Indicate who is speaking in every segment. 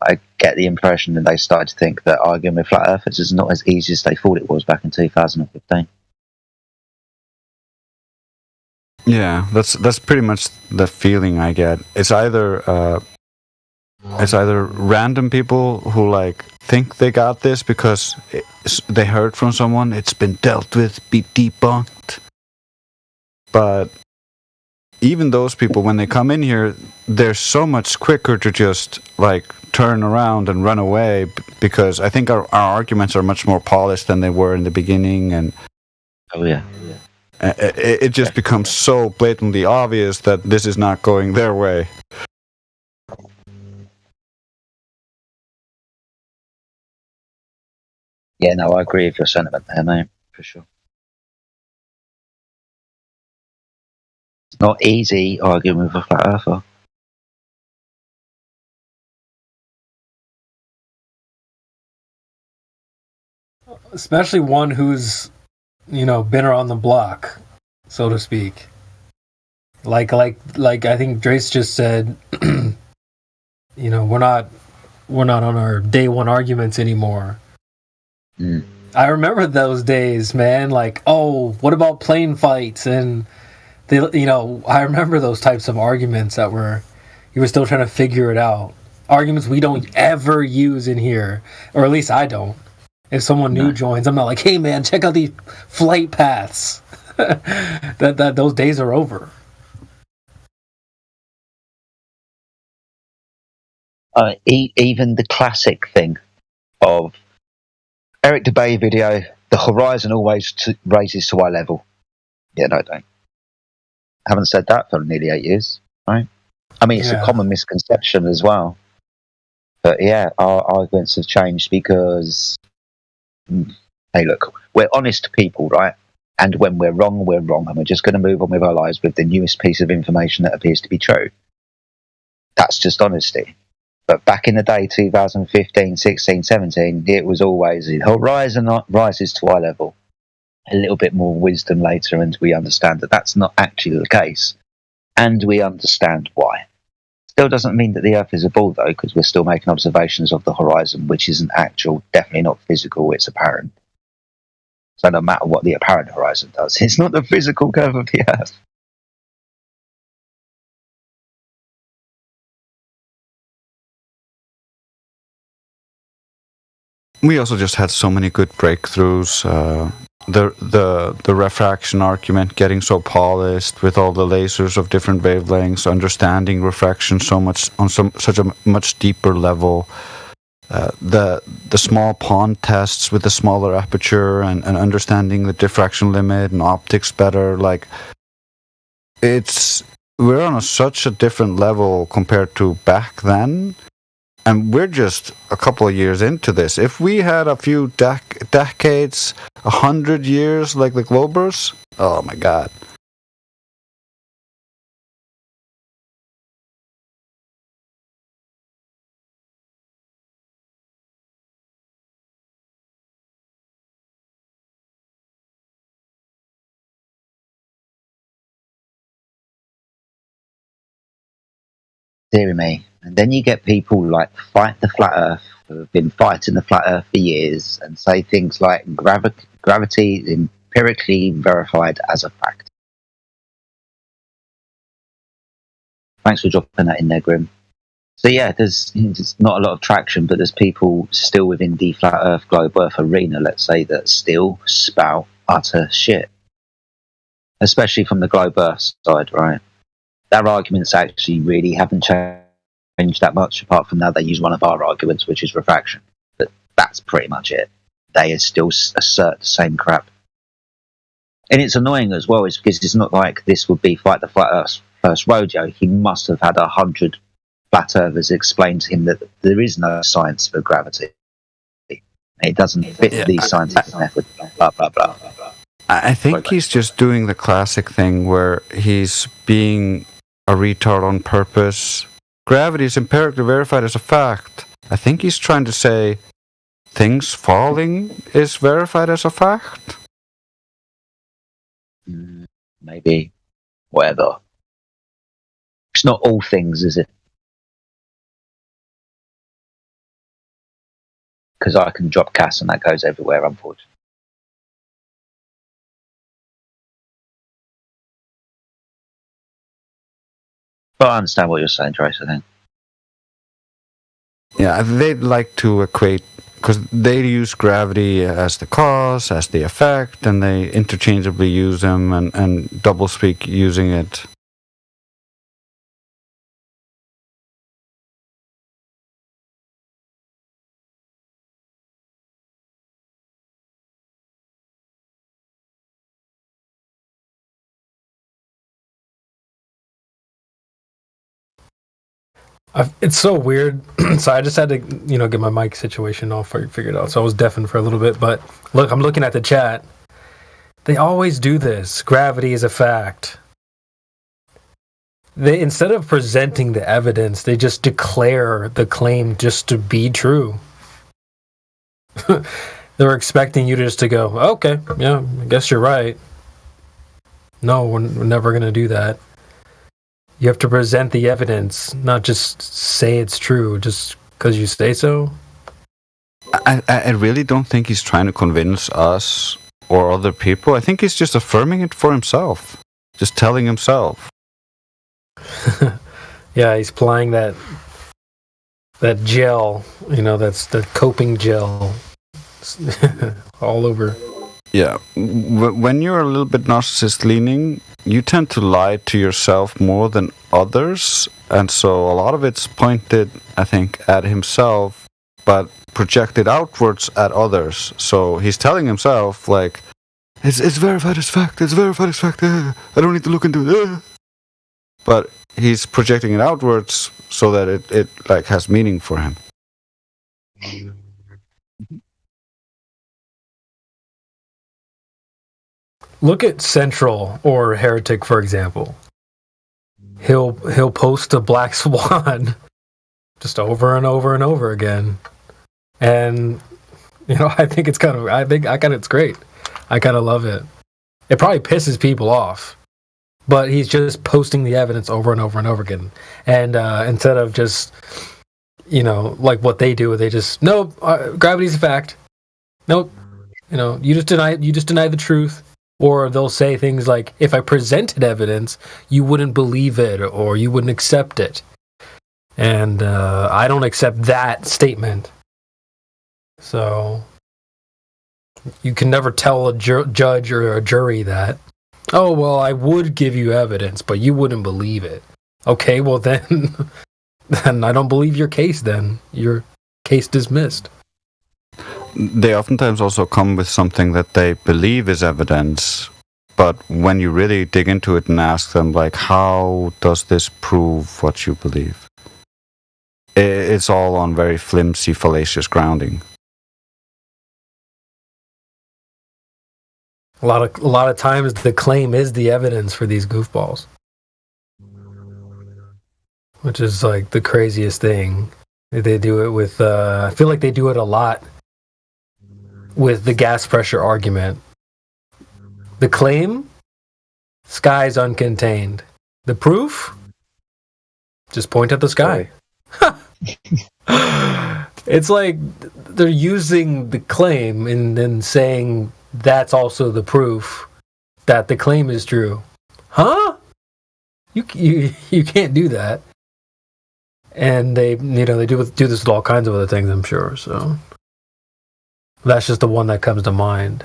Speaker 1: I get the impression that they started to think that arguing with flat earthers is not as easy as they thought it was back in 2015.
Speaker 2: Yeah, that's pretty much the feeling I get. It's either random people who like think they got this because they heard from someone, it's been dealt with, be debunked. But even those people, when they come in here, they're so much quicker to just like turn around and run away, because I think our arguments are much more polished than they were in the beginning, and
Speaker 1: Oh yeah.
Speaker 2: it just becomes so blatantly obvious that this is not going their way.
Speaker 1: Yeah, no, I agree with your sentiment there, mate, for sure. It's not easy arguing with a flat earther.
Speaker 3: Especially one who's, been around the block, so to speak. Like I think Drace just said, we're not on our day one arguments anymore.
Speaker 1: Mm.
Speaker 3: I remember those days, man. Like, oh, what about plane fights? And I remember those types of arguments that you were still trying to figure it out. Arguments we don't ever use in here, or at least I don't. If someone new joins, I'm not like, hey man, check out these flight paths. that those days are over.
Speaker 1: Even the classic thing of Eric Dubay video, the horizon always raises to eye level. Yeah, no, don't. Haven't said that for nearly 8 years, right? I mean, it's a common misconception as well. But yeah, our arguments have changed because, hey, look, we're honest people, right? And when we're wrong, and we're just going to move on with our lives with the newest piece of information that appears to be true. That's just honesty. But back in the day, 2015, 16, 17, it was always the horizon rises to eye level. A little bit more wisdom later, and we understand that that's not actually the case. And we understand why. Still doesn't mean that the Earth is a ball, though, because we're still making observations of the horizon, which isn't actual, definitely not physical, it's apparent. So no matter what the apparent horizon does, it's not the physical curve of the Earth.
Speaker 2: We also just had so many good breakthroughs. The refraction argument getting so polished with all the lasers of different wavelengths, understanding refraction so much on such a much deeper level. The small pond tests with the smaller aperture and understanding the diffraction limit and optics better. Like, we're on such a different level compared to back then. And we're just a couple of years into this. If we had a few decades, 100 years like the Globers, oh my God.
Speaker 1: Dear me. And then you get people like Fight the Flat Earth, who have been fighting the Flat Earth for years, and say things like gravity is empirically verified as a fact. Thanks for dropping that in there, Grim. So yeah, there's not a lot of traction, but there's people still within the Flat Earth, Globe Earth arena, let's say, that still spout utter shit. Especially from the Globe Earth side, right? Their arguments actually really haven't changed that much, apart from now they use one of our arguments, which is refraction. But that's pretty much it. They still assert the same crap. And it's annoying as well, is because it's not like this would be Fight the Flat Earth's first rodeo. He must have had 100 flat earthers explain to him that there is no science for gravity. It doesn't fit the scientific method, blah, blah, blah, blah, blah.
Speaker 2: I think he's just doing the classic thing where he's being a retard on purpose. Gravity is empirically verified as a fact. I think he's trying to say things falling is verified as a fact.
Speaker 1: Maybe. Whatever. It's not all things, is it? because I can drop gas and that goes everywhere, unfortunately. But I understand what you're saying, Trace, I think.
Speaker 2: Yeah, they'd like to equate, because they use gravity as the cause, as the effect, and they interchangeably use them and doublespeak using it.
Speaker 3: It's so weird. So I just had to, get my mic situation all figured out. So I was deafened for a little bit. But look, I'm looking at the chat. They always do this. Gravity is a fact. They, instead of presenting the evidence, they just declare the claim just to be true. They're expecting you just to go, okay, yeah, I guess you're right. No, we're never going to do that. You have to present the evidence, not just say it's true just because you say so.
Speaker 2: I really don't think he's trying to convince us or other people. I think he's just affirming it for himself. Just telling himself.
Speaker 3: Yeah, he's applying that gel, that's the coping gel all over.
Speaker 2: Yeah, when you're a little bit narcissist leaning, you tend to lie to yourself more than others, and so a lot of it's pointed, I think, at himself, but projected outwards at others. So he's telling himself, like, it's verified as fact, I don't need to look into it. But he's projecting it outwards so that it like has meaning for him.
Speaker 3: Look at Central or Heretic, for example. He'll post a Black Swan just over and over and over again, and I think it's it's great. I kind of love it. It probably pisses people off, but he's just posting the evidence over and over and over again, and instead of just like what they do, they just nope, gravity's a fact. Nope, you just deny the truth. Or they'll say things like, if I presented evidence, you wouldn't believe it or you wouldn't accept it. And I don't accept that statement. So you can never tell a judge or a jury that, oh, well, I would give you evidence, but you wouldn't believe it. Okay, well then I don't believe your case then. Your case dismissed.
Speaker 2: They oftentimes also come with something that they believe is evidence, but when you really dig into it and ask them, like, how does this prove what you believe? It's all on very flimsy, fallacious grounding.
Speaker 3: A lot of times the claim is the evidence for these goofballs, which is like the craziest thing. They do it with, I feel like they do it a lot with the gas pressure argument. The claim, sky's uncontained. The proof, just point at the sky. It's like they're using the claim and then saying that's also the proof that the claim is true. Huh? You can't do that. And they they do this with all kinds of other things, I'm sure. So that's just the one that comes to mind.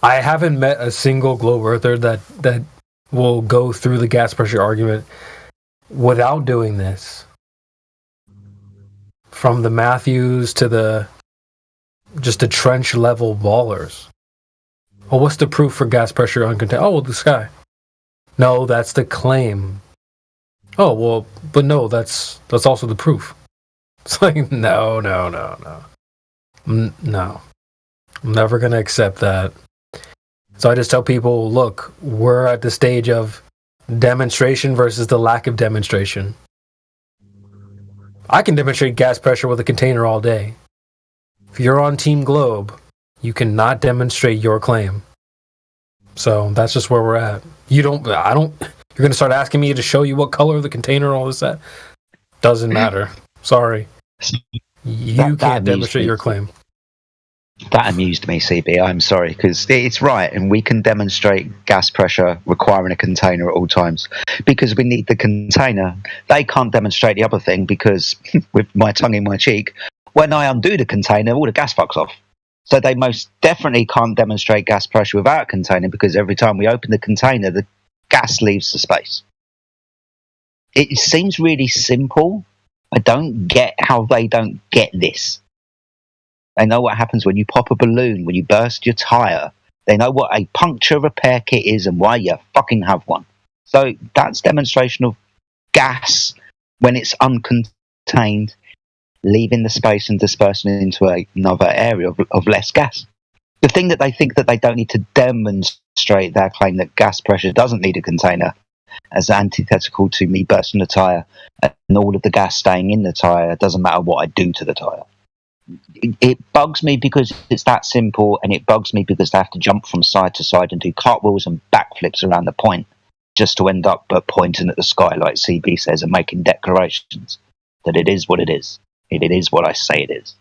Speaker 3: I haven't met a single globe earther that will go through the gas pressure argument without doing this. From the Matthews to the trench level ballers. Oh, what's the proof for gas pressure uncontained? Oh, well, the sky. No, that's the claim. Oh, well, but no, that's also the proof. It's like, no. No. I'm never going to accept that. So I just tell people, look, we're at the stage of demonstration versus the lack of demonstration. I can demonstrate gas pressure with a container all day. If you're on Team Globe, you cannot demonstrate your claim. So that's just where we're at. You're going to start asking me to show you what color the container and all this that. Doesn't matter. Sorry. You can't demonstrate your claim.
Speaker 1: That amused me, CB. I'm sorry, because it's right, and we can demonstrate gas pressure requiring a container at all times because we need the container. They can't demonstrate the other thing because, with my tongue in my cheek, when I undo the container, all the gas fucks off. So they most definitely can't demonstrate gas pressure without a container because every time we open the container, the gas leaves the space. It seems really simple. I don't get how they don't get this. They know what happens when you pop a balloon, when you burst your tyre. They know what a puncture repair kit is and why you fucking have one. So that's demonstration of gas when it's uncontained, leaving the space and dispersing into another area of less gas. The thing that they think that they don't need to demonstrate their claim that gas pressure doesn't need a container as antithetical to me bursting the tyre and all of the gas staying in the tyre, doesn't matter what I do to the tyre. It bugs me because it's that simple, and it bugs me because they have to jump from side to side and do cartwheels and backflips around the point just to end up pointing at the sky like CB says and making declarations that it is what it is. It is what I say it is.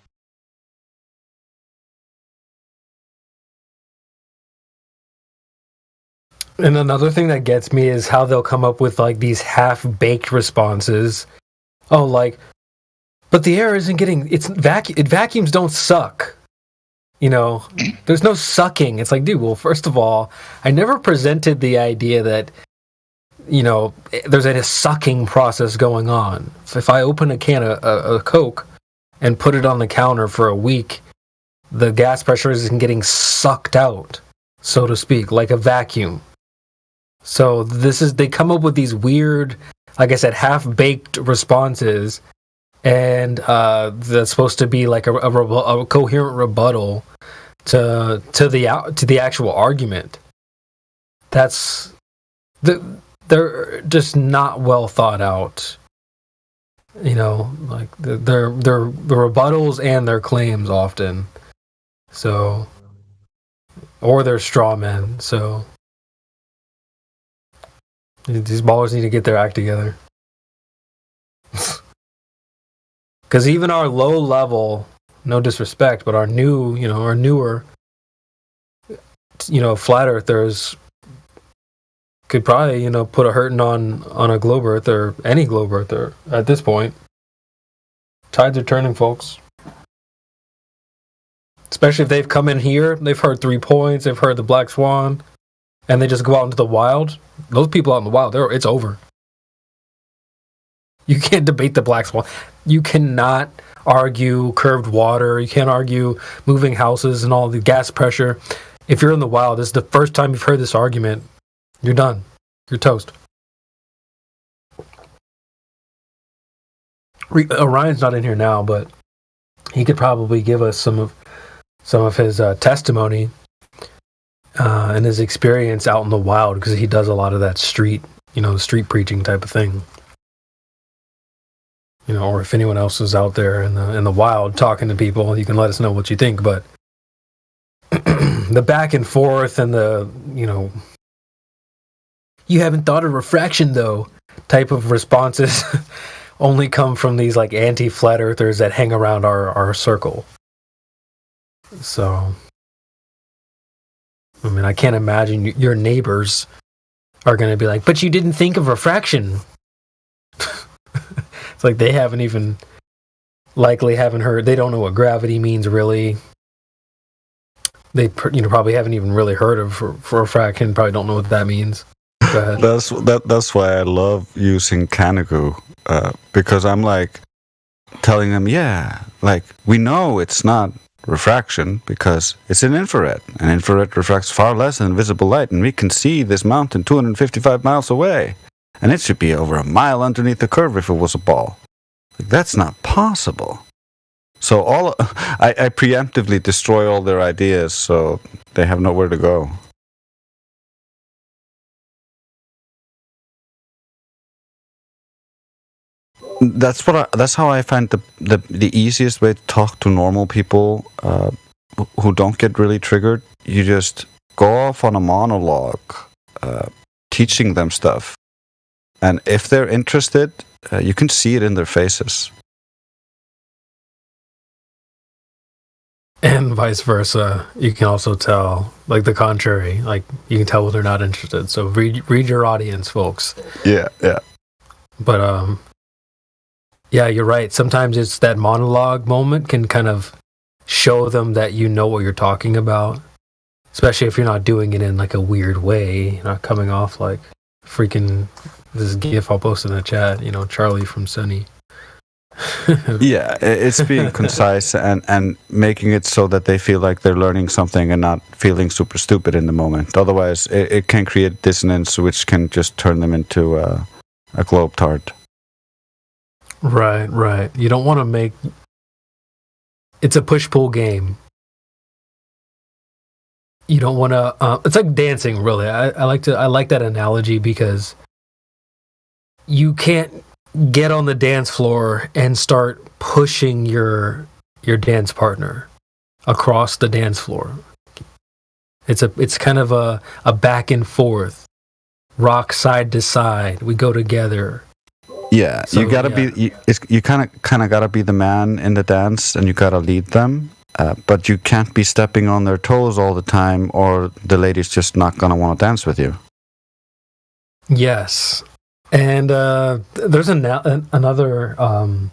Speaker 3: And another thing that gets me is how they'll come up with like these half-baked responses. Oh, like, but the air isn't getting, vacuums don't suck. You know, there's no sucking. It's like, dude, well, first of all, I never presented the idea that, you know, there's a sucking process going on. If I open a can of Coke and put it on the counter for a week, the gas pressure isn't getting sucked out, so to speak, like a vacuum. So they come up with these weird, like I said, half-baked responses, and that's supposed to be like a coherent rebuttal to the actual argument. They're just not well thought out. You know, like they're the rebuttals and their claims often. So, or they're straw men. So these ballers need to get their act together. Because even our low level, no disrespect, but our newer, flat earthers could probably, put a hurting on a globe earther, any globe earther at this point. Tides are turning, folks. Especially if they've come in here, they've heard 3 points, they've heard the Black Swan, and they just go out into the wild. Those people out in the wild, it's over. You can't debate the Black Swan. You cannot argue curved water. You can't argue moving houses and all the gas pressure. If you're in the wild, this is the first time you've heard this argument, you're done. You're toast. Orion's not in here now, but he could probably give us some of his testimony and his experience out in the wild, because he does a lot of that street preaching type of thing. Or if anyone else is out there in the wild talking to people, you can let us know what you think. But the back and forth and the, you haven't thought of refraction though type of responses only come from these like anti-flat earthers that hang around our circle. So, I mean, I can't imagine your neighbors are going to be like, but you didn't think of refraction. It's like they haven't heard. They don't know what gravity means really. They probably haven't even really heard of refraction. Probably don't know what that means. Go ahead.
Speaker 2: That's why I love using Kanagu, because I'm like telling them, we know it's not refraction because it's an infrared. And infrared refracts far less than visible light, and we can see this mountain 255 miles away. And it should be over a mile underneath the curve if it was a ball. That's not possible. So I preemptively destroy all their ideas so they have nowhere to go. That's how I find the easiest way to talk to normal people who don't get really triggered. You just go off on a monologue, teaching them stuff. And if they're interested, you can see it in their faces.
Speaker 3: And vice versa. You can also tell, like, the contrary. Like, you can tell when they're not interested. So read your audience, folks.
Speaker 2: Yeah.
Speaker 3: But, yeah, you're right. Sometimes it's that monologue moment can kind of show them that you know what you're talking about. Especially if you're not doing it in, like, a weird way. Not coming off like freaking this GIF I'll post in the chat. Charlie from Sunny.
Speaker 2: Yeah, it's being concise and making it so that they feel like they're learning something and not feeling super stupid in the moment. Otherwise, it can create dissonance, which can just turn them into a globe-tart.
Speaker 3: Right. You don't want to make... It's a push-pull game. You don't want to... it's like dancing, really. I like that analogy because you can't get on the dance floor and start pushing your dance partner across the dance floor. It's kind of a back and forth, rock side to side. We go together.
Speaker 2: Yeah, so, you gotta be. You kind of gotta be the man in the dance, and you gotta lead them. But you can't be stepping on their toes all the time, or the lady's just not gonna want to dance with you.
Speaker 3: Yes. And there's another, I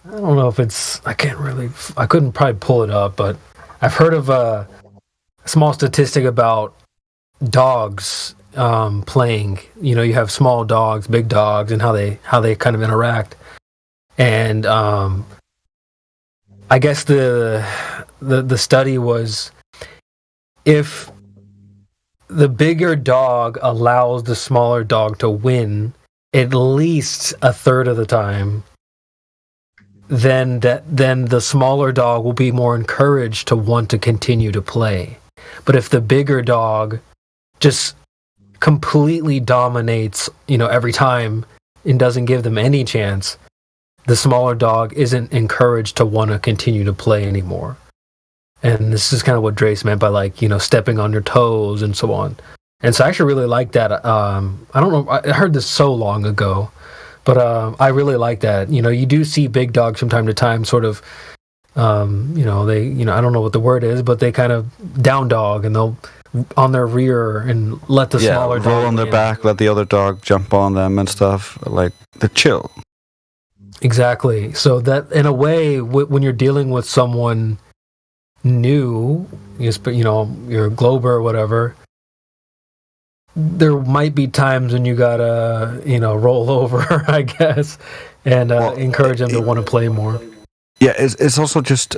Speaker 3: don't know if it's, I couldn't probably pull it up, but I've heard of a small statistic about dogs playing. You have small dogs, big dogs, and how they kind of interact. And I guess the study was if the bigger dog allows the smaller dog to win at least a third of the time, then the smaller dog will be more encouraged to want to continue to play. But if the bigger dog just completely dominates, every time and doesn't give them any chance, the smaller dog isn't encouraged to want to continue to play anymore. And this is kind of what Drace meant by stepping on your toes and so on. And so I actually really like that. I don't know, I heard this so long ago, but I really like that. You do see big dogs from time to time sort of, they, I don't know what the word is, but they kind of down dog and they'll on their rear and let the smaller dog
Speaker 2: roll on their back, let the other dog jump on them and stuff. Like the chill.
Speaker 3: Exactly. So that in a way, when you're dealing with someone new, you're a Glober or whatever, there might be times when you gotta, roll over, I guess, and encourage them to want to play more.
Speaker 2: Yeah, it's also just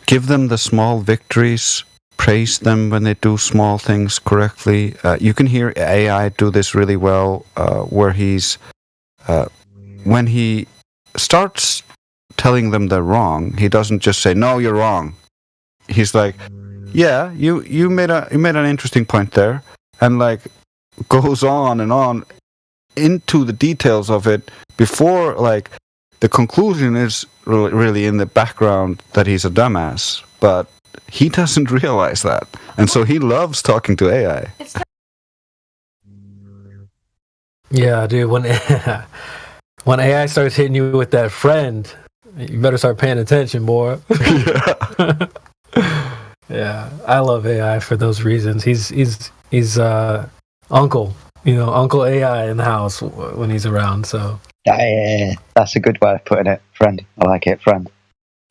Speaker 2: give them the small victories, praise them when they do small things correctly. You can hear AI do this really well, where he's when he starts telling them they're wrong, he doesn't just say, "No, you're wrong." He's like, "Yeah, you made an interesting point there," and goes on and on into the details of it before the conclusion is really in the background that he's a dumbass, but he doesn't realize that, and so he loves talking to AI.
Speaker 3: Yeah, dude. When AI starts hitting you with that friend, you better start paying attention, boy. Yeah, I love AI for those reasons. He's uncle, Uncle AI in the house when he's around. So
Speaker 1: that's a good way of putting it, friend. I like it, friend.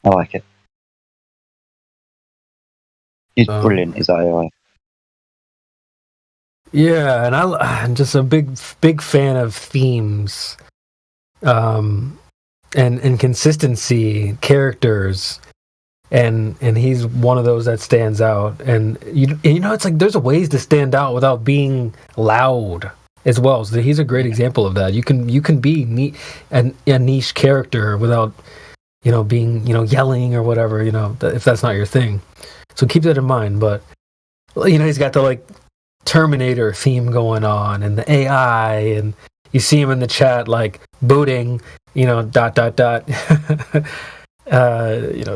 Speaker 1: I like it. He's brilliant, is AI.
Speaker 3: Yeah, and I'm just a big fan of themes, and consistency, characters. And he's one of those that stands out, and it's like there's ways to stand out without being loud as well. So he's a great example of that. You can be a niche character without being yelling or whatever, if that's not your thing. So keep that in mind. But he's got the Terminator theme going on and the AI, and you see him in the chat booting, ...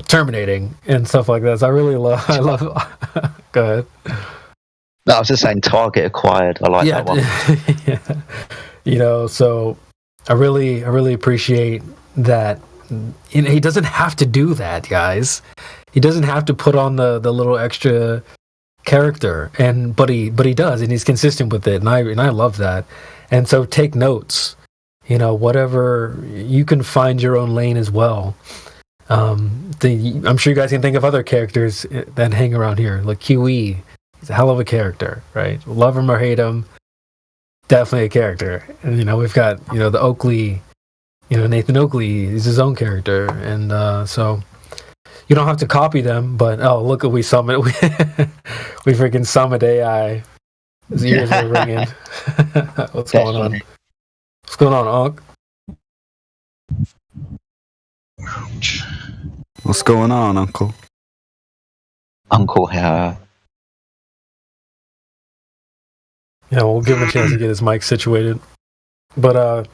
Speaker 3: terminating and stuff like that. So I love. Go ahead.
Speaker 1: No, I was just saying Target acquired. I like that one.
Speaker 3: Yeah. You know, so I really appreciate that. You know, he doesn't have to do that, guys. He doesn't have to put on the little extra character, but he does, and he's consistent with it, and I love that. And so take notes. You know, whatever, you can find your own lane as well. I'm sure you guys can think of other characters that hang around here, like QE. He's a hell of a character, right? Love him or hate him, definitely a character. And you know, we've got, you know, the Oakley, you know, Nathan Oakley is his own character, and so you don't have to copy them. But look, we summit, we freaking summit AI. His ears are ringing. What's going on? What's going on, Unc?
Speaker 2: What's going on, Uncle?
Speaker 1: Uncle Harry.
Speaker 3: Yeah, we'll give him a chance to get his mic situated. But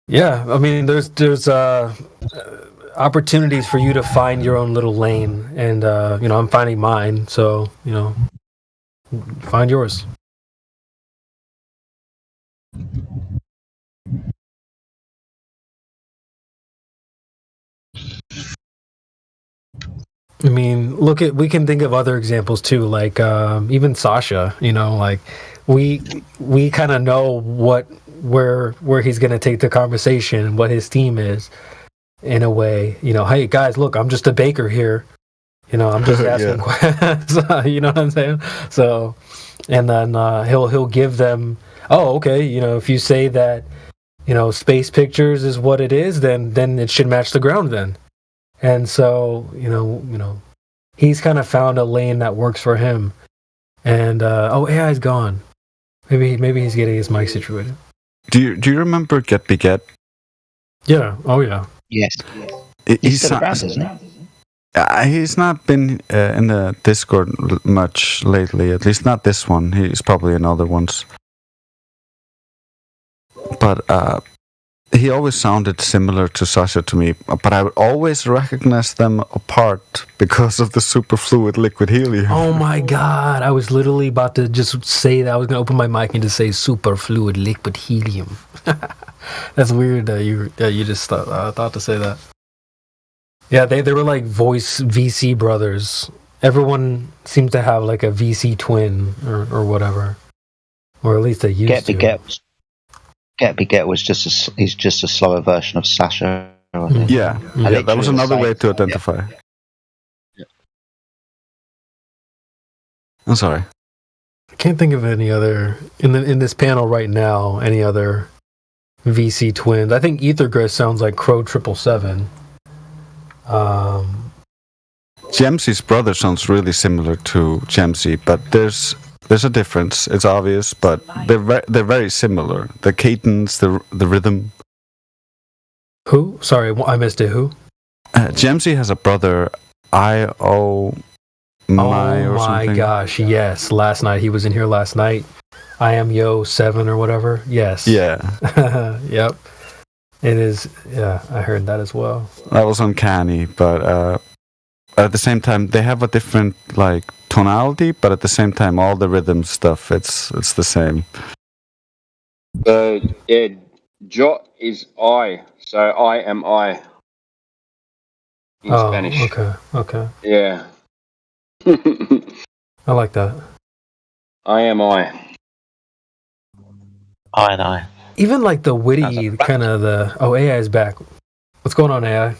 Speaker 3: yeah, I mean, there's opportunities for you to find your own little lane, and you know, I'm finding mine. So you know, find yours. I mean, we can think of other examples too, like even Sasha. You know, like we kind of know where he's going to take the conversation and what his theme is, in a way. You know, hey guys, look, I'm just a baker here. You know, I'm just asking questions. You know what I'm saying? So, and then he'll give them, oh, okay, you know, if you say that, you know, Space Pictures is what it is, then it should match the ground then. And so, you know, he's kind of found a lane that works for him. And AI's gone. Maybe he's getting his mic situated.
Speaker 2: Do you remember Get Beget?
Speaker 3: Yeah. Oh yeah.
Speaker 1: Yes. He's still around, isn't he?
Speaker 2: He's not been in the Discord much lately. At least not this one. He's probably in other ones. But he always sounded similar to Sasha to me, but I would always recognize them apart because of the superfluid liquid helium.
Speaker 3: Oh my god, I was literally about to just say that. I was going to open my mic and just say superfluid liquid helium. That's weird that you just thought to say that. Yeah, they were like voice VC brothers. Everyone seems to have like a VC twin or whatever. Or at least they used to.
Speaker 1: Get Beget was he's just a slower version of Sasha. I think.
Speaker 2: Yeah, that was another way to identify.
Speaker 1: Yeah.
Speaker 2: I'm sorry.
Speaker 3: I can't think of any other in this panel right now. Any other VC twins? I think Ethergris sounds like Crow 777.
Speaker 2: Gemsy's brother sounds really similar to Gemsy, but there's a difference. It's obvious, but they're very similar. The cadence, the rhythm.
Speaker 3: Who? Sorry, I missed it. Who?
Speaker 2: Gemsy has a brother, I.O. Mai or something. Oh my
Speaker 3: gosh, yes. Last night, he was in here last night. I am Yo 7 or whatever. Yes.
Speaker 2: Yeah.
Speaker 3: Yep. It is. Yeah, I heard that as well.
Speaker 2: That was uncanny, but at the same time, they have a different like tonality, but at the same time, all the rhythm stuff, it's the same.
Speaker 4: Jo is I, so I am I in Spanish.
Speaker 3: Okay.
Speaker 4: Yeah.
Speaker 3: I like that.
Speaker 4: I am I.
Speaker 1: I and I.
Speaker 3: Even like the witty kind of AI is back. What's going on, AI?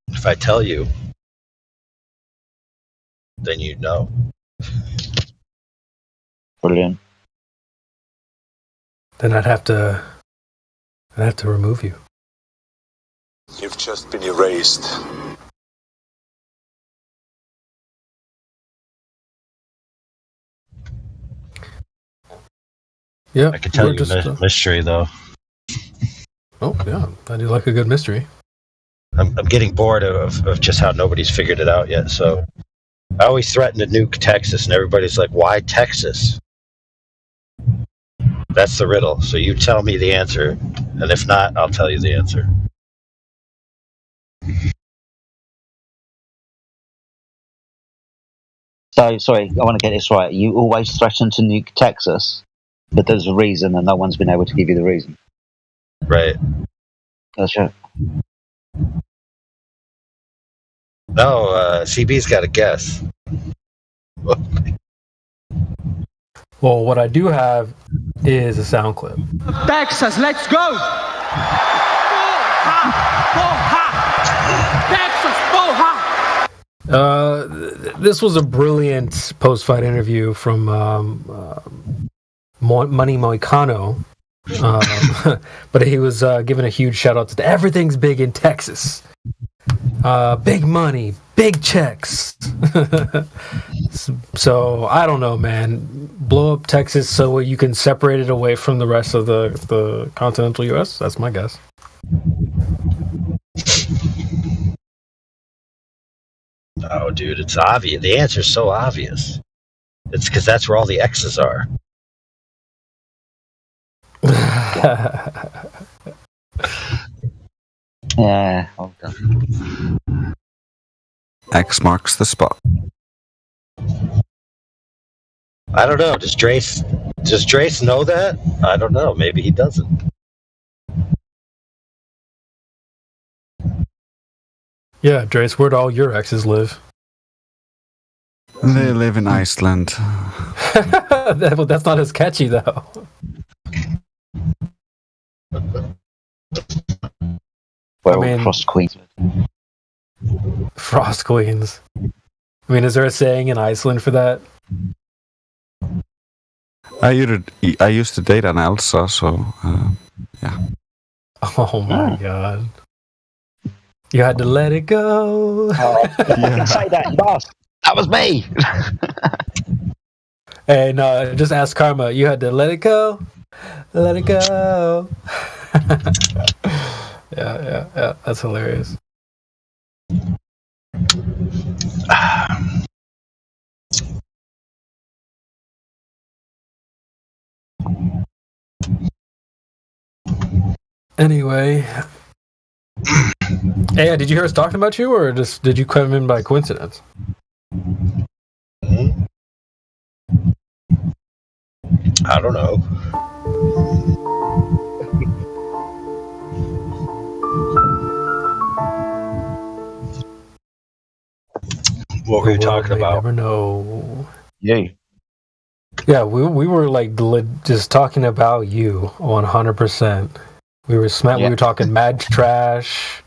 Speaker 5: If I tell you, then you'd know.
Speaker 1: Brilliant.
Speaker 3: Then I'd have to remove you.
Speaker 6: You've just been erased.
Speaker 3: Yeah,
Speaker 5: I can tell you a mystery, though.
Speaker 3: Oh, yeah. I do like a good mystery.
Speaker 5: I'm getting bored of just how nobody's figured it out yet. So I always threaten to nuke Texas, and everybody's like, why Texas? That's the riddle. So you tell me the answer, and if not, I'll tell you the answer.
Speaker 1: So, sorry, I want to get this right. You always threaten to nuke Texas, but there's a reason, and no one's been able to give you the reason.
Speaker 5: Right.
Speaker 1: That's right.
Speaker 5: No, CB's got a guess.
Speaker 3: Well, what I do have is a sound clip.
Speaker 7: Texas, let's go! Texas,
Speaker 3: This was a brilliant post-fight interview from Money Moicano, but he was giving a huge shout-out to everything's big in Texas. Big money, big checks. So, I don't know, man. Blow up Texas so you can separate it away from the rest of the continental U.S.? That's my guess.
Speaker 5: Oh, dude, it's obvious. The answer's so obvious. It's because that's where all the X's are.
Speaker 1: Yeah, hold on.
Speaker 2: X marks the spot.
Speaker 5: I don't know. Does Drace know that? I don't know. Maybe he doesn't.
Speaker 3: Yeah, Drace, where'd all your exes live?
Speaker 2: They live in Iceland.
Speaker 3: That's not as catchy, though.
Speaker 1: Well, Frost Queens.
Speaker 3: Frost Queens. I mean, is there a saying in Iceland for that?
Speaker 2: I used to date an Elsa, so yeah.
Speaker 3: Oh my god. You had to let it go.
Speaker 1: Oh, I can say that, boss. That was me.
Speaker 3: Hey, no, just ask Karma. You had to let it go. Let it go. Yeah. That's hilarious. Anyway. Hey, did you hear us talking about you, or just did you come in by coincidence?
Speaker 5: I don't know. What were you talking about?
Speaker 3: Never know.
Speaker 1: Yeah.
Speaker 3: Yeah, we were like just talking about you 100%. We were We were talking mad trash.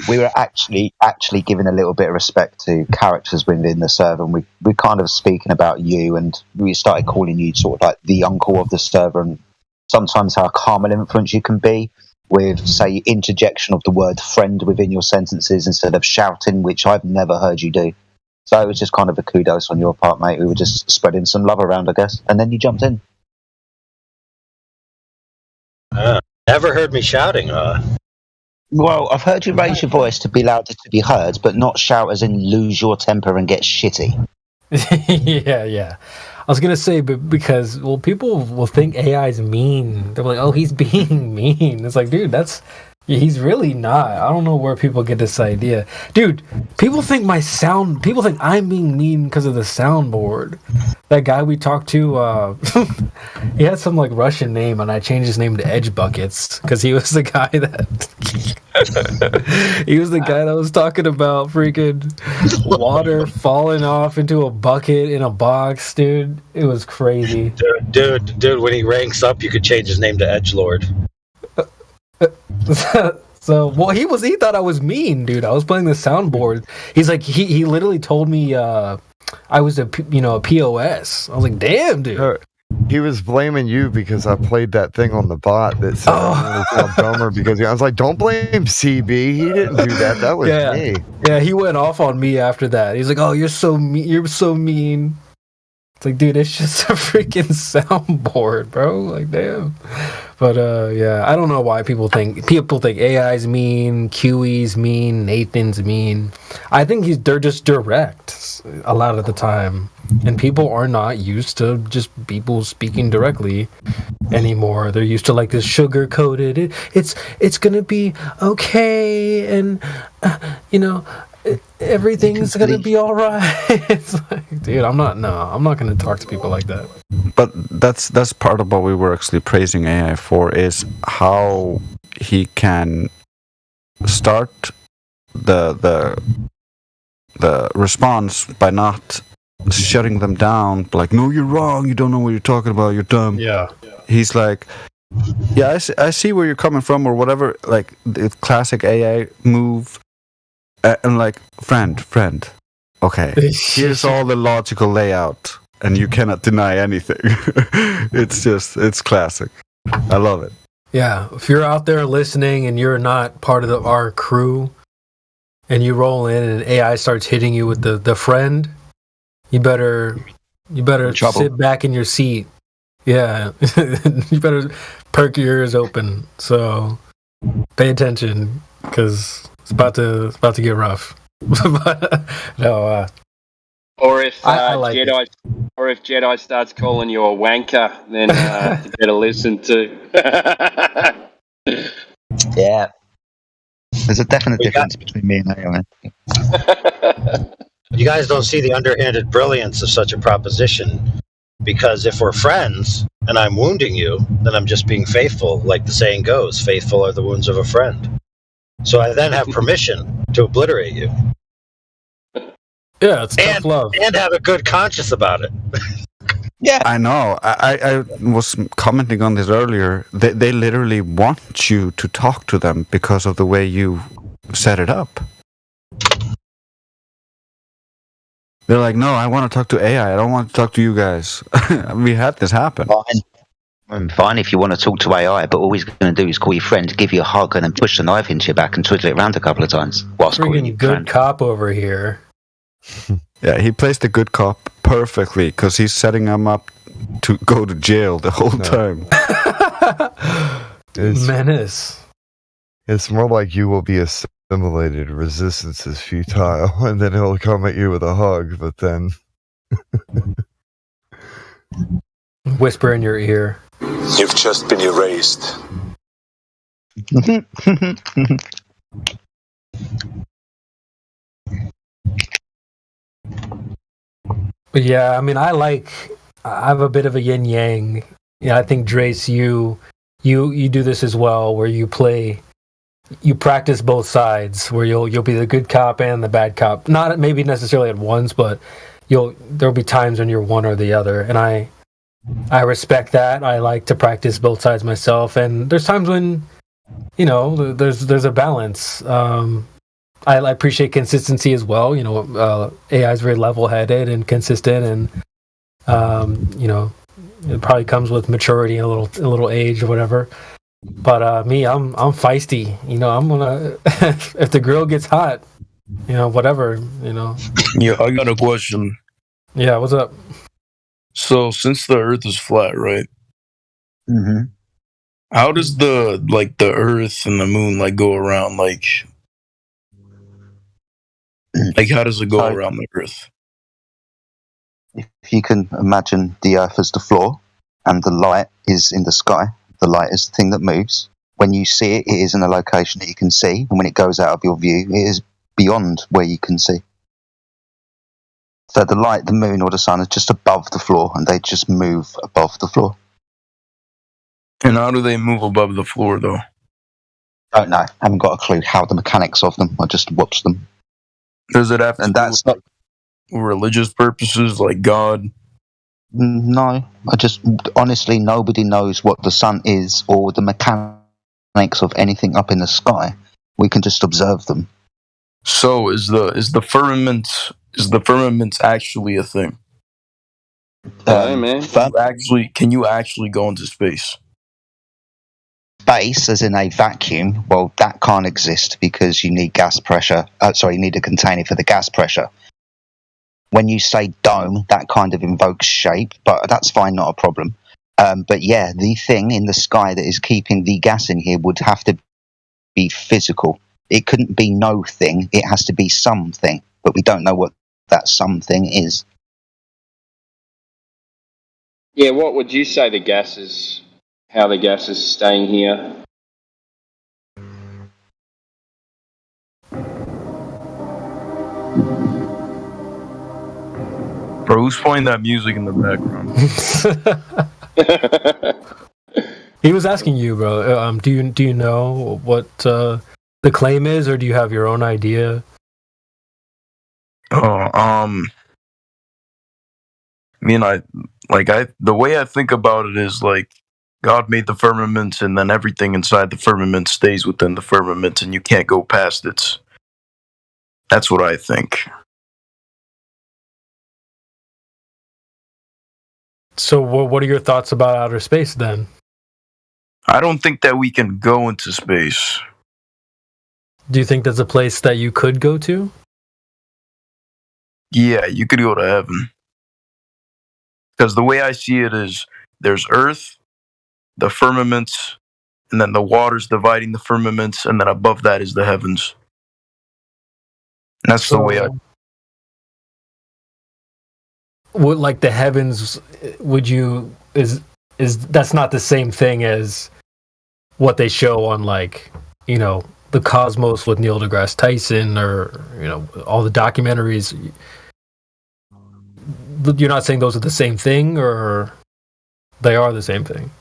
Speaker 1: We were actually giving a little bit of respect to characters within the server, and we kind of speaking about you, and we started calling you sort of like the uncle of the server, and sometimes how calm and influence you can be with, say, interjection of the word friend within your sentences instead of shouting, which I've never heard you do. So it was just kind of a kudos on your part, mate. We were just spreading some love around, I guess, and then you jumped in.
Speaker 5: Never heard me shouting,
Speaker 1: Well, I've heard you raise your voice to be louder to be heard, but not shout as in lose your temper and get shitty.
Speaker 3: Yeah. I was gonna say, but because people will think AI is mean. They're like, "Oh, he's being mean." It's like, dude, he's really not. I don't know where people get this idea, dude. People think I'm being mean because of the soundboard. That guy we talked to, he had some like Russian name, and I changed his name to Edge Buckets because he was the guy that was talking about freaking water falling off into a bucket in a box, dude. It was crazy.
Speaker 5: Dude, when he ranks up, you could change his name to Edgelord.
Speaker 3: So, he thought I was mean, dude. I was playing the soundboard. He's like, he literally told me I was a POS. I was like, damn, dude.
Speaker 8: He was blaming you because I played that thing on the bot that said I'm dumber because I was like, don't blame CB. He didn't do that. That was me.
Speaker 3: Yeah, he went off on me after that. He's like, oh, you're so mean. You're so mean. It's like, dude, it's just a freaking soundboard, bro. Like, damn. But yeah, I don't know why people think AI's mean, QE's mean, Nathan's mean. I think they're just direct a lot of the time, and people are not used to just people speaking directly anymore. They're used to like this sugar coated. It's gonna be okay, and everything's gonna be all right. It's like, dude, I'm not gonna talk to people like that.
Speaker 2: But that's part of what we were actually praising AI for, is how he can start the response by not shutting them down, like, no, you're wrong, you don't know what you're talking about, you're dumb.
Speaker 3: Yeah.
Speaker 2: He's like, yeah, I see where you're coming from, or whatever, like the classic AI move, and like, friend, okay, here's all the logical layout, and you cannot deny anything. It's classic. I love it.
Speaker 3: Yeah, if you're out there listening and you're not part of our crew, and you roll in and AI starts hitting you with the friend, you better sit back in your seat. Yeah, you better perk your ears open. So pay attention, because it's about to get rough. No.
Speaker 4: Or if
Speaker 3: I like
Speaker 4: Jedi, or if Jedi starts calling you a wanker, then you better listen too.
Speaker 1: Yeah. There's a definite difference between me and AI.
Speaker 5: You guys don't see the underhanded brilliance of such a proposition, because if we're friends and I'm wounding you, then I'm just being faithful. Like the saying goes, faithful are the wounds of a friend. So I then have permission to obliterate you.
Speaker 3: Yeah, it's tough love.
Speaker 5: And have a good conscience about it.
Speaker 1: Yeah.
Speaker 2: I know. I was commenting on this earlier. They literally want you to talk to them because of the way you set it up. They're like, no, I want to talk to AI. I don't want to talk to you guys. We had this happen.
Speaker 1: Fine if you want to talk to AI, but all he's going to do is call your friend, give you a hug, and then push the knife into your back and twiddle it around a couple of times whilst calling you
Speaker 3: good
Speaker 1: friend.
Speaker 3: cop over here.
Speaker 2: Yeah, he plays the good cop perfectly, because he's setting him up to go to jail the whole time.
Speaker 3: Menace.
Speaker 8: It's more like you will be assimilated, resistance is futile, and then he'll come at you with a hug, but then
Speaker 3: whisper in your ear.
Speaker 6: You've just been erased.
Speaker 3: But yeah, I mean, I have a bit of a yin yang. Yeah, I think Drace, you do this as well, where you practice both sides, where you'll be the good cop and the bad cop. Not maybe necessarily at once, but there'll be times when you're one or the other, and I respect that. I like to practice both sides myself, and there's times when, there's a balance. I appreciate consistency as well. AI is very level-headed and consistent, and it probably comes with maturity and a little age or whatever. But me, I'm feisty. I'm gonna if the grill gets hot, whatever.
Speaker 9: Yeah, I got a question.
Speaker 3: Yeah, what's up?
Speaker 9: So, since the Earth is flat, right?
Speaker 1: Mm-hmm.
Speaker 9: How does the Earth and the Moon go around? Like how does it go around the Earth?
Speaker 1: If you can imagine the Earth as the floor, and the light is in the sky, the light is the thing that moves. When you see it, it is in a location that you can see, and when it goes out of your view, it is beyond where you can see. So the light, the moon, or the sun is just above the floor, and they just move above the floor.
Speaker 9: And how do they move above the floor, though?
Speaker 1: Don't know. Haven't got a clue how the mechanics of them. I just watch them.
Speaker 9: Does it have to
Speaker 1: And
Speaker 9: do
Speaker 1: that's
Speaker 9: with religious purposes, like God?
Speaker 1: No. Honestly, nobody knows what the sun is or the mechanics of anything up in the sky. We can just observe them.
Speaker 9: So is the firmament actually a thing?
Speaker 4: Hey, man.
Speaker 9: Can you actually go into space?
Speaker 1: Space, as in a vacuum, well, that can't exist because you need gas pressure. You need a container for the gas pressure. When you say dome, that kind of invokes shape, but that's fine, not a problem. But yeah, the thing in the sky that is keeping the gas in here would have to be physical. It couldn't be no thing. It has to be something, but we don't know what that something is.
Speaker 4: Yeah, what would you say how the gas is staying here?
Speaker 9: Bro, who's playing that music in the background?
Speaker 3: He was asking you, bro. Do you know what the claim is, or do you have your own idea?
Speaker 9: The way I think about it is like God made the firmament, and then everything inside the firmament stays within the firmament, and you can't go past it. That's what I think.
Speaker 3: So, what are your thoughts about outer space then?
Speaker 9: I don't think that we can go into space.
Speaker 3: Do you think there's a place that you could go to?
Speaker 9: Yeah, you could go to heaven. Because the way I see it is there's Earth, the firmaments, and then the waters dividing the firmaments, and then above that is the heavens. And that's the way I...
Speaker 3: Would, like, the heavens, would you... Is that's not the same thing as what they show on, like, you know, the Cosmos with Neil deGrasse Tyson, or, you know, all the documentaries. You're not saying those are the same thing, or they are the same thing?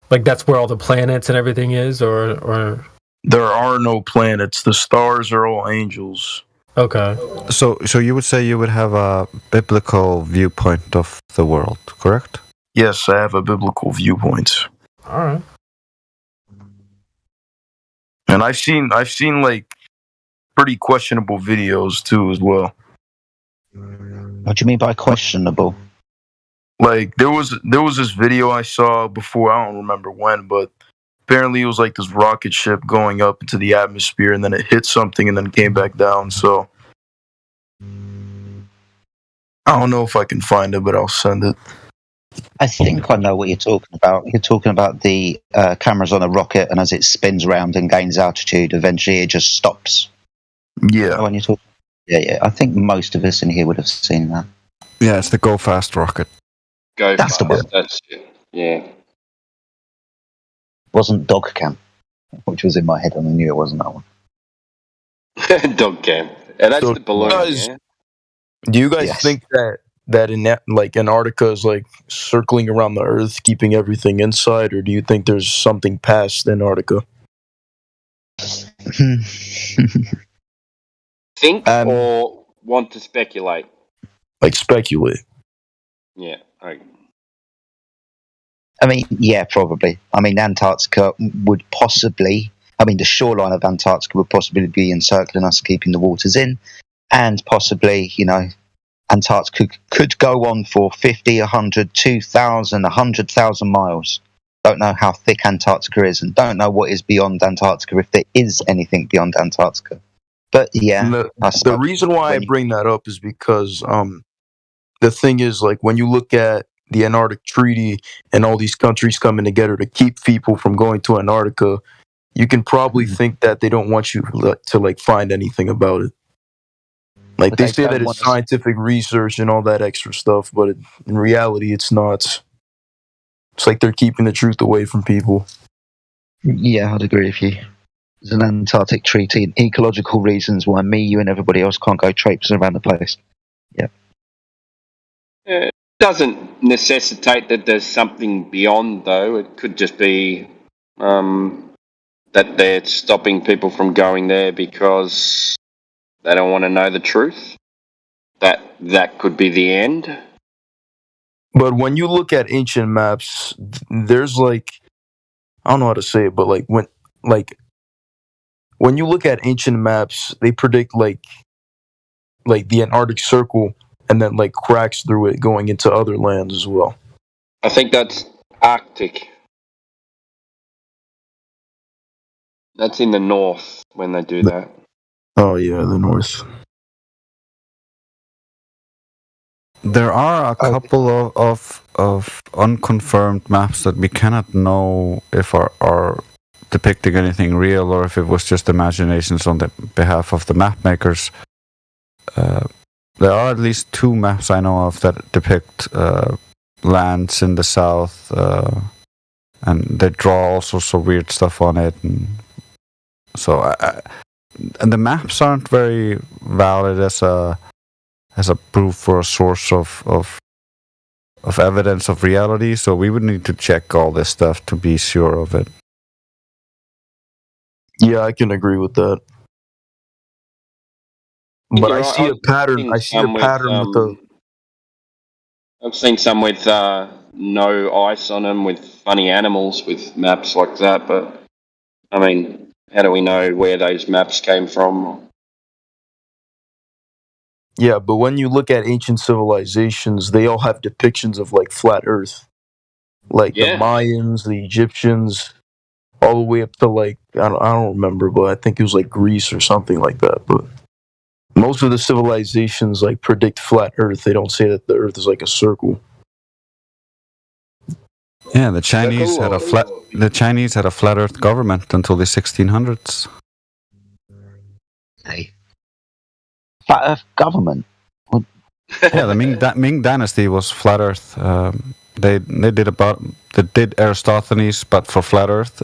Speaker 3: Like, that's where all the planets and everything is, or
Speaker 9: There are no planets. The stars are all angels.
Speaker 3: Okay.
Speaker 2: So you would say you would have a biblical viewpoint of the world, correct?
Speaker 9: Yes, I have a biblical viewpoint.
Speaker 3: All right.
Speaker 9: And I've seen like pretty questionable videos too as well.
Speaker 1: What do you mean by questionable?
Speaker 9: Like there was this video I saw before, I don't remember when, but apparently it was like this rocket ship going up into the atmosphere, and then it hit something and then came back down. So I don't know if I can find it, but I'll send it.
Speaker 1: I think I know what you're talking about. You're talking about the cameras on a rocket, and as it spins around and gains altitude, eventually it just stops.
Speaker 9: Yeah.
Speaker 1: When you talk, yeah. I think most of us in here would have seen that.
Speaker 2: Yeah, it's the Go Fast rocket.
Speaker 4: Go
Speaker 1: That's the
Speaker 4: fast.
Speaker 1: word.
Speaker 4: That's it. Yeah.
Speaker 1: Wasn't Dog Cam, which was in my head, and I knew it wasn't that one.
Speaker 4: Dog cam. And that's
Speaker 9: So
Speaker 4: the balloon.
Speaker 9: guys-
Speaker 4: Yeah?
Speaker 9: Do you guys
Speaker 1: Yes.
Speaker 9: think that in that, like Antarctica is like circling around the Earth, keeping everything inside, or do you think there's something past Antarctica?
Speaker 4: Think
Speaker 1: Um,
Speaker 4: or want to speculate?
Speaker 9: Like speculate.
Speaker 4: Yeah. Okay.
Speaker 1: I mean, yeah, probably. I mean, Antarctica would possibly... I mean, the shoreline of Antarctica would possibly be encircling us, keeping the waters in, and possibly, you know, Antarctica could go on for 50, 100, 2,000, 100,000 miles. Don't know how thick Antarctica is, and don't know what is beyond Antarctica, if there is anything beyond Antarctica. But, yeah.
Speaker 9: The reason why I bring that up is because the thing is, like, when you look at the Antarctic Treaty and all these countries coming together to keep people from going to Antarctica, you can probably think that they don't want you to like find anything about it. Like,
Speaker 1: But
Speaker 9: they
Speaker 1: they
Speaker 9: say
Speaker 1: don't
Speaker 9: that
Speaker 1: want
Speaker 9: it's
Speaker 1: us-
Speaker 9: scientific research and all that extra stuff, but in reality, it's not. It's like they're keeping the truth away from people.
Speaker 1: Yeah, I'd agree with you. There's an Antarctic treaty and ecological reasons why me, you, and everybody else can't go traipsing around the place.
Speaker 4: It doesn't necessitate that there's something beyond, though. It could just be that they're stopping people from going there because they don't want to know the truth. That could be the end.
Speaker 9: But when you look at ancient maps, there's like, I don't know how to say it, but when you look at ancient maps, they predict like the Antarctic Circle, and then like cracks through it going into other lands as well.
Speaker 4: I think that's Arctic. That's in the north when they do that.
Speaker 9: Oh yeah, the North.
Speaker 2: There are a couple of unconfirmed maps that we cannot know if are depicting anything real or if it was just imaginations on the behalf of the map makers. There are at least 2 maps I know of that depict lands in the south, and they draw all sorts of weird stuff on it. And so, and the maps aren't very valid as a as a proof or a source of evidence of reality. So we would need to check all this stuff to be sure of it.
Speaker 9: Yeah, I can agree with that. But
Speaker 4: You're
Speaker 9: I
Speaker 4: right,
Speaker 9: see a
Speaker 4: I've
Speaker 9: pattern.
Speaker 4: seen
Speaker 9: I see a
Speaker 4: some
Speaker 9: pattern with the.
Speaker 4: I've seen some with no ice on them, with funny animals, with maps like that. But I mean, how do we know where those maps came from?
Speaker 9: Yeah, but when you look at ancient civilizations, they all have depictions of like flat Earth, like the
Speaker 4: Yeah.
Speaker 9: Mayans, the Egyptians, all the way up to like I don't remember, but I think it was like Greece or something like that. But most of the civilizations like predict flat Earth. They don't say that the Earth is like a circle.
Speaker 2: Yeah, the Chinese had a flat Earth government until the 1600s.
Speaker 1: Hey. Flat Earth government.
Speaker 2: Yeah, the Ming Dynasty was flat Earth. They did Aristophanes, but for flat Earth.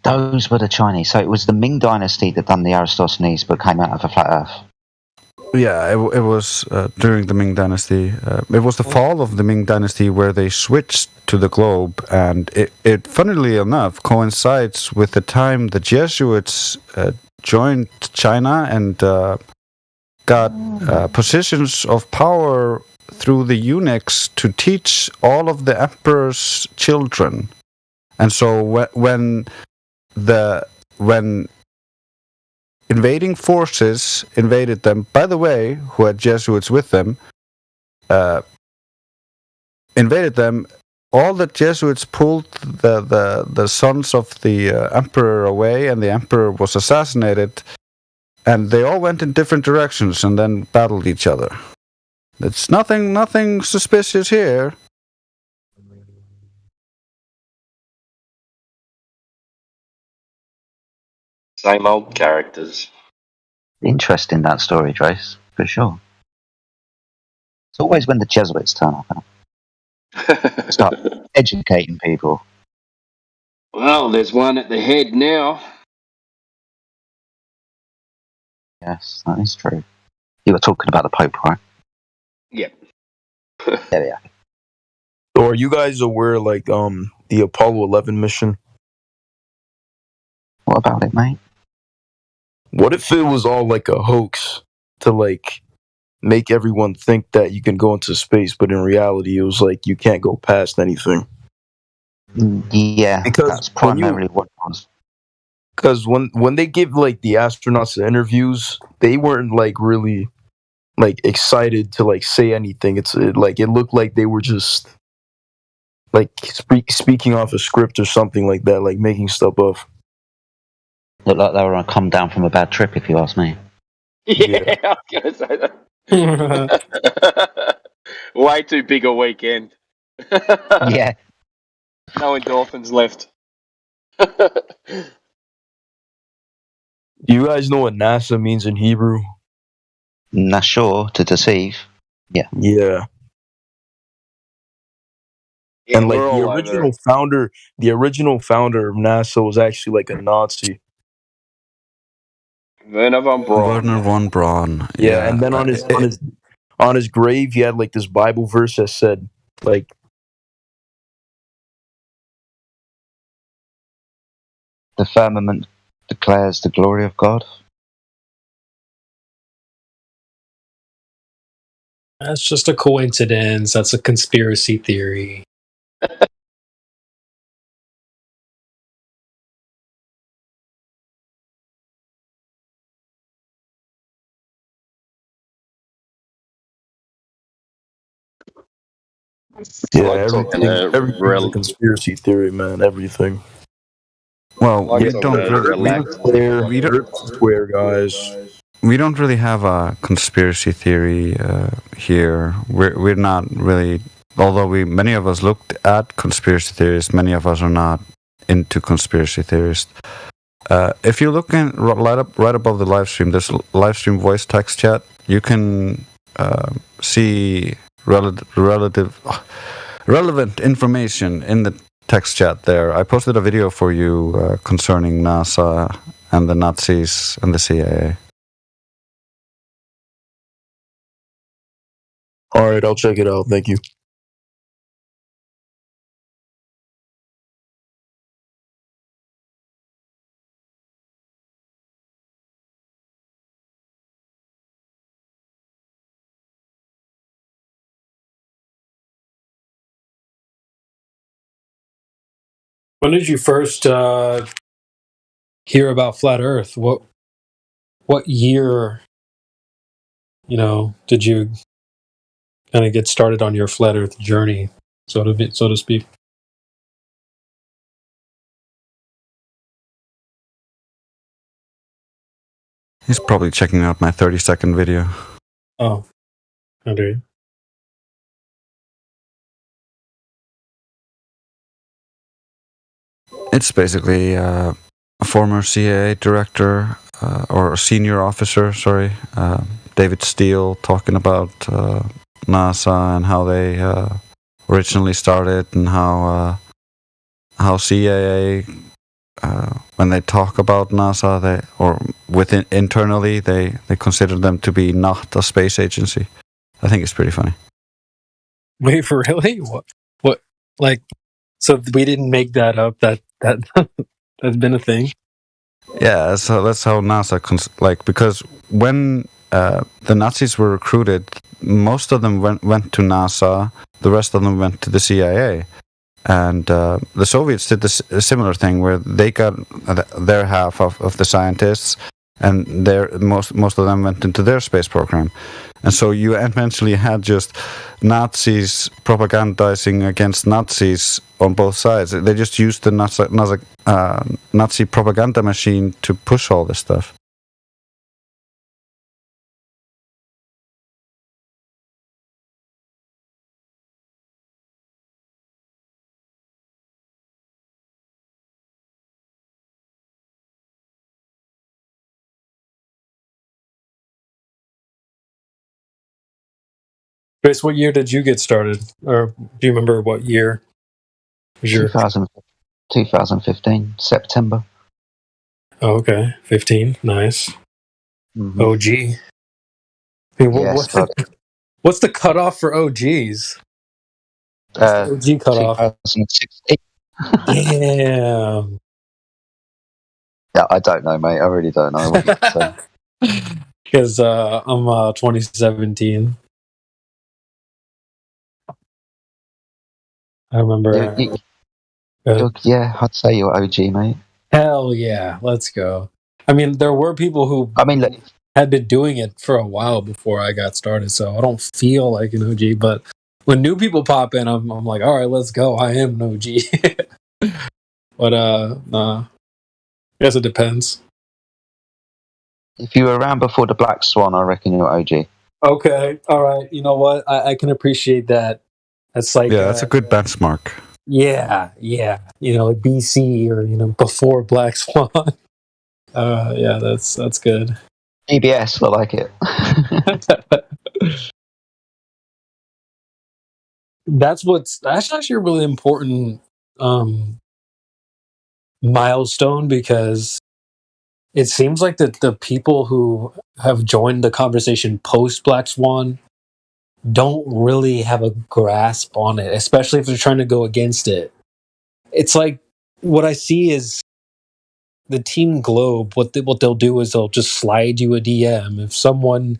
Speaker 1: Those were the Chinese. So it was the Ming Dynasty that done the Aristophanes, but came out of a flat Earth.
Speaker 2: Yeah, it was during the Ming Dynasty. It was the fall of the Ming Dynasty where they switched to the globe, and it funnily enough coincides with the time the Jesuits joined China and got positions of power through the eunuchs to teach all of the emperor's children. And so when invading forces invaded them, by the way, who had Jesuits with them, invaded them, all the Jesuits pulled the sons of the emperor away, and the emperor was assassinated, and they all went in different directions and then battled each other. It's nothing suspicious here.
Speaker 4: Same old characters.
Speaker 1: Interesting, that story, Trace, for sure. It's always when the Jesuits turn up and start educating people.
Speaker 4: Well, there's one at the head now.
Speaker 1: Yes, that is true. You were talking about the Pope, right?
Speaker 4: Yep.
Speaker 1: There we are.
Speaker 9: So are you guys aware, like, the Apollo 11 mission?
Speaker 1: What about it, mate?
Speaker 9: What if it was all like a hoax to like make everyone think that you can go into space, but in reality, it was like you can't go past anything?
Speaker 1: Yeah,
Speaker 9: Because
Speaker 1: that's primarily what it was.
Speaker 9: Because when they give like the astronauts the interviews, they weren't like really like excited to like say anything. It looked like they were just like speaking off a script or something like that, like making stuff up.
Speaker 1: Looked like they were on a come down from a bad trip, if you ask me.
Speaker 4: Yeah, I was going to say that. Way too big a weekend.
Speaker 1: Yeah.
Speaker 4: No endorphins left.
Speaker 9: Do you guys know what NASA means in Hebrew?
Speaker 1: Nashor, to deceive. Yeah.
Speaker 9: Yeah.
Speaker 4: Yeah,
Speaker 9: And like
Speaker 4: we're
Speaker 9: the
Speaker 4: all
Speaker 9: original
Speaker 4: over.
Speaker 9: founder of NASA was actually like a Nazi.
Speaker 4: Werner von Braun.
Speaker 2: Werner von Braun.
Speaker 9: Yeah, and then on his grave he had like this Bible verse that said like
Speaker 1: The firmament declares the glory of God.
Speaker 3: That's just a coincidence. That's a conspiracy theory.
Speaker 9: everything's a conspiracy theory, man. Everything.
Speaker 2: Well, we don't
Speaker 9: square, guys.
Speaker 2: We don't really have a conspiracy theory here. We're not really, although many of us looked at conspiracy theories. Many of us are not into conspiracy theories. If you look in right above the live stream, there's live stream voice text chat. You can see relevant information in the text chat there. I posted a video for you concerning NASA and the Nazis and the CIA.
Speaker 9: All right, I'll check it out. Thank you.
Speaker 3: When did you first hear about flat Earth? What year, did you kind of get started on your flat Earth journey, so to speak?
Speaker 2: He's probably checking out my 30-second video.
Speaker 3: Oh, okay.
Speaker 2: It's basically a former CIA director or a senior officer, David Steele, talking about NASA and how they originally started, and how CIA, when they talk about NASA, internally they consider them to be not a space agency. I think it's pretty funny.
Speaker 3: Wait, for really? What? Like, so we didn't make that up. That that's been a thing.
Speaker 2: Yeah, so that's how NASA because when the Nazis were recruited, most of them went to NASA. The rest of them went to the CIA, and the Soviets did a similar thing where they got their half of the scientists, and most of them went into their space program. And so you eventually had just Nazis propagandizing against Nazis on both sides. They just used the Nazi propaganda machine to push all this stuff.
Speaker 3: Chris, what year did you get started? Or do you remember what year was your...
Speaker 1: 2015, September.
Speaker 3: Oh, okay. 15. Nice.
Speaker 1: Mm-hmm.
Speaker 3: OG. I mean, what's the cutoff for OGs? What's the OG cutoff?
Speaker 1: 2016.
Speaker 3: Damn.
Speaker 1: Yeah, I don't know, mate. I really don't know what you say.
Speaker 3: Because I'm 2017. I remember.
Speaker 1: Yeah, I'd say you're OG, mate.
Speaker 3: Hell yeah, let's go. I mean, there were people who had been doing it for a while before I got started, so I don't feel like an OG. But when new people pop in, I'm like, all right, let's go. I am an OG. But nah, I guess it depends.
Speaker 1: If you were around before the Black Swan, I reckon you're OG.
Speaker 3: Okay, all right. You know what? I can appreciate that. That's like
Speaker 2: that's a good benchmark.
Speaker 3: Yeah. Like BC or before Black Swan. Yeah, that's good.
Speaker 1: EBS, I like it.
Speaker 3: That's actually a really important milestone, because it seems like that the people who have joined the conversation post Black Swan don't really have a grasp on it, especially if they're trying to go against it. It's like, what I see is the Team Globe. What they'll do is they'll just slide you a DM if someone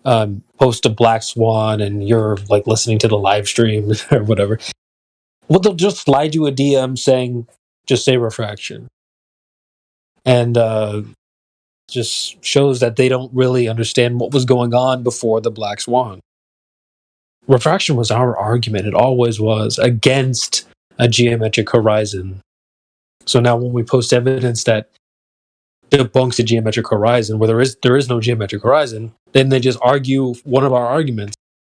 Speaker 3: post a Black Swan and you're like listening to the live stream or whatever. Well, they'll just slide you a DM saying, just say refraction. And just shows that they don't really understand what was going on before the Black Swan. Refraction was our argument. It always was against a geometric horizon. So now when we post evidence that debunks a geometric horizon, where there is no geometric horizon, then they just argue one of our arguments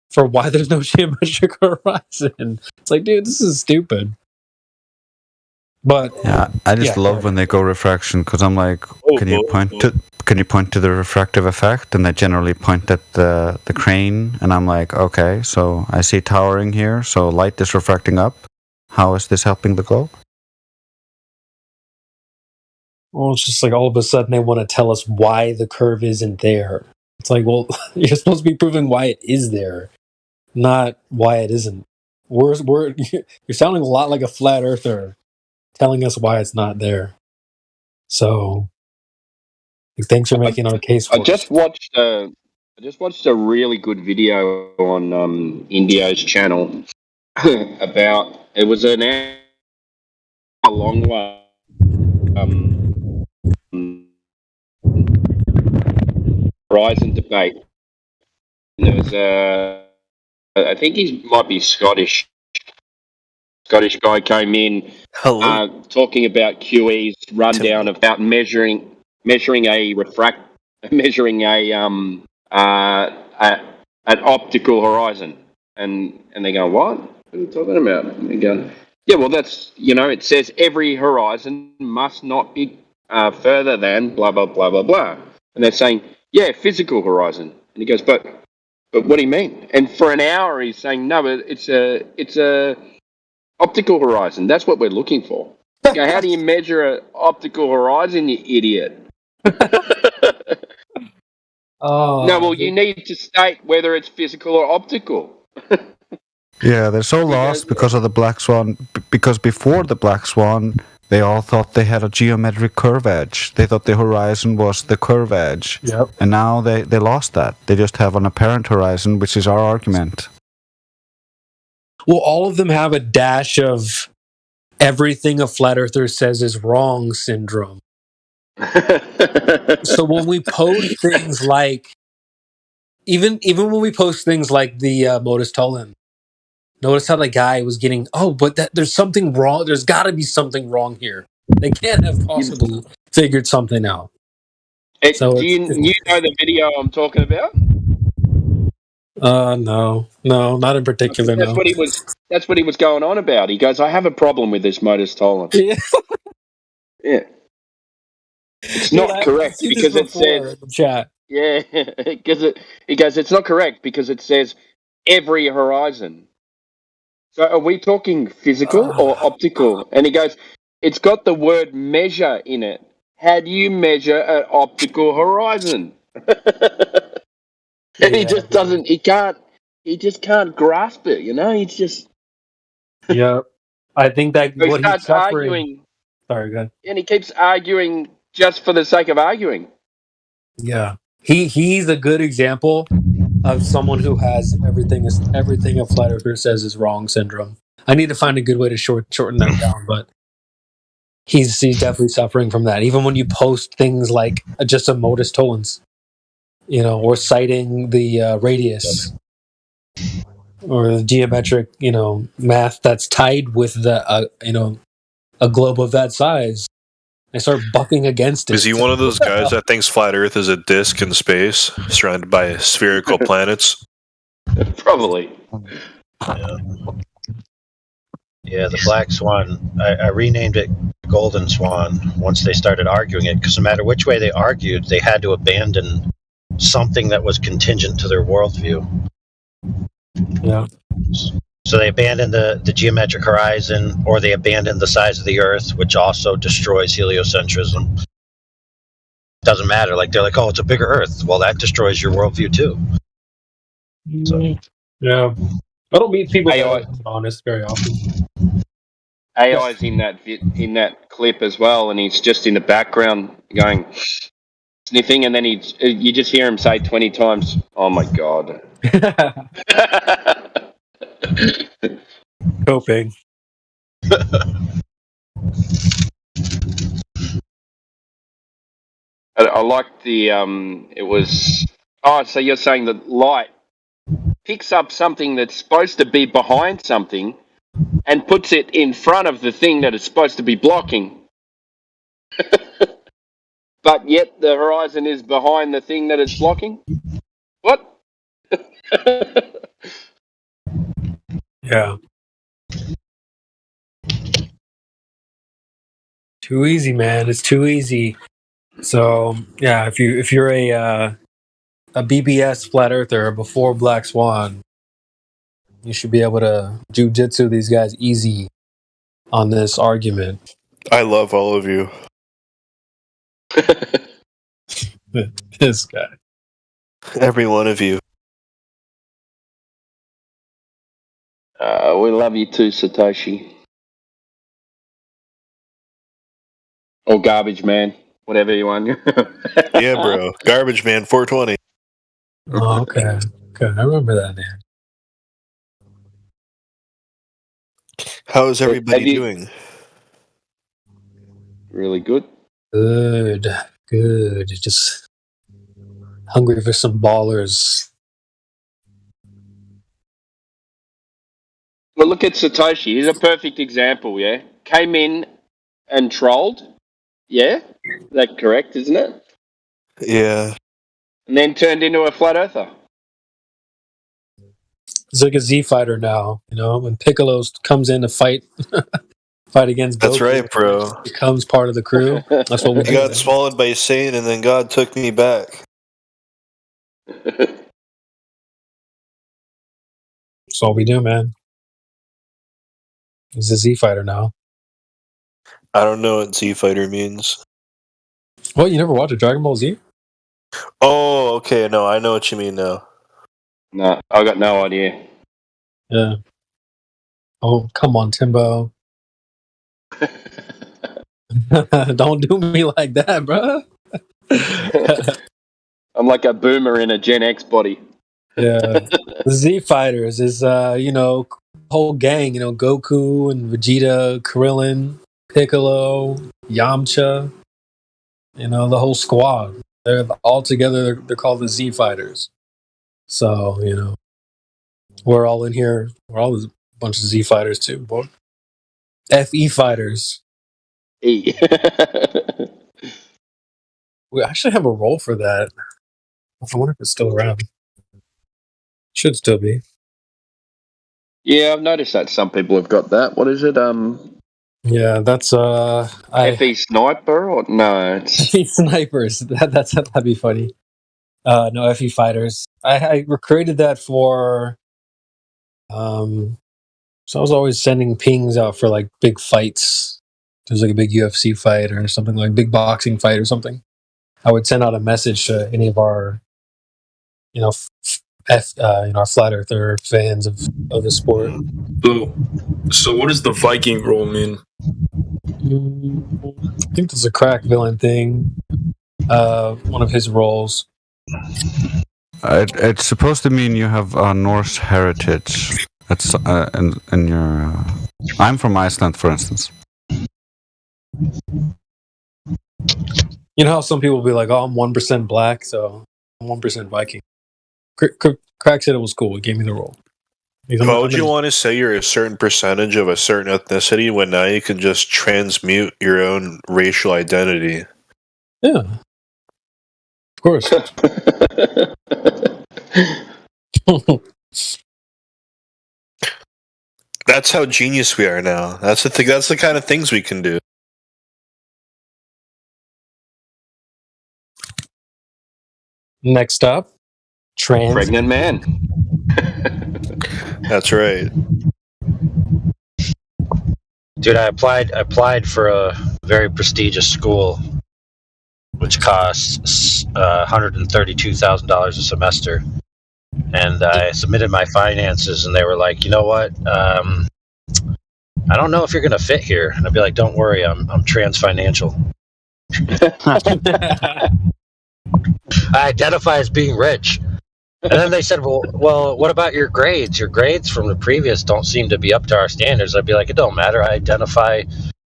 Speaker 3: for why there's no geometric horizon. It's like, dude, this is stupid. But
Speaker 2: yeah, I just love when they go refraction, because I'm like, can you point to the refractive effect? And they generally point at the crane, and I'm like, okay, so I see towering here, so light is refracting up. How is this helping the globe?
Speaker 3: Well, it's just like all of a sudden they want to tell us why the curve isn't there. It's like, well, you're supposed to be proving why it is there. not why it isn't. We're you're sounding a lot like a flat earther, telling us why it's not there. So thanks for making our case
Speaker 4: I
Speaker 3: for us.
Speaker 4: just watched a really good video on Indio's channel about it was an hour long one. Horizon debate. And there was I think he might be Scottish. Scottish guy came in talking about QE's rundown about measuring an optical horizon, and they go, what? What are you talking about? And they go, yeah, well, that's it says every horizon must not be further than blah blah blah blah blah, and they're saying, yeah, physical horizon, and he goes, but what do you mean? And for an hour he's saying, no, it's a optical horizon. That's what we're looking for. Okay, how do you measure an optical horizon, you idiot?
Speaker 3: Oh
Speaker 4: No, well, you need to state whether it's physical or optical.
Speaker 2: Yeah, they're so lost because of the Black Swan. Because before the Black Swan, they all thought they had a geometric curve edge. They thought the horizon was the curve edge.
Speaker 3: Yep.
Speaker 2: And now they lost that. They just have an apparent horizon, which is our argument.
Speaker 3: Well, all of them have a dash of everything a flat earther says is wrong syndrome. So when we post things like, even when we post things like the Modus Tollin, notice how the guy was getting, but there's something wrong. There's got to be something wrong here. They can't have possibly figured something out.
Speaker 4: Do you know the video I'm talking about?
Speaker 3: No, not in particular.
Speaker 4: That's what he was going on about. He goes, I have a problem with this Modus Tollin.
Speaker 3: Yeah.
Speaker 4: Yeah. It's not correct because it says
Speaker 3: chat.
Speaker 4: Yeah, because he goes, it's not correct because it says every horizon. So are we talking physical or optical? And he goes, it's got the word measure in it. How do you measure an optical horizon? And he just doesn't. He just can't grasp it. He's just.
Speaker 3: Yeah, I think that
Speaker 4: he
Speaker 3: what
Speaker 4: starts
Speaker 3: he's suffering.
Speaker 4: Arguing.
Speaker 3: Sorry, go ahead.
Speaker 4: And he keeps arguing just for the sake of arguing.
Speaker 3: Yeah, he's a good example of someone who has everything a flat earther says is wrong syndrome. I need to find a good way to shorten that down, but he's definitely suffering from that. Even when you post things like just a Modus Tollens, or citing the radius or the geometric, math that's tied with the a globe of that size. I start bucking against it.
Speaker 10: Is he one of those guys that thinks flat Earth is a disk in space surrounded by spherical planets?
Speaker 4: Probably.
Speaker 5: Yeah, the Black Swan. I renamed it Golden Swan once they started arguing it, because no matter which way they argued, they had to abandon something that was contingent to their worldview.
Speaker 3: Yeah.
Speaker 5: So they abandoned the geometric horizon, or they abandoned the size of the Earth, which also destroys heliocentrism. Doesn't matter. They're like, oh, it's a bigger Earth. Well, that destroys your worldview too. So.
Speaker 3: Yeah. I don't meet people that are honest very often.
Speaker 4: AI's in that clip as well, and he's just in the background going sniffing, and then you just hear him say 20 times, "Oh my god."
Speaker 3: Coping.
Speaker 4: I like the it was so you're saying that light picks up something that's supposed to be behind something and puts it in front of the thing that it's supposed to be blocking. But yet the horizon is behind the thing that it's blocking? What?
Speaker 3: Yeah. Too easy, man. It's too easy. So yeah, if you're a BBS flat earther before Black Swan, you should be able to jujitsu these guys easy on this argument.
Speaker 10: I love all of you.
Speaker 3: This guy.
Speaker 10: Every one of you.
Speaker 4: We love you too, Satoshi. Or Garbage Man, whatever you want.
Speaker 10: Yeah, bro. Garbage Man 420.
Speaker 3: Oh, okay. Okay, I remember that name.
Speaker 10: How is everybody
Speaker 4: Have you-
Speaker 10: doing?
Speaker 4: Really good.
Speaker 3: Good. Just hungry for some ballers.
Speaker 4: Well, look at Satoshi. He's a perfect example, yeah? Came in and trolled. Yeah? Is that correct, isn't it?
Speaker 10: Yeah.
Speaker 4: And then turned into a flat earther.
Speaker 3: He's like a Z fighter now, you know, when Piccolo comes in to fight against
Speaker 10: That's
Speaker 3: Goku,
Speaker 10: right, bro.
Speaker 3: he becomes part of the crew. That's what we
Speaker 10: I
Speaker 3: do.
Speaker 10: got
Speaker 3: man.
Speaker 10: swallowed by Satan, and then God took me back.
Speaker 3: That's all we do, man. He's a Z fighter now.
Speaker 10: I don't know what Z Fighter means.
Speaker 3: What, you never watched a Dragon Ball Z?
Speaker 10: Oh, okay. No, I know what you mean now.
Speaker 4: No, I got no idea.
Speaker 3: Yeah. Oh, come on, Timbo. Don't do me like that, bro.
Speaker 4: I'm like a boomer in a Gen X body.
Speaker 3: Yeah. The Z Fighters is, whole gang, Goku and Vegeta, Krillin, Piccolo, Yamcha, the whole squad. They're all together. They're called the Z Fighters. So, we're all in here. We're all a bunch of Z Fighters too, boy. FE Fighters.
Speaker 4: E.
Speaker 3: We actually have a role for that. I wonder if it's still around. Should still be.
Speaker 4: Yeah, I've noticed that some people have got that. What is it?
Speaker 3: Yeah, that's
Speaker 4: FE Sniper or no? It's
Speaker 3: FE Snipers. That'd be funny. No, FE Fighters. I created that for. So I was always sending pings out for like big fights. There's like a big UFC fight or something, like big boxing fight or something. I would send out a message to any of our, our flat earther fans of the sport.
Speaker 11: So what does the Viking role mean?
Speaker 3: I think there's a crack villain thing. One of his roles.
Speaker 2: It's supposed to mean you have Norse heritage. It's in your. I'm from Iceland, for instance.
Speaker 3: You know how some people will be like, "Oh, I'm 1% black, so I'm 1% Viking." Crack said it was cool. He gave me the role.
Speaker 10: Why would you want to say you're a certain percentage of a certain ethnicity when now you can just transmute your own racial identity?
Speaker 3: Yeah. Of course.
Speaker 10: That's how genius we are now. That's the thing. That's the kind of things we can do.
Speaker 3: Next up,
Speaker 4: pregnant man.
Speaker 10: That's right.
Speaker 5: Dude, I applied for a very prestigious school, which costs $132,000 a semester. And I submitted my finances, and they were like, "You know what? I don't know if you're going to fit here." And I'd be like, "Don't worry, I'm trans financial." I identify as being rich. And then they said, well, what about your grades? Your grades from the previous don't seem to be up to our standards. I'd be like, it don't matter. I identify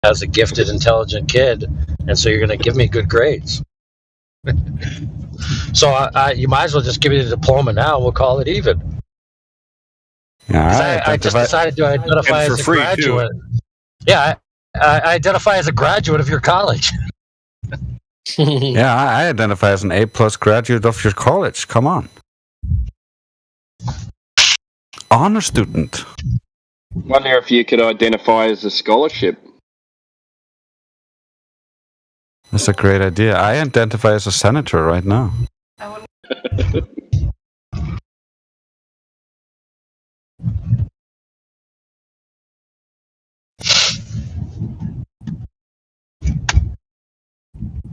Speaker 5: as a gifted, intelligent kid, and so you're going to give me good grades. So you might as well just give me the diploma now. We'll call it even.
Speaker 2: Yeah,
Speaker 5: I just decided to identify as a graduate. Too. Yeah, I identify as a graduate of your college.
Speaker 2: Yeah, I identify as an A+ graduate of your college. Come on. Honor student.
Speaker 4: Wonder if you could identify as a scholarship.
Speaker 2: That's a great idea. I identify as a senator right now.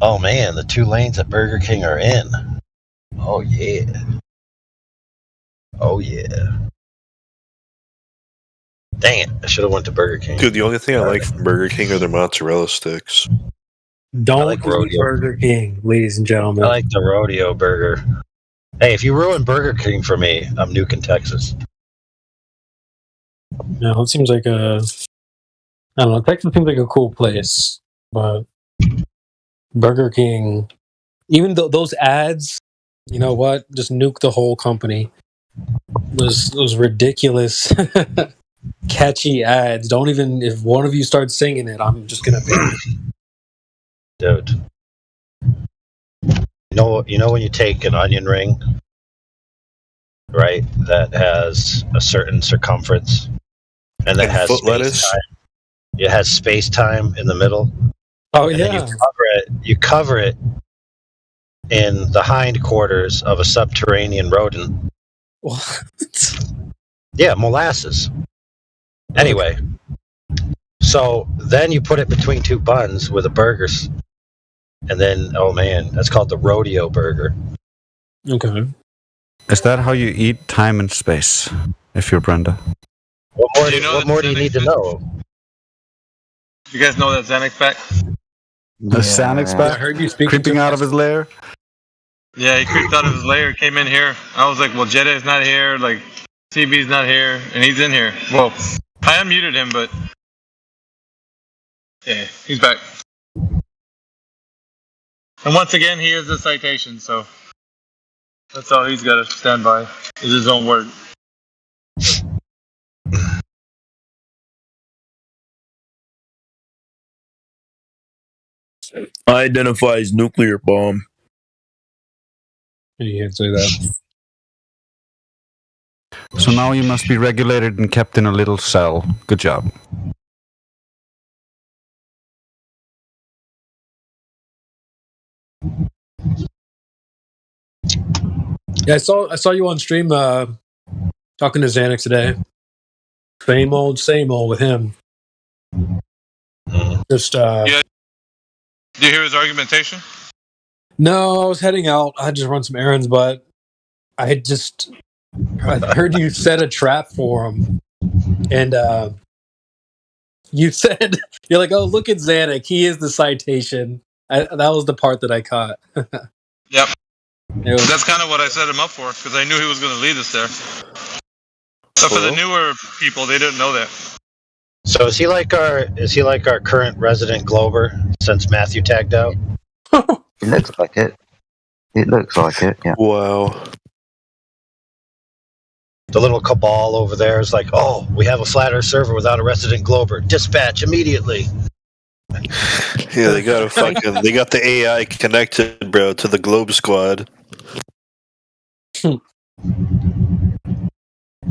Speaker 5: Oh man, the 2 lanes at Burger King are in. Oh yeah. Oh yeah. Dang it! I should have went to Burger King.
Speaker 10: Dude, the only thing I like from Burger King are their mozzarella sticks.
Speaker 3: Don't
Speaker 5: like
Speaker 3: eat
Speaker 5: rodeo.
Speaker 3: Burger King, ladies and gentlemen.
Speaker 5: I like the rodeo burger. Hey, if you ruin Burger King for me, I'm nuking Texas.
Speaker 3: No, it seems like I don't know. Texas seems like a cool place, but Burger King, even though those ads, you know what? Just nuke the whole company. Those ridiculous, catchy ads. Don't even if one of you starts singing it, I'm just gonna ban it.
Speaker 5: Dude. You know when you take an onion ring, right, that has a certain circumference and that
Speaker 10: Like
Speaker 5: has
Speaker 10: foot lettuce?
Speaker 5: space-time. It has space-time in the middle.
Speaker 3: Oh
Speaker 5: and
Speaker 3: yeah.
Speaker 5: then you cover it in the hindquarters of a subterranean rodent.
Speaker 3: What?
Speaker 5: Yeah, molasses. Anyway, so then you put it between two buns with the burgers. And then, oh man, that's called the rodeo burger.
Speaker 3: Okay.
Speaker 2: Is that how you eat time and space? If you're Brenda.
Speaker 5: What more do you need to know?
Speaker 12: You guys know that Xanax back?
Speaker 2: The Xanax back?
Speaker 3: I heard you speaking
Speaker 2: creeping
Speaker 3: to
Speaker 2: out of his lair?
Speaker 12: Yeah, he creeped out of his lair, came in here. I was like, well, Jed's not here, like, CB's not here, and he's in here. Well, I unmuted him, but yeah, he's back. And once again, he is a citation, so that's all he's got to stand by, is his own word.
Speaker 9: I identify as nuclear bomb.
Speaker 3: You can't say that.
Speaker 2: So now you must be regulated and kept in a little cell. Good job.
Speaker 3: Yeah, I saw you on stream talking to Xanax today. Same old with him. Just
Speaker 12: Yeah. Do you hear his argumentation?
Speaker 3: No, I was heading out. I had to run some errands, but I heard you set a trap for him, and you said you're like, "Oh, look at Xanax. He is the citation." That was the part that I caught.
Speaker 12: Yep. That's kind of what I set him up for, because I knew he was going to lead us there. But for the newer people, they didn't know that.
Speaker 5: So is he like our current resident Glober since Matthew tagged out?
Speaker 1: It looks like it. It looks like it, yeah.
Speaker 10: Wow.
Speaker 5: The little cabal over there is like, oh, we have a flat Earth server without a resident Glober. Dispatch immediately.
Speaker 10: Yeah, they got they got the AI connected, bro, to the Globe Squad.
Speaker 3: I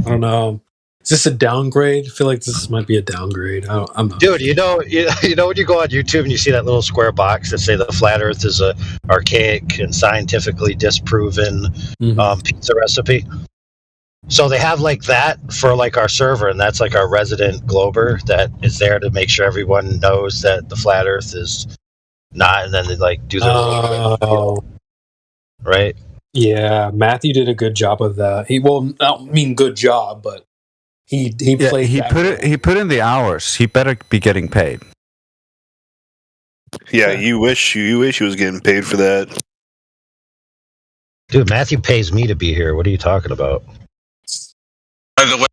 Speaker 3: don't know. Is this a downgrade? I feel like this might be a downgrade. I'm not.
Speaker 5: Dude, you know when you go on YouTube and you see that little square box that say the flat Earth is a archaic and scientifically disproven pizza recipe. So they have like that for like our server, and that's like our resident Glober that is there to make sure everyone knows that the flat Earth is not, and then they like do the right.
Speaker 3: Yeah, Matthew did a good job of that. I don't mean good job, but he played.
Speaker 2: He put in the hours. He better be getting paid.
Speaker 10: Yeah, you wish he was getting paid for that.
Speaker 5: Dude, Matthew pays me to be here. What are you talking about?
Speaker 12: By the way,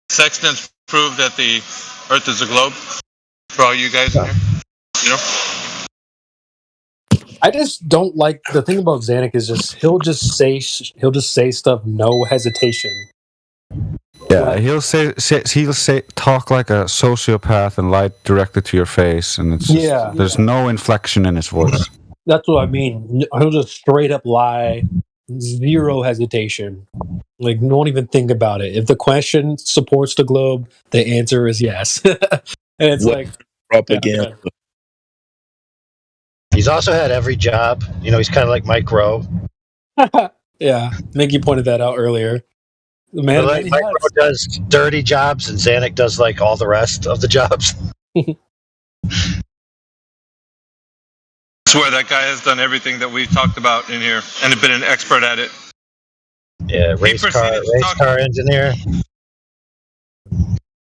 Speaker 12: sextants proved that the Earth is a globe for all you guys in here. You know?
Speaker 3: I just don't like the thing about Xanax is just he'll just say stuff, no hesitation.
Speaker 2: Yeah, he'll talk like a sociopath and lie directly to your face, and there's no inflection in his voice.
Speaker 3: That's what I mean. He'll just straight up lie, zero hesitation. Like, don't even think about it. If the question supports the globe, the answer is yes. And it's like
Speaker 9: propaganda.
Speaker 3: Yeah.
Speaker 5: He's also had every job. You know, he's kind of like Mike Rowe.
Speaker 3: Yeah, Mickey pointed that out earlier. Man,
Speaker 5: Mike Rowe does dirty jobs, and Xanax does like all the rest of the jobs.
Speaker 12: I swear that guy has done everything that we've talked about in here and been an expert at it.
Speaker 5: Yeah, race car engineer.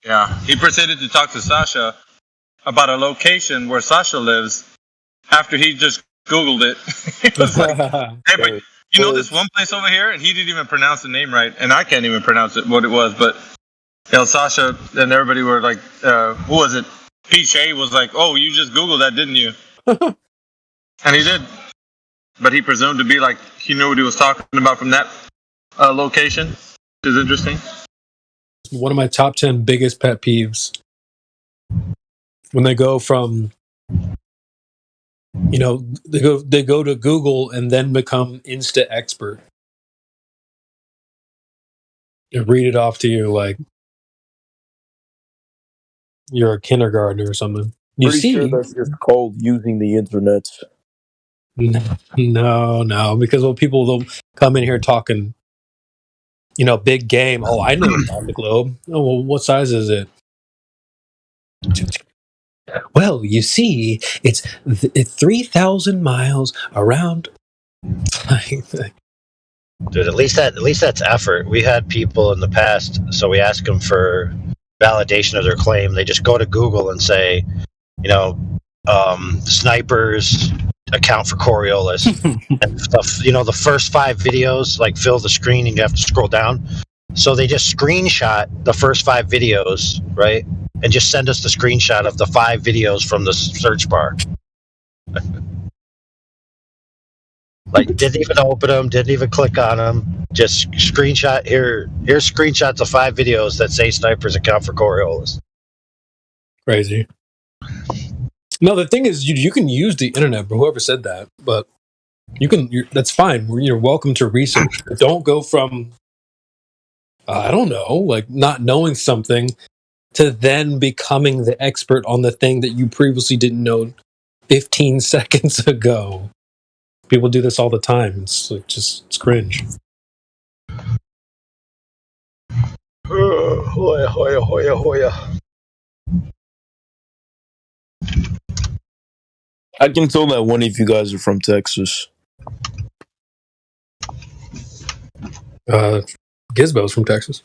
Speaker 12: Yeah, he proceeded to talk to Sasha about a location where Sasha lives after he just Googled it. He was like, hey, but you know this one place over here? And he didn't even pronounce the name right. And I can't even pronounce it, what it was. But Sasha and everybody were like, who was it? Pete Shea was like, oh, you just Googled that, didn't you? And he did. But he presumed to be like, he knew what he was talking about from that location, which is interesting.
Speaker 13: One of my top 10 biggest pet peeves when they go from, they go to Google and then become Insta expert and read it off to you like you're a kindergartner or something.
Speaker 9: Pretty sure that's just called using the internet.
Speaker 13: No, because people will come in here talking, big game. Oh, I know about the globe. Oh, well, what size is it? Well, you see, it's 3,000 miles around.
Speaker 5: Dude, at least that's effort. We had people in the past, so we ask them for validation of their claim. They just go to Google and say, snipers account for Coriolis and stuff. The first 5 videos like fill the screen and you have to scroll down. So they just screenshot the first 5 videos, right? And just send us the screenshot of the 5 videos from the search bar. Like, didn't even open them, didn't even click on them. Just screenshot. Here's screenshots of 5 videos that say snipers account for Coriolis.
Speaker 13: Crazy. No, the thing is, you can use the internet, but whoever said that, but that's fine. You're welcome to research. But don't go from, I don't know, like not knowing something to then becoming the expert on the thing that you previously didn't know 15 seconds ago. People do this all the time. It's like it's cringe.
Speaker 5: Hoya, hoya, hoya, hoya.
Speaker 9: I can tell that one of you guys are from Texas.
Speaker 13: Gizmo's from Texas.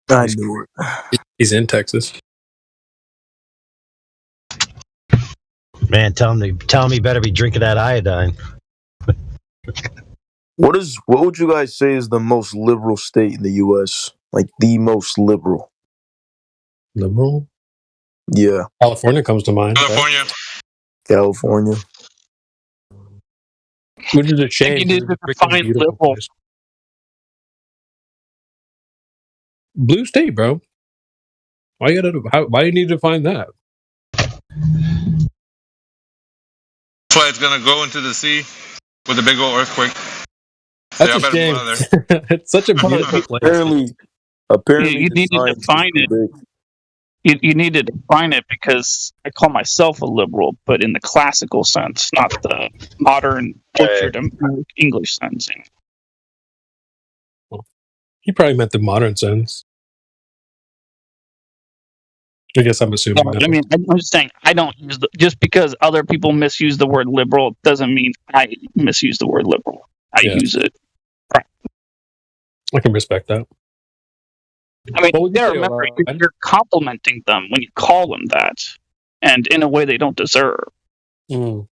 Speaker 9: I knew it.
Speaker 13: He's in Texas.
Speaker 5: Man, tell him he better be drinking that iodine.
Speaker 9: What would you guys say is the most liberal state in the U.S.? Like the most liberal?
Speaker 13: Liberal?
Speaker 9: Yeah.
Speaker 13: California comes to mind.
Speaker 12: California.
Speaker 13: Right?
Speaker 9: California.
Speaker 13: Which is a shame.
Speaker 14: You need to define liberal.
Speaker 13: Blue state, bro. Why do you need to define that?
Speaker 12: That's why it's gonna go into the sea with a big old earthquake.
Speaker 13: That's a shame. It's such a beautiful place.
Speaker 9: Apparently,
Speaker 14: you need to define it. You need to define it because I call myself a liberal, but in the classical sense, not the modern cultured English sense.
Speaker 13: He probably meant the modern sense. I guess I'm assuming.
Speaker 14: No, I mean, I'm just saying I don't use just because other people misuse the word liberal doesn't mean I misuse the word liberal. I use it.
Speaker 13: I can respect that.
Speaker 14: I mean, remember, you're complimenting them when you call them that, and in a way they don't deserve.
Speaker 13: Mm.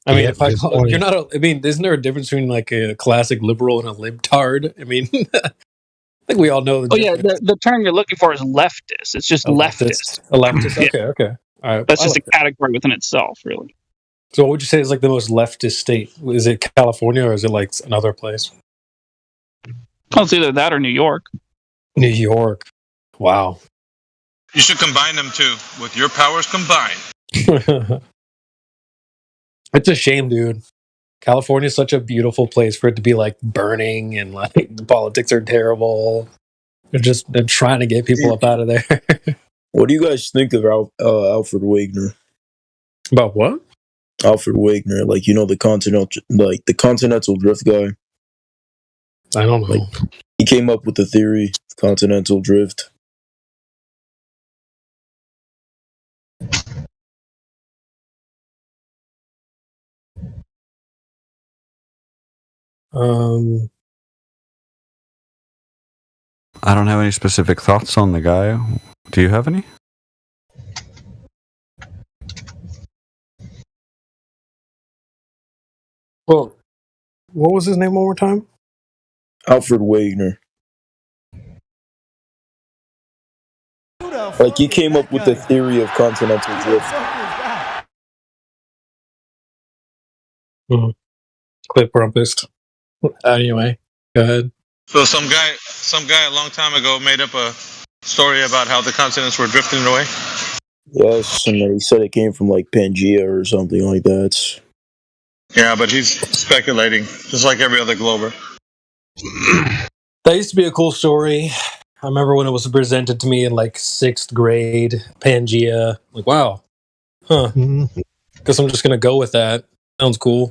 Speaker 13: I mean, isn't there a difference between like a classic liberal and a libtard? I mean, I think we all know.
Speaker 14: The term you're looking for is leftist. It's just leftist.
Speaker 13: A leftist. Okay. All right.
Speaker 14: That's just a category within itself, really.
Speaker 13: So, what would you say is like the most leftist state? Is it California or is it like another place?
Speaker 14: Well, it's either that or New York.
Speaker 13: New York. Wow.
Speaker 12: You should combine them too. With your powers combined.
Speaker 13: It's a shame, dude. California is such a beautiful place for it to be like burning and like the politics are terrible. They're trying to get people up out of there.
Speaker 9: What do you guys think of Alfred Wegener?
Speaker 13: About what?
Speaker 9: Alfred Wegener, like the continental drift guy.
Speaker 13: I don't know.
Speaker 9: He came up with the theory of continental drift.
Speaker 2: I don't have any specific thoughts on the guy. Do you have any?
Speaker 13: Well, what was his name one more time?
Speaker 9: Alfred Wegener. Like, he came up with the theory of continental drift.
Speaker 13: Cliff Brumpist. Anyway, go ahead.
Speaker 12: So some guy a long time ago made up a story about how the continents were drifting away.
Speaker 9: Yes, and then he said it came from like Pangea or something like that.
Speaker 12: Yeah, but he's speculating, just like every other glober.
Speaker 13: That used to be a cool story. I remember when it was presented to me in like 6th grade, Pangea. Like, wow. Huh. Guess I'm just going to go with that. Sounds cool.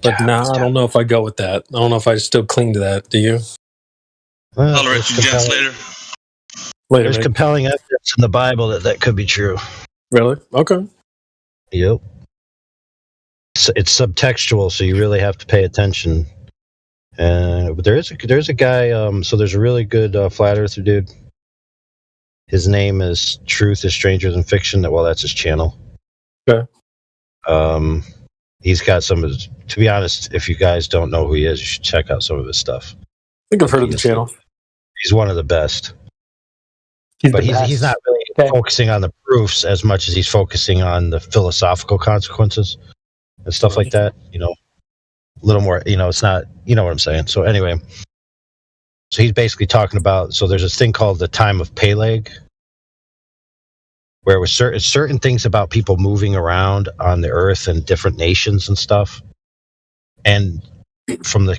Speaker 13: But now I don't know if I go with that. I don't know if I still cling to that. Do you?
Speaker 12: I'll let you gents later.
Speaker 5: There's compelling evidence in the Bible that could be true.
Speaker 13: Really? Okay.
Speaker 5: Yep. It's subtextual, so you really have to pay attention. But there's a guy. So there's a really good flat earther dude. His name is Truth is Stranger Than Fiction. Well, that's his channel.
Speaker 13: Okay.
Speaker 5: He's got some of his, to be honest, if you guys don't know who he is, you should check out some of his stuff.
Speaker 13: I think I've heard of the channel.
Speaker 5: He's one of the best. He's not really focusing on the proofs as much as he's focusing on the philosophical consequences and stuff like that. You know, a little more, it's not, you know what I'm saying. So anyway, so he's basically talking about, so there's this thing called the time of Peleg, where it was certain things about people moving around on the earth and different nations and stuff. And from the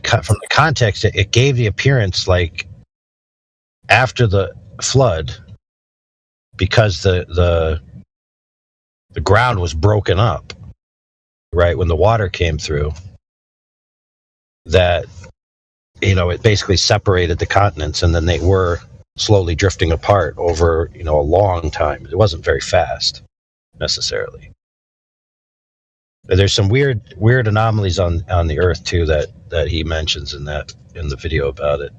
Speaker 5: context, it gave the appearance like after the flood, because the ground was broken up, right, when the water came through, that, it basically separated the continents, and then they were slowly drifting apart over, a long time. It wasn't very fast, necessarily. There's some weird anomalies on the Earth too that he mentions in the video about it.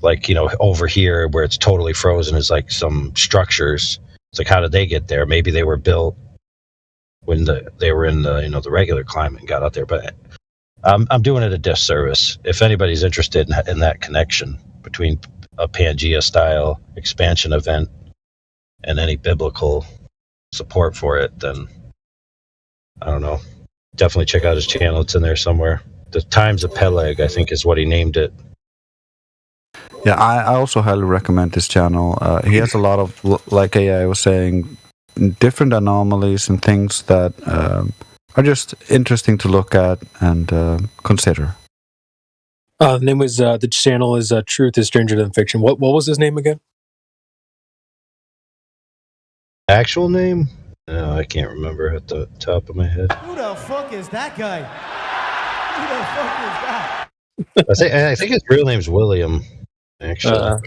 Speaker 5: Like, over here where it's totally frozen is like some structures. It's like, how did they get there? Maybe they were built when they were in the regular climate and got out there. But I'm doing it a disservice. If anybody's interested in that connection between a Pangea style expansion event and any biblical support for it, then I don't know. Definitely check out his channel. It's in there somewhere. The Times of Peleg, I think, is what he named it.
Speaker 2: Yeah, I also highly recommend this channel. He has a lot of, like AI was saying, different anomalies and things that are just interesting to look at and consider.
Speaker 13: The name was the channel is Truth is Stranger Than Fiction. What was his name again?
Speaker 5: Actual name? No, I can't remember at the top of my head.
Speaker 7: Who the fuck is that guy? Who the fuck is that?
Speaker 5: I think his real name's William. Actually,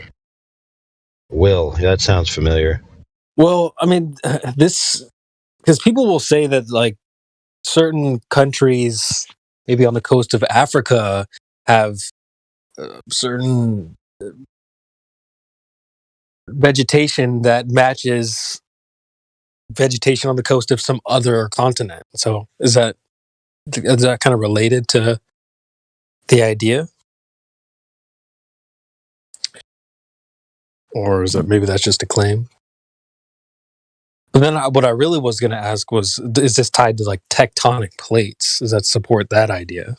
Speaker 5: Will. That sounds familiar.
Speaker 13: Well, I mean, this, because people will say that like certain countries, maybe on the coast of Africa, have certain vegetation that matches vegetation on the coast of some other continent. So is that kind of related to the idea? Or is that maybe that's just a claim? But then what I really was going to ask was, is this tied to like tectonic plates? Does that support that idea?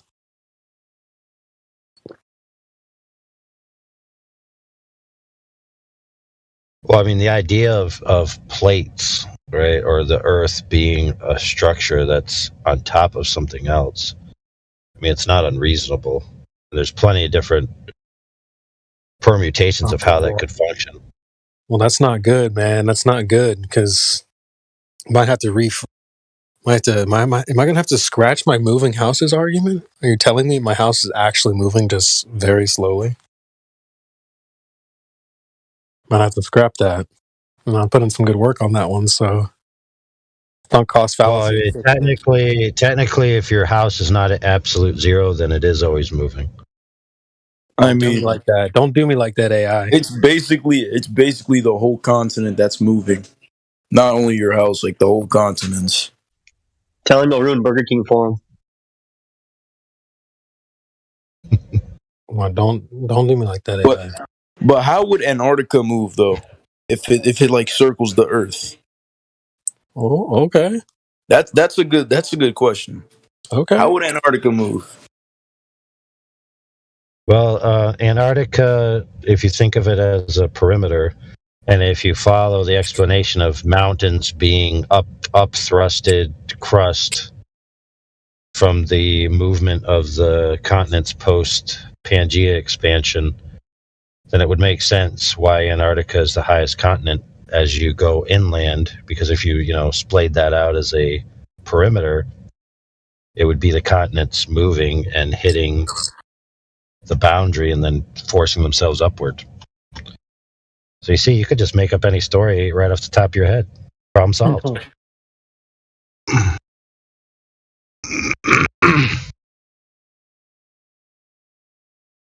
Speaker 5: Well, I mean, the idea of plates, right, or the Earth being a structure that's on top of something else, I mean, it's not unreasonable. There's plenty of different permutations of how that could function.
Speaker 13: Well, that's not good, man. That's not good, because I might have to am I going to have to scratch my moving houses argument? Are you telling me my house is actually moving just very slowly? Might have to scrap that. And I put in some good work on that one, so don't cost fallacy.
Speaker 5: Well, I mean, technically, if your house is not at absolute zero, then it is always moving.
Speaker 9: I
Speaker 13: Don't do me
Speaker 9: mean,
Speaker 13: like that. Don't do me like that, AI.
Speaker 9: it's basically the whole continent that's moving. Not only your house, like the whole continents.
Speaker 15: Tell him he'll ruin Burger King for him.
Speaker 13: Well, don't do me like that,
Speaker 9: But
Speaker 13: AI.
Speaker 9: but how would Antarctica move though? If it like circles the Earth?
Speaker 13: Oh, okay.
Speaker 9: That's a good question.
Speaker 13: Okay.
Speaker 9: How would Antarctica move?
Speaker 5: Well, Antarctica, if you think of it as a perimeter, and if you follow the explanation of mountains being up-thrusted crust from the movement of the continents post-Pangea expansion, then it would make sense why Antarctica is the highest continent as you go inland, because if you splayed that out as a perimeter, it would be the continents moving and hitting the boundary and then forcing themselves upward. So you see, you could just make up any story right off the top of your head. Problem solved.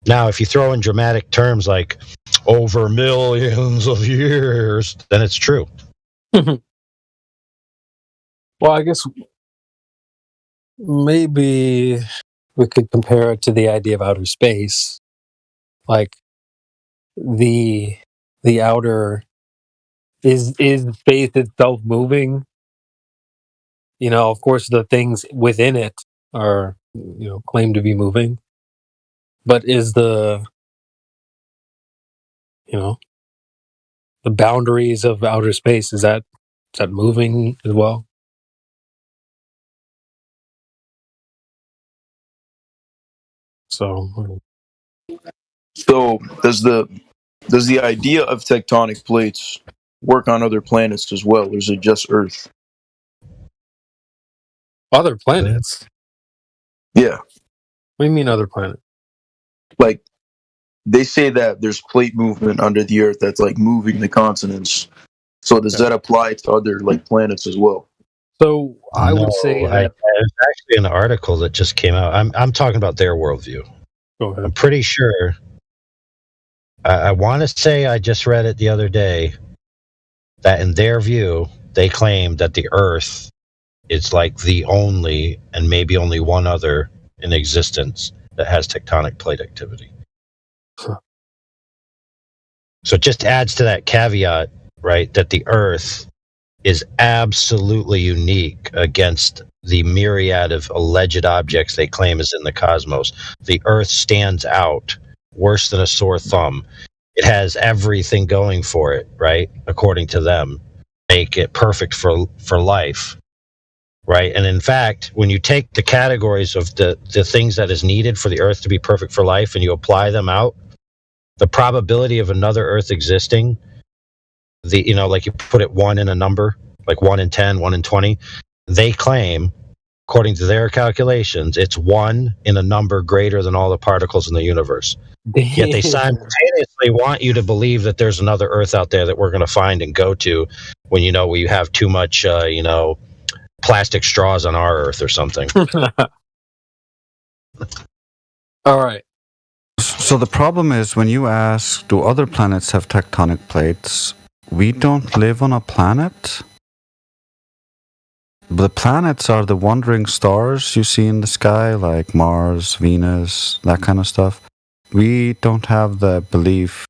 Speaker 5: Now, if you throw in dramatic terms like over millions of years, then it's true.
Speaker 13: Well, I guess maybe we could compare it to the idea of outer space. Like the outer is space itself moving? Of course the things within it are claimed to be moving. But is the the boundaries of outer space, is that moving as well? So
Speaker 9: does the idea of tectonic plates work on other planets as well, or is it just Earth?
Speaker 13: Other planets?
Speaker 9: Yeah.
Speaker 13: What do you mean other planets?
Speaker 9: Like they say that there's plate movement under the Earth that's like moving the continents. So does that apply to other like planets as well?
Speaker 13: So I would say
Speaker 5: there's actually an article that just came out. I'm talking about their worldview.
Speaker 13: Go ahead.
Speaker 5: I'm pretty sure. I want to say I just read it the other day that in their view they claim that the Earth is like the only and maybe only one other in existence that has tectonic plate activity. So it just adds to that caveat, right, that the Earth is absolutely unique against the myriad of alleged objects they claim is in the cosmos. The Earth stands out worse than a sore thumb. It has everything going for it, right, according to them, make it perfect for life, right? And in fact, when you take the categories of the things that is needed for the Earth to be perfect for life and you apply them out, the probability of another Earth existing, like you put it 1 in a number, like 1 in 10, 1 in 20, they claim, according to their calculations, it's 1 in a number greater than all the particles in the universe. Yet they simultaneously want you to believe that there's another Earth out there that we're going to find and go to when we have too much, plastic straws on our Earth or something.
Speaker 13: All right.
Speaker 2: So the problem is when you ask, do other planets have tectonic plates? We don't live on a planet. The planets are the wandering stars you see in the sky, like Mars, Venus, that kind of stuff. We don't have the belief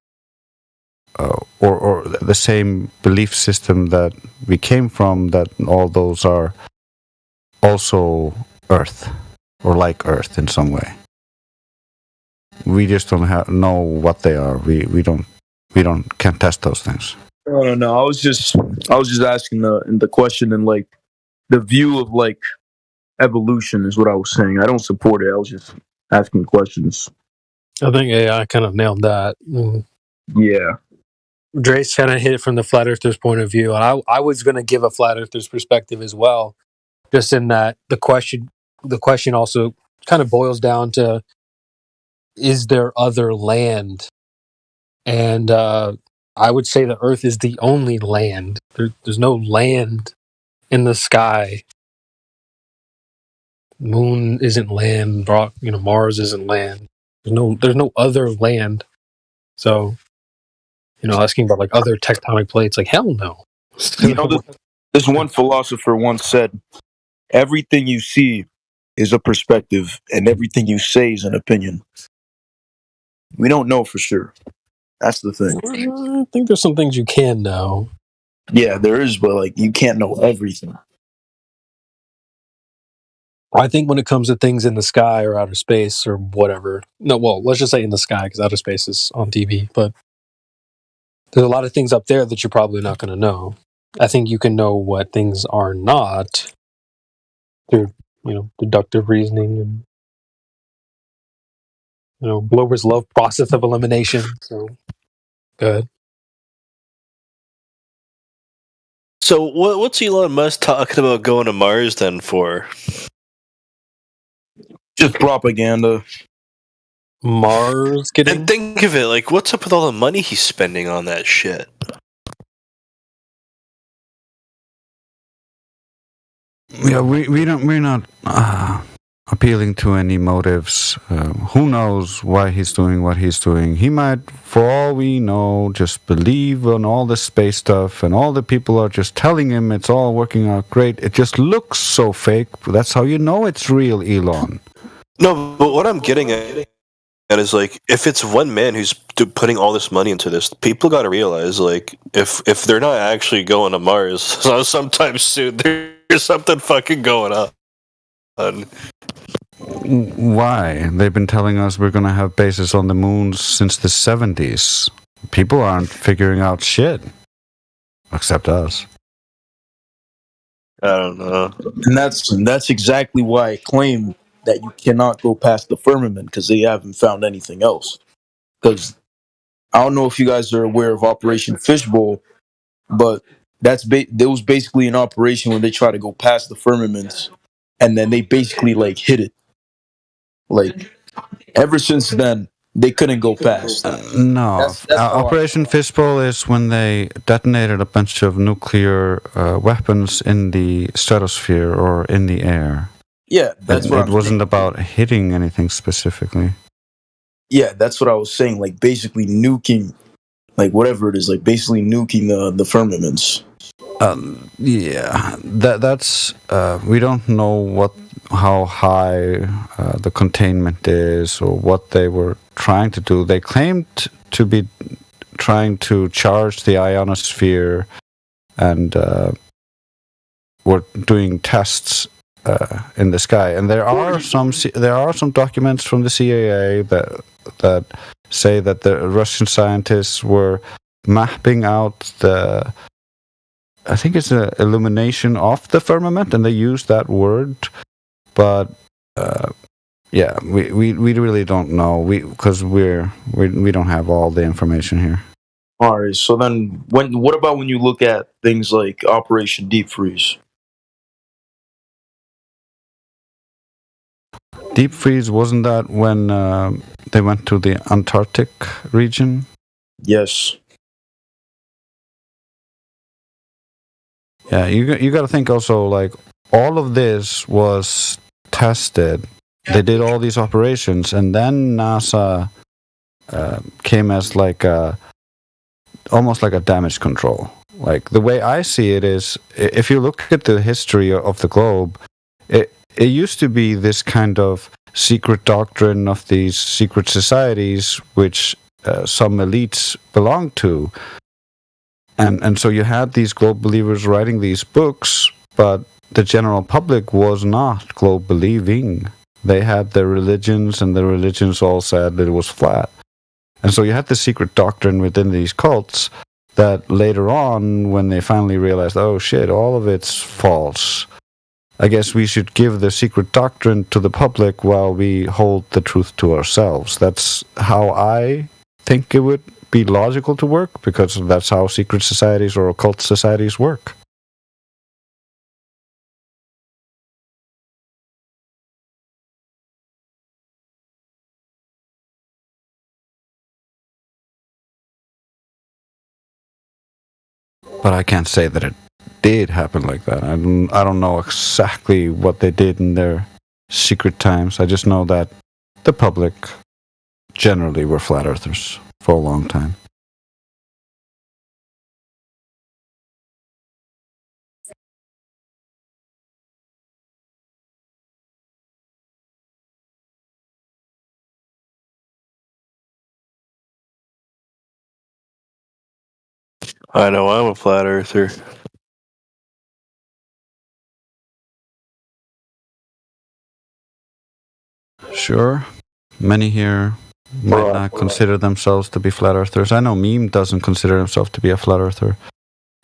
Speaker 2: or the same belief system that we came from, that all those are also Earth or like Earth in some way. We just don't know what they are. We can't test those things.
Speaker 9: No. I was just asking the question and like the view of like evolution is what I was saying. I don't support it. I was just asking questions.
Speaker 13: I think AI kind of nailed that.
Speaker 9: Yeah.
Speaker 13: Drace kind of hit it from the flat earther's point of view, and I was going to give a flat earther's perspective as well, just in that the question also kind of boils down to, is there other land? And I would say the Earth is the only land. There's no land in the sky. Moon isn't land. Mars isn't land. There's no other land. So, asking about like other tectonic plates, like hell no.
Speaker 9: This one philosopher once said, "Everything you see is a perspective, and everything you say is an opinion." We don't know for sure. That's the thing.
Speaker 13: I think there's some things you can know.
Speaker 9: Yeah, there is, but like you can't know everything.
Speaker 13: I think when it comes to things in the sky or outer space or whatever, let's just say in the sky because outer space is on TV, but there's a lot of things up there that you're probably not going to know. I think you can know what things are not through, deductive reasoning and, Blower's love process of elimination. So, good.
Speaker 16: So what's Elon Musk talking about going to Mars then for?
Speaker 9: Just propaganda.
Speaker 13: Mars getting?
Speaker 16: And think of it, like, what's up with all the money he's spending on that shit?
Speaker 2: Yeah, we're not appealing to any motives. Who knows why he's doing what he's doing? He might, for all we know, just believe on all the space stuff, and all the people are just telling him it's all working out great. It just looks so fake. That's how you know it's real, Elon.
Speaker 16: No, but what I'm getting at is, like, if it's one man who's putting all this money into this, people got to realize, like, if they're not actually going to Mars sometime soon, there's something fucking going on.
Speaker 2: Why? They've been telling us we're going to have bases on the moon since the 70s. People aren't figuring out shit. Except us.
Speaker 16: I don't know.
Speaker 9: And that's exactly why I claim that you cannot go past the firmament, because they haven't found anything else. Because I don't know if you guys are aware of Operation Fishbowl, but there was basically an operation where they try to go past the firmaments, and then they basically like hit it. Like ever since then, they couldn't go past.
Speaker 2: No,
Speaker 9: That's
Speaker 2: Operation Fishbowl is when they detonated a bunch of nuclear weapons in the stratosphere or in the air.
Speaker 9: Yeah, that's what
Speaker 2: it wasn't about hitting anything specifically.
Speaker 9: Yeah, that's what I was saying. Like basically nuking, like whatever it is, like basically nuking the firmaments.
Speaker 2: Yeah, that's we don't know how high the containment is or what they were trying to do. They claimed to be trying to charge the ionosphere and were doing tests in the sky. And there are some documents from the CIA that say that the Russian scientists were mapping out I think it's an illumination of the firmament, and they use that word, but yeah, we really don't know because we don't have all the information here.
Speaker 9: All right, so then what about when you look at things like Operation Deep Freeze?
Speaker 2: Deep Freeze, wasn't that when they went to the Antarctic region?
Speaker 9: Yes.
Speaker 2: Yeah, you got to think also, like, all of this was tested. They did all these operations, and then NASA came as like almost like a damage control. Like, the way I see it is, if you look at the history of the globe, it used to be this kind of secret doctrine of these secret societies, which some elites belonged to. And so you had these globe believers writing these books, but the general public was not globe believing. They had their religions, and the religions all said that it was flat. And so you had the secret doctrine within these cults that later on, when they finally realized, oh shit, all of it's false, I guess we should give the secret doctrine to the public while we hold the truth to ourselves. That's how I think it would be logical to work, because that's how secret societies or occult societies work. But I can't say that it did happen like that. I don't know exactly what they did in their secret times. I just know that the public generally were flat earthers for a long time.
Speaker 16: I know I'm a flat earther.
Speaker 2: Sure, many here might not consider themselves to be flat earthers. I know Meme doesn't consider himself to be a flat earther.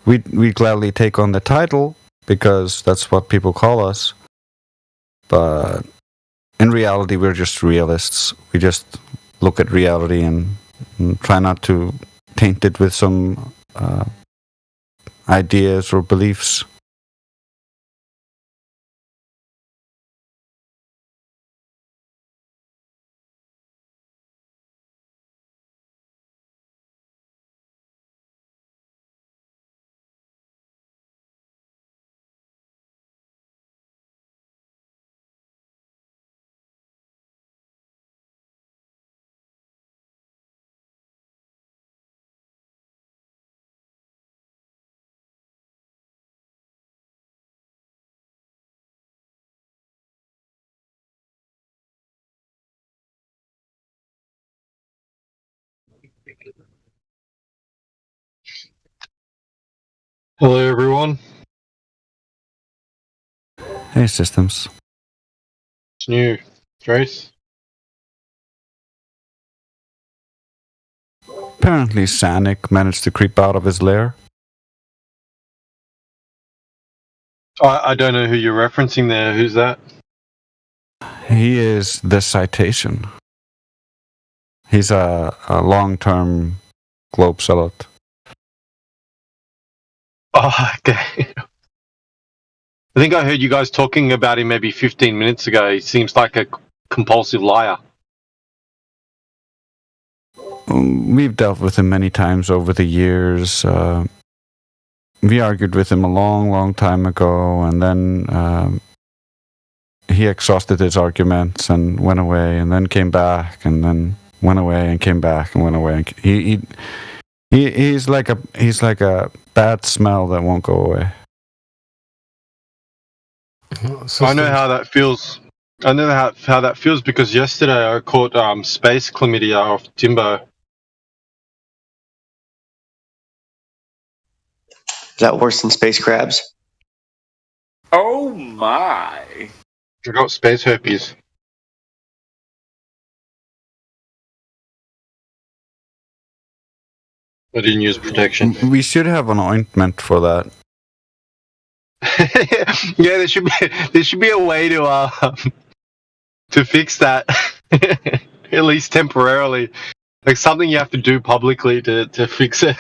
Speaker 2: We gladly take on the title because that's what people call us. But in reality, we're just realists. We just look at reality and try not to taint it with some ideas or beliefs.
Speaker 17: Hello, everyone.
Speaker 2: Hey, Systems.
Speaker 17: It's new. Trace?
Speaker 2: Apparently, Sanic managed to creep out of his lair.
Speaker 17: I don't know who you're referencing there. Who's that?
Speaker 2: He is the Citation. He's a long-term globe sellout.
Speaker 17: Oh, okay. I think I heard you guys talking about him maybe 15 minutes ago. He seems like a compulsive liar.
Speaker 2: We've dealt with him many times over the years. We argued with him a long time ago, and then he exhausted his arguments and went away, and then came back, and then went away and came back and went away. He's like a bad smell that won't go away.
Speaker 17: I know how that feels. I know how that feels because yesterday I caught space chlamydia off Timbo.
Speaker 15: Is that worse than space crabs?
Speaker 18: Oh my!
Speaker 17: I got space herpes. I didn't use protection.
Speaker 2: We should have an ointment for that.
Speaker 17: Yeah, there should be a way to fix that, at least temporarily, like something you have to do publicly to fix it.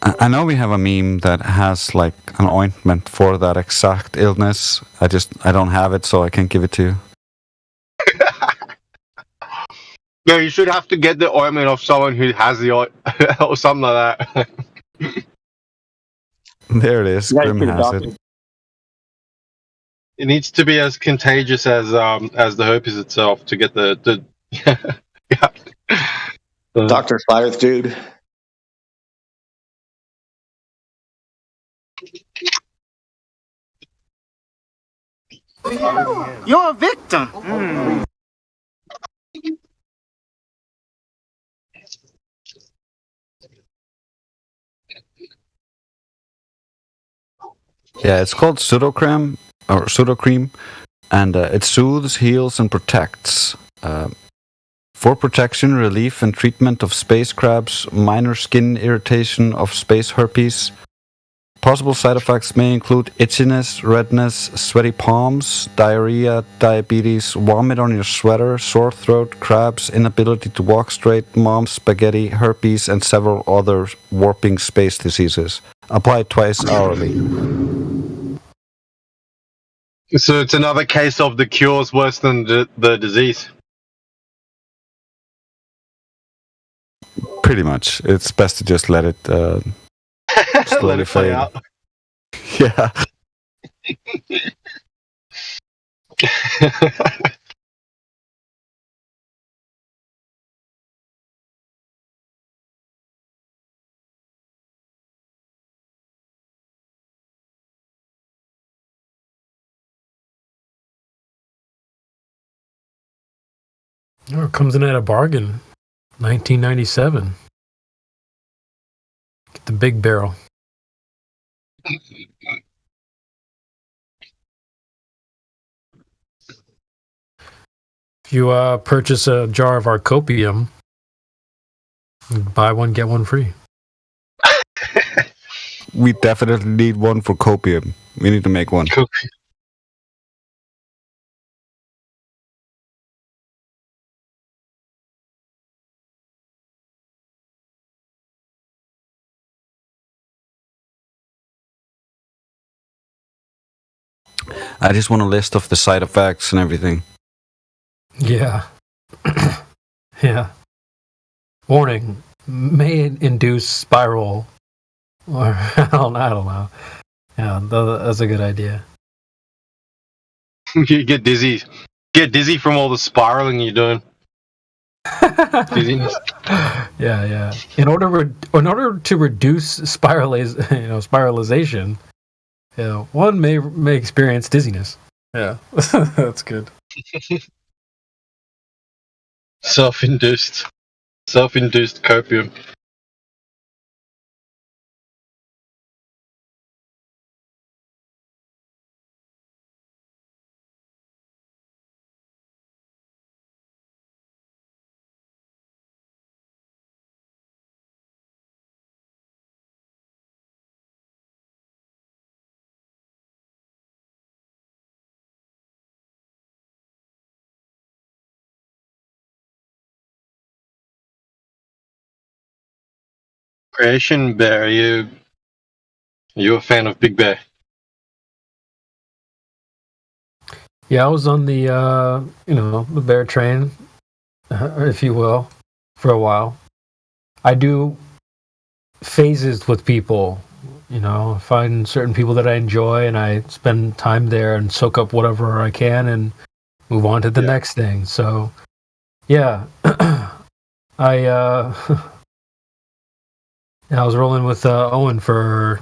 Speaker 2: I know we have a meme that has like an ointment for that exact illness. I don't have it, so I can't give it to you.
Speaker 17: No, you should have to get the ointment of someone who has the or something like that.
Speaker 2: There it is. Grim has it.
Speaker 17: It needs to be as contagious as the herpes itself to get the
Speaker 15: Dr. Flat Earth dude.
Speaker 18: You're a victim.
Speaker 2: Yeah, it's called Pseudocreme, and it soothes, heals, and protects. For protection, relief, and treatment of space crabs, minor skin irritation of space herpes. Possible side effects may include itchiness, redness, sweaty palms, diarrhea, diabetes, vomit on your sweater, sore throat, crabs, inability to walk straight, mom's spaghetti, herpes, and several other warping space diseases. Apply twice hourly.
Speaker 17: So it's another case of the cure's worse than the disease.
Speaker 2: Pretty much. It's best to just let it slowly
Speaker 17: Let it play
Speaker 2: fade.
Speaker 17: out.
Speaker 2: Yeah.
Speaker 13: Oh, it comes in at a bargain. $19.97. Get the big barrel. If you purchase a jar of our copium, buy one, get one free.
Speaker 2: We definitely need one for copium. We need to make one. I just want a list of the side effects and everything.
Speaker 13: Yeah. Yeah. Warning. May induce spiral. Or, I don't know. Yeah, that's a good idea.
Speaker 17: You get dizzy. Get dizzy from all the spiraling you're doing. Dizziness.
Speaker 13: Yeah. In order to reduce spiralization, one may experience dizziness. Yeah, that's good.
Speaker 17: Self-induced copium. Creation Bear, are you a fan of Big Bear?
Speaker 13: Yeah, I was on the the bear train, if you will, for a while. I do phases with people. Find certain people that I enjoy, and I spend time there and soak up whatever I can, and move on to the next thing. So, yeah, I was rolling with Owen for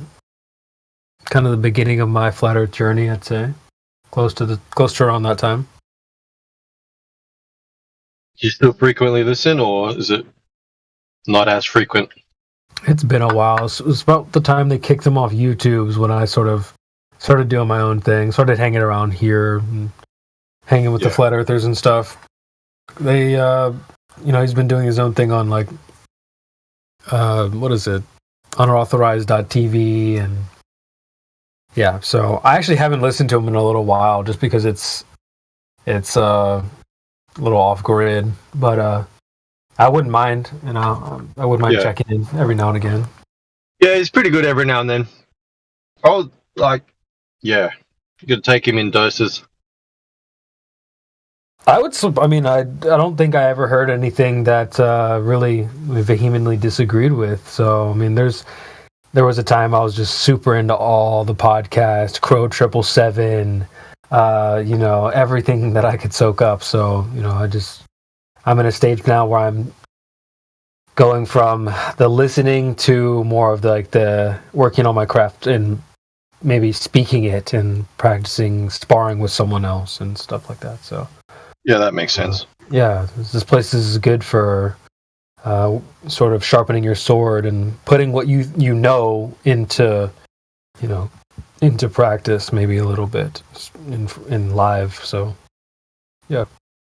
Speaker 13: kind of the beginning of my flat Earth journey. I'd say close to around that time.
Speaker 17: Do you still frequently listen, or is it not as frequent?
Speaker 13: It's been a while. It was about the time they kicked them off YouTube's when I sort of started doing my own thing, started hanging around here, and hanging with the flat earthers and stuff. They, he's been doing his own thing on like, what is it, unauthorized.tv, and yeah. So I actually haven't listened to him in a little while, just because it's a little off grid, but I wouldn't mind, I wouldn't mind checking in every now and again.
Speaker 17: Yeah, he's pretty good every now and then. You gotta take him in doses.
Speaker 13: I don't think I ever heard anything that really vehemently disagreed with. So, I mean, there was a time I was just super into all the podcasts, Crow 777, everything that I could soak up. So, I'm in a stage now where I'm going from the listening to more of the working on my craft and maybe speaking it and practicing sparring with someone else and stuff like that. So
Speaker 17: yeah, that makes sense.
Speaker 13: Yeah, this place is good for sort of sharpening your sword and putting what you know into practice, maybe a little bit in live. So yeah.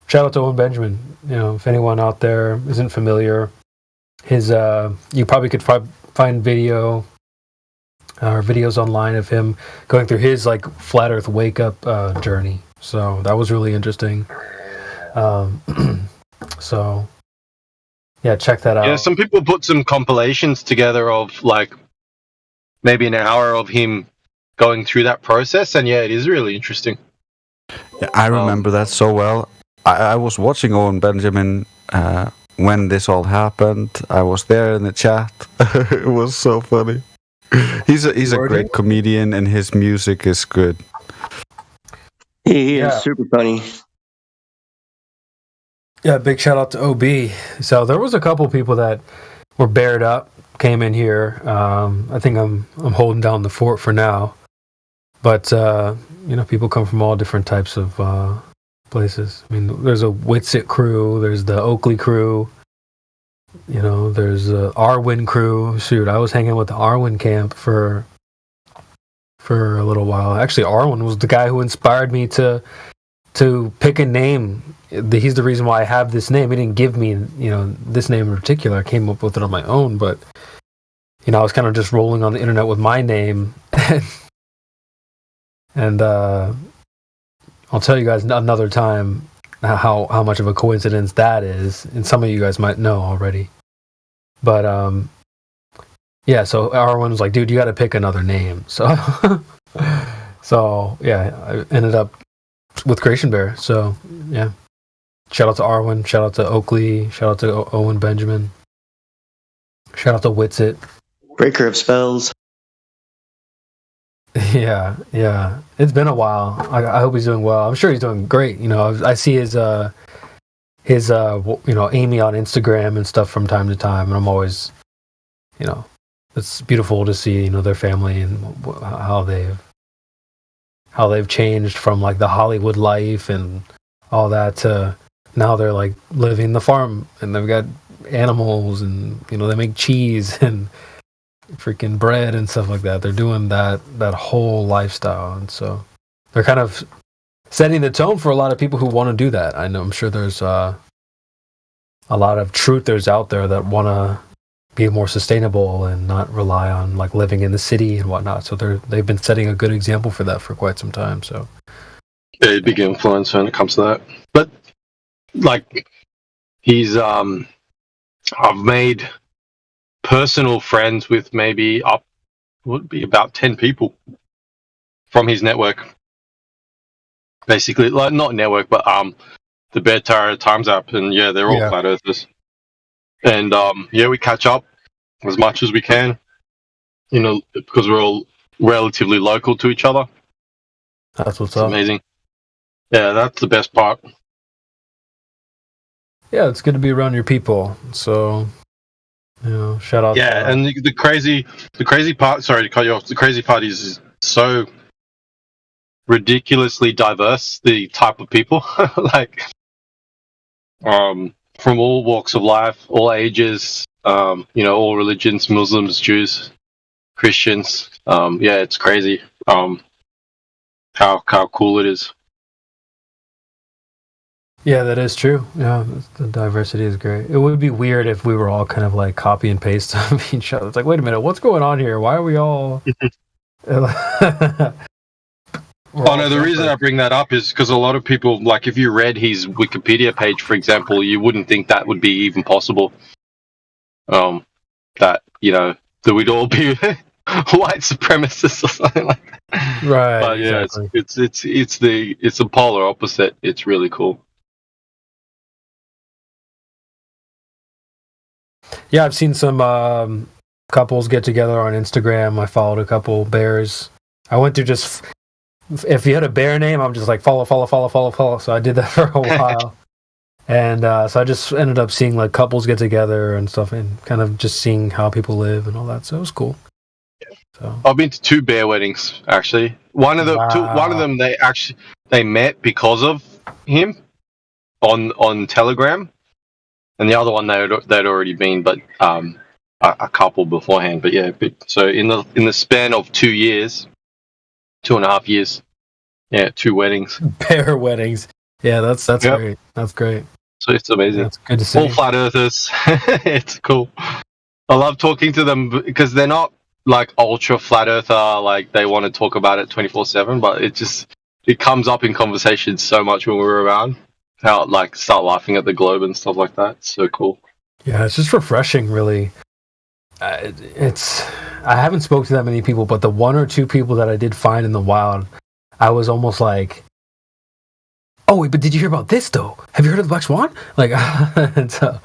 Speaker 13: Shout out to Owen Benjamin. If anyone out there isn't familiar, his you probably could find video or videos online of him going through his flat Earth wake up journey. So that was really interesting. So yeah, check that out.
Speaker 17: Yeah, some people put some compilations together of maybe an hour of him going through that process, and yeah, it is really interesting.
Speaker 2: Yeah, I remember that so well. I was watching Owen Benjamin when this all happened. I was there in the chat. It was so funny. He's a great comedian, and his music is good.
Speaker 15: He is super funny.
Speaker 13: Yeah, big shout out to OB. So there was a couple people that were bared up, came in here. I think I'm holding down the fort for now. But people come from all different types of
Speaker 3: places. I mean, there's a Witsit crew, there's the Oakley crew, you know, there's the Arwen crew. Shoot, I was hanging with the Arwen camp for a little while. Actually, Arwen was the guy who inspired me to pick a name. He's the reason why I have this name. He didn't give me, you know, this name in particular. I came up with it on my own, but, you know, I was kind of just rolling on the internet with my name. And I'll tell you guys another time how much of a coincidence that is, and some of you guys might know already. But yeah, so Arwen was like, dude, you got to pick another name. So yeah, I ended up with Creation Bear. So yeah, shout out to Arwen, shout out to Oakley, shout out to Owen Benjamin, shout out to Witsit,
Speaker 15: Breaker of Spells.
Speaker 3: Yeah, it's been a while. I hope he's doing well. I'm sure he's doing great. You know, I see his you know, Amy on Instagram and stuff from time to time, and I'm always, you know, it's beautiful to see, you know, their family and how they've changed from like the Hollywood life and all that to now they're like living the farm and they've got animals and, you know, they make cheese and freaking bread and stuff like that. They're doing that whole lifestyle, and so they're kind of setting the tone for a lot of people who want to do that. I know, I'm sure there's a lot of truthers out there that want to be more sustainable and not rely on like living in the city and whatnot. So they've been setting a good example for that for quite some time. So
Speaker 17: a big influence when it comes to that. But like, he's I've made personal friends with maybe would be about 10 people from his network. Basically, like, not network, but the Bear Tarot Times app, and yeah, they're all flat earthers. And yeah, we catch up as much as we can, you know, because we're all relatively local to each other.
Speaker 3: That's what's up.
Speaker 17: Amazing. Yeah, that's the best part.
Speaker 3: Yeah, it's good to be around your people. So, you know, shout out.
Speaker 17: Yeah, and the crazy part. Sorry to cut you off. The crazy part is so ridiculously diverse. The type of people, like, from all walks of life, all ages, you know, all religions, Muslims, Jews, Christians. Yeah, it's crazy. How cool it is.
Speaker 3: Yeah, that is true. Yeah, the diversity is great. It would be weird if we were all kind of like copy and paste of each other. It's like, wait a minute, what's going on here? Why are we all?
Speaker 17: Oh no, the reason I bring that up is because a lot of people, like, if you read his Wikipedia page, for example, you wouldn't think that would be even possible. That, you know, that we'd all be white supremacists or something like that.
Speaker 3: Right.
Speaker 17: But yeah,
Speaker 3: exactly.
Speaker 17: it's the polar opposite. It's really cool.
Speaker 3: Yeah, I've seen some couples get together on Instagram. I followed a couple bears. I went through just, if you had a bear name, I'm just like follow. So I did that for a while. And so I just ended up seeing like couples get together and stuff and kind of just seeing how people live and all that. So it was cool. So
Speaker 17: I've been to 2 bear weddings, actually. One of them they met because of him on Telegram. And the other one they'd already been, but a couple beforehand. But yeah, so in the span of 2 years, 2.5 years, yeah, 2 weddings.
Speaker 3: Bear weddings. Yeah, that's great. That's great.
Speaker 17: So it's amazing.
Speaker 3: That's good to see.
Speaker 17: All flat earthers. It's cool. I love talking to them because they're not like ultra flat earther, like they want to talk about it 24/7. But it comes up in conversation so much when we're around. How like start laughing at the globe and stuff like that. It's so cool.
Speaker 3: Yeah, it's just refreshing, really. I haven't spoke to that many people, but the 1 or 2 people that I did find in the wild, I was almost like, oh wait, but did you hear about this though? Have you heard of the Black Swan? Like, and so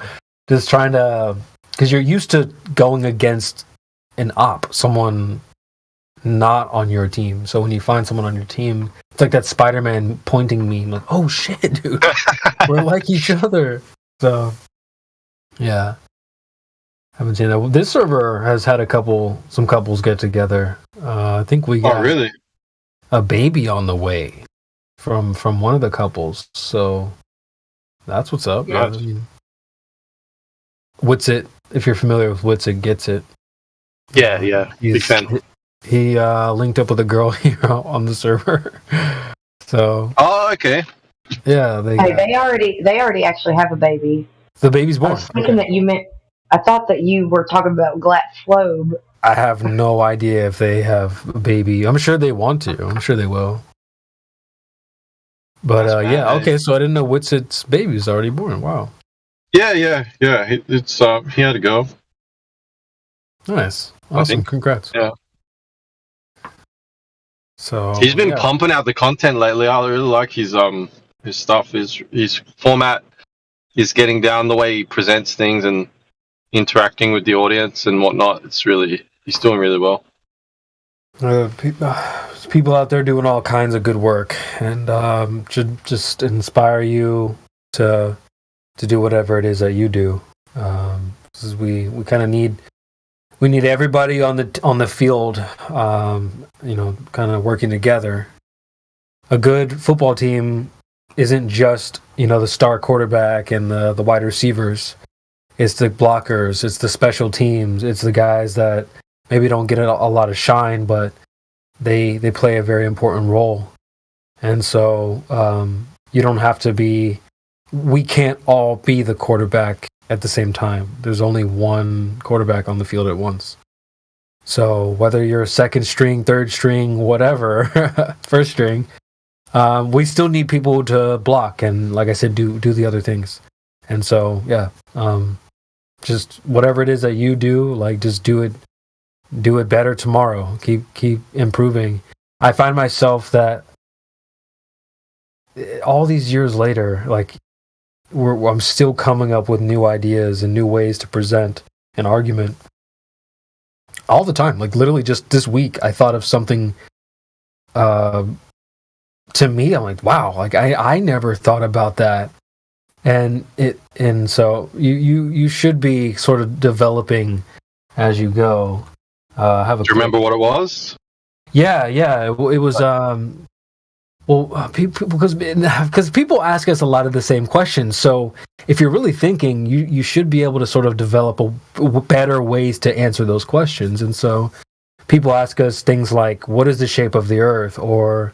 Speaker 3: just trying to, because you're used to going against an op, someone not on your team. So when you find someone on your team, it's like that Spider-Man pointing meme, like, oh shit, dude, we're like each other. So yeah, haven't seen that. This server has had some couples get together. I think we got
Speaker 17: really?
Speaker 3: a baby on the way. from one of the couples. So that's what's up. Yeah, I
Speaker 17: Nice.
Speaker 3: mean, Witsit, if you're familiar with Witsit, gets it.
Speaker 17: Yeah. Big fan.
Speaker 3: He linked up with a girl here on the server. So
Speaker 17: Oh, okay.
Speaker 3: yeah,
Speaker 19: They already actually have a baby.
Speaker 3: the baby's
Speaker 19: I
Speaker 3: born.
Speaker 19: was thinking that you meant. I thought that you were talking about Glat Flobe.
Speaker 3: I have no idea if they have a baby. I'm sure they want to. I'm sure they will. But yeah, okay. So I didn't know Witsit's baby's already born. Wow,
Speaker 17: Yeah. It's he had to go.
Speaker 3: nice,
Speaker 17: I
Speaker 3: awesome,
Speaker 17: think.
Speaker 3: congrats.
Speaker 17: Yeah.
Speaker 3: So
Speaker 17: He's been
Speaker 3: yeah.
Speaker 17: pumping out the content lately. I really like his stuff. His format is getting down, the way he presents things and interacting with the audience and whatnot. He's doing really well.
Speaker 3: People out there doing all kinds of good work, and should just inspire you to do whatever it is that you do. Because we kind of need everybody on the field, kind of working together. A good football team isn't just the star quarterback and the wide receivers. It's the blockers, it's the special teams, it's the guys that maybe don't get a lot of shine, but they play a very important role. And so you don't have to be. We can't all be the quarterback at the same time. There's only one quarterback on the field at once. So whether you're second string, third string, whatever, first string, we still need people to block and, like I said, do the other things. And so yeah, just whatever it is that you do, like just do it better tomorrow. Keep improving. I find myself that all these years later, like I'm still coming up with new ideas and new ways to present an argument all the time. Like literally just this week, I thought of something. To me, I'm like, wow, like I never thought about that. And so you should be sort of developing as you go.
Speaker 17: Do you remember what it was?
Speaker 3: Yeah, it was because people ask us a lot of the same questions. So if you're really thinking, you should be able to sort of develop better ways to answer those questions. And so people ask us things like, what is the shape of the Earth, or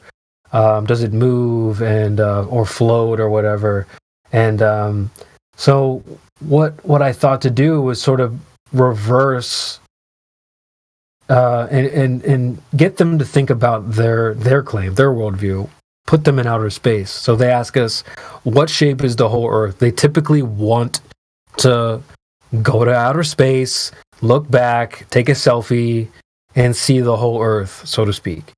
Speaker 3: does it move, and or float, or whatever. And so what I thought to do was sort of reverse and get them to think about their claim, their worldview, put them in outer space. So they ask us, what shape is the whole Earth? They typically want to go to outer space, look back, take a selfie, and see the whole Earth, so to speak.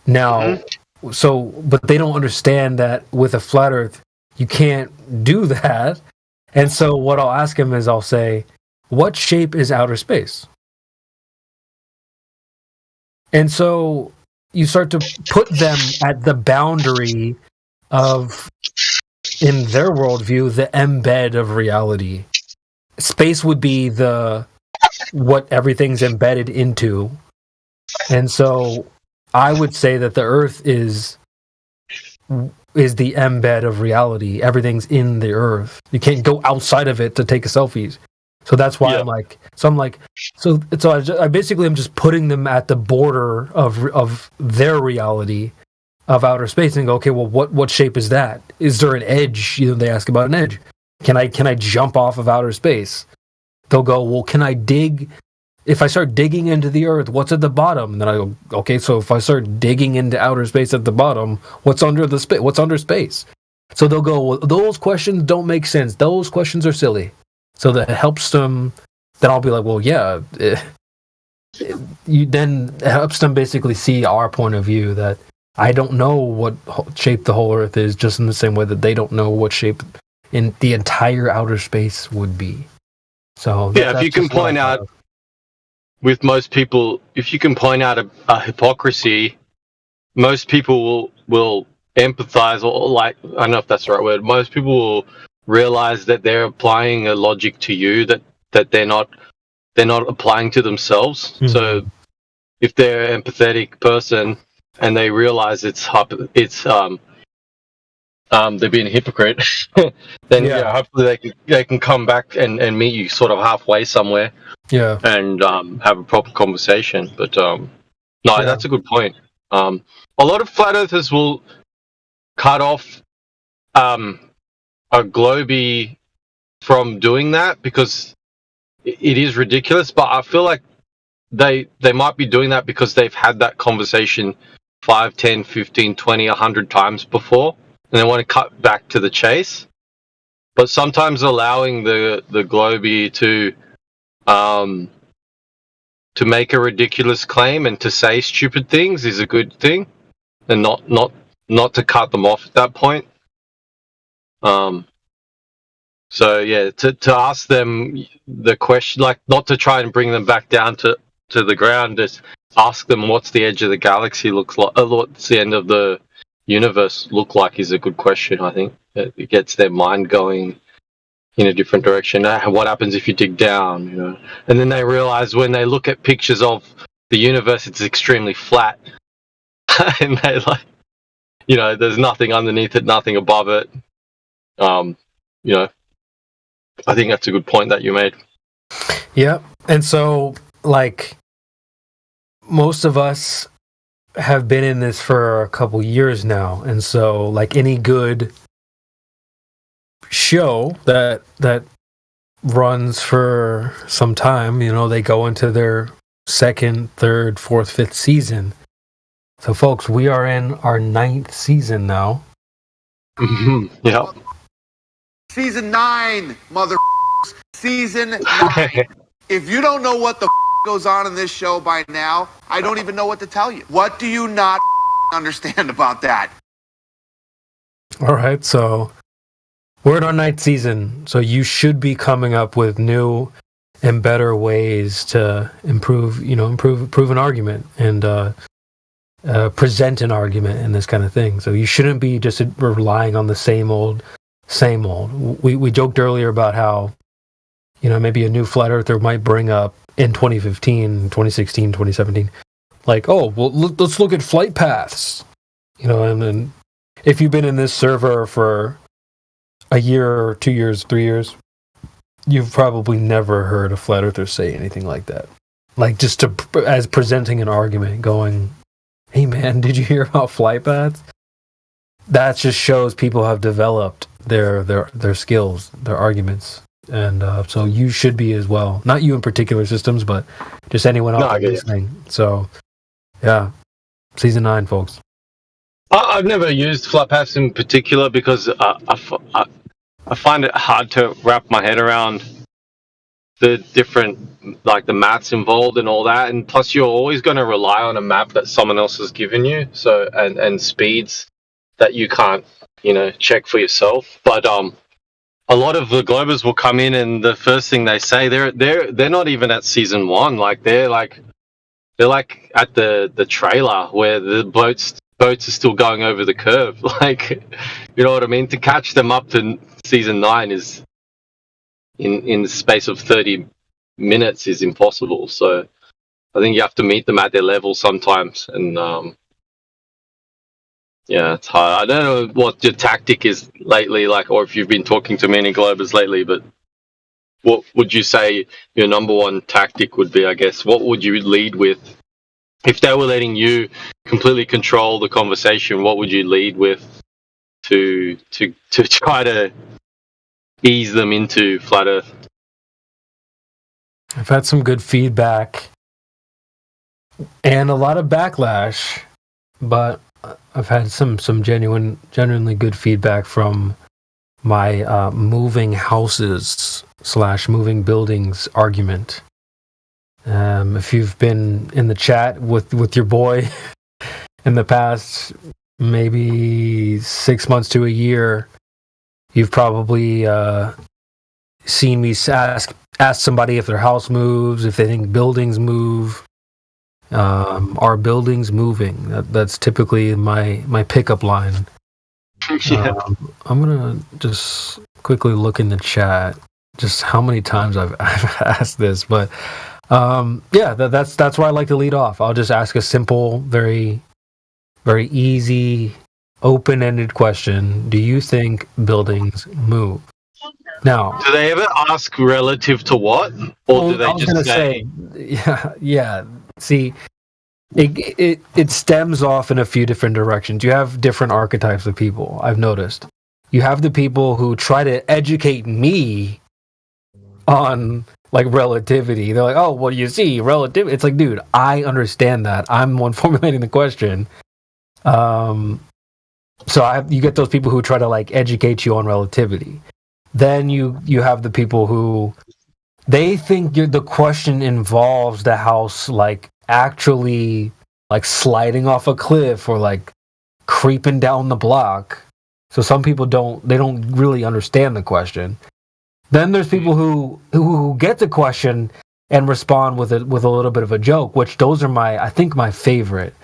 Speaker 3: Now, but they don't understand that with a flat Earth, you can't do that. And so what I'll ask them is, I'll say, what shape is outer space? And so you start to put them at the boundary of, in their worldview, the embed of reality. Space would be what everything's embedded into. And so I would say that the Earth is the embed of reality. Everything's in the Earth. You can't go outside of it to take a selfie. So that's why I basically am just putting them at the border of their reality of outer space and go, okay, well, what shape is that? Is there an edge? They ask about an edge. Can I jump off of outer space? They'll go, well, can I dig? If I start digging into the Earth, what's at the bottom? And then I go, okay, so if I start digging into outer space at the bottom, what's under space? So they'll go, well, those questions don't make sense. Those questions are silly. So that helps them. Then I'll be like, well, yeah. Then it helps them basically see our point of view, that I don't know what shape the whole Earth is, just in the same way that they don't know what shape in the entire outer space would be. So
Speaker 17: yeah, if you can point out, with most people, if you can point out a hypocrisy, most people will empathize, or like, I don't know if that's the right word. Most people will realize that they're applying a logic to you that they're not applying to themselves. Mm-hmm. So if they're an empathetic person and they realize it's they're being a hypocrite, then hopefully they can come back and meet you sort of halfway somewhere.
Speaker 3: Yeah.
Speaker 17: And have a proper conversation. But that's a good point. A lot of flat earthers will cut off a Globie from doing that because it is ridiculous. But I feel like they might be doing that because they've had that conversation 5, 10, 15, 20, 100 times before, and they want to cut back to the chase. But sometimes allowing the Globie to make a ridiculous claim and to say stupid things is a good thing, and not to cut them off at that point. So yeah, to ask them the question, like not to try and bring them back down to the ground, just ask them what's the edge of the galaxy looks like, what's the end of the universe look like is a good question. I think it gets their mind going in a different direction. What happens if you dig down, you know? And then they realize when they look at pictures of the universe, it's extremely flat. And they like, you know, there's nothing underneath it, nothing above it. You know, I think that's a good point that you made.
Speaker 3: Yep. And so, like, most of us have been in this for a couple years now. And so, like, any good show that runs for some time, you know, they go into their second, third, fourth, fifth season. So, folks, we are in our 9th season now.
Speaker 17: Yeah.
Speaker 20: Season 9, mother. Season 9. If you don't know what the goes on in this show by now, I don't even know what to tell you. What do you not understand about that?
Speaker 3: All right, so we're in our 9th season, so you should be coming up with new and better ways to improve an argument and present an argument and this kind of thing. So you shouldn't be just relying on the same old. We joked earlier about how, you know, maybe a new flat earther might bring up in 2015, 2016, 2017, like, oh, well, let's look at flight paths, you know, and then if you've been in this server for a year or 2 years, 3 years, you've probably never heard a flat earther say anything like that. Like, just as presenting an argument, going, hey man, did you hear about flight paths? That just shows people have developed their skills, their arguments. And so you should be as well. Not you in particular, Systems, but just anyone else listening. So, yeah. Season 9, folks.
Speaker 17: I've never used flat paths in particular because I find it hard to wrap my head around the different, like the maths involved and all that. And plus, you're always going to rely on a map that someone else has given you. So, and speeds that you can't, you know, check for yourself. But a lot of the Globers will come in, and the first thing they say, they're not even at season 1. Like they're like at the trailer where the boats are still going over the curve. Like, you know what I mean? To catch them up to season 9 is in the space of 30 minutes is impossible. So I think you have to meet them at their level sometimes, and yeah, it's hard. I don't know what your tactic is lately, like, or if you've been talking to many Globers lately, but what would you say your number one tactic would be, I guess? What would you lead with? If they were letting you completely control the conversation, what would you lead with to try to ease them into Flat Earth?
Speaker 3: I've had some good feedback and a lot of backlash, but I've had some genuinely good feedback from my moving houses / moving buildings argument. If you've been in the chat with your boy in the past maybe 6 months to a year, you've probably seen me ask somebody if their house moves, if they think buildings move. Are buildings moving? That's typically my pickup line.
Speaker 17: Yeah.
Speaker 3: I'm gonna just quickly look in the chat just how many times I've asked this, but yeah, that's where I like to lead off. I'll just ask a simple, very very easy, open-ended question. Do you think buildings move? Now,
Speaker 17: Do they ever ask relative to what, or do they just say?
Speaker 3: Yeah. See, it stems off in a few different directions. You have different archetypes of people. I've noticed. You have the people who try to educate me on like relativity. They're like, "Oh, well, you see, relativity." It's like, dude, I understand that. I'm the one formulating the question. So you get those people who try to like educate you on relativity. Then you have the people who they think the question involves the house like actually like sliding off a cliff or like creeping down the block. So some people don't really understand the question. Then there's people who get the question and respond with a little bit of a joke, which those are I think my favorite.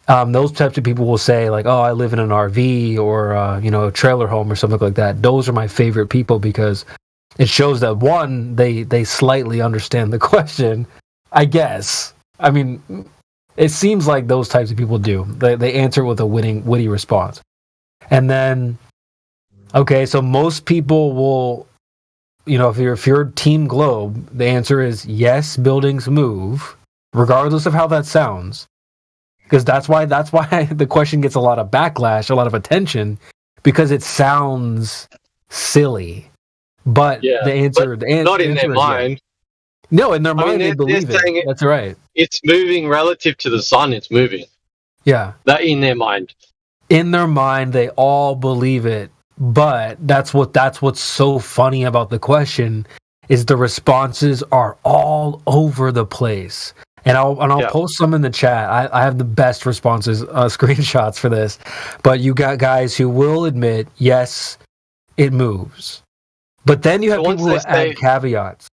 Speaker 3: Those types of people will say like, "Oh, I live in an RV or a trailer home or something like that." Those are my favorite people because it shows that one, they slightly understand the question. I guess. I mean, it seems like those types of people do. They answer with a witty response. And then, okay, so most people will, if you're Team Globe, the answer is yes, buildings move, regardless of how that sounds. Because that's why the question gets a lot of backlash, a lot of attention, because it sounds silly. But the answer
Speaker 17: not in their mind.
Speaker 3: No, in their mind they believe it. That's right.
Speaker 17: It's moving relative to the sun. It's moving.
Speaker 3: Yeah.
Speaker 17: That in their mind.
Speaker 3: In their mind, they all believe it. But that's what's so funny about the question is the responses are all over the place. And I'll post some in the chat. I have the best responses, screenshots for this. But you got guys who will admit, yes, it moves. But then you have people who add caveats.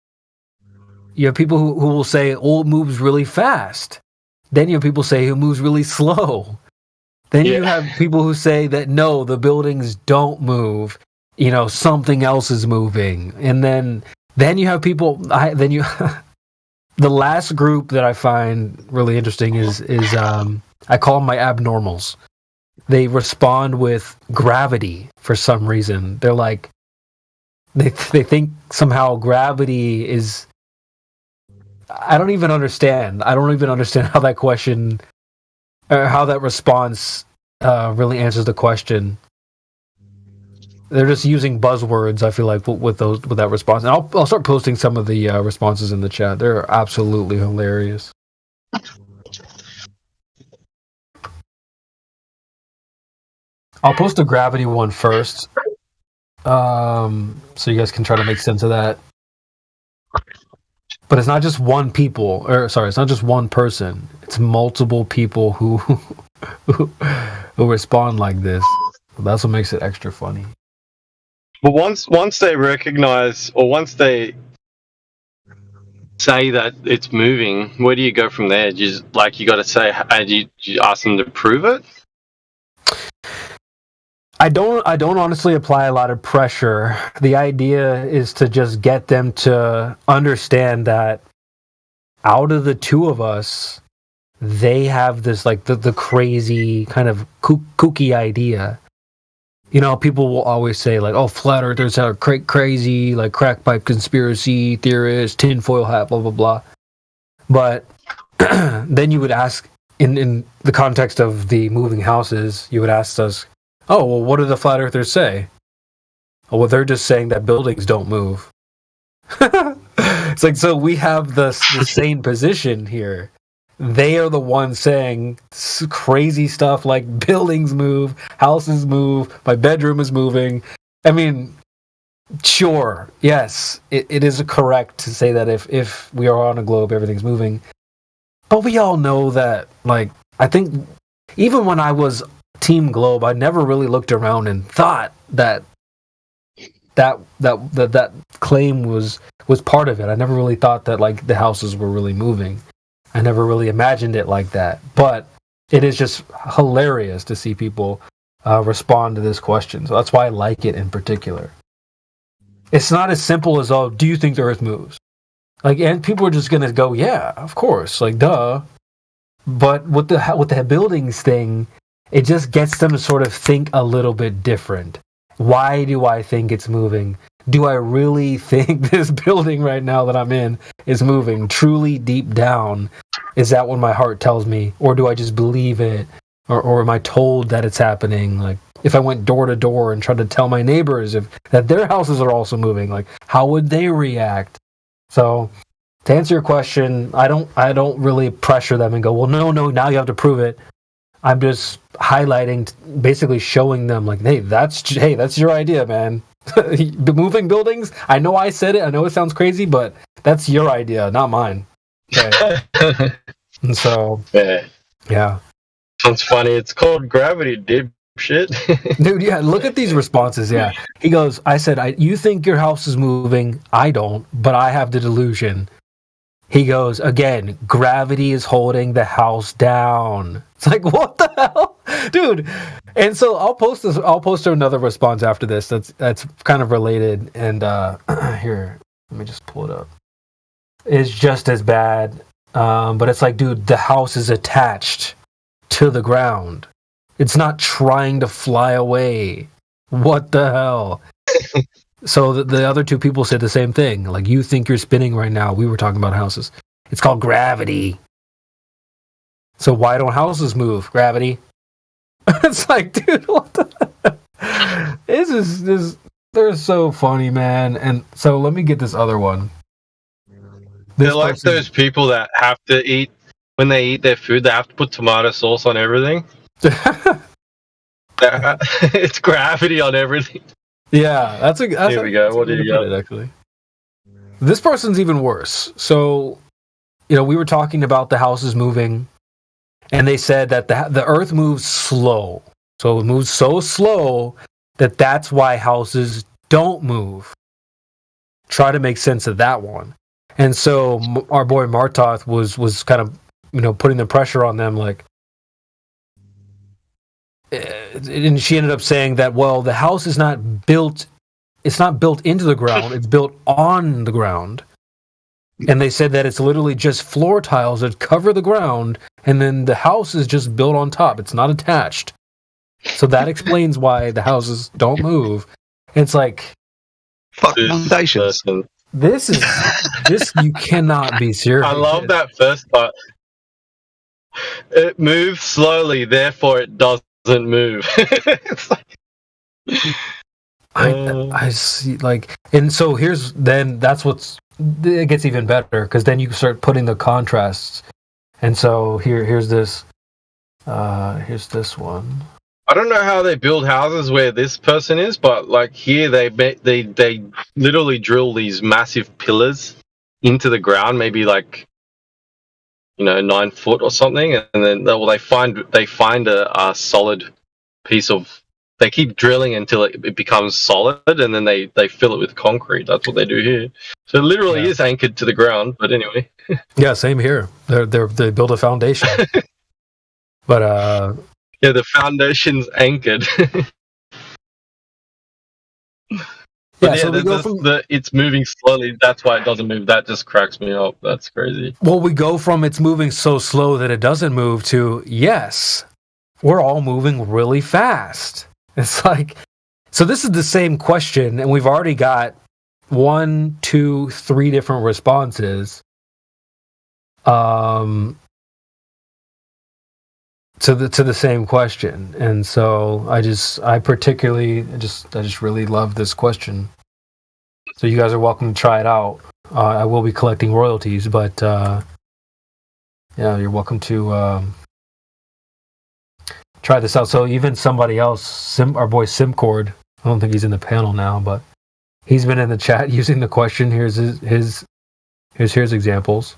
Speaker 3: You have people who will say, "Oh, it moves really fast." Then you have people say it moves really slow. Then you have people who say that no, the buildings don't move. Something else is moving. And then you have people. The last group that I find really interesting is I call them my abnormals. They respond with gravity for some reason. They're like they think somehow gravity is. I don't even understand. I don't even understand how that question, or how that response really answers the question. They're just using buzzwords. I feel like with that response, and I'll start posting some of the responses in the chat. They're absolutely hilarious. I'll post the gravity one first, so you guys can try to make sense of that. But it's not just it's not just one person. It's multiple people who respond like this. That's what makes it extra funny.
Speaker 17: But once they recognize, or once they say that it's moving, where do you go from there? You got to say, and you ask them to prove it.
Speaker 3: I don't honestly apply a lot of pressure. The idea is to just get them to understand that out of the two of us, they have this like the crazy kind of kooky idea. People will always say like, "Oh, flat earthers are crazy, like crack pipe conspiracy theorists, tinfoil hat, blah blah blah." But then you would ask, in the context of the moving houses, you would ask us, "Oh, well, what do the flat earthers say?" Oh, well, they're just saying that buildings don't move. It's like, so we have the same position here. They are the ones saying crazy stuff like buildings move, houses move, my bedroom is moving. I mean, sure, yes, it is correct to say that if we are on a globe, everything's moving. But we all know that, like, I think even when I was Team Globe, I never really looked around and thought that claim was part of it. I never really thought that like the houses were really moving. I never really imagined it like that. But it is just hilarious to see people respond to this question. So that's why I like it in particular. It's not as simple as, "Oh, do you think the Earth moves?" Like, and people are just gonna go, "Yeah, of course," like duh. But with the buildings thing, it just gets them to sort of think a little bit different. Why do I think it's moving? Do I really think this building right now that I'm in is moving? Truly deep down, is that what my heart tells me? Or do I just believe it? Or am I told that it's happening? Like, if I went door to door and tried to tell my neighbors that their houses are also moving, like, how would they react? So, to answer your question, I don't really pressure them and go, well, no, now you have to prove it. I'm just highlighting, basically showing them, like, hey, that's your idea, man. Moving buildings. I know I said it. I know it sounds crazy, but that's your idea, not mine. Okay. And so, yeah.
Speaker 17: Sounds funny. It's called gravity, dipshit.
Speaker 3: Dude, yeah, look at these responses. Yeah. He goes, I said, you think your house is moving. I don't, but I have the delusion. He goes, again, gravity is holding the house down. It's like, what the hell? Dude. And so I'll post another response after this that's kind of related. And here, let me just pull it up. It's just as bad. But it's like, dude, the house is attached to the ground. It's not trying to fly away. What the hell? So the other two people said the same thing. Like, you think you're spinning right now. We were talking about houses. It's called gravity. So why don't houses move? Gravity. It's like, dude, what the this they're so funny, man. And so let me get this other one.
Speaker 17: They're like those people that have to eat, when they eat their food, they have to put tomato sauce on everything. It's gravity on everything.
Speaker 3: Yeah,
Speaker 17: here we go. What did you got?
Speaker 3: Actually, this person's even worse. So, we were talking about the houses moving, and they said that the Earth moves slow. So it moves so slow that's why houses don't move. Try to make sense of that one. And so our boy Martoth was kind of putting the pressure on them, like. And she ended up saying that, well, the house is not built. It's not built into the ground. It's built on the ground. And they said that it's literally just floor tiles that cover the ground, and then the house is just built on top. It's not attached. So that explains why the houses don't move. And it's like,
Speaker 1: fuck foundations.
Speaker 3: This you cannot be serious.
Speaker 17: I love that first part. It moves slowly, therefore it doesn't move.
Speaker 3: I see, like, and so it gets even better, because then you start putting the contrasts. And so here's this one.
Speaker 17: I don't know how they build houses where this person is, but like here they literally drill these massive pillars into the ground, maybe like 9 foot or something, and then they find a solid piece of. They keep drilling until it becomes solid, and then they fill it with concrete. That's what they do here. So it literally is anchored to the ground. But anyway.
Speaker 3: Yeah, same here. They build a foundation. But
Speaker 17: yeah, the foundation's anchored.
Speaker 3: Yeah, so we go from
Speaker 17: it's moving slowly. That's why it doesn't move. That just cracks me up. That's crazy.
Speaker 3: Well, we go from it's moving so slow that it doesn't move to yes, we're all moving really fast. It's like, so this is the same question, and we've already got 1, 2, 3 different responses. To the same question. And so I just really love this question. So you guys are welcome to try it out. I will be collecting royalties, but you're welcome to try this out. So even somebody else, our boy Simcord, I don't think he's in the panel now, but he's been in the chat using the question. Here's his examples.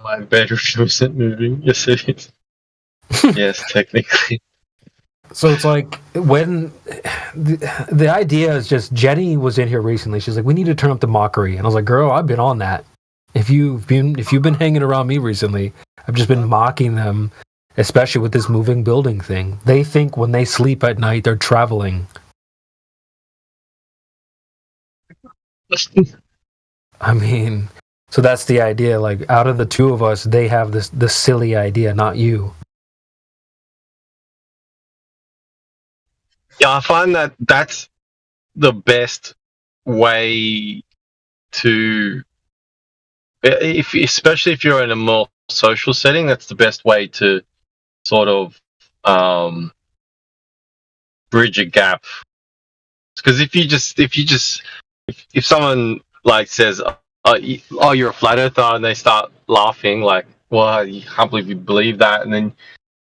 Speaker 17: My bedroom isn't moving. Yes, it is. Yes, technically.
Speaker 3: So it's like when the idea is just, Jenny was in here recently. She's like, we need to turn up the mockery, and I was like, girl, I've been on that. If you've been hanging around me recently, I've just been mocking them, especially with this moving building thing. They think when they sleep at night they're traveling. I mean, so that's the idea. Like, out of the two of us, they have this silly idea, not you.
Speaker 17: Yeah, I find that that's the best way to, especially if you're in a more social setting, that's the best way to sort of bridge a gap. Because if someone like says, "Oh, you're a flat earther," and they start laughing, like, "Well, I can't believe you believe that," and then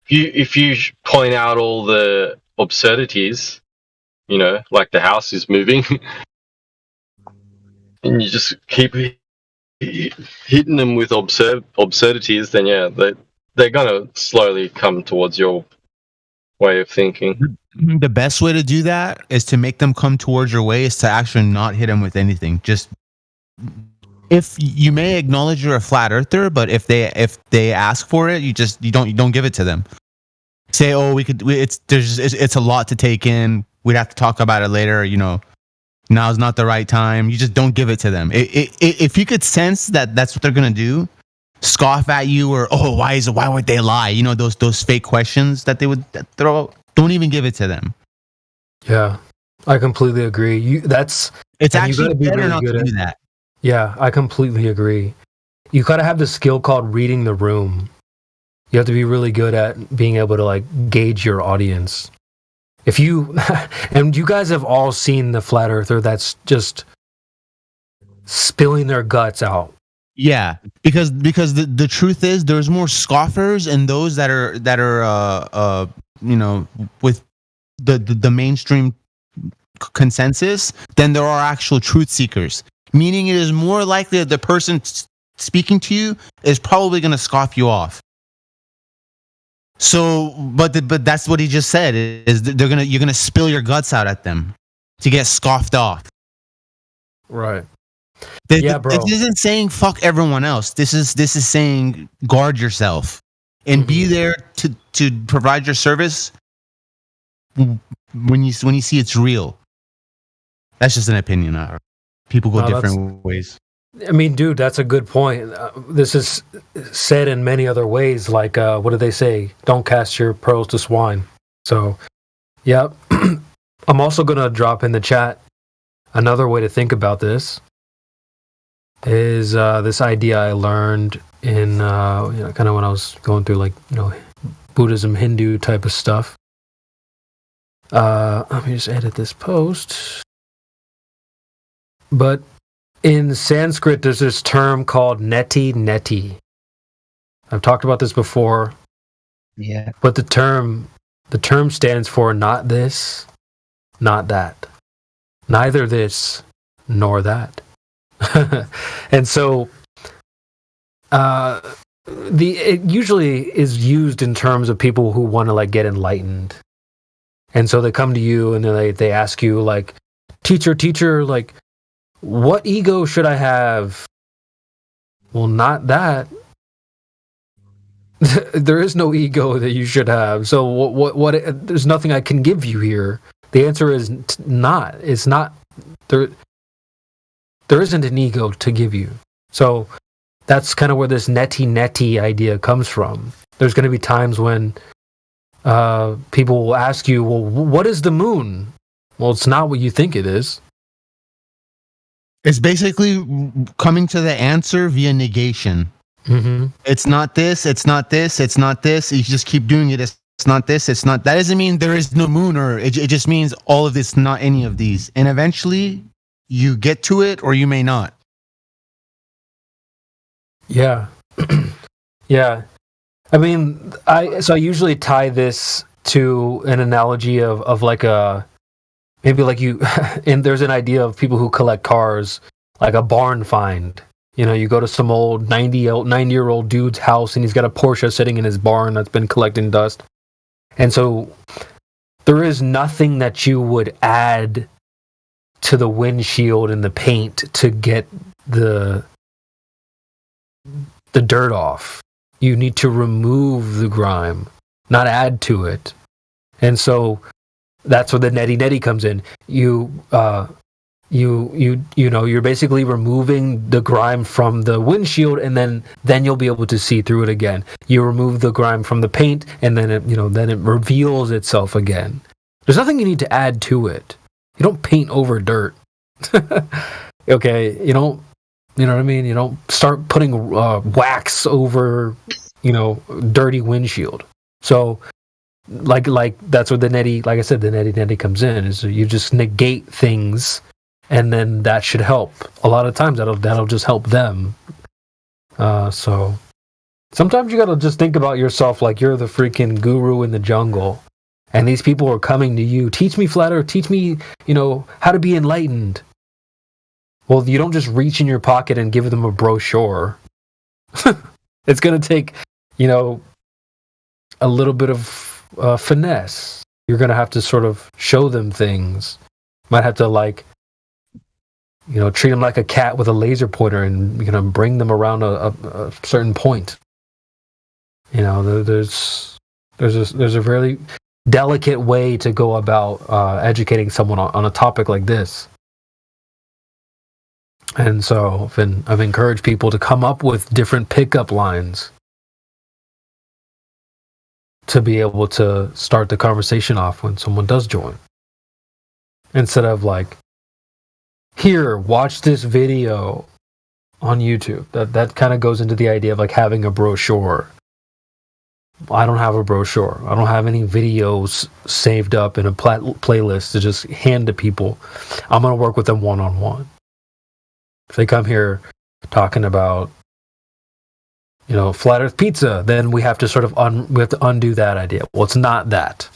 Speaker 17: if you point out all the absurdities, like the house is moving, and you just keep hitting them with absurdities, then yeah, they're gonna slowly come towards your way of thinking.
Speaker 21: The best way to do that is to make them come towards your way is to actually not hit them with anything. Just, if you may acknowledge you're a flat earther, but if they ask for it, you don't give it to them. Say, "Oh, it's a lot to take in. We'd have to talk about it later. Now's not the right time." You just don't give it to them. If you could sense that that's what they're gonna do, scoff at you, or why would they lie? Those fake questions that they would throw out. Don't even give it to them.
Speaker 3: Yeah, I completely agree. It's
Speaker 21: actually better not to do that.
Speaker 3: Yeah, I completely agree. You gotta have the skill called reading the room. You have to be really good at being able to gauge your audience. If you and you guys have all seen the flat earther that's just spilling their guts out.
Speaker 21: Yeah, because the truth is there's more scoffers and those that are with the mainstream consensus than there are actual truth seekers. Meaning it is more likely that the person speaking to you is probably going to scoff you off. So, but that's what he just said is you're gonna spill your guts out at them to get scoffed off.
Speaker 3: Right.
Speaker 21: Bro. This isn't saying fuck everyone else. This is saying guard yourself and be there to provide your service when you see it's real. That's just an opinion. People go different ways.
Speaker 3: I mean, dude, that's a good point. This is said in many other ways. Like, what do they say? Don't cast your pearls to swine. So, yeah. I'm also going to drop in the chat another way to think about this is this idea I learned in kind of when I was going through Buddhism, Hindu type of stuff. Let me just edit this post. But in Sanskrit, there's this term called neti. I've talked about this before.
Speaker 1: Yeah.
Speaker 3: But the term stands for not this, not that. Neither this nor that. And so it usually is used in terms of people who want to get enlightened. And so they come to you and they ask you teacher, what ego should I have? Well, not that. There is no ego that you should have. So what there's nothing I can give you here. The answer is not. It's not there. There isn't an ego to give you. So that's kind of where this neti idea comes from. There's going to be times when people will ask you, well, what is the moon? Well, it's not what you think it is.
Speaker 21: It's basically coming to the answer via negation.
Speaker 3: Mm-hmm.
Speaker 21: It's not this, it's not this, it's not this. You just keep doing it. It's not this, it's not. That doesn't mean there is no moon, or it just means all of this, not any of these. And eventually you get to it or you may not.
Speaker 3: Yeah. Yeah. I mean, I usually tie this to an analogy of maybe you, and there's an idea of people who collect cars, like a barn find. You go to some old 90-year-old dude's house and he's got a Porsche sitting in his barn that's been collecting dust. And so there is nothing that you would add to the windshield and the paint to get the dirt off. You need to remove the grime, not add to it. And so that's where the neti comes in. You you're basically removing the grime from the windshield, and then you'll be able to see through it again. You remove the grime from the paint, and then it reveals itself again. There's nothing you need to add to it. You don't paint over dirt. Okay, you know what I mean? You don't start putting wax over, dirty windshield. So, like that's where the neti, like I said, the neti comes in. Is you just negate things, and then that should help. A lot of times that'll just help them. So sometimes you gotta just think about yourself like you're the freaking guru in the jungle, and these people are coming to you. Teach me, flat earth. Teach me, how to be enlightened. Well, you don't just reach in your pocket and give them a brochure. It's going to take, a little bit of finesse. You're going to have to sort of show them things. Might have to, treat them like a cat with a laser pointer and, bring them around a certain point. There's a very delicate way to go about educating someone on a topic like this. And so I've encouraged people to come up with different pickup lines to be able to start the conversation off when someone does join. Instead of here, watch this video on YouTube. That kind of goes into the idea of having a brochure. I don't have a brochure. I don't have any videos saved up in a playlist to just hand to people. I'm going to work with them one-on-one. If they come here talking about, flat earth pizza, then we have to sort of undo that idea. Well, it's not that.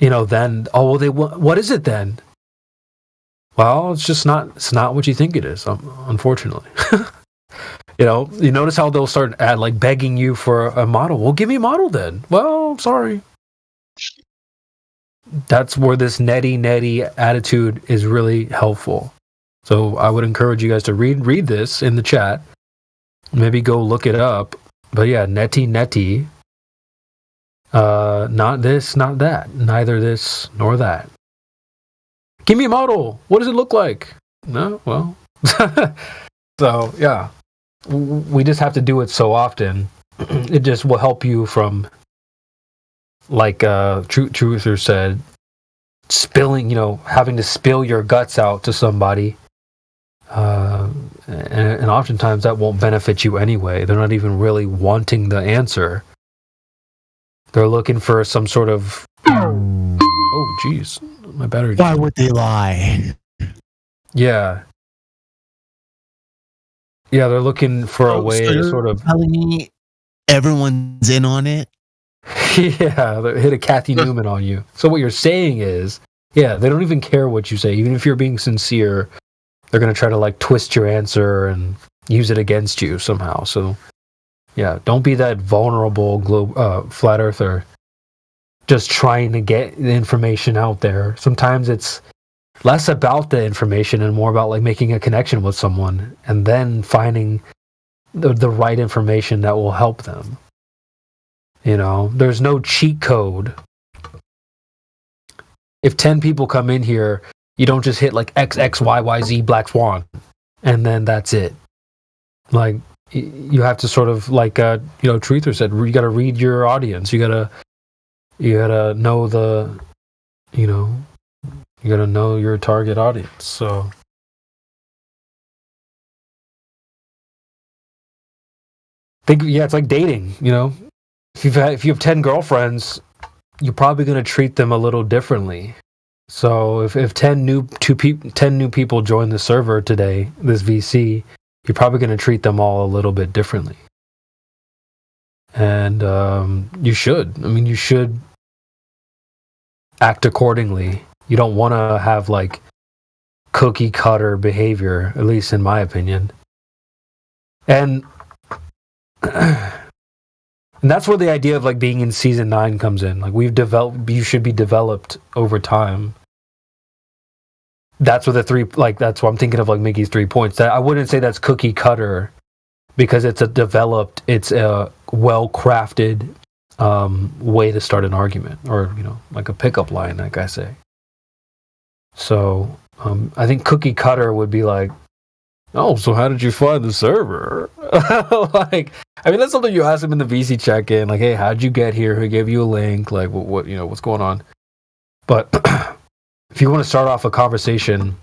Speaker 3: Then, what is it then? Well, it's not what you think it is, unfortunately. You notice how they'll start begging you for a model. Well, give me a model then. Well, I'm sorry. That's where this neti attitude is really helpful. So I would encourage you guys to read this in the chat. Maybe go look it up. But yeah, neti. Not this, not that. Neither this nor that. Give me a model. What does it look like? No, well. So yeah, we just have to do it so often. It just will help you from, Truther said, spilling, having to spill your guts out to somebody. And oftentimes that won't benefit you anyway. They're not even really wanting the answer. They're looking for some sort of... Oh, jeez. My battery...
Speaker 21: Why would they lie?
Speaker 3: Yeah. Yeah, they're looking for a way to sort of...
Speaker 21: Telling me everyone's in on it?
Speaker 3: Yeah, they hit a Kathy Newman on you. So what you're saying is, yeah, they don't even care what you say. Even if you're being sincere, they're going to try to twist your answer and use it against you somehow. So, yeah, don't be that vulnerable flat earther just trying to get the information out there. Sometimes it's less about the information and more about making a connection with someone and then finding the right information that will help them. There's no cheat code. If 10 people come in here, you don't just hit X, X, Y, Y, Z, Black Swan, and then that's it. You have to sort of Truther said, you got to read your audience. You gotta know you gotta know your target audience. So. It's like dating, If you have 10 girlfriends, you're probably going to treat them a little differently. So if 10 new people join the server today, this VC, you're probably going to treat them all a little bit differently. And you should. You should act accordingly. You don't want to have cookie cutter behavior, at least in my opinion. And and that's where the idea of being in season 9 comes in. You should be developed over time. That's what that's what I'm thinking of Mickey's 3 points. That I wouldn't say that's cookie cutter because it's a well-crafted way to start an argument or, a pickup line, like I say. So I think Cookie Cutter would be like, oh, so how did you find the server? Like, I mean, that's something you ask him in the VC check-in. Like, hey, how'd you get here? Who gave you a link? Like, what what's going on? But if you want to start off a conversation,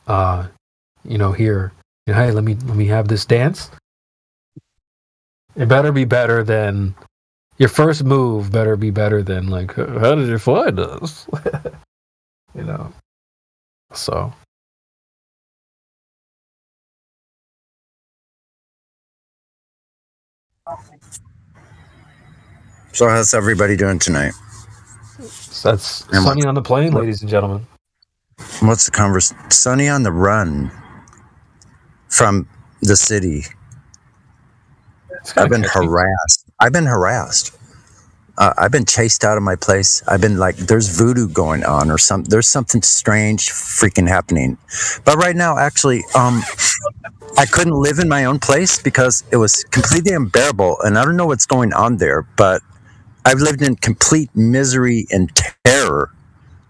Speaker 3: here, hey, let me have this dance. It better be better than your first move. Better be better than like, how did you find us? So.
Speaker 8: So how's everybody doing tonight?
Speaker 3: That's Sunny on the plane, ladies and gentlemen.
Speaker 8: What's the conversation? Sunny on the run from the city. I've been harassed. I've been chased out of my place. I've been like, there's voodoo going on or something. There's something strange freaking happening. But right now, actually, I couldn't live in my own place because it was completely unbearable. And I don't know what's going on there, but I've lived in complete misery and terror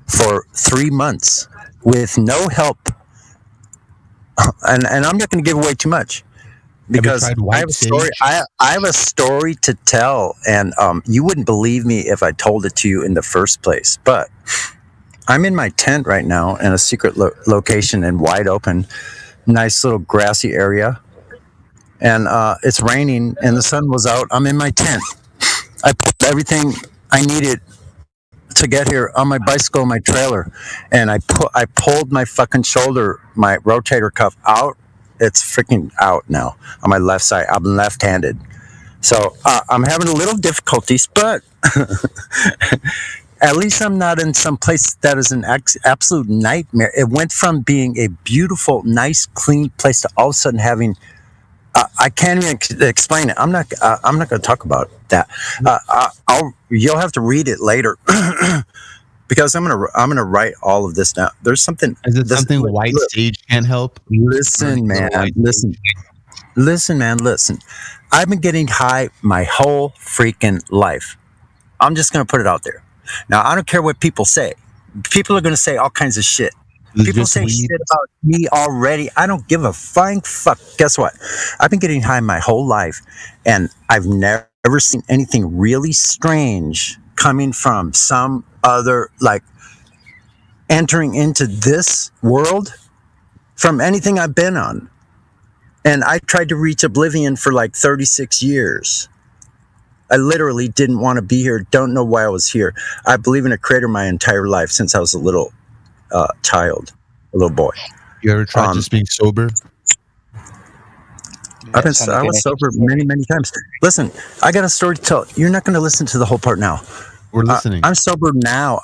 Speaker 8: for 3 months with no help. And I'm not going to give away too much. Because I have a story. I have a story to tell, and you wouldn't believe me if I told it to you in the first place. But I'm in my tent right now in a secret location and wide open, nice little grassy area, and it's raining and the sun was out. I'm in my tent. I put everything I needed to get here on my bicycle, my trailer, and I pulled my fucking shoulder, my rotator cuff out. It's freaking out now on my left side. I'm left-handed. So I'm having a little difficulties, but at least I'm not in some place that is an absolute nightmare. It went from being a beautiful, nice, clean place to all of a sudden having, I can't even explain it. I'm not going to talk about that. You'll have to read it later. Because I'm gonna write all of this down. There's something.
Speaker 21: Is it something White Sage can't help?
Speaker 8: Listen, man. Listen, man. Listen. I've been getting high my whole freaking life. I'm just gonna put it out there. Now I don't care what people say. People are gonna say all kinds of shit. People say shit about me already. I don't give a flying fuck. Guess what? I've been getting high my whole life, and I've never seen anything really strange coming from some other, like, entering into this world from anything I've been on. And I tried to reach oblivion for like 36 years. I literally didn't want to be here. Don't know why I was here. I believe in a creator my entire life since I was a little child, a little boy.
Speaker 21: You ever tried just being sober?
Speaker 8: I was sober many times. Listen, I got a story to tell. You're not going to listen to the whole part now.
Speaker 21: We're listening.
Speaker 8: I'm sober now.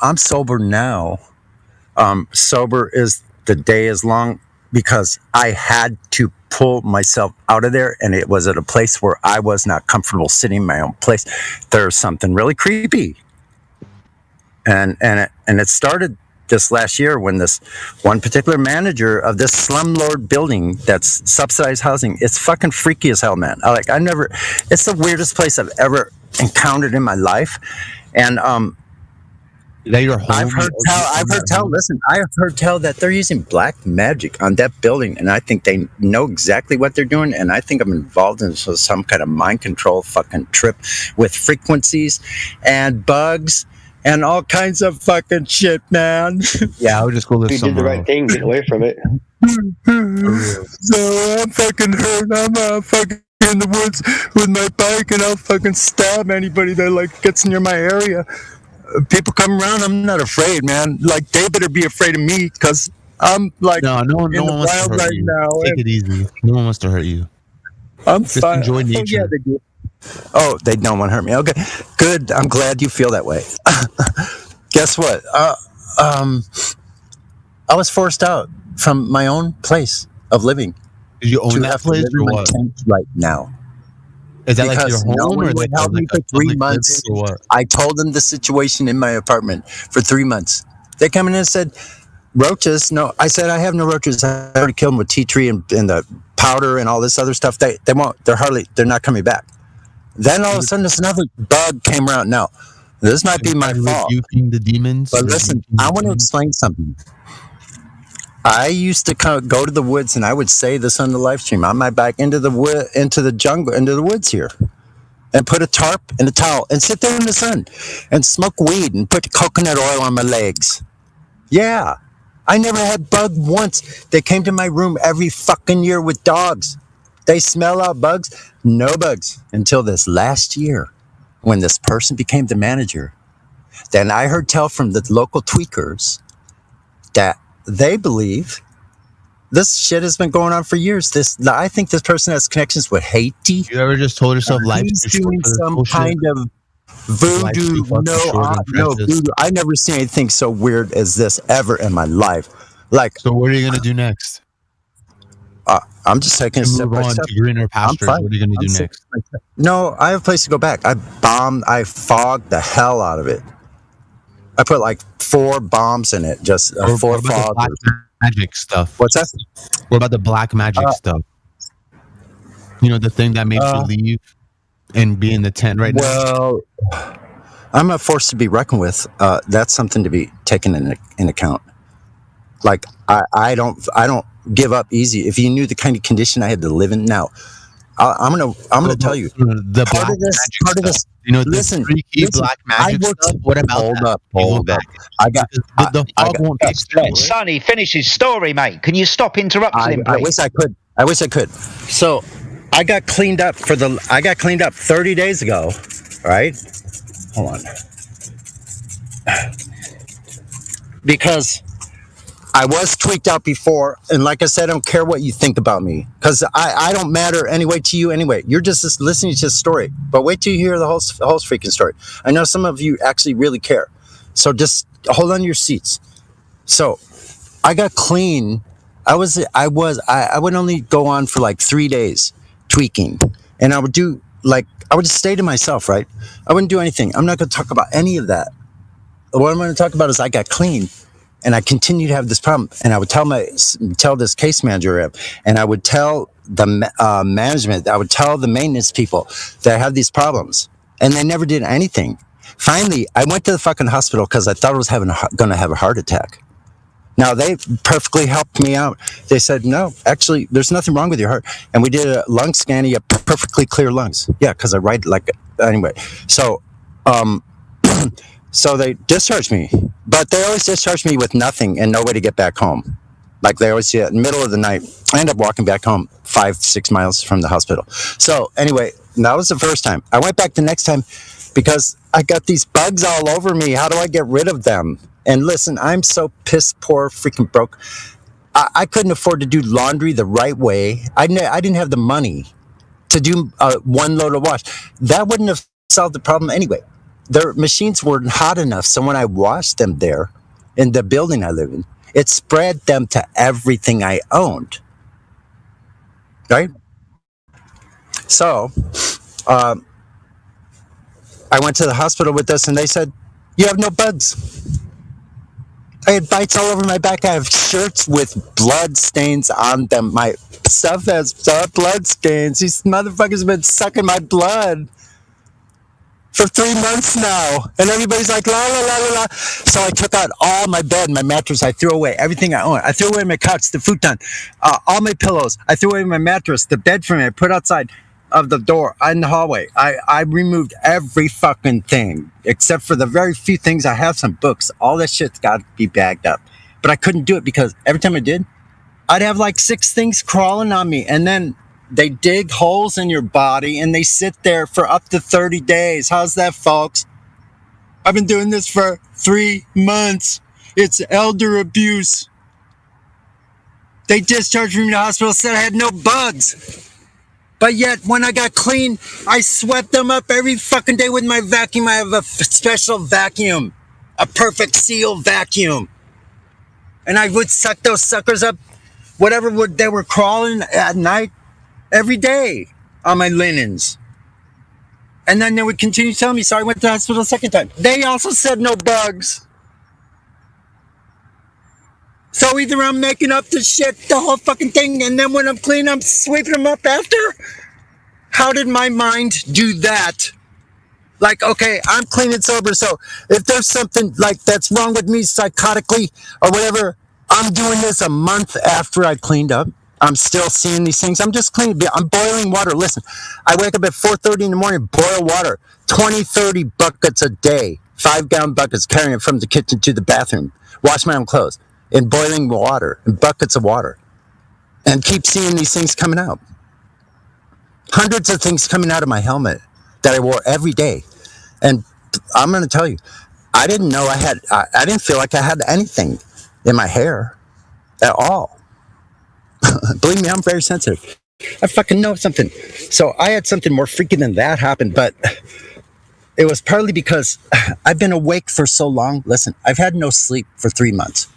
Speaker 8: Sober is the day is long because I had to pull myself out of there, and it was at a place where I was not comfortable sitting in my own place. There's something really creepy, and it started this last year when this one particular manager of this slumlord building that's subsidized housing, it's fucking freaky as hell, man. It's the weirdest place I've ever encountered in my life. And
Speaker 21: is that your home?
Speaker 8: I've heard tell that they're using black magic on that building, and I think they know exactly what they're doing, and I think I'm involved in some kind of mind control fucking trip with frequencies and bugs and all kinds of fucking shit, man.
Speaker 21: Yeah, I would just go live somewhere.
Speaker 15: You did the right thing, get away from it.
Speaker 8: So I'm fucking hurt. I'm fucking in the woods with my bike, and I'll fucking stab anybody that like gets near my area. People come around, I'm not afraid, man. Like, they better be afraid of me because I'm like
Speaker 21: no one wants to hurt you. Take it easy. No one wants to hurt you.
Speaker 8: I'm
Speaker 21: just
Speaker 8: fine.
Speaker 21: Enjoy nature.
Speaker 8: Oh, yeah, they do. Oh, they don't want to hurt me. Okay, good. I'm glad you feel that way. Guess what? I was forced out from my own place of living.
Speaker 21: Did you own that place or what?
Speaker 8: Right now.
Speaker 21: Is that like your home,
Speaker 8: no one would help me for 3 months?
Speaker 21: Or what?
Speaker 8: I told them the situation in my apartment for 3 months. They come in and said, roaches? No. I said, I have no roaches. I already killed them with tea tree and the powder and all this other stuff. They won't. They're not coming back. Then all of a sudden, this another bug came around. Now, This might be my fault.
Speaker 21: Rebuking the demons.
Speaker 8: But listen, I want to explain something. I used to go to the woods, and I would say this on the live stream. I might back into the jungle, into the woods here, and put a tarp and a towel and sit there in the sun and smoke weed and put coconut oil on my legs. Yeah, I never had bug once. They came to my room every fucking year with dogs. They smell out bugs. No bugs until this last year when this person became the manager. Then I heard tell from the local tweakers that they believe this shit has been going on for years. I think this person has connections with Haiti.
Speaker 21: You ever just told yourself life
Speaker 8: He's
Speaker 21: is short
Speaker 8: doing
Speaker 21: for this
Speaker 8: some
Speaker 21: bullshit?
Speaker 8: kind of voodoo. No, voodoo. I never seen anything so weird as this ever in my life. Like,
Speaker 21: so what are you gonna do next?
Speaker 8: I'm just taking a step
Speaker 21: move
Speaker 8: by
Speaker 21: on
Speaker 8: step.
Speaker 21: to greener pastures. What are you gonna do next?
Speaker 8: No, I have a place to go back. I fogged the hell out of it. I put like 4 bombs in it, just 4
Speaker 21: What about the
Speaker 8: foggers.
Speaker 21: black magic stuff?
Speaker 8: What's that?
Speaker 21: What about the black magic stuff? You know, the thing that makes you leave and be in the tent right now?
Speaker 8: Well, I'm a force to be reckoned with. That's something to be taken in account. Like, I don't give up easy. If you knew the kind of condition I had to live in now, I'm gonna tell you.
Speaker 21: The
Speaker 8: part of this.
Speaker 21: You know, the
Speaker 8: listen,
Speaker 21: freaky black magic stuff. What about that?
Speaker 8: Hold up. I got
Speaker 21: the fog won't fix that.
Speaker 1: Sonny, finish his story, mate. Can you stop interrupting him,
Speaker 8: I
Speaker 1: please?
Speaker 8: wish I could. So, I got cleaned up 30 days ago. Right? Hold on. Because I was tweaked out before, and like I said, I don't care what you think about me, because I don't matter anyway to you anyway. You're just listening to the story, but wait till you hear the whole freaking story. I know some of you actually really care, so just hold on to your seats. So, I got clean. I would only go on for like 3 days tweaking, and I would just stay to myself, right? I wouldn't do anything. I'm not going to talk about any of that. What I'm going to talk about is I got clean. And I continue to have this problem. And I would tell this case manager, and I would tell the management, I would tell the maintenance people that I have these problems. And they never did anything. Finally, I went to the fucking hospital because I thought I was going to have a heart attack. Now, they perfectly helped me out. They said, no, actually, there's nothing wrong with your heart. And we did a lung scan, you have perfectly clear lungs. Yeah, because I write anyway. So, so they discharged me, but they always discharged me with nothing and no way to get back home. Like they always do it in the middle of the night. I end up walking back home 5-6 miles from the hospital. So anyway, that was the first time. I went back the next time because I got these bugs all over me. How do I get rid of them? And listen, I'm so piss poor, freaking broke. I couldn't afford to do laundry the right way. I didn't have the money to do 1 load of wash. That wouldn't have solved the problem anyway. Their machines weren't hot enough, so when I washed them there in the building I live in, it spread them to everything I owned. Right? So, I went to the hospital with this, and they said, you have no bugs. I had bites all over my back. I have shirts with blood stains on them. My stuff has blood stains. These motherfuckers have been sucking my blood for 3 months now, and everybody's like, la, la, la, la, la. So I took out all my bed, my mattress. I threw away everything I own. I threw away my couch, the futon, all my pillows. I threw away my mattress, the bed frame I put outside of the door in the hallway. I removed every fucking thing, except for the very few things. I have some books. All that shit's got to be bagged up. But I couldn't do it because every time I did, I'd have like 6 things crawling on me, and then they dig holes in your body and they sit there for up to 30 days. How's that, folks? I've been doing this for 3 months. It's elder abuse. They discharged me from the hospital, said I had no bugs. But yet, when I got clean, I swept them up every fucking day with my vacuum. I have a special vacuum, a perfect seal vacuum. And I would suck those suckers up, they were crawling at night, every day on my linens. And then they would continue telling me, so I went to the hospital a second time. They also said no bugs. So either I'm making up the shit, the whole fucking thing, and then when I'm clean, I'm sweeping them up after? How did my mind do that? Like, okay, I'm clean and sober, so if there's something like that's wrong with me psychotically or whatever, I'm doing this a month after I cleaned up. I'm still seeing these things. I'm just cleaning. I'm boiling water. Listen, I wake up at 4:30 in the morning, boil water, 20, 30 buckets a day, 5-gallon buckets, carrying it from the kitchen to the bathroom, wash my own clothes in boiling water, in buckets of water, and keep seeing these things coming out. Hundreds of things coming out of my helmet that I wore every day. And I'm going to tell you, I didn't know I didn't feel like I had anything in my hair at all. Believe me, I'm very sensitive. I fucking know something. So I had something more freaky than that happen, but it was partly because I've been awake for so long. Listen, I've had no sleep for 3 months.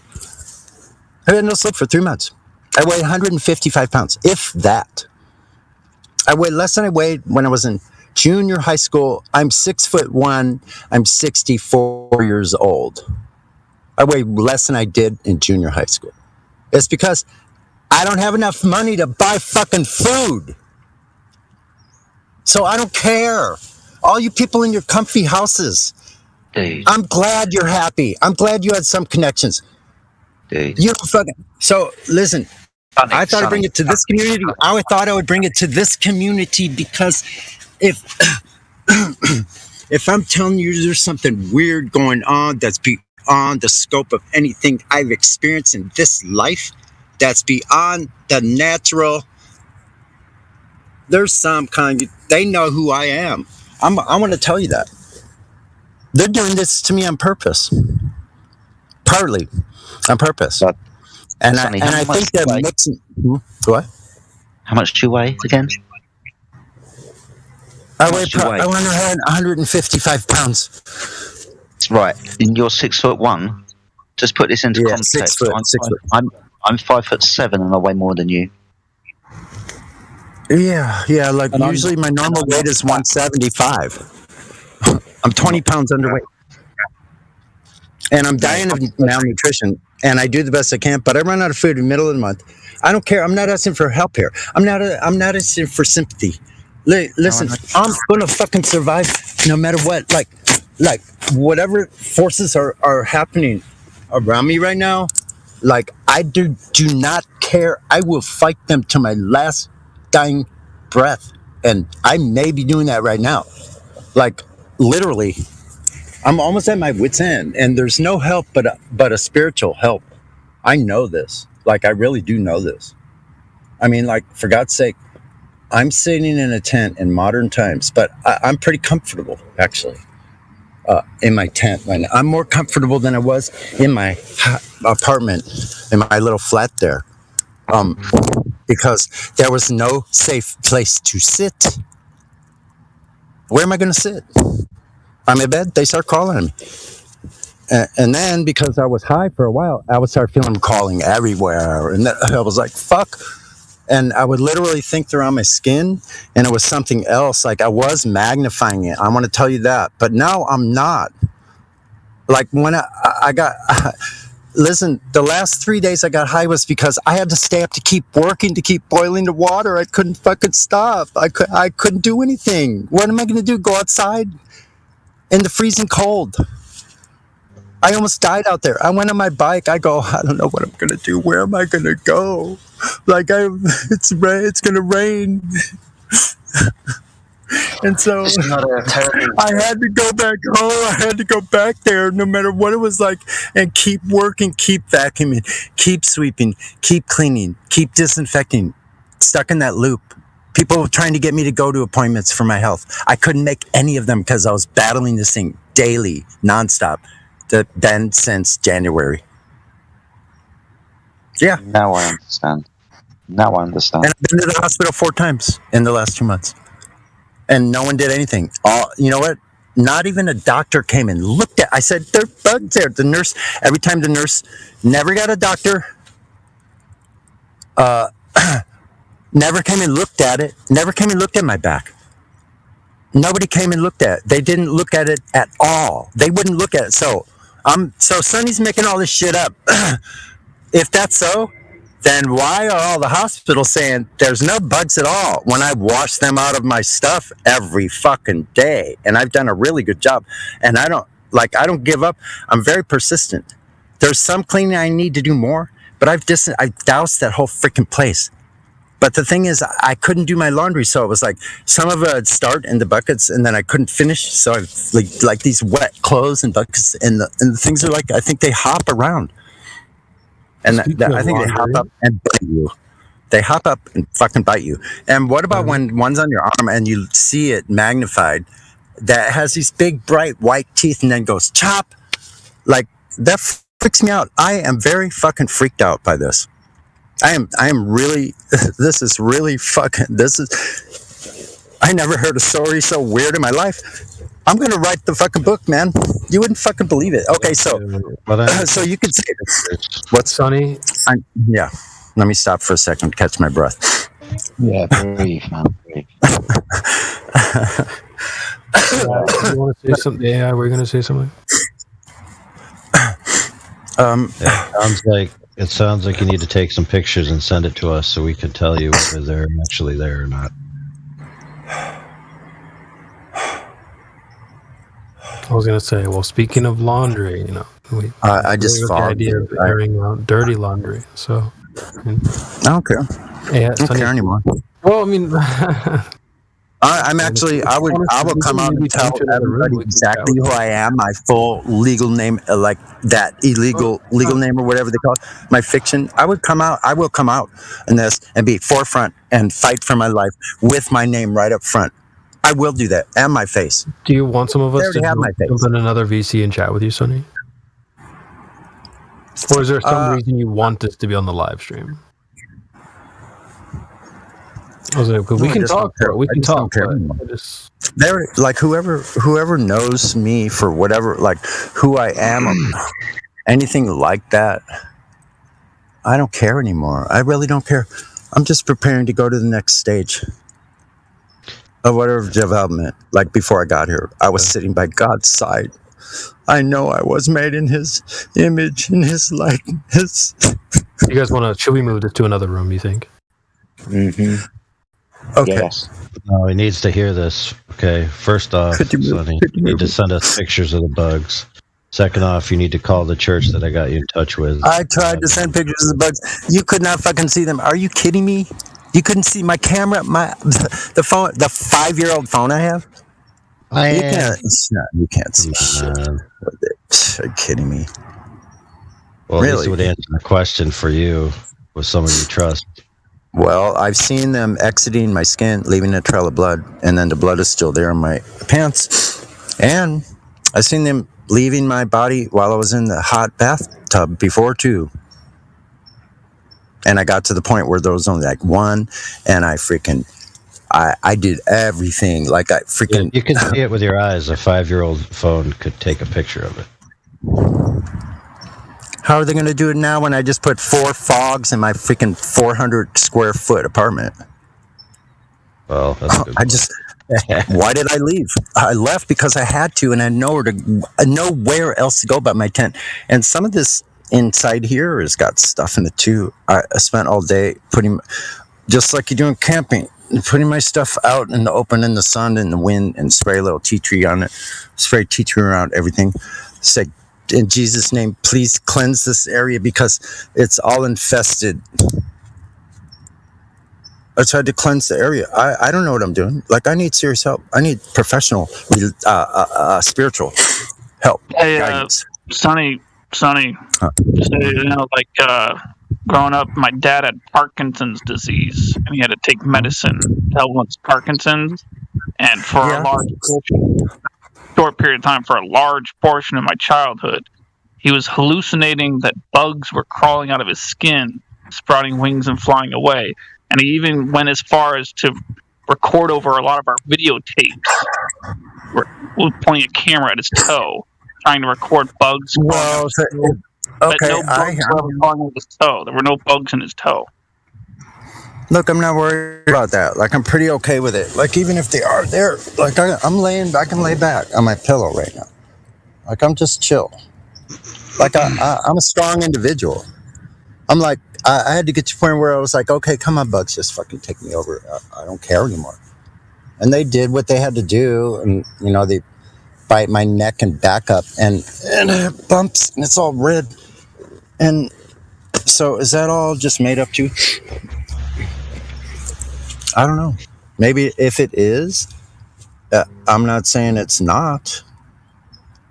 Speaker 8: I've had no sleep for 3 months. I weigh 155 pounds, if that. I weigh less than I weighed when I was in junior high school. I'm 6'1". I'm 64 years old. I weigh less than I did in junior high school. It's because I don't have enough money to buy fucking food. So I don't care. All you people in your comfy houses,
Speaker 1: Dude.
Speaker 8: I'm glad you're happy. I'm glad you had some connections.
Speaker 1: Dude.
Speaker 8: You don't fucking. So listen, I thought I'd bring it to this community. I thought I would bring it to this community because if if I'm telling you there's something weird going on that's beyond the scope of anything I've experienced in this life, that's beyond the natural, there's some kind of, they know who I am. I want to tell you that. They're doing this to me on purpose. Partly on purpose.
Speaker 1: But,
Speaker 8: and
Speaker 1: Sonny,
Speaker 8: I think that mixing... What?
Speaker 1: How much do you weigh again?
Speaker 8: I weigh 155 pounds.
Speaker 1: Right. And you're 6'1". Just put this into context.
Speaker 8: 6 foot.
Speaker 1: I'm 5'7" and I weigh more than you.
Speaker 8: Yeah. Like usually my normal weight is 175. I'm 20 pounds underweight. And I'm dying of malnutrition. And I do the best I can, but I run out of food in the middle of the month. I don't care. I'm not asking for help here. I'm not asking for sympathy. Listen, I'm gonna fucking survive no matter what. Like whatever forces are happening around me right now. Like I do not care. I will fight them to my last dying breath, and I may be doing that right now. Like literally, I'm almost at my wit's end, and there's no help but a spiritual help. I know this. Like I really do know this. I mean, like for God's sake, I'm sitting in a tent in modern times, but I'm pretty comfortable actually in my tent. And I'm more comfortable than I was in my apartment, in my little flat there, because there was no safe place to sit. Where am I going to sit? I'm in bed. They start calling me. And then because I was high for a while, I would start feeling them calling everywhere. And I was like, fuck. And I would literally think they're on my skin, and it was something else. Like I was magnifying it. I want to tell you that. But now I'm not. Like when I got... Listen, the last 3 days I got high was because I had to stay up to keep working, to keep boiling the water. I couldn't fucking stop. I couldn't do anything. What am I going to do? Go outside in the freezing cold? I almost died out there. I went on my bike. I go, I don't know what I'm going to do. Where am I going to go? Like, it's going to rain. And so I had to go back home. I had to go back there no matter what it was like, and keep working, keep vacuuming, keep sweeping, keep cleaning, keep disinfecting. Stuck in that loop. People were trying to get me to go to appointments for my health. I couldn't make any of them because I was battling this thing daily, nonstop. Then since January. Yeah.
Speaker 1: Now I understand.
Speaker 8: And I've been to the hospital 4 times in the last 2 months. And no one did anything. You know what? Not even a doctor came and looked at. I said, there are bugs there. The nurse, every time the nurse never got a doctor, never came and looked at it, never came and looked at my back. Nobody came and looked at it. They didn't look at it at all. They wouldn't look at it. So Sonny's making all this shit up. If that's so, then why are all the hospitals saying there's no bugs at all when I wash them out of my stuff every fucking day? And I've done a really good job. And I don't give up. I'm very persistent. There's some cleaning I need to do more, but I've doused that whole freaking place. But the thing is, I couldn't do my laundry, so it was like some of it would start in the buckets, and then I couldn't finish. So I like these wet clothes and buckets, and the things are like, I think they hop around, and I think they hop up and bite you. They hop up and fucking bite you. And what about when one's on your arm and you see it magnified, that has these big bright white teeth, and then goes chop? Like that freaks me out. I am very fucking freaked out by this. I am really, this is I never heard a story so weird in my life. I'm going to write the fucking book, man. You wouldn't fucking believe it. Okay, so you could say this. What's
Speaker 13: Sonny?
Speaker 8: Yeah. Let me stop for a second to catch my breath.
Speaker 1: Yeah, breathe, man. Breathe.
Speaker 13: You want to say something? Yeah, we're going to say something.
Speaker 6: It sounds like you need to take some pictures and send it to us so we can tell you whether they're actually there or not.
Speaker 13: I was gonna say, well, speaking of laundry,
Speaker 8: I just
Speaker 13: the idea of airing out dirty laundry. So
Speaker 8: I don't care.
Speaker 13: Yeah,
Speaker 8: I don't care anymore.
Speaker 13: Well, I mean,
Speaker 8: I'm actually. I will come out and tell everybody exactly who I am. My full legal name, like that illegal legal name or whatever they call it. My fiction. I will come out in this and be forefront and fight for my life with my name right up front. I will do that, and my face.
Speaker 13: Do you want some of us to
Speaker 8: have my face.
Speaker 13: jump in another VC and chat with you, Sonny? Or is there some reason you want us to be on the live stream? I was like, we can talk. We can talk.
Speaker 8: There, like whoever knows me for whatever, like who I am, or anything like that. I don't care anymore. I really don't care. I'm just preparing to go to the next stage of whatever development. Like before I got here, I was sitting by God's side. I know I was made in His image, in His likeness.
Speaker 13: You guys want to? Should we move this to another room? You think?
Speaker 8: Mm-hmm. Okay.
Speaker 1: Yes.
Speaker 6: No, he needs to hear this. Okay. First off, Sonny, you need to send us pictures of the bugs. Second off, you need to call the church that I got you in touch with.
Speaker 8: I tried to send pictures of the bugs. You could not fucking see them. Are you kidding me? You couldn't see my camera, the phone, the 5-year-old phone I have. You can't see shit with it. Are you kidding me?
Speaker 6: Well,
Speaker 8: really?
Speaker 6: At least it would answer the question for you with someone you trust.
Speaker 8: Well, I've seen them exiting my skin, leaving a trail of blood, and then the blood is still there in my pants. And I've seen them leaving my body while I was in the hot bathtub before, too. And I got to the point where there was only like one, and I did everything. Like I freaking...
Speaker 6: You can see it with your eyes. A 5-year-old phone could take a picture of it.
Speaker 8: How are they going to do it now when I just put 4 fogs in my freaking 400 square foot apartment?
Speaker 6: Well, that's a good point.
Speaker 8: Why did I leave? I left because I had to, and I had nowhere else to go but my tent. And some of this inside here has got stuff in it too. I spent all day putting, just like you do in camping, putting my stuff out in the open, in the sun, in the wind, and spray a little tea tree on it. Spray tea tree around everything. Say, in Jesus' name, please cleanse this area because it's all infested. I tried to cleanse the area. I don't know what I'm doing. Like, I need serious help. I need professional, spiritual help.
Speaker 14: Hey,
Speaker 8: guidance.
Speaker 14: Sonny, so, growing up, my dad had Parkinson's disease, and he had to take medicine to help with Parkinson's. And for a short period of time, for a large portion of my childhood, he was hallucinating that bugs were crawling out of his skin, sprouting wings and flying away. And he even went as far as to record over a lot of our videotapes. We're pointing a camera at his toe, trying to record bugs.
Speaker 8: Well,
Speaker 14: but no bugs were crawling out his toe. There were no bugs in his toe.
Speaker 8: Look, I'm not worried about that. Like, I'm pretty okay with it. Like, even if they are there, like, I'm laying back and lay back on my pillow right now. Like, I'm just chill. Like, I'm a strong individual. I'm like, I had to get to the point where I was like, okay, come on, bugs, just fucking take me over. I don't care anymore. And they did what they had to do, and they bite my neck and back up, and I have bumps, and it's all red. And so, is that all just made up too? I don't know. Maybe if it is, I'm not saying it's not.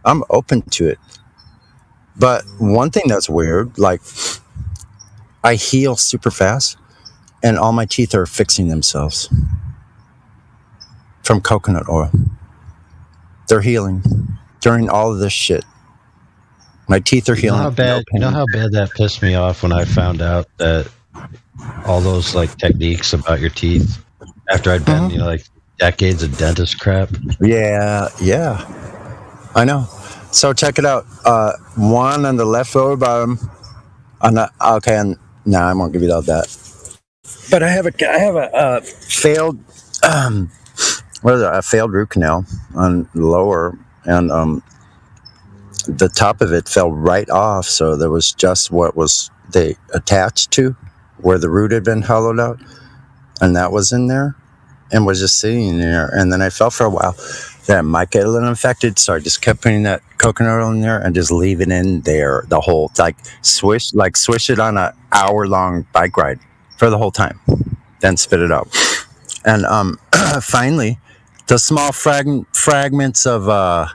Speaker 8: I'm open to it. But one thing that's weird, like, I heal super fast, and all my teeth are fixing themselves from coconut oil. They're healing during all of this shit. My teeth are healing.
Speaker 6: You know how bad that pissed me off when I found out that all those like techniques about your teeth after I'd been, like decades of dentist crap.
Speaker 8: Yeah. I know. So check it out. One on the left lower bottom. Okay, and I won't give you all that. But I have a failed a failed root canal on the lower, and the top of it fell right off, so there was just what was they attached to where the root had been hollowed out, and that was in there and was just sitting there. And then I felt for a while that it might get a little infected, so I just kept putting that coconut oil in there and just leave it in there the whole, swish it on an hour-long bike ride for the whole time, then spit it out. And finally, the small fragments of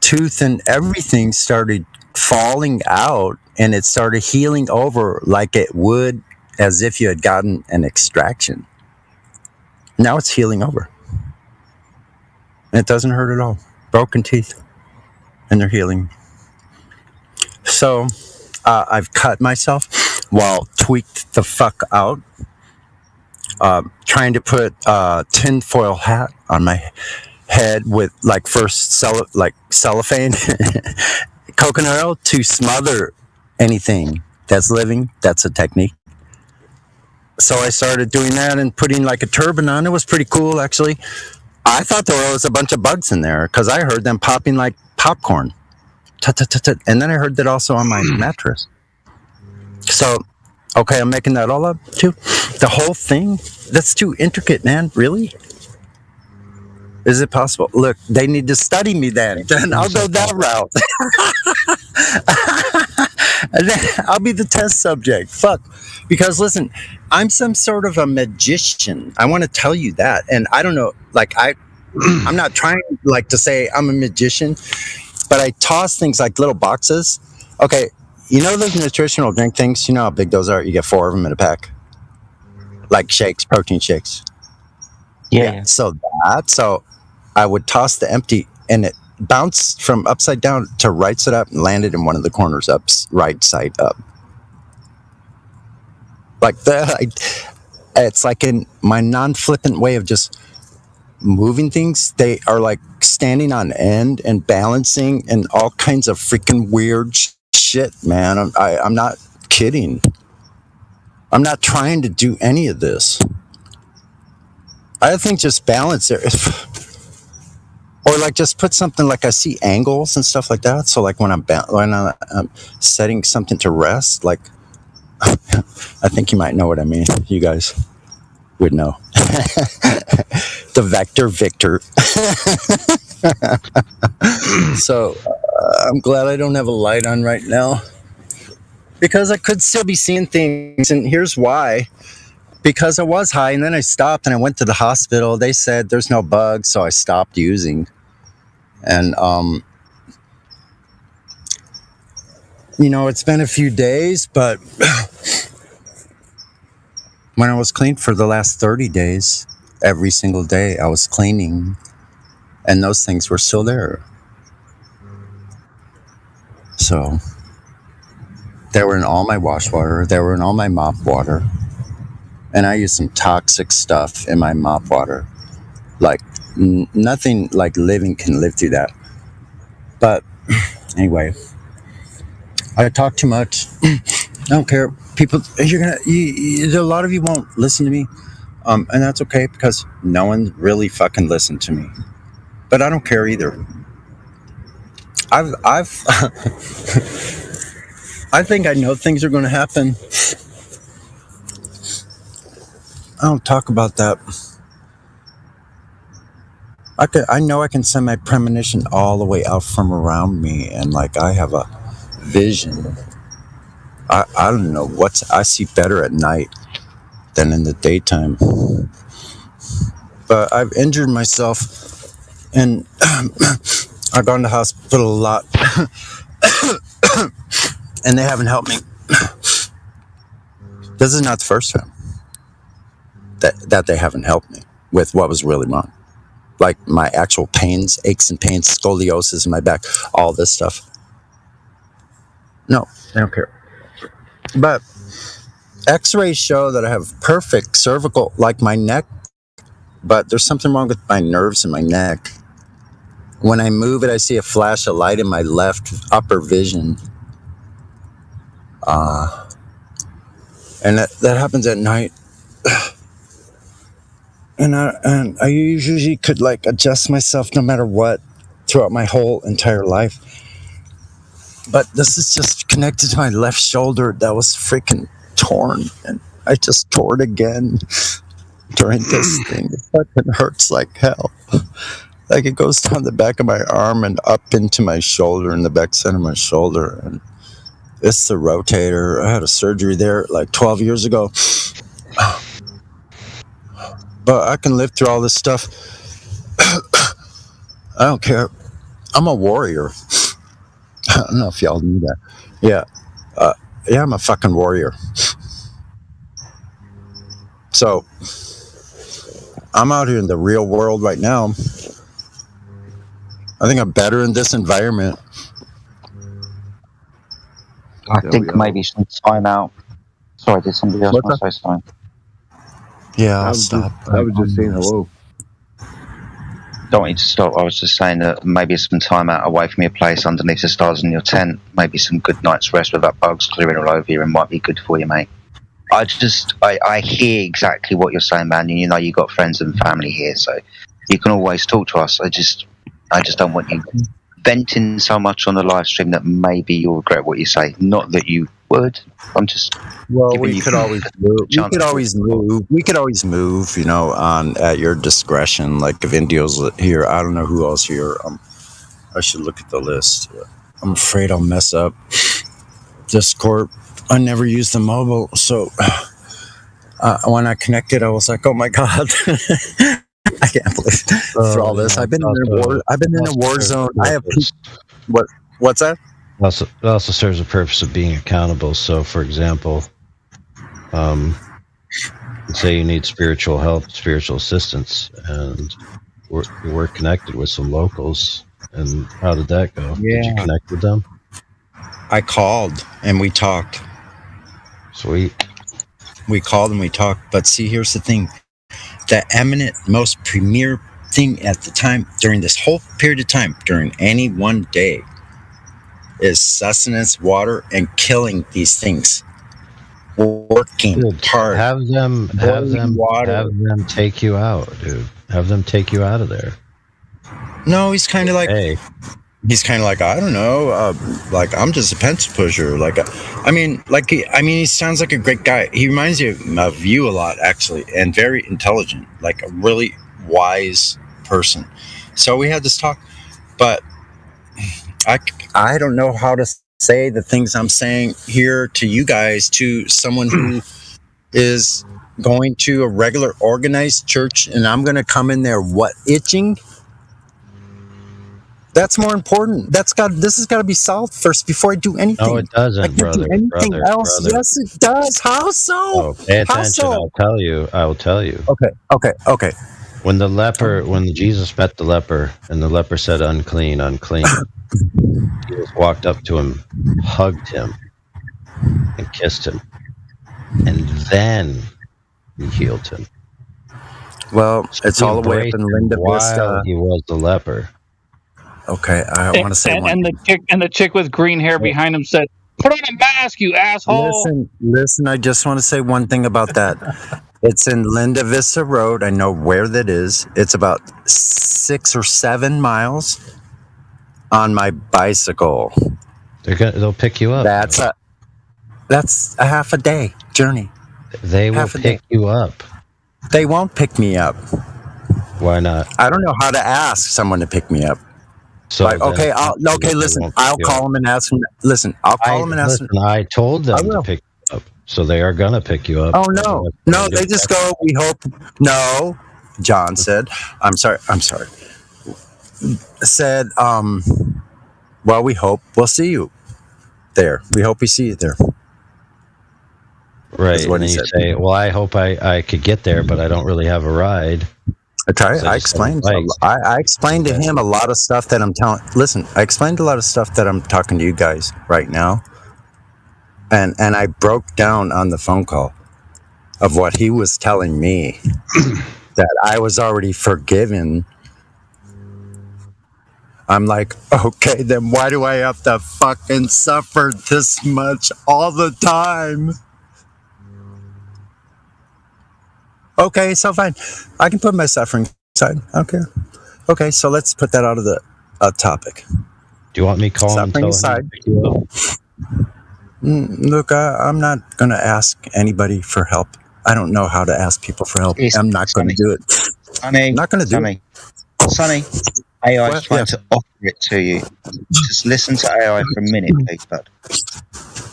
Speaker 8: tooth and everything started falling out, and it started healing over like it would as if you had gotten an extraction. Now it's healing over. And it doesn't hurt at all. Broken teeth. And they're healing. So, I've cut myself while tweaked the fuck out. Trying to put a tinfoil hat on my head with cellophane coconut oil to smother anything that's living. That's a technique. So I started doing that and putting like a turban on. It was pretty cool, actually. I thought there was a bunch of bugs in there because I heard them popping like popcorn. Tut-tut-tut-tut. And then I heard that also on my mattress. So, okay, I'm making that all up too. The whole thing? That's too intricate, man. Really? Is it possible? Look, they need to study me then. Then I'll go that route. And then I'll be the test subject. Fuck. Because listen, I'm some sort of a magician. I want to tell you that. And I don't know, I'm not trying to say I'm a magician, but I toss things like little boxes. Okay, you know those nutritional drink things? You know how big those are? You get 4 of them in a pack. Like shakes, protein shakes. Yeah. So I would toss the empty, and it bounced from upside down to right side up and landed in one of the corners up, right side up. Like that. It's like in my non-flippant way of just moving things. They are like standing on end and balancing and all kinds of freaking weird shit, man. I'm not kidding. I'm not trying to do any of this. I think just balance it. Or just put something I see angles and stuff like that. So when I'm setting something to rest, I think you might know what I mean. You guys would know. The vector Victor. So I'm glad I don't have a light on right now, because I could still be seeing things. And here's why. Because I was high, and then I stopped, and I went to the hospital. They said there's no bugs, so I stopped using. And it's been a few days, but when I was clean for the last 30 days, every single day I was cleaning, and those things were still there. So they were in all my wash water. They were in all my mop water. And I used some toxic stuff in my mop water. Nothing living can live through that. But anyway, I talk too much. I don't care. People, a lot of you won't listen to me. And that's okay, because no one really fucking listened to me. But I don't care either. I think I know things are going to happen. don't talk about that. I know I can send my premonition all the way out from around me, and like I have a vision. I don't know I see better at night than in the daytime. But I've injured myself, and I've gone to hospital a lot, and they haven't helped me. This is not the first time that they haven't helped me with what was really wrong. Like my actual pains, aches and pains, scoliosis in my back, all this stuff. No, I don't care. But x-rays show that I have perfect cervical, like my neck, but there's something wrong with my nerves in my neck. When I move it, I see a flash of light in my left upper vision. And that happens at night. And I usually could like adjust myself no matter what throughout my whole entire life. But this is just connected to my left shoulder that was freaking torn. And I just tore it again during this thing. It fucking hurts like hell. Like it goes down the back of my arm and up into my shoulder, in the back center of my shoulder. And it's the rotator. I had a surgery there like 12 years ago. But I can live through all this stuff. I don't care. I'm a warrior. I don't know if y'all knew that. Yeah. Yeah, I'm a fucking warrior. So, I'm out here in the real world right now. I think I'm better in this environment.
Speaker 1: I think maybe some time out. Sorry, did somebody else want to say something?
Speaker 8: Yeah, I'll stop.
Speaker 11: I was just saying hello.
Speaker 1: Don't want you to stop. I was just saying that maybe some time out away from your place underneath the stars in your tent, maybe some good night's rest without bugs clearing all over you, and might be good for you, mate. I hear exactly what you're saying, man. You know, you got friends and family here, so you can always talk to us. I just don't want you venting so much on the live stream that maybe you'll regret what you say. Not that you would. I'm just.
Speaker 8: Well, we could always move. We could always move. You know, at your discretion. Like if Indio's here, I don't know who else here. I should look at the list. I'm afraid I'll mess up. Discord. I never used the mobile, so when I connected, I was like, "Oh my god." I can't believe for all this. I've been in a war zone. I have what's that?
Speaker 6: It also serves the purpose of being accountable. So, for example, say you need spiritual help, spiritual assistance, and we're connected with some locals. And how did that go?
Speaker 8: Yeah.
Speaker 6: Did you connect with them?
Speaker 8: I called and we talked.
Speaker 6: Sweet.
Speaker 8: We called and we talked. But see, here's the thing. The eminent, most premier thing at the time, during this whole period of time, during any one day, is sustenance, water, and killing these things. Working hard.
Speaker 6: Have them take you out, dude. Have them take you out of there.
Speaker 8: No, he's kind of like, I don't know, like I'm just a pencil pusher. He sounds like a great guy. He reminds me of you a lot, actually, and very intelligent, like a really wise person. So we had this talk, but I don't know how to say the things I'm saying here to you guys, to someone who is going to a regular organized church, and I'm going to come in there, itching? That's more important. This has got to be solved first before I do anything.
Speaker 6: No, it doesn't, brother. Brother.
Speaker 8: Yes, it does. How so?
Speaker 6: Oh, pay attention. I will tell you.
Speaker 8: Okay.
Speaker 6: When Jesus met the leper, and the leper said, "Unclean, unclean," Jesus walked up to him, hugged him, and kissed him, and then he healed him.
Speaker 8: Well, it's all the way up in Linda Vista.
Speaker 6: He was the leper.
Speaker 8: Okay, I want to say
Speaker 14: and the chick with green hair behind him said, "Put on a mask, you asshole."
Speaker 8: Listen, I just want to say one thing about that. It's in Linda Vista Road. I know where that is. It's about 6 or 7 miles on my bicycle.
Speaker 6: They'll pick you up.
Speaker 8: That's a half a day journey.
Speaker 6: They will pick you up.
Speaker 8: They won't pick me up.
Speaker 6: Why not?
Speaker 8: I don't know how to ask someone to pick me up.
Speaker 6: So
Speaker 8: like, okay, listen, I'll call them and ask them. Listen, I'll call them and ask them.
Speaker 6: I told them to pick you up, so they are gonna pick you up.
Speaker 8: Oh no, they just go. We hope. No, John said. I'm sorry. Said, well, we hope we'll see you there. We hope we see you there.
Speaker 6: Right, and then you say, well, I hope I could get there, but I don't really have a ride.
Speaker 8: I explained to him a lot of stuff that I'm telling. Listen, I explained a lot of stuff that I'm talking to you guys right now, and I broke down on the phone call of what he was telling me that I was already forgiven. I'm like, okay, then why do I have to fucking suffer this much all the time? Okay, so fine. I can put my suffering aside. I don't care. Okay, so let's put that out of the topic.
Speaker 6: Do you want me calling
Speaker 8: suffering aside? Look, I'm not going to ask anybody for help. I don't know how to ask people for help. I'm not going to do it.
Speaker 1: I'm not going to do it. Sonny, AI is trying to offer it to you. Just listen to AI for a minute, please, bud.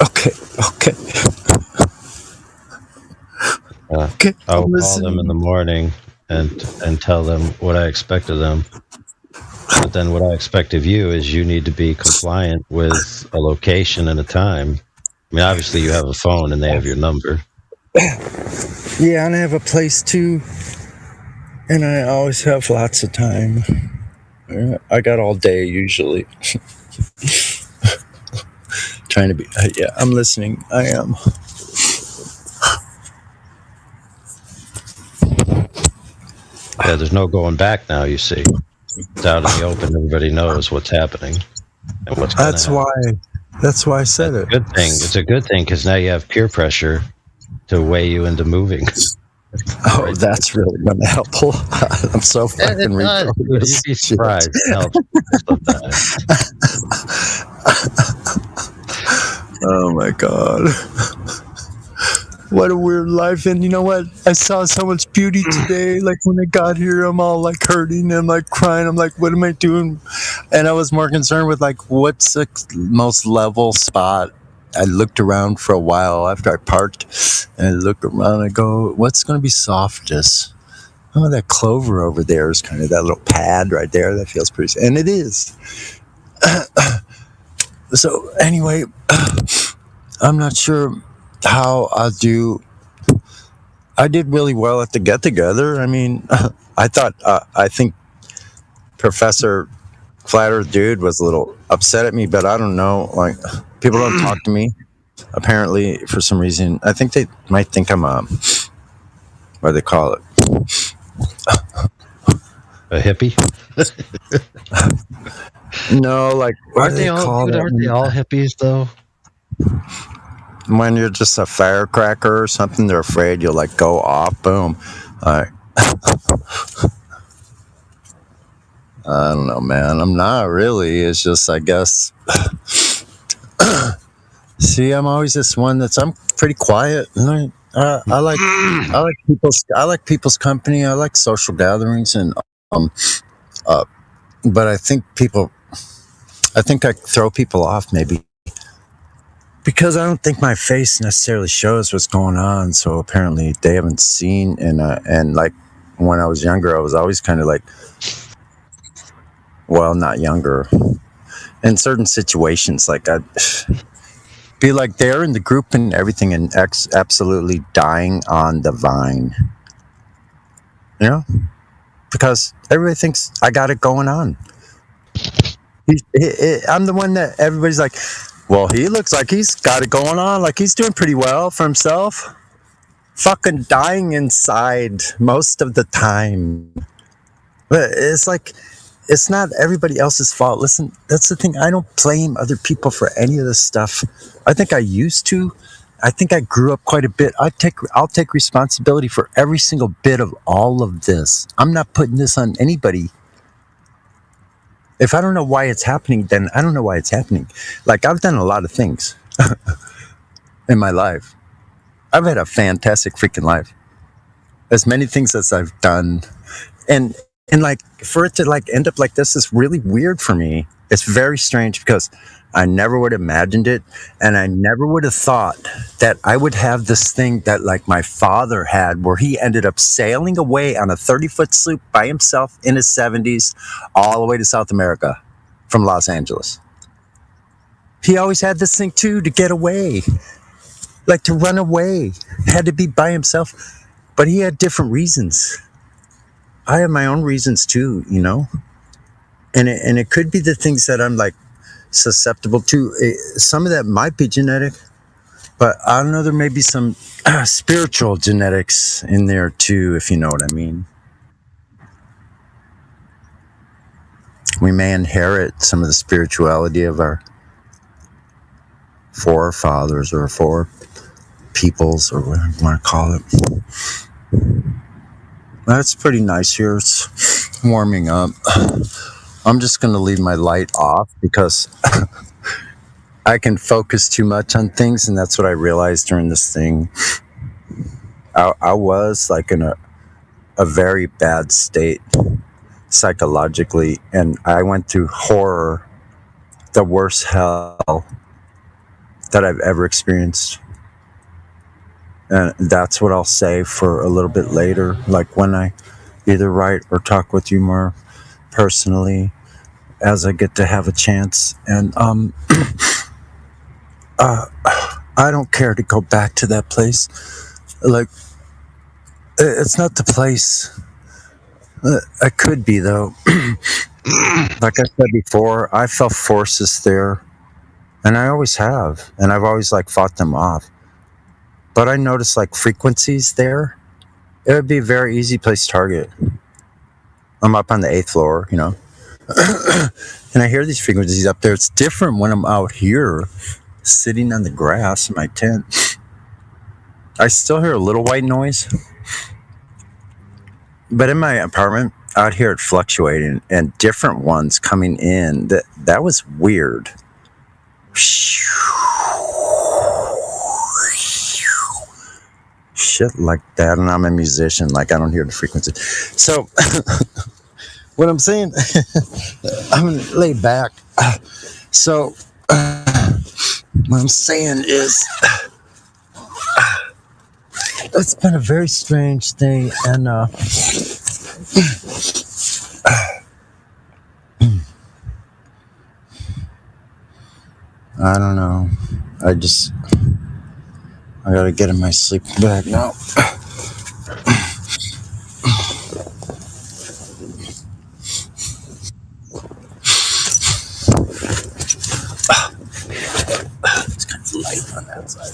Speaker 8: Okay.
Speaker 6: I'll call them in the morning and tell them what I expect of them. But then what I expect of you is you need to be compliant with a location and a time. I mean, obviously you have a phone and they have your number.
Speaker 8: Yeah, and I have a place too. And I always have lots of time. I got all day usually. Trying to be, I'm listening. I am.
Speaker 6: Yeah, there's no going back now, you see. It's out in the open. Everybody knows what's happening. And what's
Speaker 8: That's why I said it.
Speaker 6: Good thing. It's a good thing because now you have peer pressure to weigh you into moving.
Speaker 8: Oh, right. That's really going to help a lot. I'm so fucking retarded.
Speaker 6: You'd be surprised. It helps
Speaker 8: Oh my god. What a weird life. And you know what? I saw so much beauty today. Like when I got here, I'm all like hurting. I'm like crying. I'm like, what am I doing? And I was more concerned with like, what's the most level spot? I looked around for a while after I parked and I looked around and I go, what's going to be softest? Oh, that clover over there is kind of that little pad right there. That feels pretty, and it is. So anyway, I'm not sure how I'll do. I did really well at the get-together. I mean, I think Professor Flat Earth Dude was a little upset at me, but I don't know. Like, people don't talk to me. Apparently, for some reason, I think they might think I'm what do they call it?
Speaker 6: A hippie?
Speaker 8: No, like
Speaker 6: aren't they all hippies though?
Speaker 8: When you're just a firecracker or something, they're afraid you'll like go off. Boom. All right. I don't know, man. I'm not really. It's just, I guess. See, I'm always this one I'm pretty quiet, and I like people's company. I like social gatherings, and but I think I throw people off maybe. Because I don't think my face necessarily shows what's going on, so apparently they haven't seen. And like when I was younger, I was always kind of like, well, not younger. In certain situations, like I'd be like there in the group and everything, and absolutely dying on the vine. You know, because everybody thinks I got it going on. I'm the one that everybody's like, well, he looks like he's got it going on, like he's doing pretty well for himself. Fucking dying inside most of the time. But it's like, it's not everybody else's fault. Listen, that's the thing. I don't blame other people for any of this stuff. I think I used to. I think I grew up quite a bit. I'll take responsibility for every single bit of all of this. I'm not putting this on anybody. If I don't know why it's happening, then I don't know why it's happening. Like, I've done a lot of things in my life. I've had a fantastic freaking life. as many things as I've done, and like for it to like end up like this is really weird for me. It's very strange because I never would have imagined it, and I never would have thought that I would have this thing that like my father had, where he ended up sailing away on a 30-foot sloop by himself in his 70s, all the way to South America from Los Angeles. He always had this thing too, to get away, like to run away. Had to be by himself, but he had different reasons. I have my own reasons too, you know, and it could be the things that I'm like susceptible to. Some of that might be genetic, but I don't know. There may be some spiritual genetics in there too, if you know what I mean. We may inherit some of the spirituality of our forefathers or peoples, or whatever you want to call it. That's pretty nice here. It's warming up. I'm just going to leave my light off because I can focus too much on things, and that's what I realized during this thing. I was like in a very bad state psychologically, and I went through horror, the worst hell that I've ever experienced. And that's what I'll say for a little bit later, like when I either write or talk with you more personally as I get to have a chance. And I don't care to go back to that place. Like, it's not the place. I could be, though. Like I said before, I felt forces there, and I always have, and I've always like fought them off. But I noticed like frequencies there. It would be a very easy place to target. I'm up on the 8th floor, you know, and I hear these frequencies up there. It's different when I'm out here sitting on the grass in my tent. I still hear a little white noise, but in my apartment out here, it fluctuating and different ones coming in. That was weird. Shit like that, and I'm a musician, like I don't hear the frequency. So what I'm saying, I'm gonna lay back. So what I'm saying is it's been a very strange thing, and I don't know. I gotta get in my sleep bag now. It's kind of light on that side.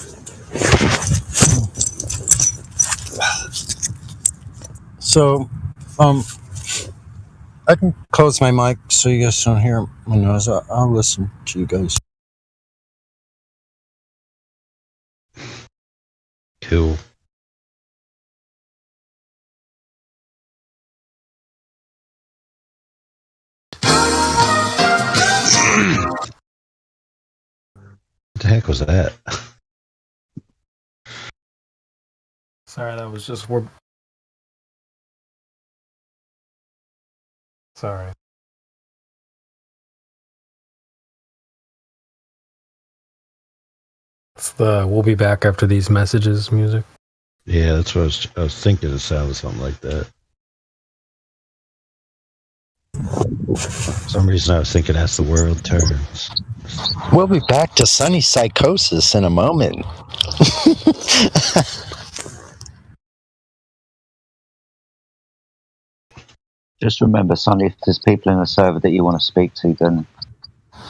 Speaker 8: So, I can close my mic so you guys don't hear my noise. I'll listen to you guys.
Speaker 6: Cool. What the heck was that?
Speaker 3: Sorry, that was just Sorry. It's the "we'll be back after these messages" music.
Speaker 6: Yeah, that's what I was thinking. It sounded something like that. For some reason, I was thinking as the world turns.
Speaker 8: We'll be back to Sunny Psychosis in a moment.
Speaker 1: Just remember, Sonny, if there's people in the server that you want to speak to, then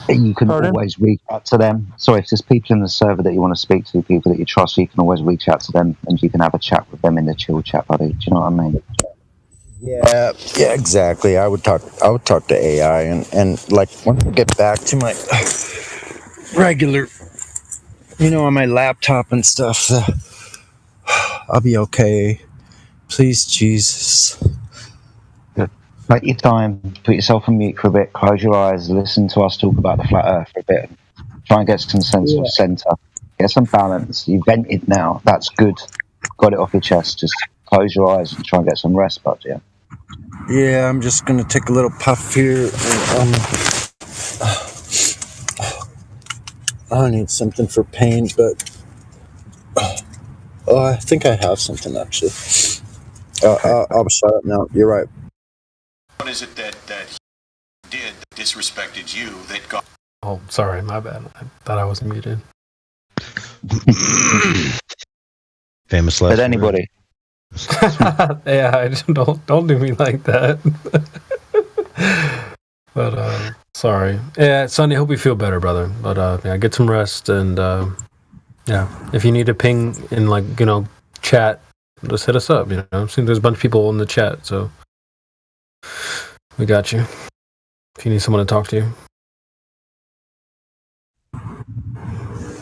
Speaker 1: you can always reach out to them. Sorry, if there's people in the server that you want to speak to, people that you trust, you can always reach out to them and you can have a chat with them in the chill chat, buddy. Do you know what I mean?
Speaker 8: Yeah, exactly. I would talk to AI, and like when I get back to my regular, you know, on my laptop and stuff, I'll be okay. Please, Jesus.
Speaker 1: Good. Take your time, put yourself on mute for a bit, close your eyes, listen to us talk about the flat earth for a bit. Try and get some sense of center. Get some balance. You vented now. That's good. Got it off your chest. Just close your eyes and try and get some rest, bud. Yeah.
Speaker 8: Yeah, I'm just gonna take a little puff here. And, I need something for pain, but I think I have something actually. I'll shut up now. You're right.
Speaker 11: What is it that he did that disrespected you that got?
Speaker 3: Oh, sorry, my bad. I thought I was muted.
Speaker 6: Famous last
Speaker 1: But anybody.
Speaker 3: Yeah, I just don't do me like that. But sorry. Yeah, Sonny, hope you feel better, brother. But yeah, get some rest, and yeah, if you need to ping in, like, chat, just hit us up. I've seen there's a bunch of people in the chat, so we got you. If you need someone to talk to you.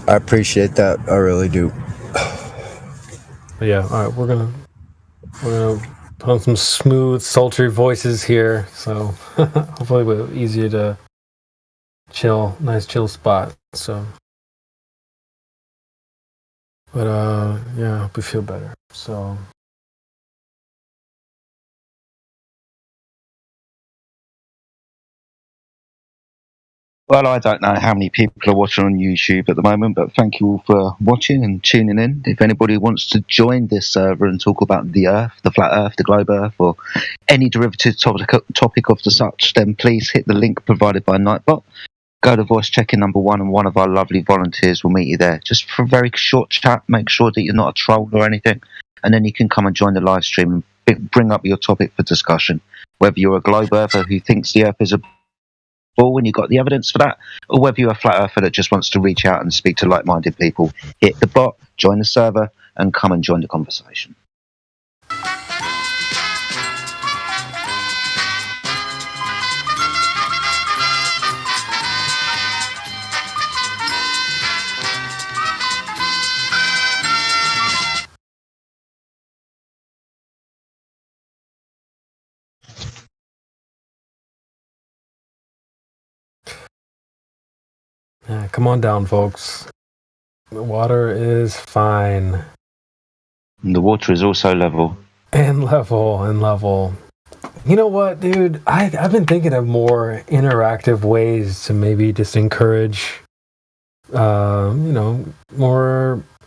Speaker 8: I appreciate that. I really do.
Speaker 3: But yeah, all right, we're gonna put on some smooth, sultry voices here, so hopefully we're easier to chill, nice chill spot. So, but yeah, I hope you feel better. So.
Speaker 1: Well, I don't know how many people are watching on YouTube at the moment, but thank you all for watching and tuning in. If anybody wants to join this server and talk about the Earth, the flat Earth, the globe Earth, or any derivative topic of the such, then please hit the link provided by Nightbot. Go to voice check-in number 1, and one of our lovely volunteers will meet you there. Just for a very short chat, make sure that you're not a troll or anything, and then you can come and join the live stream and bring up your topic for discussion. Whether you're a globe Earther who thinks the Earth is a ball when you've got the evidence for that, or whether you're a flat earther that just wants to reach out and speak to like-minded people, hit the bot, join the server, and come and join the conversation.
Speaker 3: Yeah, come on down, folks. The water is fine.
Speaker 1: And the water is also level.
Speaker 3: And level. You know what, dude? I've been thinking of more interactive ways to maybe just encourage, more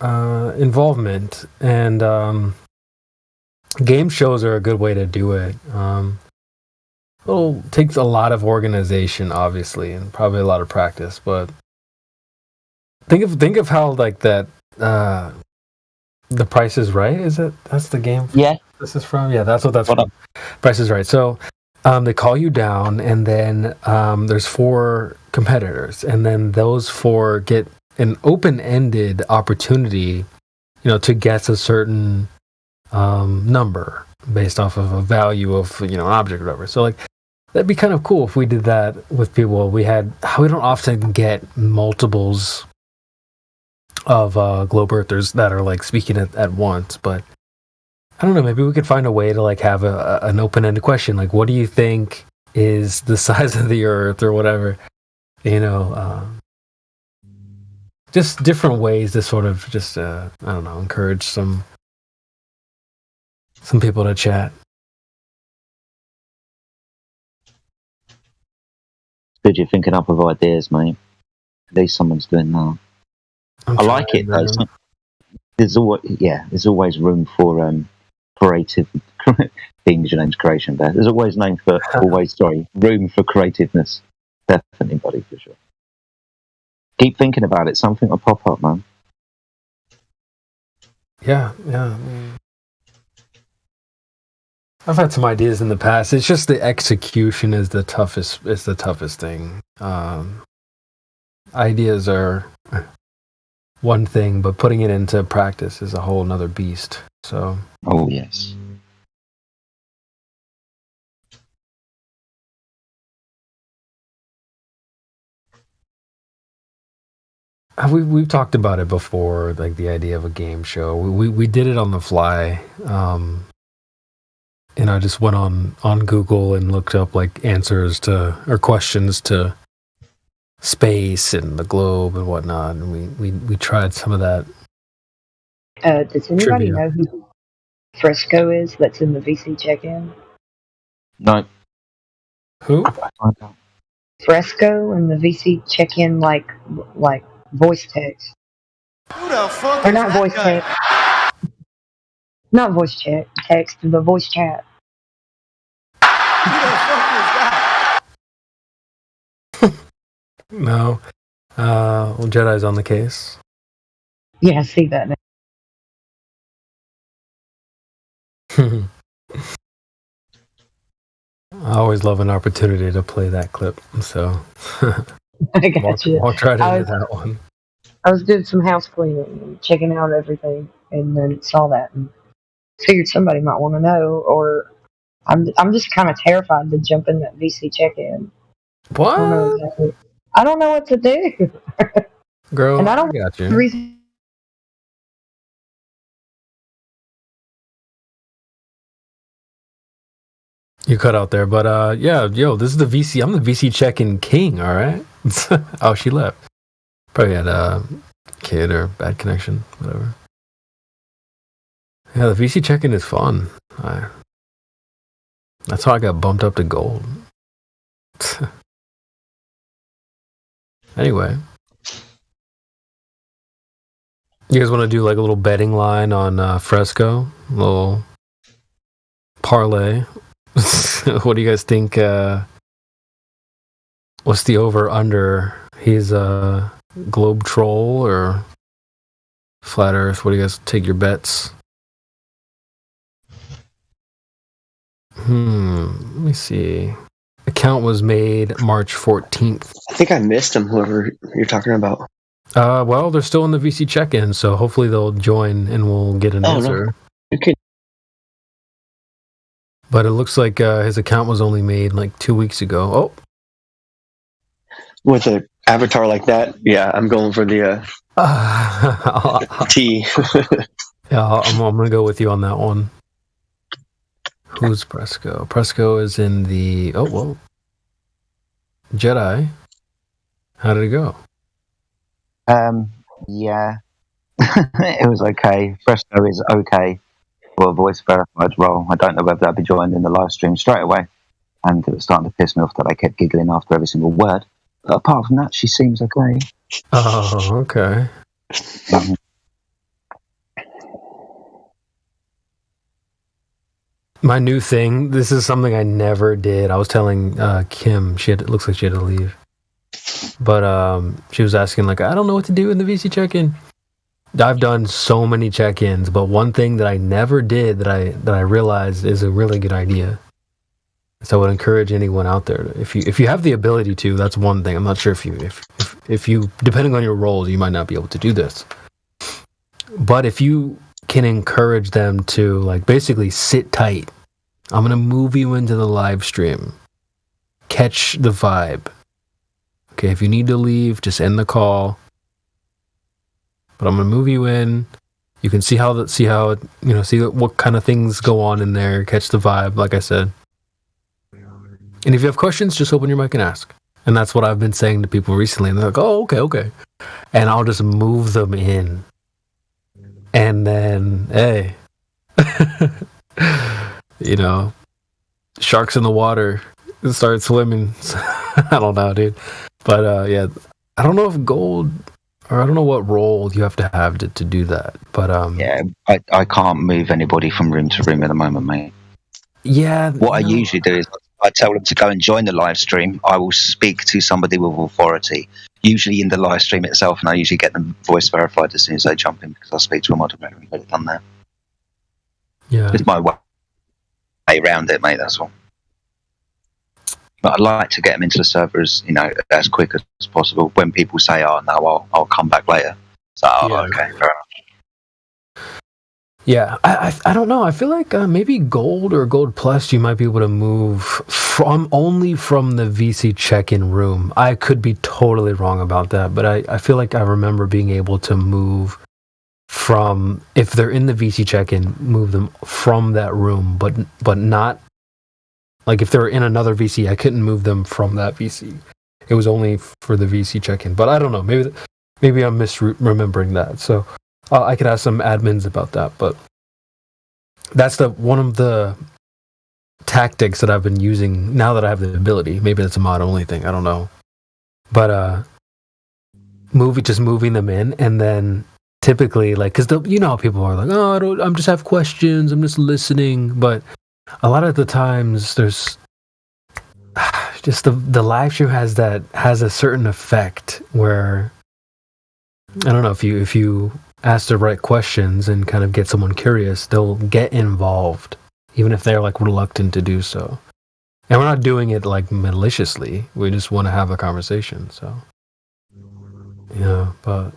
Speaker 3: involvement. And game shows are a good way to do it. It takes a lot of organization, obviously, and probably a lot of practice, but think of how, like, that The Price is Right, is it? That's the game?
Speaker 1: Yeah.
Speaker 3: This is from? Yeah, that's what that's from. Price is Right. So they call you down, and then there's 4 competitors, and then those 4 get an open-ended opportunity, to guess a certain number based off of a value of, an object or whatever. So, like, that'd be kind of cool if we did that with people. We don't often get multiples of globe earthers that are, like, speaking at once, but I don't know, maybe we could find a way to, like, have an open-ended question, like, what do you think is the size of the earth, or whatever, just different ways to sort of just I don't know, encourage some people to chat.
Speaker 1: Good, you're thinking up of ideas, mate. At least someone's doing that. I like it, though. There's always room for creative things. Your name's Creation Bear. There's always room for creativeness. Definitely, buddy, for sure. Keep thinking about it. Something will pop up, man.
Speaker 3: Yeah. I've had some ideas in the past. It's just the execution is the toughest thing. Ideas are one thing, but putting it into practice is a whole nother beast. So.
Speaker 1: Oh, yes.
Speaker 3: We've talked about it before, like the idea of a game show. We did it on the fly. And I just went on Google and looked up, like, answers to, or questions to space and the globe and whatnot, and we tried some of that.
Speaker 19: Does anybody
Speaker 3: trivia.
Speaker 19: know who Fresco is that's in the VC check-in?
Speaker 1: No.
Speaker 3: Who?
Speaker 19: Fresco in the VC check-in, like voice text.
Speaker 18: Who the fuck
Speaker 19: Or
Speaker 18: is
Speaker 19: not
Speaker 18: that
Speaker 19: voice
Speaker 18: guy?
Speaker 19: text. Not voice chat, text, the voice chat.
Speaker 18: Who the fuck is that?
Speaker 3: No. Well, Jedi's on the case.
Speaker 19: Yeah, I see that now.
Speaker 3: I always love an opportunity to play that clip, so
Speaker 19: I got you.
Speaker 3: I'll try to
Speaker 19: I
Speaker 3: do
Speaker 19: was-
Speaker 3: that one.
Speaker 19: I was doing some house cleaning and checking out everything, and then saw that and figured somebody might want to know. Or I'm just kind of terrified to jump in that VC check-in.
Speaker 3: What?
Speaker 19: I don't know what to do.
Speaker 3: Girl,
Speaker 19: And I don't
Speaker 3: got you.
Speaker 19: the reason.
Speaker 3: You cut out there, but yeah, yo, this is the VC. I'm the VC check-in king. All right. Oh, she left. Probably had a kid or bad connection, whatever. Yeah, the VC check-in is fun. That's how I got bumped up to gold. Anyway, you guys want to do like a little betting line on Fresco? A little parlay. What do you guys think? What's the over/under? He's a globe troll or flat Earth? What do you guys take your bets? Let me see. Account was made March 14th.
Speaker 15: I think I missed him, whoever you're talking about.
Speaker 3: Well, they're still in the VC check-in, so hopefully they'll join and we'll get an answer.
Speaker 15: No. Okay.
Speaker 3: But it looks like his account was only made like 2 weeks ago.
Speaker 15: With an avatar like that, yeah, I'm going for the T.
Speaker 3: Yeah, I'm going to go with you on that one. Who's Presco? Presco is in the... Oh, whoa. Jedi. How did it go?
Speaker 1: Yeah. It was okay. Fresco is okay for a voice verified role. I don't know whether they'll be joined in the live stream straight away. And it was starting to piss me off that I kept giggling after every single word. But apart from that, she seems okay.
Speaker 3: Oh, okay. My new thing, this is something I never did. I was telling Kim, it looks like she had to leave. But she was asking, like, I don't know what to do in the VC check-in. I've done so many check-ins, but one thing that I never did that I realized is a really good idea. So I would encourage anyone out there, if you have the ability to, that's one thing. I'm not sure if you depending on your roles, you might not be able to do this. But if you can encourage them to, like, basically sit tight. I'm going to move you into the live stream. Catch the vibe. Okay, if you need to leave, just end the call. But I'm going to move you in. You can see how what kind of things go on in there. Catch the vibe, like I said. And if you have questions, just open your mic and ask. And that's what I've been saying to people recently. And they're like, oh, okay. And I'll just move them in. And then, hey, sharks in the water start swimming. I don't know, dude. But yeah, I don't know if gold, or I don't know what role you have to have to do that. But
Speaker 1: yeah, I can't move anybody from room to room at the moment, mate.
Speaker 3: Yeah.
Speaker 1: What I usually do is I tell them to go and join the live stream. I will speak to somebody with authority, usually in the live stream itself, and I usually get them voice verified as soon as they jump in because I'll speak to a moderator and get it done there.
Speaker 3: Yeah.
Speaker 1: It's my way around it, mate, that's all. But I'd like to get them into the servers, as quick as possible. When people say, oh, no, I'll come back later. So, okay, fair enough.
Speaker 3: Yeah, I don't know. I feel like maybe gold or gold plus, you might be able to move only from the VC check-in room. I could be totally wrong about that, but I feel like I remember being able to move from, if they're in the VC check-in, move them from that room, but not, like if they're in another VC, I couldn't move them from that VC. It was only for the VC check-in, but I don't know. Maybe I'm misremembering that. So I could ask some admins about that, but that's one of the tactics that I've been using now that I have the ability. Maybe that's a mod only thing. I don't know. But moving them in, and then typically, like, because you know how people are like, oh, I'm just have questions, I'm just listening. But a lot of the times, there's just the live stream has a certain effect where, I don't know, if you ask the right questions and kind of get someone curious, they'll get involved, even if they're like reluctant to do so. And we're not doing it like maliciously. We just want to have a conversation. So, yeah, but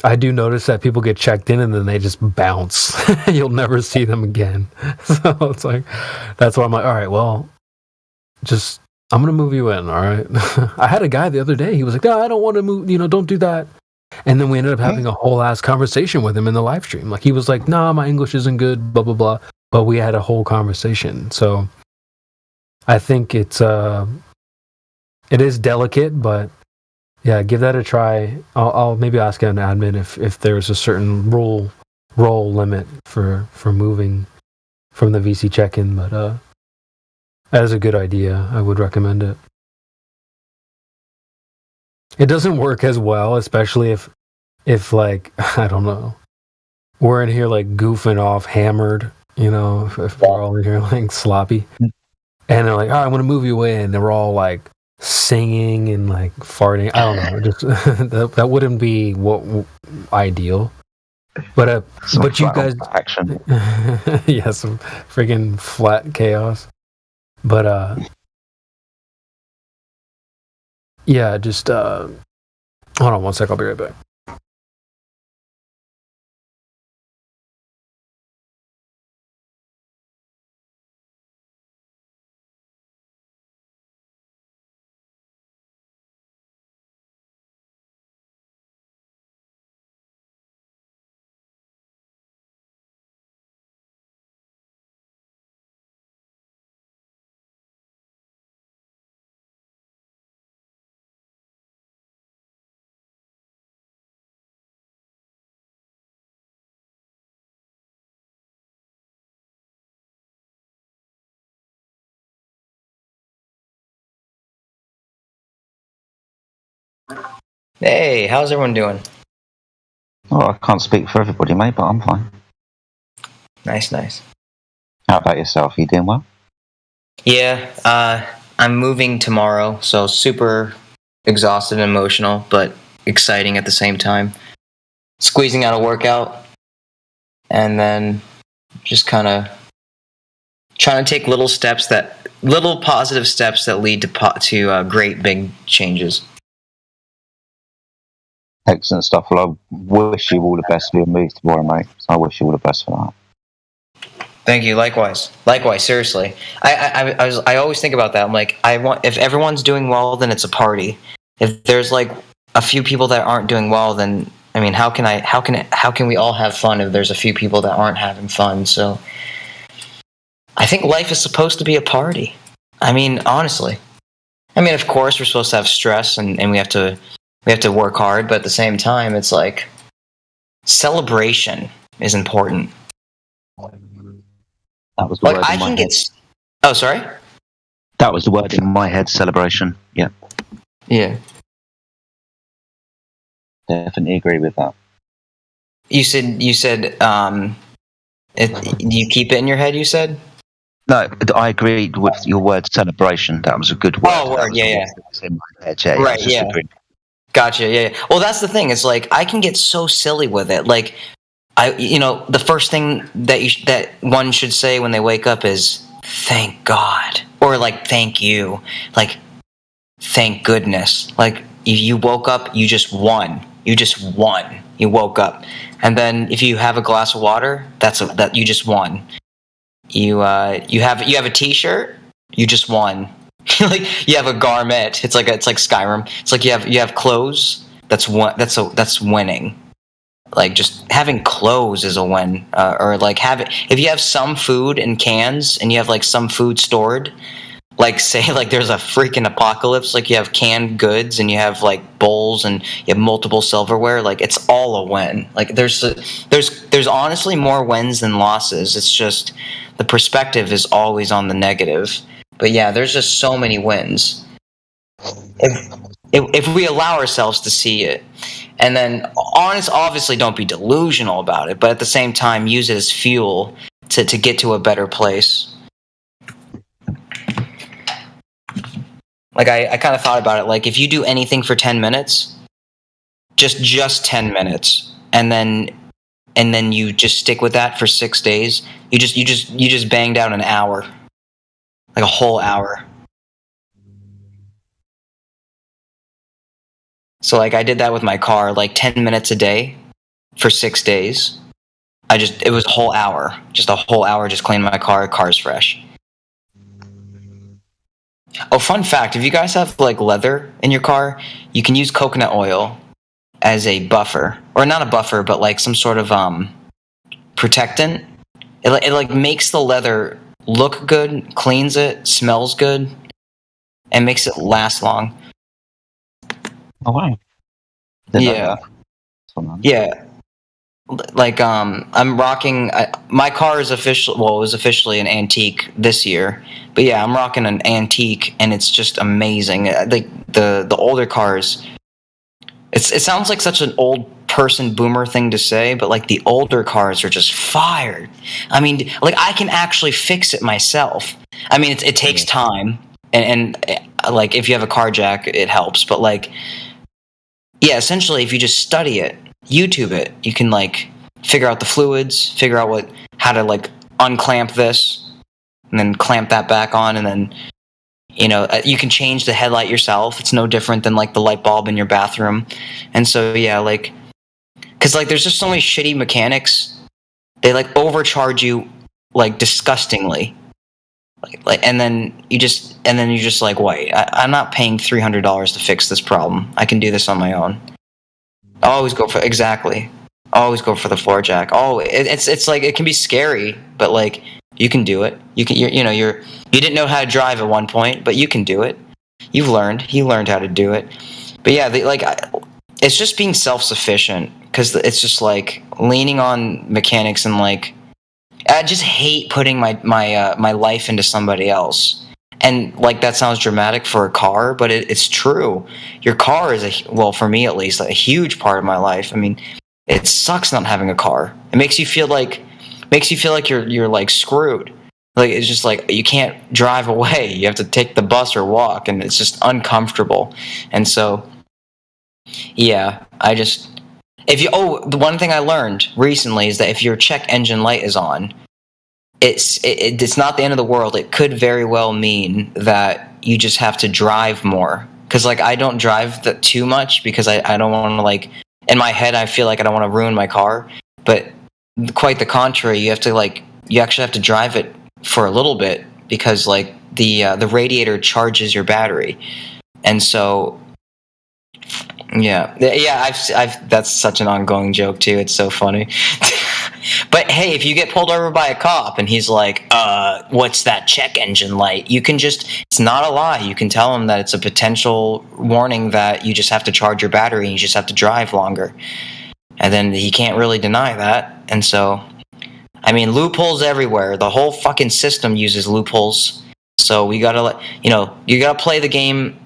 Speaker 3: I do notice that people get checked in and then they just bounce. You'll never see them again. So it's like, that's why I'm like, all right, well, I'm going to move you in, all right? I had a guy the other day, he was like, no, I don't want to move, don't do that. And then we ended up having a whole ass conversation with him in the live stream. Like, he was like, nah, my English isn't good, blah, blah, blah. But we had a whole conversation. So I think it is delicate, but yeah, give that a try. I'll maybe ask an admin if there's a certain role limit for moving from the VC check-in, but that is a good idea. I would recommend it. It doesn't work as well, especially if like, I don't know, we're in here like goofing off, hammered, if we're all in here like sloppy, and they're like, oh, I want to move you away, and we're all like singing and like farting. I don't know, just that wouldn't be what ideal. But you guys,
Speaker 1: action.
Speaker 3: Yeah, some friggin' flat chaos. But yeah, just hold on one sec. I'll be right back.
Speaker 4: Hey, how's everyone doing?
Speaker 1: Oh, I can't speak for everybody, mate, but I'm fine.
Speaker 4: Nice.
Speaker 1: How about yourself? You doing well?
Speaker 4: Yeah, I'm moving tomorrow, so super exhausted and emotional, but exciting at the same time. Squeezing out a workout, and then just kind of trying to take little positive steps that lead to great big changes.
Speaker 1: Excellent stuff. Well, I wish you all the best for your move tomorrow, mate. So I wish you all the best for that.
Speaker 4: Thank you. Likewise. Seriously, I always think about that. I'm like, if everyone's doing well, then it's a party. If there's like a few people that aren't doing well, then I mean, how can we all have fun if there's a few people that aren't having fun? So I think life is supposed to be a party. I mean, honestly. I mean, of course, we're supposed to have stress and we have to work hard, but at the same time, it's like celebration is important.
Speaker 1: That was the word in my head.
Speaker 4: Oh, sorry?
Speaker 1: That was the word in my head, celebration. Yeah.
Speaker 4: Yeah.
Speaker 1: Definitely agree with that.
Speaker 4: You said you keep it in your head, you said?
Speaker 1: No, I agreed with your word, celebration. That was a good word.
Speaker 4: Oh, word, yeah.
Speaker 1: In my head, yeah.
Speaker 4: Right, yeah. Gotcha, yeah. Well, that's the thing. It's like, I can get so silly with it. Like, the first thing that one should say when they wake up is, thank God. Or, like, thank you. Like, thank goodness. Like, if you woke up, you just won. You woke up. And then if you have a glass of water, that you just won. You have a T-shirt, you just won. Like, you have a garment. It's like Skyrim. It's like you have clothes. That's winning. Like, just having clothes is a win. Or like if you have some food in cans and you have like some food stored, like say like there's a freaking apocalypse, like you have canned goods and you have like bowls and you have multiple silverware, like it's all a win. Like there's honestly more wins than losses. It's just the perspective is always on the negative. But yeah, there's just so many wins if we allow ourselves to see it. And then obviously don't be delusional about it, but at the same time use it as fuel to get to a better place. Like I kind of thought about it, like if you do anything for 10 minutes, just 10 minutes, and then you just stick with that for 6 days, you just banged out an hour, like a whole hour. So like I did that with my car, like 10 minutes a day for 6 days. It was a whole hour, just cleaning my car. Car's fresh. Oh, fun fact, if you guys have like leather in your car, you can use coconut oil as a buffer, or not a buffer, but like some sort of protectant. It like makes the leather look good, cleans it, smells good, and makes it last long.
Speaker 14: Oh wow.
Speaker 4: Yeah. Yeah. Like I'm rocking my car is it was officially an antique this year, but yeah, I'm rocking an antique and it's just amazing. Like the older cars, it sounds like such an old person boomer thing to say, but like the older cars are just fired. I mean, like I can actually fix it myself. I mean, it takes time and like if you have a car jack it helps, but like yeah, essentially if you just study it, YouTube it, you can like figure out the fluids, figure out how to like unclamp this and then clamp that back on, and then you can change the headlight yourself. It's no different than like the light bulb in your bathroom. And so yeah, like cuz like there's just so many shitty mechanics. They like overcharge you like disgustingly. Like and then you just like, wait, I'm not paying $300 to fix this problem. I can do this on my own. Always go for the floor jack. Oh, it's like it can be scary, but like you can do it. You didn't know how to drive at one point, but you can do it. You learned how to do it. But yeah, it's just being self-sufficient, because it's just like leaning on mechanics, and like I just hate putting my life into somebody else. And like that sounds dramatic for a car, but it's true. Your car is for me at least, a huge part of my life. I mean, it sucks not having a car. It makes you feel like you're like screwed. Like it's just like you can't drive away. You have to take the bus or walk, and it's just uncomfortable. And so, yeah, the one thing I learned recently is that if your check engine light is on, it's not the end of the world. It could very well mean that you just have to drive more. Because like I don't drive too much because I don't want to, like, in my head I feel like I don't want to ruin my car. But quite the contrary, you actually have to drive it for a little bit, because like the radiator charges your battery, and so. Yeah. I've that's such an ongoing joke too. It's so funny. But hey, if you get pulled over by a cop and he's like, what's that check engine light? It's not a lie. You can tell him that it's a potential warning that you just have to charge your battery and you just have to drive longer. And then he can't really deny that. And so, I mean, loopholes everywhere. The whole fucking system uses loopholes. So we gotta you gotta play the game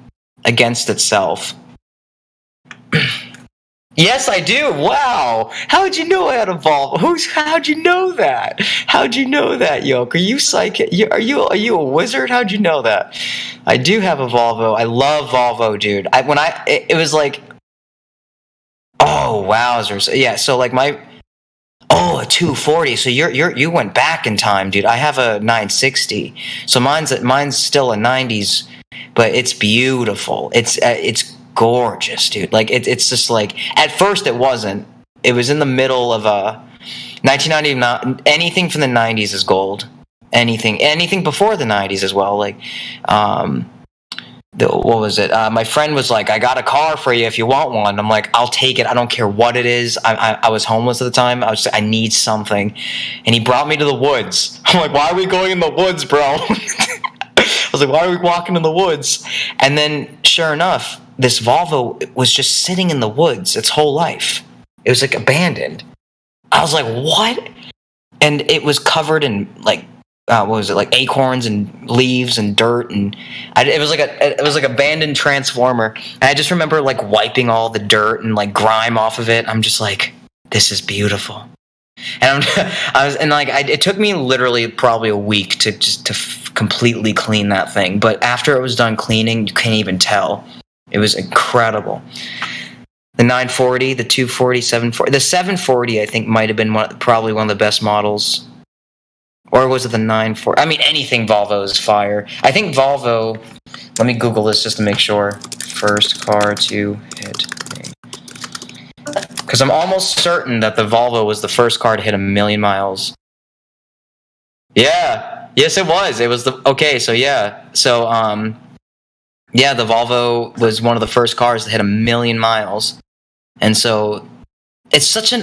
Speaker 4: against itself. Yes, I do. Wow. How'd you know I had a Volvo? How'd you know that? How'd you know that, Yoke? Are you psychic? Are you a wizard? How'd you know that? I do have a Volvo. I love Volvo, dude. It was like, oh, wowzers. Yeah, so like a 240. So you went back in time, dude. I have a 960. So mine's still a 90s, but it's beautiful. It's gorgeous, dude. Like it's just like, at first it wasn't. It was in the middle of 1999. Anything from the 90s is gold. Anything before the 90s as well. Like what was it? My friend was like, I got a car for you if you want one. I'm like, I'll take it. I don't care what it is. I was homeless at the time. I need something, and he brought me to the woods. I'm like, why are we going in the woods, bro? was like, why are we walking in the woods? And then, sure enough, this Volvo was just sitting in the woods its whole life. It was like abandoned. I was like, what? And it was covered in like, what was it, like acorns and leaves and dirt, and it was like abandoned transformer. And I just remember like wiping all the dirt and like grime off of it. I'm just like, this is beautiful. And it took me literally probably a week to completely clean that thing. But after it was done cleaning, you can't even tell. It was incredible. The 940, the 240, 740, the 740 I think might have been probably one of the best models. Or was it the 940? I mean, anything Volvo is fire. I think Volvo, let me Google this just to make sure. First car to hit me. Because I'm almost certain that the Volvo was the first car to hit 1 million miles. Yeah. Yes, it was. It was okay, so yeah. So, yeah, the Volvo was one of the first cars to hit 1 million miles. And so it's such a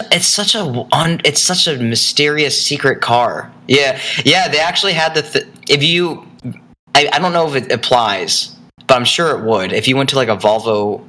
Speaker 4: mysterious secret car. Yeah, they actually had I don't know if it applies, but I'm sure it would. If you went to like a Volvo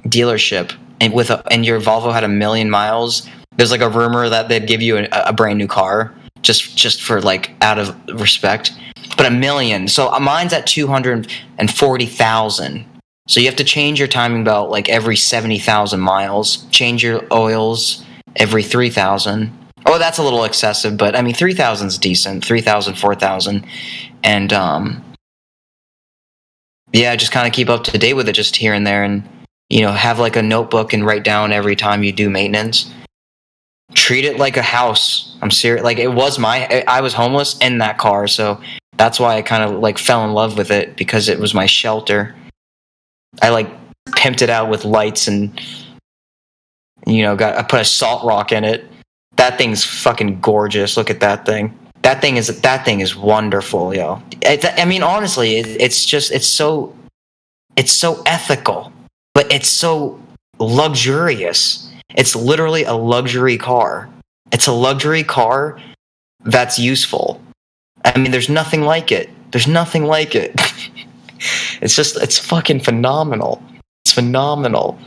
Speaker 4: dealership and your Volvo had 1 million miles, there's like a rumor that they'd give you a brand new car just for like out of respect. But 1 million, so mine's at 240,000. So you have to change your timing belt like every 70,000 miles. Change your oils every 3,000. Oh, that's a little excessive, but I mean 3,000 is decent. 3,000, 4,000, and yeah, just kind of keep up to date with it, just here and there, and have like a notebook and write down every time you do maintenance. Treat it like a house. I'm serious. Like I was homeless in that car, so that's why I kind of like fell in love with it, because it was my shelter. I like pimped it out with lights and I put a salt rock in it. That thing's fucking gorgeous. Look at that thing. That thing is wonderful, yo. I mean, honestly, it's so ethical, but it's so luxurious. It's literally a luxury car. It's a luxury car that's useful. I mean, there's nothing like it. There's nothing like it. It's fucking phenomenal. It's phenomenal.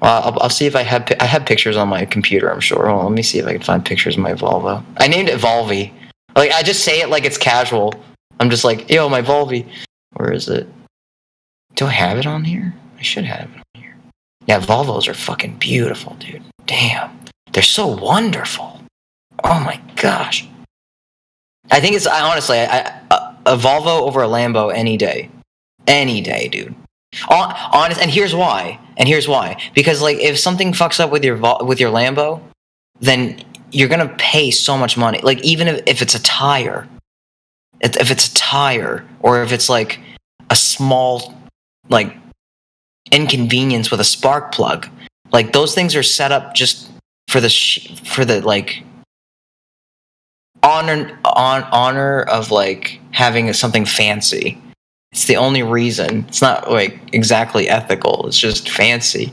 Speaker 4: I'll see if I have pictures on my computer, I'm sure. Well, let me see if I can find pictures of my Volvo. I named it Volvi. Like, I just say it like it's casual. I'm just like, yo, my Volvi. Where is it? Do I have it on here? I should have it on here. Yeah, Volvos are fucking beautiful, dude. Damn. They're so wonderful. Oh my gosh. I think it's, honestly, a Volvo over a Lambo any day, dude. Honest, and here's why. Because like, if something fucks up with your Lambo, then you're gonna pay so much money. Like, even if it's a tire, or if it's like a small like inconvenience with a spark plug, like those things are set up just for the like honor of like having something fancy. It's the only reason. It's not like exactly ethical. It's just fancy.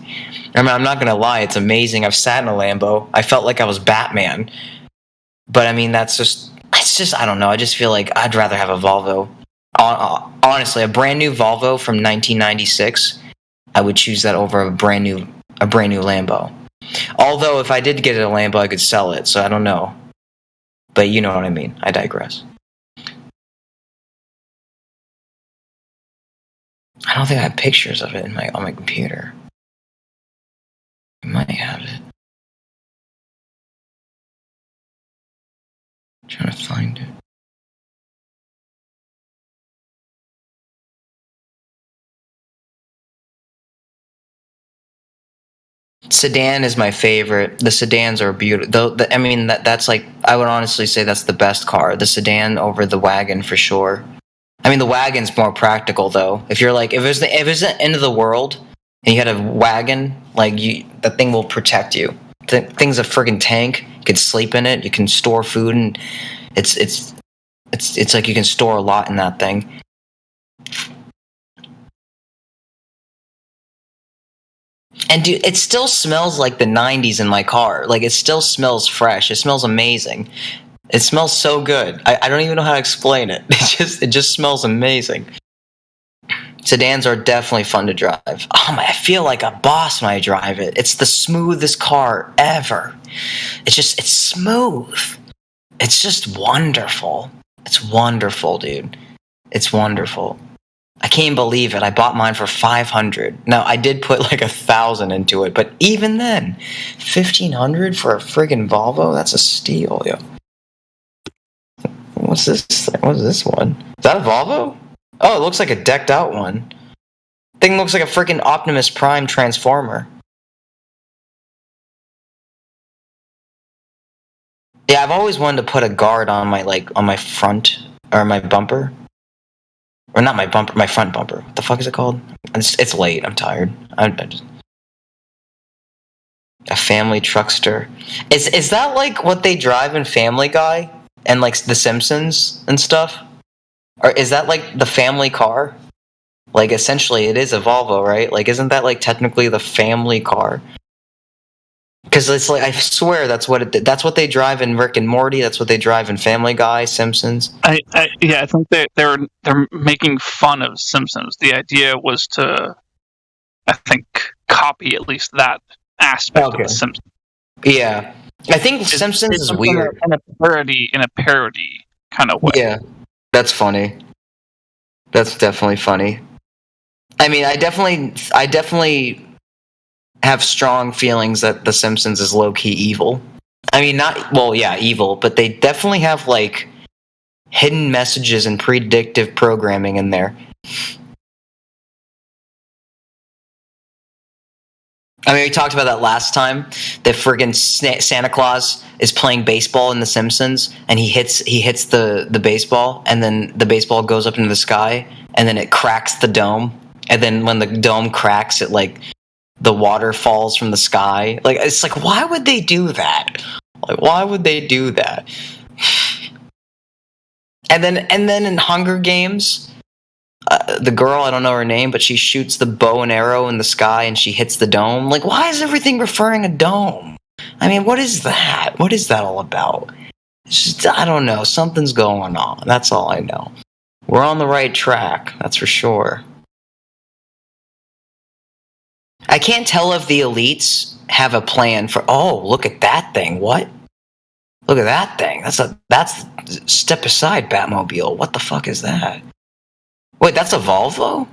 Speaker 4: I mean, I'm not gonna lie, it's amazing. I've sat in a Lambo. I felt like I was Batman. But I mean, it's just I don't know. I just feel like I'd rather have a Volvo. Honestly, a brand new Volvo from 1996, I would choose that over a brand new Lambo. Although if I did get a Lambo, I could sell it. So I don't know. But you know what I mean. I digress. I don't think I have pictures of it on my computer. I might have it. I'm trying to find it. Sedan is my favorite. The sedans are beautiful. I mean, that's like, I would honestly say that's the best car. The sedan over the wagon for sure. I mean, the wagon's more practical though. If it's the end of the world and you had a wagon, like that thing will protect you. Thing's a friggin' tank. You can sleep in it. You can store food, and it's like you can store a lot in that thing. And dude, it still smells like the 90s in my car. Like, it still smells fresh. It smells amazing. It smells so good. I don't even know how to explain it. It just smells amazing. Sedans are definitely fun to drive. Oh my, I feel like a boss when I drive it. It's the smoothest car ever. It's smooth. It's just wonderful. It's wonderful, dude. It's wonderful. I can't believe it. I bought mine for $500. Now, I did put like $1,000 into it, but even then, $1,500 for a friggin' Volvo? That's a steal, yo. What's this thing? What's this one? Is that a Volvo? Oh, it looks like a decked out one. Thing looks like a freaking Optimus Prime Transformer. Yeah, I've always wanted to put a guard on my front or my bumper, or not my bumper, my front bumper. What the fuck is it called? It's late. I'm tired. I just a family truckster. Is that like what they drive in Family Guy and like The Simpsons and stuff? Or is that like the family car? Like essentially, it is a Volvo, right? Like, isn't that like technically the family car? Because it's like, I swear that's what that's what they drive in Rick and Morty. That's what they drive in Family Guy, Simpsons.
Speaker 14: I think they're making fun of Simpsons. The idea was to, I think, copy at least that aspect of the Simpsons.
Speaker 4: Yeah, I think Simpsons is weird
Speaker 14: in a parody kind of way.
Speaker 4: Yeah, that's funny. That's definitely funny. I mean, I definitely have strong feelings that The Simpsons is low-key evil. I mean, evil, but they definitely have, like, hidden messages and predictive programming in there. I mean, we talked about that last time. That friggin' Santa Claus is playing baseball in The Simpsons, and he hits the baseball, and then the baseball goes up into the sky, and then it cracks the dome, and then when the dome cracks, it like the water falls from the sky. Like, it's like, why would they do that? Like, why would they do that? And then in Hunger Games, the girl, I don't know her name, but she shoots the bow and arrow in the sky and she hits the dome. Like, why is everything referring a dome? I mean, what is that? What is that all about? It's just, I don't know. Something's going on. That's all I know. We're on the right track. That's for sure. I can't tell if the elites have a plan for, oh, look at that thing. What? Look at that thing. That's step aside, Batmobile. What the fuck is that? Wait, that's a Volvo?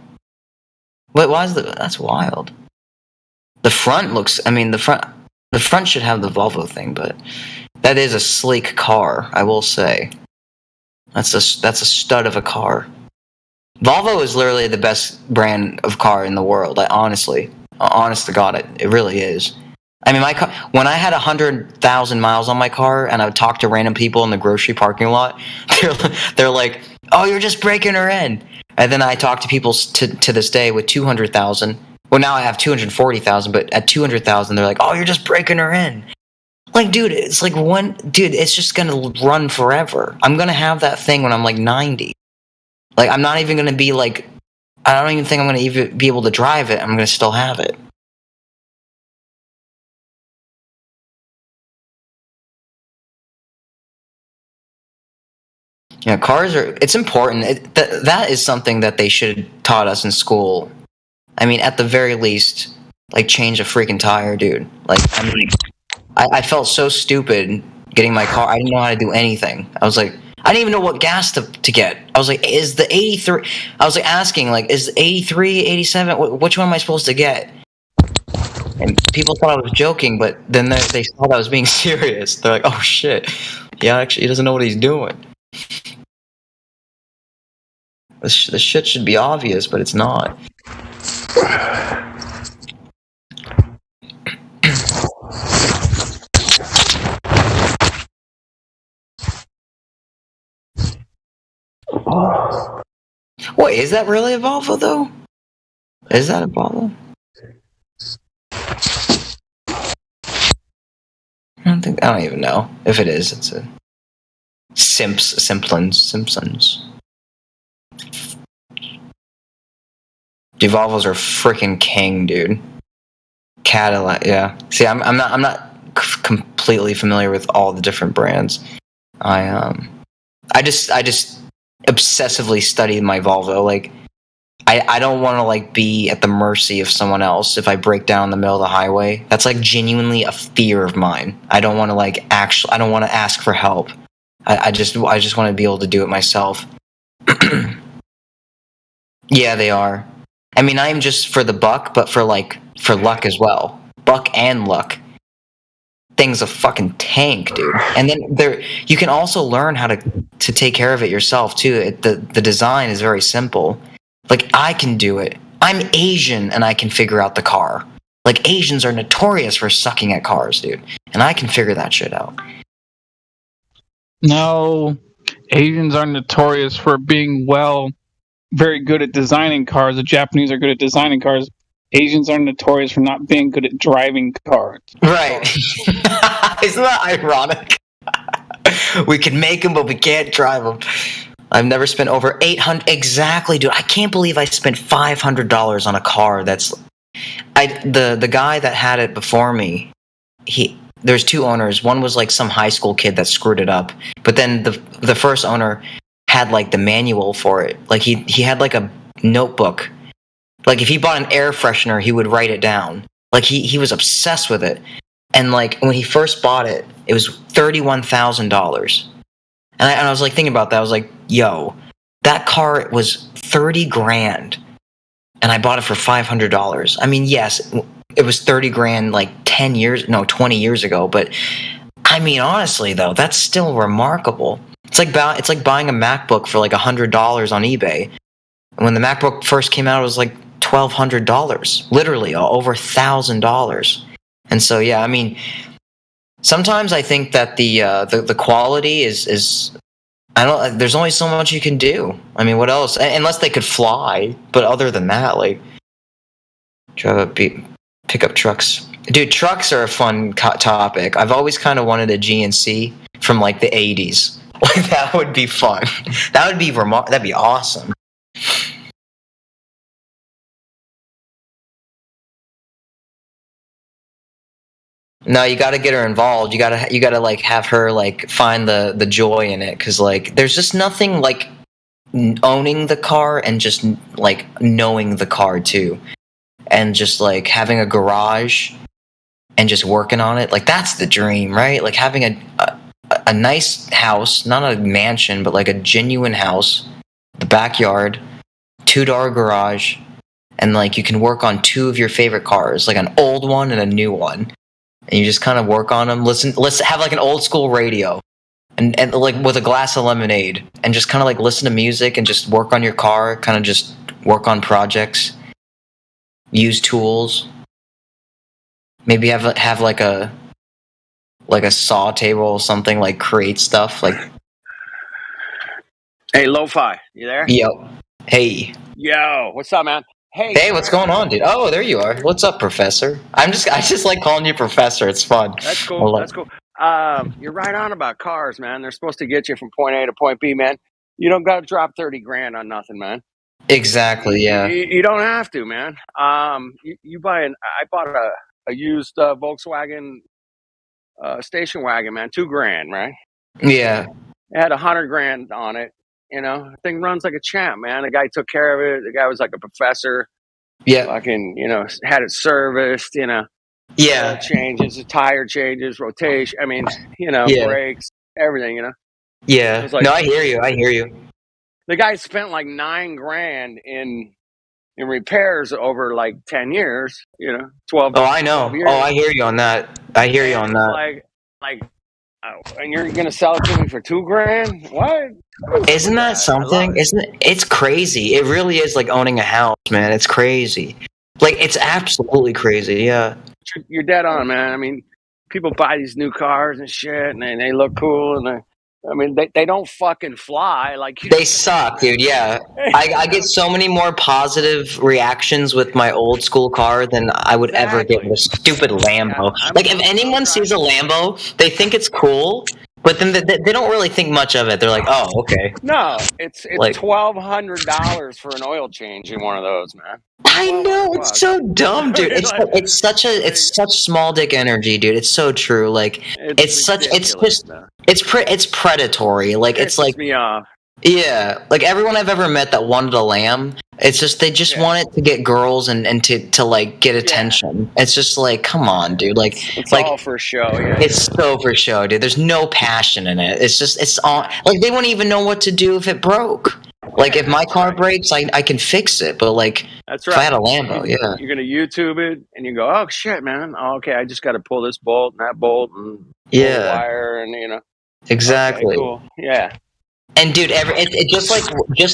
Speaker 4: Wait, that's wild. The front looks, I mean, the front should have the Volvo thing, but that is a sleek car, I will say. That's a stud of a car. Volvo is literally the best brand of car in the world. Honest to God, it really is. I mean, my car, when I had 100,000 miles on my car and I would talk to random people in the grocery parking lot, they're like, oh, you're just breaking her in. And then I talk to people to this day with 200,000. Well, now I have 240,000, but at 200,000, they're like, oh, you're just breaking her in. Like, dude, it's like it's just going to run forever. I'm going to have that thing when I'm like 90. Like, I'm not even going to be like, I don't even think I'm going to even be able to drive it. I'm going to still have it. Yeah, cars are, it's important. That is something that they should have taught us in school. I mean, at the very least, like, change a freaking tire, dude. Like, I mean, I felt so stupid getting my car. I didn't know how to do anything. I was like, I didn't even know what gas to get. I was like, is the 83, I was like asking, like, is 83, 87, which one am I supposed to get? And people thought I was joking, but then they thought I was being serious. They're like, oh shit, yeah, actually, he doesn't know what he's doing. This shit should be obvious, but it's not. Wait, is that really a Volvo, though? Is that a Volvo? I don't even know. If it is, it's a Simpsons. Dude, Volvos are freaking king, dude. Cadillac, yeah. See, I'm not completely familiar with all the different brands. I just obsessively study my Volvo. Like, I don't want to like be at the mercy of someone else if I break down in the middle of the highway. That's like genuinely a fear of mine. I don't want to like I don't want to ask for help. I just want to be able to do it myself. Yeah, they are. I mean, I'm just for the buck, but for luck as well. Buck and luck. Thing's a fucking tank, dude. And then you can also learn how to take care of it yourself too. The design is very simple. Like, I can do it. I'm Asian and I can figure out the car. Like, Asians are notorious for sucking at cars, dude. And I can figure that shit out.
Speaker 14: No, Asians are notorious for being very good at designing cars. The Japanese are good at designing cars. Asians are notorious for not being good at driving cars.
Speaker 4: Right. Isn't that ironic? We can make them, but we can't drive them. I've never spent over $800. Exactly, dude. I can't believe I spent $500 on a car. The guy that had it before me. There's two owners. One was like some high school kid that screwed it up. But then the first owner had like the manual for it. Like he had like a notebook. Like if he bought an air freshener, he would write it down. Like he was obsessed with it. And like when he first bought it, it was $31,000. And I was like thinking about that. I was like, yo, that car was $30,000, and I bought it for $500. I mean, yes, it was $30,000 like 20 years ago. But I mean, honestly though, that's still remarkable. It's like buying a MacBook for like $100 on eBay. And when the MacBook first came out, it was like $1,200, literally over $1,000. And so, yeah, I mean, sometimes I think that the quality is there's only so much you can do. I mean, what else? Unless they could fly. But other than that, like, pickup trucks. Dude, trucks are a fun topic. I've always kind of wanted a GNC from like the 80s. Like, that would be fun. That'd be awesome. No, you got to get her involved. You got to like have her like find the joy in it, because like there's just nothing like owning the car and just like knowing the car too, and just like having a garage and just working on it. Like, that's the dream, right? Like having a nice house, not a mansion, but like a genuine house, the backyard, 2-door garage, and like you can work on two of your favorite cars, like an old one and a new one. And you just kind of work on them. Let's have like an old school radio, and like with a glass of lemonade, and just kind of like listen to music and just work on your car. Kind of just work on projects, use tools. Maybe have like a saw table or something, like create stuff. Like,
Speaker 10: hey, Lo-Fi, you there?
Speaker 4: Yo, hey.
Speaker 10: Yo, what's up, man?
Speaker 4: Hey, what's going on, dude? Oh, there you are. What's up, Professor? I just like calling you Professor. It's fun.
Speaker 10: That's cool. That's cool. You're right on about cars, man. They're supposed to get you from point A to point B, man. You don't got to drop $30,000 on nothing, man.
Speaker 4: Exactly. Yeah.
Speaker 10: You don't have to, man. You buy I bought a used Volkswagen station wagon, man. $2,000, right?
Speaker 4: Yeah.
Speaker 10: It had $100,000 on it. You know, the thing runs like a champ, man. The guy took care of it. The guy was like a professor.
Speaker 4: Yeah.
Speaker 10: Fucking, had it serviced,
Speaker 4: Yeah.
Speaker 10: Changes, tire changes, rotation. I mean,
Speaker 4: Yeah.
Speaker 10: brakes, everything,
Speaker 4: Yeah.
Speaker 10: It was like,
Speaker 4: No, I hear you.
Speaker 10: The guy spent like $9,000 in repairs over like 10 years, 12.
Speaker 4: Oh, I know.
Speaker 10: 12 years.
Speaker 4: Oh, I hear you on that.
Speaker 10: Like, and you're gonna sell it to me for $2,000? What?
Speaker 4: Isn't that something? It's crazy. It really is like owning a house, man. It's crazy. Like, it's absolutely crazy. Yeah.
Speaker 10: You're dead on, man. I mean, people buy these new cars and shit, and they look cool, and they don't fucking fly. Like,
Speaker 4: They suck, dude. Yeah. I get so many more positive reactions with my old school car than I would ever get with a stupid Lambo. Like, if anyone sees a Lambo, they think it's cool, But then they don't really think much of it. They're like, oh, okay.
Speaker 10: No, it's
Speaker 4: Like-
Speaker 10: $1,200 for an oil change in one of those, man.
Speaker 4: I know, it's so dumb, dude. It's such small dick energy, dude. It's so true. Like it's predatory. Like it's like
Speaker 10: me off.
Speaker 4: Yeah, like everyone I've ever met that wanted a lamb, it's just they just want it to get girls and to like get attention. It's just like, come on, dude. Like
Speaker 10: It's
Speaker 4: like
Speaker 10: all for show. Yeah.
Speaker 4: it's so for show, dude. There's no passion in it. It's all like they wouldn't even know what to do if it broke. Like if my car breaks, I can fix it. But like
Speaker 10: That's
Speaker 4: if
Speaker 10: right.
Speaker 4: I had a Lambo, yeah.
Speaker 10: You're gonna YouTube it, and you go, "Oh shit, man! Oh, okay, I just got to pull this bolt and that bolt and pull the
Speaker 4: Yeah.
Speaker 10: wire, and you know."
Speaker 4: Exactly.
Speaker 10: Okay, cool. Yeah.
Speaker 4: And dude, it just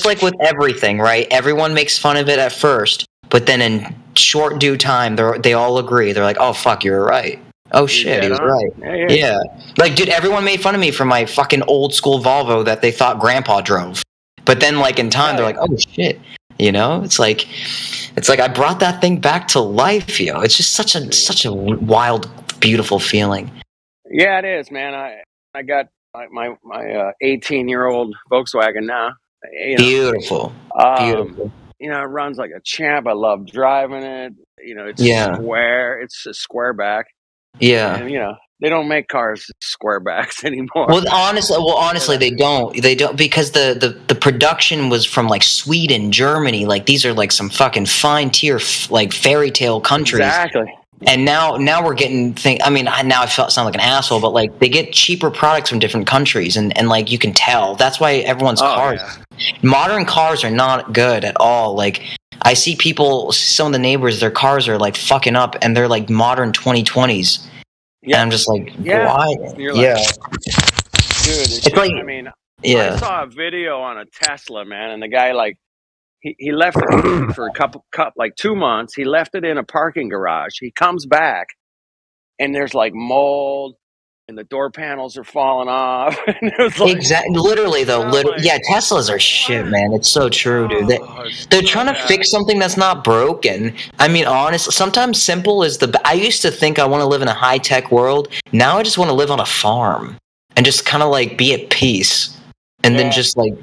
Speaker 4: like with everything, right? Everyone makes fun of it at first, but then in short due time, they all agree. They're like, "Oh fuck, you're right. Oh shit, he was
Speaker 10: dead on.
Speaker 4: right."
Speaker 10: Yeah.
Speaker 4: Yeah. Like, dude, everyone made fun of me for my fucking old school Volvo that they thought Grandpa drove. But then, like in time, they're like, "Oh shit," you know? It's like I brought that thing back to life, yo. It's just such a wild, beautiful feeling.
Speaker 10: Yeah, it is, man. I got my 18-year-old Volkswagen now. You know,
Speaker 4: Beautiful, beautiful.
Speaker 10: You know, it runs like a champ. I love driving it. You know, it's square. It's a square back.
Speaker 4: Yeah.
Speaker 10: And you know, they don't make cars square backs anymore.
Speaker 4: Well, honestly, they don't because the production was from like Sweden, Germany. Like these are like some fucking fine tier like fairy tale countries.
Speaker 10: Exactly.
Speaker 4: And now we're getting I mean, now I sound like an asshole, but like they get cheaper products from different countries, and like you can tell. That's why everyone's cars, modern cars, are not good at all. Like I see people, some of the neighbors, their cars are like fucking up, and they're like modern 2020s. Yeah. And I'm just like, why?
Speaker 10: You're like, dude,
Speaker 4: it's like,
Speaker 10: I mean,
Speaker 4: yeah.
Speaker 10: I saw a video on a Tesla, man, and the guy like he left it for a couple like 2 months. He left it in a parking garage. He comes back, and there's like mold, and the door panels are falling off. And it was like,
Speaker 4: exactly, literally though, yeah, Teslas are shit, man. It's so true, dude. They're trying to fix something that's not broken. I mean, honestly, sometimes simple is I used to think I want to live in a high tech world. Now I just want to live on a farm and just kind of like be at peace. And then just like,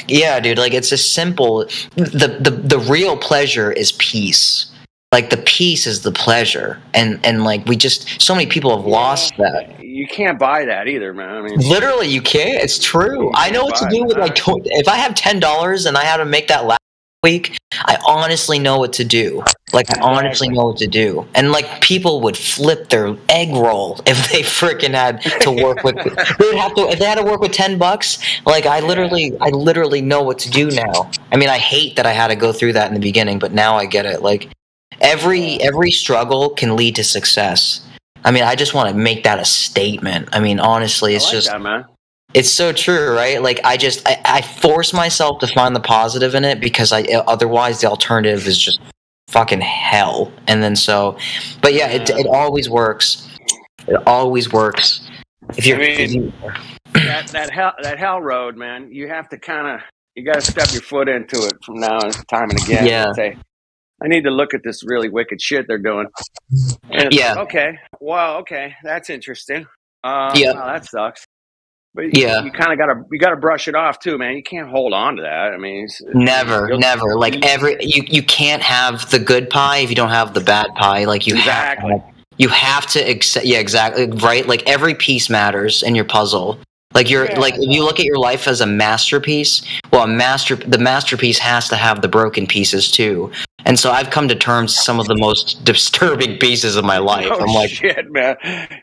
Speaker 4: yeah, dude, like it's just simple. The real pleasure is peace. Like the peace is the pleasure, and like so many people have lost that.
Speaker 10: You can't buy that either, man. I mean,
Speaker 4: literally, you can't. It's true. I know what to do with like if I have $10 and I had to make that last week, I honestly know what to do. Like I honestly know what to do, and like people would flip their egg roll if they freaking had to work with. They would have to if they had to work with $10. Like I literally know what to do now. I mean, I hate that I had to go through that in the beginning, but now I get it. Like every struggle can lead to success. I mean, I just want to make that a statement. I mean, honestly, it's just
Speaker 10: that, man.
Speaker 4: It's so true, right? Like I force myself to find the positive in it because otherwise the alternative is just fucking hell. And then but yeah, it always works. It always works. If you're,
Speaker 10: that hell road, man, you have to you got to step your foot into it from now and time and again.
Speaker 4: Yeah.
Speaker 10: And say, I need to look at this really wicked shit they're doing. And it's like, okay, well, okay, that's interesting. Wow, that sucks. But you kind of gotta brush it off too, man. You can't hold on to that. I mean,
Speaker 4: never. Like you can't have the good pie if you don't have the bad pie. Like you have to accept. Yeah, exactly. Right. Like every piece matters in your puzzle. Like like if you look at your life as a masterpiece, well, the masterpiece has to have the broken pieces too. And so I've come to terms with some of the most disturbing pieces of my life.
Speaker 10: Oh,
Speaker 4: I'm like,
Speaker 10: shit, man.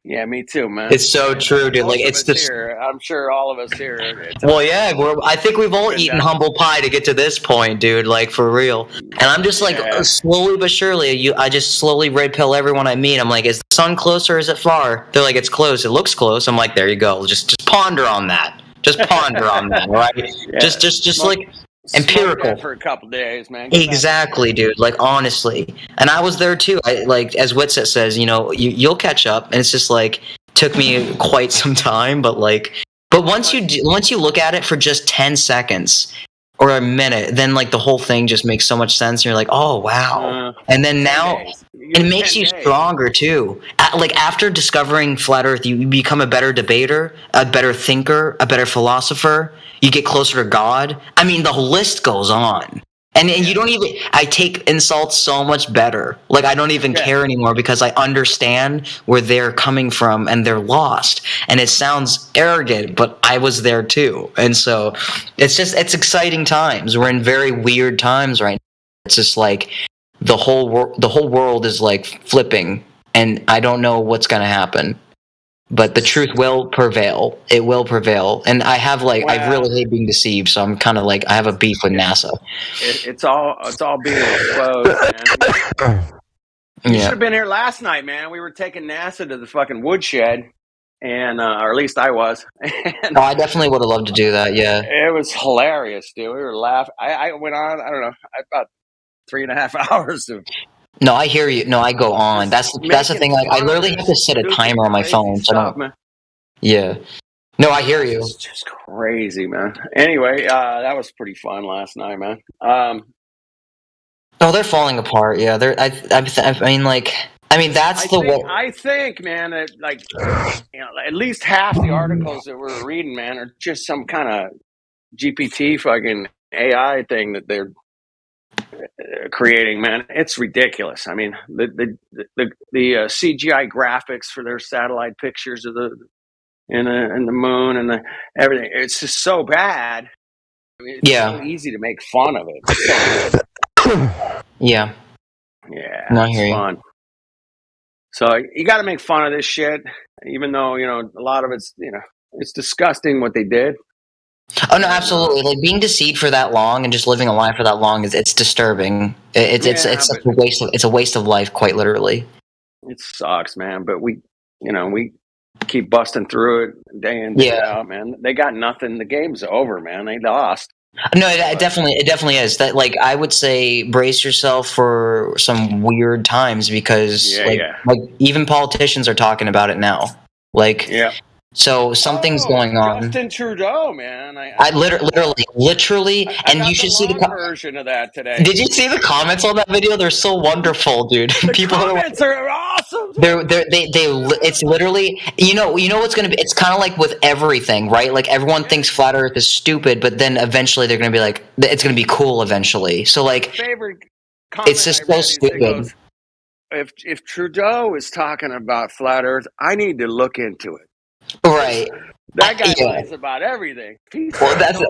Speaker 10: Yeah, me too, man.
Speaker 4: It's so true, dude. Like it's just.
Speaker 10: I'm sure all of us here.
Speaker 4: Well, yeah, I think we've all eaten humble pie to get to this point, dude. Like for real. And I'm just like slowly but surely, I just slowly red pill everyone I meet. I'm like, is the sun close or is it far? They're like, it's close. It looks close. I'm like, there you go. Just ponder on that. Just ponder on that, right? Yeah. Just like. Empirical
Speaker 10: for a couple days, man.
Speaker 4: Exactly, dude. Like honestly, and I was there too. I like as Witset says, you'll catch up, and it's just like took me quite some time, but once you look at it for just 10 seconds or a minute, then like the whole thing just makes so much sense. And you're like, oh wow, and then now, It makes you stronger too. Like after discovering flat Earth, you become a better debater, a better thinker, a better philosopher. You get closer to God. I mean, the whole list goes on. And you don't even. I take insults so much better. Like I don't even care anymore because I understand where they're coming from and they're lost. And it sounds arrogant, but I was there too. And so it's exciting times. We're in very weird times right now. It's just like the whole world is like flipping, and I don't know what's going to happen. But the truth will prevail. It will prevail. And I have I really hate being deceived, so I'm kind of like I have a beef with NASA.
Speaker 10: It's all being exposed, man. You should have been here last night, man. We were taking NASA to the fucking woodshed, and or at least I was.
Speaker 4: Oh, I definitely would have loved to do that. Yeah,
Speaker 10: it was hilarious, dude. We were laughing. I went on. I don't know, about 3.5 hours of.
Speaker 4: No, I hear you. No, I go on. That's the thing. I literally have to set a timer on my phone. So I don't. Yeah. No, I hear you.
Speaker 10: It's just crazy, man. Anyway, that was pretty fun last night, man.
Speaker 4: Oh, they're falling apart. Yeah, they're. I mean, that's the way.
Speaker 10: I think, man, that at least half the articles that we're reading, man, are just some kind of GPT fucking AI thing that they're creating, man. It's ridiculous. I mean, the CGI graphics for their satellite pictures of the moon and everything. It's just so bad. I mean, it's so easy to make fun of it.
Speaker 4: Yeah.
Speaker 10: Yeah.
Speaker 4: No, I
Speaker 10: it's
Speaker 4: hear you.
Speaker 10: fun. So you got to make fun of this shit, even though a lot of it's it's disgusting what they did.
Speaker 4: Oh no, absolutely! Like being deceived for that long and just living a lie for that long it's disturbing. It's a waste of life, quite literally.
Speaker 10: It sucks, man. But we keep busting through it day in day out, man. They got nothing. The game's over, man. They lost.
Speaker 4: No, it definitely is. That like I would say, brace yourself for some weird times because like even politicians are talking about it now. Like So something's going on.
Speaker 10: Justin Trudeau, man.
Speaker 4: I literally, and you should see the
Speaker 10: version of that today.
Speaker 4: Did you see the comments on that video? They're so wonderful, dude.
Speaker 10: The comments are awesome.
Speaker 4: It's literally, you know what's gonna be. It's kind of like with everything, right? Like everyone thinks flat Earth is stupid, but then eventually they're gonna be like, it's gonna be cool eventually. So like, it's just so stupid.
Speaker 10: If Trudeau is talking about flat Earth, I need to look into it.
Speaker 4: Right.
Speaker 10: That guy lies about everything.
Speaker 4: Well, that's the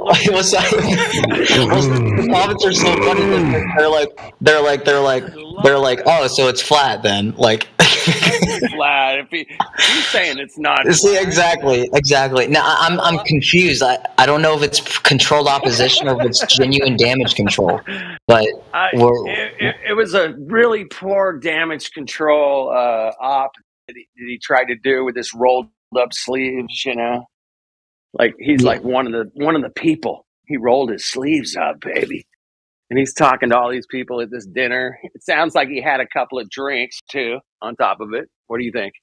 Speaker 4: comments are so funny. They're like, oh, so it's flat then? Like,
Speaker 10: flat. If he's saying it's not.
Speaker 4: See, exactly. Now I'm confused. I don't know if it's controlled opposition or if it's genuine damage control. But
Speaker 10: it was a really poor damage control op that he tried to do with this rolled up sleeves, like he's like one of the people. He rolled his sleeves up, baby, and he's talking to all these people at this dinner. It sounds like he had a couple of drinks too on top of it. What do you think?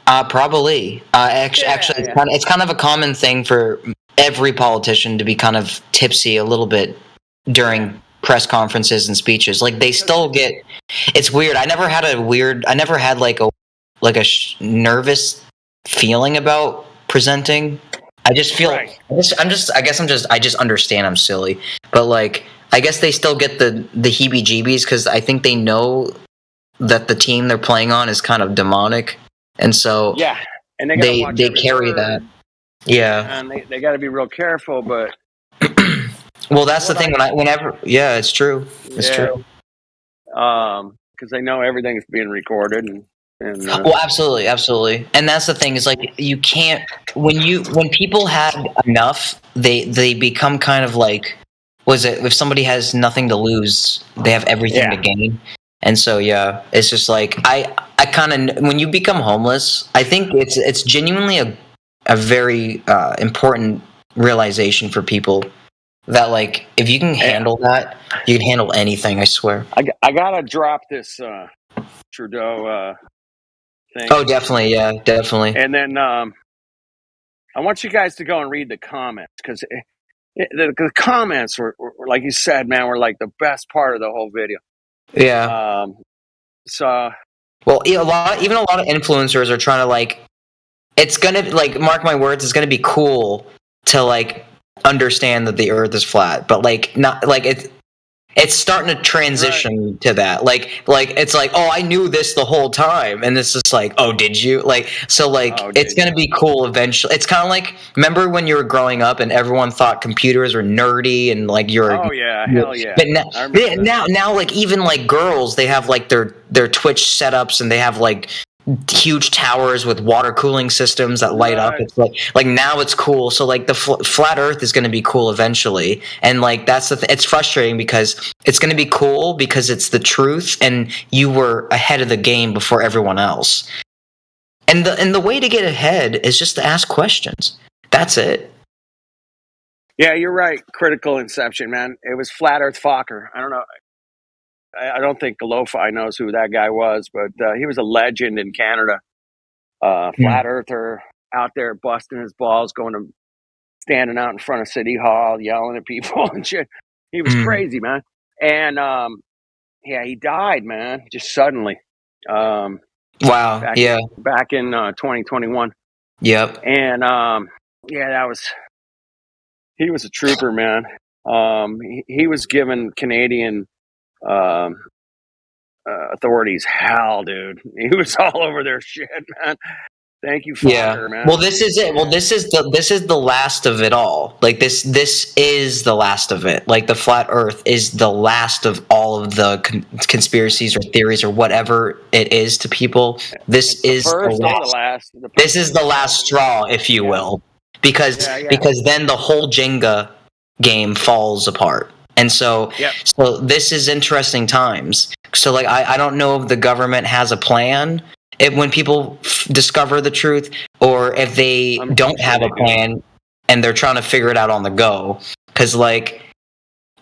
Speaker 4: Probably. Actually, it's kind of a common thing for every politician to be kind of tipsy a little bit during press conferences and speeches. Like they still get. It's weird. I never had like a nervous feeling about presenting. I just feel I just understand I'm silly, but like I guess they still get the heebie-jeebies because I think they know that the team they're playing on is kind of demonic, and so
Speaker 10: and
Speaker 4: they carry that.
Speaker 10: And they got to be real careful, but
Speaker 4: well, that's the thing. Whenever it's true. It's true.
Speaker 10: Because they know everything's being recorded and.
Speaker 4: Well, absolutely, and that's the thing is like you can't when people have enough, they become kind of like, if somebody has nothing to lose, they have everything to gain, and so it's just like I kind of when you become homeless, I think it's genuinely a very important realization for people that like if you can handle that, you can handle anything. I swear.
Speaker 10: I gotta drop this Trudeau. Thing.
Speaker 4: Oh, definitely, definitely.
Speaker 10: And then I want you guys to go and read the comments because the comments were like you said, man, were like the best part of the whole video.
Speaker 4: Yeah.
Speaker 10: So
Speaker 4: Well, even a lot of influencers are trying to like. It's gonna like mark my words. It's gonna be cool to like understand that the Earth is flat, but like not like it's starting to transition to that. Like it's like, oh, I knew this the whole time, and it's just like, oh, did you? Like so like it's gonna be cool eventually. It's kind of like, remember when you were growing up and everyone thought computers were nerdy and like you're
Speaker 10: oh yeah, hell yeah.
Speaker 4: But now like even like girls, they have like their Twitch setups and they have like huge towers with water cooling systems that light up. It's like now it's cool. So like the flat Earth is going to be cool eventually, and like that's it's frustrating because it's going to be cool because it's the truth, and you were ahead of the game before everyone else. And the way to get ahead is just to ask questions. That's it.
Speaker 10: Yeah, you're right. Critical Inception, man. It was Flat Earth Fokker. I don't know. I don't think Lo-Fi knows who that guy was, but he was a legend in Canada. Flat Earther out there busting his balls, standing out in front of City Hall, yelling at people and shit. He was crazy, man. And yeah, he died, man, just suddenly.
Speaker 4: Wow.
Speaker 10: Back in 2021.
Speaker 4: Yep.
Speaker 10: And yeah, he was a trooper, man. He was given Canadian authorities hell, dude. He was all over their shit, man. Thank you, Fokker, man.
Speaker 4: Well, this is it. Well, this is the last of it all. Like this is the last of it. Like the flat Earth is the last of all of the conspiracies or theories or whatever it is to people. This is the last. This is the last straw, if you will, because then the whole Jenga game falls apart. And so this is interesting times. So like I don't know if the government has a plan when people discover the truth, or if they don't have a plan and they're trying to figure it out on the go. Because like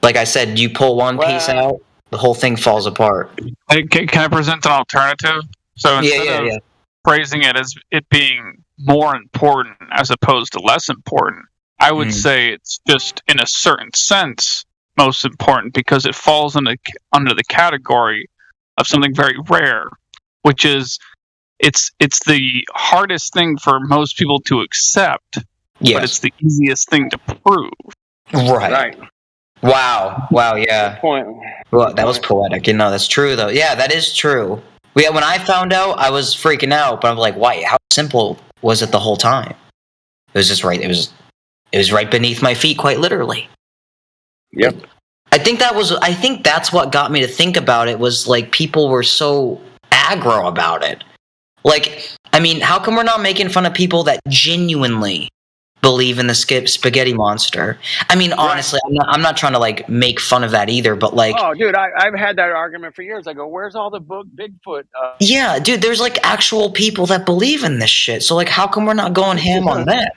Speaker 4: I said, you pull one piece out, the whole thing falls apart.
Speaker 14: Can I present an alternative? So instead of phrasing it as it being more important as opposed to less important, I would say it's just in a certain sense most important because it falls under the category of something very rare, which is it's the hardest thing for most people to accept, but it's the easiest thing to prove.
Speaker 4: Right. Wow. Yeah.
Speaker 10: Good point.
Speaker 4: Well, that was poetic. You know, that's true though. Yeah, that is true. Yeah, when I found out, I was freaking out, but I'm like, why? How simple was it the whole time? It was just right. It was right beneath my feet, quite literally.
Speaker 10: Yep.
Speaker 4: I think that's what got me to think about it, was like people were so aggro about it. Like, I mean, how come we're not making fun of people that genuinely believe in the spaghetti monster? I mean, honestly, I'm not trying to like make fun of that either, but like,
Speaker 10: oh, dude, I've had that argument for years. I go, where's all the Bigfoot?
Speaker 4: Yeah, dude, there's like actual people that believe in this shit. So like, how come we're not going ham on that?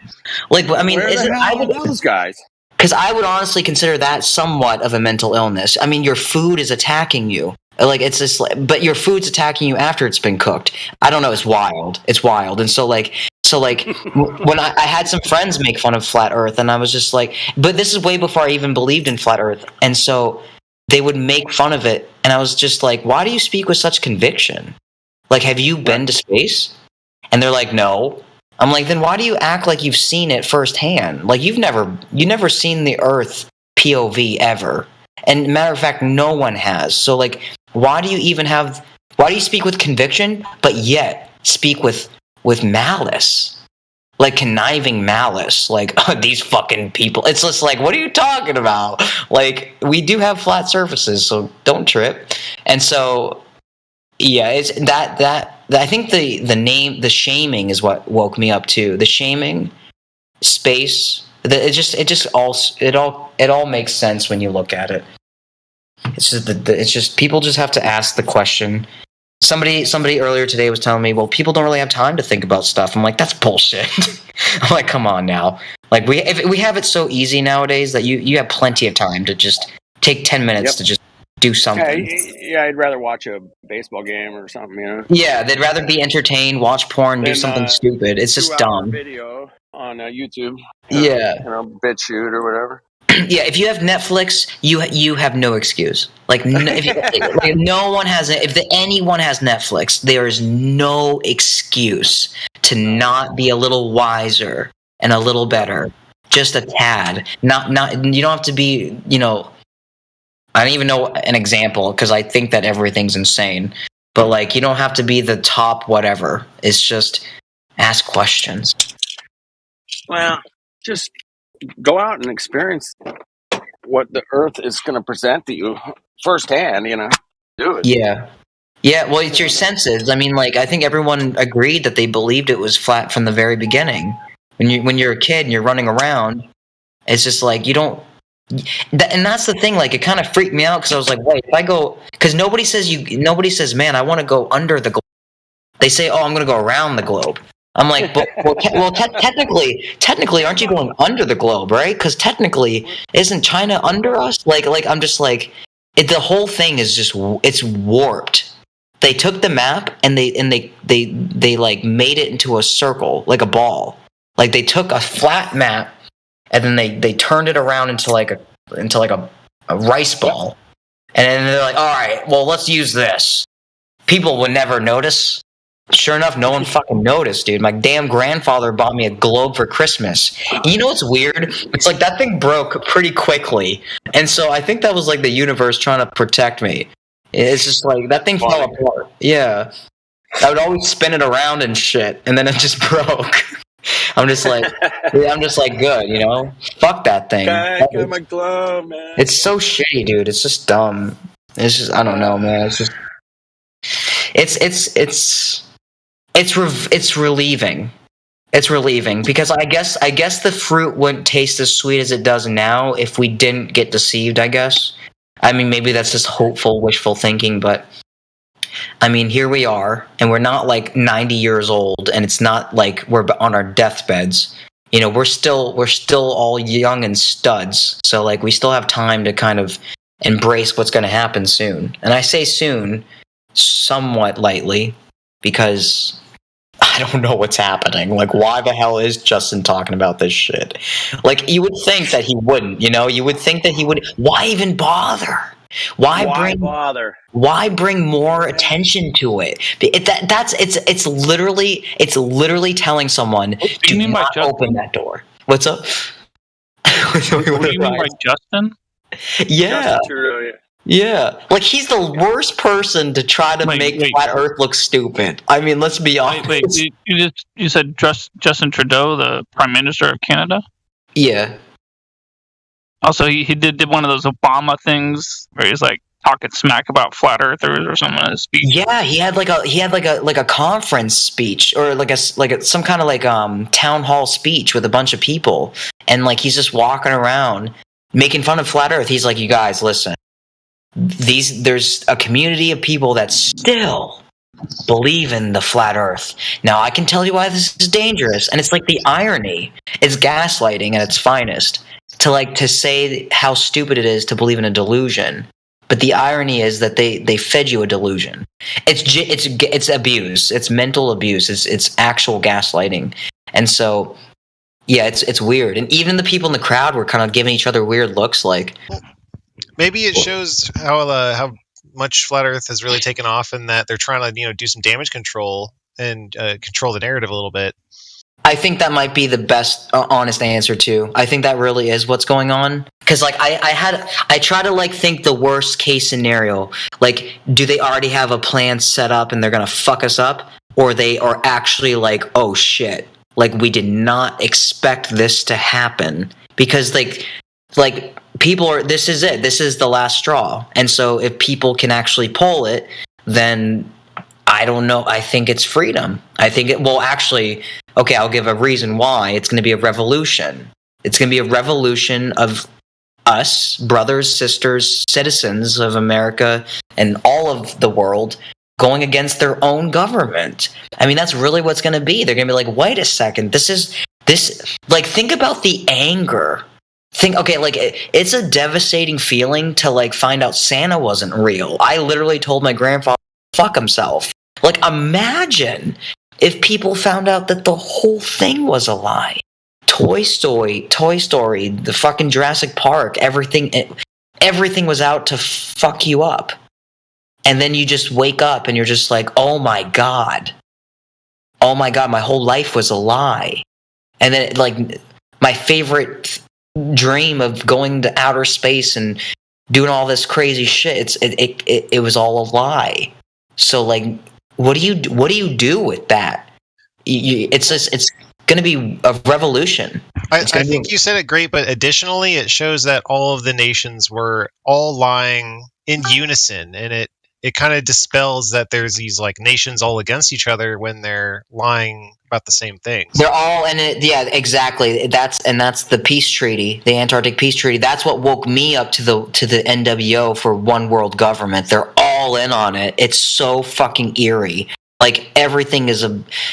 Speaker 4: Like, I mean,
Speaker 10: those guys?
Speaker 4: Because I would honestly consider that somewhat of a mental illness. I mean, your food is attacking you. Like, it's just, but your food's attacking you after it's been cooked. I don't know. It's wild. And so when I had some friends make fun of flat Earth, and I was just like, but this is way before I even believed in flat Earth. And so they would make fun of it, and I was just like, why do you speak with such conviction? Like, have you been to space? And they're like, no. I'm like, then why do you act like you've seen it firsthand? Like you never seen the Earth POV ever. And matter of fact, no one has. So like, why do you speak with conviction, but yet speak with malice? Like conniving malice, like, oh, these fucking people. It's just like, what are you talking about? Like, we do have flat surfaces, so don't trip. And so, yeah, it's that I think the shaming is what woke me up too. The shaming, space, it all makes sense when you look at it. It's just people just have to ask the question. Somebody earlier today was telling me, well, people don't really have time to think about stuff. I'm like, that's bullshit. I'm like, come on now. Like we have it so easy nowadays that you have plenty of time to just take 10 minutes to just do something.
Speaker 10: Yeah, I'd rather watch a baseball game or something, you know?
Speaker 4: Yeah, they'd rather be entertained, watch porn, do something stupid. It's just dumb.
Speaker 10: Video on YouTube.
Speaker 4: Yeah.
Speaker 10: BitChute or whatever.
Speaker 4: Yeah, if you have Netflix, you have no excuse. Like, like no one has it. If anyone has Netflix, there is no excuse to not be a little wiser and a little better, just a tad. Not you don't have to be. I don't even know an example because I think that everything's insane. But like, you don't have to be the top whatever. It's just ask questions.
Speaker 10: Well, just go out and experience what the Earth is going to present to you firsthand. Do it.
Speaker 4: Yeah. Well, it's your senses. I mean, like, I think everyone agreed that they believed it was flat from the very beginning. When you're a kid and you're running around, it's just like you don't. And that's the thing. Like, it kind of freaked me out because I was like, wait, if I go, because nobody says, man, I want to go under the globe. They say, oh, I'm going to go around the globe. I'm like, technically, aren't you going under the globe, right? Because technically, isn't China under us? Like I'm just like, the whole thing is just, it's warped. They took the map and they like made it into a circle, like a ball. Like they took a flat map and then they turned it around into like a rice ball, and then they're like, all right, well, let's use this. People would never notice. Sure enough, no one fucking noticed, dude. My damn grandfather bought me a globe for Christmas. You know what's weird? It's like that thing broke pretty quickly. And so I think that was like the universe trying to protect me. It's just like that thing fell apart. Yeah. I would always spin it around and shit, and then it just broke. I'm just like, good, Fuck that thing.
Speaker 10: Got my glove, man.
Speaker 4: It's so shitty, dude. It's just dumb. It's just, I don't know, man. It's just, it's relieving. It's relieving because I guess the fruit wouldn't taste as sweet as it does now if we didn't get deceived, I guess. I mean, maybe that's just hopeful, wishful thinking, but I mean, here we are, and we're not like 90 years old, and it's not like we're on our deathbeds. We're still all young and studs, so like we still have time to kind of embrace what's going to happen soon. And I say soon somewhat lightly because I don't know what's happening. Like, why the hell is Justin talking about this shit? Like, you would think that he wouldn't, You would think that he would. Why even bother? Why
Speaker 10: bother?
Speaker 4: Why bring more attention to it? It's literally telling someone do not open that door. What's up?
Speaker 14: What do you mean by Justin?
Speaker 4: Yeah. Yeah, like he's the worst person to try to make flat Earth look stupid. I mean, let's be honest.
Speaker 14: Wait, you said Justin Trudeau, the Prime Minister of Canada?
Speaker 4: Yeah.
Speaker 14: Also, he did one of those Obama things where he's like talking smack about flat earthers or something in his speech.
Speaker 4: Yeah, he had like a conference speech or like some kind of like town hall speech with a bunch of people, and like he's just walking around making fun of flat Earth. He's like, you guys, listen. There's a community of people that still believe in the flat Earth. Now, I can tell you why this is dangerous, and it's like the irony. It's gaslighting at its finest to say how stupid it is to believe in a delusion. But the irony is that they fed you a delusion. It's abuse. It's mental abuse. It's actual gaslighting. And so, yeah, it's weird. And even the people in the crowd were kind of giving each other weird looks, like.
Speaker 12: Maybe it shows how much flat Earth has really taken off, and that they're trying to do some damage control and control the narrative a little bit.
Speaker 4: I think that might be the best honest answer too. I think that really is what's going on. Because like I try to like think the worst case scenario. Like, do they already have a plan set up and they're gonna fuck us up, or they are actually like, oh shit, like we did not expect this to happen because like people are. This is it. This is the last straw. And so if people can actually pull it, then I don't know. I think it's freedom. I think it will actually. Okay, I'll give a reason why. It's going to be a revolution. It's going to be a revolution of us, brothers, sisters, citizens of America and all of the world going against their own government. I mean, that's really what's going to be. They're going to be like, wait a second, this, like, think about the anger. It's a devastating feeling to, like, find out Santa wasn't real. I literally told my grandfather to fuck himself. Like, imagine if people found out that the whole thing was a lie. Toy Story, the fucking Jurassic Park, everything was out to fuck you up. And then you just wake up and you're just like, oh my god, my whole life was a lie. And then like my favorite dream of going to outer space and doing all this crazy shit, it was all a lie. So like, what do you do with that? It's going to be a revolution.
Speaker 12: I think you said it great, but additionally, it shows that all of the nations were all lying in unison, and it kind of dispels that there's these like nations all against each other when they're lying about the same things.
Speaker 4: They're all in it. Yeah, exactly. That's the peace treaty, the Antarctic peace treaty. That's what woke me up to the NWO for one world government. They're all in on it. It's so fucking eerie. Like everything is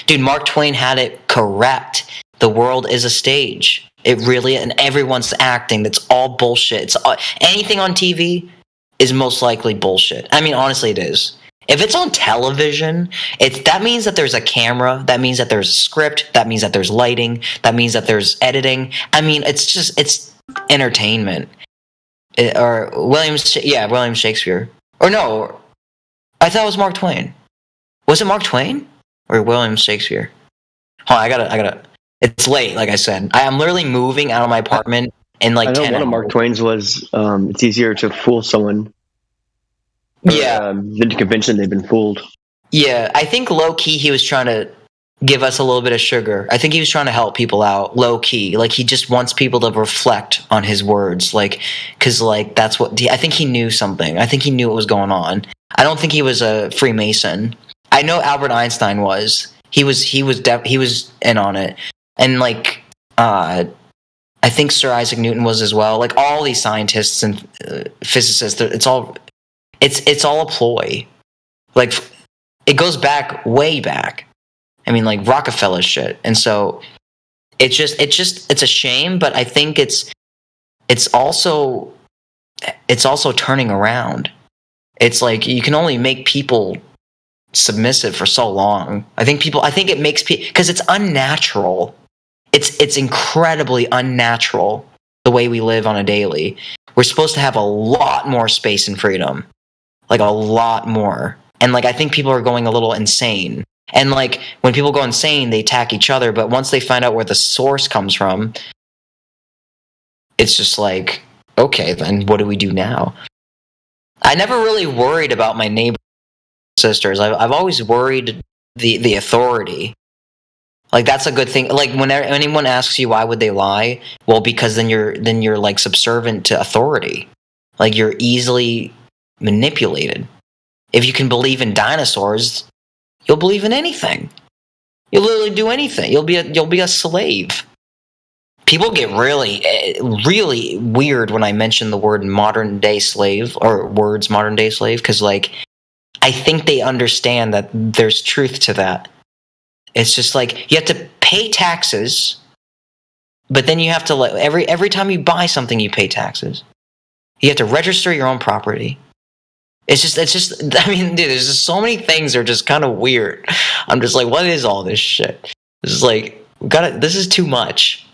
Speaker 4: dude. Mark Twain had it correct. The world is a stage. It really, and everyone's acting. That's all bullshit. It's anything on TV is most likely bullshit. I mean, honestly, it is. If it's on television, that means that there's a camera. That means that there's a script. That means that there's lighting. That means that there's editing. I mean, it's entertainment. William Shakespeare. Or no, I thought it was Mark Twain. Was it Mark Twain or William Shakespeare? Hold on, I gotta. It's late, like I said. I'm literally moving out of my apartment in like 10
Speaker 15: I know one of Mark Twain's was, it's easier to fool someone than to convince them they've been fooled.
Speaker 4: Yeah, I think low-key he was trying to give us a little bit of sugar. I think he was trying to help people out, low-key. Like, he just wants people to reflect on his words. Like, because, like, that's what... I think he knew something. I think he knew what was going on. I don't think he was a Freemason. I know Albert Einstein was. He was in on it. And, like, I think Sir Isaac Newton was as well. Like, all these scientists and physicists, it's all a ploy. Like, it goes back, way back. I mean, like, Rockefeller shit. And so, it's a shame, but I think it's also turning around. It's like, you can only make people submissive for so long. I think it makes people, because it's unnatural. It's incredibly unnatural the way we live on a daily. We're supposed to have a lot more space and freedom, like a lot more. And like I think people are going a little insane. And like when people go insane, they attack each other. But once they find out where the source comes from, it's just like, okay, then what do we do now? I never really worried about my neighbor sisters. I've always worried the authority. Like that's a good thing. Like when anyone asks you why would they lie, well, because then you're like subservient to authority. Like you're easily manipulated. If you can believe in dinosaurs, you'll believe in anything. You'll literally do anything. You'll be a slave. People get really, really weird when I mention the word modern day slave or words modern day slave because like I think they understand that there's truth to that. It's just like you have to pay taxes, but then you have to every time you buy something, you pay taxes. You have to register your own property. It's just. I mean, dude, there's just so many things that are just kind of weird. I'm just like, what is all this shit? This is like, this is too much.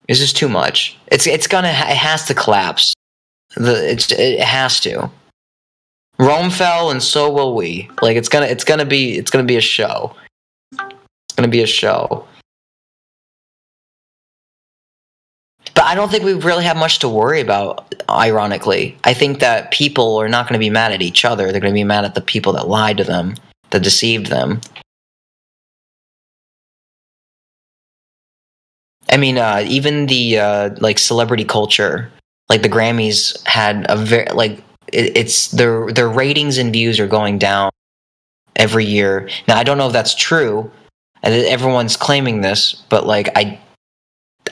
Speaker 4: It's just too much. It has to collapse. It has to. Rome fell, and so will we. Like it's gonna be a show. It's gonna be a show. But I don't think we really have much to worry about, ironically. I think that people are not going to be mad at each other. They're going to be mad at the people that lied to them, that deceived them. I mean, even the like celebrity culture, like the Grammys had a very like it's their ratings and views are going down every year. Now I don't know if that's true, and everyone's claiming this, but like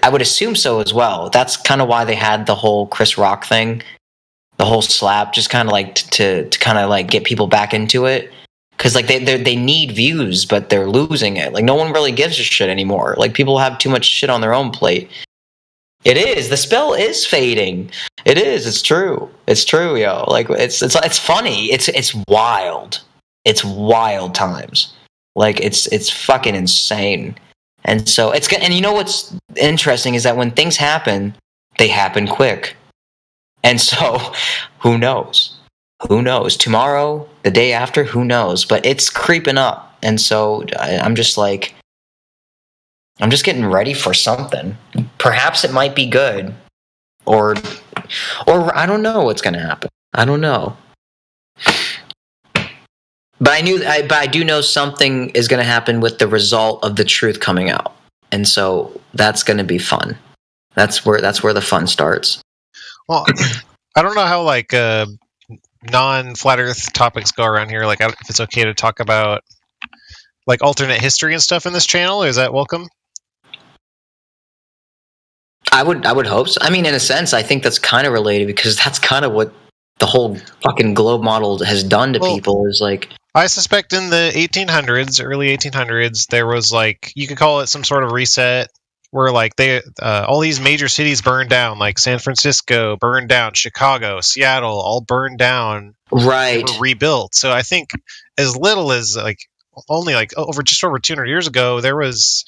Speaker 4: I would assume so as well. That's kind of why they had the whole Chris Rock thing, the whole slap, just kind of like to kind of like get people back into it. Because like they need views, but they're losing it. Like no one really gives a shit anymore. Like people have too much shit on their own plate. It is. The spell is fading. It is. It's true. It's true, yo. Like it's funny. It's wild. It's wild times. Like it's fucking insane. And so and you know what's interesting is that when things happen, they happen quick. And so, who knows? Who knows? Tomorrow, the day after, who knows? But it's creeping up. And so I'm just getting ready for something. Perhaps it might be good. Or I don't know what's going to happen. I don't know. But I do know something is going to happen with the result of the truth coming out. And so that's going to be fun. That's where the fun starts.
Speaker 12: Well, I don't know how like non-flat Earth topics go around here. Like, if it's okay to talk about like alternate history and stuff in this channel, is that welcome?
Speaker 4: I would hope so. I mean, in a sense, I think that's kind of related because that's kind of what the whole fucking globe model has done to people. Is like,
Speaker 12: I suspect in the 1800s, early 1800s, there was like, you could call it some sort of reset where like all these major cities burned down, like San Francisco burned down, Chicago, Seattle, all burned down,
Speaker 4: right?
Speaker 12: Were rebuilt. So I think as little as like only like over 200 years ago, there was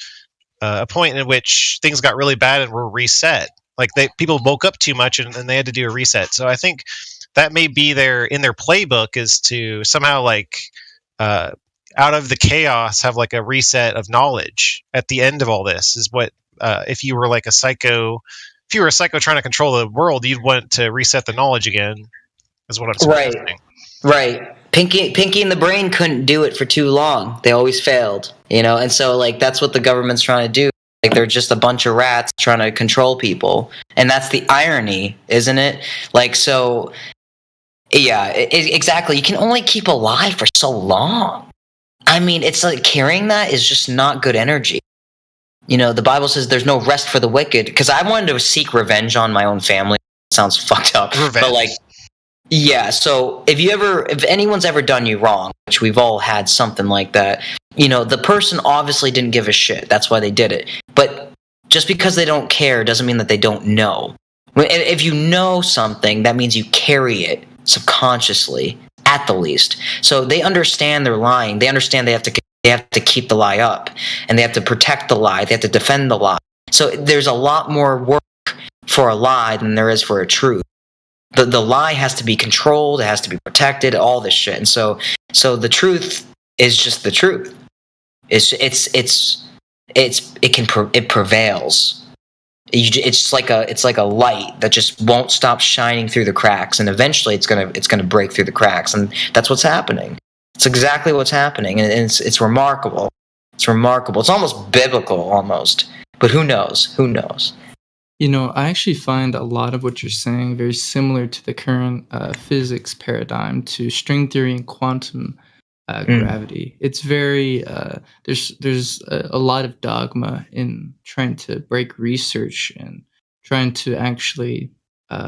Speaker 12: a point in which things got really bad and were reset. Like people woke up too much and they had to do a reset. So I think that may be in their playbook is to somehow like out of the chaos have like a reset of knowledge at the end of all this. Is what if you were like a psycho trying to control the world, you'd want to reset the knowledge again. Is what I'm suggesting.
Speaker 4: Right. Pinky and the Brain couldn't do it for too long. They always failed, and so like that's what the government's trying to do. Like they're just a bunch of rats trying to control people, and that's the irony, isn't it? Like so. Yeah, exactly. You can only keep alive for so long. I mean, it's like carrying that is just not good energy. The Bible says there's no rest for the wicked. Because I wanted to seek revenge on my own family. It sounds fucked up, but like, yeah. So if anyone's ever done you wrong, which we've all had something like that, the person obviously didn't give a shit. That's why they did it. But just because they don't care doesn't mean that they don't know. If you know something, that means you carry it subconsciously, at the least. So they understand they're lying. They understand they have to keep the lie up, and they have to protect the lie. They have to defend the lie. So there's a lot more work for a lie than there is for a truth. The lie has to be controlled. It has to be protected. All this shit. And so the truth is just the truth. It prevails. It's like a light that just won't stop shining through the cracks, and eventually it's gonna break through the cracks, and that's what's happening. It's exactly what's happening, and it's remarkable. It's remarkable. It's almost biblical, almost. But who knows? Who knows?
Speaker 7: I actually find a lot of what you're saying very similar to the current physics paradigm, to string theory and quantum gravity. It's very there's a lot of dogma in trying to break research and trying to actually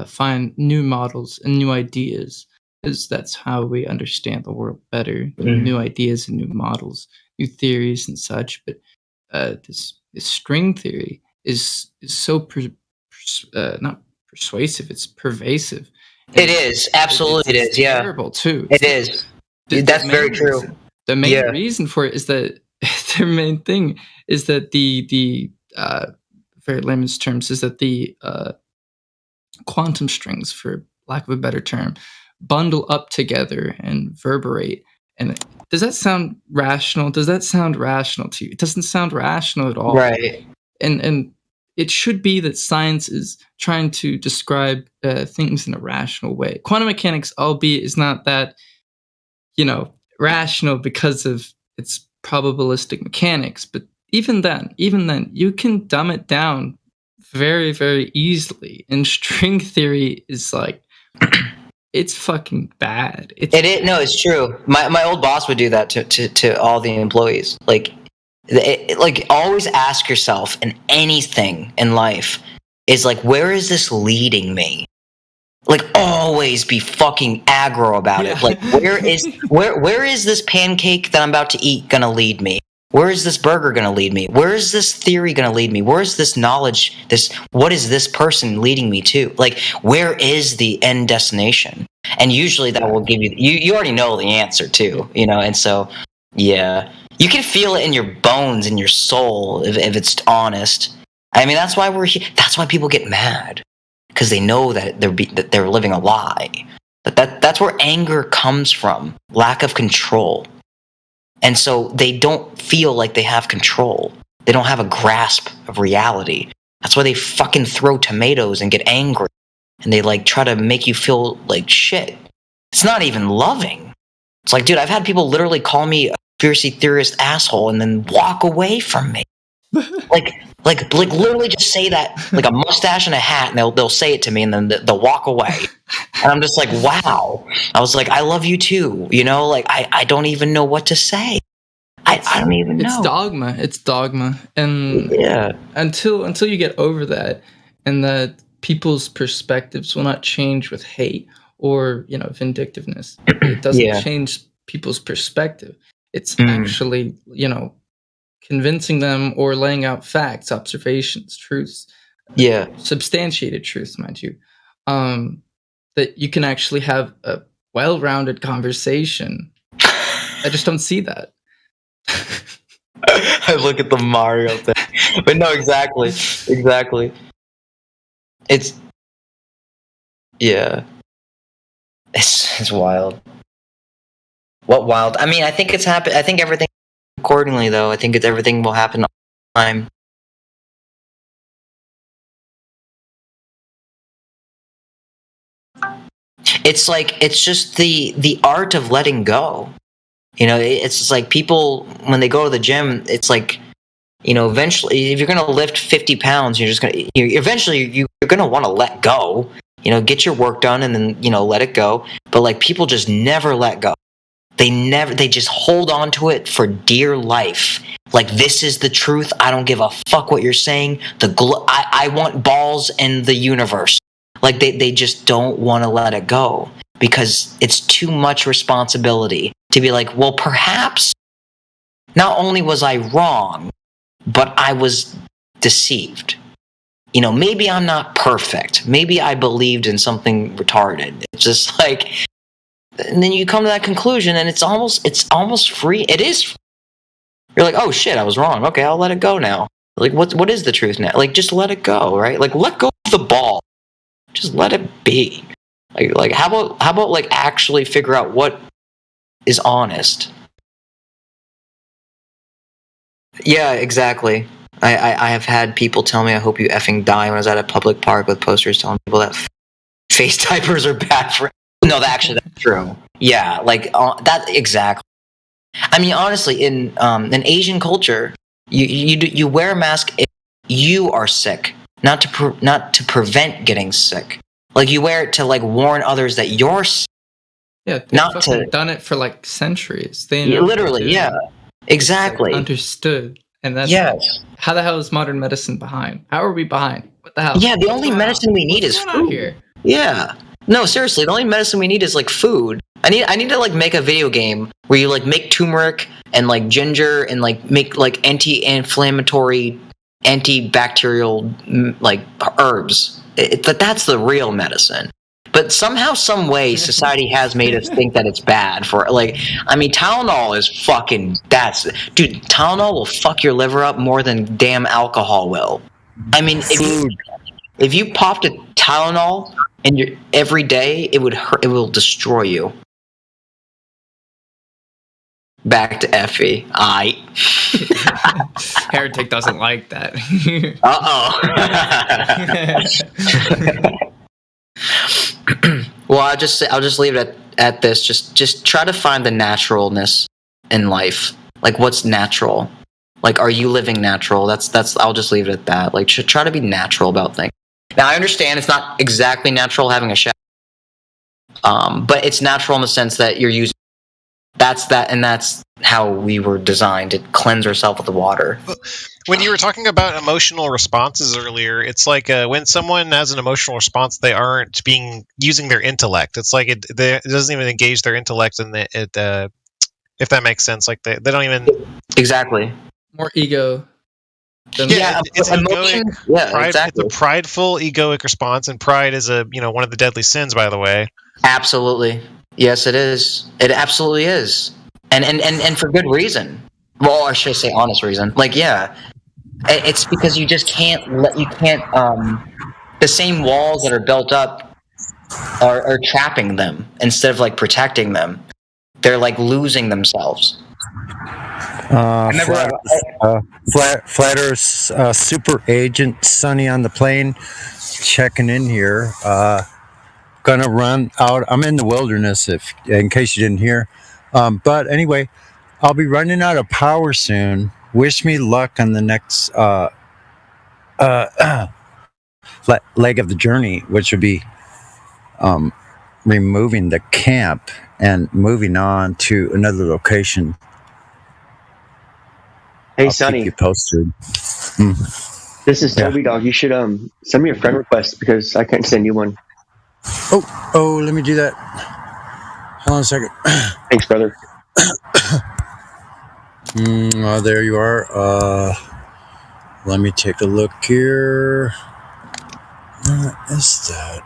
Speaker 7: find new models and new ideas, because that's how we understand the world better. New ideas and new models, new theories and such. But this string theory is so not persuasive, it's pervasive.
Speaker 4: It is, absolutely. It is, yeah.
Speaker 7: Terrible too.
Speaker 4: It is. That's very true.
Speaker 7: The main reason for it is that their main thing is that the very layman's terms is that the quantum strings, for lack of a better term, bundle up together and reverberate. And does that sound rational? Does that sound rational to you? It doesn't sound rational at all.
Speaker 4: Right.
Speaker 7: And it should be that science is trying to describe things in a rational way. Quantum mechanics, albeit, is not that rational because of its probabilistic mechanics. But even then, you can dumb it down very, very easily. And string theory is like, it's fucking bad.
Speaker 4: It's true. My old boss would do that to all the employees. Like always ask yourself in anything in life is like, where is this leading me? Like, always be fucking aggro about it. Like, where is this pancake that I'm about to eat gonna lead me? Where is this burger gonna lead me? Where is this theory gonna lead me? Where is this knowledge? What is this person leading me to? Like, where is the end destination? And usually that will give you already know the answer too, And so, yeah. You can feel it in your bones, in your soul, if it's honest. I mean, that's why we're here. That's why people get mad, because they know that they're living a lie. That's where anger comes from, lack of control. And so they don't feel like they have control. They don't have a grasp of reality. That's why they fucking throw tomatoes and get angry. And they like try to make you feel like shit. It's not even loving. It's like, dude, I've had people literally call me a conspiracy theorist asshole and then walk away from me. like literally just say that, like a mustache and a hat, and they'll say it to me and then they'll walk away. And I'm just like, wow. I was like, I love you too. You know, like I don't even know what to say. I don't even know.
Speaker 7: It's dogma. It's dogma. And
Speaker 4: yeah,
Speaker 7: until you get over that, and that people's perspectives will not change with hate or, you know, vindictiveness. It doesn't change people's perspective. It's actually, you know, convincing them or laying out facts, observations, truths.
Speaker 4: Yeah.
Speaker 7: Substantiated truths, mind you. That you can actually have a well-rounded conversation. I just don't see that.
Speaker 4: I look at the Mario thing. But no, exactly. It's wild. What wild? I mean, I think it's happened. I think everything accordingly, though. I think everything will happen on time. It's like, it's just the art of letting go. You know, it's just like people, when they go to the gym, it's like, you know, eventually, if you're going to lift 50 pounds, you're going to want to let go, you know, get your work done and then, you know, let it go. But like, people just never let go. They just hold on to it for dear life. Like, this is the truth. I don't give a fuck what you're saying. I want balls in the universe. Like, they just don't want to let it go because it's too much responsibility to be like, well, perhaps not only was I wrong, but I was deceived. You know, maybe I'm not perfect. Maybe I believed in something retarded. It's just like, and then you come to that conclusion, and it's almost free. It is. You're like, oh shit, I was wrong. Okay, I'll let it go now. Like, what is the truth now? Like, just let it go, right? Like, let go of the ball. Just let it be. Like, how about like actually figure out what is honest? Yeah, exactly. I have had people tell me, I hope you effing die, when I was at a public park with posters telling people that face diapers are bad for. No, that's true. Yeah, like that exactly. I mean, honestly, in Asian culture, you wear a mask if you are sick, not to prevent getting sick. Like, you wear it to like warn others that you're sick.
Speaker 7: Yeah, they've
Speaker 4: not to
Speaker 7: done it for like centuries. They
Speaker 4: literally, yeah, exactly,
Speaker 7: like, understood. And that's how the hell is modern medicine behind? How are we behind? What the hell?
Speaker 4: Yeah, the only medicine we need is food.
Speaker 7: Here?
Speaker 4: Yeah. No, seriously, the only medicine we need is like food. I need to like make a video game where you like make turmeric and like ginger and like make like anti-inflammatory, antibacterial like herbs. That's the real medicine. But somehow, some way, society has made us think that it's bad for, like, I mean, Tylenol is fucking, dude, Tylenol will fuck your liver up more than damn alcohol will. I mean, if you popped a Tylenol every day, it will destroy you. Back to Effie.
Speaker 7: Heretic doesn't like that.
Speaker 4: Well, I'll just leave it at this. Just try to find the naturalness in life. Like, what's natural? Like, are you living natural? That's. I'll just leave it at that. Like, try to be natural about things. Now, I understand it's not exactly natural having a shower, but it's natural in the sense that you're using. That's how we were designed to cleanse ourselves with the water.
Speaker 12: When you were talking about emotional responses earlier, it's like when someone has an emotional response, they aren't using their intellect. It's like it doesn't even engage their intellect, and if that makes sense, like they don't even
Speaker 4: exactly
Speaker 7: more ego.
Speaker 12: It's egoic.
Speaker 4: Yeah, exactly.
Speaker 12: It's a prideful, egoic response, and pride is one of the deadly sins, by the way.
Speaker 4: Absolutely. Yes, it is. It absolutely is. And for good reason. Well, or should I say honest reason? Like, yeah, it's because you just can't the same walls that are built up are trapping them instead of like protecting them. They're like losing themselves.
Speaker 8: Flat Earth super agent Sonny on the plane checking in here. Gonna run out. I'm in the wilderness, if in case you didn't hear. But anyway, I'll be running out of power soon. Wish me luck on the next leg of the journey, which would be removing the camp and moving on to another location.
Speaker 15: Hey,
Speaker 8: I'll
Speaker 15: Sonny.
Speaker 8: keep you posted.
Speaker 15: This is Toby Dog. You should send me a friend request because I can't send you one.
Speaker 8: Oh, let me do that. Hold on a second.
Speaker 15: Thanks, brother.
Speaker 8: There you are. Let me take a look here. What is that?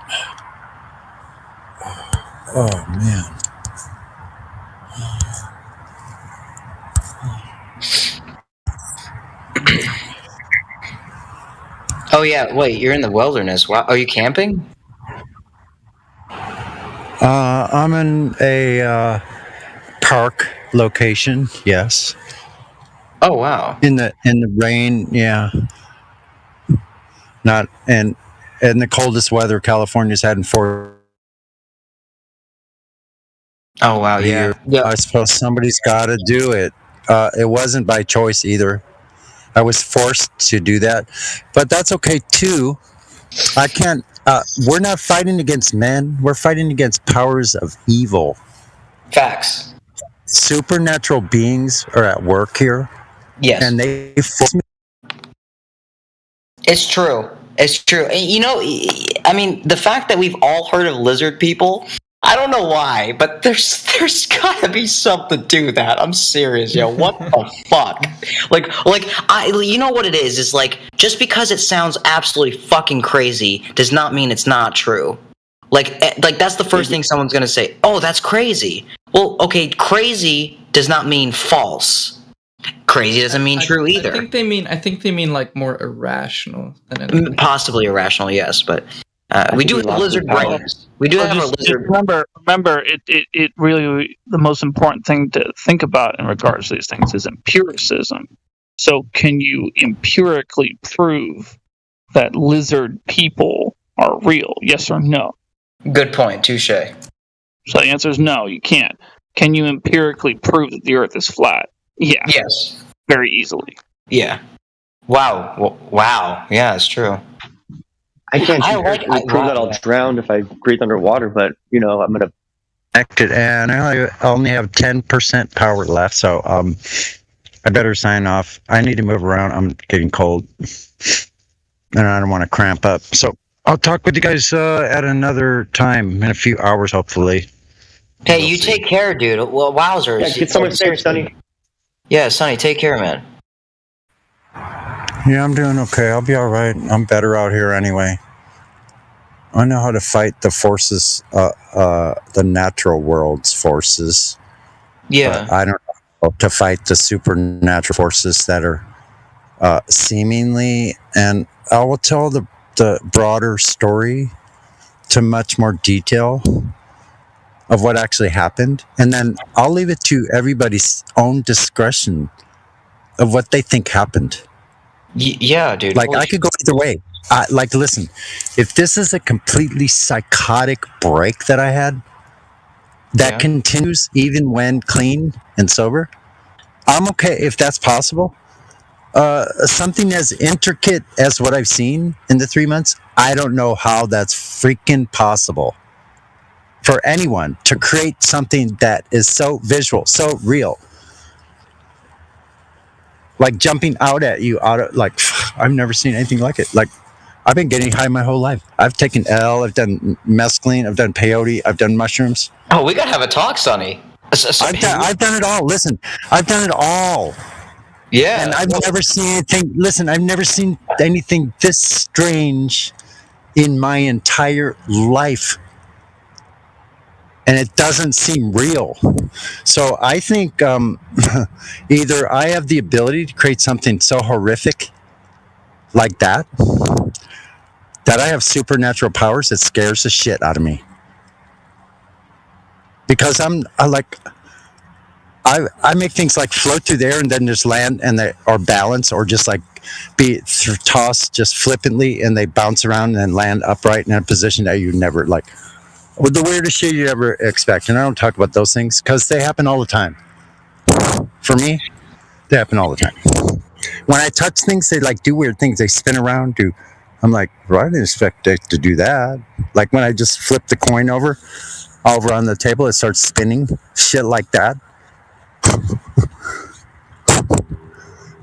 Speaker 8: Oh man.
Speaker 4: Oh yeah, wait, you're in the wilderness. Wow, are you camping?
Speaker 8: I'm in a park location. Yes.
Speaker 4: Oh wow.
Speaker 8: In the rain, yeah. Not in the coldest weather California's had in 4.
Speaker 4: Oh wow, yeah.
Speaker 8: I suppose somebody's got to do it. It wasn't by choice either. I was forced to do that, but that's okay too. I can't. We're not fighting against men. We're fighting against powers of evil.
Speaker 4: Facts.
Speaker 8: Supernatural beings are at work here.
Speaker 4: Yes.
Speaker 8: And they force me.
Speaker 4: It's true. It's true. And, you know, I mean, the fact that we've all heard of lizard people, I don't know why, but there's gotta be something to that. I'm serious, yo. What the fuck? Like, you know what it is? Is like, just because it sounds absolutely fucking crazy does not mean it's not true. Like that's the first thing someone's gonna say. Oh, that's crazy. Well, okay, crazy does not mean false. Crazy doesn't mean true either.
Speaker 7: I think they mean like more irrational than anything.
Speaker 4: Possibly irrational, yes, but we do have lizard brains. We do have a lizard.
Speaker 14: Remember, it really, the most important thing to think about in regards to these things is empiricism. So, can you empirically prove that lizard people are real? Yes or no?
Speaker 4: Good point. Touche.
Speaker 14: So the answer is no. You can't. Can you empirically prove that the Earth is flat? Yeah.
Speaker 4: Yes.
Speaker 14: Very easily.
Speaker 4: Yeah. Wow. Wow. Yeah, it's true.
Speaker 15: I can't prove that I'll drown if I breathe underwater, but I'm gonna
Speaker 8: Connected, and I only have 10% power left, so I better sign off. I need to move around. I'm getting cold, and I don't want to cramp up. So I'll talk with you guys at another time in a few hours, hopefully.
Speaker 4: Hey, you take care, dude. Well, wowzers.
Speaker 15: Yeah, get someone safe, Sonny.
Speaker 4: Yeah, Sonny, take care, man.
Speaker 8: Yeah, I'm doing okay. I'll be all right. I'm better out here anyway. I know how to fight the forces, the natural world's forces.
Speaker 4: Yeah.
Speaker 8: I don't know how to fight the supernatural forces that are seemingly, and I will tell the broader story to much more detail of what actually happened, and then I'll leave it to everybody's own discretion of what they think happened.
Speaker 4: Yeah, dude.
Speaker 8: Like, I could go either way. Listen, if this is a completely psychotic break that I had that continues even when clean and sober, I'm okay if that's possible. Something as intricate as what I've seen in the 3 months, I don't know how that's freaking possible for anyone to create something that is so visual, so real. Like jumping out at you, I've never seen anything like it. Like, I've been getting high my whole life. I've taken L, I've done mescaline, I've done peyote, I've done mushrooms.
Speaker 4: Oh, we gotta have a talk, Sonny.
Speaker 8: I've done it all. Listen, I've done it all.
Speaker 4: Yeah.
Speaker 8: And I've never seen anything. Listen, I've never seen anything this strange in my entire life. and it doesn't seem real. So I think either I have the ability to create something so horrific like that I have supernatural powers that scares the shit out of me. Because I make things like float through the air and then just land and they or balance or just like be tossed just flippantly and they bounce around and then land upright in a position that you never like. The weirdest shit you ever expect. And I don't talk about those things because they happen all the time. For me, they happen all the time. When I touch things, they like do weird things. They spin around. I'm like, well, I didn't expect it to do that. Like when I just flip the coin over on the table, it starts spinning. Shit like that.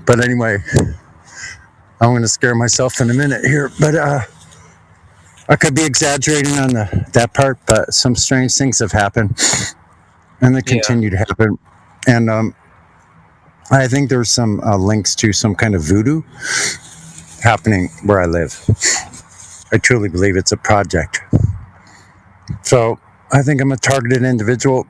Speaker 8: But anyway, I'm going to scare myself in a minute here. But I could be exaggerating on that part, but some strange things have happened. And they continue to happen. And I think there's some links to some kind of voodoo happening where I live. I truly believe it's a project. So I think I'm a targeted individual.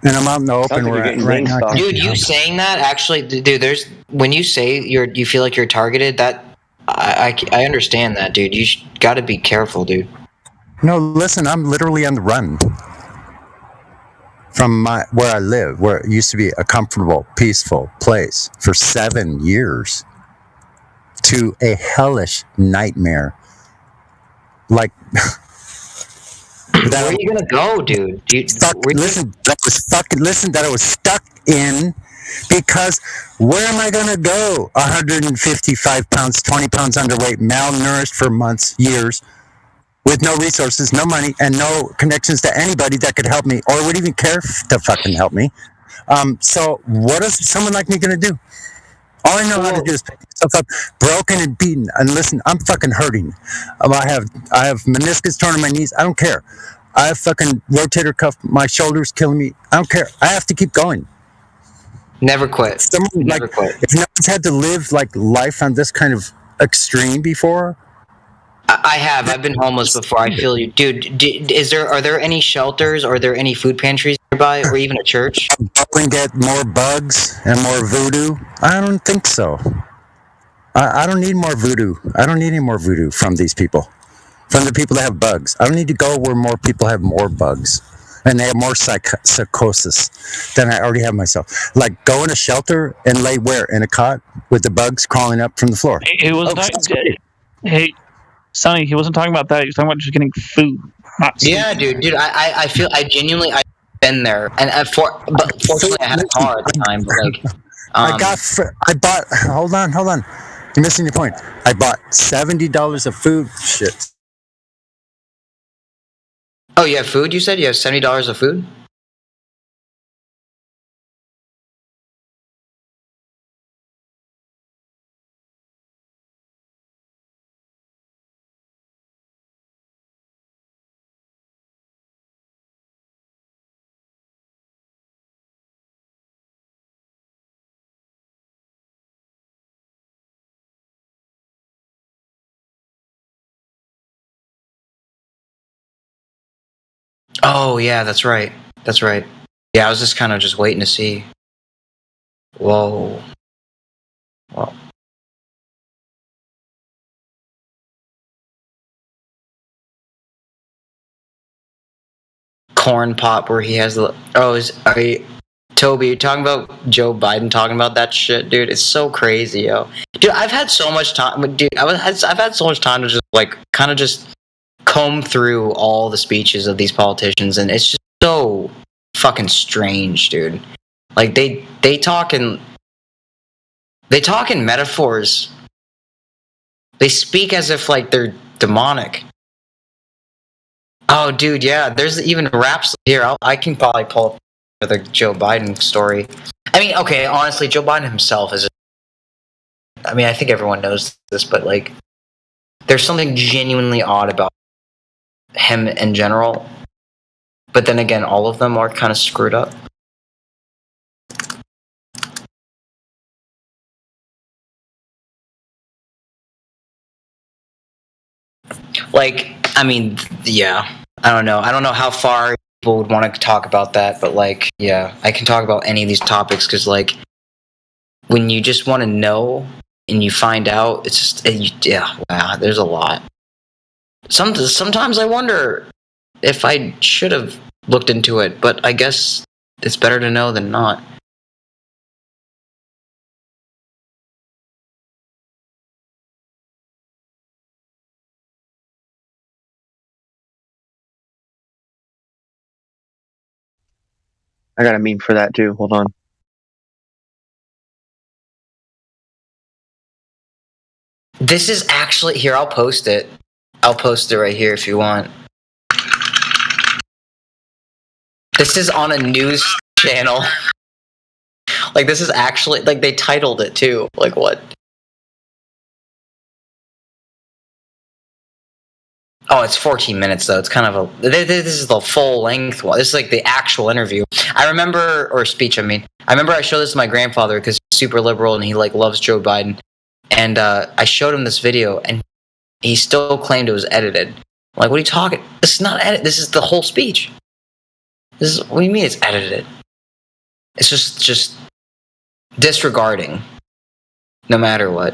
Speaker 8: And I'm out in the open right now.
Speaker 4: Dude, you saying that actually, dude, there's when you say you feel like you're targeted, that I understand that, dude. You got to be careful, dude.
Speaker 8: No, listen, I'm literally on the run from where I live, where it used to be a comfortable, peaceful place for 7 years to a hellish nightmare. Like,
Speaker 4: where are you gonna go, dude?
Speaker 8: That I was stuck in because where am I gonna go? 155 pounds, 20 pounds underweight, malnourished for months, years, with no resources, no money, and no connections to anybody that could help me or would even care to fucking help me. So what is someone like me gonna do? All I know how to do is pick myself up, broken and beaten. And listen, I'm fucking hurting. I have meniscus torn in my knees. I don't care. I have fucking rotator cuff. My shoulder's killing me. I don't care. I have to keep going.
Speaker 4: Never quit. Never quit.
Speaker 8: If no one's had to live like life on this kind of extreme before.
Speaker 4: I have. I've been homeless before. I feel you, dude. Are there any shelters? Or are there any food pantries nearby, or even a church?
Speaker 8: And get more bugs and more voodoo? I don't think so. I don't need more voodoo. I don't need any more voodoo from these people, from the people that have bugs. I don't need to go where more people have more bugs and they have more psychosis than I already have myself. Like go in a shelter and lay where in a cot with the bugs crawling up from the floor.
Speaker 14: He wasn't hey, Sonny, he wasn't talking about that. He was talking about just getting food.
Speaker 4: Yeah, dude. I feel I've been there, and but fortunately I had a car at the time. But like,
Speaker 8: hold on. You're missing your point. I bought $70 of food. Shit.
Speaker 4: Oh, you have food? You said you have $70 of food? Oh, yeah, that's right. That's right. Yeah, I was just kind of just waiting to see. Whoa. Well. Corn pop where he has the... Toby, you're talking about Joe Biden talking about that shit, dude? It's so crazy, yo. Dude, I've had so much time... Dude, I've had so much time to just, like, kind of just comb through all the speeches of these politicians, and it's just so fucking strange, dude. Like they talk in metaphors. They speak as if like they're demonic. Oh, dude, yeah. There's even raps here. I can probably pull up the Joe Biden story. I mean, okay, honestly, Joe Biden himself is. I mean, I think everyone knows this, but like, there's something genuinely odd about him in general. But then again, all of them are kind of screwed up. Like, I mean, yeah. I don't know. I don't know how far people would want to talk about that, but like, yeah, I can talk about any of these topics because, like, when you just want to know and you find out, it's just, yeah, wow, there's a lot. Sometimes I wonder if I should have looked into it, but I guess it's better to know than not.
Speaker 15: I got a meme for that too. Hold on.
Speaker 4: This is actually here. I'll post it. I'll post it right here if you want. This is on a news channel. Like, this is actually, like, they titled it too. Like, what? Oh, it's 14 minutes though. It's kind of a. This is the full length one. This is like the actual interview. I remember, or speech. I mean, I remember I showed this to my grandfather because he's super liberal and he like loves Joe Biden. And I showed him this video, and he still claimed it was edited. I'm like, what are you talking? This is not edited. This is the whole speech. This is what do you mean it's edited? It's just disregarding, no matter what.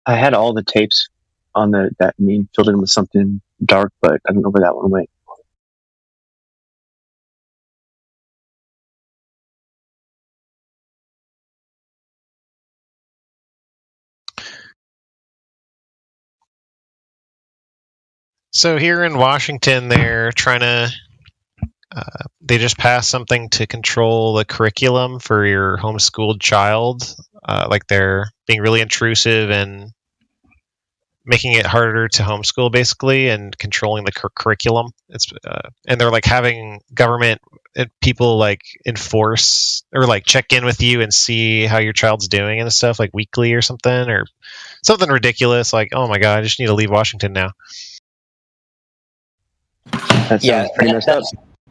Speaker 15: I had all the tapes on that meme filled in with something dark, but I don't know where that one went.
Speaker 12: So here in Washington, they're trying to. They just passed something to control the curriculum for your homeschooled child. Like they're being really intrusive and making it harder to homeschool, basically, and controlling the curriculum. It's and they're like having government people like enforce or like check in with you and see how your child's doing and stuff, like weekly or something ridiculous. Like, oh my god, I just need to leave Washington now.
Speaker 4: Yeah,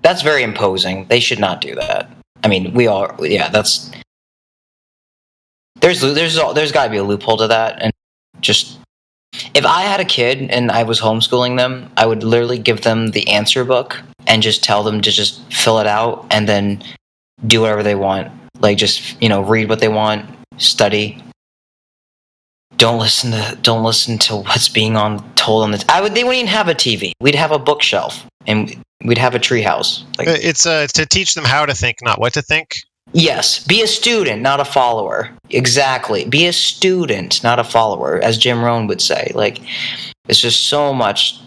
Speaker 4: that's very imposing. They should not do that. I mean, that's. There's got to be a loophole to that, and just if I had a kid and I was homeschooling them, I would literally give them the answer book and just tell them to just fill it out and then do whatever they want. Like, just read what they want, study. Don't listen to what's being told on this. They wouldn't even have a TV. We'd have a bookshelf and we'd have a treehouse. Like,
Speaker 12: it's to teach them how to think, not what to think.
Speaker 4: Yes, be a student, not a follower. Exactly, be a student, not a follower, as Jim Rohn would say. Like, it's just so much.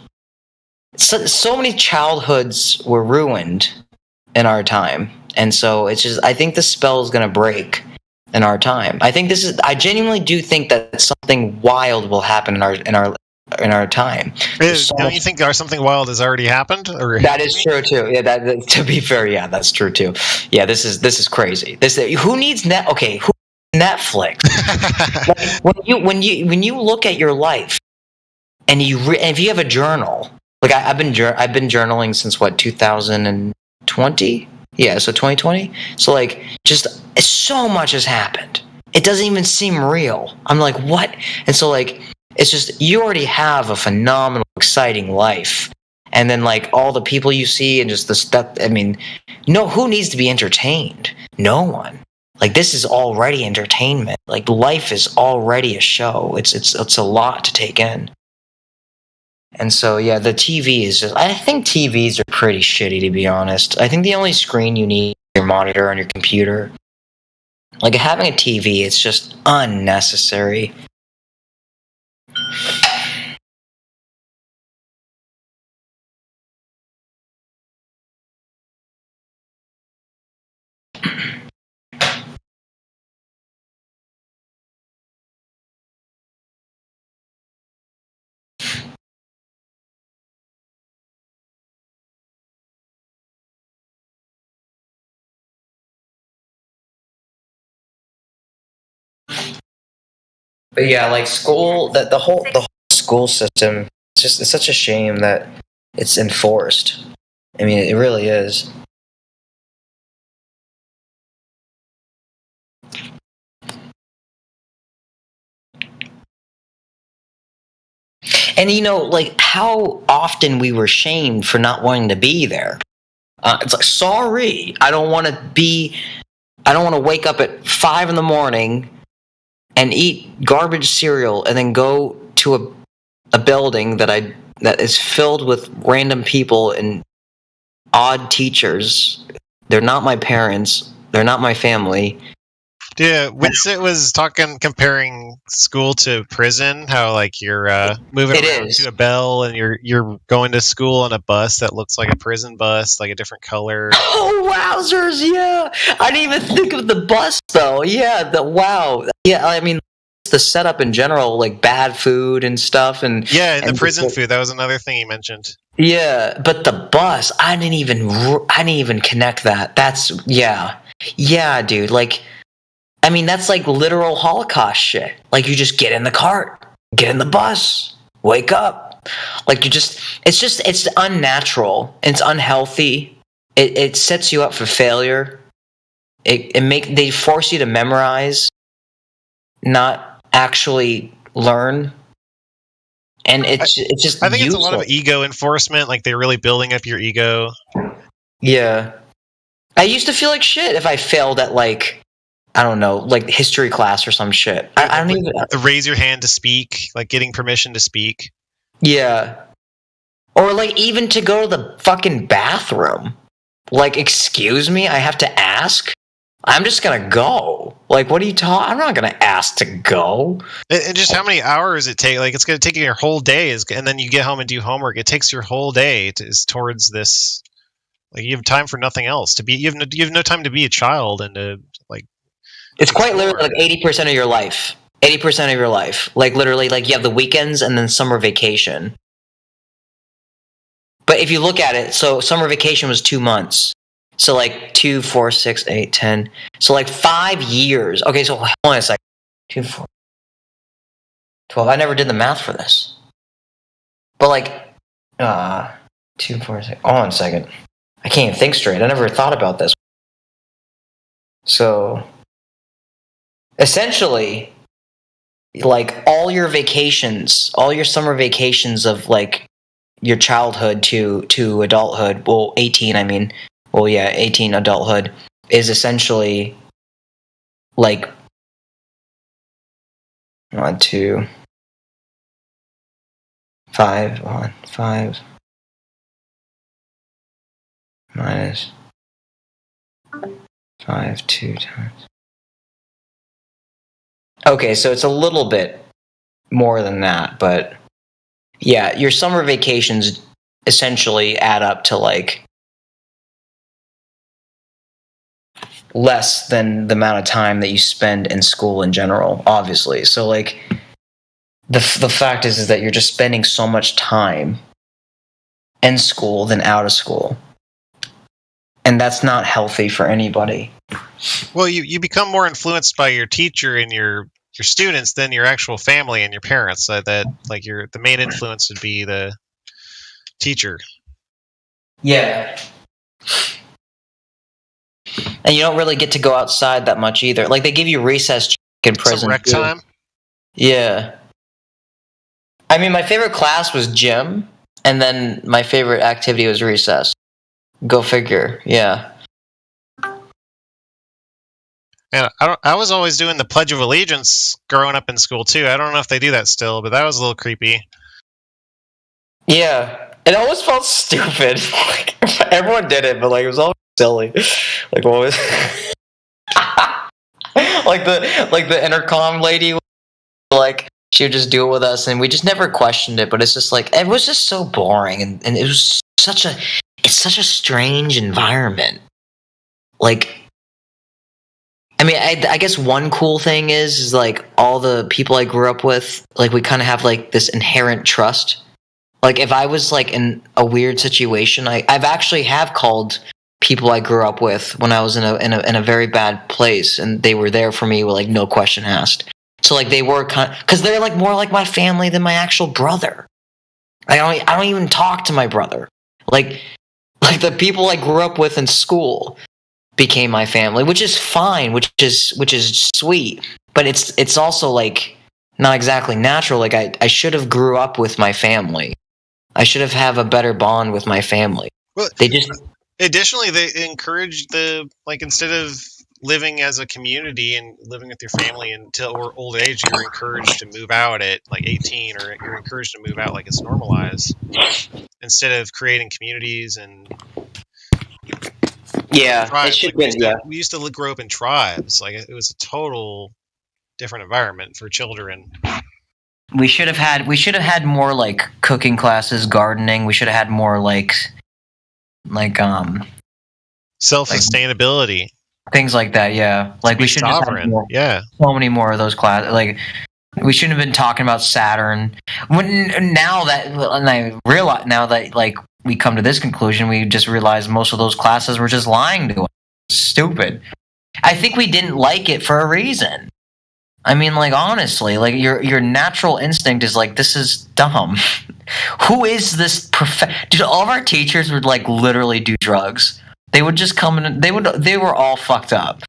Speaker 4: So many childhoods were ruined in our time, and so it's just. I think the spell is going to break in our time. I genuinely do think that something wild will happen in our time.
Speaker 12: Don't you think something wild has already happened? Or
Speaker 4: that is true too. Yeah, that to be fair, yeah, that's true too. Yeah, this is crazy. Who needs Netflix? Like, when you look at your life and if you have a journal, like I've been journaling since 2020. Yeah, so 2020. So like, just so much has happened. It doesn't even seem real. I'm like, what? And so like. It's just, you already have a phenomenal, exciting life. And then, like, all the people you see and just the stuff, I mean, who needs to be entertained? No one. Like, this is already entertainment. Like, life is already a show. It's a lot to take in. And so, yeah, the TV is just, I think TVs are pretty shitty, to be honest. I think the only screen you need is your monitor on your computer. Like, having a TV, it's just unnecessary. But yeah, like school, the whole school system, it's such a shame that it's enforced. I mean, it really is. And you know, like how often we were shamed for not wanting to be there. It's like, sorry, I don't want to wake up at 5 a.m. and eat garbage cereal and then go to a building that is filled with random people and odd teachers. They're not my parents. They're not my family.
Speaker 12: Yeah, Winston was comparing school to prison. How like you're moving around to a bell, and you're going to school on a bus that looks like a prison bus, like a different color.
Speaker 4: Oh, wowzers! Yeah, I didn't even think of the bus though. Yeah, wow. Yeah, I mean, the setup in general, like bad food and stuff, and
Speaker 12: yeah, and the prison food. That was another thing you mentioned.
Speaker 4: Yeah, but the bus, I didn't even connect that. That's yeah, dude. Like, I mean, that's like literal Holocaust shit. Like, you just get in the cart, get in the bus, wake up. Like, it's unnatural. It's unhealthy. It sets you up for failure. They force you to memorize, not actually learn. And it's just.
Speaker 12: I think it's a lot of ego enforcement. Like, they're really building up your ego.
Speaker 4: Yeah, I used to feel like shit if I failed at like, I don't know, like history class or some shit. I don't even
Speaker 12: raise your hand to speak, like getting permission to speak.
Speaker 4: Yeah, or like even to go to the fucking bathroom. Like, excuse me, I have to ask. I'm just gonna go. Like, what are you talking? I'm not gonna ask to go.
Speaker 12: And just how many hours it take? Like, it's gonna take you your whole day, and then you get home and do homework. It takes your whole day towards this. Like, you have time for nothing else. You have no time to be a child and to like.
Speaker 4: It's quite literally like 80% of your life. 80% of your life. Like, literally, like you have the weekends and then summer vacation. But if you look at it, so summer vacation was 2 months. So like 2, 4, 6, 8, 10. So like 5 years. Okay, so hold on a second. 2, 4, 12. I never did the math for this. But like 2, 4, 6. Hold on a second. I can't even think straight. I never thought about this. So essentially, like all your vacations, all your summer vacations of like your childhood to adulthood, well, 18, I mean. Well, yeah, 18 adulthood is essentially like 1, 2, 5, 1, 5 minus 5, 2 times. Okay, so it's a little bit more than that, but yeah, your summer vacations essentially add up to like less than the amount of time that you spend in school in general, obviously. So like the fact is that you're just spending so much time in school than out of school. And that's not healthy for anybody.
Speaker 12: Well, you become more influenced by your teacher and your students than your actual family and your parents. So that like the main influence would be the teacher.
Speaker 4: Yeah. And you don't really get to go outside that much either. Like, they give you recess in prison.
Speaker 12: Some rec time?
Speaker 4: Yeah. I mean, my favorite class was gym, and then my favorite activity was recess. Go figure. Yeah.
Speaker 12: And I was always doing the Pledge of Allegiance growing up in school too. I don't know if they do that still, but that was a little creepy.
Speaker 4: Yeah, it always felt stupid. Like, everyone did it, but like it was all silly. Like what was like the intercom lady, like she would just do it with us, and we just never questioned it. But it's just like it was just so boring, and it was such a strange environment. Like, I mean, I guess one cool thing is like all the people I grew up with, like we kind of have like this inherent trust. Like if I was like in a weird situation, I've actually have called people I grew up with when I was in a very bad place, and they were there for me with like no question asked. So like they were because they're like more like my family than my actual brother. I don't even talk to my brother. Like the people I grew up with in school became my family, which is fine, which is sweet, but it's also like not exactly natural. Like I should have grew up with my family. I should have a better bond with my family.
Speaker 12: Well,
Speaker 4: they just
Speaker 12: additionally they encourage instead of living as a community and living with your family until old age, you're encouraged to move out at like 18, or you're encouraged to move out like it's normalized, instead of creating communities and tribes.
Speaker 4: It should
Speaker 12: we used to grow up in tribes. Like it was a total different environment for children.
Speaker 4: We should have had more like cooking classes, gardening. We should have had more like
Speaker 12: self-sustainability,
Speaker 4: things like that. Yeah, like we should have had more, so many more of those classes. Like we shouldn't have been talking about Saturn. Now that like we come to this conclusion, we just realize most of those classes were just lying to us. Stupid. I think we didn't like it for a reason. I mean, like, honestly, like your natural instinct is like, this is dumb. Who is this Dude, all of our teachers would like literally do drugs. They would just come in, they were all fucked up.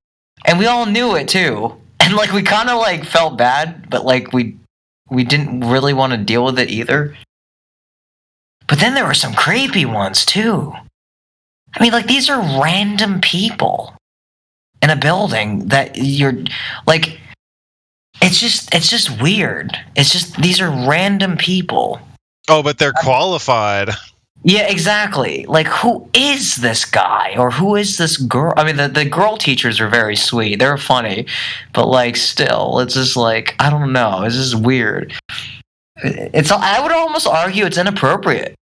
Speaker 4: And we all knew it too. And like we kind of like felt bad, but like we didn't really want to deal with it either. But then there were some creepy ones too. I mean, like, these are random people in a building that you're like, it's just weird. It's just, these are random people.
Speaker 12: Oh, but they're qualified.
Speaker 4: Yeah, exactly. Like, who is this guy? Or who is this girl? I mean, the girl teachers are very sweet. They're funny. But, like, still, it's just like, I don't know. It's just weird. I would almost argue it's inappropriate.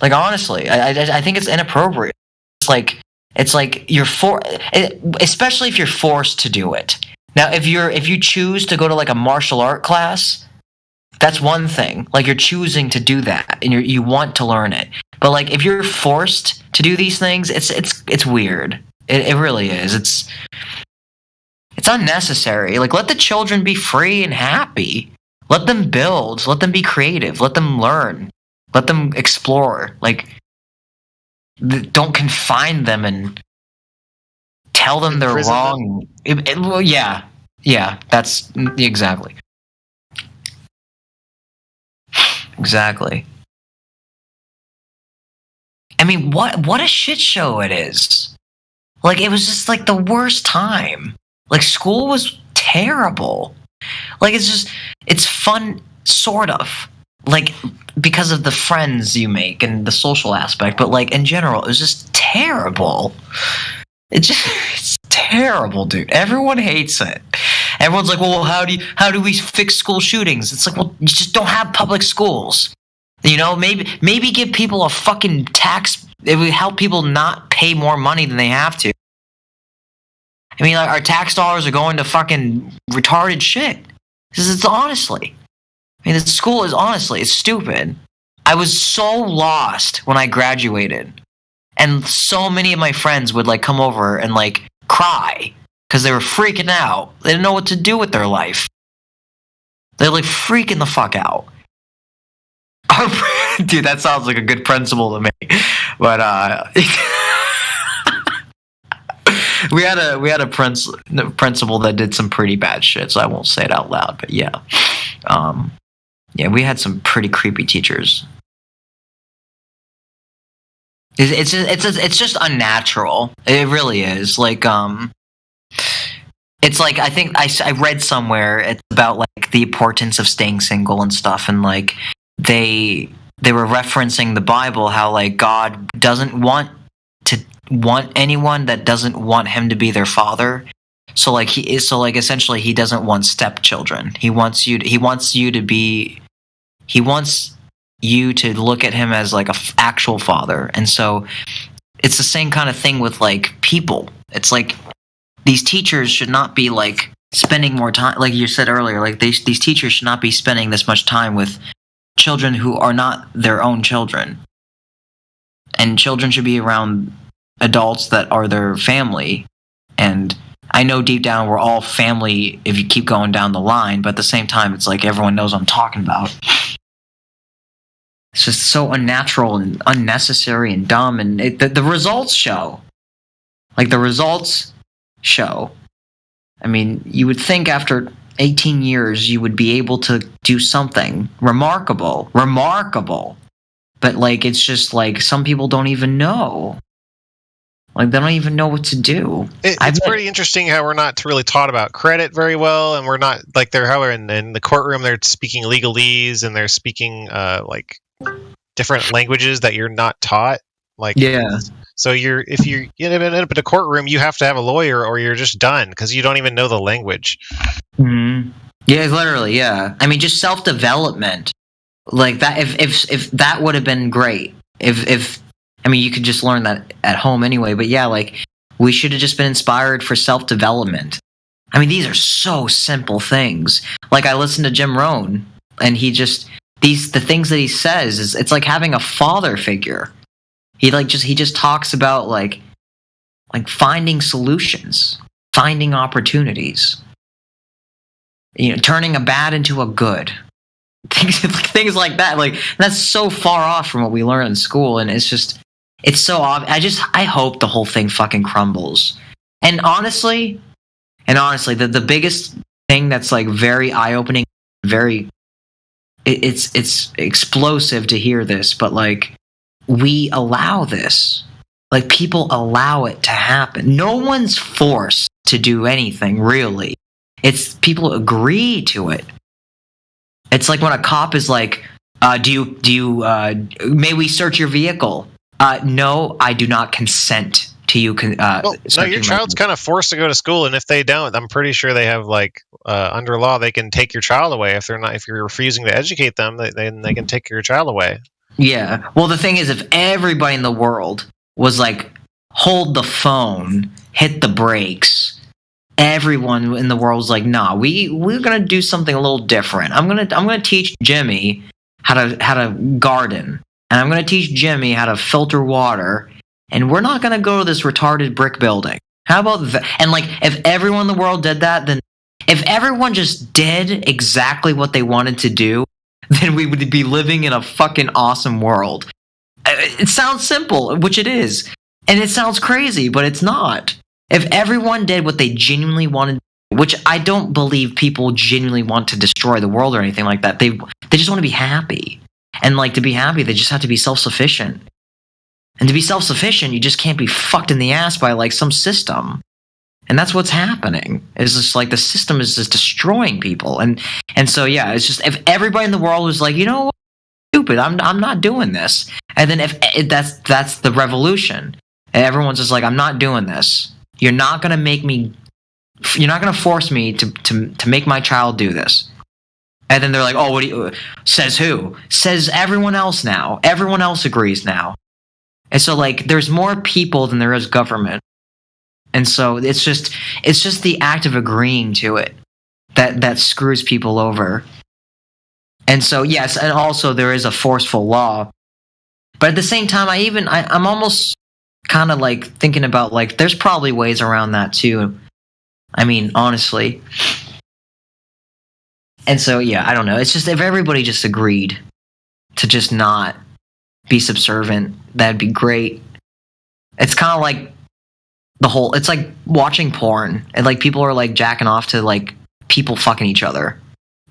Speaker 4: Like, honestly, I think it's inappropriate. It's like you're especially if you're forced to do it. Now, if you choose to go to like a martial art class, that's one thing. Like, you're choosing to do that and you want to learn it. But like, if you're forced to do these things, it's weird. It really is. It's unnecessary. Like, let the children be free and happy. Let them build. Let them be creative. Let them learn. Let them explore. Like, don't confine them and tell them they're wrong. Well, yeah, that's exactly. I mean, what a shit show it is. Like, it was just like the worst time. Like, school was terrible. Like, it's fun, sort of. Like, because of the friends you make and the social aspect, but like in general, it was just terrible. It's terrible, dude. Everyone hates it. Everyone's like, well, how do we fix school shootings? It's like, well, you just don't have public schools. You know, maybe give people a fucking tax. It would help people not pay more money than they have to. I mean, like, our tax dollars are going to fucking retarded shit. It's honestly. I mean, the school is honestly, it's stupid. I was so lost when I graduated. And so many of my friends would like come over and like cry because they were freaking out. They didn't know what to do with their life. They're like freaking the fuck out. Dude, that sounds like a good principal to me. But we had a principal that did some pretty bad shit, so I won't say it out loud, but yeah. Yeah, we had some pretty creepy teachers. It's just unnatural. It really is. Like, it's like, I think I read somewhere it's about like the importance of staying single and stuff, and like they they were referencing the Bible, how like God doesn't want anyone that doesn't want him to be their father. So like essentially he doesn't want stepchildren. He wants you to look at him as like a actual father. And so it's the same kind of thing with like people. It's like these teachers should not be like spending more time, like you said earlier, like these teachers should not be spending this much time with children who are not their own children. And children should be around adults that are their family. And I know deep down we're all family if you keep going down the line, but at the same time it's like everyone knows what I'm talking about. It's just so unnatural and unnecessary and dumb, and the results show. Like, the results show. I mean, you would think after 18 years you would be able to do something remarkable. But, like, it's just, like, some people don't even know. Like, they don't even know what to do.
Speaker 12: It's pretty interesting how we're not really taught about credit very well, and we're not, like, they're in the courtroom, they're speaking legalese, and they're speaking, like, different languages that you're not taught. Like,
Speaker 4: yeah.
Speaker 12: So if you end up in a courtroom, you have to have a lawyer, or you're just done because you don't even know the language.
Speaker 4: Mm-hmm. Yeah, literally. Yeah. I mean, just self-development, like that. If that would have been great. If I mean, you could just learn that at home anyway. But yeah, like we should have just been inspired for self-development. I mean, these are so simple things. Like I listened to Jim Rohn, and the things that he says it's like having a father figure. He just talks about like finding solutions, finding opportunities, turning a bad into a good, things like that. Like that's so far off from what we learn in school, and it's so obvious. I hope the whole thing fucking crumbles. And honestly, the biggest thing that's like very eye-opening, it's explosive to hear this, but like we allow this. Like people allow it to happen. No one's forced to do anything, really. It's people agree to it. It's like when a cop is like, do you may we search your vehicle? No, I do not consent to you.
Speaker 12: No, your child's kind of forced to go to school, and if they don't, I'm pretty sure they have like under law they can take your child away if you're refusing to educate them. Then they can take your child away.
Speaker 4: Yeah. Well, the thing is, if everybody in the world was like, hold the phone, hit the brakes, everyone in the world was like, nah, we're gonna do something a little different. I'm gonna teach Jimmy how to garden, and I'm gonna teach Jimmy how to filter water, and we're not gonna go to this retarded brick building. How about that? And like, if everyone in the world did that, then if everyone just did exactly what they wanted to do, then we would be living in a fucking awesome world. It sounds simple, which it is. And it sounds crazy, but it's not. If everyone did what they genuinely wanted, which I don't believe people genuinely want to destroy the world or anything like that. They just want to be happy. And like to be happy, they just have to be self-sufficient. And to be self-sufficient, you just can't be fucked in the ass by like some system. And that's what's happening. It's just like the system is just destroying people. And so yeah, it's just if everybody in the world was like, you know what, stupid, I'm not doing this. And then if that's the revolution. And everyone's just like, I'm not doing this. You're not gonna force me to make my child do this. And then they're like, oh, says who? Says everyone else now. Everyone else agrees now. And so like there's more people than there is government. And so it's just the act of agreeing to it that screws people over. And so yes, and also there is a forceful law. But at the same time, I'm almost kind of like thinking about like there's probably ways around that too. I mean, honestly. And so yeah, I don't know. It's just if everybody just agreed to just not be subservient, that'd be great. It's kind of like it's like watching porn, and like people are like jacking off to like people fucking each other.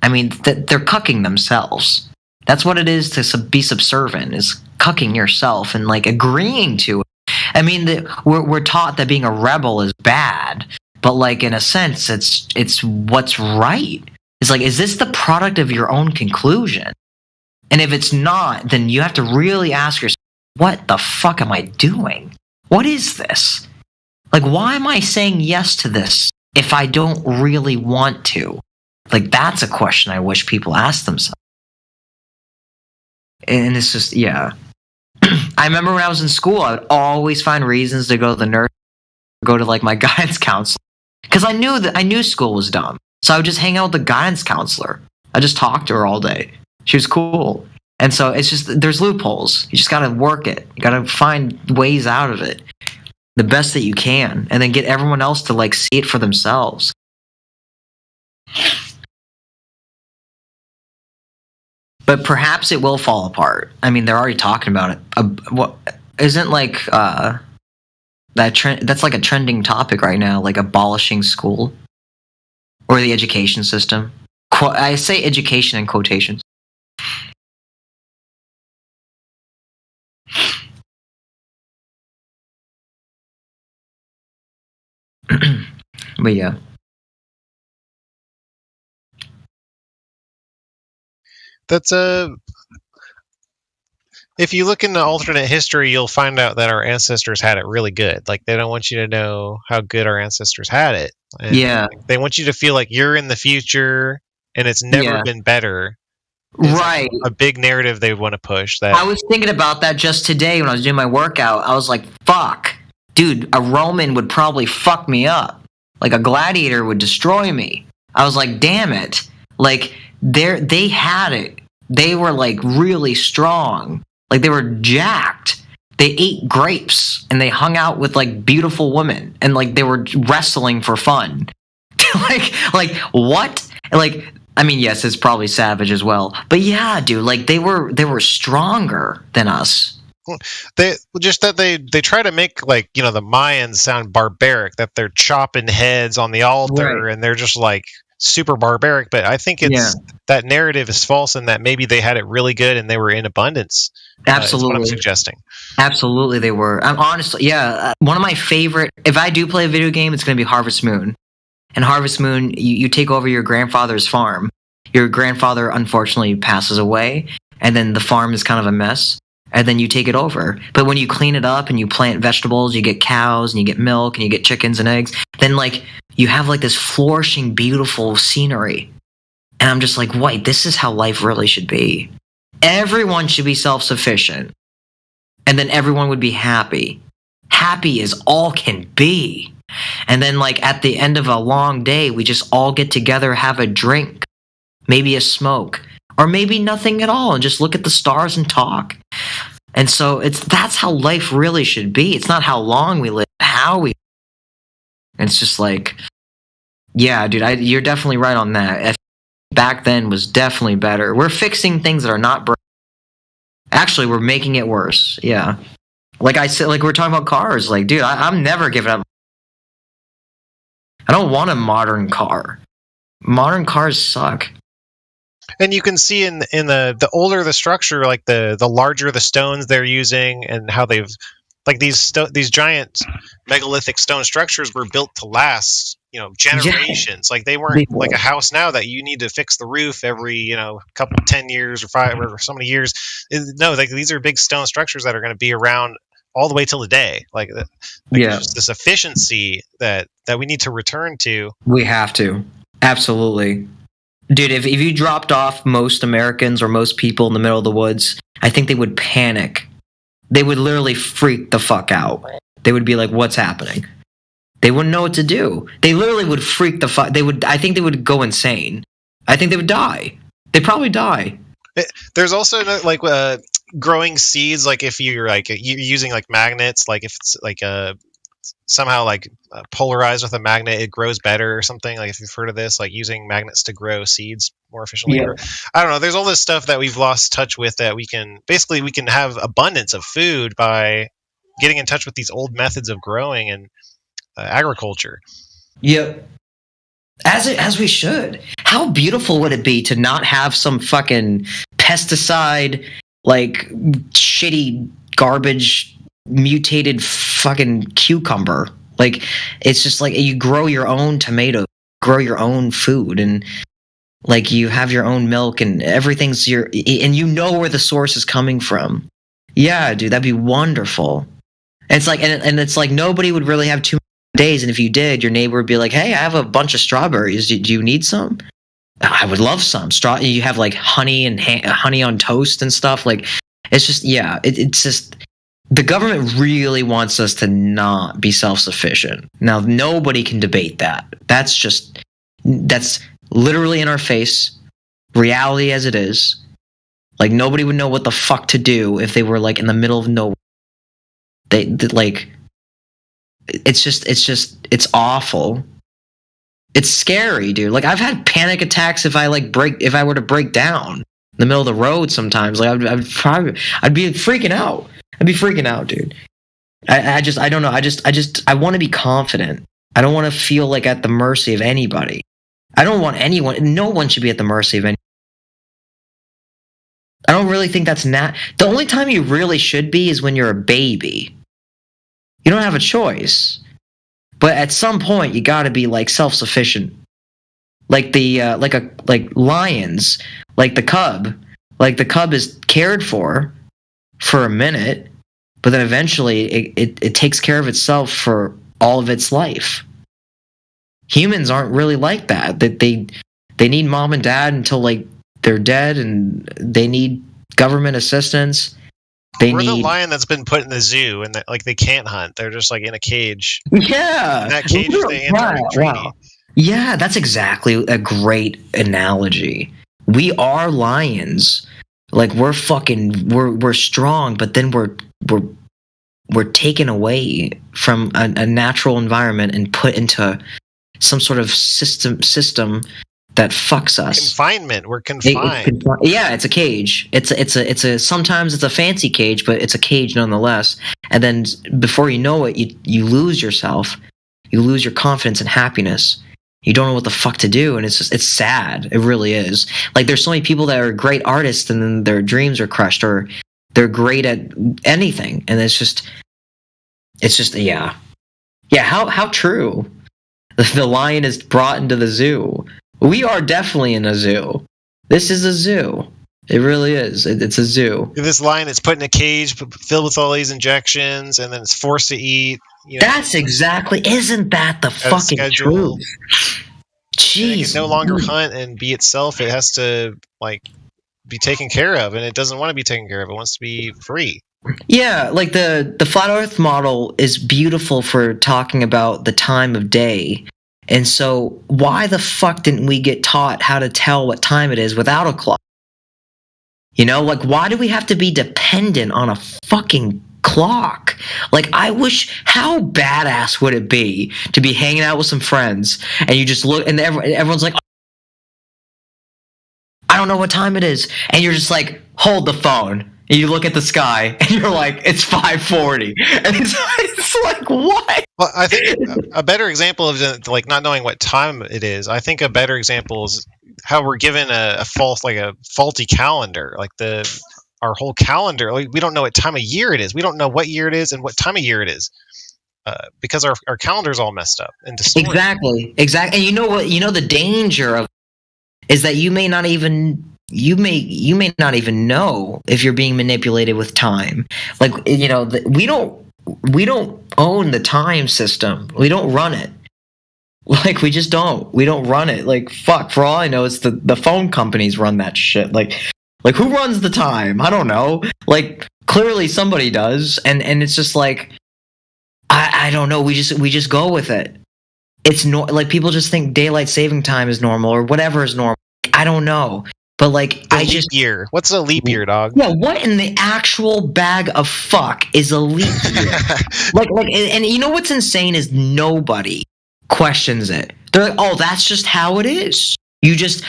Speaker 4: I mean, they're cucking themselves. That's what it is to be subservient, is cucking yourself and like agreeing to it. I mean, we're taught that being a rebel is bad, but like in a sense, it's what's right. It's like, is this the product of your own conclusion? And if it's not, then you have to really ask yourself, what the fuck am I doing? What is this? Like, why am I saying yes to this if I don't really want to? Like, that's a question I wish people ask themselves. And it's just, yeah. I remember when I was in school, I would always find reasons to go to the nurse, or go to like my guidance counselor, because I knew school was dumb. So I would just hang out with the guidance counselor. I just talked to her all day. She was cool. And so it's just, there's loopholes. You just got to work it. You got to find ways out of it the best that you can, and then get everyone else to like see it for themselves. But perhaps it will fall apart. I mean, they're already talking about it. What isn't like that trend? That's like a trending topic right now, like abolishing school or the education system. I say education in quotations. But yeah.
Speaker 12: That's if you look into alternate history, you'll find out that our ancestors had it really good. Like, they don't want you to know how good our ancestors had it. And
Speaker 4: yeah.
Speaker 12: They want you to feel like you're in the future and it's never been better. It's
Speaker 4: right.
Speaker 12: A big narrative they want to push. That
Speaker 4: I was thinking about that just today when I was doing my workout. I was like, fuck. Dude, a Roman would probably fuck me up. Like, a gladiator would destroy me. I was like, damn it. Like, they had it. They were, like, really strong. Like, they were jacked. They ate grapes, and they hung out with, like, beautiful women. And, like, they were wrestling for fun. like, what? Like, I mean, yes, it's probably savage as well. But, yeah, dude, like, they were stronger than us.
Speaker 12: They try to make, like, you know, the Mayans sound barbaric, that they're chopping heads on the altar, and they're just, like, super barbaric. But I think that narrative is false, and that maybe they had it really good and they were in abundance.
Speaker 4: Absolutely.
Speaker 12: Is what I'm suggesting.
Speaker 4: Absolutely, they were. I'm honestly, one of my favorite, if I do play a video game, it's going to be Harvest Moon. And Harvest Moon, you take over your grandfather's farm. Your grandfather, unfortunately, passes away, and then the farm is kind of a mess. And then you take it over. But when you clean it up and you plant vegetables, you get cows and you get milk and you get chickens and eggs, then like you have like this flourishing, beautiful scenery. And I'm just like, wait, this is how life really should be. Everyone should be self-sufficient. And then everyone would be happy. Happy as all can be. And then like at the end of a long day, we just all get together, have a drink, maybe a smoke. Or maybe nothing at all, and just look at the stars and talk. And so that's how life really should be. It's not how long we live, how we. And it's just like, yeah, dude, you're definitely right on that. Back then was definitely better. We're fixing things that are not broken. Actually, we're making it worse. Yeah, like I said, like we're talking about cars. Like, dude, I'm never giving up. I don't want a modern car. Modern cars suck.
Speaker 12: And you can see in the older the structure, like the larger the stones they're using, and how they've, like, these giant megalithic stone structures were built to last, you know, generations. Like, they weren't like a house now that you need to fix the roof every, you know, couple 10 years or 5 or so many years. No, like, these are big stone structures that are going to be around all the way till the day. Like there's just this efficiency that we need to return to.
Speaker 4: We have to. Absolutely. Dude, if you dropped off most Americans or most people in the middle of the woods, I think they would panic. They would literally freak the fuck out. They would be like, what's happening? They wouldn't know what to do. They literally would freak the fuck. I think they would go insane. I think they would die. They'd probably die.
Speaker 12: There's also like growing seeds. Like, if you're like you're using like magnets, like if it's like somehow like polarized with a magnet, it grows better or something. Like, if you've heard of this, like using magnets to grow seeds more efficiently.
Speaker 4: Yeah.
Speaker 12: I don't know. There's all this stuff that we've lost touch with, that we can have abundance of food by getting in touch with these old methods of growing and agriculture.
Speaker 4: Yep. As we should. How beautiful would it be to not have some fucking pesticide, like shitty garbage mutated fucking cucumber? Like, it's just like you grow your own tomato, grow your own food, and Like you have your own milk and everything's and you know where the source is coming from. Yeah, dude, that'd be wonderful. And it's like, and it's like nobody would really have too many days. And if you did, your neighbor would be like, "Hey, I have a bunch of strawberries. Do you need some? I would love some. You have like honey and honey on toast and stuff. Like, it's just, yeah, it's just, the government really wants us to not be self-sufficient. Now, nobody can debate that. That's literally in our face, reality as it is. Like, nobody would know what the fuck to do if they were like in the middle of nowhere. Like, it's awful. It's scary, dude. Like, I've had panic attacks if I were to break down in the middle of the road sometimes. Like, I'd be freaking out. I'd be freaking out, dude. I don't know. I want to be confident. I don't want to feel like at the mercy of anybody. I don't want anyone. No one should be at the mercy of anyone. I don't really think that's the only time you really should be is when you're a baby. You don't have a choice. But at some point, you got to be like self-sufficient, like like lions, like the cub. Like the cub is cared for a minute, but then eventually it takes care of itself for all of its life. Humans aren't really like that. That they need mom and dad until like they're dead, and they need government assistance.
Speaker 12: We're the lion that's been put in the zoo and that like they can't hunt. They're just like in a cage.
Speaker 4: Yeah.
Speaker 12: In that cage is the Antarctic Treaty.
Speaker 4: Wow. Yeah, that's exactly a great analogy. We are lions. Like we're strong, but then we're taken away from a natural environment and put into some sort of system that fucks us.
Speaker 12: Confinement. We're confined.
Speaker 4: Yeah, it's a cage. It's a sometimes it's a fancy cage, but it's a cage nonetheless. And then before you know it, you lose yourself. You lose your confidence and happiness. You don't know what the fuck to do, and it's sad. It really is. Like there's so many people that are great artists, and then their dreams are crushed, or they're great at anything, and it's just yeah. How true. The lion is brought into the zoo. We are definitely in a zoo. This is a zoo. It really is. It's a zoo.
Speaker 12: This lion is put in a cage filled with all these injections, and then it's forced to eat.
Speaker 4: That's exactly. Isn't that the fucking truth? Jeez.
Speaker 12: It can no longer hunt and be itself. It has to like be taken care of, and it doesn't want to be taken care of. It wants to be free.
Speaker 4: Yeah, like the flat Earth model is beautiful for talking about the time of day. And so why the fuck didn't we get taught how to tell what time it is without a clock? You know, like why do we have to be dependent on a fucking clock? Like how badass would it be to be hanging out with some friends and you just look and everyone's like, I don't know what time it is. And you're just like, hold the phone. And you look at the sky and you're like, it's 5:40. And it's like, what?
Speaker 12: Well, I think a better example of like not knowing what time it is, I think a better example is how we're given a faulty calendar. Like our whole calendar, like we don't know what time of year it is. We don't know what year it is and what time of year it is. Because our calendar's all messed up and distorted.
Speaker 4: Exactly. And you know what? You know the danger of is that you may not even know if you're being manipulated with time. Like, you know, we don't own the time system. We don't run it. Like, we just don't. We don't run it. Like, fuck, for all I know, it's the phone companies run that shit. Like who runs the time? I don't know. Like, clearly somebody does. And it's just like, I don't know. We just go with it. It's like people just think daylight saving time is normal or whatever is normal. I don't know. But like,
Speaker 12: leap year. What's a leap year, dog?
Speaker 4: Yeah, what in the actual bag of fuck is a leap year? like, and you know what's insane is nobody questions it. They're like, oh, that's just how it is. You just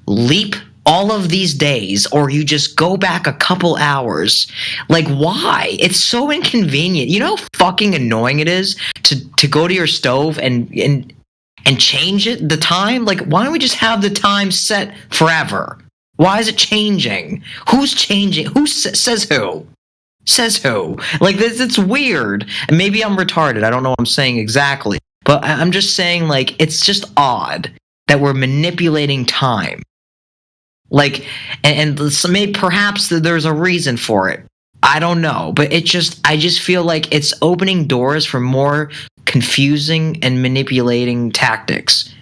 Speaker 4: leap all of these days, or you just go back a couple hours. Like, why? It's so inconvenient. You know how fucking annoying it is to go to your stove and change the time? Like, why don't we just have the time set forever? Why is it changing? Who's changing? Who says who? Says who? Like, this, it's weird. And maybe I'm retarded. I don't know what I'm saying exactly. But I'm just saying, like, it's just odd that we're manipulating time. Like, and so maybe perhaps there's a reason for it. I don't know, but I just feel like it's opening doors for more confusing and manipulating tactics.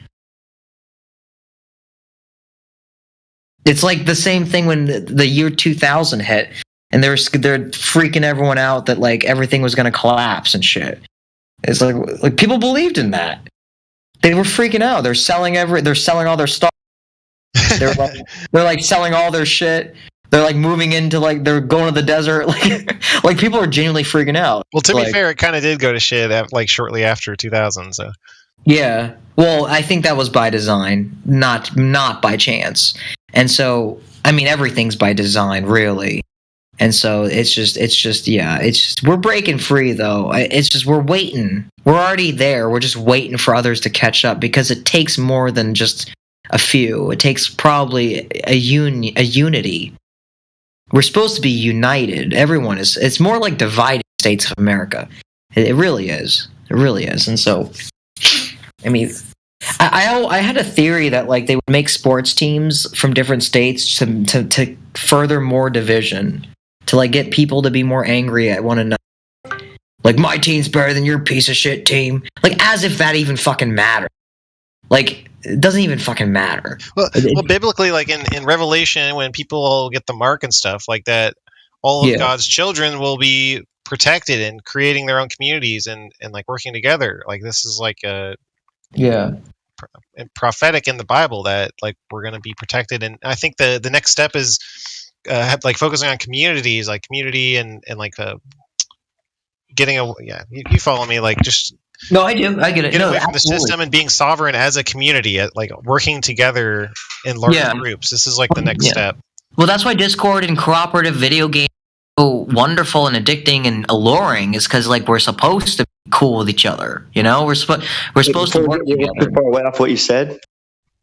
Speaker 4: It's like the same thing when the year 2000 hit, and they're freaking everyone out that like everything was going to collapse and shit. It's like people believed in that. They were freaking out. They're selling all their stuff. They're like selling all their shit. They're like moving into like they're going to the desert. Like people are genuinely freaking out.
Speaker 12: Well, to be
Speaker 4: Like,
Speaker 12: fair, it kind of did go to shit like shortly after 2000. So
Speaker 4: yeah. Well, I think that was by design, not by chance. And so, I mean, everything's by design, really. And so it's just we're breaking free though. It's just we're waiting. We're already there. We're just waiting for others to catch up because it takes more than just a few. It takes probably a unity. We're supposed to be united. Everyone is. It's more like divided states of America. It really is. It really is. And so, I mean, I had a theory that like they would make sports teams from different states to further more division, to like get people to be more angry at one another. Like, my team's better than your piece of shit team. Like, as if that even fucking matters. Like, it doesn't even fucking matter.
Speaker 12: Well, biblically, like in Revelation, when people get the mark and stuff like that, all of God's children will be protected and creating their own communities and like working together. Like, this is like a prophetic in the Bible that like we're going to be protected. And I think the next step is like focusing on communities, like community and like getting you follow me, like just.
Speaker 4: No, I do. I get it.
Speaker 12: Get away from
Speaker 4: absolutely.
Speaker 12: the system and being sovereign as a community, like working together in larger groups. This is like the next step.
Speaker 4: Well, that's why Discord and cooperative video games are so wonderful and addicting and alluring. Is because like we're supposed to be cool with each other. You know, we're supposed to work together.
Speaker 15: Before I went off what you said.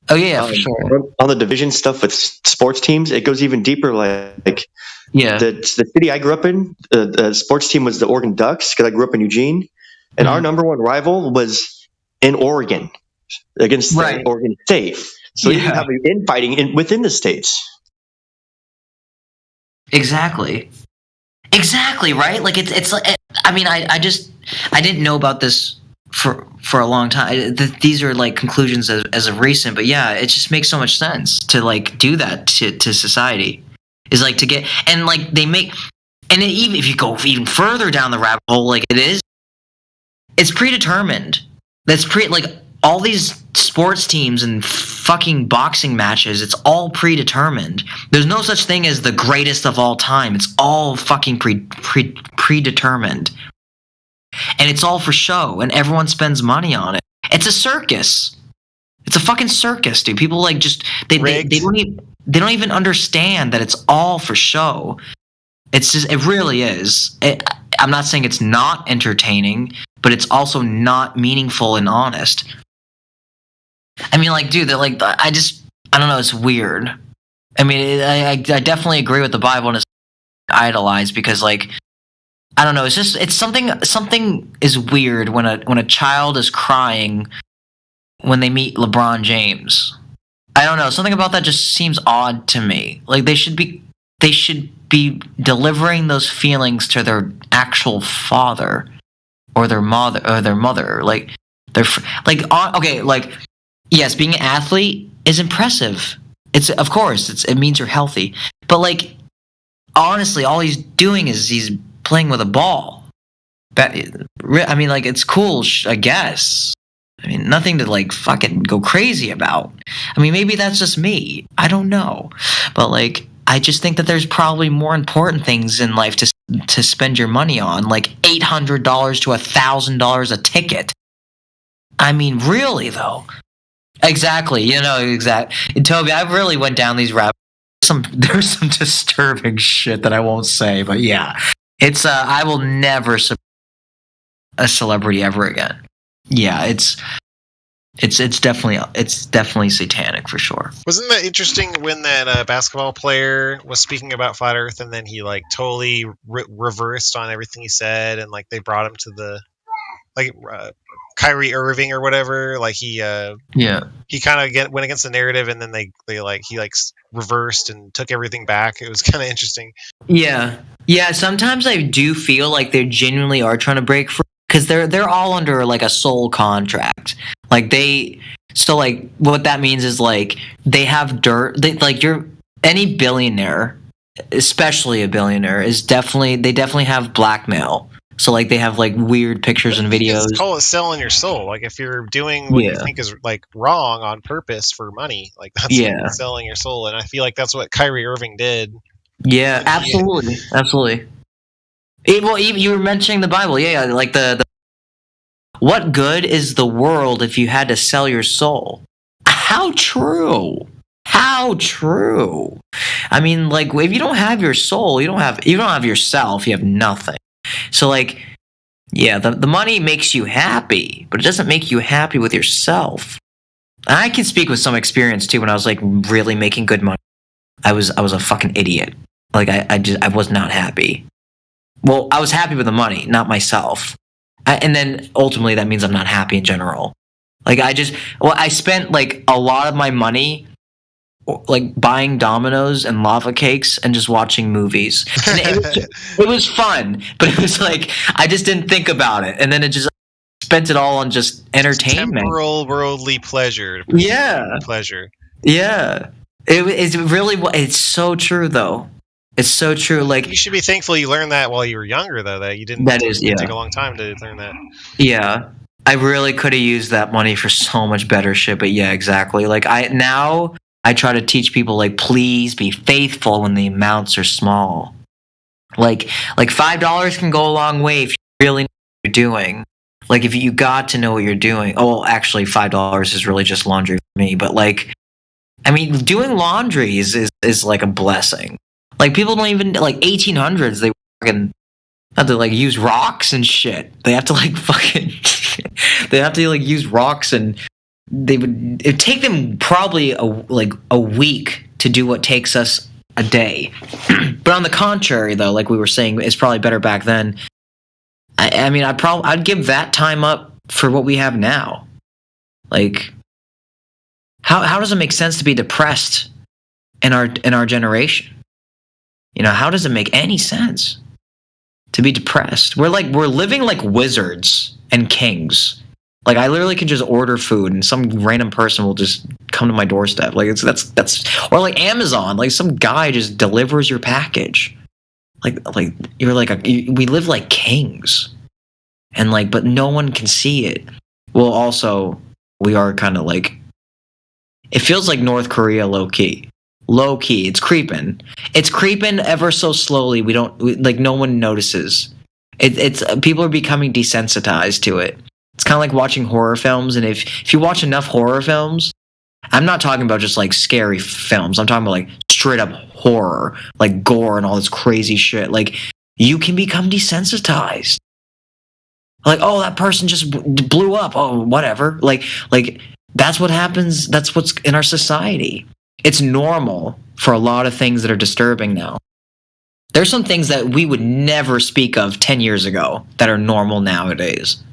Speaker 4: Oh yeah, for sure.
Speaker 15: On the division stuff with sports teams, it goes even deeper. Like the city I grew up in, the sports team was the Oregon Ducks because I grew up in Eugene. And our number one rival was in Oregon against the Oregon State. So you have infighting within the states.
Speaker 4: Exactly, right? Like it's like, I mean, I didn't know about this for a long time. These are like conclusions as of recent, but yeah, it just makes so much sense to like do that to society. Is like to get and like they make and even if you go even further down the rabbit hole, like it's predetermined. That's like all these sports teams and fucking boxing matches. It's all predetermined. There's no such thing as the greatest of all time. It's all fucking predetermined, and it's all for show. And everyone spends money on it. It's a circus. It's a fucking circus, dude. People like just they don't even understand that it's all for show. It's just it really is. I'm not saying it's not entertaining, but it's also not meaningful and honest. I mean, like, dude, like, I don't know, it's weird. I mean, I definitely agree with the Bible and it's idolized because, like, I don't know, it's something is weird when a child is crying when they meet LeBron James. I don't know, something about that just seems odd to me. Like, they should be delivering those feelings to their actual father or their mother. Like they're okay. Like yes, being an athlete is impressive. Of course it means you're healthy. But like honestly, all he's doing is he's playing with a ball. I mean, like it's cool, I guess. I mean, nothing to like fucking go crazy about. I mean, maybe that's just me. I don't know, but like. I just think that there's probably more important things in life to spend your money on, like $800 to $1,000 a ticket. I mean, really though. Exactly, exactly. Toby, I really went down these rabbit. There's some disturbing shit that I won't say, but yeah, it's I will never support a celebrity ever again. Yeah, it's definitely satanic for sure.
Speaker 12: Wasn't that interesting when that basketball player was speaking about flat Earth and then he like totally reversed on everything he said and like they brought him to the Kyrie Irving or whatever. Like he kind of went against the narrative, and then he reversed and took everything back. It was kind of interesting.
Speaker 4: Yeah. Sometimes I do feel like they genuinely are trying to break free because they're all under like a soul contract. Like what that means is like they have dirt. Any billionaire, especially a billionaire, they definitely have blackmail. So like they have like weird pictures and videos.
Speaker 12: It's called selling your soul. Like if you're doing what you think is like wrong on purpose for money, like that's selling your soul. And I feel like that's what Kyrie Irving did.
Speaker 4: Yeah, absolutely. Well, you were mentioning the Bible. Yeah, like the what good is the world if you had to sell your soul? How true. I mean, like if you don't have your soul, you don't have yourself, you have nothing. So like, yeah, the money makes you happy, but it doesn't make you happy with yourself. And I can speak with some experience too. When I was like really making good money, I was a fucking idiot. Like I was not happy. Well, I was happy with the money, not myself. And then ultimately that means I'm not happy in general. Like I spent like a lot of my money like buying Dominoes and lava cakes and just watching movies. And it was fun, but it was like I just didn't think about it, and then it just spent it all on just entertainment,
Speaker 12: temporal, worldly pleasure. Pleasure.
Speaker 4: Yeah, it's so true though. It's so true. Like
Speaker 12: you should be thankful you learned that while you were younger, though. That you didn't. Take a long time to learn that.
Speaker 4: Yeah, I really could have used that money for so much better shit. But yeah, exactly. Like I try to teach people, like, please be faithful when the amounts are small. Like $5 can go a long way if you really know what you're doing. Like, if you got to know what you're doing. Oh, well, actually, $5 is really just laundry for me. But, like, I mean, doing laundry is like a blessing. Like, people don't even, like, 1800s, they fucking have to, like, use rocks and shit. They have to, like, fucking, they have to, like, use rocks and it'd take them probably a week to do what takes us a day. But on the contrary, though, like we were saying, it's probably better back then. I mean, I'd give that time up for what we have now. Like, how does it make sense to be depressed in our generation? You know, how does it make any sense to be depressed? We're living like wizards and kings. Like I literally can just order food and some random person will just come to my doorstep. Like that's or like Amazon. Like some guy just delivers your package. Like you're like we live like kings, and like but no one can see it. Well, also we are kind of like it feels like North Korea low key. It's creeping. It's creeping ever so slowly. No one notices. It's people are becoming desensitized to it. It's kind of like watching horror films, and if you watch enough horror films, I'm not talking about just like scary films. I'm talking about like straight up horror, like gore and all this crazy shit. Like you can become desensitized. Like, oh, that person just blew up. Oh, whatever. Like that's what happens. That's what's in our society. It's normal for a lot of things that are disturbing now. There's some things that we would never speak of 10 years ago that are normal nowadays.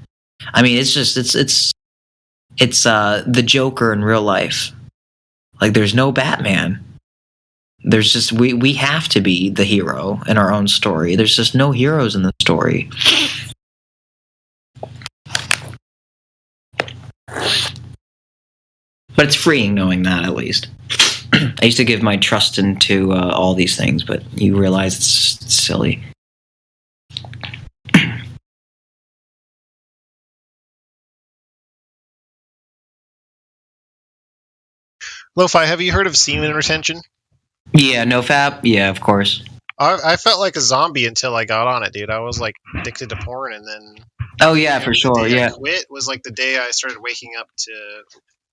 Speaker 4: I mean, it's just it's the Joker in real life. Like, there's no Batman. There's just we have to be the hero in our own story. There's just no heroes in the story. But it's freeing knowing that, at least. I used to give my trust into all these things, but you realize it's silly.
Speaker 12: Lo-Fi, have you heard of semen retention?
Speaker 4: Yeah, NoFap? Yeah, of course.
Speaker 12: I felt like a zombie until I got on it, dude. I was like addicted to porn, and then...
Speaker 4: Oh, yeah, for sure, yeah.
Speaker 12: I quit was like the day I started waking up to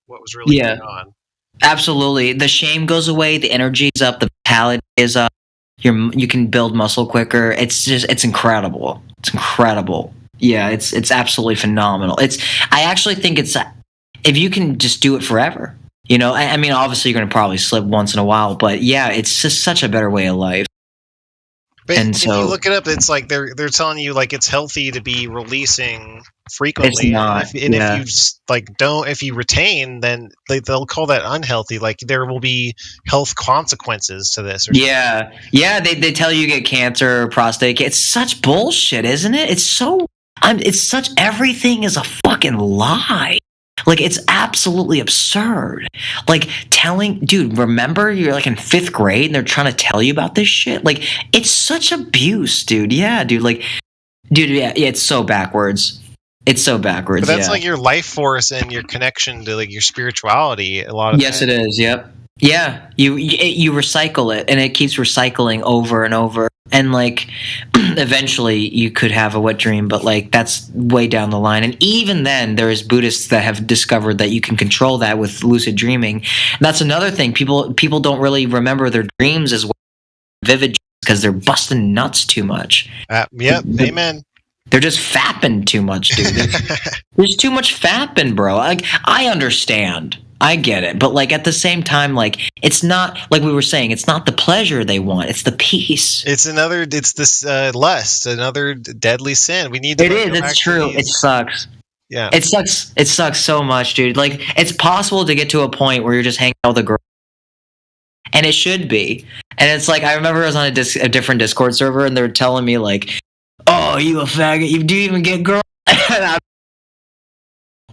Speaker 12: what was really going on.
Speaker 4: Absolutely. The shame goes away, the energy is up, the vitality is up, you can build muscle quicker. It's incredible. It's incredible. Yeah, it's absolutely phenomenal. I actually think it's if you can just do it forever. You know, I mean, obviously you're going to probably slip once in a while, but yeah, it's just such a better way of life.
Speaker 12: But
Speaker 4: and
Speaker 12: if
Speaker 4: so
Speaker 12: you look it up, it's like they're telling you like it's healthy to be releasing frequently.
Speaker 4: It's not,
Speaker 12: If you if you retain, then they'll call that unhealthy. Like there will be health consequences to this. Or
Speaker 4: yeah, they tell you get cancer or prostate. It's such bullshit, isn't it? It's so. It's such. Everything is a fucking lie. Like, it's absolutely absurd. Like, dude, remember you're like in 5th grade and they're trying to tell you about this shit? Like, it's such abuse, dude. Yeah, dude. Like, dude, yeah, it's so backwards. It's so backwards.
Speaker 12: But that's like your life force and your connection to like your spirituality. A lot of
Speaker 4: Yes, it is. Yep. Yeah, you recycle it, and it keeps recycling over and over. And like, eventually, you could have a wet dream, but like that's way down the line. And even then, there is Buddhists that have discovered that you can control that with lucid dreaming. And that's another thing. People don't really remember their dreams as well, vivid, because they're busting nuts too much.
Speaker 12: Yep. Amen.
Speaker 4: They're just fapping too much, dude. There's too much fapping, bro. Like, I understand. I get it. But, like, at the same time, like, it's not, like we were saying, it's not the pleasure they want. It's the peace.
Speaker 12: It's this lust, another deadly sin. We need to.
Speaker 4: It's true. It sucks.
Speaker 12: Yeah.
Speaker 4: It sucks. It sucks so much, dude. Like, it's possible to get to a point where you're just hanging out with a girl. And it should be. And it's like, I remember I was on a different Discord server, and they were telling me, like, oh, you a faggot? You do even get girls?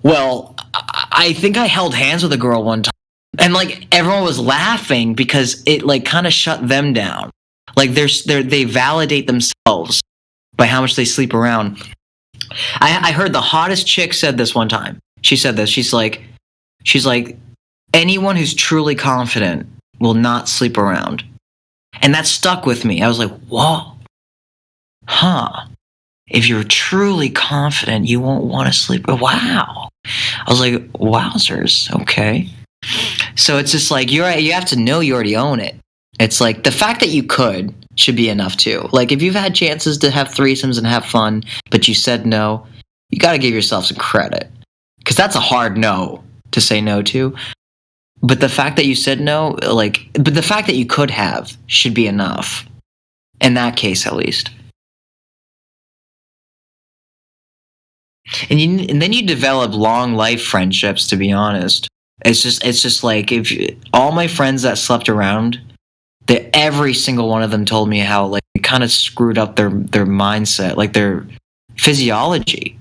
Speaker 4: Well, I think I held hands with a girl one time, and like everyone was laughing because it like kind of shut them down. Like they validate themselves by how much they sleep around. I heard the hottest chick said this one time. She said this. She's like, anyone who's truly confident will not sleep around, and that stuck with me. I was like, whoa, huh? If you're truly confident, you won't want to sleep. Wow. I was like, wowzers. Okay. So it's just like, you have to know you already own it. It's like the fact that you could should be enough too. Like if you've had chances to have threesomes and have fun, but you said no, you got to give yourself some credit. Because that's a hard no to say no to. But the fact that you said no, but the fact that you could have should be enough. In that case, at least. And then you develop long life friendships. To be honest, it's just like all my friends that slept around, every single one of them told me how like it kind of screwed up their mindset, like their physiology,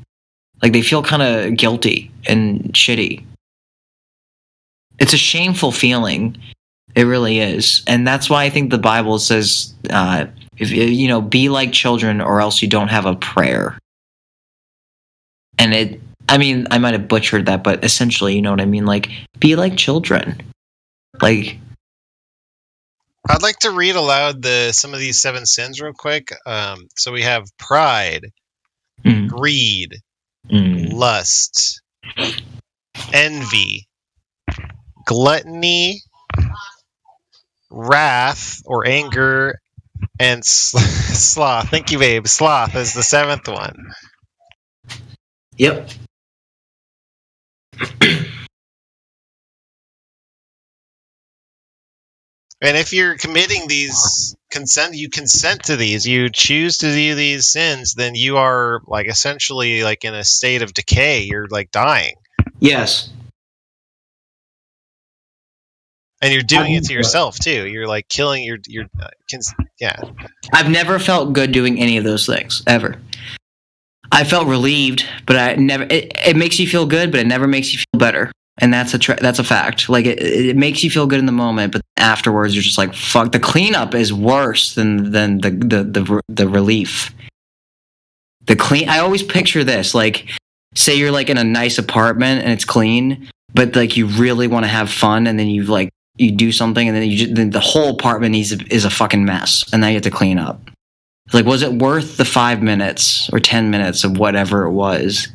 Speaker 4: like they feel kind of guilty and shitty. It's a shameful feeling, it really is, and that's why I think the Bible says, if be like children, or else you don't have a prayer. And I might have butchered that, but essentially, you know what I mean? Like, be like children. Like,
Speaker 12: I'd like to read aloud some of these 7 sins real quick. So we have pride, greed, lust, envy, gluttony, wrath or anger, and sloth. Thank you, babe. Sloth is the 7th one.
Speaker 4: Yep.
Speaker 12: And if you're committing these you consent to these, you choose to do these sins, then you are like essentially like in a state of decay. You're like dying.
Speaker 4: Yes.
Speaker 12: And you're doing it to yourself too. You're like killing yeah.
Speaker 4: I've never felt good doing any of those things ever. I felt relieved, but I never. It makes you feel good, but it never makes you feel better, and that's a fact. Like it makes you feel good in the moment, but afterwards you're just like, fuck. The cleanup is worse than the relief. I always picture this, like, say you're like in a nice apartment and it's clean, but like you really want to have fun, and then you do something, and then then the whole apartment is a fucking mess, and now you have to clean up. Like, was it worth the 5 minutes or 10 minutes of whatever it was?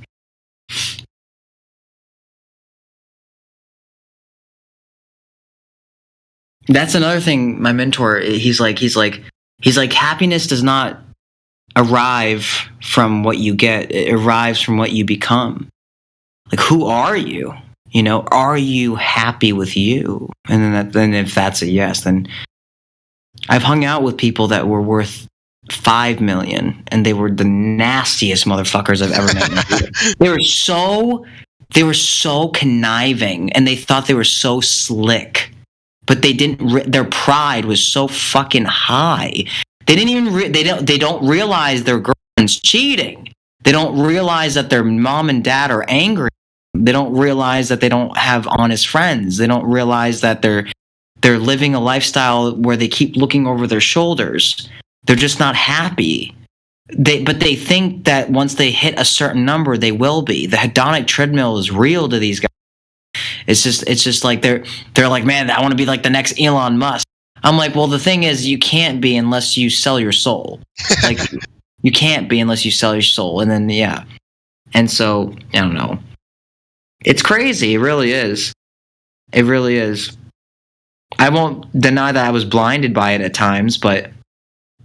Speaker 4: That's another thing. My mentor, he's like, happiness does not arrive from what you get. It arrives from what you become. Like, who are you? Are you happy with you? And then if that's a yes, then I've hung out with people that were worth 5 million, and they were the nastiest motherfuckers I've ever met. They were so conniving, and they thought they were so slick, but they didn't. Their pride was so fucking high. They didn't even. They don't realize their girlfriend's cheating. They don't realize that their mom and dad are angry. They don't realize that they don't have honest friends. They don't realize that they're living a lifestyle where they keep looking over their shoulders. They're just not happy. But they think that once they hit a certain number, they will be. The hedonic treadmill is real to these guys. It's just like they're like, man, I want to be like the next Elon Musk. I'm like, well, the thing is, you can't be unless you sell your soul. Like, you can't be unless you sell your soul. And then, yeah. And so, I don't know. It's crazy. It really is. It really is. I won't deny that I was blinded by it at times, but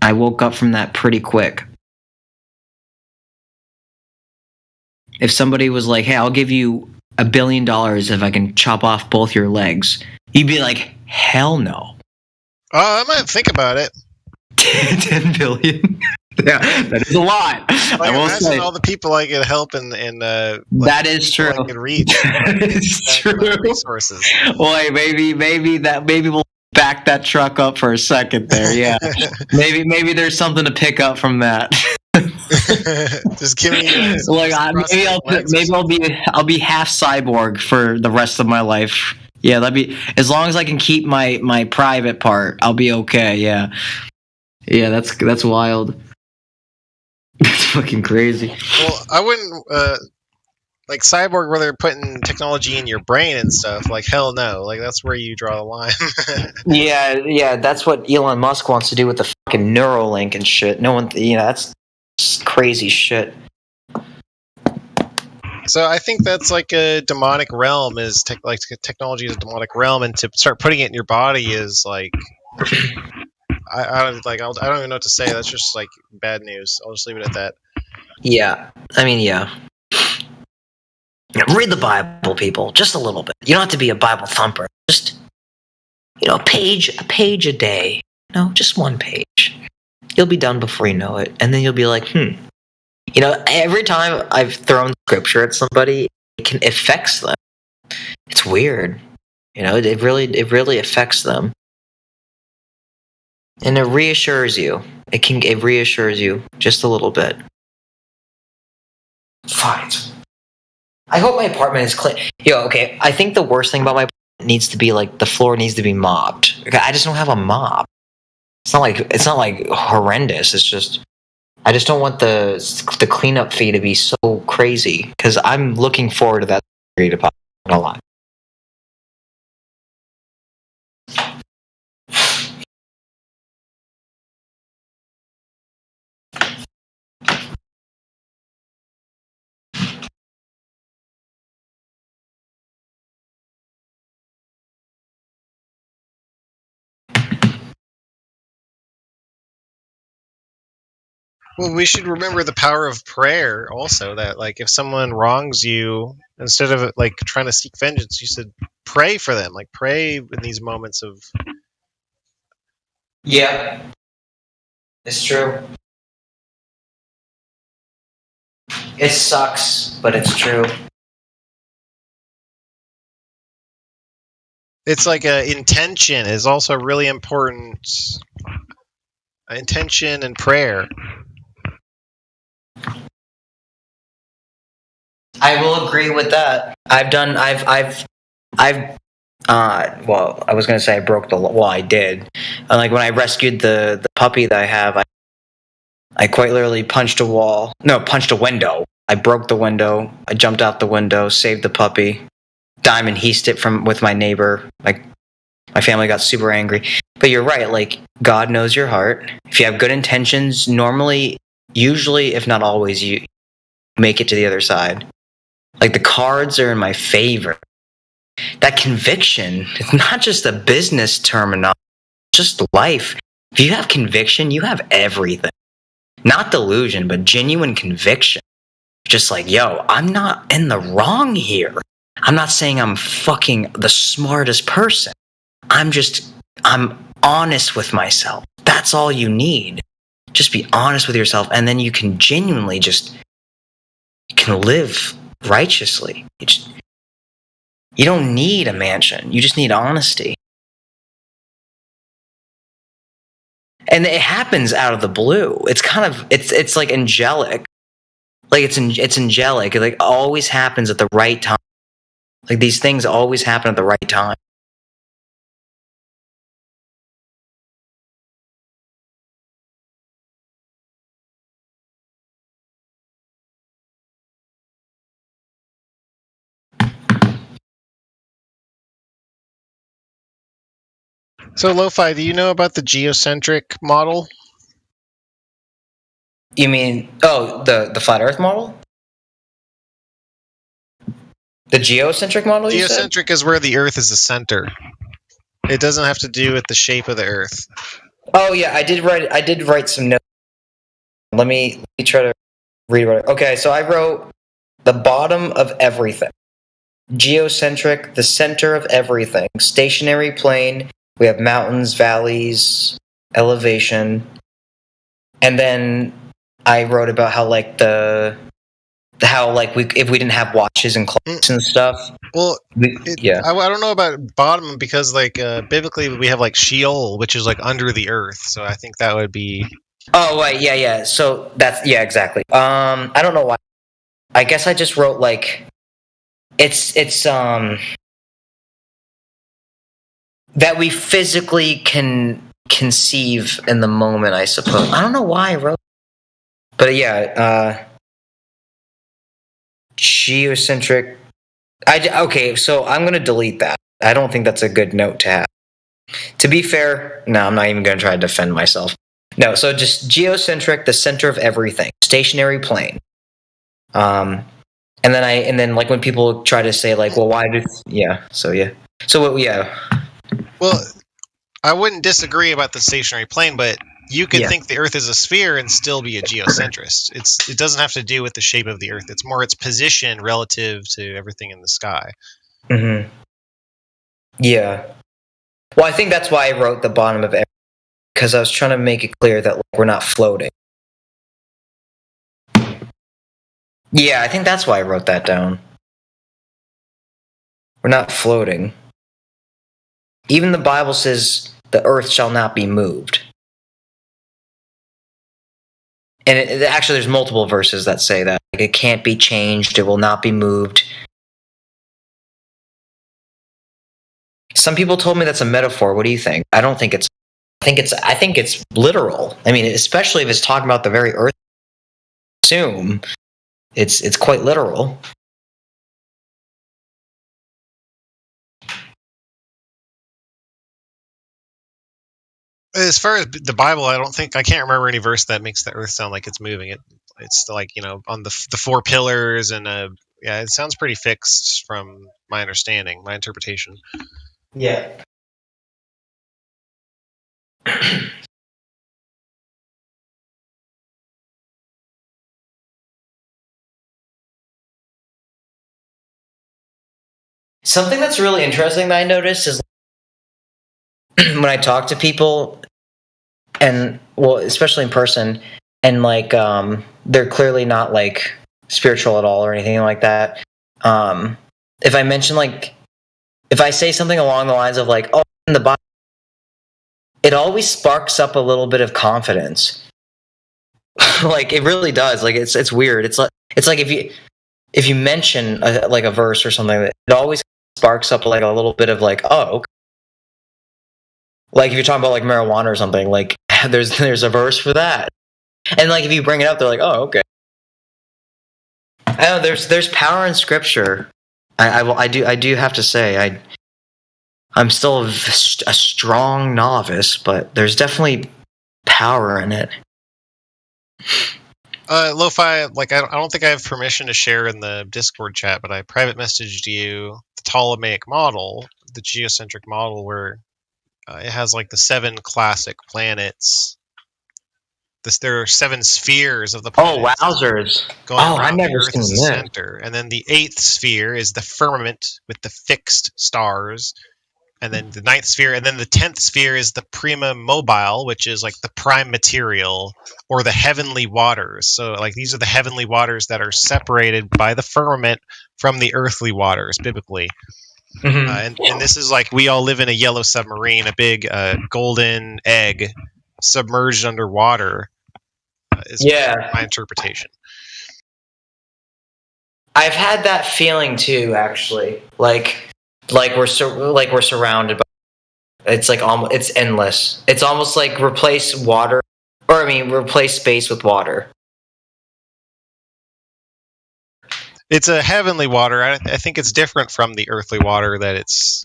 Speaker 4: I woke up from that pretty quick. If somebody was like, hey, I'll give you $1 billion if I can chop off both your legs, you'd be like, hell no.
Speaker 12: I might think about it.
Speaker 4: 10 billion? Yeah, that is a lot.
Speaker 12: Like,
Speaker 4: I will
Speaker 12: imagine
Speaker 4: say.
Speaker 12: all the people I could help and
Speaker 4: That is true.
Speaker 12: I could reach.
Speaker 4: It's true.
Speaker 12: Resources.
Speaker 4: Boy, maybe we'll back that truck up for a second there. Yeah, maybe there's something to pick up from that.
Speaker 12: Just give me
Speaker 4: like I'll be half cyborg for the rest of my life. Yeah, that'd be as long as I can keep my private part, I'll be okay. Yeah, that's wild. That's fucking crazy.
Speaker 12: Well, I wouldn't like Cyborg where they're putting technology in your brain and stuff. Like, hell no. Like, that's where you draw the line.
Speaker 4: Yeah, that's what Elon Musk wants to do with the fucking Neuralink and shit. No one, that's crazy shit.
Speaker 12: So I think that's like a demonic realm. Is technology is a demonic realm, and to start putting it in your body is like, I don't even know what to say. That's just like bad news. I'll just leave it at that.
Speaker 4: Yeah, I mean, yeah. Read the Bible, people, just a little bit. You don't have to be a Bible thumper. Just, a page a day. No, just one page. You'll be done before you know it, and then you'll be like, every time I've thrown scripture at somebody, it affects them. It's weird. It really affects them. And it reassures you. It reassures you just a little bit. Fine. I hope my apartment is clean. Okay. I think the worst thing about my apartment needs to be like the floor needs to be mopped. Okay, I just don't have a mop. It's not like horrendous. It's just I just don't want the cleanup fee to be so crazy because I'm looking forward to that deposit a lot.
Speaker 12: Well, we should remember the power of prayer also, that like if someone wrongs you, instead of like trying to seek vengeance, you should pray for them. Like pray in these moments of...
Speaker 4: Yeah. It's true. It sucks, but it's true.
Speaker 12: It's like intention is also really important. Intention and prayer.
Speaker 4: I will agree with that. I was going to say I broke the law. Well, I did. Like when I rescued the puppy that I have, I quite literally punched a window. I broke the window. I jumped out the window, saved the puppy. Diamond heased it with my neighbor. Like my family got super angry. But you're right. Like God knows your heart. If you have good intentions, usually, if not always, you make it to the other side. Like the cards are in my favor. That conviction, it's not just a business terminology, it's just life. If you have conviction, you have everything. Not delusion, but genuine conviction. Just like, I'm not in the wrong here. I'm not saying I'm fucking the smartest person. I'm honest with myself. That's all you need. Just be honest with yourself, and then you can genuinely can live righteously. You don't need a mansion. You just need honesty. And it happens out of the blue. It's kind of it's like angelic. Like it's angelic. It like always happens at the right time. Like these things always happen at the right time.
Speaker 12: So, Lo-Fi, do you know about the geocentric model?
Speaker 4: You mean the flat Earth model? The geocentric model? You said?
Speaker 12: Geocentric is where the Earth is the center. It doesn't have to do with the shape of the Earth.
Speaker 4: Oh yeah, I did write some notes. Let me try to read what. Okay, so I wrote the bottom of everything. Geocentric, the center of everything. Stationary plane. We have mountains, valleys, elevation, and then I wrote about how like if we didn't have watches and clocks and stuff.
Speaker 12: Well, I don't know about bottom because like biblically we have like Sheol, which is like under the earth. So I think that would be.
Speaker 4: Oh right, yeah. So that's exactly. I don't know why. I guess I just wrote like it's that we physically can conceive in the moment, I suppose. I don't know why I wrote, but yeah, geocentric. Okay, so I'm gonna delete that. I don't think that's a good note to have. To be fair, no, I'm not even gonna try to defend myself. No, so just geocentric, the center of everything, stationary plane. And then like when people try to say like, well, why did
Speaker 12: Well, I wouldn't disagree about the stationary plane, but you could think the Earth is a sphere and still be a geocentrist. It doesn't have to do with the shape of the Earth. It's more its position relative to everything in the sky.
Speaker 4: Mm-hmm. Yeah. Well, I think that's why I wrote the bottom of everything, because I was trying to make it clear that like, we're not floating. Yeah, I think that's why I wrote that down. We're not floating. Even the Bible says the earth shall not be moved. And actually, there's multiple verses that say that. Like, it can't be changed. It will not be moved. Some people told me that's a metaphor. What do you think? I don't think it's. I think it's literal. I mean, especially if it's talking about the very earth. Assume it's quite literal.
Speaker 12: As far as the Bible, I can't remember any verse that makes the earth sound like it's moving. It's like, on the four pillars and it sounds pretty fixed from my understanding, my interpretation.
Speaker 4: Yeah. Something that's really interesting that I noticed is when I talk to people, and well, especially in person, and like they're clearly not like spiritual at all or anything like that. If I mention if I say something along the lines of like, oh, in the Bible, it always sparks up a little bit of confidence. Like it really does. Like it's weird. It's like if you mention a verse or something, it always sparks up like a little bit of like, oh, okay. Like if you're talking about like marijuana or something, like there's a verse for that, and like if you bring it up, they're like, oh, okay. I know there's power in scripture. I do have to say I'm still a strong novice, but there's definitely power in it.
Speaker 12: Lo-Fi, like I don't think I have permission to share in the Discord chat, but I private messaged you the Ptolemaic model, the geocentric model, where it has like the 7 classic planets. There are 7 spheres of the planets.
Speaker 4: Oh, wowzers!
Speaker 12: I've
Speaker 4: never seen
Speaker 12: the
Speaker 4: that.
Speaker 12: Center, and then the 8th sphere is the firmament with the fixed stars, and then the 9th sphere, and then the 10th sphere is the prima mobile, which is like the prime material or the heavenly waters. So like these are the heavenly waters that are separated by the firmament from the earthly waters biblically. And this is like we all live in a yellow submarine, a big golden egg submerged underwater. Is my interpretation.
Speaker 4: I've had that feeling too, actually. Like we're surrounded by. It's like it's endless. It's almost like replace space with water.
Speaker 12: It's a heavenly water. I think it's different from the earthly water that it's.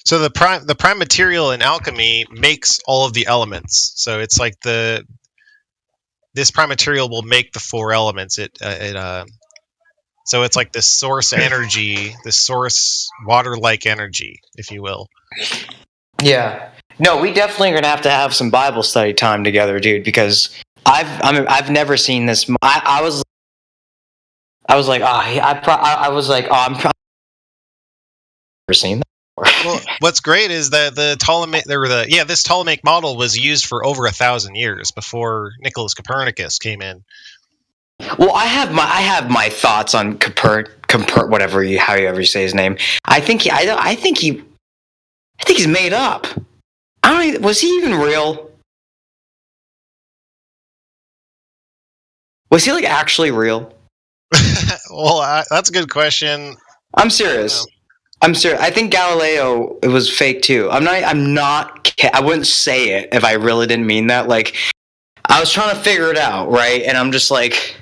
Speaker 12: So the prime material in alchemy makes all of the elements. So it's like this prime material will make the 4 elements. So it's like this source energy, this source water-like energy, if you will.
Speaker 4: Yeah. No, we definitely are gonna have some Bible study time together, dude. Because I've never seen this. I was like, I'm never seen that.
Speaker 12: Well, what's great is that this Ptolemaic model was used for over 1,000 years before Nicholas Copernicus came in.
Speaker 4: Well, I have my thoughts on however you say his name. I think he's made up. Was he even real? Was he like actually real?
Speaker 12: Well, that's a good question.
Speaker 4: I'm serious. I think Galileo, it was fake too. I wouldn't say it if I really didn't mean that. Like, I was trying to figure it out, right? And I'm just like,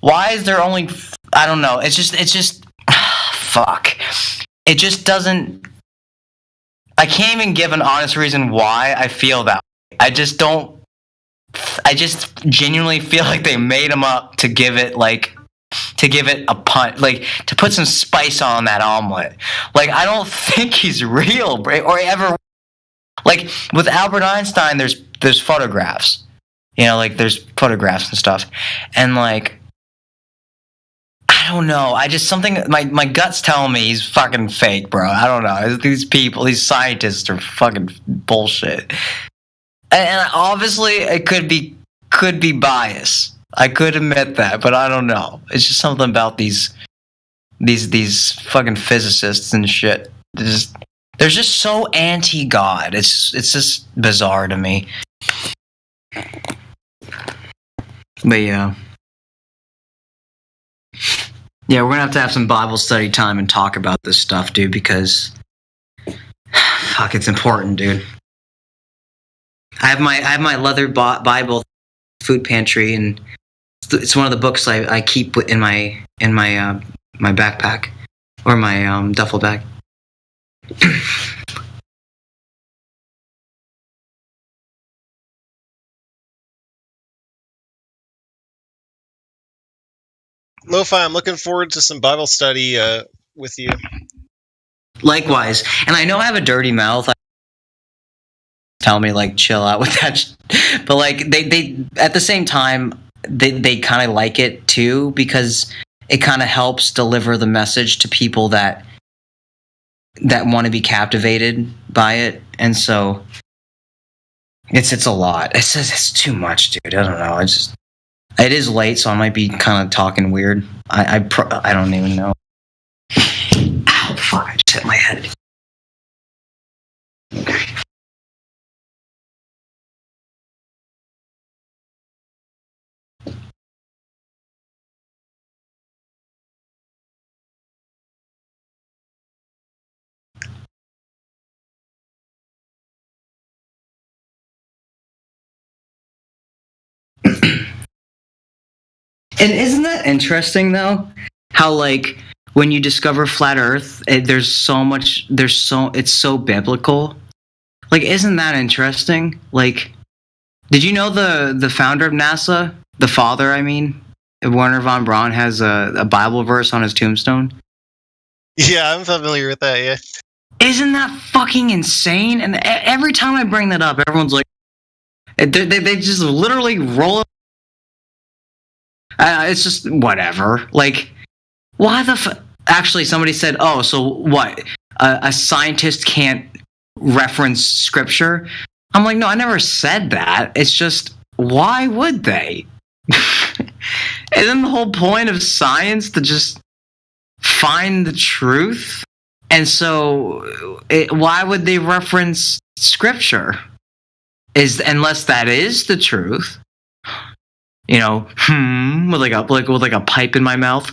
Speaker 4: why is there only, I don't know. It's just, fuck. It just doesn't, I can't even give an honest reason why I feel that way. I just genuinely feel like they made him up to give it a punch, like to put some spice on that omelet. Like, I don't think he's real, or ever. Like with Albert Einstein, there's photographs, like there's photographs and stuff, and like I don't know. I just something my gut's telling me he's fucking fake, bro. I don't know. These scientists are fucking bullshit, and obviously it could be bias. I could admit that, but I don't know. It's just something about these fucking physicists and shit. They're just so anti-God. It's just bizarre to me. But yeah, we're gonna have some Bible study time and talk about this stuff, dude. Because fuck, it's important, dude. I have my leather Bible food pantry, and it's one of the books I keep in my backpack or my duffel bag.
Speaker 12: Lo-Fi, I'm looking forward to some Bible study with you.
Speaker 4: Likewise, and I know I have a dirty mouth. Tell me like chill out with that, but like they at the same time they kind of like it too, because it kind of helps deliver the message to people that want to be captivated by it, and so it's a lot. It's too much, dude. I don't know. It is late, so I might be kind of talking weird. I don't even know. Ow, fuck! I just hit my head. Okay. And isn't that interesting though? How like when you discover flat Earth, it's so biblical. Like, isn't that interesting? Like, did you know the founder of NASA, the father, I mean, Wernher von Braun, has a Bible verse on his tombstone?
Speaker 12: Yeah, I'm familiar with that. Yeah.
Speaker 4: Isn't that fucking insane? And every time I bring that up, everyone's like, they just literally roll. It's just whatever. Like, Why the actually, somebody said, "Oh, so what? A scientist can't reference scripture?" I'm like, no, I never said that. It's just, why would they? Isn't the whole point of science to just find the truth? And so, why would they reference scripture? Unless that is the truth, with like a pipe in my mouth,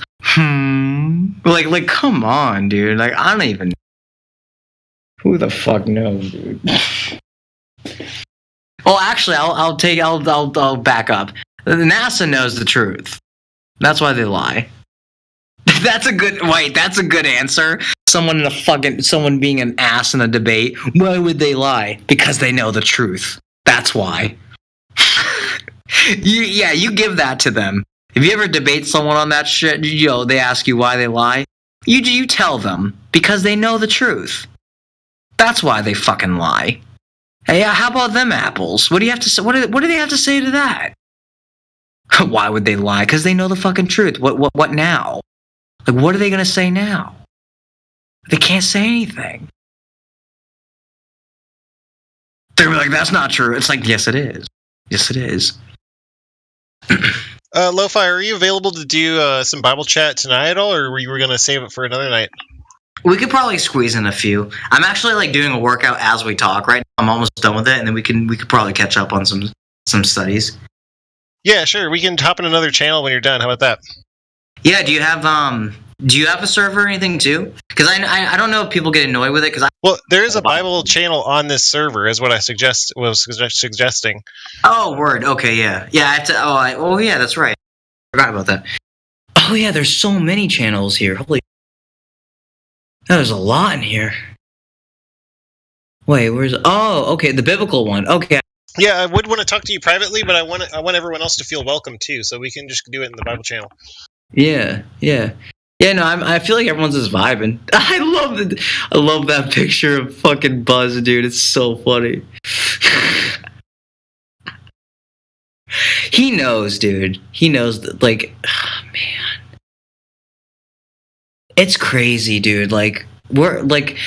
Speaker 4: like come on, dude. Like, I don't even. Who the fuck knows, dude? Well, actually, I'll back up. NASA knows the truth. That's why they lie. That's a good answer. Someone being an ass in a debate. Why would they lie? Because they know the truth. That's why. You give that to them. If you ever debate someone on that shit, they ask you why they lie. You tell them because they know the truth. That's why they fucking lie. Hey, how about them apples? What do you have to say? What do they have to say to that? Why would they lie? Because they know the fucking truth. What now? Like, what are they gonna say now? They can't say anything. They're like, that's not true. It's like, yes, it is. Yes, it is.
Speaker 12: Lo-Fi, are you available to do some Bible chat tonight at all, or were you going to save it for another night?
Speaker 4: We could probably squeeze in a few. I'm actually like doing a workout as we talk right now. I'm almost done with it, and then we could probably catch up on some studies.
Speaker 12: Yeah, sure. We can hop in another channel when you're done. How about that?
Speaker 4: Yeah. Do you have a server or anything too? Because I don't know if people get annoyed with it.
Speaker 12: Well, there is a Bible channel on this server, is what I was suggesting.
Speaker 4: Oh, word. Okay, yeah. Yeah, I have to... Oh, yeah, that's right. I forgot about that. Oh, yeah, there's so many channels here. Holy... There's a lot in here. Wait, where's... Oh, okay, the biblical one. Okay.
Speaker 12: Yeah, I would want to talk to you privately, but I want everyone else to feel welcome, too, so we can just do it in the Bible channel.
Speaker 4: Yeah. Yeah, no, I feel like everyone's just vibing. I love that picture of fucking Buzz, dude. It's so funny. He knows, dude. He knows that, like, oh, man. It's crazy, dude. Like, we're, like,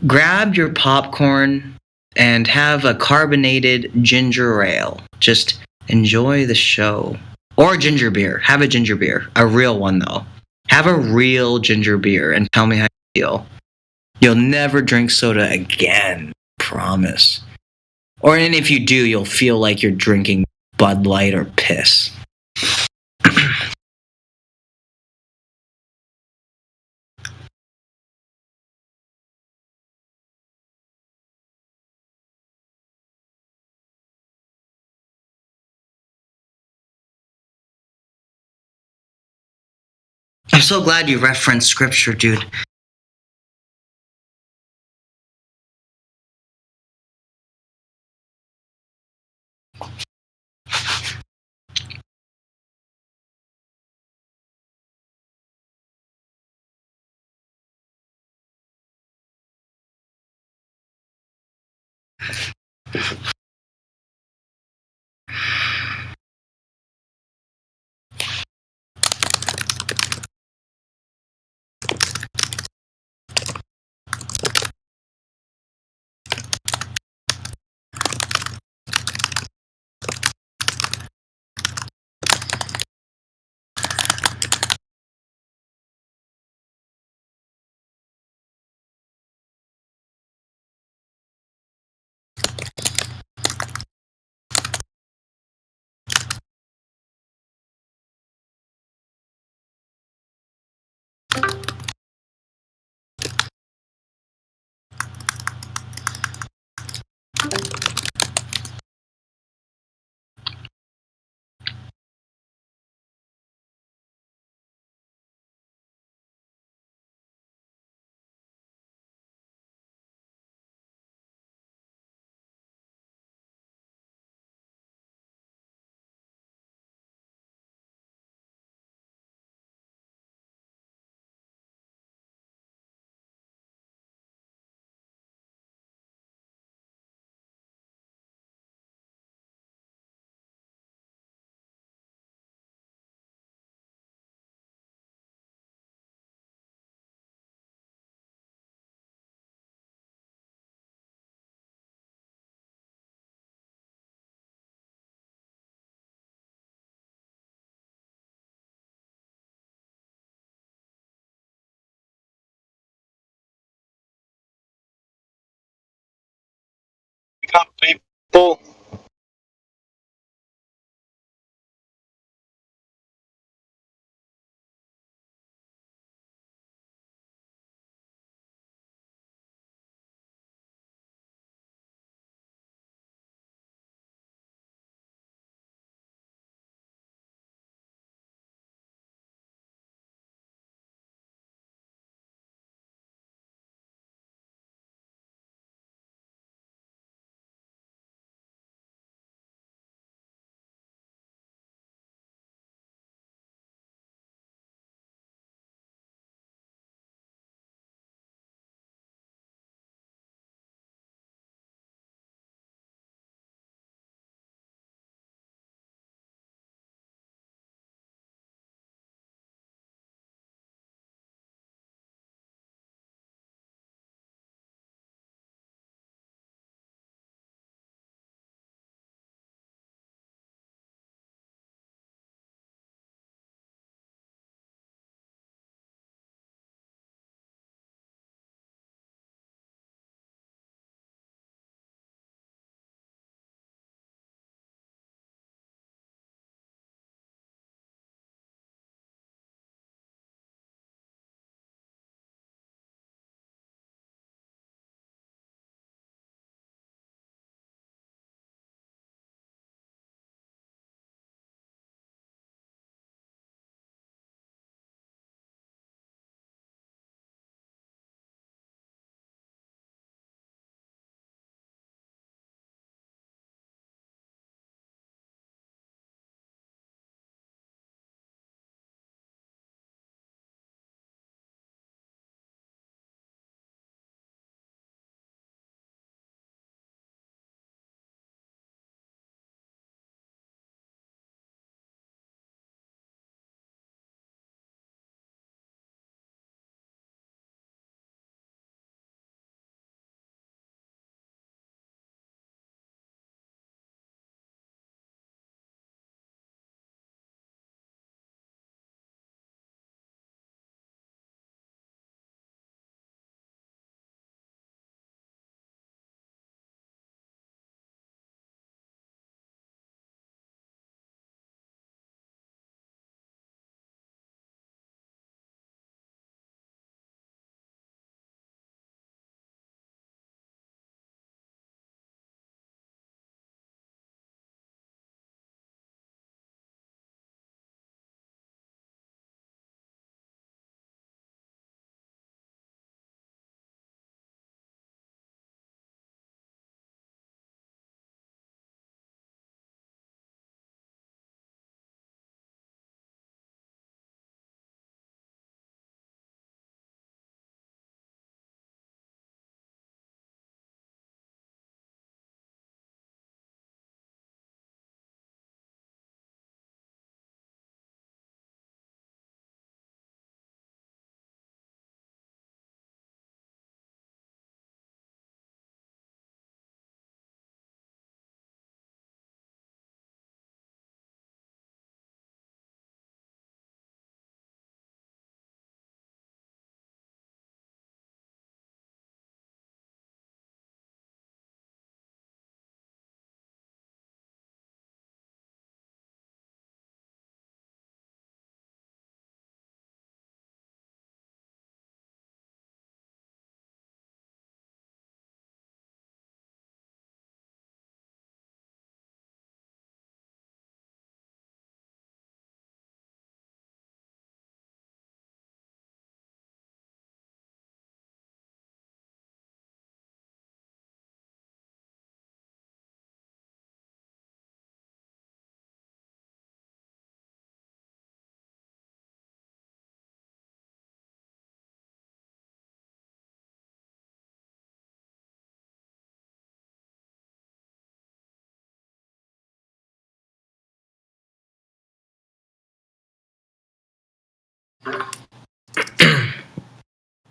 Speaker 4: grab your popcorn and have a carbonated ginger ale. Just enjoy the show. Or ginger beer. Have a ginger beer. A real one, though. Have a real ginger beer and tell me how you feel. You'll never drink soda again. Promise. And if you do, you'll feel like you're drinking Bud Light or piss. I'm so glad you referenced scripture, dude.
Speaker 17: up, people.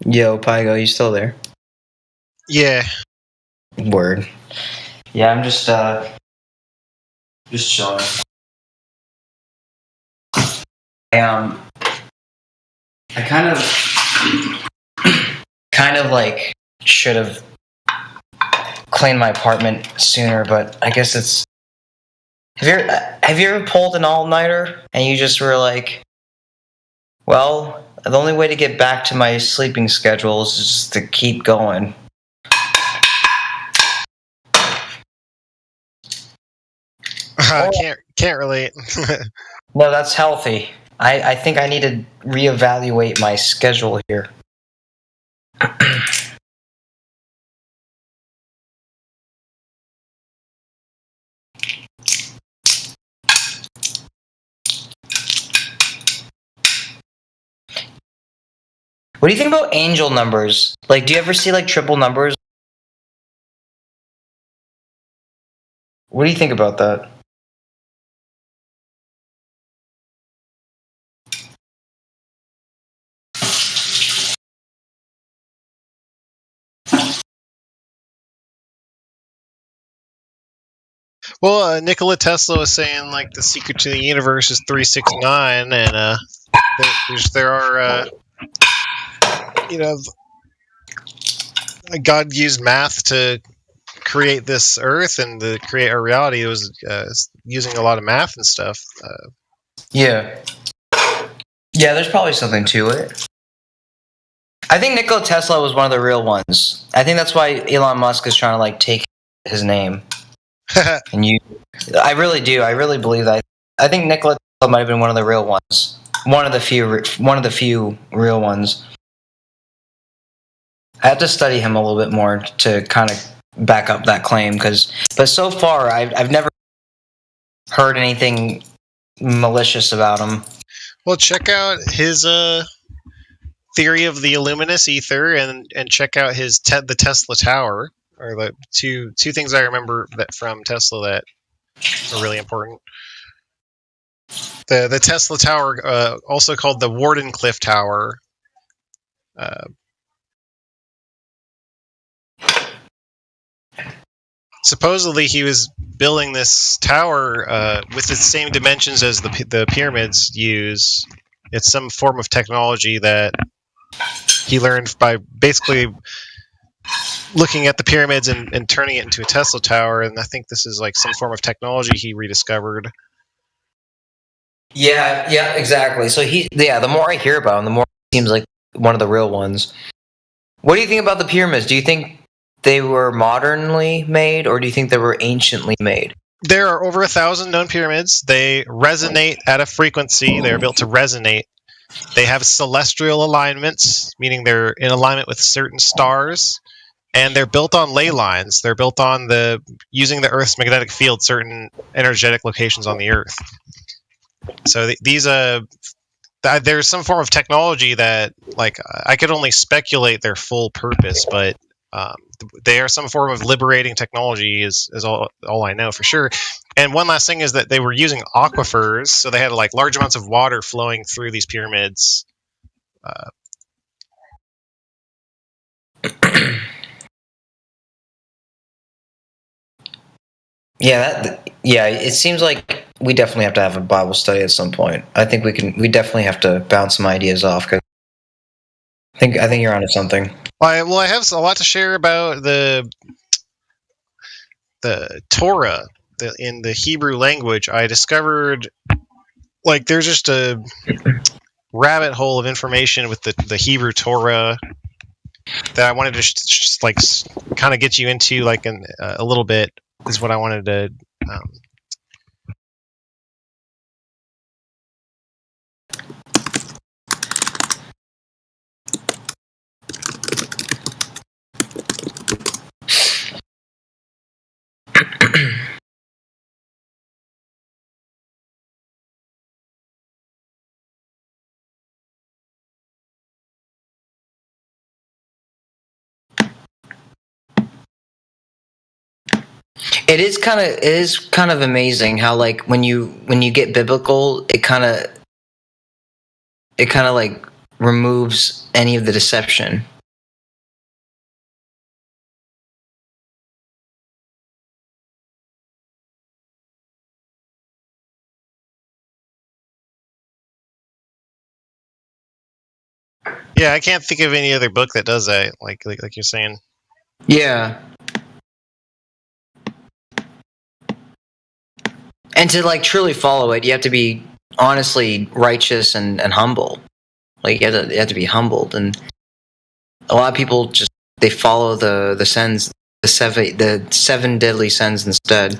Speaker 4: Yo, Pygo, you still there?
Speaker 12: Yeah.
Speaker 4: Word. Yeah, I'm just chilling. I kind of like should have clean my apartment sooner, but I guess it's. Have you ever pulled an all-nighter and you just were like, well, the only way to get back to my sleeping schedule is just to keep going.
Speaker 12: Can't relate.
Speaker 4: No, that's healthy. I think I need to reevaluate my schedule here. What do you think about angel numbers? Like, do you ever see like triple numbers? What do you think about that?
Speaker 12: Well, Nikola Tesla was saying like the secret to the universe is 369, and there are God used math to create this Earth and to create our reality. It was using a lot of math and stuff.
Speaker 4: Yeah, there's probably something to it. I think Nikola Tesla was one of the real ones. I think that's why Elon Musk is trying to like take his name. I really do. I really believe that. I think Nikola Tesla might have been one of the real ones. One of the few real ones. I have to study him a little bit more to kind of back up that claim, but so far I've never heard anything malicious about him.
Speaker 12: Well, check out his theory of the luminous ether, and check out his the Tesla Tower, are the two things I remember that from Tesla that are really important. The Tesla Tower, also called the Wardenclyffe Tower. Supposedly, he was building this tower with the same dimensions as the pyramids use. It's some form of technology that he learned by basically looking at the pyramids and turning it into a Tesla tower. And I think this is like some form of technology he rediscovered.
Speaker 4: Yeah, exactly. So the more I hear about him, the more it seems like one of the real ones. What do you think about the pyramids? Do you think they were modernly made, or do you think they were anciently made?
Speaker 12: There are over 1,000 known pyramids. They resonate at a frequency. They're built to resonate. They have celestial alignments, meaning they're in alignment with certain stars, and they're built on ley lines. They're built on using the Earth's magnetic field, certain energetic locations on the Earth. So there's some form of technology that, like, I could only speculate their full purpose, but they are some form of liberating technology is all I know for sure. And one last thing is that they were using aquifers, so they had like large amounts of water flowing through these pyramids.
Speaker 4: It seems like we definitely have to have a Bible study at some point. I think we definitely have to bounce some ideas off, because I think you're onto something.
Speaker 12: Well, I have a lot to share about the Torah in the Hebrew language. I discovered, like, there's just a rabbit hole of information with the Hebrew Torah that I wanted to just like kind of get you into, like, a little bit is what I wanted to.
Speaker 4: It is kind of amazing how, like, when you get biblical, it kind of like removes any of the deception.
Speaker 12: Yeah, I can't think of any other book that does that, like you're saying.
Speaker 4: Yeah. And to like truly follow it, you have to be honestly righteous and humble. Like you have to be humbled, and a lot of people just they follow the sins, the seven deadly sins instead.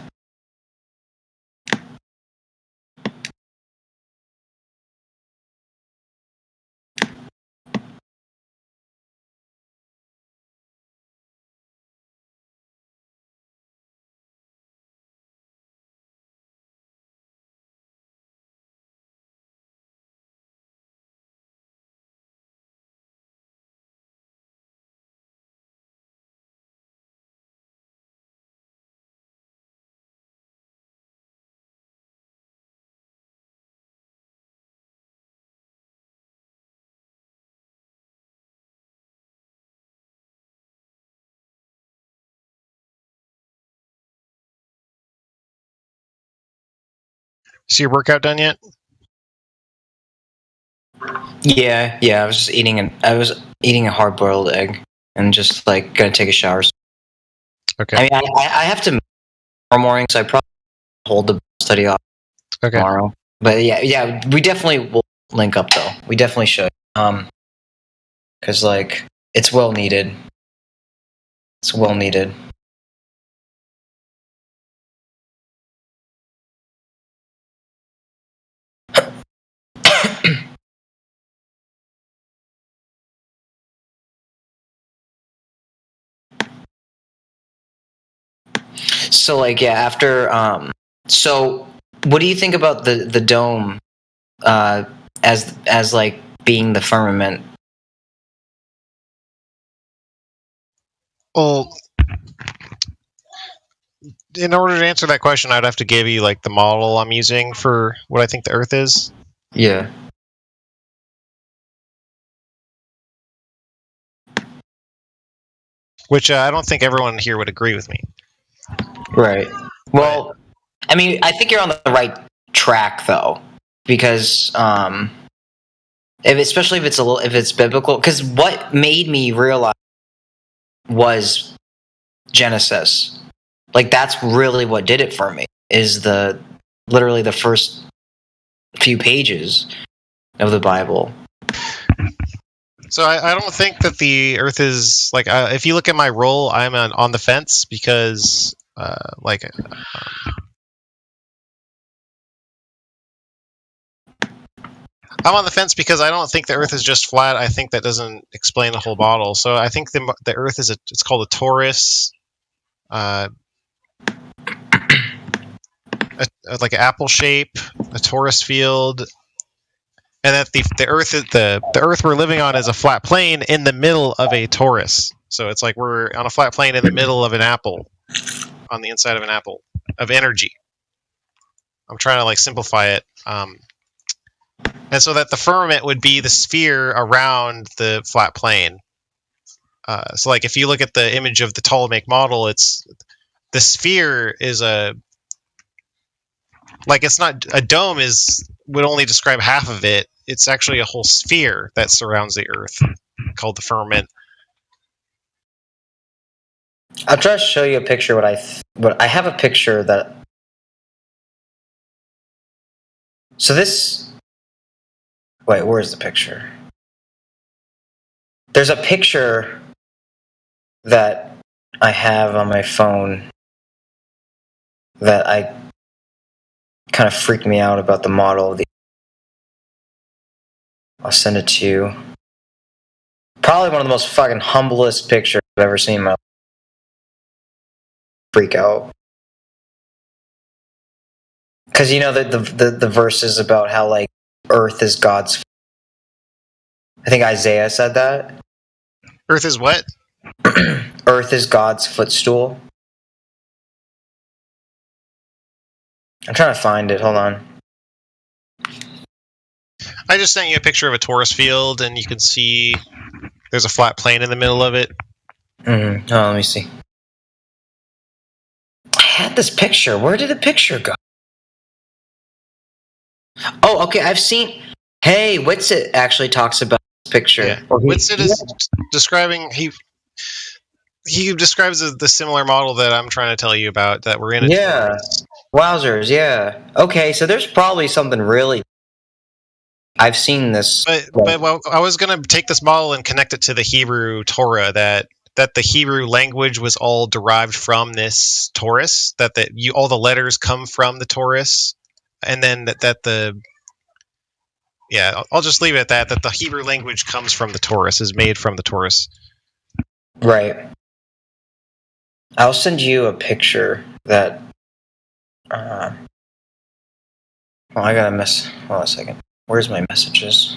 Speaker 12: Is your workout done yet?
Speaker 4: Yeah. I was just eating a hard-boiled egg and just like gonna take a shower.
Speaker 12: Okay.
Speaker 4: I mean, I have to tomorrow morning, so I probably hold the study off tomorrow. But yeah, we definitely will link up though. We definitely should. Because like it's well needed. It's well needed. So like yeah, after so what do you think about the dome as like being the firmament?
Speaker 12: Well, in order to answer that question, I'd have to give you like the model I'm using for what I think the Earth is.
Speaker 4: Yeah.
Speaker 12: Which I don't think everyone here would agree with me.
Speaker 4: Right. Well, I mean, I think you're on the right track though, because especially if it's biblical. Because what made me realize was Genesis. Like that's really what did it for me. Is literally the first few pages of the Bible.
Speaker 12: So I don't think that the Earth is like. If you look at my role, I'm on the fence because I'm on the fence because I don't think the Earth is just flat. I think that doesn't explain the whole model. So I think the Earth is it's called a torus, like an apple shape, a torus field, and that the Earth we're living on is a flat plane in the middle of a torus. So it's like we're on a flat plane in the middle of an apple, on the inside of an apple of energy. I'm trying to like simplify it. And so that the firmament would be the sphere around the flat plane. So like if you look at the image of the Ptolemaic model, it's the sphere is it's not a dome would only describe half of it. It's actually a whole sphere that surrounds the Earth called the firmament.
Speaker 4: I'll try to show you a picture. What I have a picture that. So this. Wait, where's the picture? There's a picture that I have on my phone that I kind of freaked me out about the model. I'll send it to you. Probably one of the most fucking humblest pictures I've ever seen in my life. Freak out. Because you know the verses about how like Earth is God's. I think Isaiah said that.
Speaker 12: Earth is what?
Speaker 4: Earth is God's footstool. I'm trying to find it. Hold on.
Speaker 12: I just sent you a picture of a torus field, and you can see there's a flat plane in the middle of it.
Speaker 4: Mm-hmm. Oh, let me see. I had this picture. Where did the picture go? Oh, okay. I've seen. Hey, Whitsitt actually talks about this picture.
Speaker 12: Yeah. Whitsitt is describing. he describes the similar model that I'm trying to tell you about that we're in.
Speaker 4: Yeah. Wowzers, yeah. Okay, so there's probably something really. I've seen this.
Speaker 12: But well, I was going to take this model and connect it to the Hebrew Torah that the Hebrew language was all derived from this Taurus, that all the letters come from the Taurus, and then I'll just leave it at that the Hebrew language comes from the Taurus, is made from the Taurus.
Speaker 4: Right. I'll send you a picture that. I got a mess. Hold on a second. Where's my messages?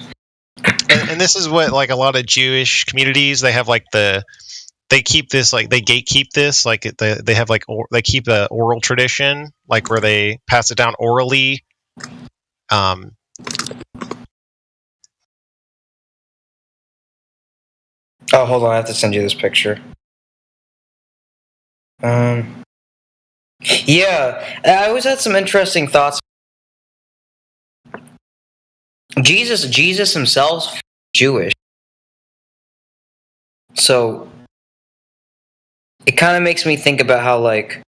Speaker 12: And this is what like a lot of Jewish communities they have like they keep this like they gatekeep this like they have like they keep the oral tradition like where they pass it down orally. Oh,
Speaker 4: hold on, I have to send you this picture. Yeah, I always had some interesting thoughts. Jesus himself Jewish, so it kind of makes me think about how like.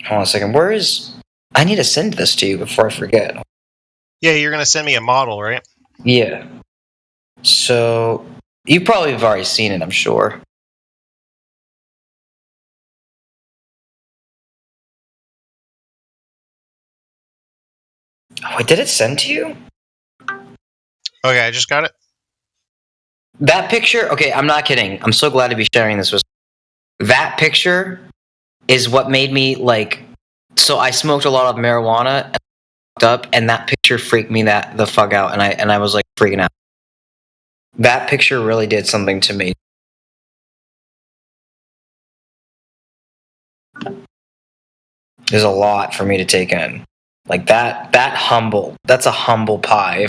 Speaker 4: Hold on a second. I need to send this to you before I forget.
Speaker 12: Yeah, you're gonna send me a model, right?
Speaker 4: Yeah. So you probably have already seen it, I'm sure. Oh, wait, did it send to you?
Speaker 12: Okay, I just got it.
Speaker 4: That picture, okay, I'm not kidding. I'm so glad to be sharing this with. That picture is what made me like. So I smoked a lot of marijuana and up, and that picture freaked me the fuck out, and I was like freaking out. That picture really did something to me. There's a lot for me to take in. Like that's a humble pie.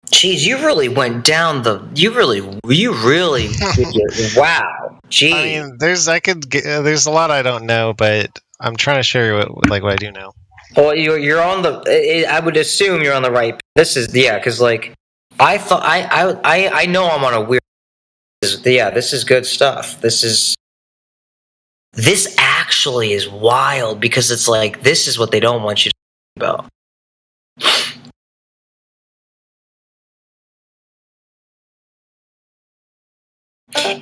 Speaker 4: Jeez, you really went down you really wow. Jeez.
Speaker 12: I mean, there's a lot I don't know, but I'm trying to share what I do know.
Speaker 4: Well, you're on I would assume you're on the right. This is because like I thought I know I'm on a weird. Yeah, this is good stuff. This actually is wild because it's like this is what they don't want you to think about.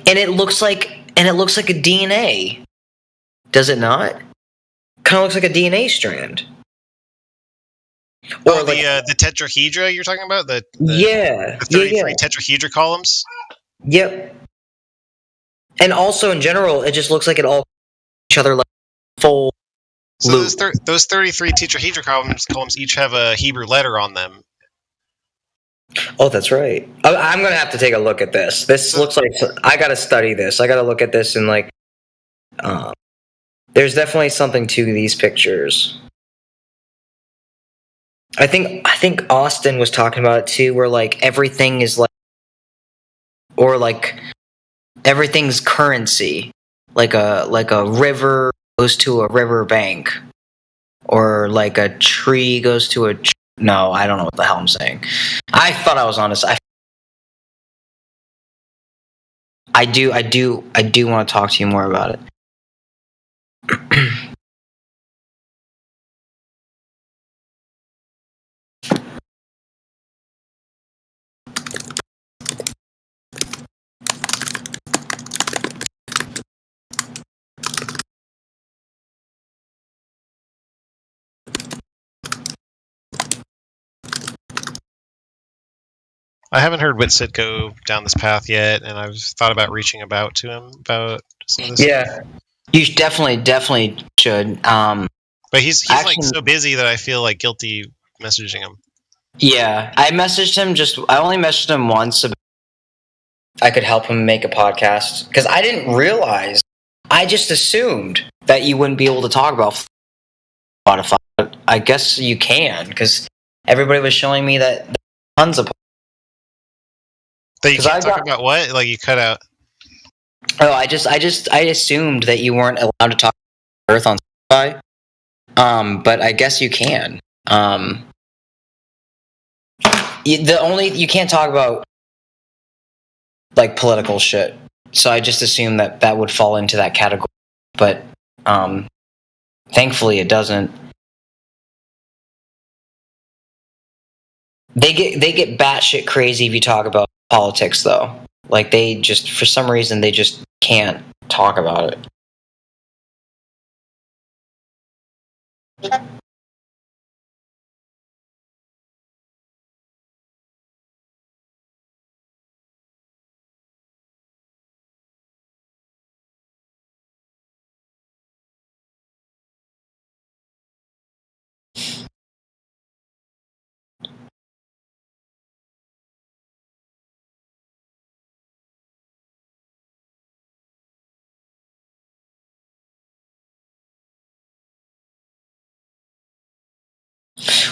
Speaker 4: And it looks like a DNA. Does it not? Kind of looks like a DNA strand.
Speaker 12: Or the tetrahedra you're talking about? The 33 tetrahedra columns?
Speaker 4: Yep. And also in general, it just looks like it all each other like full.
Speaker 12: So those 33 tetrahedra columns each have a Hebrew letter on them.
Speaker 4: Oh, that's right. I'm going to have to take a look at this. This looks like I got to study this. I got to look at this and like there's definitely something to these pictures. I think Austin was talking about it too, where like everything is like, or like everything's currency, like a river goes to a river bank, or like a tree goes to a. No, I don't know what the hell I'm saying. I thought I was honest. I do want to talk to you more about it.
Speaker 12: I haven't heard Whitsit go down this path yet, and I've thought about reaching out to him about some of this.
Speaker 4: Yeah, you definitely should.
Speaker 12: But he's actually, like so busy that I feel like guilty messaging him.
Speaker 4: Yeah, I messaged him. I only messaged him once. I could help him make a podcast because I didn't realize. I just assumed that you wouldn't be able to talk about Spotify. But I guess you can because everybody was showing me that tons of.
Speaker 12: That you
Speaker 4: 'Cause
Speaker 12: can't
Speaker 4: I
Speaker 12: talk
Speaker 4: got-
Speaker 12: about what? Like you cut out.
Speaker 4: Oh, I assumed that you weren't allowed to talk about Earth on Spotify. But I guess you can. You can't talk about like political shit. So I just assumed that would fall into that category. But thankfully it doesn't. They get batshit crazy if you talk about politics, though. Like they just, for some reason, they just can't talk about it.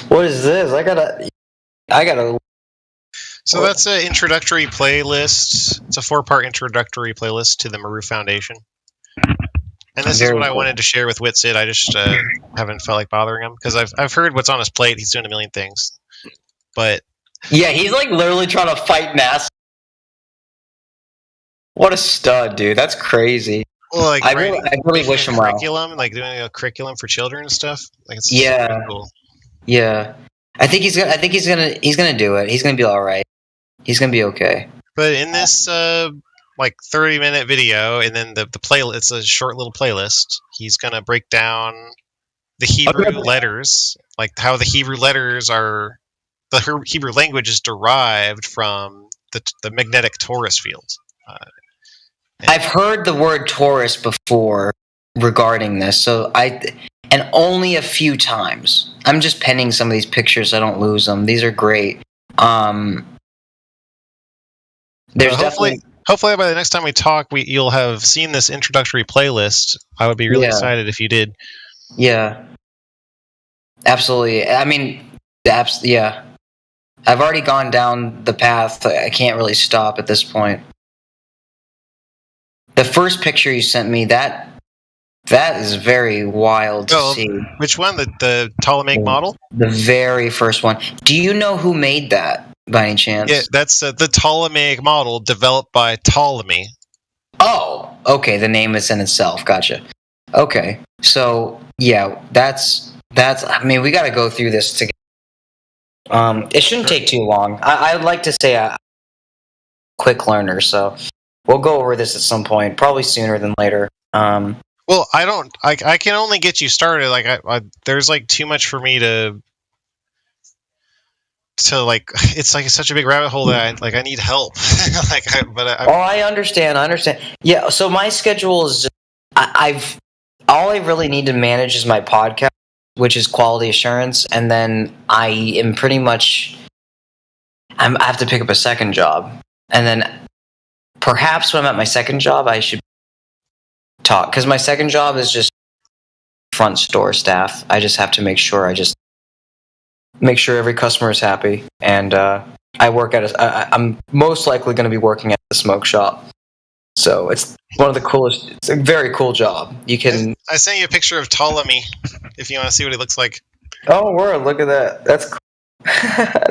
Speaker 4: What is this? I gotta.
Speaker 12: So that's an introductory playlist. It's a 4-part introductory playlist to the Maru Foundation. And this is what I wanted to share with Witsit. I just haven't felt like bothering him because I've heard what's on his plate. He's doing a million things, but
Speaker 4: Yeah, he's like literally trying to fight NASA. What a stud, dude! That's crazy.
Speaker 12: well, like
Speaker 4: I really wish him well.
Speaker 12: curriculum, like doing a curriculum for children and stuff. Like it's
Speaker 4: Yeah.
Speaker 12: super cool.
Speaker 4: Yeah, I think he's gonna do it. He's gonna be all right. He's gonna be okay.
Speaker 12: But in this like 30-minute video, and then the playlist, it's a short little playlist. He's gonna break down the Hebrew letters, like how the Hebrew letters are, the Hebrew language is derived from the magnetic torus field.
Speaker 4: I've heard the word Taurus before regarding this, and only a few times. I'm just penning some of these pictures so I don't lose them. These are great. There's
Speaker 12: hopefully by the next time we talk, you'll have seen this introductory playlist. I would be really excited if you did.
Speaker 4: Yeah. Absolutely. I mean, yeah. I've already gone down the path. I can't really stop at this point. The first picture you sent me, that is very wild to see.
Speaker 12: Which one? The Ptolemaic model?
Speaker 4: The very first one. Do you know who made that, by any chance?
Speaker 12: Yeah, that's the Ptolemaic model developed by Ptolemy.
Speaker 4: Oh, okay. The name is in itself. Gotcha. Okay. So, yeah, that's. I mean, we got to go through this together. It shouldn't take too long. I'd like to say a quick learner, so we'll go over this at some point, probably sooner than later.
Speaker 12: Well, I can only get you started. Like, there's like too much for me to like. It's like such a big rabbit hole that I need help.
Speaker 4: I understand. Yeah. So my schedule is, all I really need to manage is my podcast, which is quality assurance, and then I am pretty much. I have to pick up a second job, and then perhaps when I'm at my second job, I should talk, because my second job is just front store staff. I just have to make sure every customer is happy, and I work at I'm most likely going to be working at the smoke shop, so it's one of the coolest. It's a very cool job. You can.
Speaker 12: I sent you a picture of Ptolemy if you want to see what he looks like.
Speaker 4: Oh, word! Look at that. That's cool.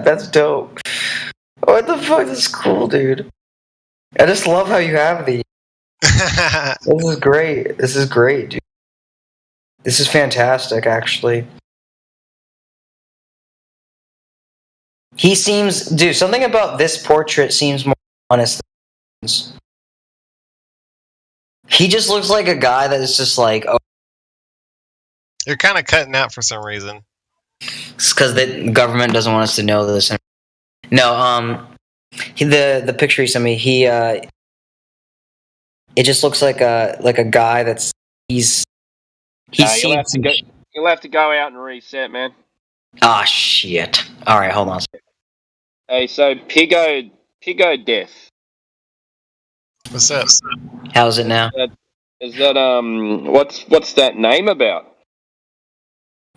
Speaker 4: That's dope. What the fuck? This is cool, dude. I just love how you have these. This is great. Dude. This is fantastic, actually. He seems... Dude, something about this portrait seems more honest than others. He just looks like a guy that is just like... Oh.
Speaker 12: You're kind of cutting out for some reason.
Speaker 4: It's because the government doesn't want us to know this. No, the picture he sent me, it just looks like a guy that's
Speaker 5: you'll have to go out and reset, man.
Speaker 4: Ah, shit. All right, hold on.
Speaker 5: Hey, so Pigo Death.
Speaker 12: What's up?
Speaker 4: How's it now?
Speaker 5: Is that what's that name about?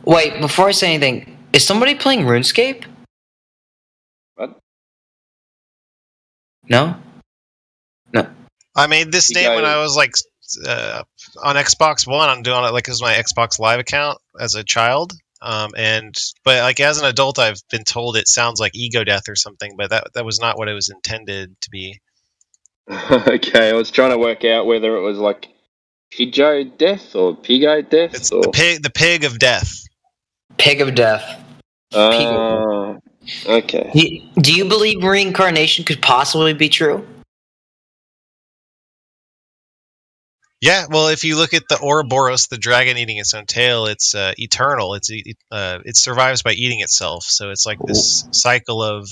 Speaker 4: Wait, before I say anything, is somebody playing RuneScape?
Speaker 5: What?
Speaker 4: No.
Speaker 12: I made this name when I was like on Xbox One. I'm doing it like as my Xbox Live account as a child. But like as an adult, I've been told it sounds like ego death or something, but that was not what it was intended to be.
Speaker 5: Okay, I was trying to work out whether it was like Pigo death or Pigo death.
Speaker 12: It's the pig of death.
Speaker 4: Pig of death.
Speaker 5: Okay.
Speaker 4: Do you believe reincarnation could possibly be true?
Speaker 12: Yeah, well, if you look at the Ouroboros, the dragon eating its own tail, it's eternal. It survives by eating itself. So it's like this cycle of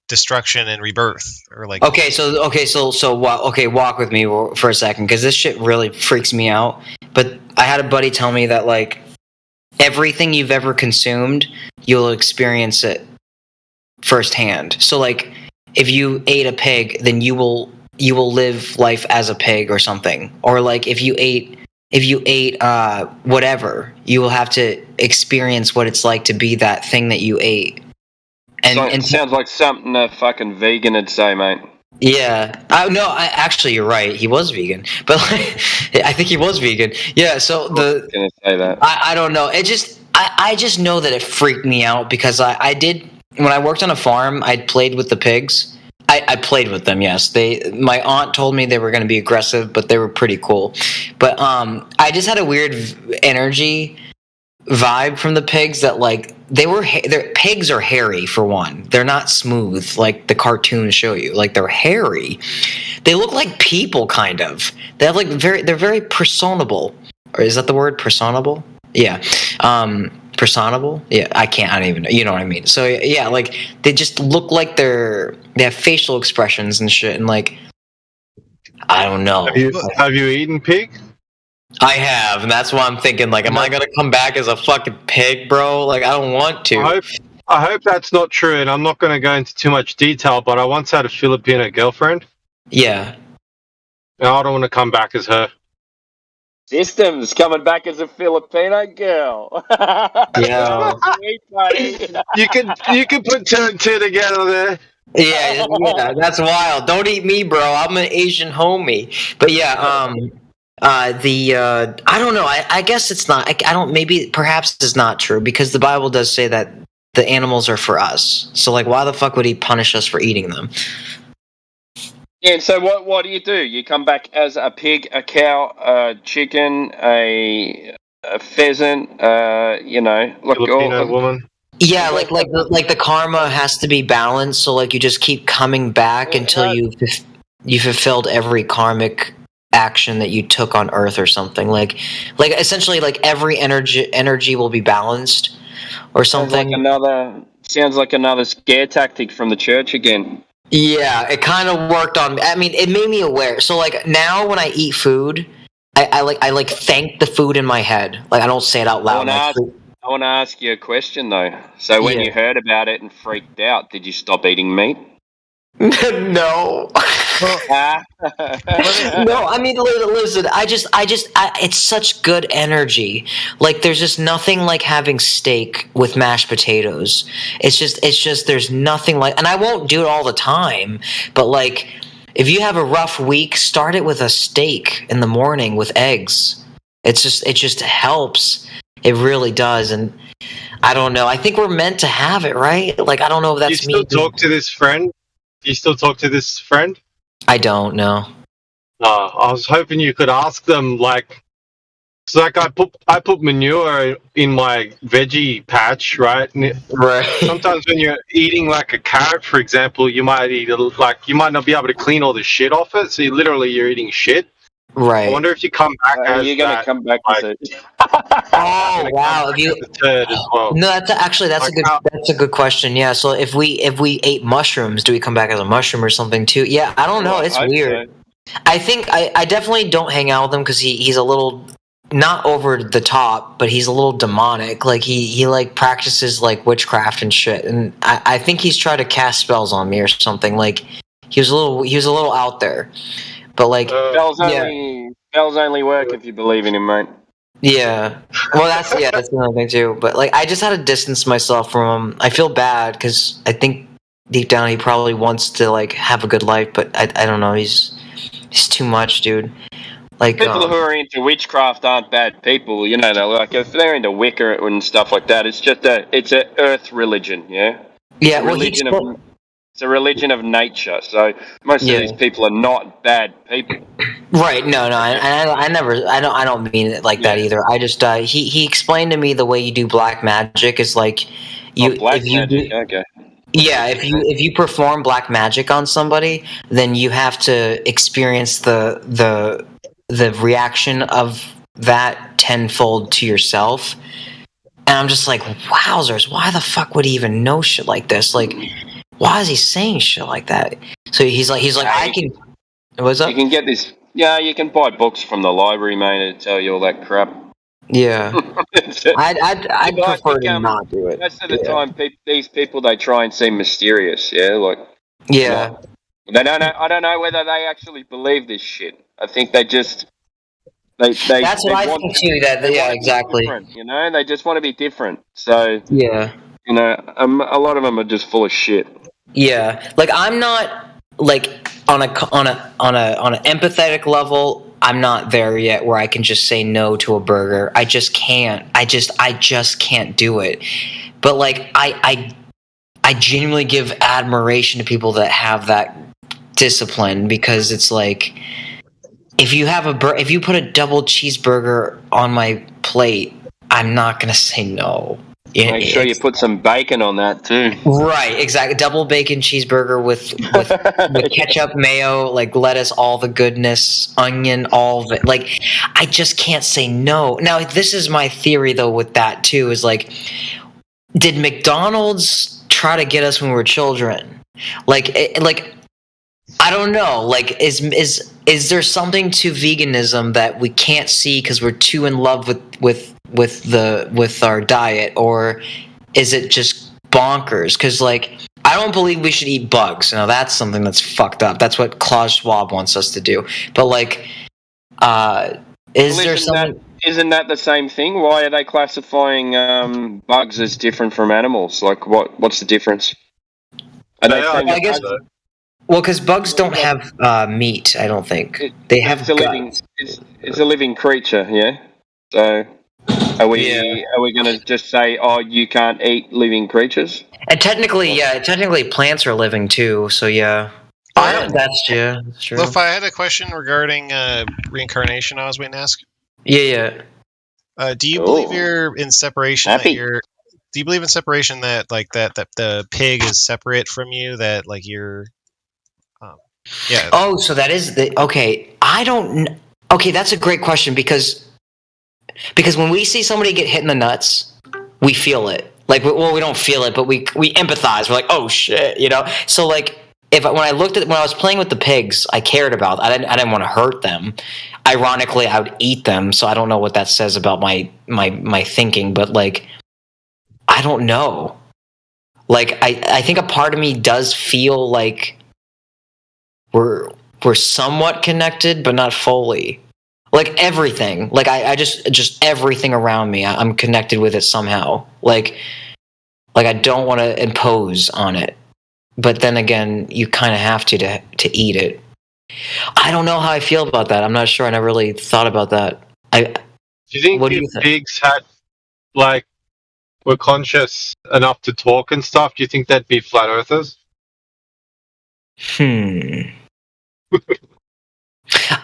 Speaker 12: destruction and rebirth, or like.
Speaker 4: Walk with me for a second, because this shit really freaks me out. But I had a buddy tell me that like everything you've ever consumed, you'll experience it firsthand. So like if you ate a pig, then you will live life as a pig or something. Or like if you ate whatever, you will have to experience what it's like to be that thing that you ate. And
Speaker 5: sounds like something a fucking vegan would say, mate.
Speaker 4: Yeah. Actually, you're right. He was vegan, but like, I think he was vegan. Yeah. So
Speaker 5: I was gonna say that.
Speaker 4: I don't know. I just know that it freaked me out because I did when I worked on a farm. I played with the pigs. I played with them. Yes. My aunt told me they were going to be aggressive, but they were pretty cool. But I just had a weird energy vibe from the pigs that like their pigs are hairy for one. They're not smooth like the cartoons show you. Like they're hairy. They look like people kind of. They have like they're very personable. Or is that the word, personable? Yeah. Personable? Yeah, I don't even know. You know what I mean? So yeah, like they just look like they have facial expressions and shit, and like I don't know.
Speaker 17: Have you eaten pig?
Speaker 4: I have, and that's why I'm thinking like, am I gonna come back as a fucking pig, bro? Like I don't want to.
Speaker 17: I hope that's not true, and I'm not going to go into too much detail. But I once had a Filipino girlfriend.
Speaker 4: Yeah.
Speaker 17: And I don't want to come back as her.
Speaker 5: Systems coming back as a Filipino girl.
Speaker 4: Yeah.
Speaker 17: You can put two and two together there.
Speaker 4: Yeah, that's wild. Don't eat me, bro. I'm an Asian homie. But yeah, I don't know. I guess it's not. Perhaps it's not true because the Bible does say that the animals are for us. So like, why the fuck would he punish us for eating them?
Speaker 5: Yeah, and so what do? You come back as a pig, a cow, a chicken, a pheasant,
Speaker 17: Filipino woman.
Speaker 4: Yeah, like the karma has to be balanced. So like you just keep coming back until you fulfilled every karmic action that you took on Earth or something. Like essentially like every energy will be balanced or something.
Speaker 5: Sounds like another scare tactic from the church again.
Speaker 4: Yeah, it kind of worked on me. I mean, it made me aware. So like now when I eat food, I thank the food in my head. Like I don't say it out loud.
Speaker 5: I want to ask you a question though. So when you heard about it and freaked out, did you stop eating meat?
Speaker 4: No. No, I mean, listen. It's such good energy. Like, there's just nothing like having steak with mashed potatoes. It's just, there's nothing like, and I won't do it all the time, but like, if you have a rough week, start it with a steak in the morning with eggs. It just helps. It really does, and I don't know. I think we're meant to have it, right? Like, I don't know if that's me.
Speaker 17: Do you still talk to this friend? Do you still talk to this friend?
Speaker 4: I don't know.
Speaker 17: I was hoping you could ask them, like, so like I put manure in my veggie patch, right?
Speaker 4: Right.
Speaker 17: Sometimes when you're eating like a carrot, for example, you might not be able to clean all the shit off it, so you're eating shit.
Speaker 4: Right.
Speaker 17: I wonder if you come back as
Speaker 5: you're gonna come back as it.
Speaker 4: Oh wow! No, that's a good question. Yeah. So if we ate mushrooms, do we come back as a mushroom or something too? Yeah, I don't know. It's weird. I think I definitely don't hang out with him because he's a little not over the top, but he's a little demonic. Like he like practices like witchcraft and shit, and I think he's tried to cast spells on me or something. Like he was a little out there. But like
Speaker 5: spells only work if you believe in him, mate.
Speaker 4: Yeah. Well, that's another thing too. But like, I just had to distance myself from him. I feel bad because I think deep down he probably wants to like have a good life, but I don't know. He's too much, dude. Like
Speaker 5: people who are into witchcraft aren't bad people, you know. They're like if they're into Wicca and stuff like that, it's just it's a earth religion, yeah.
Speaker 4: Yeah,
Speaker 5: It's a religion of nature. So most of these people are not bad people.
Speaker 4: Right? No, I don't mean it like that either. I just he explained to me the way you do black magic is like you
Speaker 5: black magic. Okay.
Speaker 4: Yeah, if you perform black magic on somebody, then you have to experience the reaction of that tenfold to yourself. And I'm just like, wowzers, why the fuck would he even know shit like this? Like, why is he saying shit like that? So he's like, I can. What's up?
Speaker 5: You can get this. Yeah, you can buy books from the library, mate, to tell you all that crap.
Speaker 4: Yeah, I'd prefer to not do it.
Speaker 5: Most of the time, these people, they try and seem mysterious. Yeah, like they don't know. I don't know whether they actually believe this shit. I think they just That's
Speaker 4: what I think too. Exactly.
Speaker 5: You know, they just want to be different. So
Speaker 4: yeah,
Speaker 5: you know, a lot of them are just full of shit.
Speaker 4: Yeah, like I'm not like on an empathetic level. I'm not there yet where I can just say no to a burger. I just can't. I just can't do it. But like I genuinely give admiration to people that have that discipline, because it's like if you put a double cheeseburger on my plate, I'm not gonna say no.
Speaker 5: Make sure you put some bacon on that too.
Speaker 4: Right, exactly. Double bacon cheeseburger with ketchup, mayo, like lettuce, all the goodness, onion, all of it. Like, I just can't say no. Now, this is my theory though with that too, is like, did McDonald's try to get us when we were children? Like I don't know. Like, is there something to veganism that we can't see because we're too in love with our diet, or is it just bonkers? Because like, I don't believe we should eat bugs. Now that's something that's fucked up. That's what Klaus Schwab wants us to do. But like,
Speaker 5: isn't that the same thing? Why are they classifying bugs as different from animals? Like, what's the difference?
Speaker 4: I guess. Well, because bugs don't have meat, I don't think. They have guts.
Speaker 5: It's a living creature, yeah? So, are we going to just say, oh, you can't eat living creatures?
Speaker 4: And technically plants are living too, so yeah. That's true.
Speaker 12: Look, I had a question regarding reincarnation I was waiting to ask.
Speaker 4: Yeah.
Speaker 12: Do you believe you're in separation? Do you believe in separation that, like, that the pig is separate from you, that, like, you're... Yeah.
Speaker 4: Oh, so that is okay. Okay, that's a great question, because when we see somebody get hit in the nuts, we feel it. Like, we don't feel it, but we empathize. We're like, oh shit, you know. So like, when I was playing with the pigs, I cared about. I didn't want to hurt them. Ironically, I would eat them, so I don't know what that says about my thinking. But like, I don't know. Like, I think a part of me does feel like we're somewhat connected, but not fully. Like everything, like I just everything around me, I'm connected with it somehow. Like I don't want to impose on it, but then again, you kind of have to eat it. I don't know how I feel about that. I'm not sure. I never really thought about that.
Speaker 17: Do you think if pigs had, like, were conscious enough to talk and stuff, do you think they'd be flat earthers?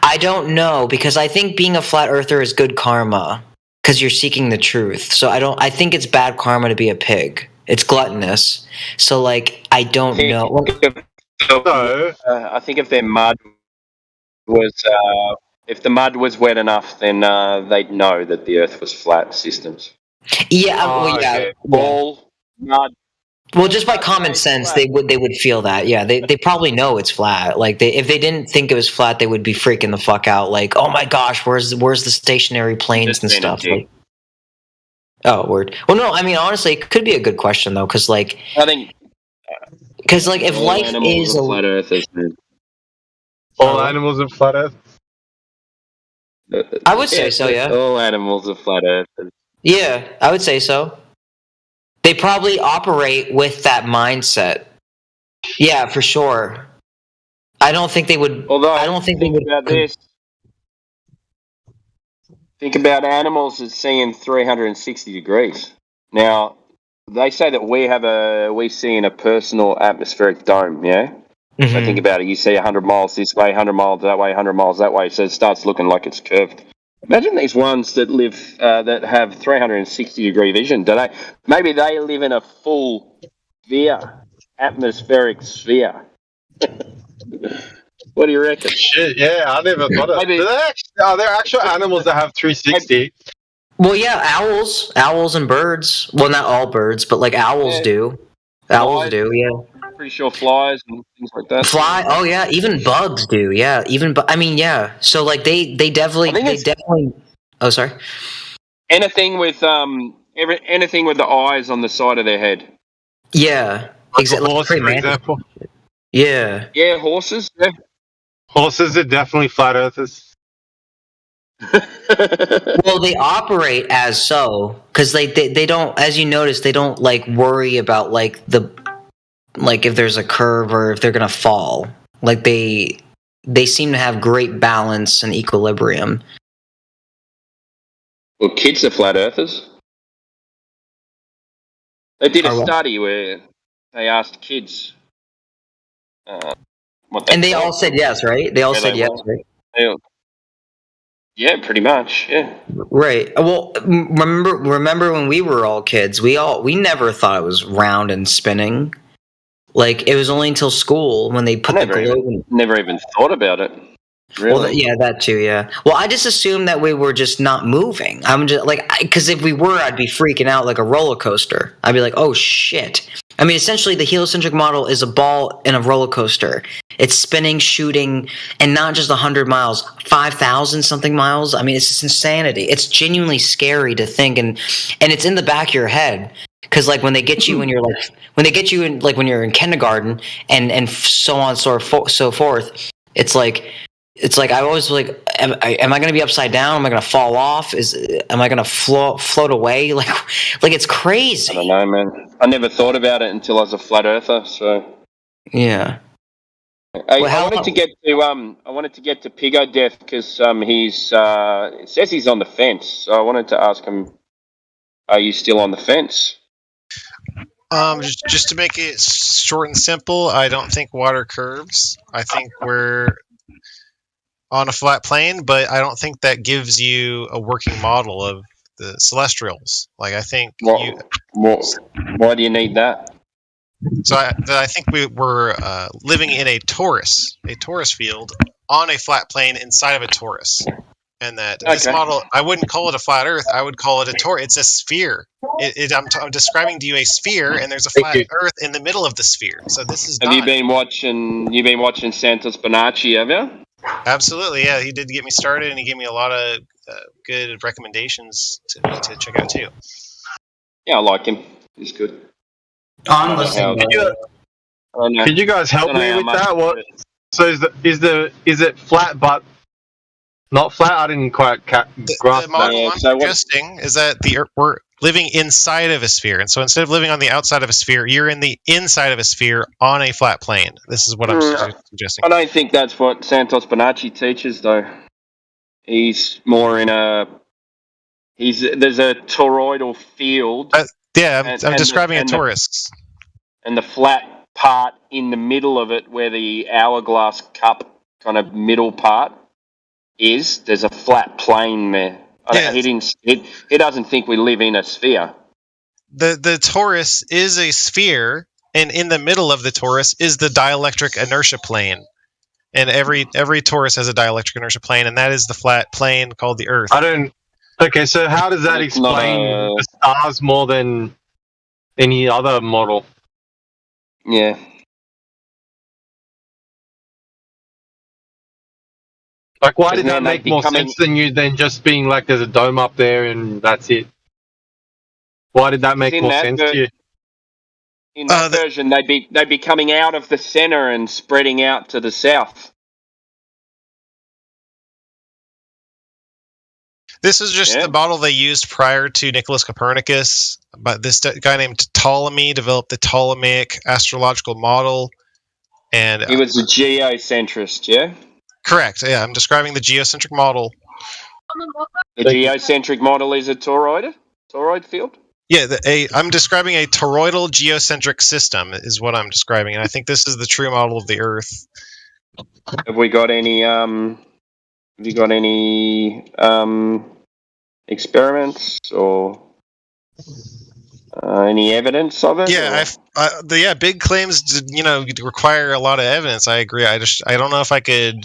Speaker 4: I don't know, because I think being a flat earther is good karma, because you're seeking the truth. So I think it's bad karma to be a pig. It's gluttonous. So like, I don't know.
Speaker 5: I think if their mud was if the mud was wet enough, then they'd know that the Earth was flat systems.
Speaker 4: Yeah,
Speaker 5: Ball, mud.
Speaker 4: Well, just by common sense, they would feel that. Yeah, they probably know it's flat. Like, if they didn't think it was flat, they would be freaking the fuck out. Like, oh my gosh, where's the stationary planes and stuff? Like, oh, word. Well, no, I mean, honestly, it could be a good question though, because like,
Speaker 5: I think,
Speaker 4: because like, if life is a
Speaker 5: flat earthers, man.
Speaker 17: All animals are flat earth.
Speaker 4: I would say so. Yeah,
Speaker 5: all animals are flat earthers.
Speaker 4: Yeah, I would say so. They probably operate with that mindset. Yeah, for sure. I don't think they would.
Speaker 5: Although,
Speaker 4: I don't think they would.
Speaker 5: about this. Think about animals as seeing 360 degrees. Now, they say that we see in a personal atmospheric dome, yeah? So think about it. You see 100 miles this way, 100 miles that way, 100 miles that way, so it starts looking like it's curved. Imagine these ones that live, that have 360 degree vision. Maybe they live in a full atmospheric sphere. What do you reckon?
Speaker 17: Shit, yeah, I never thought of it. Are there actual animals that have 360?
Speaker 4: Well, yeah, owls and birds. Well, not all birds, but like owls do. Owls do, yeah.
Speaker 5: Pretty sure flies and things like that.
Speaker 4: Oh yeah, even bugs do. Yeah, I mean, yeah. So like they definitely. Oh, sorry.
Speaker 5: Anything with anything with the eyes on the side of their head.
Speaker 4: Yeah, exactly.
Speaker 17: Horse, for example.
Speaker 4: Yeah.
Speaker 5: Yeah, horses. Yeah.
Speaker 17: Horses are definitely flat earthers.
Speaker 4: Well, they operate as so because they don't, as you notice, they don't like worry about like if there's a curve or if they're gonna fall. Like they seem to have great balance and equilibrium.
Speaker 5: Well, kids are flat earthers. They did a study where they asked kids.
Speaker 4: And they all said yes, right? They all said yes, right?
Speaker 5: Yeah, pretty much. Yeah.
Speaker 4: Right. Well, remember when we were all kids, we never thought it was round and spinning. Like it was only until school when they put the globe.
Speaker 5: Never even thought about it. Really?
Speaker 4: Well, yeah, that too. Yeah. Well, I just assumed that we were just not moving. I'm just like, because if we were, I'd be freaking out like a roller coaster. I'd be like, oh shit. I mean, essentially, the heliocentric model is a ball in a roller coaster. It's spinning, shooting, and not just 100 miles, 5,000 something miles. I mean, it's just insanity. It's genuinely scary to think, and it's in the back of your head. Because like when they get you when you're when you're in kindergarten and so on so forth, it's like I always like, am I going to be upside down? Am I going to fall off? Am I going to float away? Like it's crazy.
Speaker 5: I don't know, man. I never thought about it until I was a flat earther. So
Speaker 4: yeah.
Speaker 5: I wanted to get to Pigo Death because it says he's on the fence. So I wanted to ask him, are you still on the fence?
Speaker 12: Just to make it short and simple, I don't think water curves. I think we're on a flat plane, but I don't think that gives you a working model of the celestials. Like I think
Speaker 5: why do you need that?
Speaker 12: So I think we're living in a torus field on a flat plane inside of a torus. And that this model, I wouldn't call it a flat Earth. I would call it a torus. It's a sphere. I'm describing to you a sphere, and there's a flat Earth in the middle of the sphere. So this is.
Speaker 5: Have you been watching Santos Bonacci? Have you?
Speaker 12: Absolutely, yeah. He did get me started, and he gave me a lot of good recommendations to check out too.
Speaker 5: Yeah, I like him. He's good.
Speaker 4: I'm listening.
Speaker 17: Could you guys help me with that? What? So is it flat but not flat? I didn't quite grasp
Speaker 12: the model I'm suggesting is that we're living inside of a sphere, and so instead of living on the outside of a sphere, you're in the inside of a sphere on a flat plane. This is what I'm suggesting.
Speaker 5: I don't think that's what Santos Bonacci teaches, though. He's more in there's a toroidal field.
Speaker 12: I'm describing a torus.
Speaker 5: And the flat part in the middle of it, where the hourglass cup kind of middle part is, there's a flat plane there. He doesn't think we live in a sphere.
Speaker 12: The torus is a sphere, and in the middle of the torus is the dielectric inertia plane. And every torus has a dielectric inertia plane, and that is the flat plane called the Earth.
Speaker 17: Okay, so how does that explain the stars more than any other model?
Speaker 5: Yeah.
Speaker 17: Like, why did that make more sense than just being like there's a dome up there and that's it? Why did that make more sense to you?
Speaker 5: In that version, they'd be coming out of the center and spreading out to the south.
Speaker 12: This is just the model they used prior to Nicholas Copernicus, but this guy named Ptolemy developed the Ptolemaic astrological model, And
Speaker 5: he was a geocentrist, yeah?
Speaker 12: Correct. Yeah, I'm describing the geocentric model.
Speaker 5: The geocentric model is a toroid field?
Speaker 12: Yeah, I'm describing a toroidal geocentric system is what I'm describing, and I think this is the true model of the Earth.
Speaker 5: Have we got any experiments or any evidence of it?
Speaker 12: Yeah, big claims, require a lot of evidence. I agree. I don't know if I could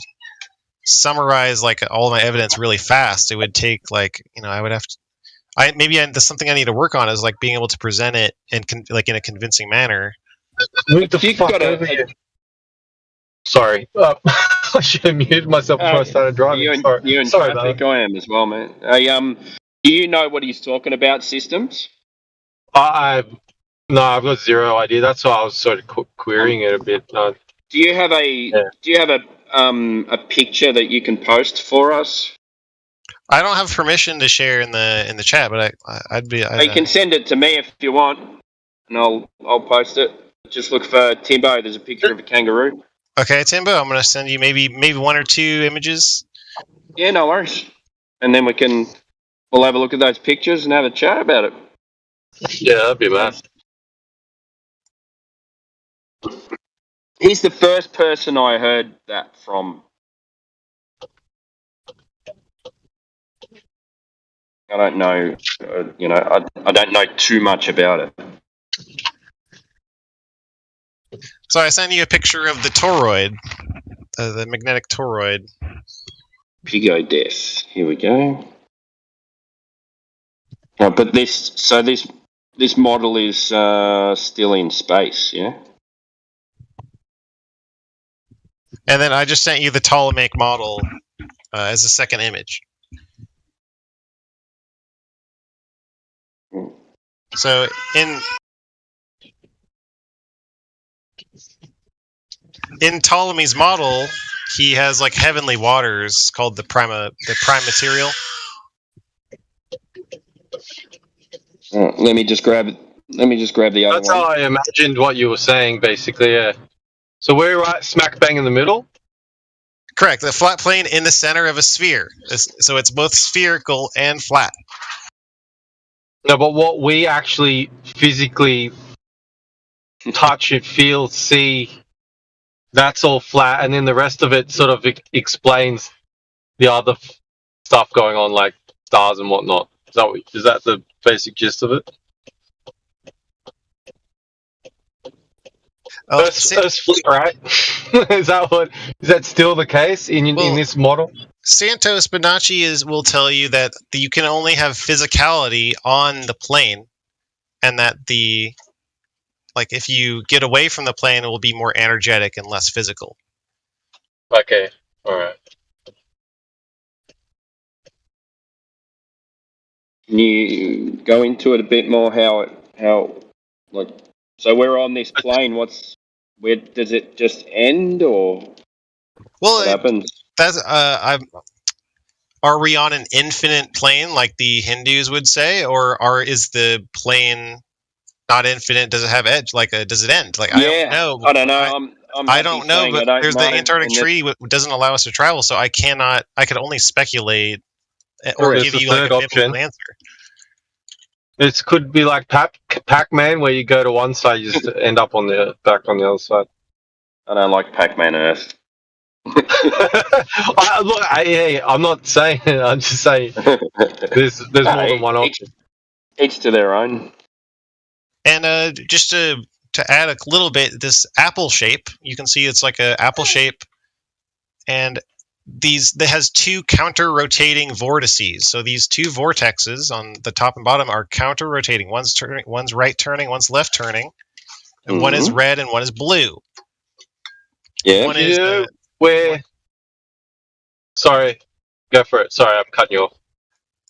Speaker 12: summarize like all of my evidence really fast. It would take I would have to. That's something I need to work on is like being able to present it in a convincing manner.
Speaker 17: Sorry, I should have muted myself before I started driving.
Speaker 5: You're in
Speaker 17: Sorry
Speaker 5: traffic. I am as well, man. Do you know what he's talking about? Systems?
Speaker 17: I've got zero idea. That's why I was sort of querying it a bit.
Speaker 5: Do you have a picture that you can post for us?
Speaker 12: I don't have permission to share in the chat, but
Speaker 5: You can send it to me if you want, and I'll post it. Just look for Timbo. There's a picture of a kangaroo.
Speaker 12: Okay, Timbo, I'm going to send you maybe one or two images.
Speaker 5: Yeah, no worries. And then we'll have a look at those pictures and have a chat about it.
Speaker 17: Yeah, that'd be nice.
Speaker 5: He's the first person I heard that from. I don't know, I don't know too much about it.
Speaker 12: So I sent you a picture of the toroid, the magnetic toroid.
Speaker 5: Pigo death. Here we go. Oh, but this model is still in space, yeah?
Speaker 12: And then I just sent you the Ptolemaic model as a second image. So in Ptolemy's model, he has like heavenly waters called the prime material.
Speaker 5: Let me just grab the other
Speaker 17: That's how I imagined what you were saying, basically. Yeah. So we're right smack bang in the middle.
Speaker 12: Correct. The flat plane in the center of a sphere. So it's both spherical and flat.
Speaker 17: No, but what we actually physically touch, it, feel, see, that's all flat, and then the rest of it sort of explains the other stuff going on, like stars and whatnot. Is that the basic gist of it? Earth's flat, right? Is that still the case in this model?
Speaker 12: Santos Bonacci will tell you that you can only have physicality on the plane, and that if you get away from the plane, it will be more energetic and less physical.
Speaker 17: Okay, all right.
Speaker 5: Can you go into it a bit more? So we're on this plane. Where does it just end, or what happens?
Speaker 12: Are we on an infinite plane, like the Hindus would say, or is the plane not infinite? Does it have edge? Does it end? I don't know. I don't know, but there's the Antarctic Treaty doesn't allow us to travel, so I could only speculate or give you a biblical answer.
Speaker 17: It could be like Pac-Man, where you go to one side, you just end up back on the other side.
Speaker 5: I don't like Pac-Man Earth.
Speaker 17: I'm not saying it. I'm just saying there's more than one option.
Speaker 5: Each to their own.
Speaker 12: And just to add a little bit, this apple shape, you can see it's like an apple shape, and that has two counter-rotating vortices. So these two vortexes on the top and bottom are counter-rotating. One's right turning, one's left turning, and one is red and one is blue.
Speaker 5: Yeah.
Speaker 17: Sorry, go for it. Sorry, I'm cutting you off.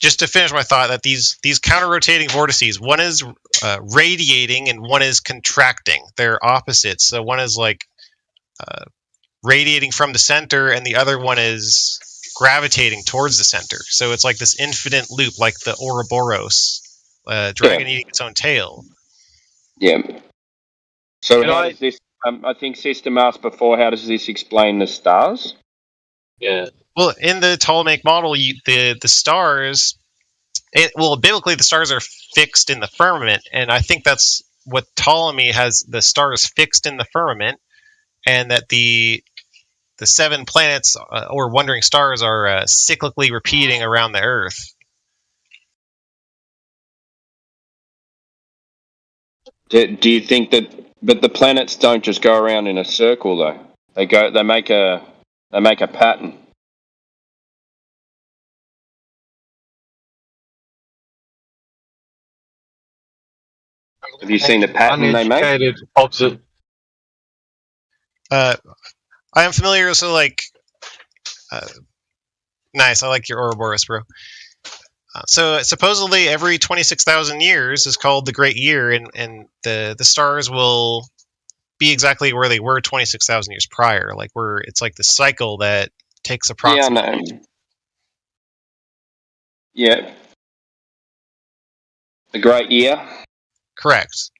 Speaker 12: Just to finish my thought, that these counter-rotating vortices, one is radiating and one is contracting. They're opposites. So one is radiating from the center, and the other one is gravitating towards the center. So it's like this infinite loop, like the Ouroboros, dragon eating its own tail.
Speaker 5: Yeah. So how does this? I think System asked before. How does this explain the stars?
Speaker 17: Yeah.
Speaker 12: Well, in the Ptolemaic model, the stars. Biblically, the stars are fixed in the firmament, and I think that's what Ptolemy has the stars fixed in the firmament, and that the 7 planets or wandering stars are cyclically repeating around the Earth.
Speaker 5: Do you think that? But the planets don't just go around in a circle, though. They make a pattern. Have you seen the pattern they make?
Speaker 17: Uneducated opposite.
Speaker 12: I am familiar, so like, nice. I like your Ouroboros, bro. So supposedly every 26,000 years is called the Great Year, and the stars will be exactly where they were 26,000 years prior. Like it's like the cycle that takes approximately.
Speaker 5: Yeah, no. Yeah. The Great Year.
Speaker 12: Correct.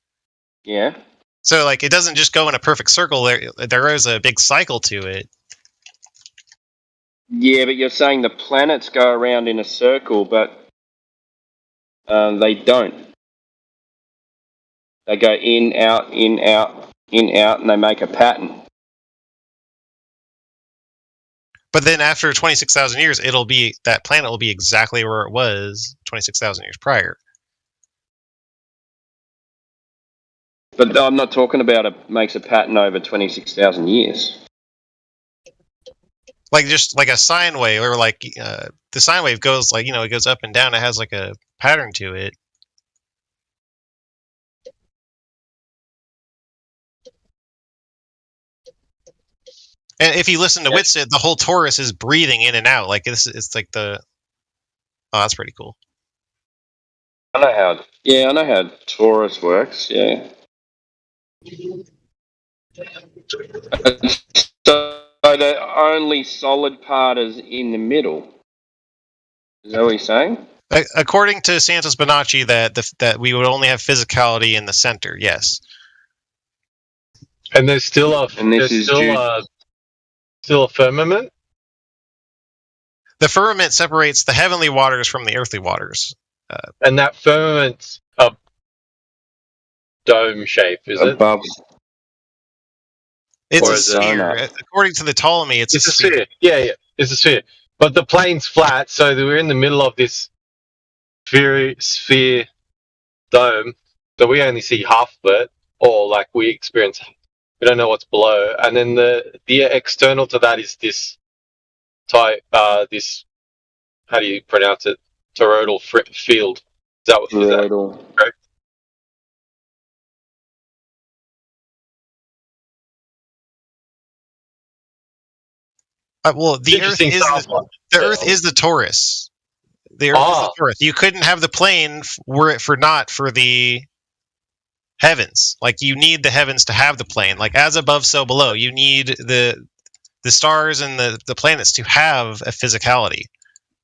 Speaker 5: Yeah.
Speaker 12: So like it doesn't just go in a perfect circle. There is a big cycle to it.
Speaker 5: Yeah, but you're saying the planets go around in a circle, but they don't. They go in, out, in, out, in, out, and they make a pattern.
Speaker 12: But then after 26,000 years, that planet will be exactly where it was 26,000 years prior.
Speaker 5: But I'm not talking about it makes a pattern over 26,000 years.
Speaker 12: Like just like a sine wave, or like the sine wave goes like, it goes up and down. It has like a pattern to it. And if you listen to Whitsitt, the whole torus is breathing in and out. Like it's like the. Oh, that's pretty cool.
Speaker 5: I know how torus works. Yeah. So the only solid part is in the middle. Is that what you're saying?
Speaker 12: According to Santos Bonacci, that we would only have physicality in the center. Yes.
Speaker 17: And there's still a firmament.
Speaker 12: The firmament separates the heavenly waters from the earthly waters.
Speaker 17: And that firmament's a dome shape, is
Speaker 5: above.
Speaker 12: It's a sphere. According to the Ptolemy, it's a sphere.
Speaker 17: Yeah, it's a sphere. But the plane's flat, so we're in the middle of this sphere dome, so we only see half of it, or like we don't know what's below. And then the external to that is this type, this, how do you pronounce it? Toroidal field. Is that what
Speaker 5: toroidal?
Speaker 17: Correct?
Speaker 12: Well, the Earth is the torus. The Earth is the torus. You couldn't have the plane were it not for the heavens. Like you need the heavens to have the plane. Like as above, so below. You need the stars and the planets to have a physicality.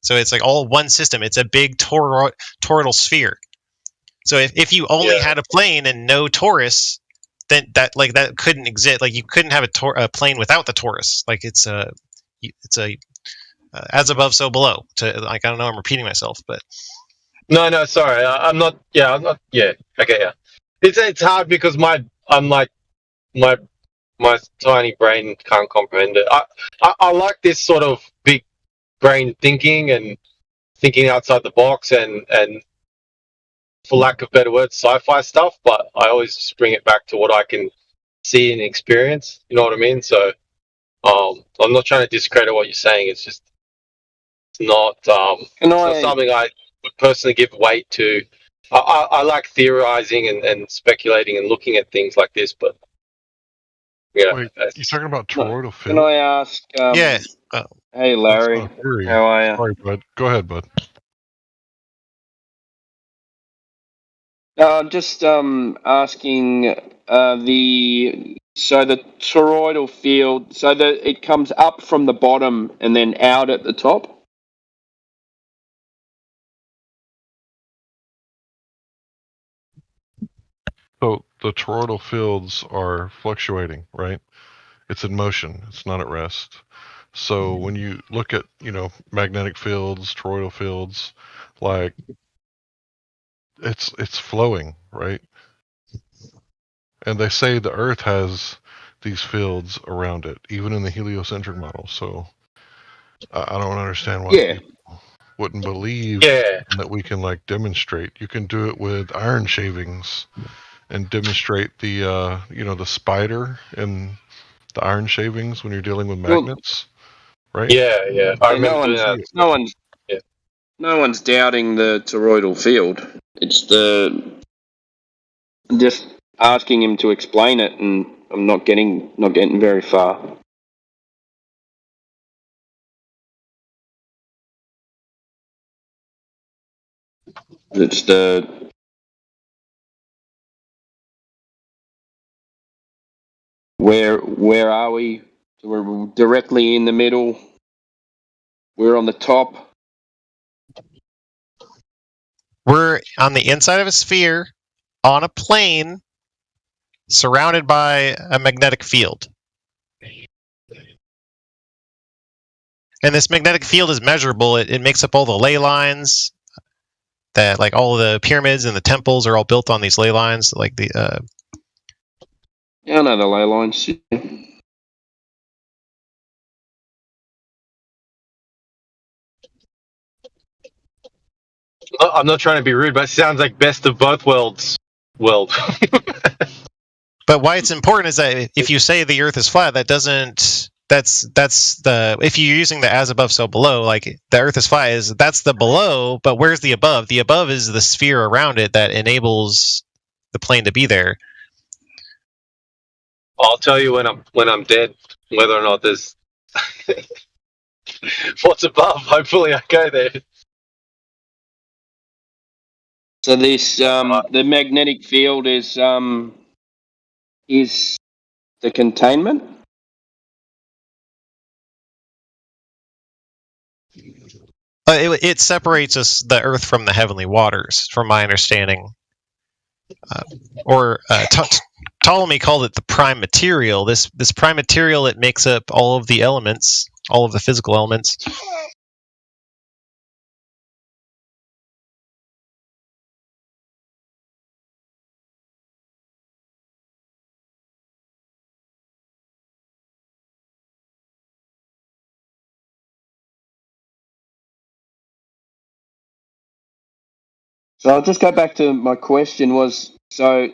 Speaker 12: So it's like all one system. It's a big toroidal sphere. So if you only had a plane and no torus, then that couldn't exist. Like you couldn't have a plane without the torus. Like it's a as above, so below. I don't know. I'm repeating myself, but
Speaker 17: no. Sorry, I'm not. Yeah, I'm not. Yeah, okay. Yeah, it's hard because my tiny brain can't comprehend it. I like this sort of big brain thinking and thinking outside the box and for lack of better words, sci-fi stuff. But I always just bring it back to what I can see and experience. You know what I mean? So I'm not trying to discredit what you're saying. It's just not something I would personally give weight to. I like theorizing and speculating and looking at things like this, but
Speaker 9: Wait, you're talking about toroidal field?
Speaker 5: Can I ask?
Speaker 12: Yeah.
Speaker 5: Hey, Larry. How are you?
Speaker 9: Sorry, bud. Go ahead, bud.
Speaker 5: I'm just asking the toroidal field. So that it comes up from the bottom and then out at the top.
Speaker 9: So the toroidal fields are fluctuating, right? It's in motion. It's not at rest. So when you look at, magnetic fields, toroidal fields, like it's flowing, right? And they say the Earth has these fields around it, even in the heliocentric model. So I don't understand why people wouldn't believe that we can demonstrate. You can do it with iron shavings and demonstrate the the spider and the iron shavings when you're dealing with magnets, right?
Speaker 17: Yeah. I remember doing that.
Speaker 5: No one's doubting the toroidal field. It's just asking him to explain it, and I'm not getting very far. It's where are we? So we're directly in the middle. We're on the top.
Speaker 12: We're on the inside of a sphere, on a plane, surrounded by a magnetic field. And this magnetic field is measurable. It makes up all the ley lines. That all the pyramids and the temples are all built on these ley lines.
Speaker 5: Yeah, I know the ley lines.
Speaker 17: I'm not trying to be rude, but it sounds like best of both worlds. But
Speaker 12: why it's important is that if you say the Earth is flat, that doesn't. That's the if you're using the as above so below, the Earth is flat that's the below, but where's the above? The above is the sphere around it that enables the plane to be there.
Speaker 17: I'll tell you when I'm dead whether or not there's what's above. Hopefully, I go there.
Speaker 5: So this the magnetic field is the containment.
Speaker 12: It separates the Earth from the heavenly waters, from my understanding. Ptolemy called it the prime material. This prime material, it makes up all of the elements, all of the physical elements.
Speaker 5: So I'll just go back to my question so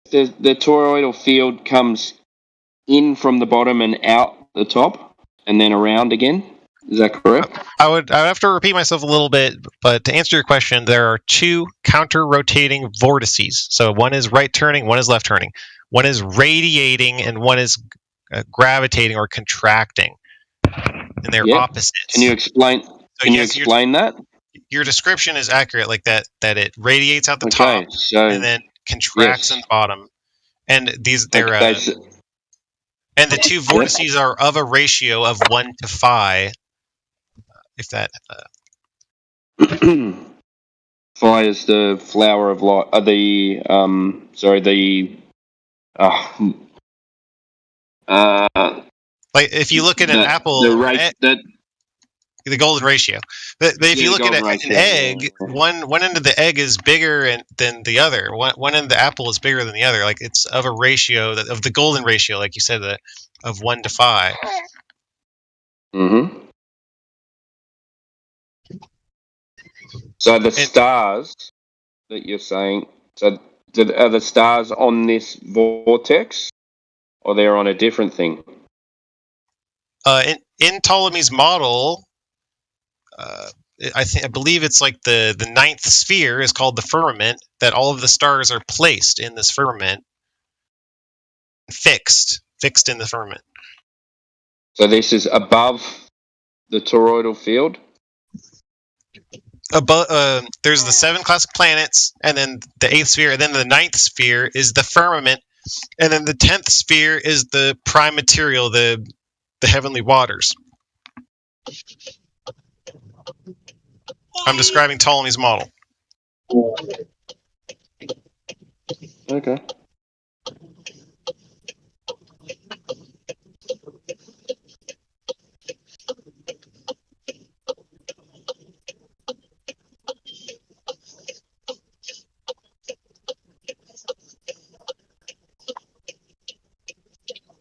Speaker 5: the toroidal field comes in from the bottom and out the top and then around again. Is that correct?
Speaker 12: I would have to repeat myself a little bit, but to answer your question, there are two counter-rotating vortices. So one is right turning, one is left turning. One is radiating and one is gravitating or contracting. And they're opposites.
Speaker 5: Can you explain that?
Speaker 12: Your description is accurate, that it radiates out the top and then contracts in the bottom. And they're and the two vortices are of a ratio of 1 to phi. If that
Speaker 5: phi is the flower of light.
Speaker 12: If you look at an apple, the golden ratio. But if you look at an egg, one end of the egg is bigger than the other. One end of the apple is bigger than the other. It's of a ratio of the golden ratio, like you said, of 1 to phi.
Speaker 5: Mm-hmm. So the stars that you're saying, are the stars on this vortex, or they're on a different thing?
Speaker 12: In Ptolemy's model, I believe it's the ninth sphere is called the firmament. That all of the stars are placed in this firmament, fixed in the firmament.
Speaker 5: So this is above the toroidal field.
Speaker 12: Above, there's the 7 classic planets, and then the 8th sphere, and then the 9th sphere is the firmament, and then the 10th sphere is the prime material, the heavenly waters. I'm describing Ptolemy's model.
Speaker 5: Okay.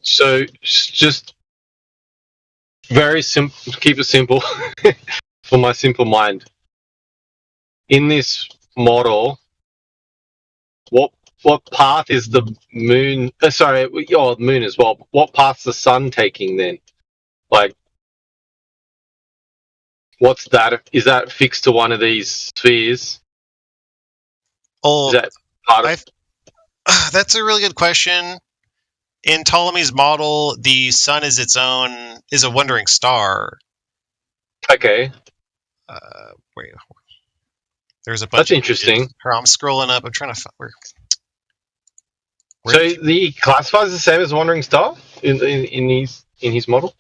Speaker 17: So just very simple. Keep it simple for my simple mind. In this model, what path is the moon? Sorry, the moon as well. What path's the sun taking then? Like, what's that? Is that fixed to one of these spheres?
Speaker 12: Oh,
Speaker 17: Is that part of?
Speaker 12: that's a really good question. In Ptolemy's model, the sun is a wandering star.
Speaker 17: Okay.
Speaker 12: Wait, there's a bunch.
Speaker 17: That's interesting.
Speaker 12: I'm scrolling up. I'm trying to find where.
Speaker 17: So he classifies the same as a wandering star in his model.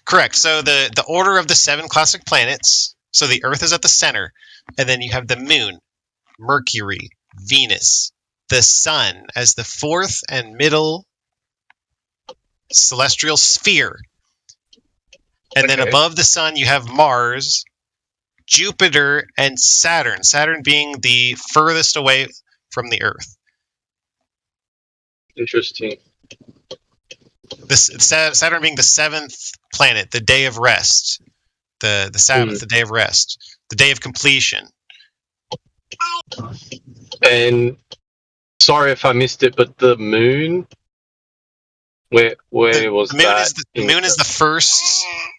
Speaker 12: Correct. So the order of the 7 classic planets. So the Earth is at the center, and then you have the Moon, Mercury, Venus, the Sun as the 4th and middle celestial sphere, and then above the Sun you have Mars, Jupiter, and Saturn. Saturn being the furthest away from the Earth.
Speaker 17: Interesting.
Speaker 12: Saturn being the 7th planet, the day of rest, the Sabbath, the day of rest, the day of completion.
Speaker 17: And sorry if I missed it, but the moon, where was
Speaker 12: the moon
Speaker 17: that?
Speaker 12: The moon is the first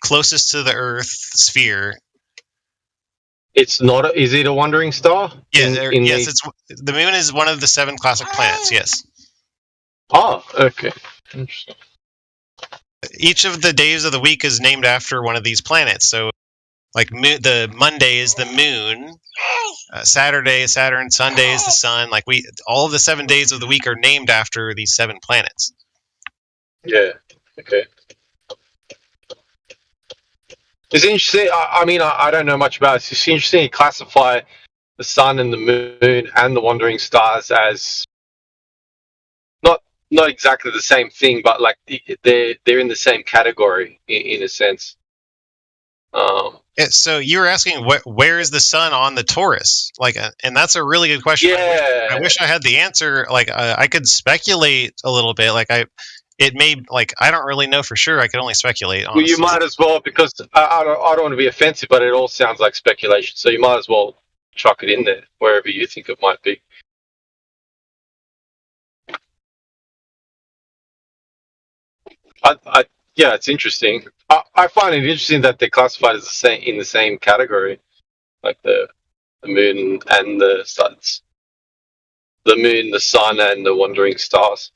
Speaker 12: closest to the Earth sphere.
Speaker 17: It's not. Is it a wandering star?
Speaker 12: Yeah, yes. The moon is one of the 7 classic planets. Yes.
Speaker 17: Oh, okay. Interesting.
Speaker 12: Each of the days of the week is named after one of these planets. So, like the Monday is the moon, Saturday is Saturn, Sunday is the sun. Like all of the 7 days of the week are named after these 7 planets.
Speaker 17: Yeah. Okay. It's interesting. I mean, I don't know much about it. It's interesting to classify the sun and the moon and the wandering stars as not exactly the same thing, but like they're in the same category in a sense.
Speaker 12: So you were asking where is the sun on the Taurus? Like, and that's a really good question.
Speaker 17: Yeah.
Speaker 12: I wish I had the answer. Like, I could speculate a little bit. Like, I don't really know for sure. I could only speculate. Honestly.
Speaker 17: Well, you might as well, because I don't want to be offensive, but it all sounds like speculation. So you might as well chuck it in there wherever you think it might be. Yeah, it's interesting. I find it interesting that they're classified as in the same category, like the moon and the stars, the moon, the sun, and the wandering stars.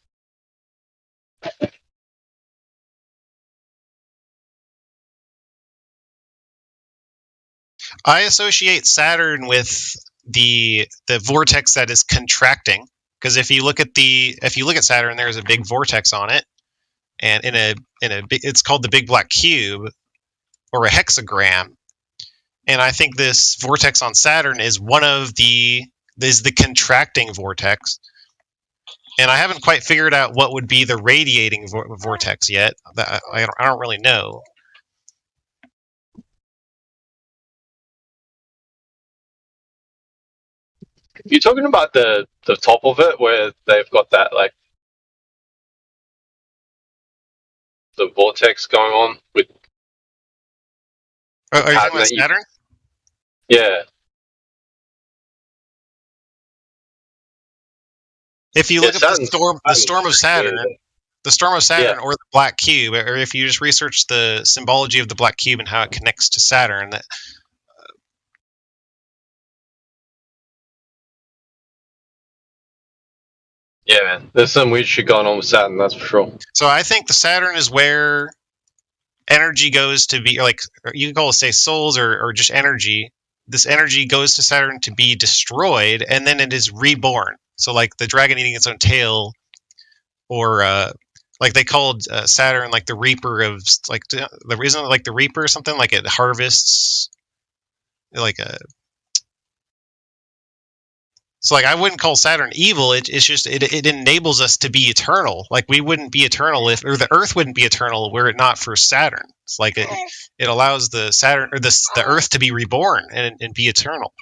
Speaker 12: I associate Saturn with the vortex that is contracting, because if you look at Saturn, there's a big vortex on it, and it's called the Big Black Cube or a hexagram, and I think this vortex on Saturn is the contracting vortex, and I haven't quite figured out what would be the radiating vortex yet. I don't really know.
Speaker 17: You're talking about the top of it, where they've got that, like, the vortex going on with.
Speaker 12: Are you talking about Saturn?
Speaker 17: Yeah.
Speaker 12: If you look at the storm of Saturn, or the Black Cube, or if you just research the symbology of the Black Cube and how it connects to Saturn,
Speaker 17: Yeah, man. There's some weird shit going on with Saturn, that's for sure.
Speaker 12: So I think the Saturn is where energy goes to be, like, you can call it, say, souls or just energy. This energy goes to Saturn to be destroyed, and then it is reborn. So, like the dragon eating its own tail, or like they called Saturn like the Reaper of, like, isn't it like the Reaper or something? Like it harvests, like a. So like I wouldn't call Saturn evil. It's just it enables us to be eternal. Like we wouldn't be eternal or the Earth wouldn't be eternal were it not for Saturn. It's like it allows the Saturn or the Earth to be reborn and be eternal.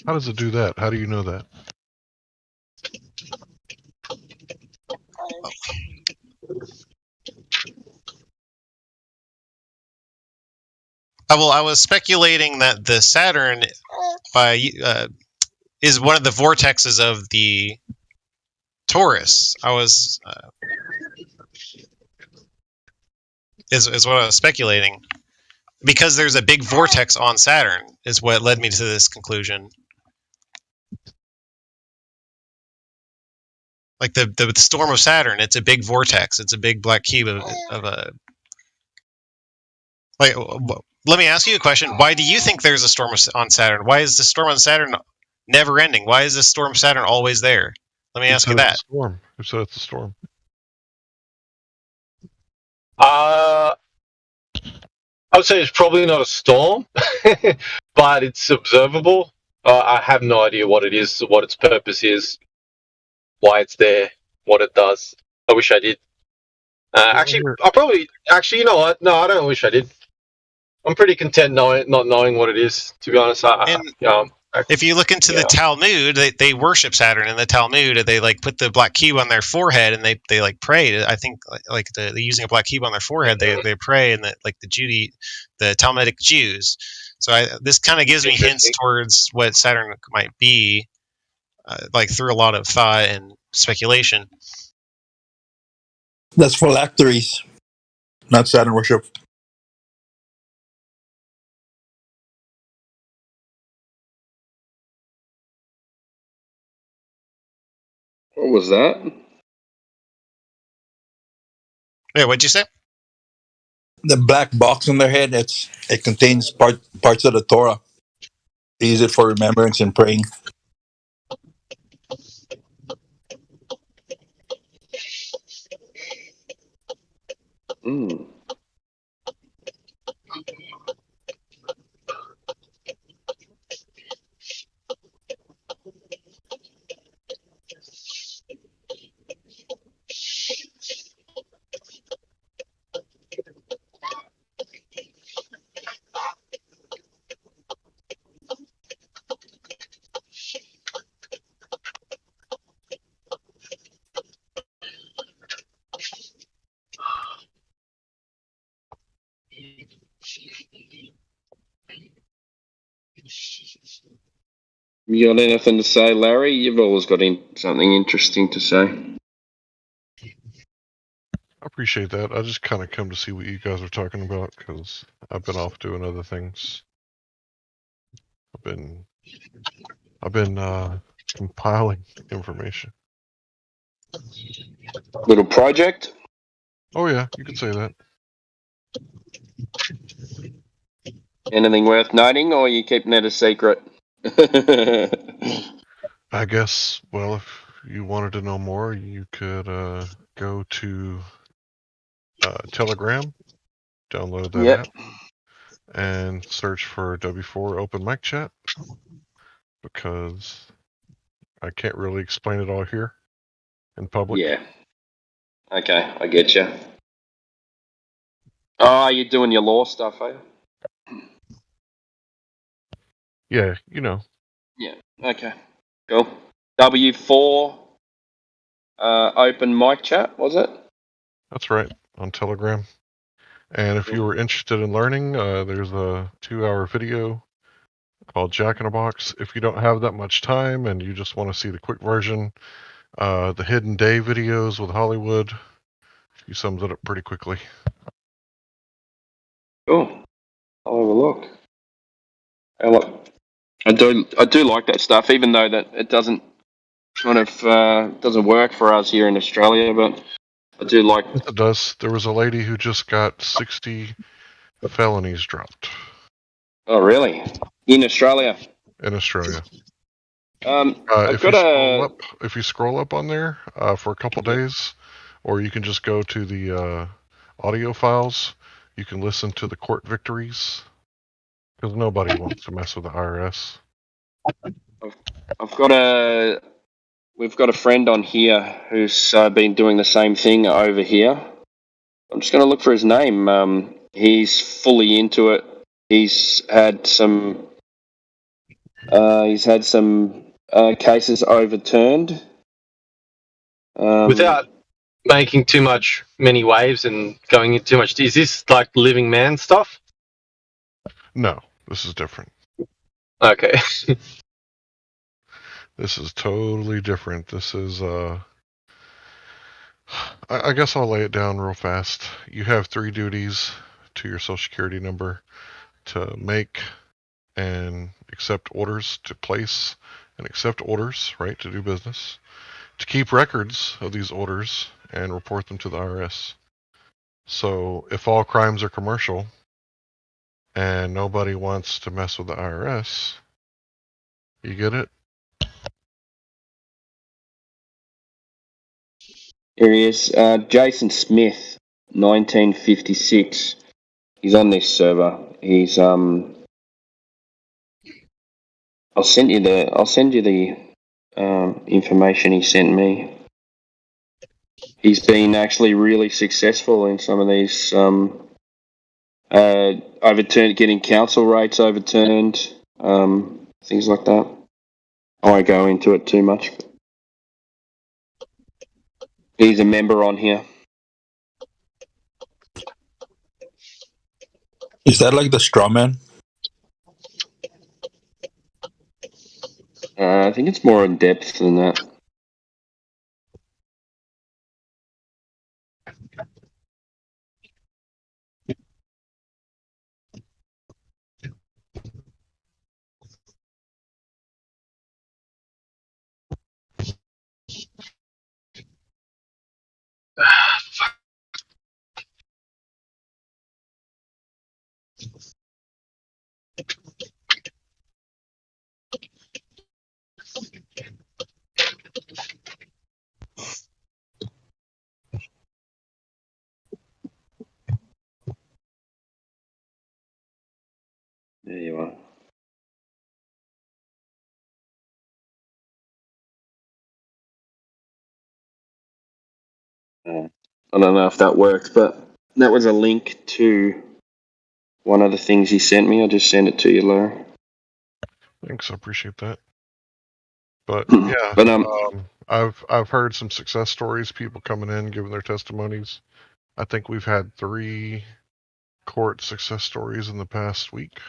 Speaker 9: How does it do that? How do you know that?
Speaker 12: I was speculating that the Saturn is one of the vortexes of the Taurus. Is what I was speculating. Because there's a big vortex on Saturn is what led me to this conclusion. Like the storm of Saturn, it's a big vortex. It's a big black cube of a... Like, let me ask you a question. Why do you think there's a storm on Saturn? Why is the storm on Saturn never ending? Why is the storm Saturn always there? Let me ask you that.
Speaker 9: Storm. Who said it's a storm?
Speaker 17: I would say it's probably not a storm, but it's observable. I have no idea what it is, what its purpose is, why it's there, what it does. I wish I did. Actually, you know what? No, I don't wish I did. I'm pretty content not knowing what it is, to be honest.
Speaker 12: If you look into the Talmud, they worship Saturn in the Talmud. They like put the black cube on their forehead and they like pray. I think like they're using a black cube on their forehead. They pray and the Talmudic Jews. So this kind of gives me hints towards what Saturn might be, like through a lot of thought and speculation.
Speaker 16: That's phylacteries, not Saturn worship.
Speaker 5: What was that?
Speaker 12: Yeah, what'd you say?
Speaker 16: The black box on their head, it contains parts of the Torah. They use it for remembrance and praying.
Speaker 5: Mm. You got anything to say, Larry? You've always got something interesting to say.
Speaker 9: I appreciate that. I just kind of come to see what you guys are talking about because I've been off doing other things. I've been compiling information.
Speaker 5: Little project?
Speaker 9: Oh yeah, you could say that.
Speaker 5: Anything worth noting, or are you keeping it a secret?
Speaker 9: I guess, well, if you wanted to know more, you could go to Telegram, download that app, and search for W4 Open Mic Chat, because I can't really explain it all here in public.
Speaker 5: Yeah. Okay, I get you. Oh, you're doing your law stuff, are you?
Speaker 9: Yeah, you know.
Speaker 5: Yeah, okay. Cool. W4 Open Mic Chat, was it?
Speaker 9: That's right, on Telegram. And if you were interested in learning, there's a 2-hour video called Jack in a Box. If you don't have that much time and you just want to see the quick version, the Hidden Day videos with Hollywood, he sums it up pretty quickly.
Speaker 5: Cool. I'll have a look. I do like that stuff, even though that it doesn't kind of doesn't work for us here in Australia, but I do like
Speaker 9: it. Does. There was a lady who just got 60 felonies dropped.
Speaker 5: Oh, really? In Australia?
Speaker 9: In Australia.
Speaker 5: If
Speaker 9: you scroll up on there for a couple days, or you can just go to the audio files, you can listen to the court victories, because nobody wants to mess with the IRS.
Speaker 5: We've got a friend on here who's been doing the same thing over here. I'm just going to look for his name. He's fully into it. He's had some cases overturned.
Speaker 17: Without making many waves and going into too much, is this like living man stuff?
Speaker 9: No, this is different.
Speaker 17: Okay.
Speaker 9: This is totally different. This is I guess I'll lay it down real fast. You have 3 duties to your social security number: to make and accept orders, to place and accept orders, right, to do business, to keep records of these orders and report them to the IRS. So if all crimes are commercial and nobody wants to mess with the IRS, you get it?
Speaker 5: Here he is, Jason Smith, 1956. He's on this server. He's I'll send you the information he sent me. He's been actually really successful in some of these getting council rates overturned, things like that. I won't go into it too much. He's a member on here.
Speaker 16: Is that like the straw man?
Speaker 5: I think it's more in depth than that. There you are. I don't know if that works, but that was a link to one of the things he sent me. I'll just send it to you, Larry.
Speaker 9: Thanks, I appreciate that. But yeah,
Speaker 5: But
Speaker 9: I've heard some success stories, people coming in giving their testimonies. I think we've had 3 court success stories in the past week.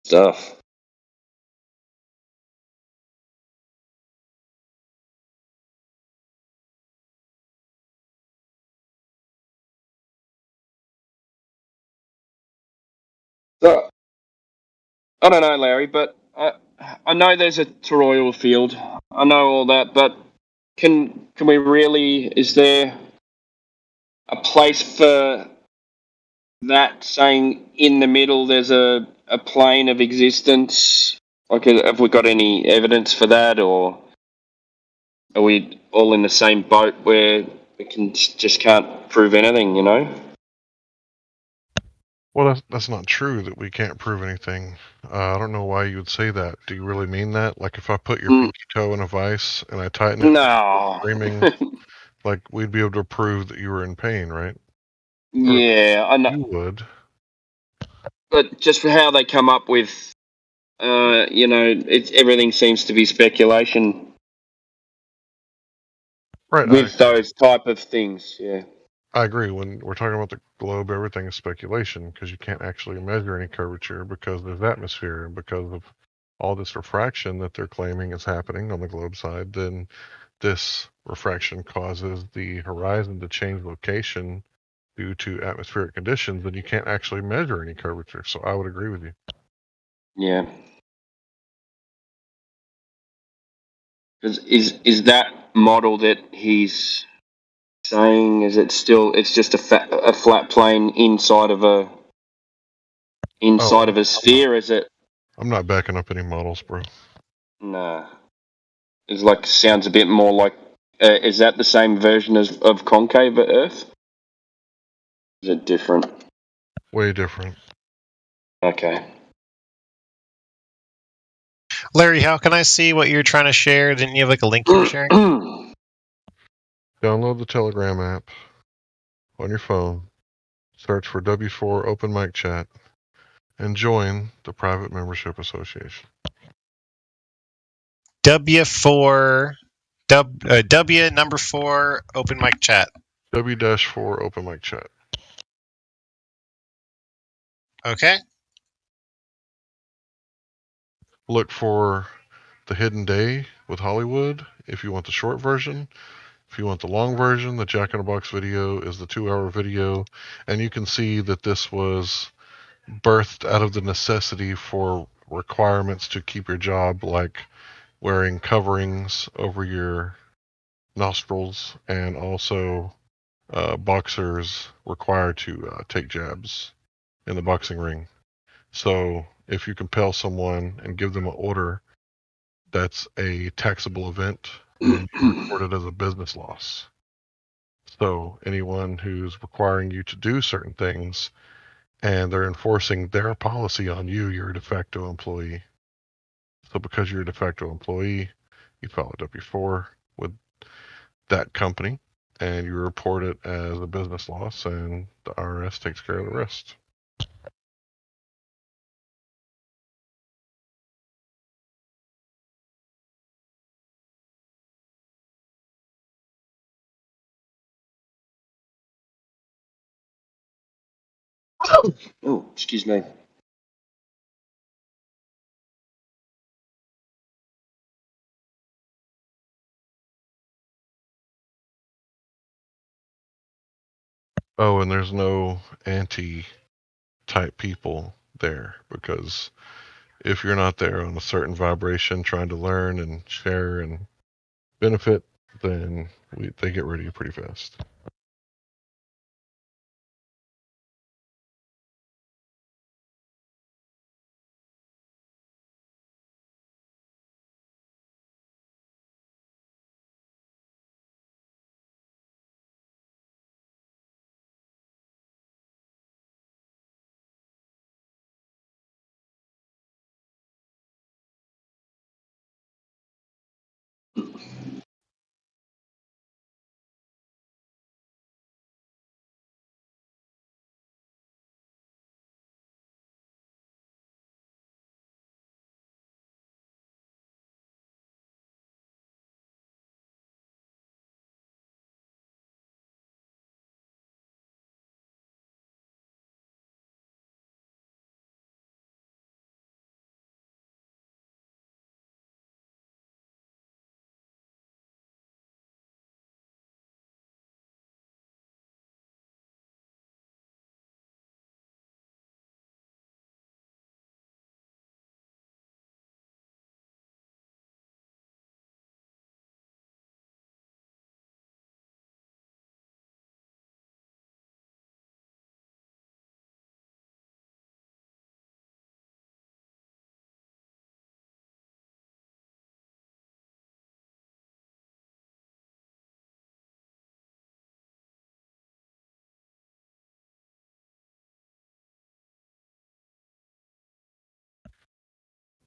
Speaker 5: Stuff. So, I don't know, Larry, but I know there's a toroidal field. I know all that, but can we really? Is there a place for that? Saying in the middle, there's a plane of existence. Like, have we got any evidence for that, or are we all in the same boat where we just can't prove anything? You know.
Speaker 9: Well, that's not true that we can't prove anything. I don't know why you would say that. Do you really mean that? Like, if I put your pinky toe in a vice and I tighten it,
Speaker 5: No.
Speaker 9: screaming, like, we'd be able to prove that you were in pain, right?
Speaker 5: Yeah, I know.
Speaker 9: You would.
Speaker 5: But just for how they come up with, everything seems to be speculation.
Speaker 9: Right.
Speaker 5: With those type of things, yeah.
Speaker 9: I agree. When we're talking about the globe, everything is speculation because you can't actually measure any curvature because there's atmosphere and because of all this refraction that they're claiming is happening on the globe side. Then this refraction causes the horizon to change location due to atmospheric conditions, and you can't actually measure any curvature. So I would agree with you.
Speaker 5: Yeah. Is that model that he's saying, is it still, it's just a flat plane inside of a sphere, is it?
Speaker 9: I'm not backing up any models, bro.
Speaker 5: Nah. It's like, sounds a bit more like, is that the same version of concave Earth? Is it different?
Speaker 9: Way different.
Speaker 5: Okay.
Speaker 12: Larry, how can I see what you're trying to share? Didn't you have like a link you were sharing?
Speaker 9: Download the Telegram app on your phone. Search for W4 Open Mic Chat and join the Private Membership Association.
Speaker 12: W4 W number 4 Open Mic Chat.
Speaker 9: W-4 Open Mic Chat.
Speaker 12: Okay.
Speaker 9: Look for The Hidden Day with Hollywood if you want the short version. If you want the long version, the Jack in the Box video is the 2-hour video. And you can see that this was birthed out of the necessity for requirements to keep your job, like wearing coverings over your nostrils, and also boxers required to take jabs in the boxing ring. So if you compel someone and give them an order, that's a taxable event, and you report it as a business loss. So anyone who's requiring you to do certain things and they're enforcing their policy on you, you're a de facto employee. So because you're a de facto employee, you file a W-4 with that company and you report it as a business loss, and the IRS takes care of the rest.
Speaker 5: Oh, excuse me.
Speaker 9: Oh, and there's no anti-type people there, because if you're not there on a certain vibration trying to learn and share and benefit, then they get rid of you pretty fast.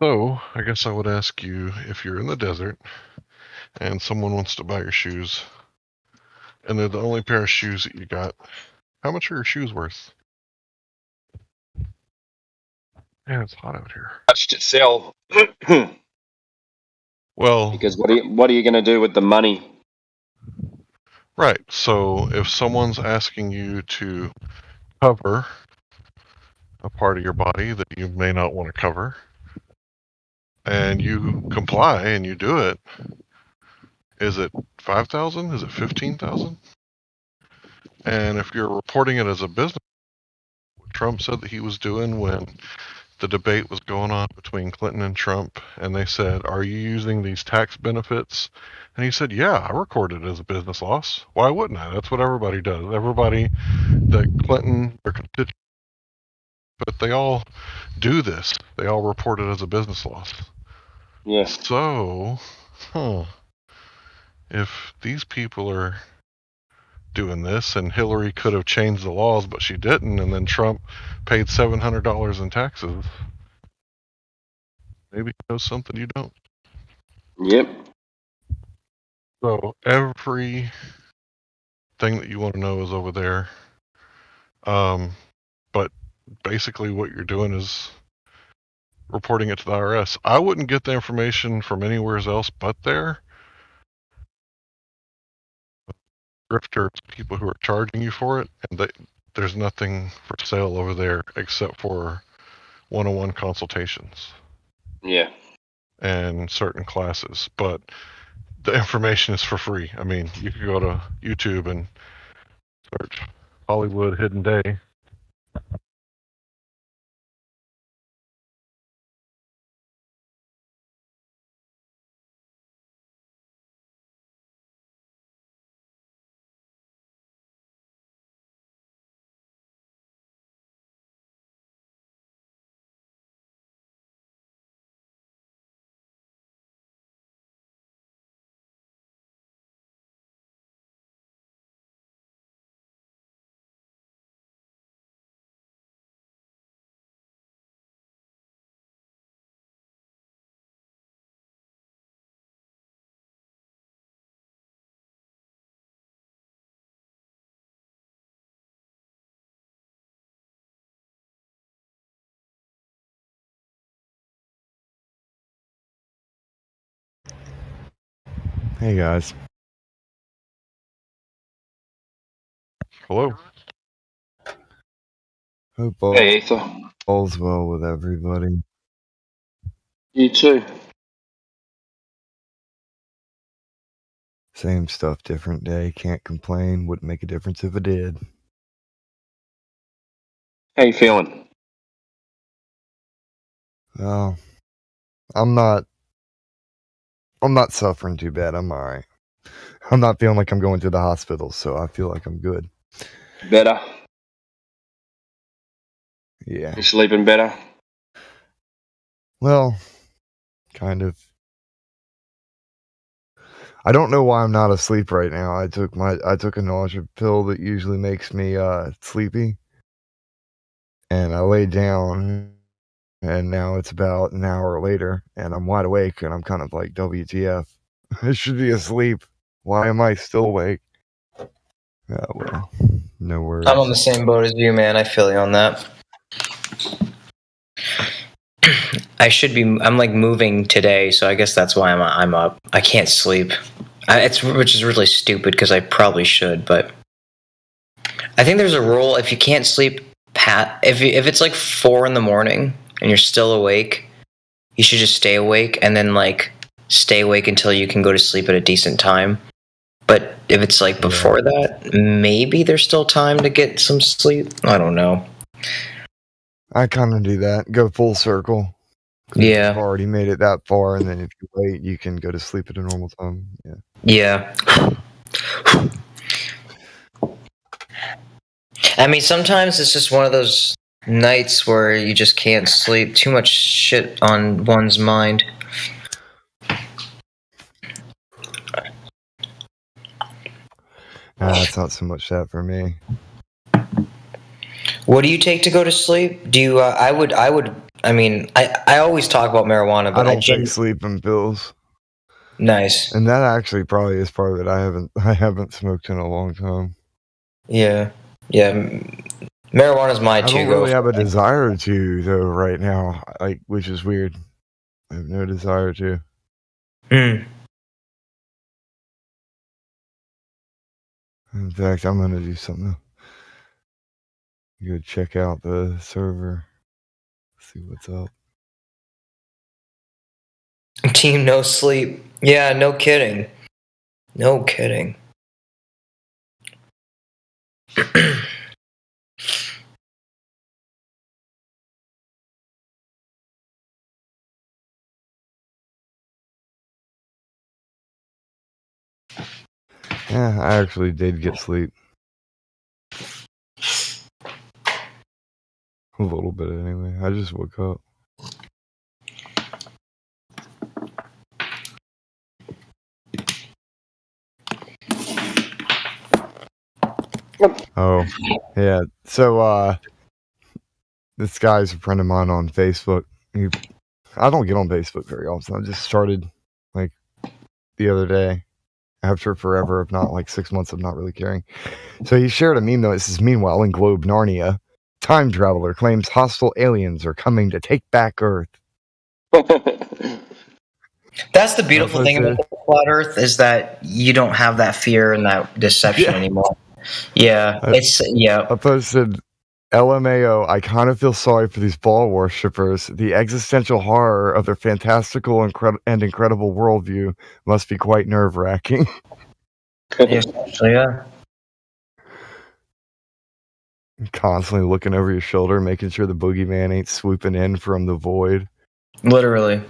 Speaker 9: So, I guess I would ask you, if you're in the desert and someone wants to buy your shoes, and they're the only pair of shoes that you got, how much are your shoes worth? Man, it's hot out here.
Speaker 5: Much to sell.
Speaker 9: Well,
Speaker 5: because what are you going to do with the money?
Speaker 9: Right. So if someone's asking you to cover a part of your body that you may not want to cover, and you comply and you do it, is it 5,000? Is it 15,000? And if you're reporting it as a business, what Trump said that he was doing when the debate was going on between Clinton and Trump, and they said, "Are you using these tax benefits?" And he said, "Yeah, I recorded it as a business loss. Why wouldn't I? That's what everybody does. Everybody that Clinton or constituents, but they all do this. They all report it as a business loss."
Speaker 5: Yeah.
Speaker 9: So, if these people are doing this, and Hillary could have changed the laws, but she didn't, and then Trump paid $700 in taxes. Maybe he knows something you don't.
Speaker 5: Yep.
Speaker 9: So every thing that you want to know is over there. But basically what you're doing is reporting it to the IRS. I wouldn't get the information from anywhere else but there. Grifters, people who are charging you for it, and there's nothing for sale over there except for one-on-one consultations.
Speaker 5: Yeah.
Speaker 9: And certain classes, but the information is for free. I mean, you can go to YouTube and search Hollywood Hidden Day.
Speaker 2: Hey guys.
Speaker 9: Hello.
Speaker 2: Hope
Speaker 5: Hey, Ether.
Speaker 2: all's well with everybody.
Speaker 5: You too.
Speaker 2: Same stuff, different day. Can't complain. Wouldn't make a difference if it did.
Speaker 5: How you feeling?
Speaker 2: Well, I'm not suffering too bad. I'm alright. I'm not feeling like I'm going to the hospital, so I feel like I'm good.
Speaker 5: Better?
Speaker 2: Yeah.
Speaker 5: You sleeping better?
Speaker 2: Well, kind of. I don't know why I'm not asleep right now. I took a nausea pill that usually makes me sleepy. And I laid down, and now it's about an hour later, and I'm wide awake, and I'm kind of like, WTF. I should be asleep. Why am I still awake? Yeah, well, no worries.
Speaker 4: I'm on the same boat as you, man. I feel you on that. I'm like moving today, so I guess that's why I'm up. I can't sleep. Which is really stupid because I probably should, but I think there's a rule if you can't sleep if it's like 4 a.m. and you're still awake, you should just stay awake and then like stay awake until you can go to sleep at a decent time. But if it's like before that, maybe there's still time to get some sleep. I don't know.
Speaker 2: I kind of do that. Go full circle.
Speaker 4: Yeah.
Speaker 2: You've already made it that far, and then if you wait, you can go to sleep at a normal time. Yeah.
Speaker 4: Yeah. I mean, sometimes it's just one of those nights where you just can't sleep. Too much shit on one's mind.
Speaker 2: It's not so much that for me.
Speaker 4: What do you take to go to sleep? Do you? I always talk about marijuana, but
Speaker 2: I don't take sleeping pills.
Speaker 4: Nice.
Speaker 2: And that actually probably is part of it. I haven't smoked in a long time.
Speaker 4: Yeah. Marijuana's my
Speaker 2: I don't really have a desire to though right now, which is weird. I have no desire to. In fact, I'm gonna do something. Go check out the server. See what's up.
Speaker 4: Team no sleep. Yeah, no kidding. No kidding.
Speaker 2: Yeah, I actually did get sleep. A little bit anyway. I just woke up. Oh, yeah. So, this guy's a friend of mine on Facebook. I don't get on Facebook very often. I just started like the other day after forever, if not like 6 months of not really caring. So he shared a meme though. It says, meanwhile, in Globe Narnia, time traveler claims hostile aliens are coming to take back Earth.
Speaker 4: That's the beautiful thing about the flat Earth is that you don't have that fear and that deception anymore. Yeah,
Speaker 2: I posted LMAO. I kind of feel sorry for these ball worshippers. The existential horror of their fantastical and incredible worldview must be quite nerve-wracking.
Speaker 4: Yeah.
Speaker 2: Constantly looking over your shoulder, making sure the boogeyman ain't swooping in from the void.
Speaker 4: Literally.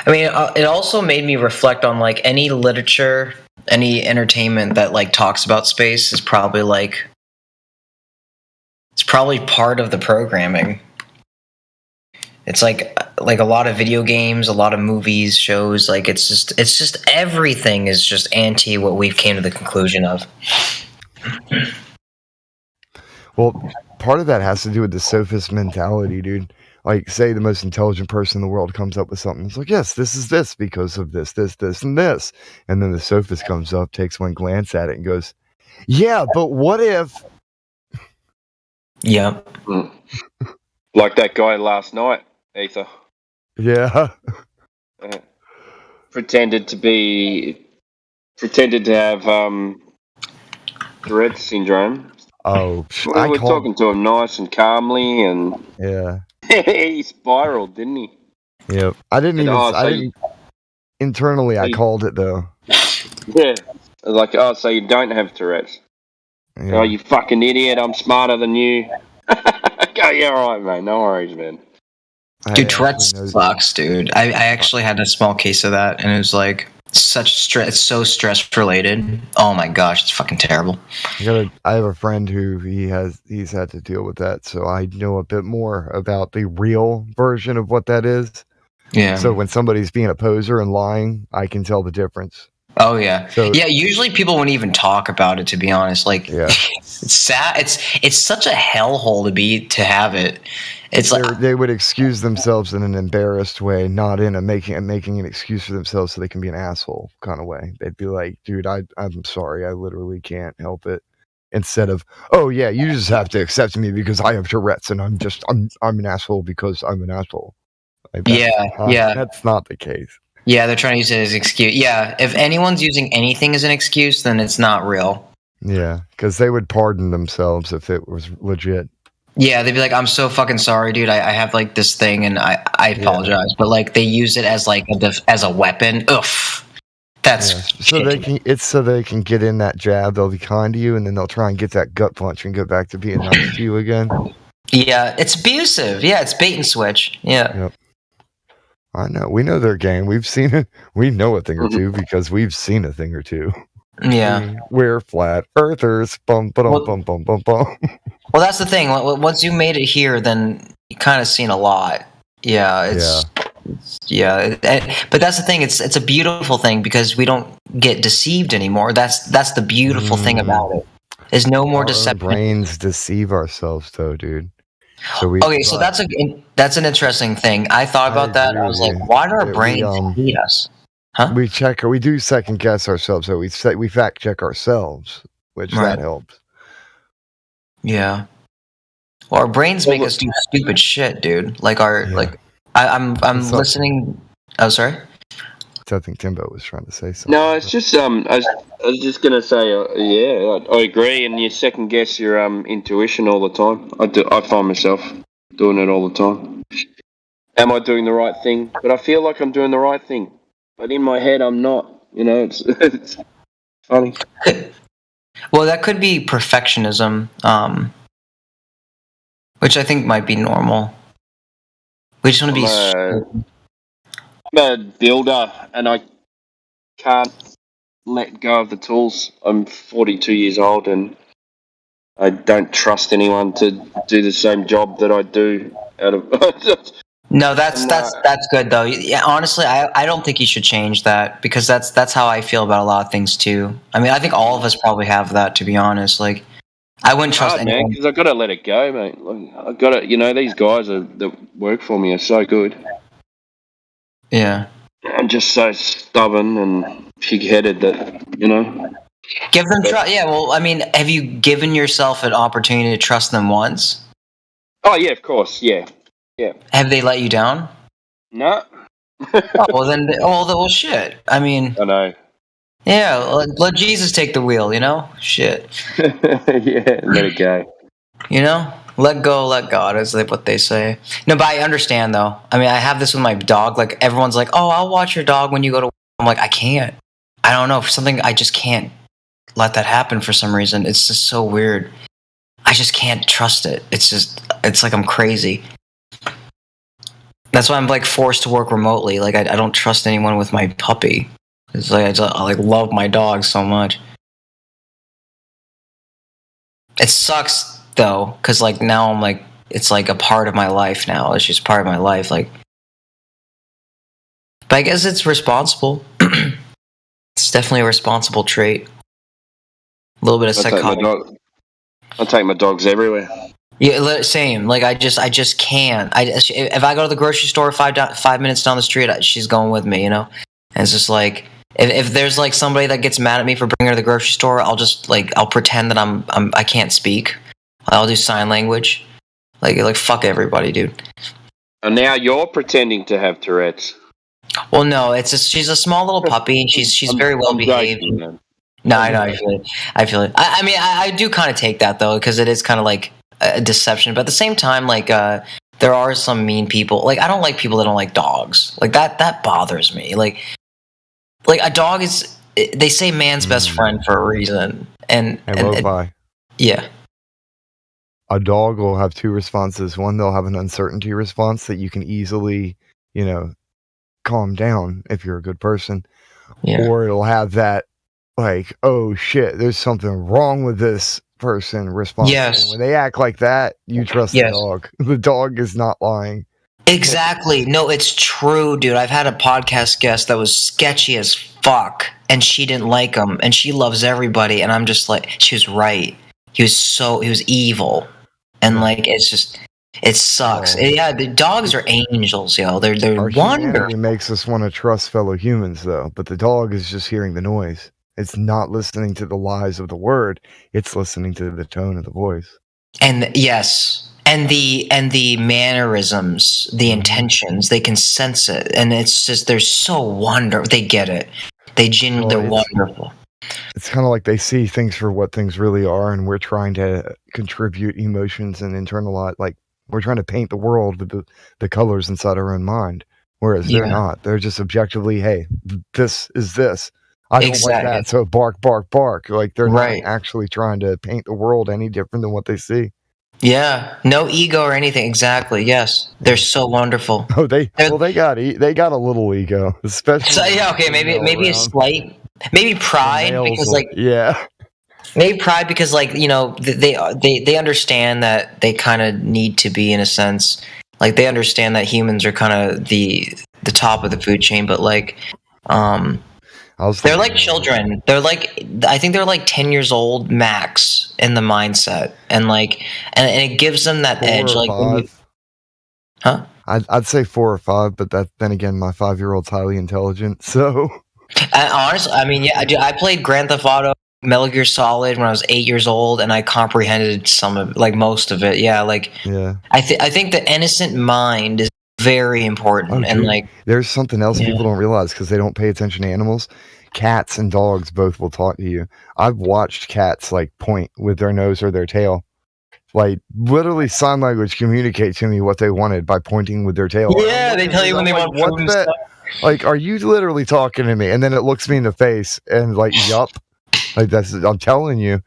Speaker 4: I mean, it also made me reflect on like any literature, any entertainment that like talks about space is probably like it's probably part of the programming. It's like a lot of video games, a lot of movies, shows. Like it's just everything is just anti what we've came to the conclusion of.
Speaker 2: Well, part of that has to do with the sophist mentality, dude. Like, say the most intelligent person in the world comes up with something. It's like, yes, this is this because of this, and this. And then the sophist comes up, takes one glance at it, and goes, yeah, but what if...
Speaker 4: Yeah.
Speaker 5: Like that guy last night, Ether.
Speaker 2: Yeah.
Speaker 5: Pretended to have Tourette's syndrome.
Speaker 2: Oh,
Speaker 5: we were talking to him nice and calmly, and
Speaker 2: yeah,
Speaker 5: he spiraled, didn't he?
Speaker 2: Yep. I didn't internally. I called it though.
Speaker 5: Yeah. I was like, oh, so you don't have Tourette's?
Speaker 2: Yeah.
Speaker 5: Oh, you fucking idiot! I'm smarter than you. Go, yeah, all right, mate. No worries, man.
Speaker 4: Dude, Tourette's sucks, dude. I actually had a small case of that, and it was like such stress. It's so stress related. Oh my gosh, it's fucking terrible.
Speaker 2: I have a friend who he's had to deal with that, so I know a bit more about the real version of what that is.
Speaker 4: Yeah.
Speaker 2: So when somebody's being a poser and lying, I can tell the difference.
Speaker 4: Oh yeah. Yeah, usually people won't even talk about it, to be honest. Like it's sad. It's such a hellhole to have it. It's like
Speaker 2: they would excuse themselves in an embarrassed way, not in a making an excuse for themselves so they can be an asshole kind of way. They'd be like, dude, I'm sorry, I literally can't help it. Instead of, oh yeah, you just have to accept me because I have Tourette's and I'm an asshole because I'm an asshole. Like, that's not the case.
Speaker 4: Yeah, they're trying to use it as an excuse. Yeah, if anyone's using anything as an excuse, then it's not real.
Speaker 2: Yeah, because they would pardon themselves if it was legit.
Speaker 4: Yeah, they'd be like, I'm so fucking sorry, dude. I have like this thing and I apologize. Yeah. But like they use it as like as a weapon. Oof. That's
Speaker 2: so they can get in that jab, they'll be kind to you, and then they'll try and get that gut punch and go back to being nice to you again.
Speaker 4: Yeah, it's abusive. Yeah, it's bait and switch. Yeah.
Speaker 2: Yep. I know. We know their game. We've seen it. We know a thing or two because we've seen a thing or two.
Speaker 4: Yeah.
Speaker 2: We're flat earthers. Bum, bum, bum, bum, bum, bum.
Speaker 4: Well, that's the thing. Once you made it here, then you kind of seen a lot. Yeah. But that's the thing. It's a beautiful thing because we don't get deceived anymore. That's the beautiful thing about it. There's no more deception.
Speaker 2: Our brains deceive ourselves, though, dude. So
Speaker 4: so that's an interesting thing. I thought about that. I was like, why do our brains hate us? Huh?
Speaker 2: We do second guess ourselves. So we fact check ourselves, which that helps.
Speaker 4: Yeah. Well, our brains make us do stupid shit, dude. Like I'm listening. Oh, sorry.
Speaker 2: I think Timbo was trying to say something.
Speaker 5: No, it's just I was just gonna say I agree, and you second guess your intuition all the time. I find myself doing it all the time. Am I doing the right thing? But I feel like I'm doing the right thing, but in my head I'm not. You know, it's funny.
Speaker 4: Well, that could be perfectionism, which I think might be normal. We just want to be.
Speaker 5: I'm a builder, and I can't let go of the tools. I'm 42 years old, and I don't trust anyone to do the same job that I do.
Speaker 4: No, that's good though. Yeah, honestly, I don't think you should change that because that's how I feel about a lot of things too. I mean, I think all of us probably have that, to be honest. Like, I wouldn't trust
Speaker 5: hard, man,
Speaker 4: anyone.
Speaker 5: because I got to let it go, mate. I got to, these guys that work for me are so good.
Speaker 4: Yeah.
Speaker 5: I'm just so stubborn and pig-headed that,
Speaker 4: Give them trust. Yeah, well, I mean, have you given yourself an opportunity to trust them once?
Speaker 5: Oh, yeah, of course, yeah. Yeah.
Speaker 4: Have they let you down?
Speaker 5: No.
Speaker 4: Well, shit. I mean,
Speaker 5: I know.
Speaker 4: Yeah, let Jesus take the wheel, Shit.
Speaker 5: Yeah, let it go.
Speaker 4: Let go, let God, is what they say. No, but I understand, though. I mean, I have this with my dog. Like, everyone's like, oh, I'll watch your dog when you go to work. I'm like, I can't. I don't know. For something, I just can't let that happen for some reason. It's just so weird. I just can't trust it. It's like I'm crazy. That's why I'm, like, forced to work remotely. Like, I don't trust anyone with my puppy. It's like, I love my dog so much. It sucks, though, because, like, now I'm, like, it's, like, a part of my life now. It's just part of my life, like. But I guess it's responsible. It's definitely a responsible trait. A little bit of psychotic.
Speaker 5: I take my dogs everywhere.
Speaker 4: Yeah, same. Like, I just can't. If I go to the grocery store 5 minutes down the street, she's going with me, And it's just like, if there's like somebody that gets mad at me for bringing her to the grocery store, I'll just I'll pretend that I can't speak. I'll do sign language. Like fuck everybody, dude.
Speaker 5: And now you're pretending to have Tourette's.
Speaker 4: Well, no, she's a small little puppy, and she's very well behaved. No, I know. I feel it. I mean, I do kind of take that though, because it is kind of like a deception. But at the same time, like there are some mean people. Like, I don't like people that don't like dogs. Like that bothers me. Like a dog is. They say man's best friend for a reason, and yeah.
Speaker 2: A dog will have two responses. One, they'll have an uncertainty response that you can easily, calm down if you're a good person.
Speaker 4: Yeah.
Speaker 2: Or it'll have that, like, oh shit, there's something wrong with this person response.
Speaker 4: Yes.
Speaker 2: And when they act like that, you trust the dog. The dog is not lying.
Speaker 4: Exactly. No, it's true, dude. I've had a podcast guest that was sketchy as fuck, and she didn't like him, and she loves everybody, and I'm just like, she was right. He was evil. And like, it sucks. Yeah, the dogs are angels, yo. They're wonderful.
Speaker 2: It makes us want to trust fellow humans, though. But the dog is just hearing the noise. It's not listening to the lies of the word. It's listening to the tone of the voice.
Speaker 4: And yes, and the mannerisms, the intentions, they can sense it, and it's just they're so wonderful. They get it. They're wonderful.
Speaker 2: It's kind of like they see things for what things really are, and we're trying to contribute emotions and internalize. Like, we're trying to paint the world with the colors inside our own mind, whereas they're not. They're just objectively, hey, this is this. I don't like that, so bark, bark, bark. Like, they're not actually trying to paint the world any different than what they see.
Speaker 4: Yeah, no ego or anything. Exactly. Yes, they're so wonderful.
Speaker 2: Oh, they got a little ego, especially.
Speaker 4: So, yeah, okay, maybe a slight. Maybe pride because maybe pride because they understand that they kind of need to be, in a sense, like they understand that humans are kind of the top of the food chain, but like they're like children. I think they're like 10 years old max in the mindset, and it gives them that edge. Like,
Speaker 2: I'd say 4 or 5, but then again, my 5-year-old's highly intelligent, so.
Speaker 4: Honestly, I mean, yeah, I played Grand Theft Auto, Metal Gear Solid when I was 8 years old, and I comprehended most of it. Yeah, I think the innocent mind is very important, and
Speaker 2: there's something else people don't realize because they don't pay attention to animals. Cats and dogs both will talk to you. I've watched cats point with their nose or their tail. Like, literally, sign language communicate to me what they wanted by pointing with their tail.
Speaker 4: Yeah, they tell you when they want food and stuff.
Speaker 2: Like, are you literally talking to me? And then it looks me in the face and yup. Like, I'm telling you.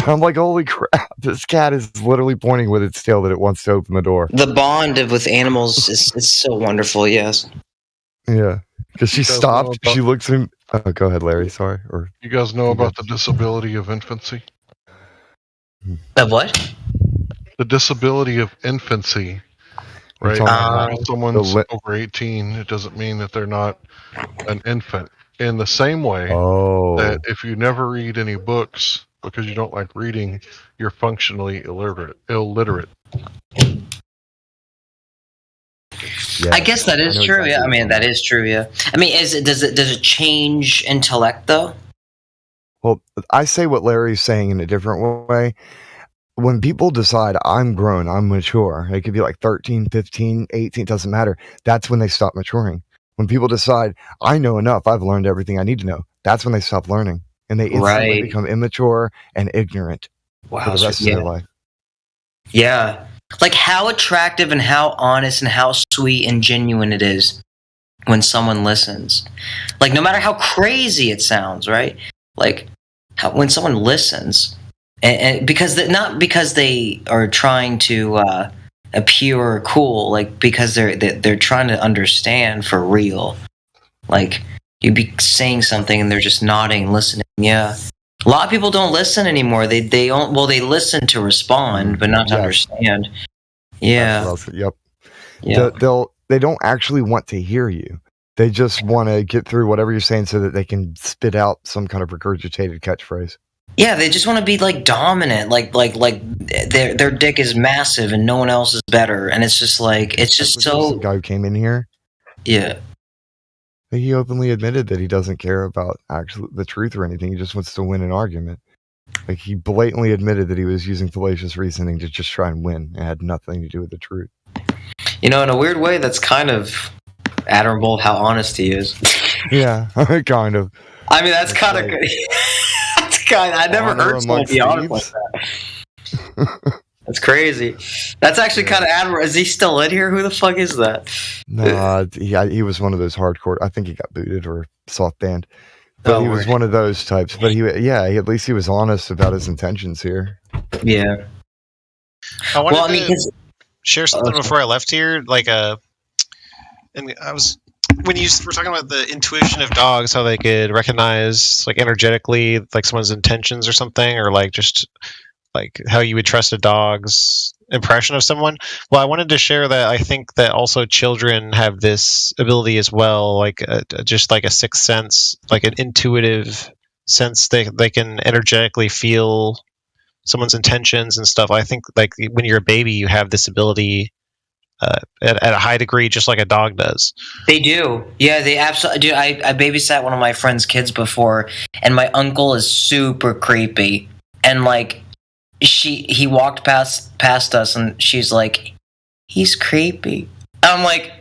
Speaker 2: I'm like, holy crap, this cat is literally pointing with its tail that it wants to open the door.
Speaker 4: The bond with animals is so wonderful, yes.
Speaker 2: Yeah. Because she stopped, she looks at him. Oh, go ahead, Larry, sorry. Or
Speaker 9: you guys know about the disability of infancy?
Speaker 4: Of what?
Speaker 9: The disability of infancy, Right.
Speaker 2: talking
Speaker 9: If someone's over 18, it doesn't mean that they're not an infant. In the same way that if you never read any books because you don't like reading, you're functionally illiterate.
Speaker 4: I guess that is true. Yeah, I mean that is true. Yeah, I mean, does it change intellect though?
Speaker 2: Well, I say what Larry's saying in a different way. When people decide I'm grown, I'm mature, it could be like 13, 15, 18, doesn't matter. That's when they stop maturing. When people decide I know enough, I've learned everything I need to know, that's when they stop learning. And they instantly become immature and ignorant for the rest of their life.
Speaker 4: Yeah. Like how attractive and how honest and how sweet and genuine it is when someone listens. Like no matter how crazy it sounds, right? Like when someone listens, and not because they are trying to appear cool, like because they're trying to understand for real. Like you'd be saying something and they're just nodding, listening. Yeah, a lot of people don't listen anymore. They listen to respond, but not to understand. Yeah.
Speaker 2: Yep.
Speaker 4: Yeah.
Speaker 2: They don't actually want to hear you. They just want to get through whatever you're saying so that they can spit out some kind of regurgitated catchphrase.
Speaker 4: Yeah, they just want to be like dominant, like their dick is massive and no one else is better, and it's just like
Speaker 2: The guy who came in here,
Speaker 4: yeah.
Speaker 2: He openly admitted that he doesn't care about actually the truth or anything. He just wants to win an argument. Like he blatantly admitted that he was using fallacious reasoning to just try and win. It had nothing to do with the truth.
Speaker 4: You know, in a weird way, that's kind of admirable how honest he is.
Speaker 2: Yeah, kind of.
Speaker 4: I mean, that's kind of good. I never heard someone be honest like that. That's crazy. That's actually kind of admirable. Is he still in here? Who the fuck is that?
Speaker 2: No, he was one of those hardcore. I think he got booted or soft banned. But he was one of those types. But at least he was honest about his intentions here.
Speaker 4: Yeah.
Speaker 12: I wanted to share something before I left here. Like and I was when you were talking about the intuition of dogs, how they could recognize like energetically like someone's intentions or something, or like just like how you would trust a dog's impression of someone. Well, I wanted to share that I think that also children have this ability as well, like just like a sixth sense, like an intuitive sense. They can energetically feel someone's intentions and stuff. I think like when you're a baby, you have this ability at a high degree, just like a dog does.
Speaker 4: They do. Yeah, they absolutely do. I babysat one of my friend's kids before, and my uncle is super creepy. And like, he walked past us, and she's like, "He's creepy." I'm like,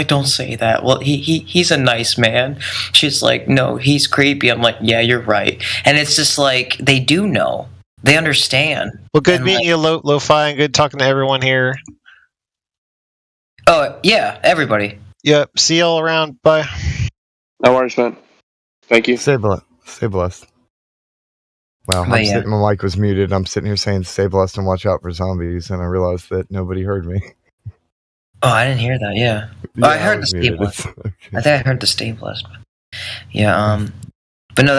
Speaker 4: don't say that. Well, he's a nice man. She's like, "No, he's creepy." I'm like, "Yeah, you're right." And it's just like they do know. They understand.
Speaker 12: Well, good meeting you, Lo-Fi, and good talking to everyone here.
Speaker 4: Oh, yeah, everybody.
Speaker 12: Yep, see y'all around. Bye.
Speaker 5: No worries, man. Thank you.
Speaker 2: Stay blessed. Wow, my mic was muted. I'm sitting here saying stay blessed and watch out for zombies, and I realized that nobody heard me.
Speaker 4: Oh, I didn't hear that, yeah. I heard the stay blessed. Okay. I think I heard the stay blessed. Yeah, but no,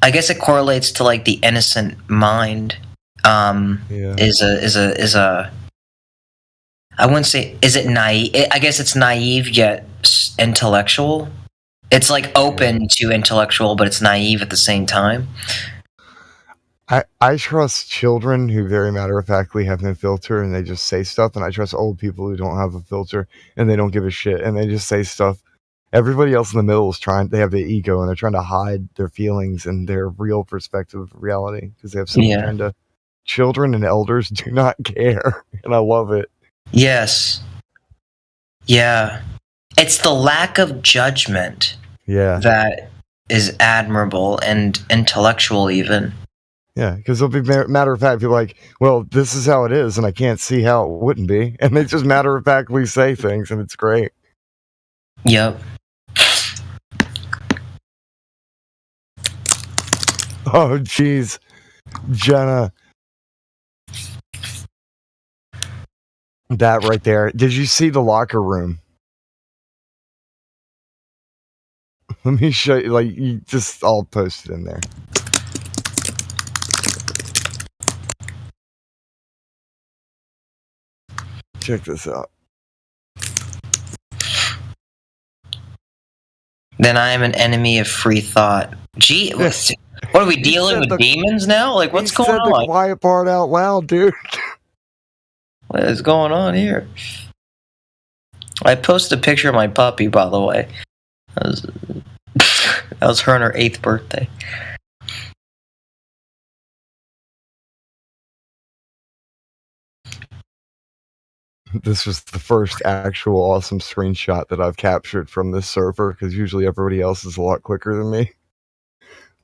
Speaker 4: I guess it correlates to like the innocent mind. Is a I wouldn't say is it naive. I guess it's naive yet intellectual. It's like open to intellectual, but it's naive at the same time.
Speaker 2: I trust children who very matter-of-factly have no filter and they just say stuff, and I trust old people who don't have a filter and they don't give a shit and they just say stuff. Everybody else in the middle they have the ego and they're trying to hide their feelings and their real perspective of reality because they have some agenda. Children and elders do not care, and I love it.
Speaker 4: Yes. Yeah. It's the lack of judgment that is admirable and intellectual even.
Speaker 2: Yeah, because they'll be matter-of-fact, people like, well, this is how it is, and I can't see how it wouldn't be. And they just matter-of-factly say things, and it's great.
Speaker 4: Yep.
Speaker 2: Oh, jeez. Jenna. That right there. Did you see the locker room? Let me show you, I'll post it in there. check this out.
Speaker 4: Then I am an enemy of free thought. Gee, what are we dealing with demons now? Like, what's going
Speaker 2: said
Speaker 4: on?
Speaker 2: the quiet part out loud, dude.
Speaker 4: What is going on here? I posted a picture of my puppy, by the way. That was her on her 8th birthday.
Speaker 2: This was the first actual awesome screenshot that I've captured from this server, because usually everybody else is a lot quicker than me.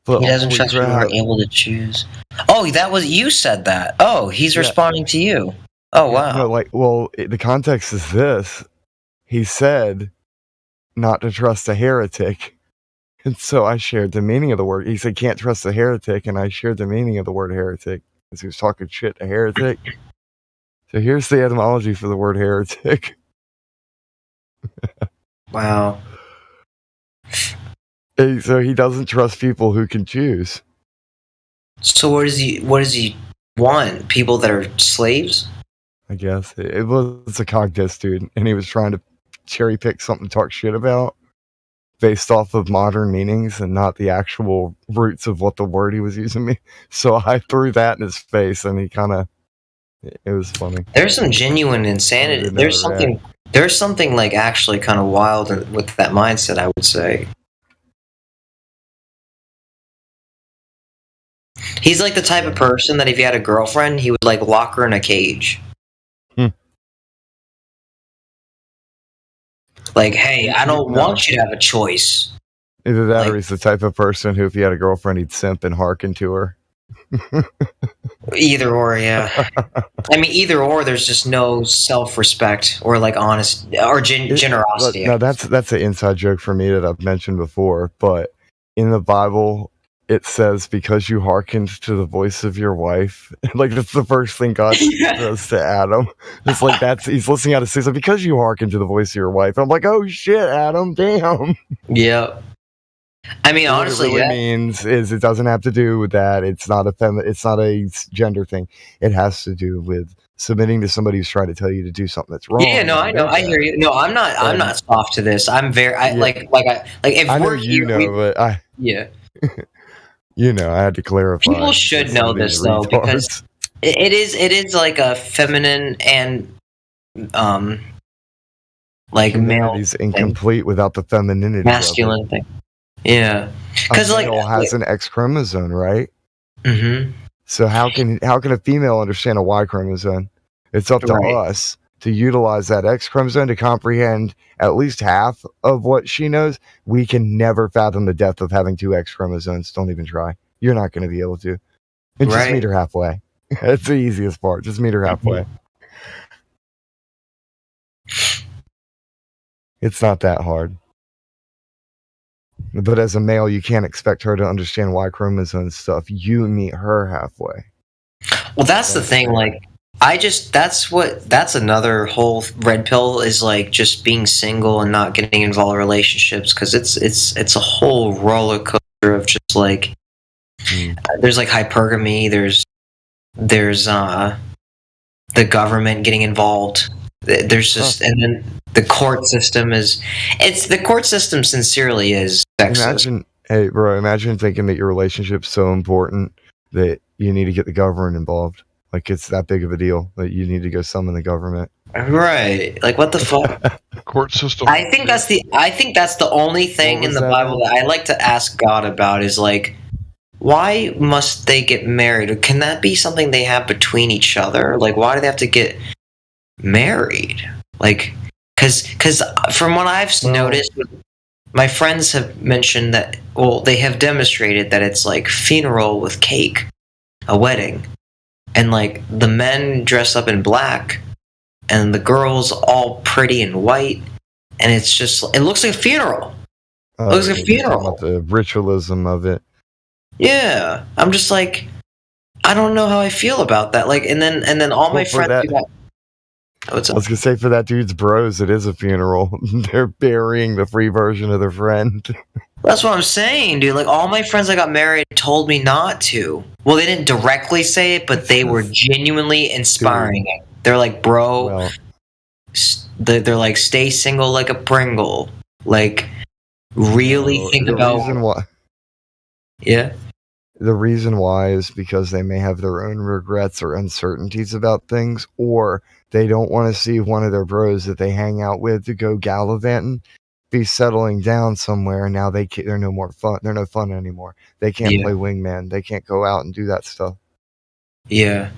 Speaker 2: But
Speaker 4: He doesn't trust people who are able to choose. Oh, that was you said that. Oh, he's responding to you. Oh, wow.
Speaker 2: No, the context is this. He said not to trust a heretic. And so I shared the meaning of the word. He said can't trust a heretic, and I shared the meaning of the word heretic. Because he was talking shit to heretic. So here's the etymology for the word heretic.
Speaker 4: Wow.
Speaker 2: So he doesn't trust people who can choose.
Speaker 4: So what does he want? People that are slaves?
Speaker 2: I guess it was a contest, dude, and he was trying to cherry pick something to talk shit about based off of modern meanings and not the actual roots of what the word he was using. Me, so I threw that in his face, and he kind of. It was funny.
Speaker 4: There's some genuine insanity. There's something like actually kind of wild with that mindset, I would say. He's like the type of person that if he had a girlfriend, he would like lock her in a cage. Like, hey, I don't want you to have a choice.
Speaker 2: Either that, or he's the type of person who, if he had a girlfriend, he'd simp and hearken to her.
Speaker 4: Either or, yeah. I mean, either or. There's just no self-respect or like honest or generosity.
Speaker 2: No, that's an inside joke for me that I've mentioned before. But in the Bible, it says, "Because you hearkened to the voice of your wife." Like that's the first thing God says to Adam. It's like he's listening out of say, "Because you hearkened to the voice of your wife." I'm like, "Oh shit, Adam, damn."
Speaker 4: Yeah. I mean, honestly,
Speaker 2: what it really means is it doesn't have to do with that. It's not a gender thing. It has to do with submitting to somebody who's trying to tell you to do something that's wrong.
Speaker 4: Yeah, no, I know, I hear you. No, I'm not soft to this. I'm very, if
Speaker 2: I know
Speaker 4: we're here,
Speaker 2: but I
Speaker 4: yeah.
Speaker 2: I had to clarify.
Speaker 4: People should know this though, because it is like a feminine and like male.
Speaker 2: Humanity's incomplete without the femininity.
Speaker 4: Masculine thing. Yeah, because
Speaker 2: like male has an X chromosome, right?
Speaker 4: Mm-hmm.
Speaker 2: So how can a female understand a Y chromosome? It's up to us to utilize that X chromosome to comprehend at least half of what she knows. We can never fathom the depth of having 2 X chromosomes. Don't even try. You're not going to be able to. And just meet her halfway. That's the easiest part. Just meet her halfway. It's not that hard. But as a male, you can't expect her to understand Y chromosome stuff. You meet her halfway.
Speaker 4: Well, that's the thing. Like, that's another whole red pill is like just being single and not getting involved in relationships, because it's a whole roller coaster of just like there's like hypergamy. There's the government getting involved. There's just and then the court system sincerely is sexist.
Speaker 2: Imagine thinking that your relationship's so important that you need to get the government involved. Like it's that big of a deal that you need to go summon the government.
Speaker 4: Right. Like what the fuck?
Speaker 9: Court system.
Speaker 4: I think that's the only thing in the Bible that I like to ask God about is like, why must they get married? Can that be something they have between each other? Like, why do they have to get married? Like, because from what I've noticed, my friends have mentioned that, well, they have demonstrated that it's like funeral with cake, a wedding, and like the men dress up in black and the girls all pretty in white, and it looks like a funeral. It looks like a funeral.
Speaker 2: About the ritualism of it.
Speaker 4: Yeah, I'm just like, I don't know how I feel about that. Like, and then all my friends.
Speaker 2: I was gonna say, for that dude's bros, it is a funeral. They're burying the free version of their friend.
Speaker 4: That's what I'm saying, dude. Like, all my friends that got married told me not to. Well, they didn't directly say it, but they were genuinely inspiring it. They're like, bro, they're like stay single like a Pringle. Like really think about.
Speaker 2: Reason why.
Speaker 4: Yeah.
Speaker 2: The reason why is because they may have their own regrets or uncertainties about things, or they don't want to see one of their bros that they hang out with to go gallivanting be settling down somewhere, and now they're no more fun. They're no fun anymore. They can't play wingman. They can't go out and do that stuff.
Speaker 4: Yeah.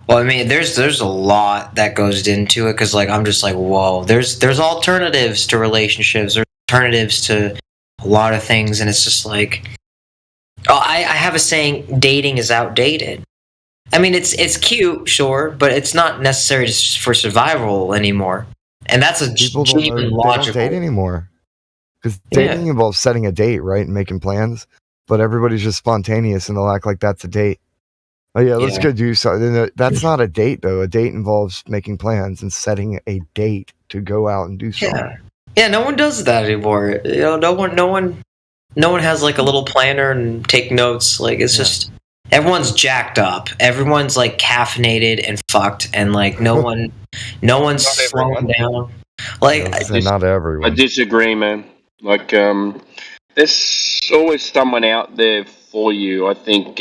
Speaker 4: Well, I mean, there's a lot that goes into it because, like, I'm just like, whoa. There's alternatives to relationships. There's alternatives to a lot of things, and it's just like, oh, I have a saying: dating is outdated. I mean, it's cute, sure, but it's not necessary for survival anymore. And that's a genuine logical.
Speaker 2: They don't date anymore because dating involves setting a date, right, and making plans. But everybody's just spontaneous, and they'll act like that's a date. Oh yeah, let's go do something. That's not a date, though. A date involves making plans and setting a date to go out and do something.
Speaker 4: Yeah, no one does that anymore. You know, no one has like a little planner and take notes. Like it's just everyone's jacked up. Everyone's like caffeinated and fucked, and like no one's slowing down. Like
Speaker 2: not everyone.
Speaker 5: I disagree, man. Like there's always someone out there for you. I think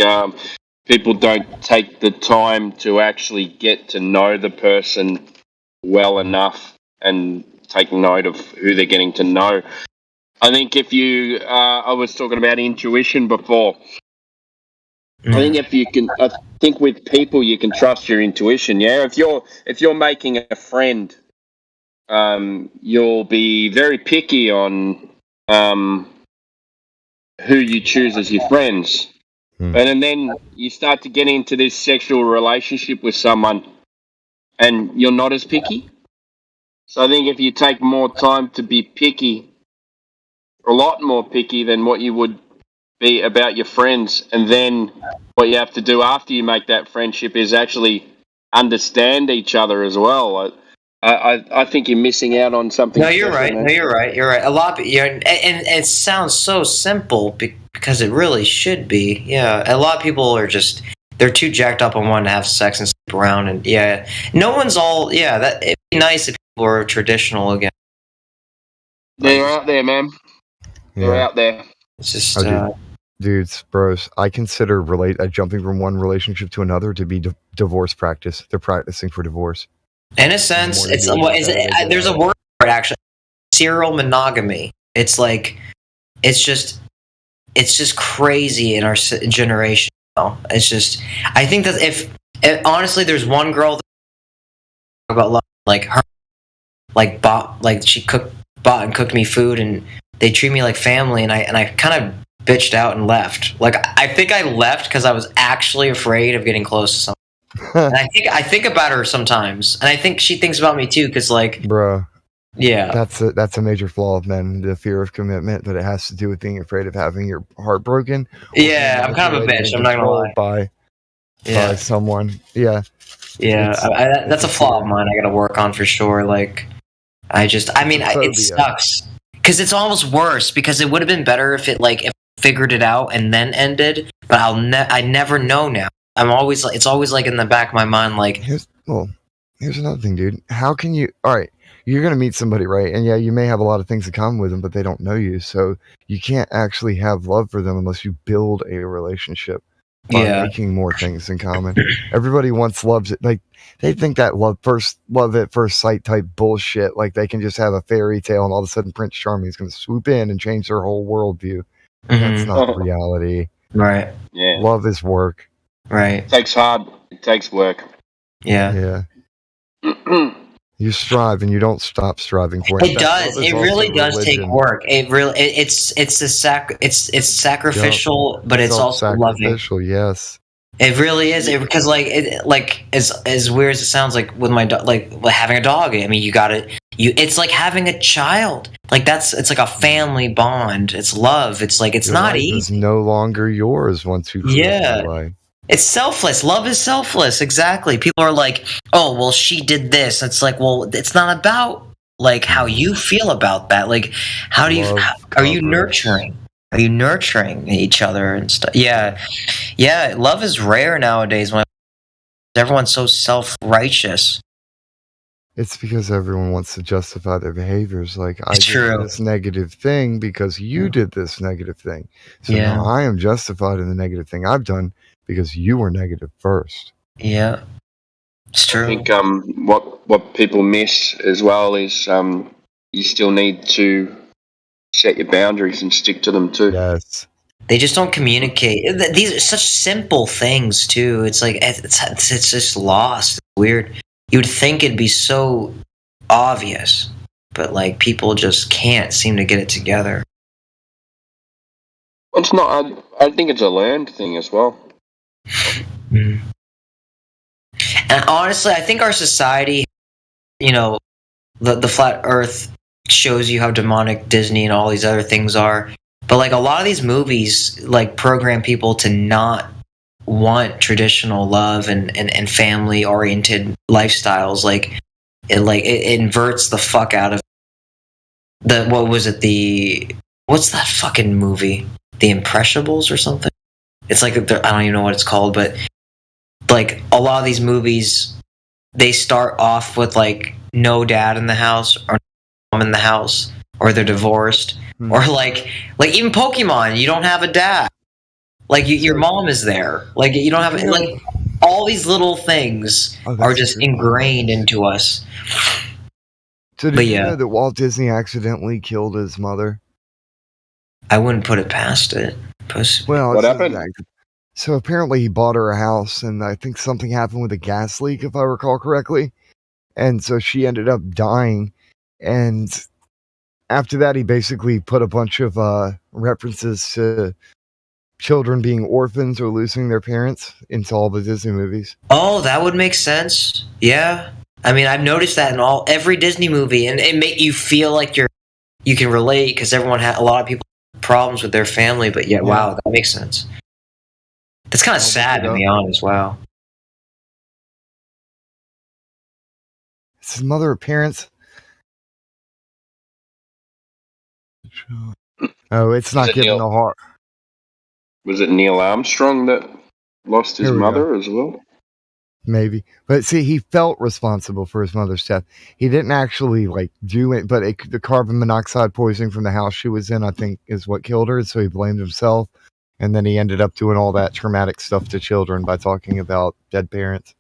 Speaker 5: people don't take the time to actually get to know the person well enough and take note of who they're getting to know. I think if you, I was talking about intuition before. I think if you can, I think with people you can trust your intuition. Yeah, if you're making a friend, you'll be very picky on who you choose as your friends. And then you start to get into this sexual relationship with someone and you're not as picky. So I think if you take more time to be picky, a lot more picky than what you would be about your friends, and then what you have to do after you make that friendship is actually understand each other as well. I think you're missing out on something.
Speaker 4: No, you're right. Man. No, you're right. You're right. A lot, and it sounds so simple because it really should be. Yeah, a lot of people are just they're too jacked up on wanting to have sex and sleep around, and no one's all. Yeah, that it'd be nice if people were traditional again.
Speaker 5: They're out there, man. They're out there.
Speaker 4: It's just
Speaker 2: dudes, bros. I consider jumping from one relationship to another to be divorce practice. They're practicing for divorce.
Speaker 4: In a sense, there's a word for it actually. Serial monogamy. It's like, it's just crazy in our generation. It's just, I think that if honestly, there's one girl that about love, like her, like she bought and cooked me food, and they treat me like family, and I kind of bitched out and left. Like I think I left because I was actually afraid of getting close to someone. And I think about her sometimes, and I think she thinks about me too. Because
Speaker 2: bro,
Speaker 4: yeah,
Speaker 2: that's a major flaw of men, the fear of commitment. But it has to do with being afraid of having your heart broken.
Speaker 4: Yeah, I'm kind of a bitch. I'm not gonna lie.
Speaker 2: By someone. Yeah.
Speaker 4: That's a flaw of mine. I got to work on for sure. Like, it sucks because it's almost worse because it would have been better if it figured it out and then ended. But I never know now. It's always like in the back of my mind, like.
Speaker 2: Here's another thing, dude. How can you? All right, you're gonna meet somebody, right? And yeah, you may have a lot of things in common with them, but they don't know you, so you can't actually have love for them unless you build a relationship by making more things in common. Everybody loves it. Like they think that love at first sight type bullshit. Like they can just have a fairy tale, and all of a sudden Prince Charming is gonna swoop in and change their whole worldview. That's not reality.
Speaker 4: Right.
Speaker 5: Yeah.
Speaker 2: Love is work.
Speaker 4: Right.
Speaker 5: It takes work.
Speaker 4: Yeah.
Speaker 2: You strive and you don't stop striving for it.
Speaker 4: It does. It really does take work. It's sacrificial, but it's also loving.
Speaker 2: Sacrificial, yes.
Speaker 4: It really is because as weird as it sounds, like with my dog, like having a dog. I mean, it's like having a child. Like it's like a family bond. It's love. It's like it's not easy.
Speaker 2: It's no longer yours once you away.
Speaker 4: It's selfless. Love is selfless. Exactly. People are like, "Oh, well, she did this." It's like, well, it's not about like how you feel about that. Like, are you nurturing? Are you nurturing each other and stuff? Yeah. Love is rare nowadays when everyone's so self-righteous.
Speaker 2: It's because everyone wants to justify their behaviors. Like, I
Speaker 4: It's
Speaker 2: did
Speaker 4: true.
Speaker 2: this negative thing because you did this negative thing. So
Speaker 4: Yeah.
Speaker 2: now I am justified in the negative thing I've done because you were negative first.
Speaker 4: Yeah, it's true.
Speaker 5: I think what people miss as well is you still need to set your boundaries and stick to them too.
Speaker 2: Yes.
Speaker 4: They just don't communicate. These are such simple things too. It's like it's just lost. It's weird. You would think it'd be so obvious, but like people just can't seem to get it together.
Speaker 5: It's not. I think it's a learned thing as well.
Speaker 4: Mm. And honestly, I think our society, you know, the flat Earth shows you how demonic Disney and all these other things are. But like a lot of these movies, like program people to not want traditional love and family oriented lifestyles. Like it inverts the fuck out of what's that fucking movie? The Impressionables or something? It's like I don't even know what it's called, but like a lot of these movies, they start off with like no dad in the house or mom in the house, or they're divorced, or like even Pokemon, you don't have a dad. Like your mom is there. Like you don't have like all these little things are just ingrained into us.
Speaker 2: So did you know that Walt Disney accidentally killed his mother?
Speaker 4: I wouldn't put it past it.
Speaker 2: Well,
Speaker 5: What happened?
Speaker 2: So apparently he bought her a house, and I think something happened with a gas leak, if I recall correctly. And so she ended up dying. And after that, he basically put a bunch of references to children being orphans or losing their parents into all the Disney movies.
Speaker 4: Oh, that would make sense. Yeah. I mean, I've noticed that in every Disney movie, and it make you feel like you can relate because a lot of people have problems with their family, but yeah, wow, that makes sense. That's kind of sad, to be honest. Wow.
Speaker 2: It's his mother or parents. Oh, it's not giving the heart.
Speaker 5: Was it Neil Armstrong that lost his
Speaker 2: Here we
Speaker 5: mother as well?
Speaker 2: Maybe. But see, he felt responsible for his mother's death. He didn't actually like do it, but the carbon monoxide poisoning from the house she was in, I think, is what killed her. So he blamed himself. And then he ended up doing all that traumatic stuff to children by talking about dead parents.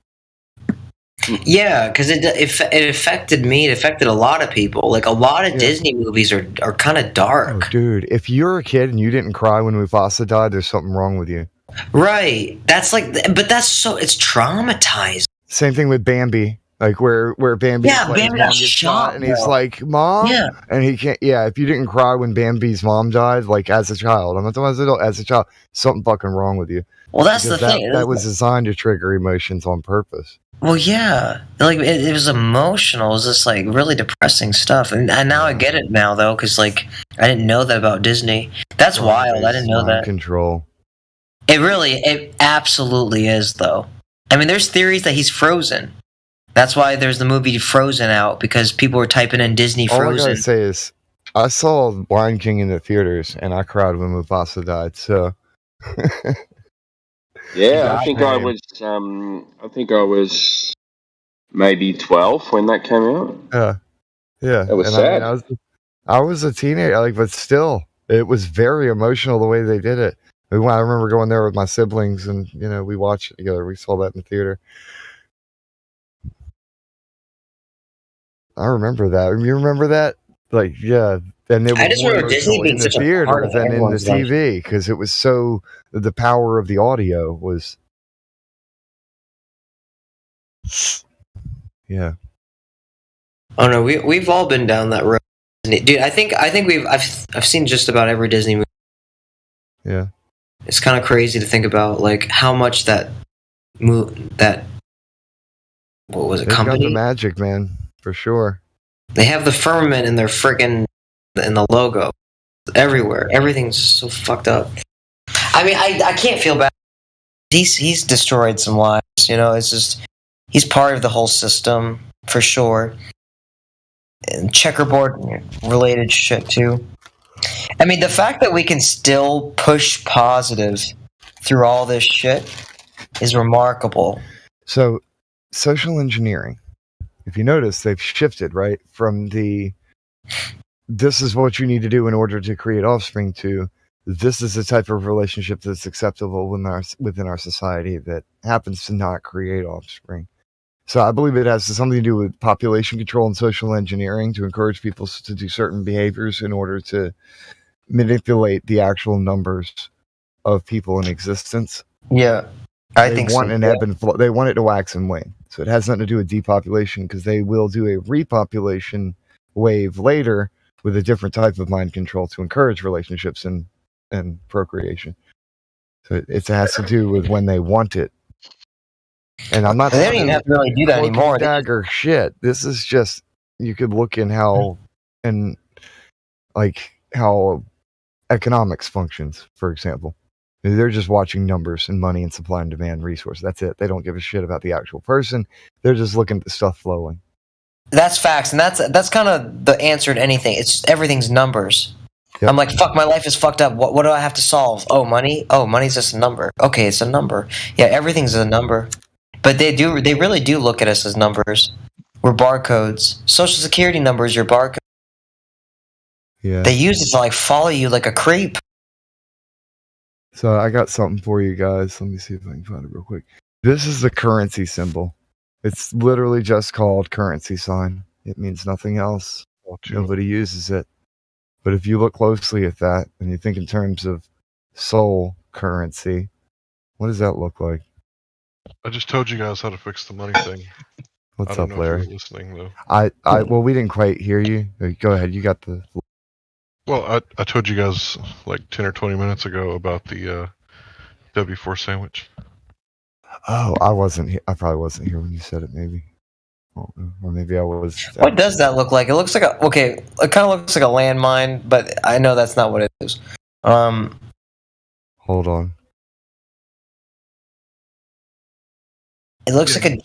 Speaker 4: Yeah, because it affected me. It affected a lot of people. Like a lot of Disney movies are kind of dark.
Speaker 2: Oh, dude, if you're a kid and you didn't cry when Mufasa died, there's something wrong with you.
Speaker 4: Right. That's like, but it's traumatizing.
Speaker 2: Same thing with Bambi. Like where Bambi,
Speaker 4: Bambi got shot,
Speaker 2: and he's like, "Mom," and he can't. Yeah, if you didn't cry when Bambi's mom died, like as a child, I'm not talking as a child, something fucking wrong with you.
Speaker 4: Well, that's
Speaker 2: Because
Speaker 4: the thing.
Speaker 2: That was designed to trigger emotions on purpose.
Speaker 4: Well, yeah, like it was emotional. It was just like really depressing stuff, and now I get it now though, because like I didn't know that about Disney. That's wild. I didn't know that.
Speaker 2: Control.
Speaker 4: It absolutely is though. I mean, there's theories that he's frozen. That's why there's the movie Frozen out, because people were typing in Disney Frozen.
Speaker 2: All I gotta say is, I saw Lion King in the theaters, and I cried when Mufasa died. So,
Speaker 5: yeah, I think I was maybe 12 when that came out.
Speaker 2: Yeah,
Speaker 5: It was
Speaker 2: and
Speaker 5: sad.
Speaker 2: I was a teenager, like, but still, it was very emotional the way they did it. I remember going there with my siblings, and we watched it together. We saw that in the theater. I remember that. You remember that? Like, yeah. And it was
Speaker 4: I just remember Disney being
Speaker 2: in the
Speaker 4: such a part
Speaker 2: theater
Speaker 4: of
Speaker 2: than in the
Speaker 4: everyone's life.
Speaker 2: TV because it was so the power of the audio was. Yeah.
Speaker 4: Oh no, we've all been down that road, dude. I think I've seen just about every Disney movie.
Speaker 2: Yeah.
Speaker 4: It's kind of crazy to think about, like how much that what was it?
Speaker 2: They've got the
Speaker 4: Company?
Speaker 2: magic, man, for sure.
Speaker 4: They have the firmament in their friggin' in the logo everywhere. Everything's so fucked up. I mean, I can't feel bad. He's destroyed some lives. It's just he's part of the whole system for sure. And checkerboard related shit too. I mean, the fact that we can still push positive through all this shit is remarkable.
Speaker 2: So, social engineering. if you notice, they've shifted, right? From this is what you need to do in order to create offspring to this is the type of relationship that's acceptable within our society that happens to not create offspring. So I believe it has something to do with population control and social engineering to encourage people to do certain behaviors in order to manipulate the actual numbers of people in existence.
Speaker 4: Yeah, I think so.
Speaker 2: An ebb and flow. They want it to wax and wane. So it has nothing to do with depopulation because they will do a repopulation wave later with a different type of mind control to encourage relationships and procreation. So it has to do with when they want it. And I'm not.
Speaker 4: They don't even have to really do that anymore.
Speaker 2: Dagger shit. This is just you could look in how economics functions, for example. They're just watching numbers and money and supply and demand resources. That's it. They don't give a shit about the actual person. They're just looking at the stuff flowing.
Speaker 4: That's facts, and that's kind of the answer to anything. It's everything's numbers. Yep. I'm like, fuck, my life is fucked up. What do I have to solve? Oh, money? Oh, money's just a number. Okay, it's a number. Yeah, everything's a number. But they really do look at us as numbers. We're barcodes. Social security number is your barcode.
Speaker 2: Yeah.
Speaker 4: They use it to like follow you like a creep.
Speaker 2: So I got something for you guys. Let me see if I can find it real quick. This is the currency symbol. It's literally just called currency sign. It means nothing else. Nobody uses it. But if you look closely at that and you think in terms of soul currency, what does that look like?
Speaker 9: I just told you guys how to fix the money thing.
Speaker 2: What's up, Larry?
Speaker 9: If you were listening though.
Speaker 2: Well, we didn't quite hear you. Go ahead. You got the.
Speaker 9: Well, I told you guys like 10 or 20 minutes ago about the W4 sandwich.
Speaker 2: Oh, I wasn't here. I probably wasn't here when you said it, maybe. Or maybe I was.
Speaker 4: What does that look like? It looks like it kind of looks like a landmine, but I know that's not what it is.
Speaker 2: Hold on.
Speaker 4: It looks like a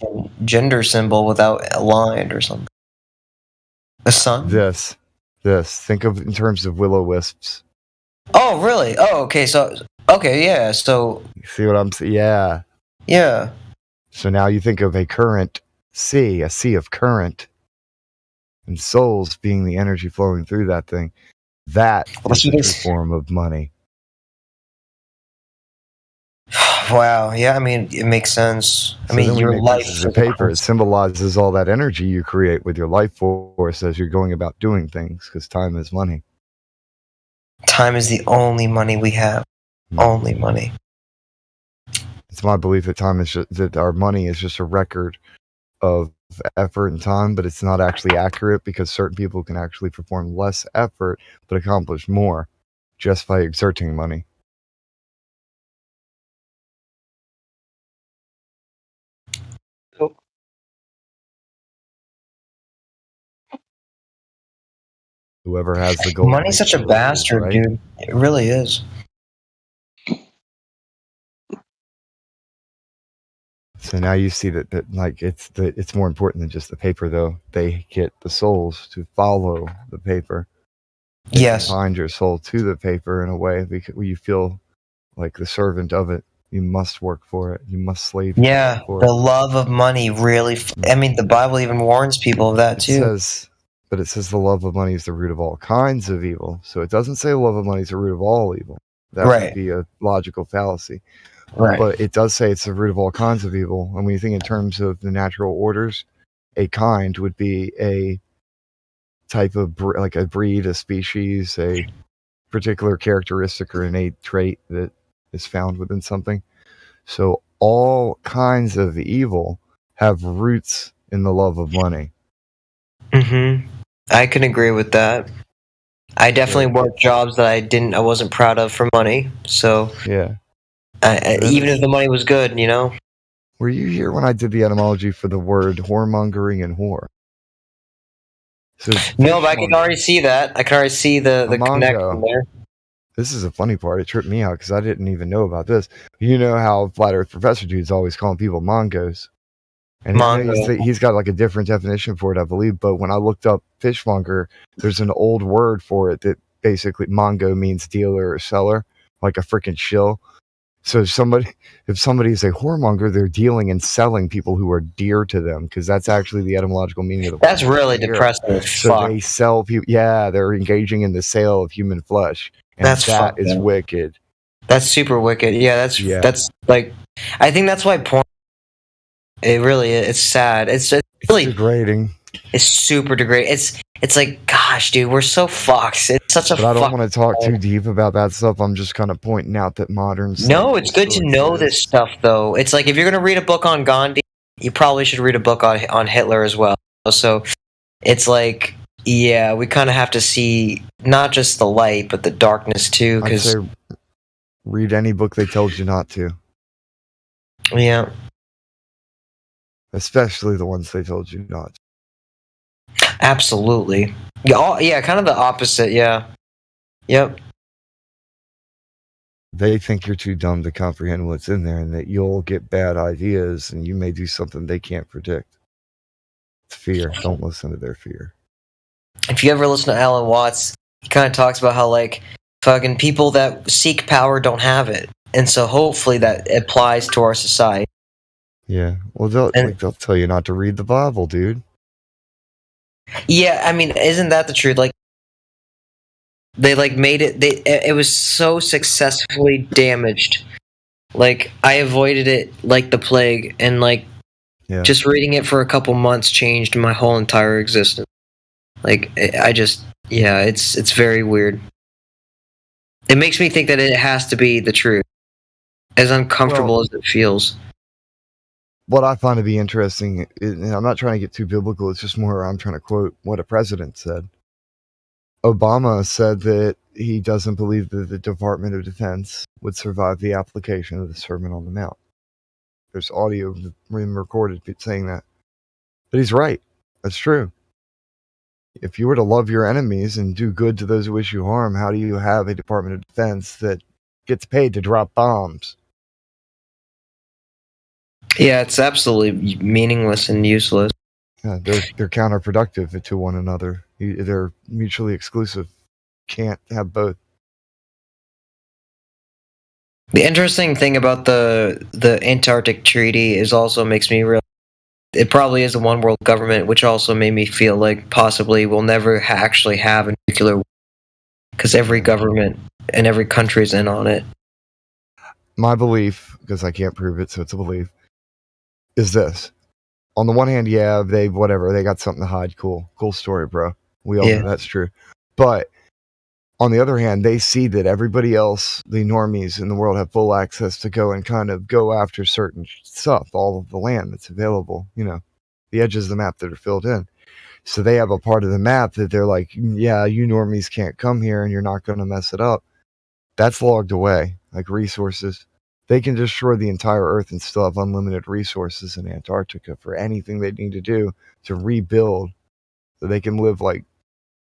Speaker 4: gender symbol without a line or something. The sun?
Speaker 2: This. Think of in terms of will-o-wisps.
Speaker 4: Oh, really? Oh, okay. Okay, yeah. So.
Speaker 2: See what I'm saying? Yeah.
Speaker 4: Yeah.
Speaker 2: So now you think of a sea of current, and souls being the energy flowing through that thing. That is a true form of money.
Speaker 4: Wow. Yeah. I mean, it makes sense. I mean, your life
Speaker 2: is a paper. It symbolizes all that energy you create with your life force as you're going about doing things. Because time is money.
Speaker 4: Time is the only money we have. Only money.
Speaker 2: It's my belief that that our money is just a record of effort and time, but it's not actually accurate because certain people can actually perform less effort but accomplish more just by exerting money. Whoever has the gold.
Speaker 4: Money's such a bastard, right? Dude. It really is.
Speaker 2: So now you see that like it's more important than just the paper, though. They get the souls to follow the paper.
Speaker 4: Yes.
Speaker 2: Bind your soul to the paper in a way where you feel like the servant of it. You must work for it. You must slave.
Speaker 4: Yeah,
Speaker 2: for
Speaker 4: the
Speaker 2: it.
Speaker 4: love of money really. I mean, the Bible even warns people of that too.
Speaker 2: But it says the love of money is the root of all kinds of evil. So it doesn't say the love of money is the root of all evil. That would be a logical fallacy.
Speaker 4: Right.
Speaker 2: But it does say it's the root of all kinds of evil. And when you think in terms of the natural orders, a kind would be a type of like a breed, a species, a particular characteristic or innate trait that is found within something. So all kinds of evil have roots in the love of money.
Speaker 4: Mm-hmm. I can agree with that. I definitely worked jobs that I wasn't proud of for money. So
Speaker 2: yeah,
Speaker 4: even if the money was good, you know.
Speaker 2: Were you here when I did the etymology for the word whoremongering and whore? So
Speaker 4: no, but I can already see that. I can already see the connection there.
Speaker 2: This is a funny part. It tripped me out because I didn't even know about this. You know how Flat Earth Professor Dude's always calling people Mongos. And he's got like a different definition for it, I believe. But when I looked up fishmonger, there's an old word for it that basically Mongo means dealer or seller, like a freaking shill. So if somebody's a whoremonger, they're dealing and selling people who are dear to them, because that's actually the etymological meaning of the word.
Speaker 4: That's really depressing as
Speaker 2: So
Speaker 4: fuck.
Speaker 2: they sell people. Yeah, they're engaging in the sale of human flesh, and
Speaker 4: That's
Speaker 2: that
Speaker 4: fucked
Speaker 2: is
Speaker 4: up.
Speaker 2: wicked.
Speaker 4: That's super wicked. Yeah, that's like, I think that's why porn. It really is. It's sad. It's really
Speaker 2: degrading.
Speaker 4: It's super degrading. It's like, gosh, dude, we're so fucked. It's such a.
Speaker 2: But I don't want to talk too deep about that stuff. I'm just kind of pointing out that modern.
Speaker 4: No, it's good to know this stuff, though. It's like if you're gonna read a book on Gandhi, you probably should read a book on Hitler as well. So it's like, yeah, we kind of have to see not just the light, but the darkness too.
Speaker 2: I'd
Speaker 4: Because
Speaker 2: say read any book they told you not to.
Speaker 4: Yeah.
Speaker 2: Especially the ones they told you not to.
Speaker 4: Absolutely. Yeah, kind of the opposite. Yeah. Yep.
Speaker 2: They think you're too dumb to comprehend what's in there, and that you'll get bad ideas, and you may do something they can't predict. It's fear. Don't listen to their fear.
Speaker 4: If you ever listen to Alan Watts, he kind of talks about how like fucking people that seek power don't have it, and so hopefully that applies to our society.
Speaker 2: Yeah. Well, they'll tell you not to read the Bible, dude.
Speaker 4: Yeah, I mean, isn't that the truth? Like, they like made it. It was so successfully damaged. Like, I avoided it like the plague, and like, just reading it for a couple months changed my whole entire existence. Like, it's very weird. It makes me think that it has to be the truth, as uncomfortable as it feels.
Speaker 2: What I find to be interesting, and I'm not trying to get too biblical, it's just more I'm trying to quote what a president said. Obama said that he doesn't believe that the Department of Defense would survive the application of the Sermon on the Mount. There's audio recorded saying that. But he's right. That's true. If you were to love your enemies and do good to those who wish you harm, how do you have a Department of Defense that gets paid to drop bombs?
Speaker 4: Yeah, it's absolutely meaningless and useless.
Speaker 2: Yeah, they're counterproductive to one another. They're mutually exclusive. Can't have both.
Speaker 4: The interesting thing about the Antarctic Treaty is also makes me realize it probably is a one world government, which also made me feel like possibly we'll never actually have a nuclear war, because every government and every country is in on it.
Speaker 2: My belief, because I can't prove it, so it's a belief, is this. On the one hand, yeah, they got something to hide. Cool story, bro. We all know that's true. But on the other hand, they see that everybody else, the normies in the world, have full access to go and kind of go after certain stuff, all of the land that's available, the edges of the map that are filled in. So they have a part of the map that they're like, yeah, you normies can't come here and you're not going to mess it up. That's logged away, like resources. They can destroy the entire Earth and still have unlimited resources in Antarctica for anything they need to do to rebuild, so they can live like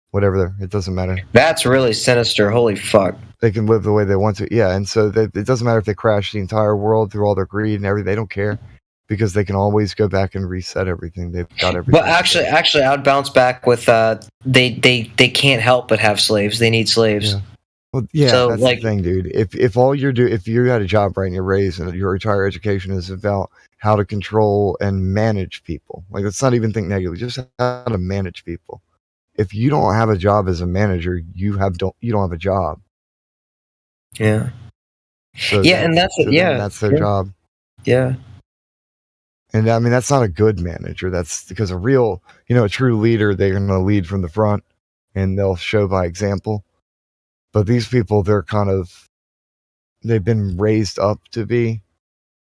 Speaker 2: whatever. It doesn't matter.
Speaker 4: That's really sinister. Holy fuck.
Speaker 2: They can live the way they want to. Yeah, and so it doesn't matter if they crash the entire world through all their greed and everything. They don't care, because they can always go back and reset everything. They've got everything.
Speaker 4: But actually, I'd bounce back with they can't help but have slaves. They need slaves.
Speaker 2: Yeah. Well, yeah,
Speaker 4: so,
Speaker 2: that's the thing, dude. If you had a job, right, and you're raised, and your entire education is about how to control and manage people, like, let's not even think negatively, just how to manage people. If you don't have a job as a manager, you don't have a job.
Speaker 4: Yeah.
Speaker 2: So
Speaker 4: and that's
Speaker 2: their job.
Speaker 4: Yeah.
Speaker 2: And I mean, that's not a good manager. That's because a true leader, they're going to lead from the front, and they'll show by example. But these people, they've been raised up to be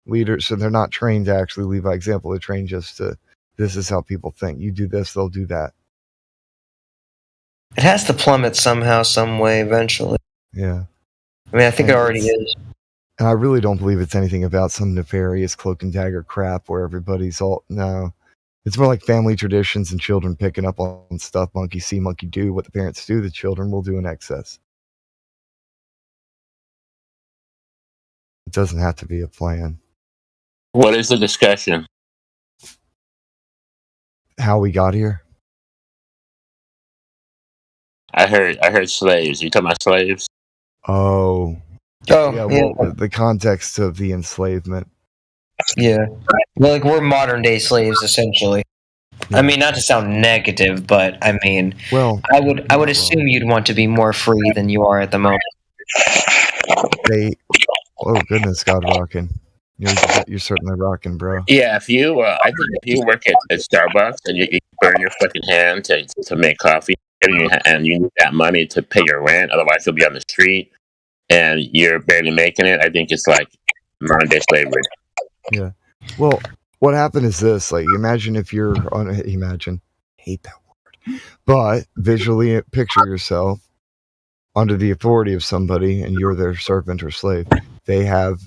Speaker 2: leaders, so they're not trained to actually lead by example. They're trained just to, this is how people think. You do this, they'll do that.
Speaker 4: It has to plummet somehow, some way, eventually.
Speaker 2: Yeah.
Speaker 4: I mean, I think it already is.
Speaker 2: And I really don't believe it's anything about some nefarious cloak and dagger crap where everybody's no. It's more like family traditions and children picking up on stuff. Monkey see, monkey do. What the parents do, the children will do in excess. It doesn't have to be a plan.
Speaker 20: What is the discussion?
Speaker 2: How we got here?
Speaker 20: I heard slaves. You talking about slaves?
Speaker 2: Oh,
Speaker 4: Oh,
Speaker 2: Yeah,
Speaker 4: yeah.
Speaker 2: what was the context of the enslavement?
Speaker 4: Yeah. Well, like we're modern day slaves essentially. I mean, not to sound negative, but I mean,
Speaker 2: Well,
Speaker 4: I would assume you'd want to be more free than you are at the moment.
Speaker 2: Oh goodness, God, rocking! You're certainly rocking, bro.
Speaker 20: Yeah, if you, I think if you work at Starbucks and you burn your fucking hand to make coffee, and you need that money to pay your rent, otherwise you'll be on the street, and you're barely making it, I think it's like modern day slavery.
Speaker 2: Yeah. Well, what happened is this: like, imagine if you're on. Hate that word, but visually picture yourself under the authority of somebody, and you're their servant or slave. They have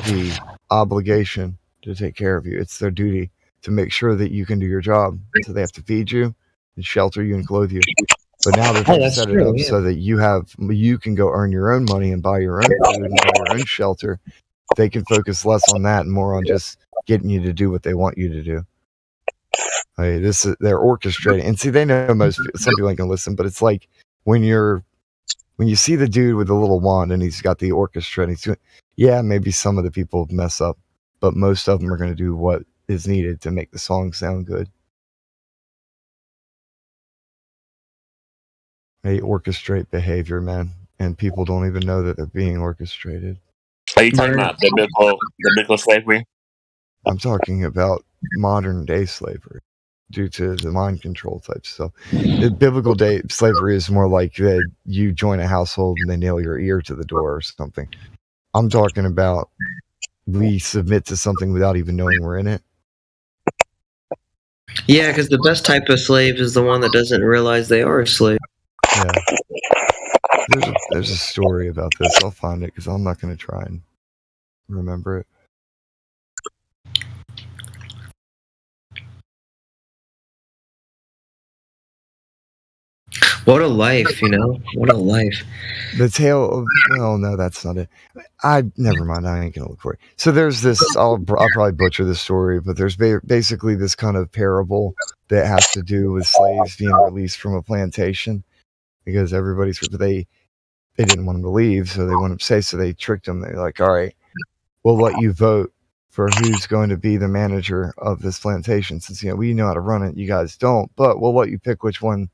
Speaker 2: the obligation to take care of you. It's their duty to make sure that you can do your job. So they have to feed you and shelter you and clothe you. But now they're trying to set it up so that you can go earn your own money and buy your own food and buy your own shelter. They can focus less on that and more on just getting you to do what they want you to do. They're orchestrating, and see, they know some people ain't gonna listen, but it's like when you see the dude with the little wand and he's got the orchestra and he's doing, yeah, maybe some of the people mess up, but most of them are going to do what is needed to make the song sound good. They orchestrate behavior, man, and people don't even know that they're being orchestrated.
Speaker 20: Are you talking about biblical slavery?
Speaker 2: I'm talking about modern day slavery due to the mind control type stuff. The biblical day slavery is more like that you join a household and they nail your ear to the door or something. I'm talking about we submit to something without even knowing we're in it.
Speaker 21: Yeah, because the best type of slave is the one that doesn't realize they are a slave.
Speaker 2: Yeah. There's a story about this. I'll find it because I'm not going to try and remember it.
Speaker 21: What a life, you know? What a life.
Speaker 2: The tale of, well, no, that's not it. Never mind. I ain't gonna look for it. So there's this. I'll probably butcher this story, but there's basically this kind of parable that has to do with slaves being released from a plantation because they didn't want them to leave, so they wanted to say, so they tricked them. They're like, all right, we'll let you vote for who's going to be the manager of this plantation, since we know how to run it, you guys don't, but we'll let you pick which one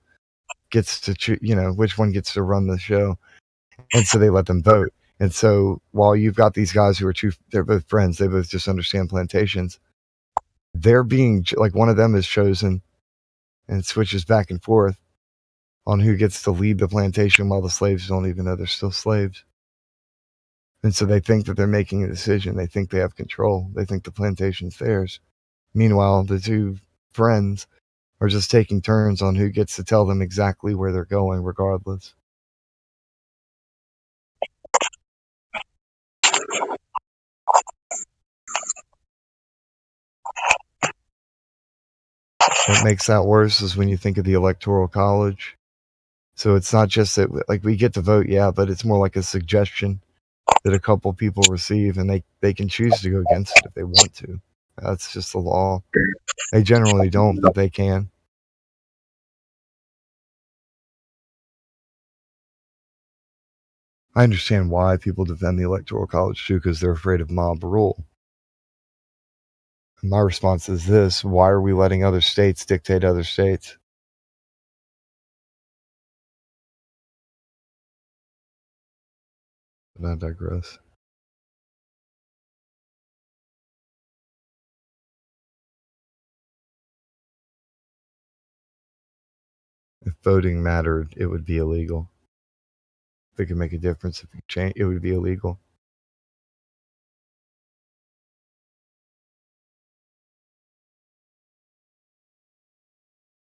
Speaker 2: gets to which one gets to run the show. And so they let them vote. And so while you've got these guys who they're both friends, they both just understand plantations, they're being like, one of them is chosen and it switches back and forth on who gets to lead the plantation while the slaves don't even know they're still slaves. And so they think that they're making a decision. They think they have control. They think the plantation's theirs. Meanwhile, the two friends are just taking turns on who gets to tell them exactly where they're going regardless. What makes that worse is when you think of the Electoral College. So it's not just that, like, we get to vote, yeah, but it's more like a suggestion that a couple people receive, and they can choose to go against it if they want to. That's just the law. They generally don't, but they can. I understand why people defend the Electoral College too, because they're afraid of mob rule. And my response is this: why are we letting other states dictate other states? But I digress. If voting mattered, it would be illegal. If it could make a difference, if it change, it would be illegal.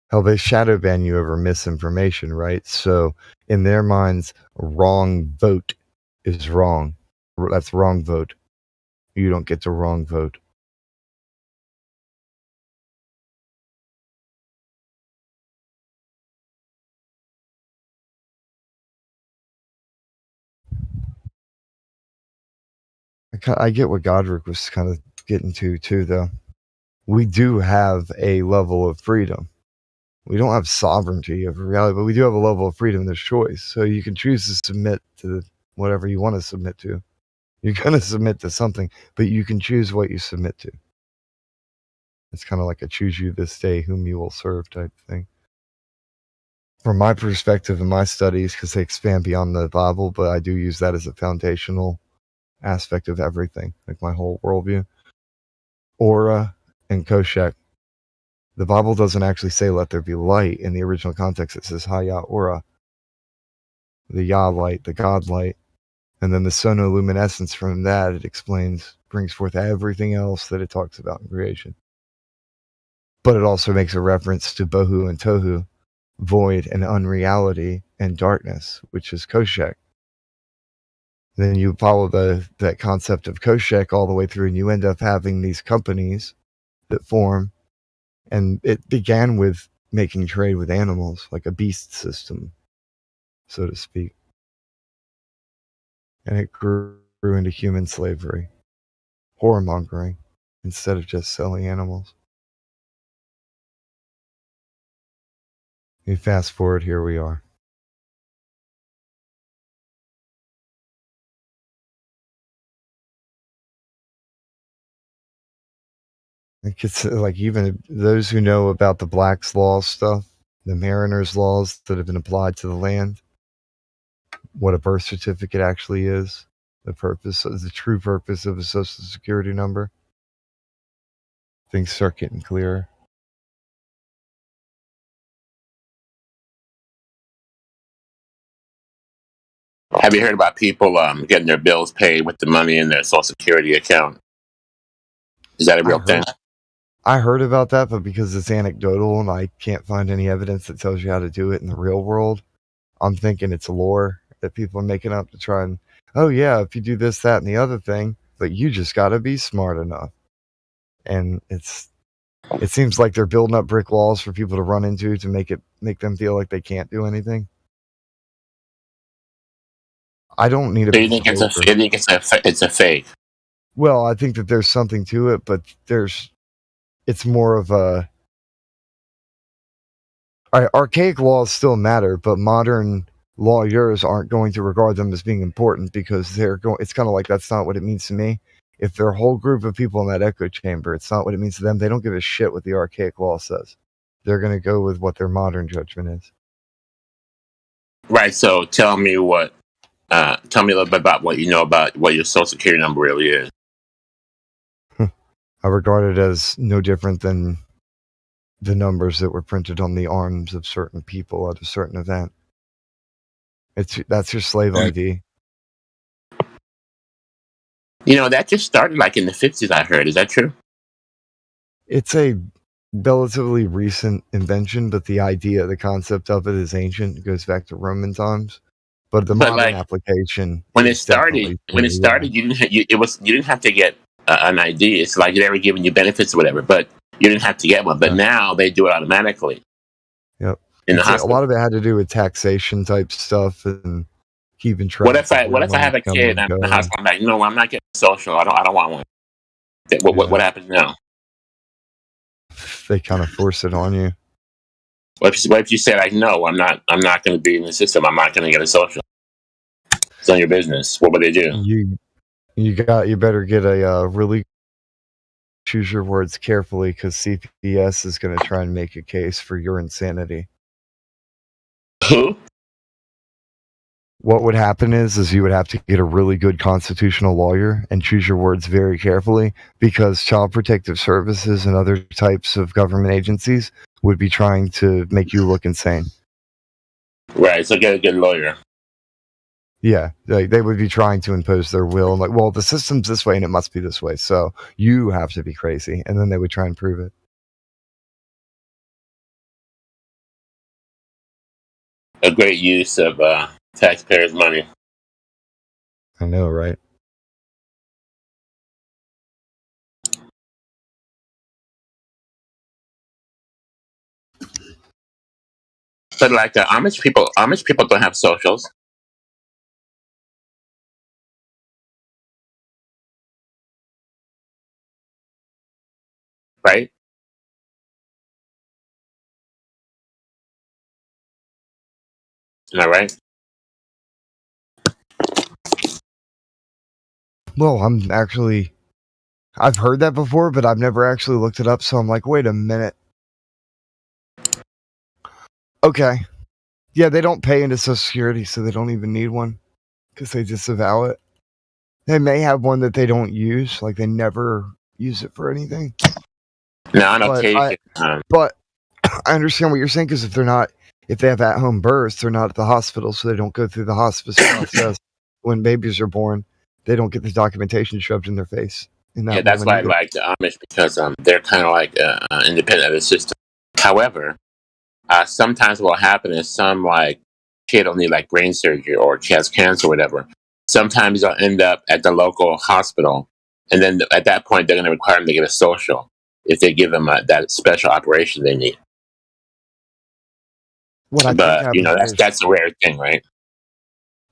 Speaker 2: Hell, they shadow ban you over misinformation, right? So in their minds, wrong vote is wrong. That's wrong vote. You don't get to wrong vote. I get what Godric was kind of getting to too, though. We do have a level of freedom. We don't have sovereignty over reality, but we do have a level of freedom. There's choice. So you can choose to submit to whatever you want to submit to. You're going to submit to something, but you can choose what you submit to. It's kind of like a choose you this day whom you will serve type thing. From my perspective in my studies, because they expand beyond the Bible, but I do use that as a foundational aspect of everything, like my whole worldview. Aura and Koshek. The Bible doesn't actually say let there be light. In the original context, it says Haya Aura. The Yah light, the God light. And then the sonoluminescence from that, it explains, brings forth everything else that it talks about in creation. But it also makes a reference to Bohu and Tohu, void and unreality and darkness, which is Koshek. Then you follow that concept of Koshek all the way through, and you end up having these companies that form. And it began with making trade with animals, like a beast system, so to speak. And it grew into human slavery, whoremongering, instead of just selling animals. You fast forward, here we are. It's like even those who know about the Black's Law stuff, the Mariner's Laws that have been applied to the land, what a birth certificate actually is, the true purpose of a social security number, things start getting clearer.
Speaker 20: Have you heard about people getting their bills paid with the money in their Social Security account? Is that a real thing?
Speaker 2: I heard about that, but because it's anecdotal and I can't find any evidence that tells you how to do it in the real world, I'm thinking it's lore that people are making up to try and, oh yeah, if you do this, that, and the other thing, but you just got to be smart enough. And it seems like they're building up brick walls for people to run into to make them feel like they can't do anything. I don't need a.
Speaker 20: So you think it's a fake?
Speaker 2: Well, I think that there's something to it, but it's more of a. Archaic laws still matter, but modern lawyers aren't going to regard them as being important because it's kind of like, that's not what it means to me. If there are a whole group of people in that echo chamber, it's not what it means to them. They don't give a shit what the archaic law says. They're going to go with what their modern judgment is.
Speaker 20: Right. So tell me a little bit about what you know about what your Social Security number really is.
Speaker 2: I regard it as no different than the numbers that were printed on the arms of certain people at a certain event. That's your slave ID.
Speaker 20: You know, that just started like in the 50s, I heard. Is that true?
Speaker 2: It's a relatively recent invention, but the concept of it is ancient. It goes back to Roman times. But the modern application.
Speaker 20: When it started, you didn't have to get an ID. It's like they were giving you benefits or whatever, but you didn't have to get one. But now they do it automatically.
Speaker 2: Yep.
Speaker 20: In the
Speaker 2: hospital. A lot of it had to do with taxation type stuff and keeping track.
Speaker 20: What if I have a kid and I'm in the hospital? I'm like, no, I'm not getting social. I don't want one. What happens now?
Speaker 2: They kind of force it on you.
Speaker 20: What if you say like, no, I'm not going to be in the system. I'm not going to get a social. It's none of your business. What would they do?
Speaker 2: You better get a really choose your words carefully, because CPS is going to try and make a case for your insanity.
Speaker 20: Who?
Speaker 2: What would happen is you would have to get a really good constitutional lawyer and choose your words very carefully, because Child Protective Services and other types of government agencies would be trying to make you look insane.
Speaker 20: Right, so get a good lawyer.
Speaker 2: Yeah, they would be trying to impose their will. Like, well, the system's this way and it must be this way, so you have to be crazy. And then they would try and prove it.
Speaker 20: A great use of taxpayers' money.
Speaker 2: I know, right?
Speaker 20: But like Amish people don't have socials. Right? Am I right?
Speaker 2: Well, I've heard that before, but I've never actually looked it up. So I'm like, wait a minute. Okay. Yeah, they don't pay into Social Security, so they don't even need one because they disavow it. They may have one that they don't use, like they never use it for anything.
Speaker 20: No, on
Speaker 2: But
Speaker 20: occasion.
Speaker 2: But I understand what you're saying, because if they have at-home births, they're not at the hospital, so they don't go through the hospice process. When babies are born, they don't get the documentation shoved in their face.
Speaker 20: Yeah, that's why I like the Amish, because they're kind of like independent of the system. However, sometimes what will happen is some like kid will need like brain surgery or she has cancer or whatever. Sometimes they'll end up at the local hospital, and then at that point they're going to require them to get a social if they give them that special operation they need. But that's a rare thing, right?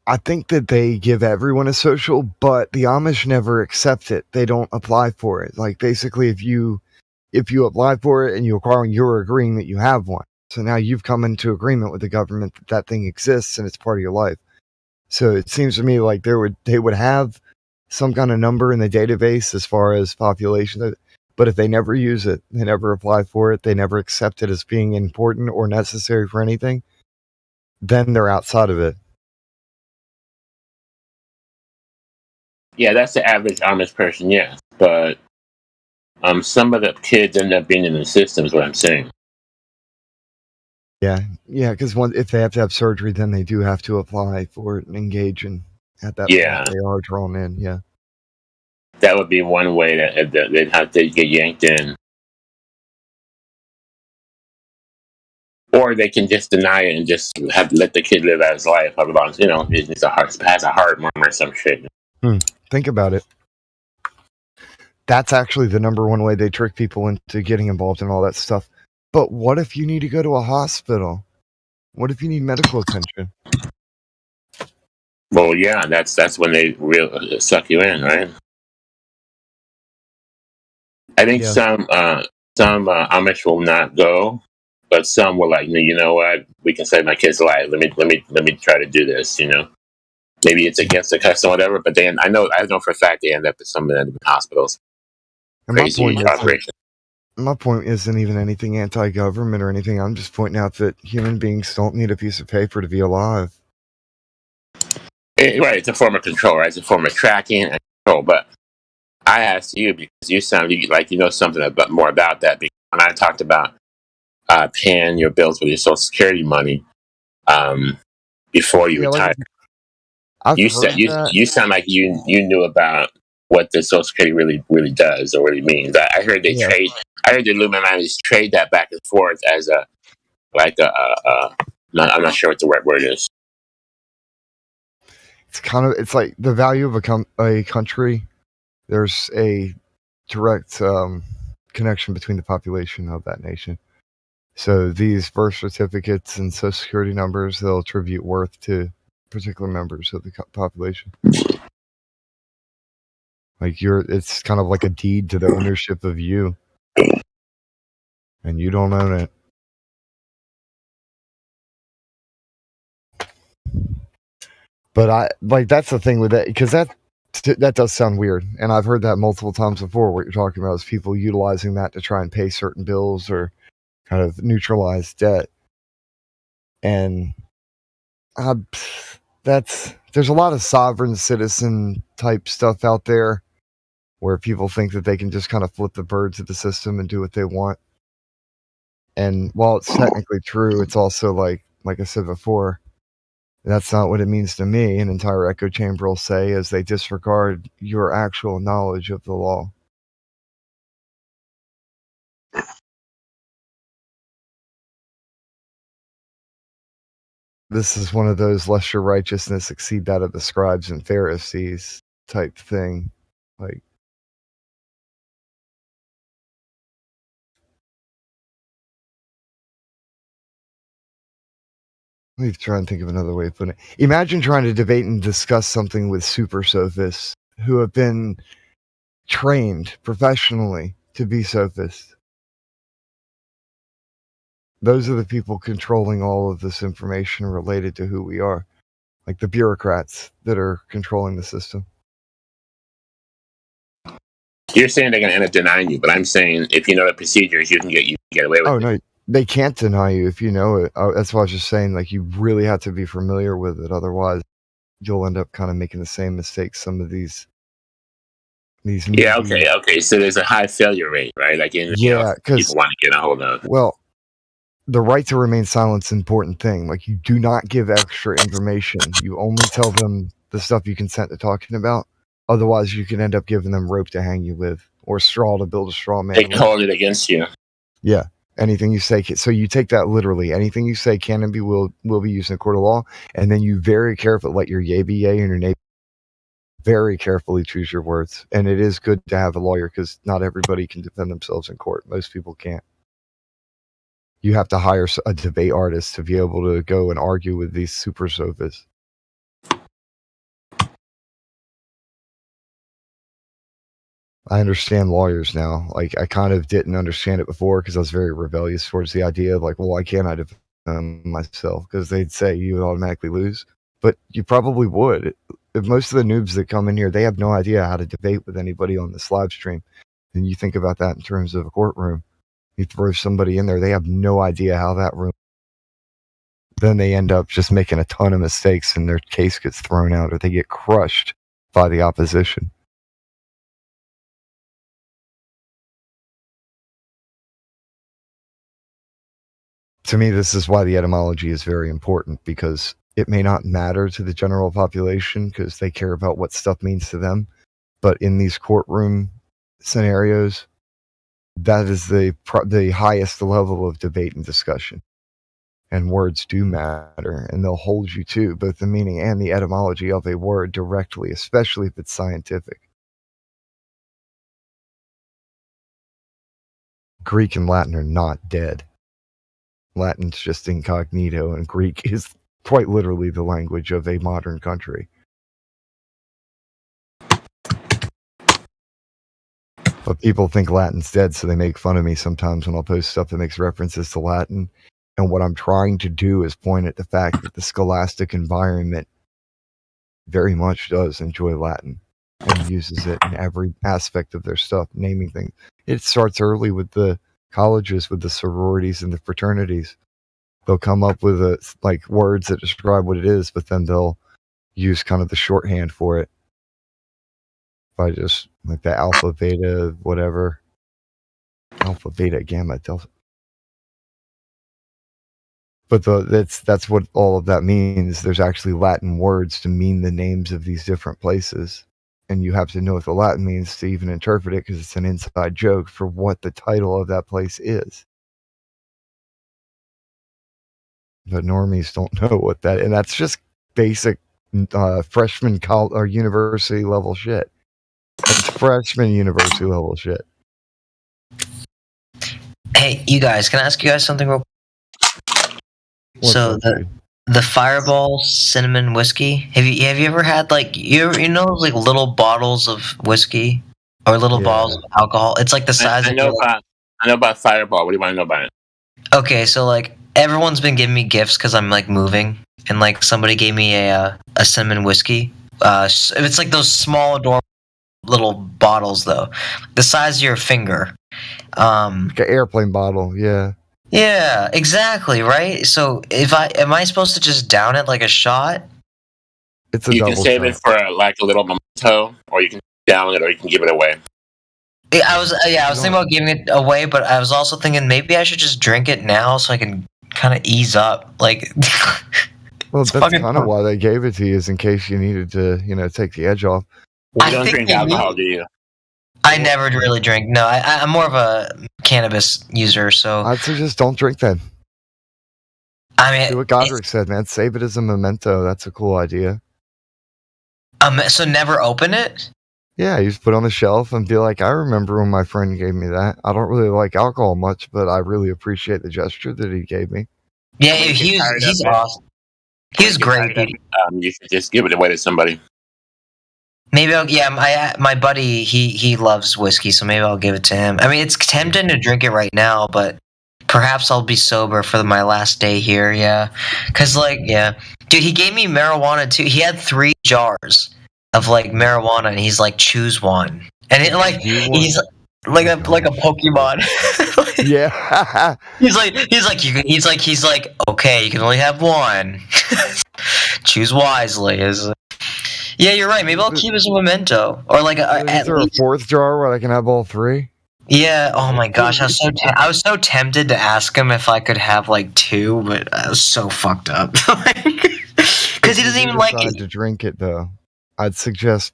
Speaker 2: I think that they give everyone a social, but the Amish never accept it. They don't apply for it. Like basically, if you apply for it and you acquire, you're agreeing that you have one. So now you've come into agreement with the government that thing exists and it's part of your life. So it seems to me like they would have some kind of number in the database as far as population, but if they never use it, they never apply for it, they never accept it as being important or necessary for anything, then they're outside of it.
Speaker 20: Yeah, that's the average Amish person, yes. But some of the kids end up being in the system, is what I'm saying.
Speaker 2: Yeah, because if they have to have surgery, then they do have to apply for it and engage, and at that point they are drawn in. Yeah,
Speaker 20: that would be one way that they'd have to get yanked in, or they can just deny it and just let the kid live out his life. It has a heart murmur or some shit.
Speaker 2: Think about it. That's actually the number one way they trick people into getting involved in all that stuff. But what if you need to go to a hospital? What if you need medical attention?
Speaker 20: Well, yeah, that's when they suck you in, right? I think some Amish will not go, but some will like, you know what? We can save my kid's life. Let me try to do this. Maybe it's against the custom, or whatever. But I know for a fact they end up at some of the hospitals. Crazy operation.
Speaker 2: My point isn't even anything anti-government or anything. I'm just pointing out that human beings don't need a piece of paper to be alive.
Speaker 20: Right, it's a form of control, right? It's a form of tracking and control. But I asked you because you sound like you know something more about that. Because when I talked about paying your bills with your Social Security money before you retire, you sound like you knew about what the Social Security really does or really means. I heard they trade. I heard the Illuminati trade that back and forth as I'm not sure what the right word is.
Speaker 2: It's like the value of a country. There's a direct connection between the population of that nation. So these birth certificates and Social Security numbers, they'll attribute worth to particular members of the population. Like it's kind of like a deed to the ownership of you, and you don't own it. But that's the thing with that, because that does sound weird, and I've heard that multiple times before. What you're talking about is people utilizing that to try and pay certain bills or kind of neutralize debt, and there's a lot of sovereign citizen type stuff out there where people think that they can just kind of flip the bird to the system and do what they want. And while it's technically true, it's also like I said before, that's not what it means to me. An entire echo chamber will say as they disregard your actual knowledge of the law. This is one of those lest your righteousness exceed that of the scribes and Pharisees type thing. Like, let me try and think of another way of putting it. Imagine trying to debate and discuss something with super sophists who have been trained professionally to be sophists. Those are the people controlling all of this information related to who we are. Like the bureaucrats that are controlling the system.
Speaker 20: You're saying they're going to end up denying you, but I'm saying if you know the procedures, you can get away with
Speaker 2: Oh
Speaker 20: it.
Speaker 2: no, they can't deny you if you know it. That's why I was just saying, like, you really have to be familiar with it. Otherwise, you'll end up kind of making the same mistakes some of these.
Speaker 20: Yeah, okay. So there's a high failure rate, right? Like,
Speaker 2: Yeah, because
Speaker 20: people want to get a hold of.
Speaker 2: Well, the right to remain silent is an important thing. Like, you do not give extra information. You only tell them the stuff you consent to talking about. Otherwise, you can end up giving them rope to hang you with, or straw to build a straw man.
Speaker 20: They can hold it against you.
Speaker 2: Yeah, anything you say. So you take that literally. Anything you say can and will be used in a court of law. And then you very carefully let your yay be yay and your nay. Very carefully choose your words. And it is good to have a lawyer because not everybody can defend themselves in court. Most people can't. You have to hire a debate artist to be able to go and argue with these super sofas. I understand lawyers now. Like, I kind of didn't understand it before because I was very rebellious towards the idea of, like, well, why can't I defend myself? Because they'd say you would automatically lose. But you probably would. If most of the noobs that come in here, they have no idea how to debate with anybody on this live stream. And you think about that in terms of a courtroom. You throw somebody in there, they have no idea how that room. Then they end up just making a ton of mistakes and their case gets thrown out or they get crushed by the opposition. To me, this is why the etymology is very important, because it may not matter to the general population because they care about what stuff means to them. But in these courtroom scenarios, that is the highest level of debate and discussion. And words do matter, and they'll hold you to both the meaning and the etymology of a word directly, especially if it's scientific. Greek and Latin are not dead. Latin's just incognito, and Greek is quite literally the language of a modern country. But people think Latin's dead, so they make fun of me sometimes when I'll post stuff that makes references to Latin. And what I'm trying to do is point at the fact that the scholastic environment very much does enjoy Latin and uses it in every aspect of their stuff, naming things. It starts early with the colleges, with the sororities and the fraternities. They'll come up with words that describe what it is, but then they'll use kind of the shorthand for it by just like the alpha, beta, whatever. Alpha, beta, gamma, delta. But that's what all of that means. There's actually Latin words to mean the names of these different places. And you have to know what the Latin means to even interpret it because it's an inside joke for what the title of that place is. But normies don't know what that, and that's just basic freshman college or university level shit. That's freshman university level shit.
Speaker 4: Hey, you guys, can I ask you guys something real quick? So the Fireball cinnamon whiskey, have you ever had like you know like little bottles of whiskey or little bottles of alcohol? It's like the size
Speaker 20: I know about Fireball. What do you want to know about it?
Speaker 4: Okay, so like everyone's been giving me gifts because I'm like moving, and like somebody gave me a cinnamon whiskey. It's like those small adorable little bottles though, the size of your finger.
Speaker 2: Like an airplane bottle, yeah.
Speaker 4: Yeah, exactly, right? So am I supposed to just down it like a shot?
Speaker 2: It's a
Speaker 20: you
Speaker 2: double
Speaker 20: can save
Speaker 2: shot.
Speaker 20: it for like a little memento, or you can down it, or you can give it away.
Speaker 4: Yeah, I was thinking about giving it away, but I was also thinking maybe I should just drink it now so I can kind of ease up. Like,
Speaker 2: well, that's kind of why they gave it to you, is in case you needed to, take the edge off.
Speaker 20: Well, you don't drink alcohol, do you?
Speaker 4: I never really drink. No, I'm more of a cannabis user, so
Speaker 2: I'd say just don't drink then.
Speaker 4: I mean,
Speaker 2: do what Godric said, man. Save it as a memento. That's a cool idea.
Speaker 4: So never open it?
Speaker 2: Yeah, you just put it on the shelf and be like, I remember when my friend gave me that. I don't really like alcohol much, but I really appreciate the gesture that he gave me.
Speaker 4: Yeah, he's awesome. He was great.
Speaker 20: You should just give it away to somebody.
Speaker 4: Maybe my buddy, he loves whiskey, so maybe I'll give it to him. I mean, it's tempting to drink it right now, but perhaps I'll be sober for my last day here, yeah. Because, dude, he gave me marijuana, too. He had 3 jars of, marijuana, and he's like, choose one. and he's like a Pokemon.
Speaker 2: Yeah.
Speaker 4: he's like, okay, you can only have one. Choose wisely. Yeah, you're right. Maybe I'll keep it as a memento, or like
Speaker 2: Is there a fourth jar where I can have all three?
Speaker 4: Yeah. Oh my gosh, I was so tempted to ask him if I could have like two, but I was so fucked up because he doesn't even like it.
Speaker 2: To drink it though, I'd suggest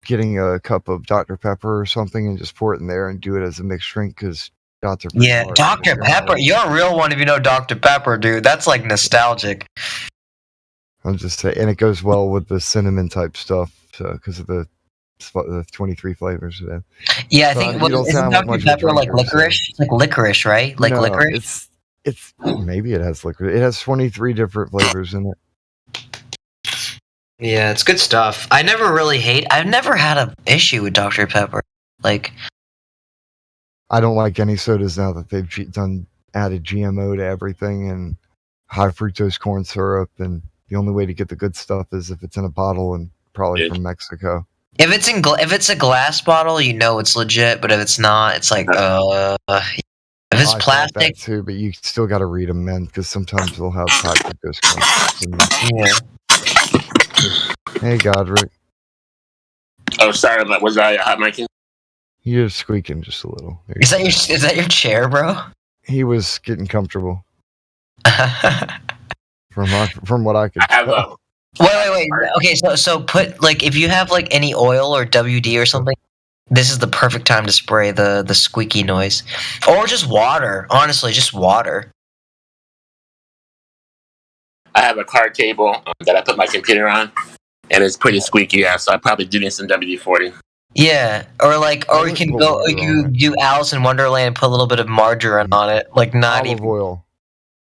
Speaker 2: getting a cup of Dr. Pepper or something and just pour it in there and do it as a mixed drink because shots are pretty hard.
Speaker 4: Dr. Pepper. You're a real one if you know Dr. Pepper, dude. That's like nostalgic.
Speaker 2: I'm just saying, and it goes well with the cinnamon type stuff because of the 23 flavors of it.
Speaker 4: Yeah, I think isn't Dr. Pepper like licorice? It's like licorice, right? Like licorice.
Speaker 2: It's maybe it has licorice. It has 23 different flavors in it.
Speaker 4: Yeah, it's good stuff. I've never had an issue with Dr. Pepper. Like,
Speaker 2: I don't like any sodas now that they've added GMO to everything and high fructose corn syrup, and the only way to get the good stuff is if it's in a bottle and probably from Mexico.
Speaker 4: If it's a glass bottle, you know it's legit. But if it's not, it's like if it's plastic
Speaker 2: that too. But you still got to read them, man, because sometimes they'll have high fructose corn syrup.
Speaker 4: Yeah.
Speaker 2: Hey, Godric.
Speaker 20: Oh, sorry, was I hot micing?
Speaker 2: You're squeaking just a little.
Speaker 4: Is that your chair, bro?
Speaker 2: He was getting comfortable. from what I could tell.
Speaker 4: Wait. Okay, so put like if you have like any oil or WD or something, this is the perfect time to spray the squeaky noise, or just water. Honestly, just water.
Speaker 20: I have a card table that I put my computer on, and it's pretty squeaky. Yeah, so I probably do need some WD-40.
Speaker 4: Yeah, or you can go. You do Alice in Wonderland and put a little bit of margarine on it, like not
Speaker 2: olive oil.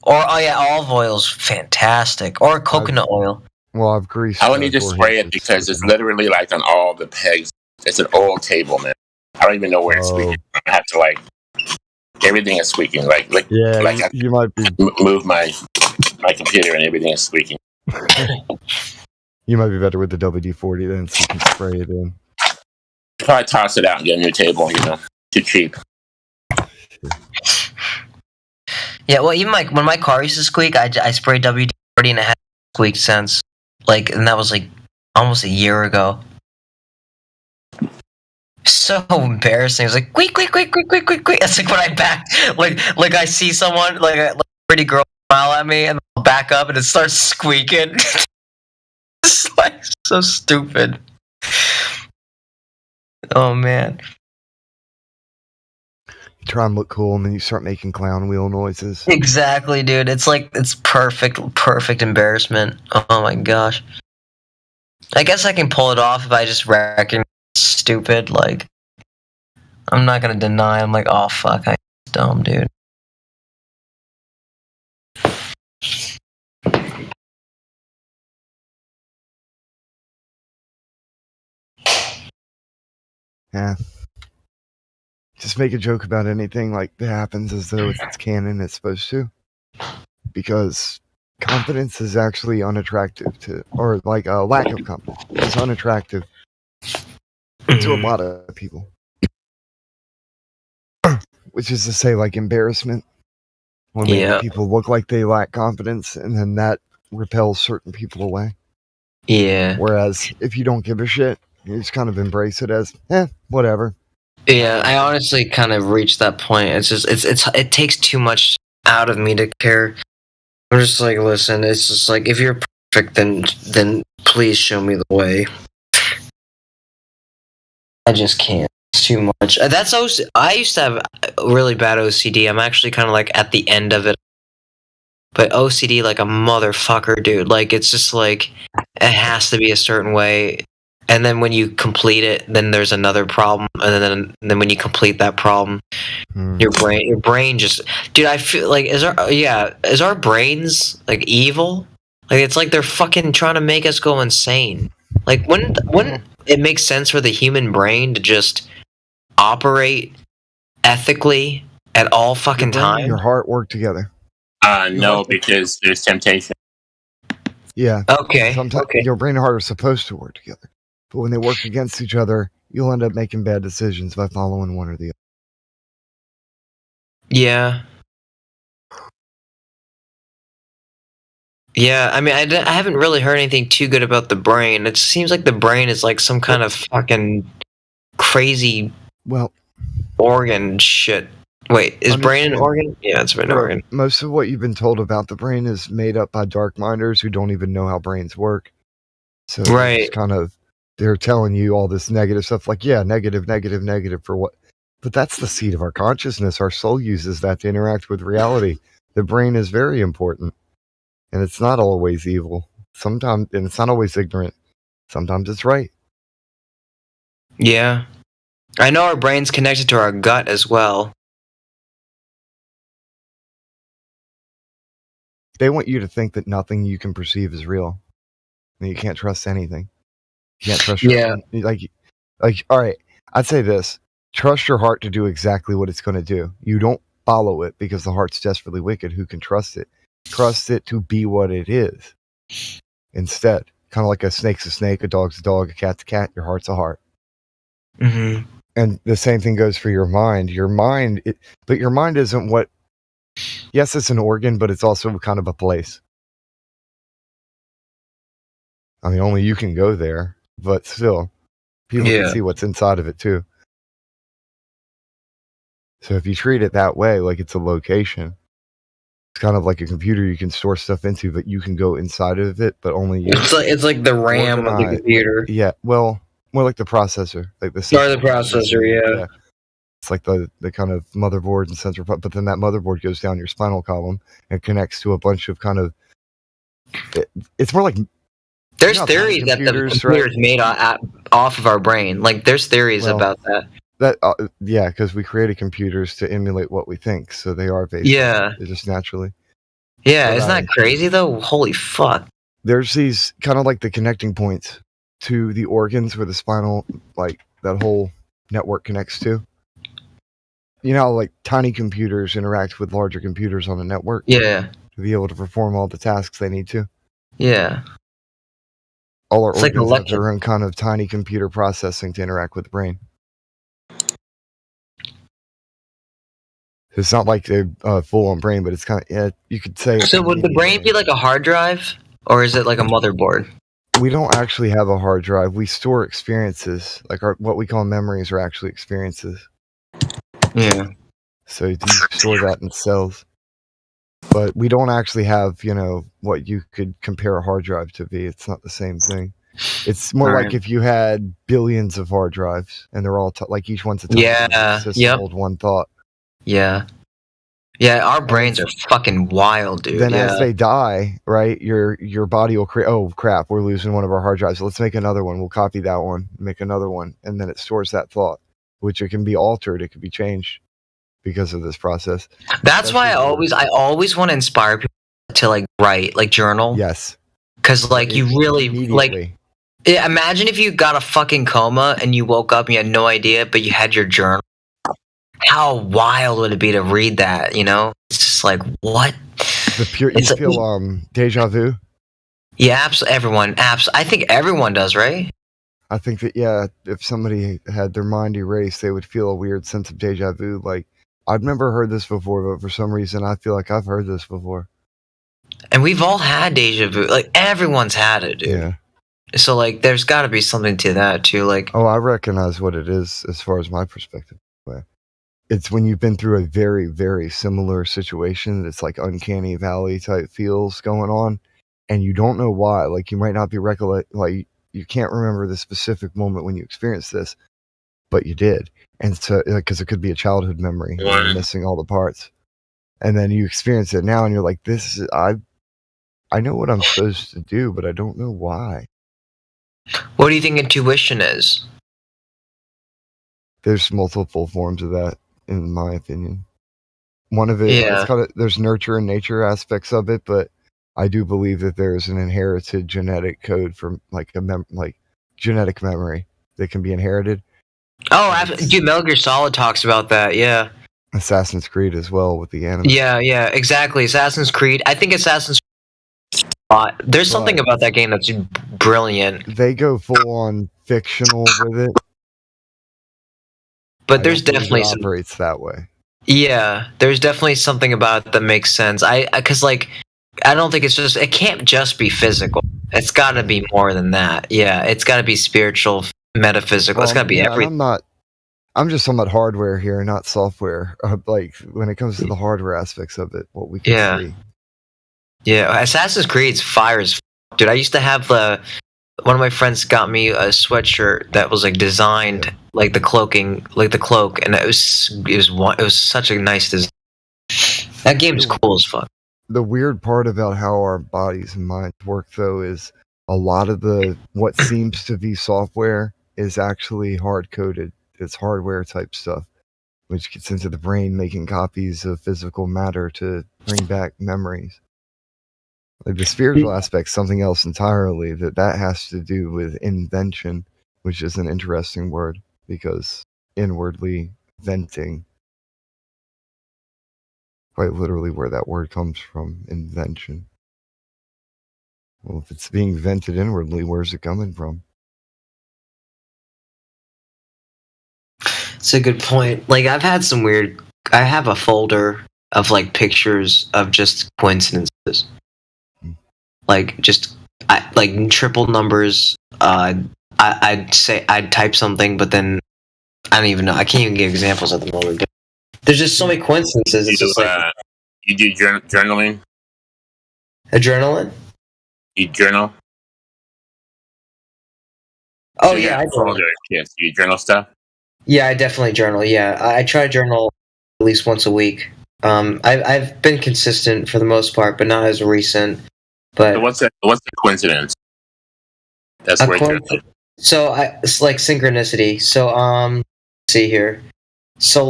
Speaker 4: Or olive oil's fantastic, or coconut oil.
Speaker 2: Well, I've greased.
Speaker 20: I would need to spray it because it's literally like on all the pegs. It's an old table, man. I don't even know where it's squeaking. I have to everything is squeaking.
Speaker 2: You might be
Speaker 20: move my computer and everything is squeaking.
Speaker 2: You might be better with the WD-40 then, so you can spray it in.
Speaker 20: Probably toss it out and get a new table. Too cheap.
Speaker 4: Yeah, well, even when my car used to squeak, I sprayed WD-40 and it hasn't squeaked since. And that was almost a year ago. So embarrassing. It was like quick. It's like when I back, like I see someone, like a pretty girl smile at me, and I'll back up, and it starts squeaking. It's so stupid. Oh man.
Speaker 2: You try and look cool, and then you start making clown wheel noises.
Speaker 4: Exactly, dude. It's perfect embarrassment. Oh my gosh. I guess I can pull it off if I just recognize it's stupid. I'm not gonna deny. I'm like, oh fuck, I'm dumb, dude.
Speaker 2: Yeah. Just make a joke about anything that happens as though it's canon, it's supposed to. Because confidence is actually unattractive or a lack of confidence is unattractive to a lot of people. Which is to say, embarrassment. When people look like they lack confidence, and then that repels certain people away.
Speaker 4: Yeah.
Speaker 2: Whereas if you don't give a shit, you just kind of embrace it as, whatever.
Speaker 4: Yeah, I honestly kind of reached that point. It's just it takes too much out of me to care. I'm just like, listen, it's just like, if you're perfect, then please show me the way. I just can't. It's too much. I used to have really bad OCD. I'm actually kind of at the end of it. But OCD like a motherfucker, dude. It's just it has to be a certain way. And then when you complete it, then there's another problem, and then when you complete that problem, your brain just, dude. I feel is our brains evil? It's like they're fucking trying to make us go insane. Wouldn't it make sense for the human brain to just operate ethically at all fucking times?
Speaker 2: Your heart work together.
Speaker 20: No, because there's temptation.
Speaker 2: Yeah.
Speaker 4: Okay.
Speaker 2: Sometimes your brain and heart are supposed to work together. But when they work against each other, you'll end up making bad decisions by following one or the other.
Speaker 4: Yeah. Yeah, I mean, I haven't really heard anything too good about the brain. It seems like the brain is like some kind of fucking crazy organ shit. Wait, is brain an organ? Yeah, it's an organ.
Speaker 2: Most of what you've been told about the brain is made up by dark minders who don't even know how brains work. So it's kind of, they're telling you all this negative stuff, like, yeah, negative for what? But that's the seat of our consciousness. Our soul uses that to interact with reality. The brain is very important. And it's not always evil. Sometimes, and it's not always ignorant. Sometimes it's right.
Speaker 4: Yeah. I know our brain's connected to our gut as well.
Speaker 2: They want you to think that nothing you can perceive is real. And you can't trust anything. You can't trust your like, all right, I'd say this. Trust your heart to do exactly what it's going to do. You don't follow it because the heart's desperately wicked. Who can trust it? Trust it to be what it is. Instead, kind of like a snake's a snake, a dog's a dog, a cat's a cat, your heart's a heart.
Speaker 4: Mm-hmm.
Speaker 2: And the same thing goes for your mind. But your mind isn't what, yes, it's an organ, but it's also kind of a place. I mean, only you can go there, but still, people can see what's inside of it too. So if you treat it that way, like it's a location, it's kind of like a computer you can store stuff into, but you can go inside of it, but only you.
Speaker 4: It's like the RAM of the computer.
Speaker 2: Yeah, well, more like the processor, like the
Speaker 4: processor. Yeah.
Speaker 2: It's like the kind of motherboard and sensor, but then that motherboard goes down your spinal column and connects to a bunch of kind of. It's more like.
Speaker 4: There's theories that the computer is made off of our brain. Like there's theories about that.
Speaker 2: Yeah, because we created computers to emulate what we think, so they are based.
Speaker 4: Yeah,
Speaker 2: they're just naturally.
Speaker 4: Yeah, isn't that crazy though? Holy fuck!
Speaker 2: There's these kind of like the connecting points to the organs where the spinal, like that whole network connects to. You know, like tiny computers interact with larger computers on a network.
Speaker 4: Yeah,
Speaker 2: to be able to perform all the tasks they need to.
Speaker 4: Yeah.
Speaker 2: All our organs have their own kind of tiny computer processing to interact with the brain. It's not like a full-on brain, but it's kind of, you could say.
Speaker 4: So would the brain be like a hard drive, or is it like a motherboard?
Speaker 2: We don't actually have a hard drive. We store experiences. Like what we call memories are actually experiences.
Speaker 4: Yeah.
Speaker 2: So you store that in cells. But we don't actually have, what you could compare a hard drive to be. It's not the same thing. It's more like if you had billions of hard drives and they're all like each one's a system hold one thought.
Speaker 4: Yeah. Yeah, our brains are fucking wild, dude.
Speaker 2: Then as they die, right, your body will create, oh crap, we're losing one of our hard drives. Let's make another one. We'll copy that one, make another one, and then it stores that thought, which it can be altered, it can be changed because of this process.
Speaker 4: That's why I always want to inspire people to like write, like journal.
Speaker 2: Yes.
Speaker 4: Because like you really like imagine if you got a fucking coma and you woke up and you had no idea, but you had your journal. How wild would it be to read that? It's just like what?
Speaker 2: You feel deja vu.
Speaker 4: Yeah, everyone. I think everyone does, right?
Speaker 2: I think that if somebody had their mind erased, they would feel a weird sense of deja vu. Like I've never heard this before, but for some reason I feel like I've heard this before.
Speaker 4: And we've all had deja vu. Like everyone's had it, dude.
Speaker 2: Yeah.
Speaker 4: So like, there's got to be something to that too. Like,
Speaker 2: oh, I recognize what it is as far as my perspective. It's when you've been through a very, very similar situation. It's like uncanny valley type feels going on, and you don't know why. Like you might not be like you can't remember the specific moment when you experienced this, but you did. And so, because it could be a childhood memory, you're missing all the parts, and then you experience it now, and you're like, "This is I know what I'm supposed to do, but I don't know why."
Speaker 4: What do you think intuition is?
Speaker 2: There's multiple forms of that, in my opinion. One of it, there's nurture and nature aspects of it, but I do believe that there is an inherited genetic code from like genetic memory that can be inherited.
Speaker 4: Oh, dude, Metal Gear Solid talks about that. Yeah.
Speaker 2: Assassin's Creed as well with the anime.
Speaker 4: Yeah, exactly. Assassin's Creed. I think Assassin's There's something about that game that's brilliant.
Speaker 2: They go full on fictional with it.
Speaker 4: But there's definitely
Speaker 2: it operates that way.
Speaker 4: Yeah, there's definitely something about it that makes sense. Because like, I don't think it can't just be physical. It's got to be more than that. Yeah, it's got to be spiritual, metaphysical. It's got to be everything.
Speaker 2: I'm just talking about hardware here, not software. Like when it comes to the hardware aspects of it, what we can see.
Speaker 4: Yeah, Assassin's Creed's fire as fuck. Dude, I used to have one of my friends got me a sweatshirt that was like designed like the cloak, and it was such a nice design. That game is cool as fuck.
Speaker 2: The weird part about how our bodies and minds work, though, is a lot of what seems to be software is actually hard coded. It's hardware type stuff, which gets into the brain making copies of physical matter to bring back memories. Like the spiritual aspect, something else entirely. That has to do with invention, which is an interesting word because inwardly venting, quite literally where that word comes from, invention. Well, if it's being vented inwardly, where's it coming from?
Speaker 4: It's a good point. Like I have a folder of like pictures of just coincidences. Like just like triple numbers. I'd say I'd type something, but then I don't even know. I can't even give examples at the moment. But there's just so many coincidences. It's just like,
Speaker 20: you do journaling?
Speaker 4: Adrenaline?
Speaker 20: You journal?
Speaker 4: Oh yeah, I
Speaker 20: journal. Yes, you journal stuff.
Speaker 4: Yeah, I definitely journal. Yeah, I try to journal at least once a week. I've been consistent for the most part, but not as recent. But
Speaker 20: so what's the coincidence? That's where
Speaker 4: so it's like synchronicity. So let's see here. So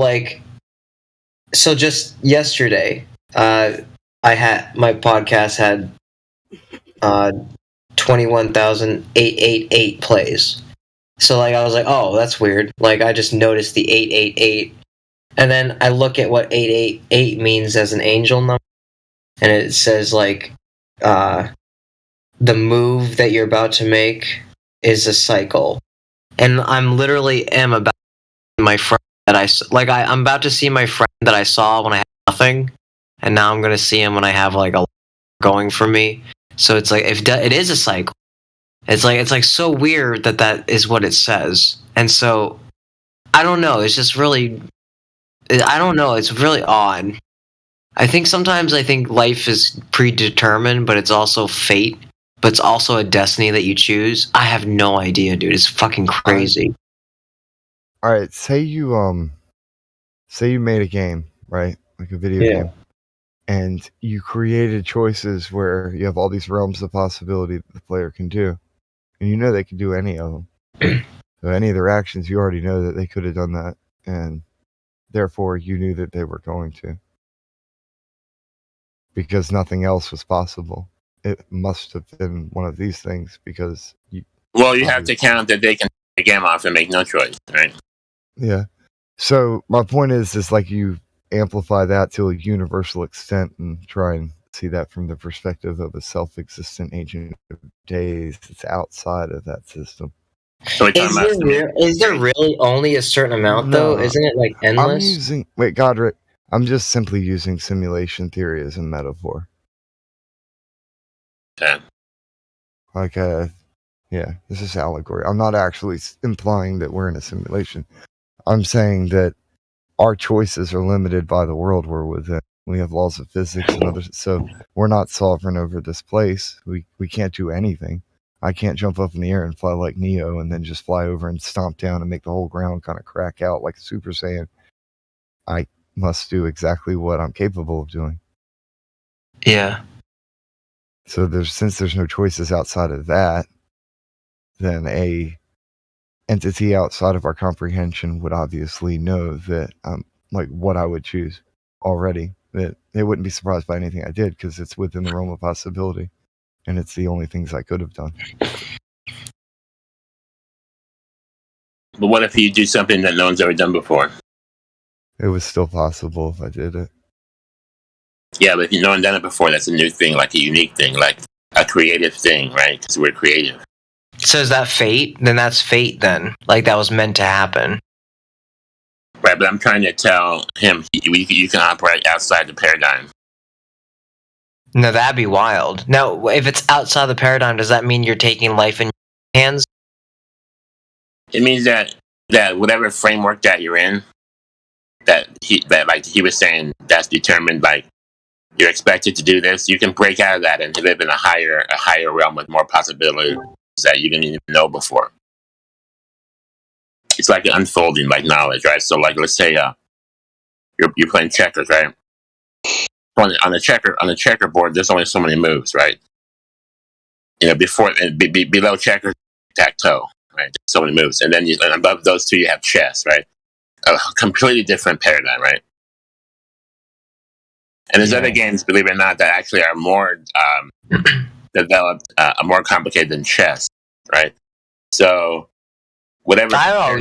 Speaker 4: just yesterday, my podcast had 21,888 plays. So like I was like, oh, that's weird. Like I just noticed the 888, and then I look at what 888 means as an angel number, and it says like the move that you're about to make is a cycle, and I'm literally about my friend that I'm about to see my friend that I saw when I had nothing, and now I'm gonna see him when I have like a lot going for me. So it's like it is a cycle. It's like so weird that is what it says, and so I don't know. It's just really, I don't know. It's really odd. I think sometimes life is predetermined, but it's also fate. But it's also a destiny that you choose. I have no idea, dude. It's fucking crazy.
Speaker 2: All right, say you made a game, right? Like a video game. And you created choices where you have all these realms of possibility that the player can do. And you know they can do any of them. So any of their actions, you already know that they could have done that. And therefore, you knew that they were going to. Because nothing else was possible. It must have been one of these things because you
Speaker 20: have to count that they can take the game off and make no choice, right?
Speaker 2: Yeah. So my point is like you amplify that to a universal extent and try and see that from the perspective of a self-existent agent of days that's outside of that system.
Speaker 20: So
Speaker 4: is there really only a certain amount though? Isn't it like endless?
Speaker 2: Godric, I'm just simply using simulation theory as a metaphor.
Speaker 20: Okay.
Speaker 2: Yeah, this is allegory. I'm not actually implying that we're in a simulation. I'm saying that our choices are limited by the world we're within. We have laws of physics and others, so we're not sovereign over this place. We can't do anything. I can't jump up in the air and fly like Neo and then just fly over and stomp down and make the whole ground kind of crack out like a Super Saiyan. I must do exactly what I'm capable of doing.
Speaker 4: Yeah.
Speaker 2: So since there's no choices outside of that, then a entity outside of our comprehension would obviously know that like what I would choose already. That they wouldn't be surprised by anything I did because it's within the realm of possibility, and it's the only things I could have done.
Speaker 20: But what if you do something that no one's ever done before?
Speaker 2: It was still possible if I did it.
Speaker 20: Yeah, but if no one's done it before, that's a new thing, like a unique thing. Like a creative thing, right? Because we're creative.
Speaker 4: So is that fate? Then that's fate. Then, like that was meant to happen.
Speaker 20: Right, but I'm trying to tell him you can operate outside the paradigm.
Speaker 4: No, that'd be wild. Now, if it's outside the paradigm, does that mean you're taking life in your hands?
Speaker 20: It means that whatever framework that you're in, that like he was saying, that's determined. Like you're expected to do this, you can break out of that and live in a higher realm with more possibilities that you didn't even know before. It's like an unfolding, like knowledge, right? So, like, let's say you're playing checkers, right? On the checkerboard, there's only so many moves, right? You know, below checkers, tic-tac-toe, right? There's so many moves, and then and above those two, you have chess, right? A completely different paradigm, right? And there's other games, believe it or not, that actually are more developed, more complicated than chess, right? So whatever frame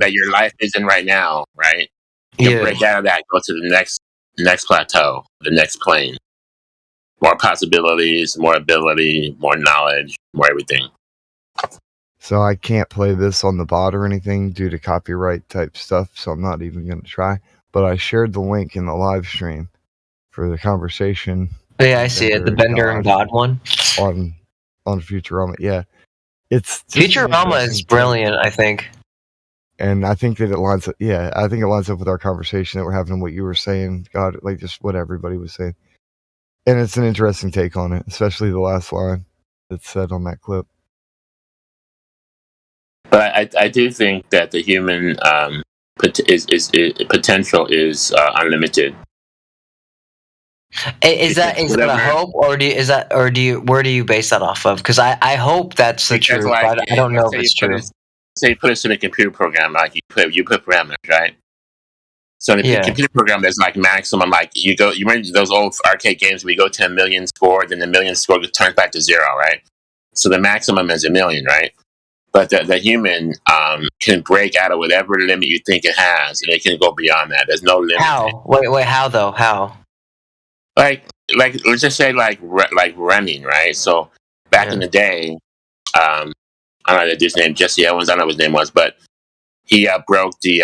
Speaker 20: that your life is in right now, right? You can break out of that, go to the next plateau, the next plane. More possibilities, more ability, more knowledge, more everything.
Speaker 2: So I can't play this on the bot or anything due to copyright type stuff, so I'm not even going to try. But I shared the link in the live stream for the conversation.
Speaker 4: Yeah, I see it. The Bender and God one
Speaker 2: on Futurama. Yeah, it's
Speaker 4: Futurama is brilliant. I think,
Speaker 2: and I think that it lines up. Yeah, I think it lines up with our conversation that we're having. What you were saying, God, like just what everybody was saying, and it's an interesting take on it, especially the last line that's said on that clip.
Speaker 20: But I do think that the human potential is unlimited.
Speaker 4: Is that a hope, or where do you base that off of? Because I hope that's the truth, but I don't know if it's true.
Speaker 20: Say you put us in a computer program, like you put parameters, right? So in a computer program, there's like maximum, like you remember those old arcade games where you go to 1 million score, then the million score turns back to 0, right? So the maximum is 1 million, right? But the human can break out of whatever limit you think it has, and it can go beyond that. There's no limit.
Speaker 4: How? Wait, how though? How?
Speaker 20: Like let's just say like running, right? So back in the day, I don't know the dude's name, Jesse Owens. I don't know what his name was, but he broke the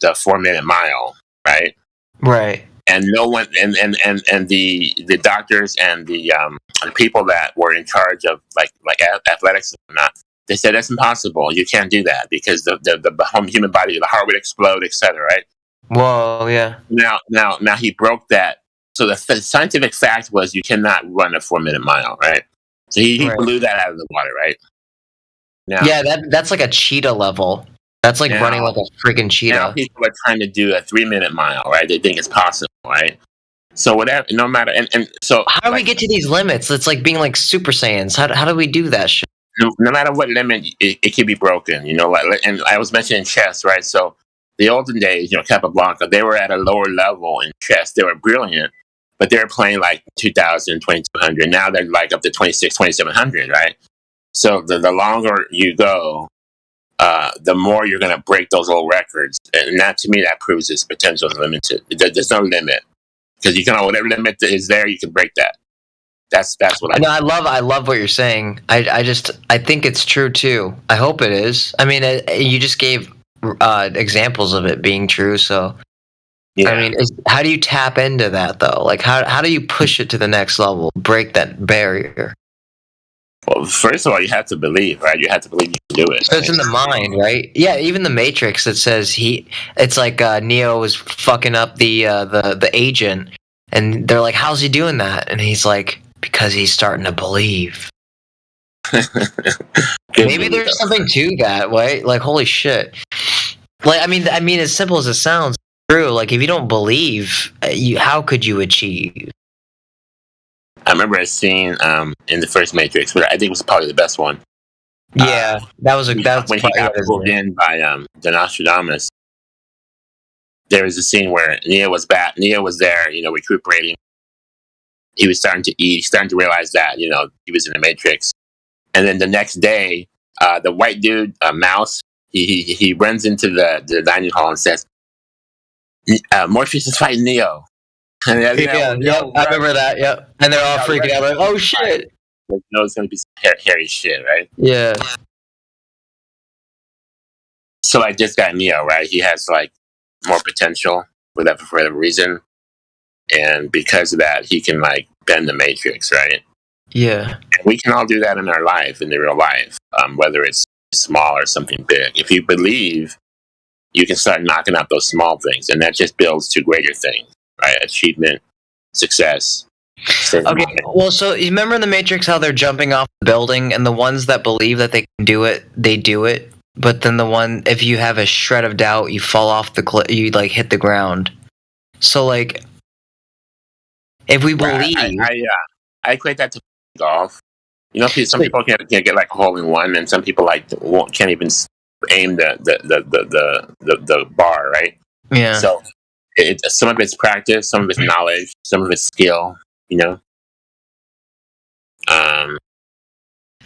Speaker 20: 4-minute mile, right?
Speaker 4: Right.
Speaker 20: And no one, and the doctors and the people that were in charge of like athletics and whatnot, they said that's impossible. You can't do that because the human body, the heart would explode, etc. Right?
Speaker 4: Whoa, yeah.
Speaker 20: Now he broke that. So the scientific fact was you cannot run a 4-minute mile, right? So he blew that out of the water, right? Now,
Speaker 4: yeah, that's like a cheetah level. That's like running like a freaking cheetah.
Speaker 20: Now people are trying to do a 3-minute mile, right? They think it's possible, right? So whatever, no matter, and so
Speaker 4: how do we get to these limits? It's like being like Super Saiyans. How do we do that shit?
Speaker 20: No matter what limit, it can be broken. You know, and I was mentioning chess, right? So the olden days, Capablanca, they were at a lower level in chess. They were brilliant, but they were playing like 2,000, 2,200. Now they're like up to 26, 2,700, right? So the longer you go, the more you're going to break those old records. And that, to me, that proves its potential is limited. There's no limit. Because you can, whatever limit is there, you can break that. That's what I
Speaker 4: know. I love what you're saying. I think it's true too. I hope it is. I mean, you just gave examples of it being true. So, I mean, how do you tap into that though? Like, how do you push it to the next level? Break that barrier.
Speaker 20: Well, first of all, you have to believe, right? You have to believe you can do it.
Speaker 4: So it's in the mind, right? Yeah, even the Matrix. It says it's like Neo was fucking up the agent, and they're like, "How's he doing that?" And he's like, "Because he's starting to believe." Maybe there's something to that, right? Like, holy shit! Like, I mean, as simple as it sounds, it's true. Like, if you don't believe, how could you achieve?
Speaker 20: I remember a scene in the first Matrix, but I think it was probably the best one.
Speaker 4: Yeah, that's
Speaker 20: when he got pulled in by the Nostradamus. There was a scene where Neo was back. Neo was there, recuperating. He was starting to eat. He's starting to realize that, he was in the Matrix. And then the next day, the white dude, Mouse, he runs into the dining hall and says, "Morpheus is fighting Neo."
Speaker 4: Yeah, yep, I remember that. Yep, and they're all freaking out like, "Oh shit!"
Speaker 20: Like, it's gonna be some hairy shit, right?
Speaker 4: Yeah.
Speaker 20: So like this guy Neo, right? He has like more potential for whatever reason, and because of that, he can like bend the matrix, right?
Speaker 4: Yeah.
Speaker 20: And we can all do that in our life, in the real life, whether it's small or something big. If you believe, you can start knocking out those small things, and that just builds to greater things, right? Achievement, success.
Speaker 4: Okay, well, so you remember in the Matrix how they're jumping off the building, and the ones that believe that they can do it, they do it. But then the one, if you have a shred of doubt, you fall off the cliff, you like hit the ground. So like, if we believe,
Speaker 20: I equate that to golf. You know, some people can't get like a hole in one, and some people like can't even aim the bar, right?
Speaker 4: Yeah.
Speaker 20: So some of it's practice, some of it's knowledge, some of it's skill. You know.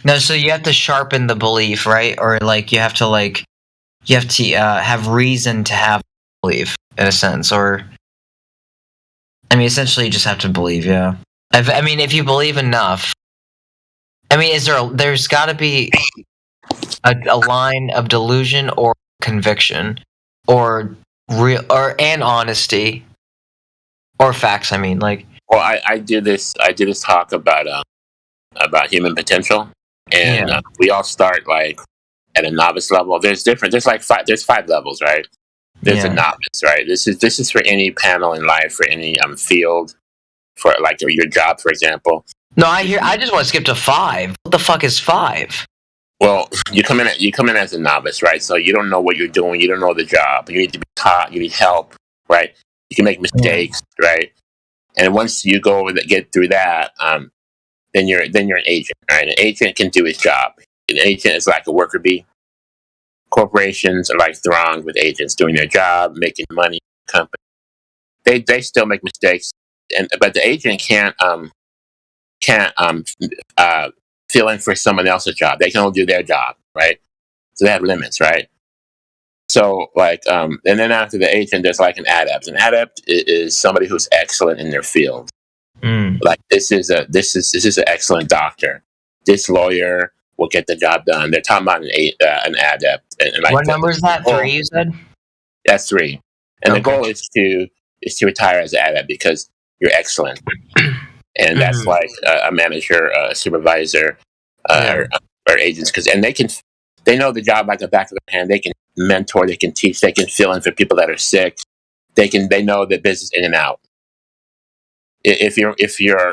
Speaker 4: No, so you have to sharpen the belief, right? Or like you have to have reason to have belief in a sense, or I mean, essentially, you just have to believe. Yeah. I mean, if you believe enough, I mean, there's got to be a line of delusion or conviction, or and honesty, or facts. I mean, like.
Speaker 20: Well, I did this talk about human potential, and we all start like at a novice level. There's five levels, right? There's a novice, right? This is for any panel in life, for any field, for like your job, for example.
Speaker 4: No, I just want to skip to 5. What the fuck is 5?
Speaker 20: Well, you come in as a novice, right? So you don't know what you're doing. You don't know the job. You need to be taught. You need help, right? You can make mistakes, right? And once you get through that, then you're an agent, right? An agent can do his job. An agent is like a worker bee. Corporations are like thronged with agents doing their job, making money. Company, they still make mistakes, but the agent can't fill in for someone else's job. They can only do their job, right? So they have limits, right? So like, and then after the agent, there's like an adept. An adept is somebody who's excellent in their field. Like this is an excellent doctor. This lawyer will get the job done. They're talking about an adept. And like
Speaker 4: what number is that? 3, you said?
Speaker 20: That's 3. And the goal is to retire as an adept because you're excellent. And that's like a manager, a supervisor, or agents, they know the job like the back of their hand. They can mentor, they can teach, they can fill in for people that are sick. They know the business in and out. If you're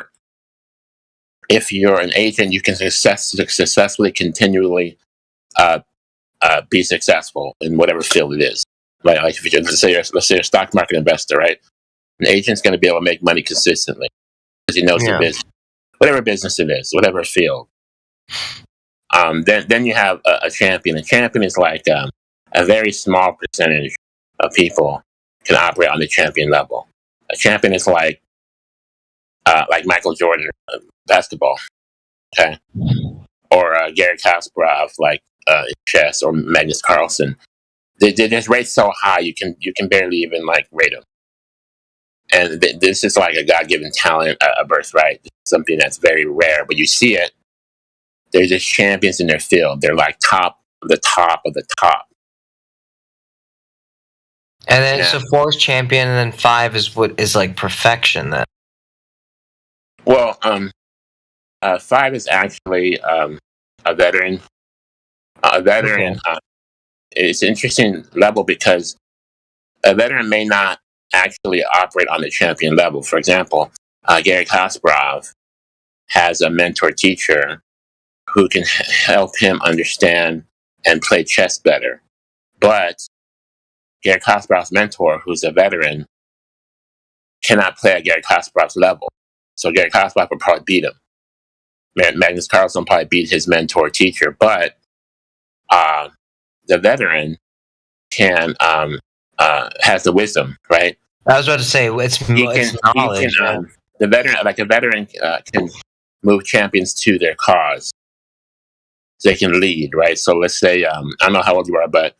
Speaker 20: an agent, you can successfully, continually be successful in whatever field it is. Right? Like if let's say you're a stock market investor, right? An agent's going to be able to make money consistently because he knows the business, whatever business it is, whatever field. Then you have a champion. A champion is like a very small percentage of people can operate on the champion level. A champion is like Michael Jordan, basketball, okay, or Gary Kasparov, like chess, or Magnus Carlsen. They're just rated so high you can barely even like rate them. And this is like a God-given talent, a birthright, something that's very rare. But you see it. They're just champions in their field. They're like top of the top of the top.
Speaker 4: And then so 4 is champion, and then 5 is what is like perfection. Then.
Speaker 20: Well, 5 is actually a veteran. A veteran is an interesting level because a veteran may not actually operate on the champion level. For example, Gary Kasparov has a mentor teacher who can help him understand and play chess better. But Gary Kasparov's mentor, who's a veteran, cannot play at Gary Kasparov's level. So Gary Kasparov will probably beat him. Magnus Carlsen probably beat his mentor teacher, but the veteran can has the wisdom, right?
Speaker 4: I was about to say it's knowledge.
Speaker 20: The veteran can move champions to their cause. So they can lead, right? So let's say I don't know how old you are, but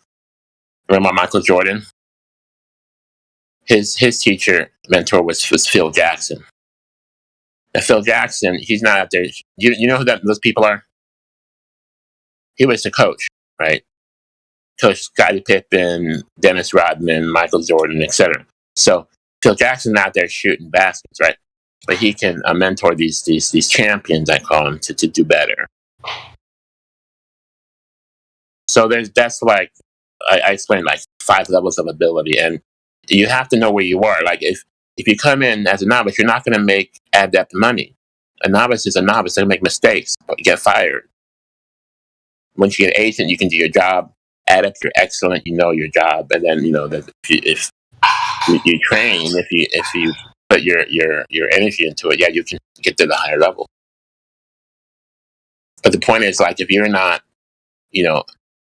Speaker 20: remember Michael Jordan? his teacher mentor was Phil Jackson. And Phil Jackson, he's not out there. You know who those people are? He was the coach, right? Coach Scottie Pippen, Dennis Rodman, Michael Jordan, etc. So Phil Jackson's not there shooting baskets, right? But he can mentor these champions, I call them, to do better. So that's like I explained, like 5 levels of ability, and you have to know where you are. Like if you come in as a novice, you're not going to make adept money. A novice is a novice. They'll make mistakes, but you get fired. Once you get an agent, you can do your job. Adept, you're excellent. You know your job, and then that if you train, if you put your energy into it, yeah, you can get to the higher level. But the point is, like, if you're not,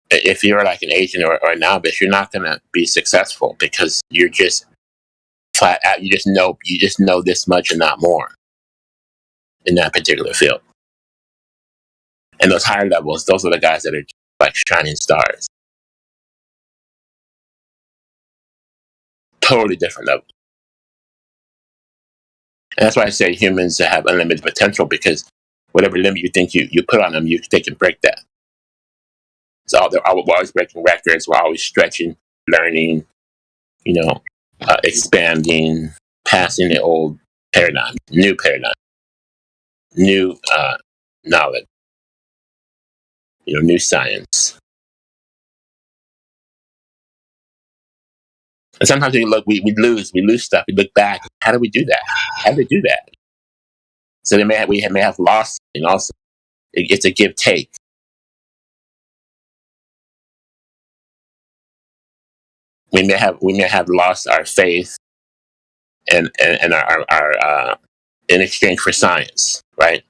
Speaker 20: if you're like an agent or a novice, you're not going to be successful because you're just flat out. You just know this much and not more in that particular field. And those higher levels, those are the guys that are like shining stars. Totally different level. And that's why I say humans have unlimited potential, because whatever limit you think you put on them, they can break that. So we're always breaking records. We're always stretching, learning, expanding, passing the old paradigm, new knowledge, new science. And sometimes we lose stuff. We look back. How do we do that? How do we do that? So we may have lost, and also it's a give take. We may have lost our faith, and our in exchange for science, right?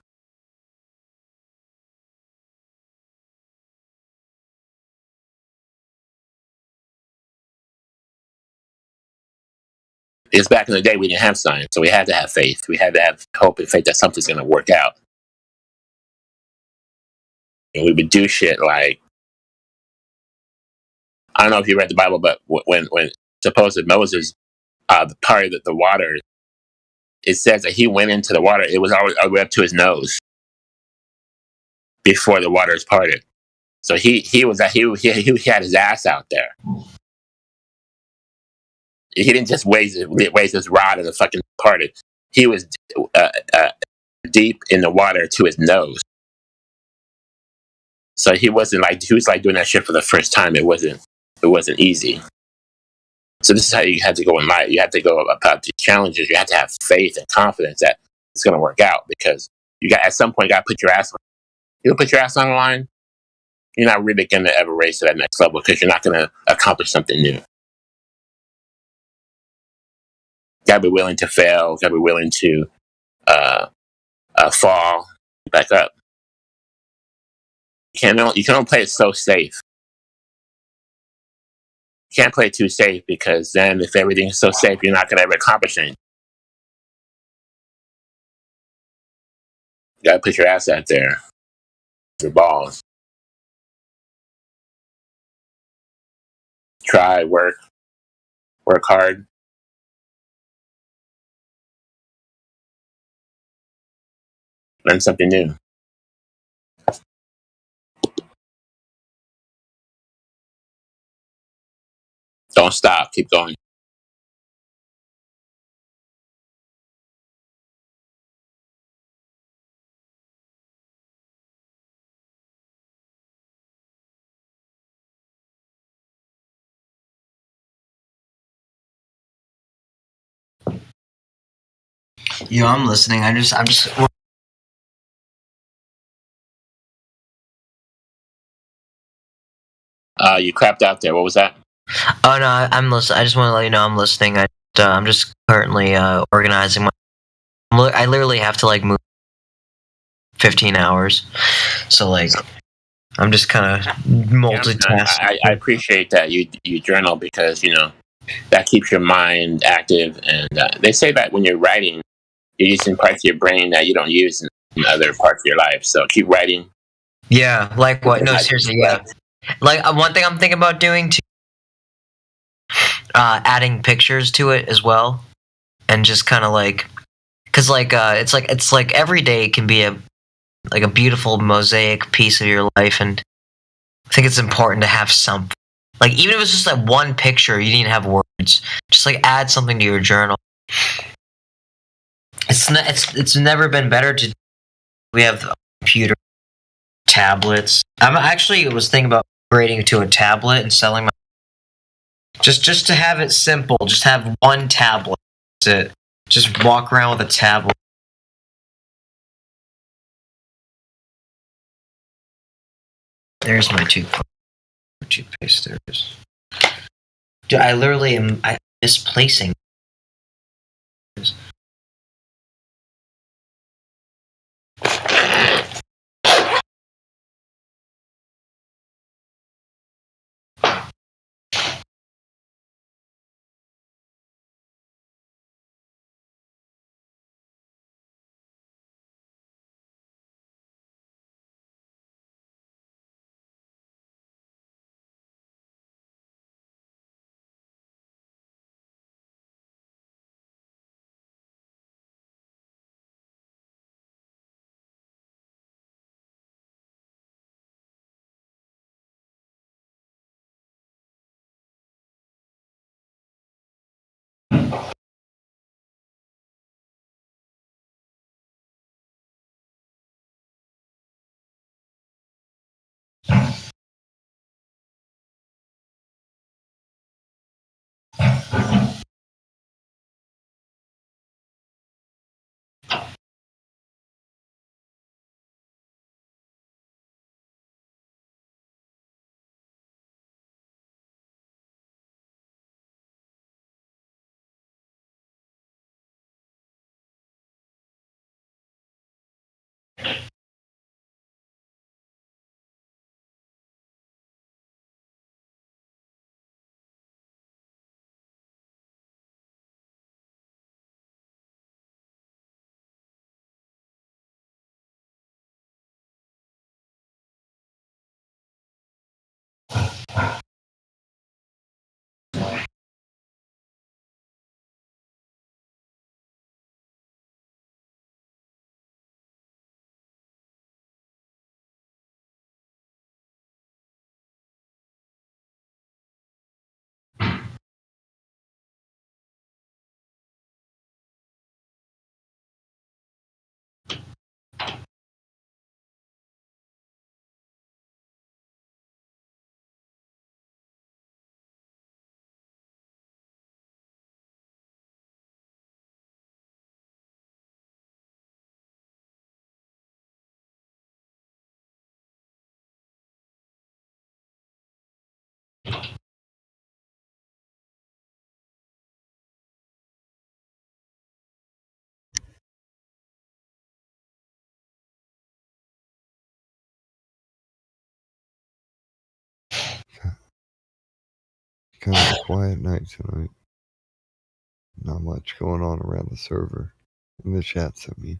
Speaker 20: Because back in the day, we didn't have science, so we had to have faith. We had to have hope and faith that something's going to work out. And we would do shit like, I don't know if you read the Bible, but when supposed Moses parted the water, it says that he went into the water. It was always up to his nose before the water is parted. So he had his ass out there. He didn't just raise his rod and the fucking parted. He was deep in the water to his nose. So he was like doing that shit for the first time. It wasn't easy. So this is how you had to go in life. You had to go about these challenges. You had to have faith and confidence that it's going to work out, because at some point you got to put your ass on. You don't put your ass on the line, you're not really going to ever raise to that next level, because you're not going to accomplish something new. Got to be willing to fail. Got to be willing to fall, back up. You can only play it so safe. You can't play it too safe, because then if everything's so safe, you're not going to ever accomplish anything. You got to put your ass out there. Your balls. Try, work hard. Learn something new. Don't stop. Keep going.
Speaker 4: Yo, I'm listening. I'm just.
Speaker 20: You crapped out there. What was that?
Speaker 4: Oh no, I'm listening. I just want to let you know I'm listening. I'm just currently organizing my. I literally have to move 15 hours, so I'm just kind of multitasking.
Speaker 20: I appreciate that you journal, because that keeps your mind active, and they say that when you're writing, you're using parts of your brain that you don't use in other parts of your life. So keep writing.
Speaker 4: Yeah, like what? No, seriously, yeah. One thing I'm thinking about doing too. adding pictures to it as well, and just kind of like, because like it's like every day can be a beautiful mosaic piece of your life, and I think it's important to have something. Like even if it's just like one picture, you didn't have words. Just like add something to your journal. It's never been better to. We have computer tablets. I'm actually was thinking about upgrading to a tablet and selling my. Just to have it simple. Just have one tablet. That's it. Just walk around with a tablet. There's my toothpaste. There it is. Dude, I literally am misplacing.
Speaker 2: Kind of a quiet night tonight. Not much going on around the server. In the chats, I mean.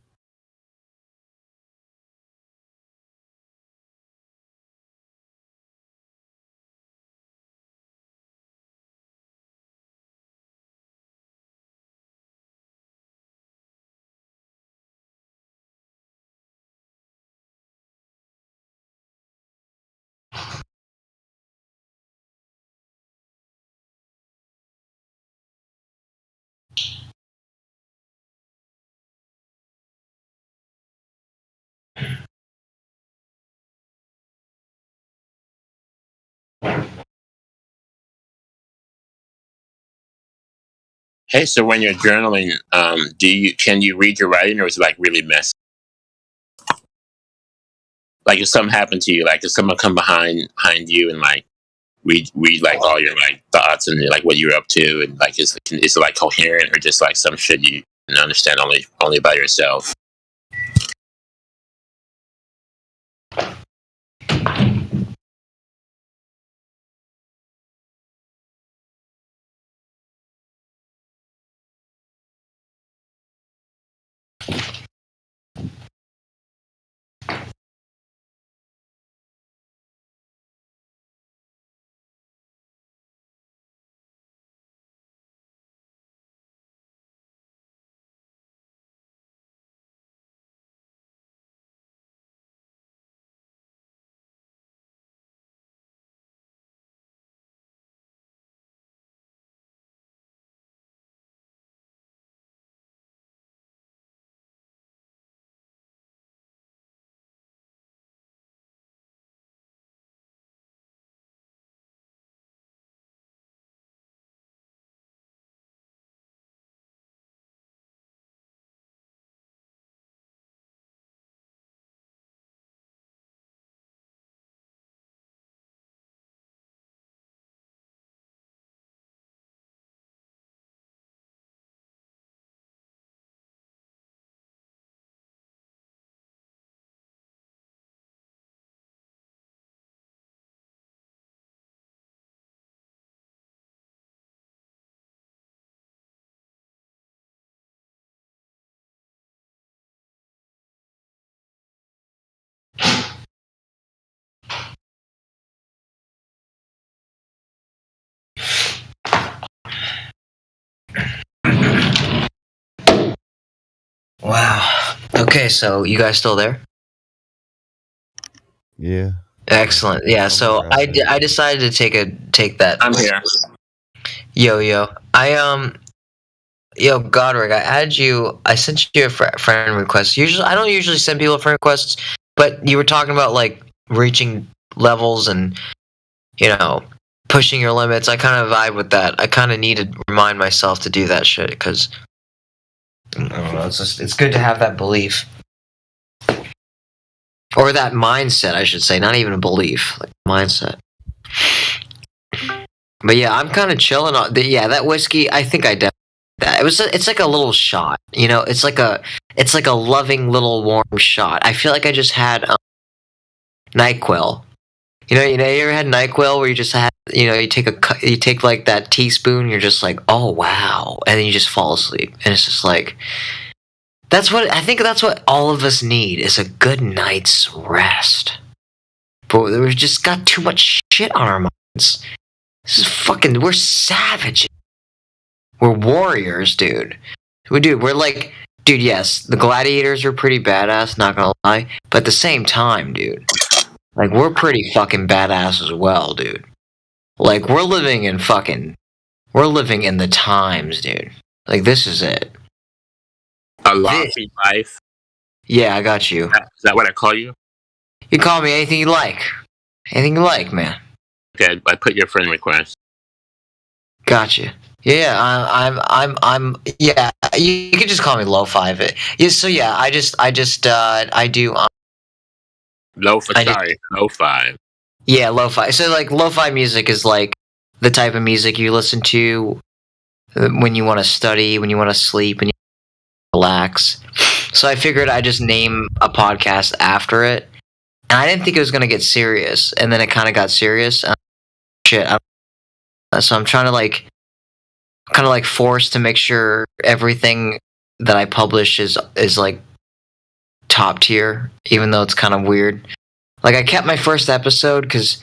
Speaker 20: Hey, so when you're journaling, can you read your writing, or is it like really messy? Like if something happened to you, like if someone come behind you and like read like all your like thoughts and like what you're up to, and like is it like coherent, or just like some shit you can understand only by yourself?
Speaker 4: Wow. Okay, so you guys still there?
Speaker 2: Yeah.
Speaker 4: Excellent. Yeah. So I decided to take that.
Speaker 20: I'm here.
Speaker 4: Yo. Yo, Godric, I added you. I sent you a friend request. I don't usually send people friend requests, but you were talking about like reaching levels and pushing your limits. I kind of vibe with that. I kind of need to remind myself to do that shit because I don't know. It's good to have that belief or that mindset, I should say. Not even a belief, like mindset. But yeah, I'm kind of chilling on. That whiskey. I think I definitely. That it's like a little shot, it's like a loving little warm shot. I feel like I just had NyQuil. You ever had NyQuil where you just had you take like that teaspoon, you're just like, oh wow, and then you just fall asleep, and it's just like that's what all of us need is a good night's rest. But we've just got too much shit on our minds. We're savages. We're warriors, dude. We're like, dude, yes, the gladiators are pretty badass, not gonna lie. But at the same time, dude, like, we're pretty fucking badass as well, dude. Like, we're living in the times, dude. Like, this is it.
Speaker 20: A lofty life.
Speaker 4: Yeah, I got you.
Speaker 20: Is that what I call you?
Speaker 4: You call me anything you like. Anything you like, man.
Speaker 20: Okay, I put your friend request.
Speaker 4: Gotcha. Yeah, I'm. Yeah, you can just call me Lo-Fi. Yeah, so yeah, I do.
Speaker 20: Lo-Fi.
Speaker 4: Yeah, Lo-Fi. So like, Lo-Fi music is like the type of music you listen to when you want to study, when you want to sleep, when you relax. So I figured I'd just name a podcast after it, and I didn't think it was gonna get serious, and then it kind of got serious. So I'm trying to kind of forced to make sure everything that I publish is like top tier, even though it's kind of weird. Like, I kept my first episode because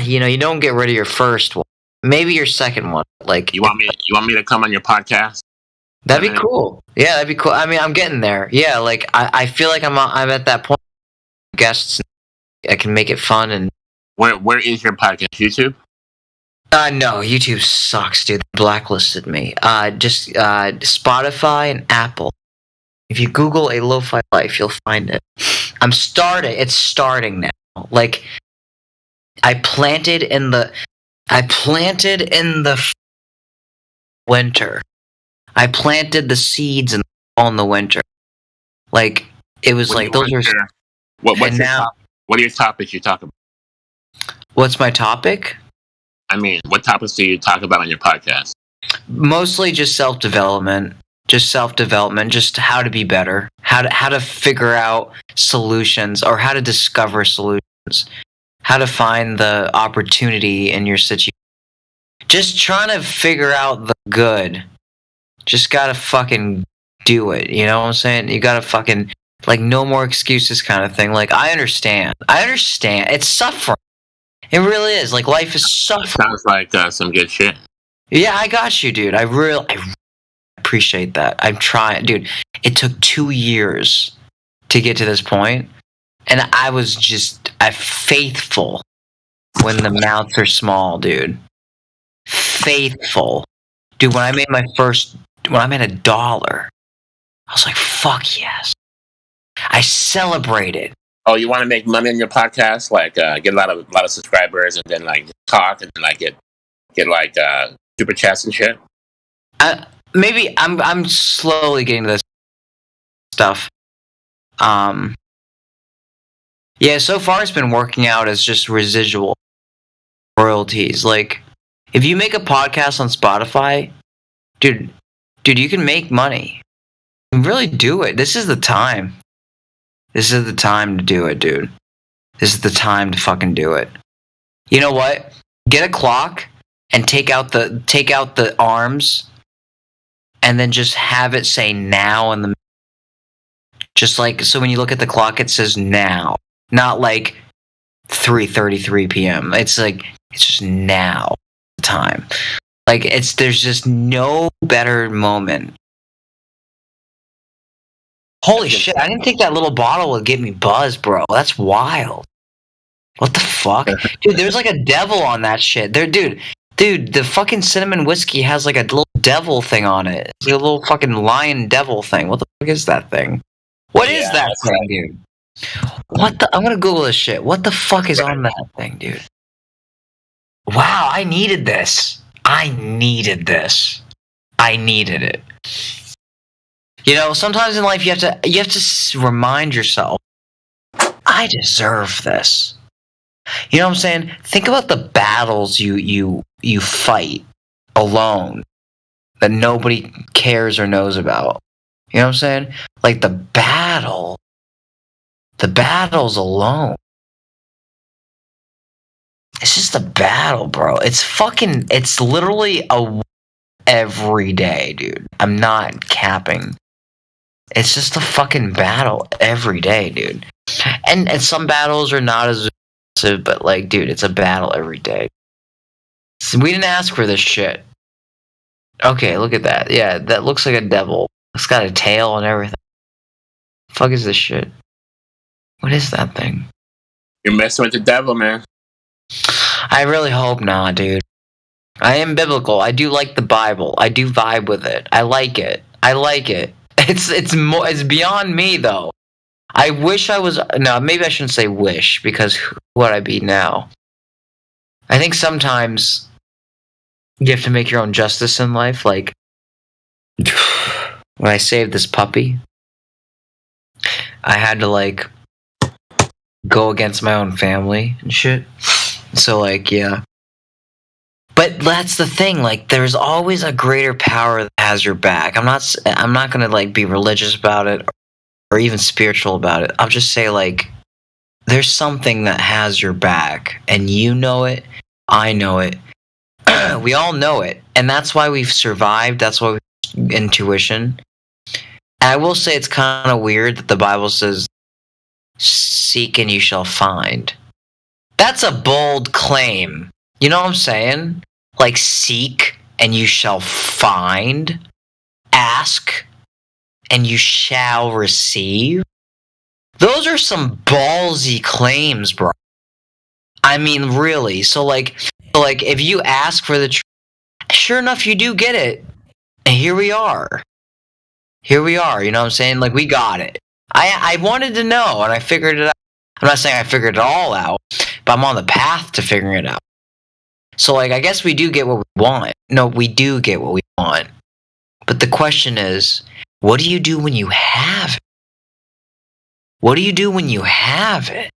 Speaker 4: you don't get rid of your first one, maybe your second one. Like,
Speaker 20: you want me to come on your podcast?
Speaker 4: That'd be cool. Yeah, that'd be cool. I mean, I'm getting there. Yeah, like I feel like I'm at that point. Guests, I can make it fun. And
Speaker 20: where is your podcast? YouTube?
Speaker 4: No, YouTube sucks, dude. They blacklisted me. Just Spotify and Apple. If you Google a Lo-Fi life, you'll find it. It's starting now. Like, I planted in the winter. I planted the seeds in the fall and the winter. Like, it was like those are.
Speaker 20: What are your topics you talk about?
Speaker 4: What's my topic?
Speaker 20: I mean, what topics do you talk about on your podcast?
Speaker 4: Mostly just self-development. Just how to be better, how to figure out solutions, or how to discover solutions, how to find the opportunity in your situation. Just trying to figure out the good. Just gotta fucking do it. You know what I'm saying? You gotta fucking, like, no more excuses kind of thing. Like, I understand. It's suffering. It really is. Like, life is suffering.
Speaker 20: Sounds like some good shit.
Speaker 4: Yeah, I got you, dude. I appreciate that. I'm trying, dude. It took 2 years to get to this point, and I was just faithful when the mouths are small, dude. Faithful, dude. When I made $1, I was like, "Fuck yes!" I celebrated.
Speaker 20: Oh, you want to make money on your podcast? Like, get a lot of subscribers, and then like talk, and then like get like super chats and shit.
Speaker 4: Maybe I'm slowly getting to this stuff. Yeah, so far it's been working out as just residual royalties. Like, if you make a podcast on Spotify, dude, you can make money. You can really do it. This is the time. This is the time to do it, dude. This is the time to fucking do it. You know what? Get a clock and take out the arms, and then just have it say now in the. Just like, so when you look at the clock, it says now, not like 3:33 p.m. It's like, it's just now time. Like, there's just no better moment Holy shit! I didn't think that little bottle would get me buzzed, bro. That's wild. What the fuck, dude? There's like a devil on that shit. Dude, the fucking cinnamon whiskey has like a little devil thing on it. It's like a little fucking lion devil thing. What the fuck is that thing? What is that thing, dude? What the? I'm gonna Google this shit. What the fuck is on that thing, dude? Wow, I needed this. I needed it. You know, sometimes in life you have to remind yourself, I deserve this. You know what I'm saying? Think about the battles you fight alone that nobody cares or knows about. You know what I'm saying? Like the battles alone. It's just a battle, bro. It's literally every day, dude. I'm not capping. It's just a fucking battle every day, dude. And some battles are not as aggressive, but like, dude, it's a battle every day. So we didn't ask for this shit. Okay, look at that. Yeah, that looks like a devil. It's got a tail and everything. The fuck is this shit? What is that thing?
Speaker 20: You're messing with the devil, man.
Speaker 4: I really hope not, dude. I am biblical. I do like the Bible. I do vibe with it. I like it. It's beyond me though. I wish I was. No, maybe I shouldn't say wish, because who would I be now? I think sometimes you have to make your own justice in life. Like when I saved this puppy, I had to like go against my own family and shit. So like, yeah. But that's the thing. Like, there's always a greater power that has your back. I'm not gonna like be religious about it or even spiritual about it. I'll just say like, there's something that has your back, and you know it. I know it. We all know it, and that's why we've survived. That's why intuition. And I will say it's kind of weird that the Bible says, "Seek and you shall find." That's a bold claim. You know what I'm saying? Like, seek and you shall find. Ask and you shall receive. Those are some ballsy claims, bro. I mean, really. So like if you ask for the truth, sure enough, you do get it. And here we are. You know what I'm saying? Like, we got it. I wanted to know, and I figured it out. I'm not saying I figured it all out, but I'm on the path to figuring it out. So, like, I guess we do get what we want. No, we do get what we want. But the question is, what do you do when you have it? What do you do when you have it?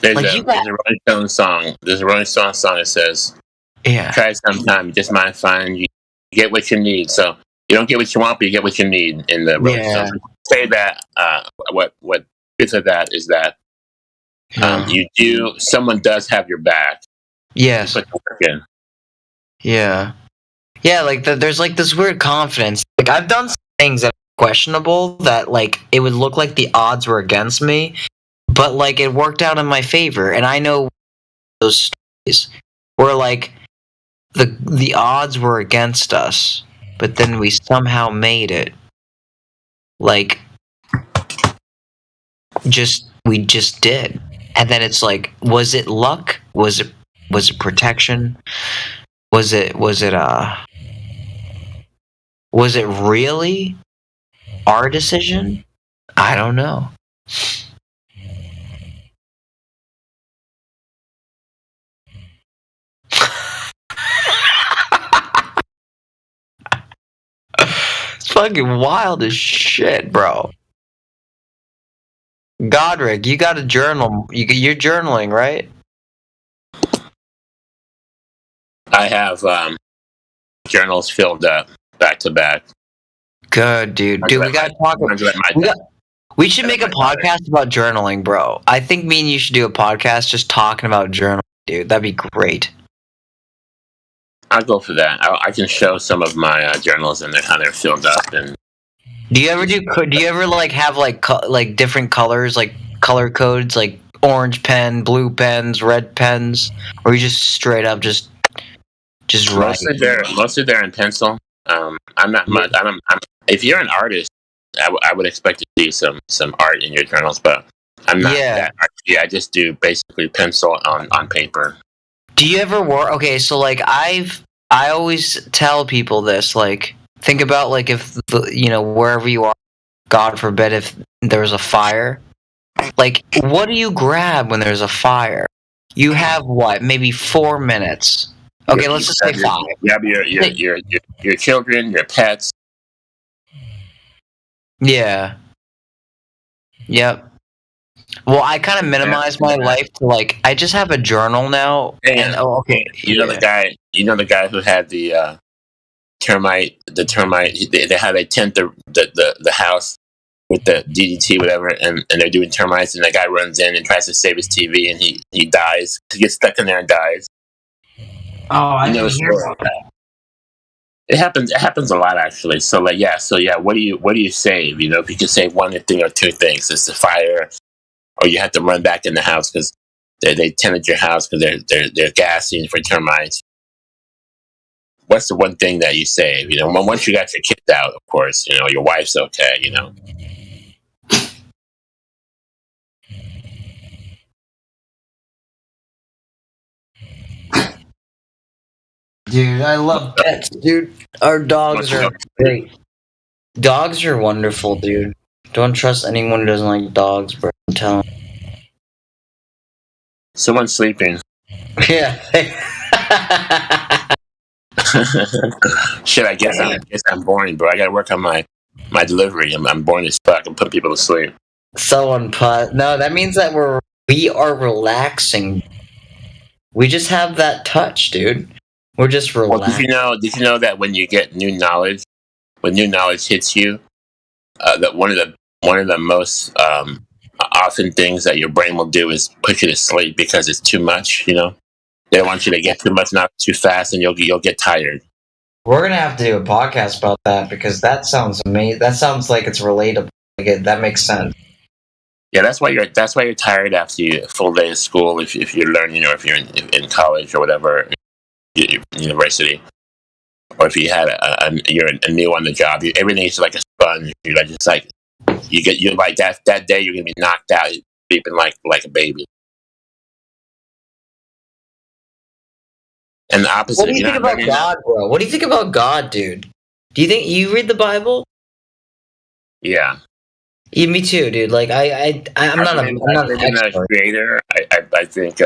Speaker 20: There's a Rolling Stone song. There's a Rolling Stone song that says,
Speaker 4: "Yeah,
Speaker 20: try sometime. You just might find you get what you need." So you don't get what you want, but you get what you need. In the Rolling Stones say that. What bits of that is that someone does have your back.
Speaker 4: Yes.
Speaker 20: You put the work in.
Speaker 4: Yeah. Yeah, like there's like this weird confidence. Like, I've done some things that are questionable, that like it would look like the odds were against me, but like it worked out in my favor. And I know those stories where like the odds were against us, but then we somehow made it. Like, we just did. And then it's like, was it luck? Was it protection? Was it really our decision? I don't know. It's fucking wild as shit, bro. Godric, you got a journal. You're journaling, right?
Speaker 20: I have journals filled up back to back.
Speaker 4: Good, dude. Dude, we gotta talk. We should make a podcast about journaling, bro. I think me and you should do a podcast just talking about journaling, dude. That'd be great.
Speaker 20: I'll go for that. I can show some of my journals and how they're filled up. And
Speaker 4: do you ever like have like different colors, like color codes, like orange pen, blue pens, red pens, or you just straight up just write?
Speaker 20: Mostly they're in pencil. I'm not much. if you're an artist, I would expect to see some art in your journals, but I'm not that artsy. I just do basically pencil on paper.
Speaker 4: Do you ever work? Okay, so like I always tell people this. Like, think about like if wherever you are, God forbid, if there's a fire. Like, what do you grab when there's a fire? You have what? Maybe 4 minutes. Okay, let's just say 5.
Speaker 20: You have your children, your pets.
Speaker 4: Yeah. Yep. Well, I kind of minimize my life to like I just have a journal now. And okay.
Speaker 20: You know the guy who had the termite. They had a tent the house with the DDT whatever, and they're doing termites, and the guy runs in and tries to save his TV, and he dies. He gets stuck in there and dies.
Speaker 4: Oh, I know hear about
Speaker 20: that. It happens a lot actually. So like what do you save? You know, if you can save one thing or two things, it's the fire, or you have to run back in the house because they tenant your house because they're gassing for termites. What's the one thing that you save? You know, once you got your kids out, of course, you know, your wife's okay, you know.
Speaker 4: Dude, I love pets, dude. Our dogs are great. Dogs are wonderful, dude. Don't trust anyone who doesn't like dogs, bro. I'm telling you.
Speaker 20: Someone's sleeping.
Speaker 4: Yeah.
Speaker 20: Shit, I guess I'm boring, bro. I gotta work on my delivery. I'm boring as fuck. I'm putting people to sleep.
Speaker 4: Someone put. No, that means that we are relaxing. We just have that touch, dude. We're just relaxed.
Speaker 20: Well, did you know that when you get new knowledge, when new knowledge hits you, that one of the most often things that your brain will do is put you to sleep because it's too much. You know, they don't want you to get too much, not too fast, and you'll get tired.
Speaker 4: We're gonna have to do a podcast about that because that sounds amazing. That sounds like it's relatable. Like that makes sense.
Speaker 20: Yeah, that's why you're tired after a full day of school. If you're learning, or if you're in college or whatever. University, or if you had you're a new on the job, everything is like a sponge. You're just like you're like that day you're gonna be knocked out, sleeping like a baby. And the opposite.
Speaker 4: What do you think about God, bro? What do you think about God, dude? Do you think you read the Bible?
Speaker 20: Yeah.
Speaker 4: Yeah, me too, dude. Like I'm not an expert.
Speaker 20: Creator. I think.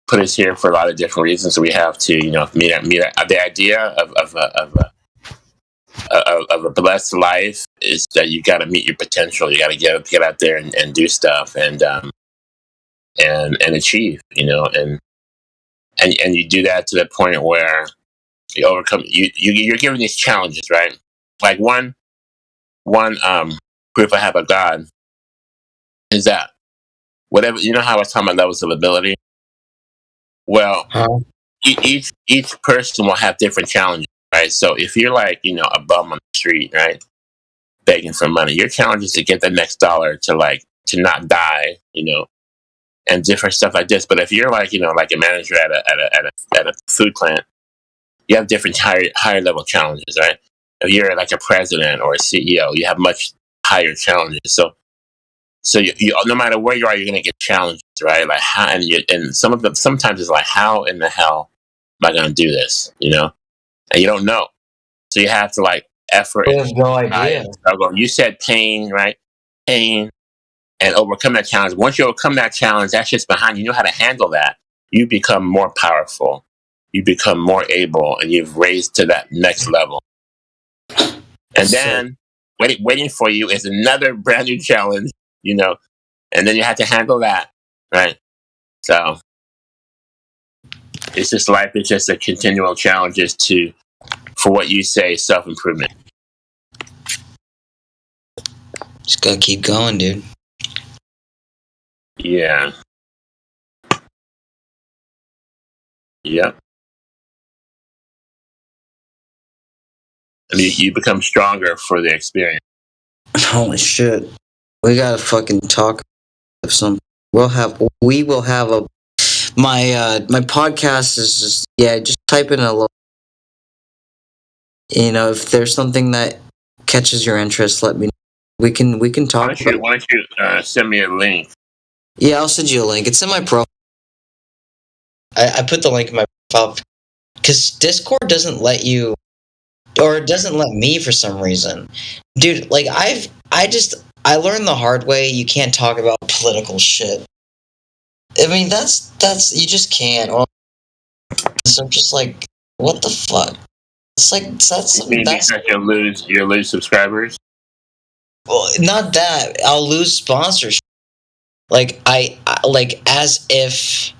Speaker 20: Put us here for a lot of different reasons. So we have to, meet the idea of a blessed life is that you got to meet your potential. You got to get out there and do stuff and achieve, and you do that to the point where you overcome. You're given these challenges, right? Like one proof I have of God is that whatever how I was talking about levels of ability. Well, each person will have different challenges, right? So if you're like, a bum on the street, right, begging for money, your challenge is to get the next dollar to not die, and different stuff like this. But if you're like, like a manager at a food plant, you have different higher level challenges, right? If you're like a president or a CEO, you have much higher challenges. So you no matter where you are, you're gonna get challenges, right? Like how, and some of them sometimes it's like, how in the hell am I gonna do this? And you don't know, so you have to effort.
Speaker 4: I have no idea.
Speaker 20: You said pain, right? Pain, and overcome that challenge. Once you overcome that challenge, that's just behind you. You know how to handle that. You become more powerful. You become more able, and you've raised to that next level. And then waiting for you is another brand new challenge. And then you have to handle that, right? So it's just life. It's just a continual challenges for what you say, self-improvement.
Speaker 4: Just gotta keep going, dude.
Speaker 20: Yeah. Yep. I mean, you become stronger for the experience.
Speaker 4: Holy shit. We gotta fucking talk of some. We will have a. My podcast is just type in a little. If there's something that catches your interest, let me know. We can
Speaker 20: Why
Speaker 4: talk
Speaker 20: don't
Speaker 4: about
Speaker 20: you, why don't you send me a link?
Speaker 4: Yeah, I'll send you a link. It's in my profile. I put the link in my profile because Discord doesn't let you, or it doesn't let me for some reason. Dude, like I learned the hard way. You can't talk about political shit. I mean, that's you just can't. So I'm just like, what the fuck? It's like that's
Speaker 20: You mean
Speaker 4: that's
Speaker 20: because you'll lose subscribers?
Speaker 4: well, not that I'll lose sponsorship. Like I like as if.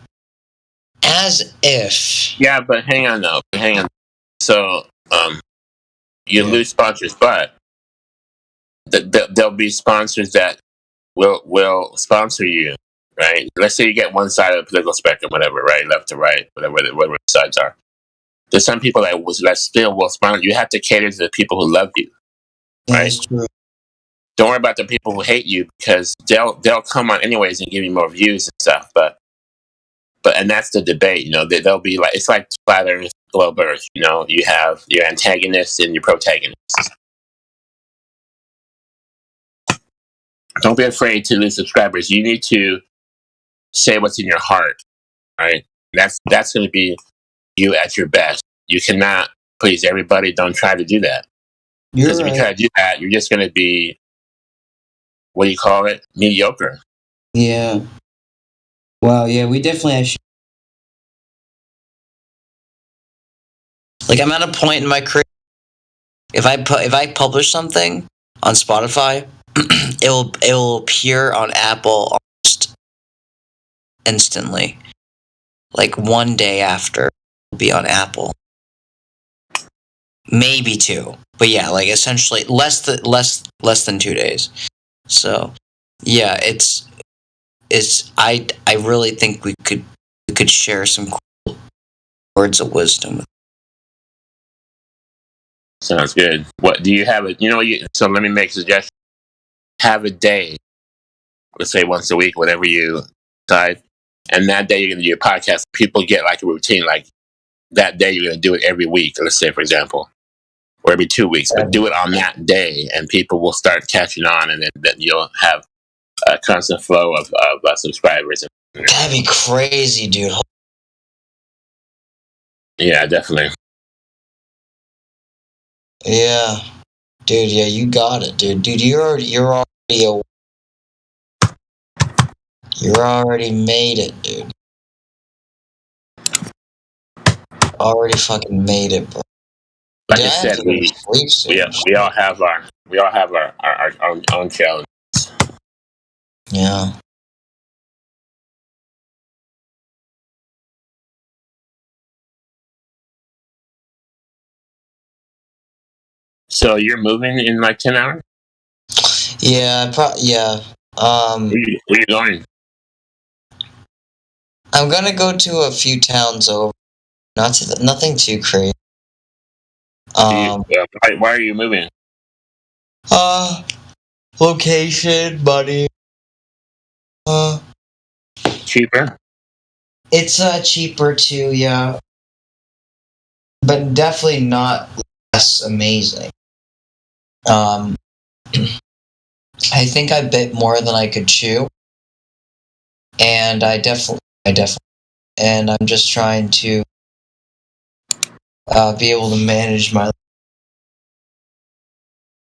Speaker 20: Yeah, but hang on though. Hang on. So you lose sponsors, but there'll be sponsors that will sponsor you, right? Let's say you get one side of the political spectrum, whatever, right, left to right, whatever the sides are. There's some people that still will sponsor. You have to cater to the people who love you, right?
Speaker 4: That's true.
Speaker 20: Don't worry about the people who hate you because they'll come on anyways and give you more views and stuff. But and that's the debate, you know. They'll be like, it's like flat Earth, globe Earth. You know, you have your antagonists and your protagonists. Don't be afraid to lose subscribers. You need to say what's in your heart, right? That's going to be you at your best. You cannot please everybody. Don't try to do that. Because if you try to do that, you're just going to be, what do you call it? Mediocre.
Speaker 4: Yeah. Wow. Yeah, we definitely actually. Like I'm at a point in my career. If I publish something on Spotify, it will appear on Apple almost instantly. Like one day after, it'll be on Apple. Maybe 2, but yeah, like essentially less than 2 days. So yeah, it's I really think we could share some cool words of wisdom.
Speaker 20: Sounds good. What do you have? So let me make a suggestion. Have a day, let's say once a week, whatever you decide, and that day you're going to do a podcast. People get like a routine, like that day you're going to do it every week. Let's say, for example, or every 2 weeks, but do it on that day, and people will start catching on, and then you'll have a constant flow of subscribers.
Speaker 4: That'd be crazy, dude.
Speaker 20: Yeah, definitely.
Speaker 4: Yeah, dude. Yeah, you got it, dude. Dude, you're already made it, dude. Already fucking made it, bro.
Speaker 20: Like I said, we all have our own challenges.
Speaker 4: Yeah.
Speaker 20: So you're moving in like 10 hours?
Speaker 4: Yeah, yeah.
Speaker 20: Where you going?
Speaker 4: I'm gonna go to a few towns over. Nothing too crazy.
Speaker 20: Why are you moving?
Speaker 4: Location, money.
Speaker 20: Cheaper?
Speaker 4: It's cheaper too, yeah. But definitely not less amazing. I think I bit more than I could chew. And I definitely and I'm just trying to be able to manage my.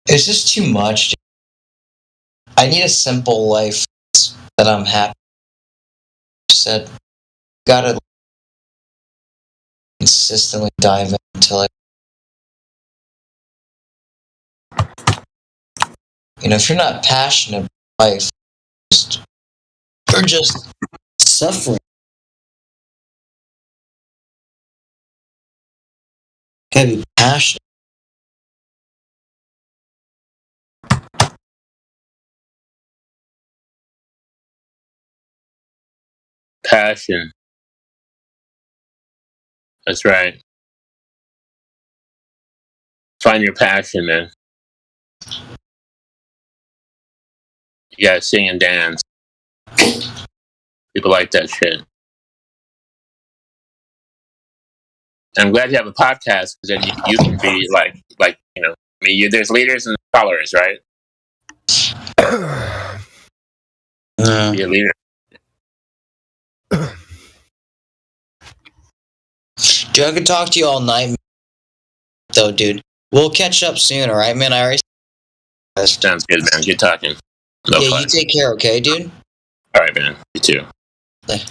Speaker 4: It's just too much. I need a simple life that I'm happy. Said, gotta consistently dive in until I. If you're not passionate about life, you're just suffering. Gotta be passionate.
Speaker 20: Passion. That's right. Find your passion, man. You gotta sing and dance. People like that shit. I'm glad you have a podcast because then you can be like there's leaders and followers, right? Be a leader.
Speaker 13: Dude, I could talk to you all night, though, dude. We'll catch up soon, alright, man? I already.
Speaker 20: Sounds good, man. Good talking. No
Speaker 13: Yeah,
Speaker 20: fun.
Speaker 13: you take care, okay, dude?
Speaker 20: Alright, man. You too.
Speaker 13: Bye.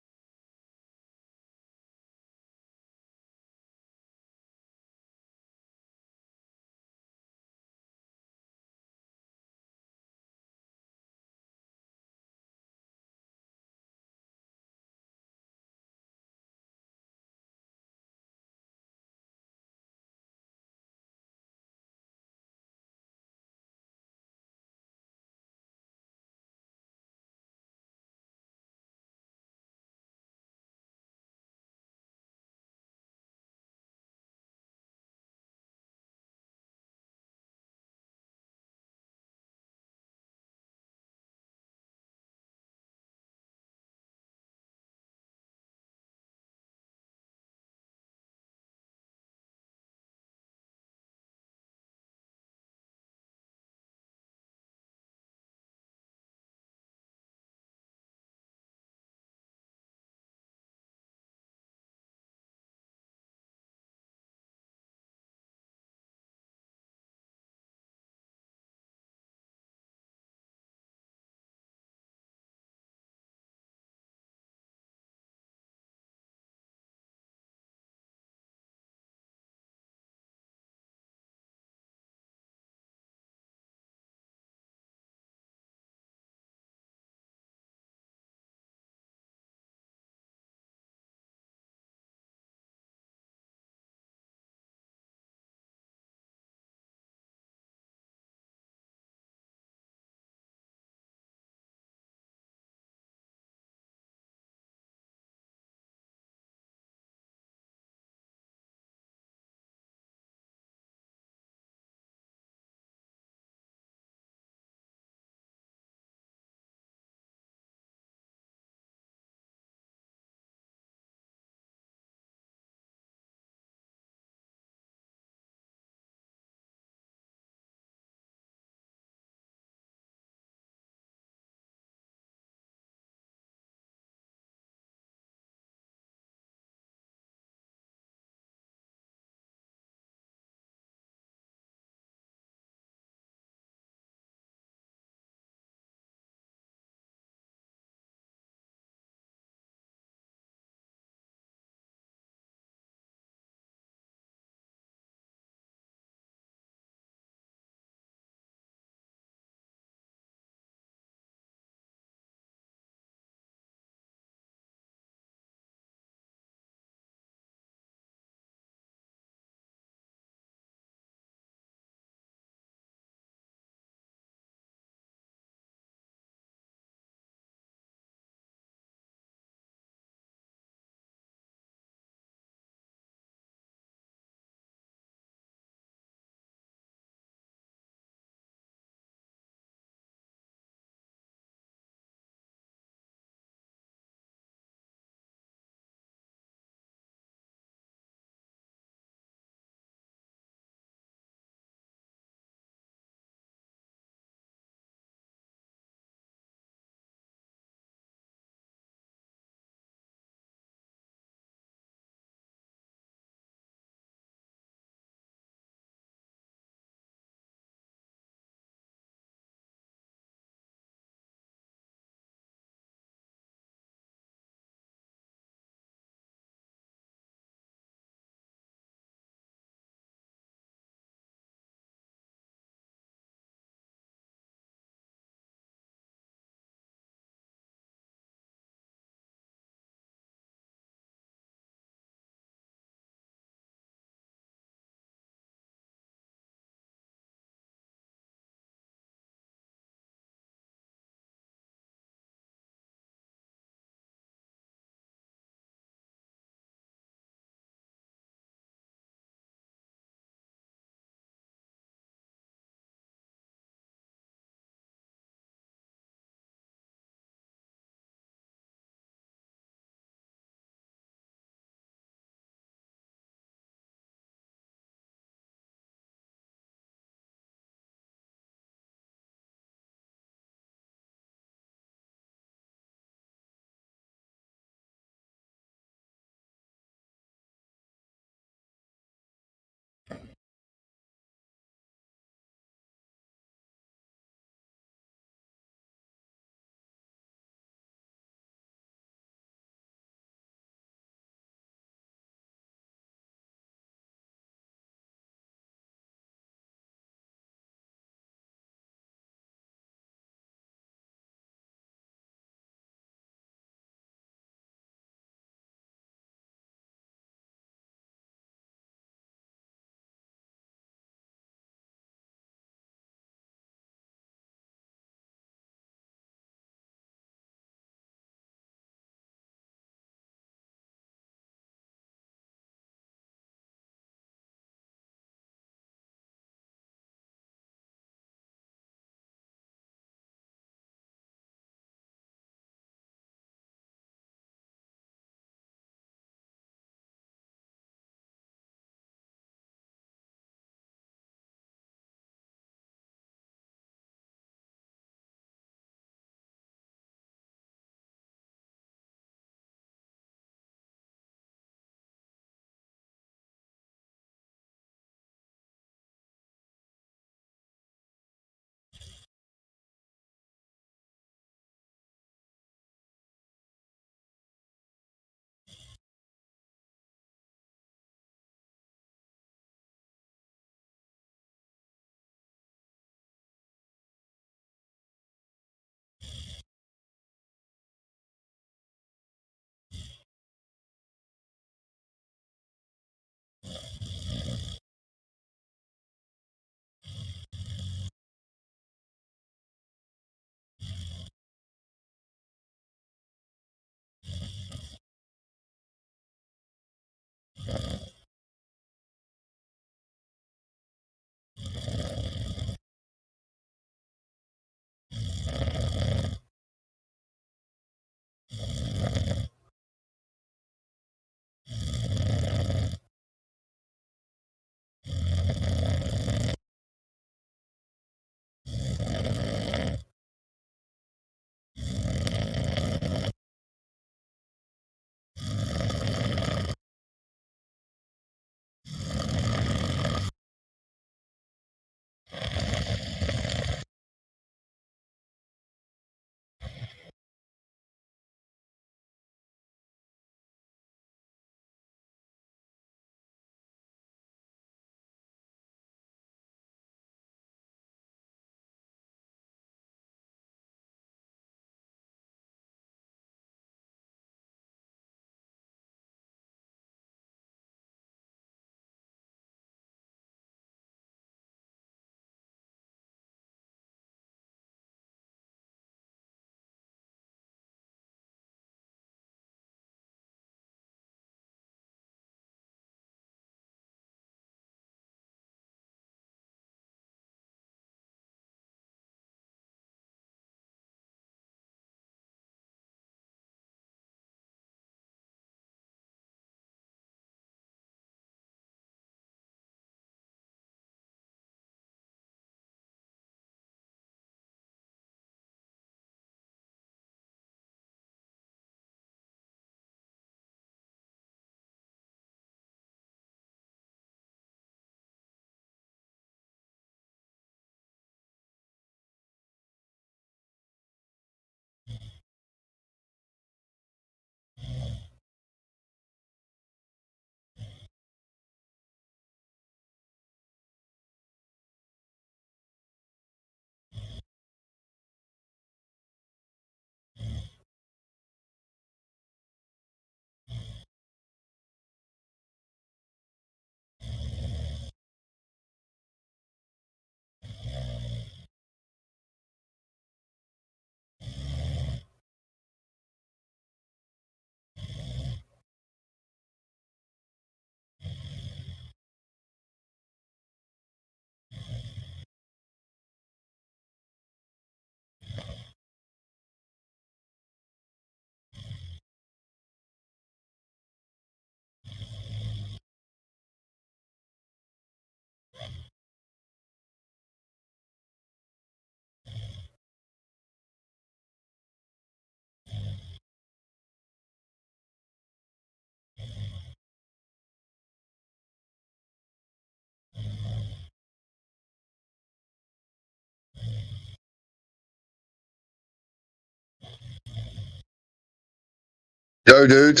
Speaker 11: Yo, dude.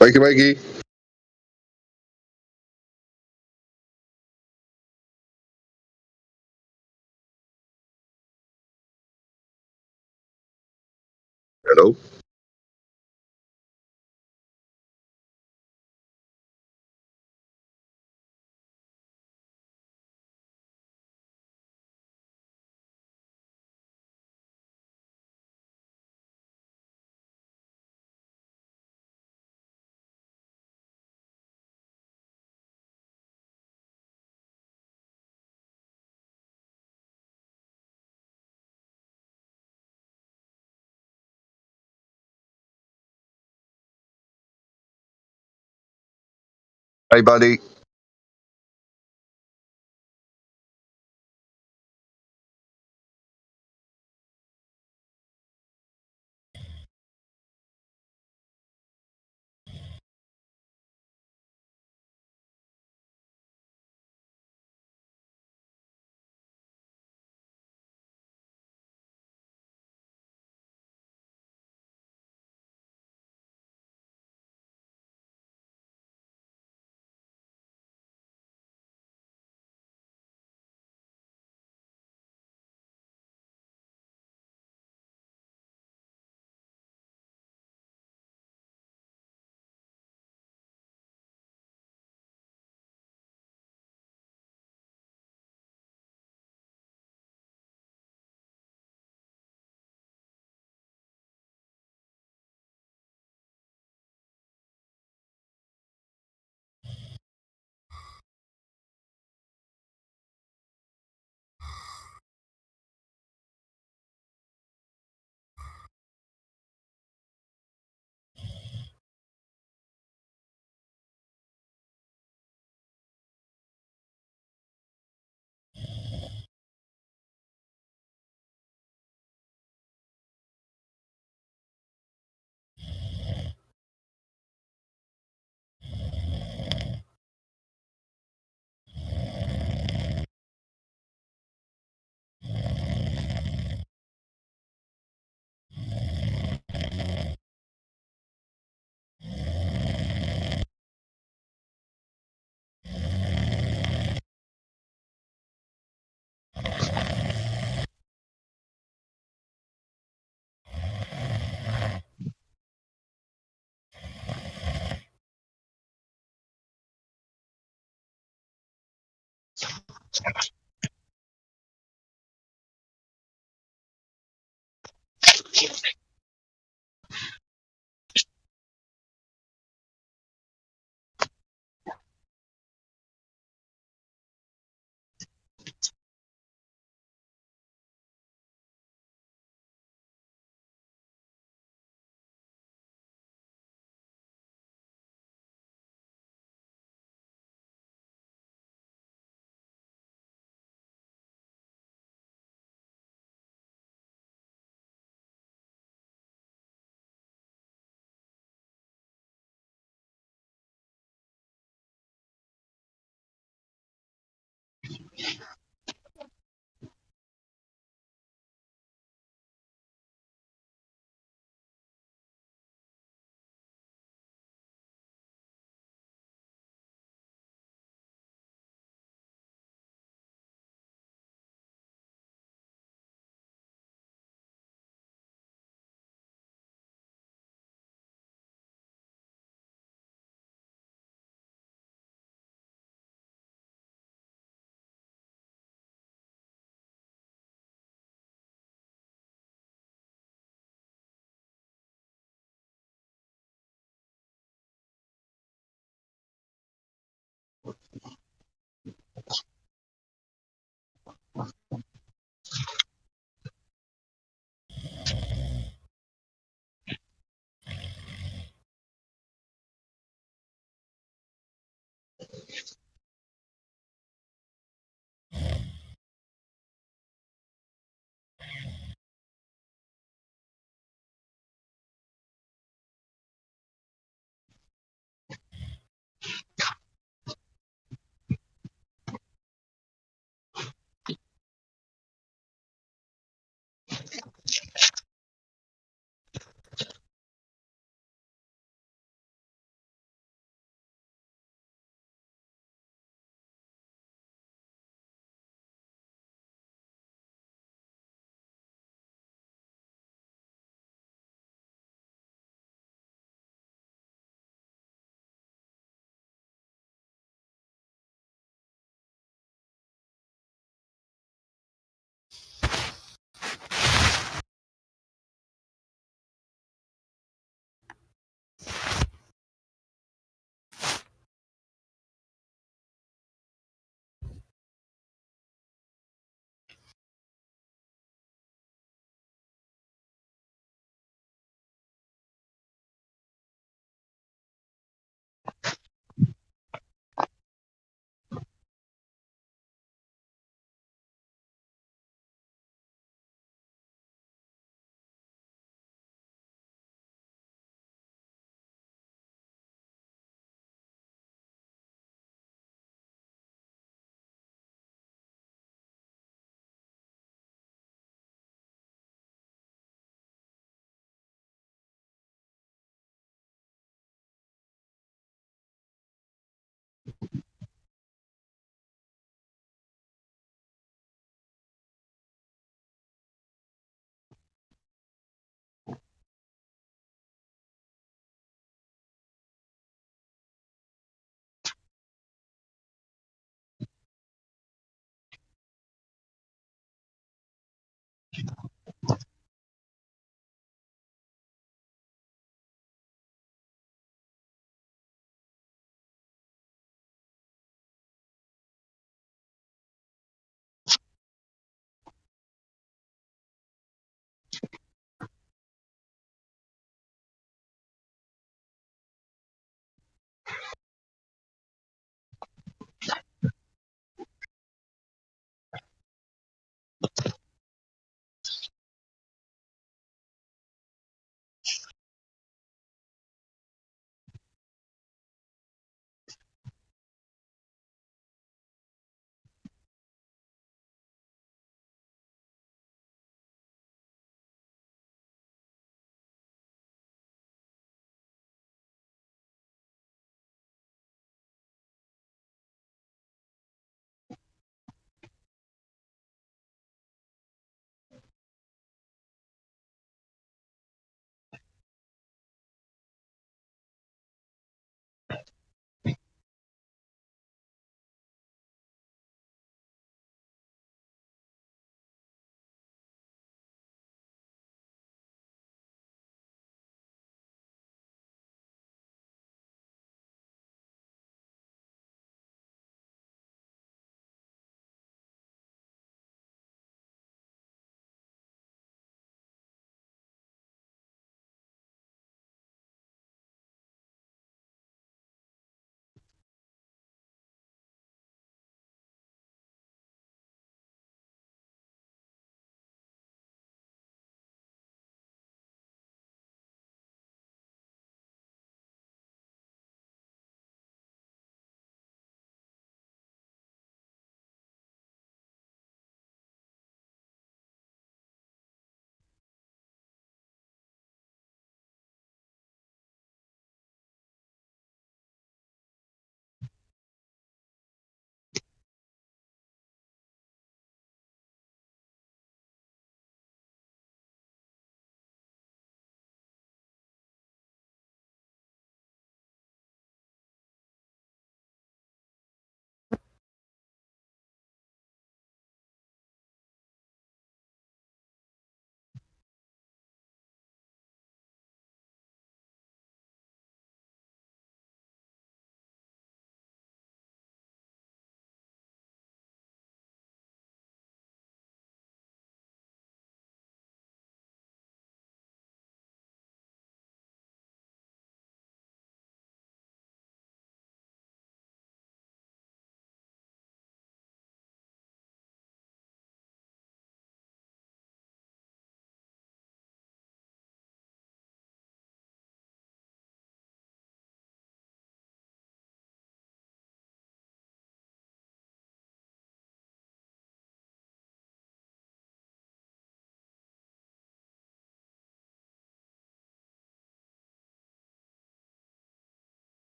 Speaker 11: Wakey, wakey. Hello. Hey, buddy.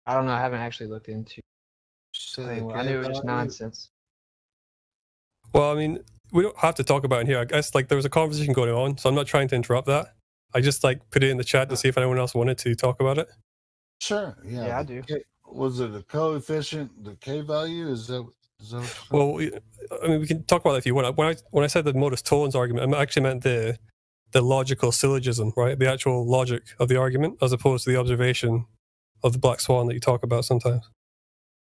Speaker 6: I don't know. I haven't actually looked into. Anyway, I knew it was just nonsense.
Speaker 22: Well, I mean, we don't have to talk about it here. I guess like there was a conversation going on, so I'm not trying to interrupt that. I just like put it in the chat to see if anyone else wanted to talk about it.
Speaker 23: Sure. Yeah.
Speaker 6: Yeah, I do.
Speaker 23: Was it a coefficient, the K value? Is that
Speaker 22: Well, I mean, we can talk about it if you want. When I said the modus tollens argument, I actually meant the logical syllogism, right? The actual logic of the argument, as opposed to the observation of the black swan that you talk about sometimes.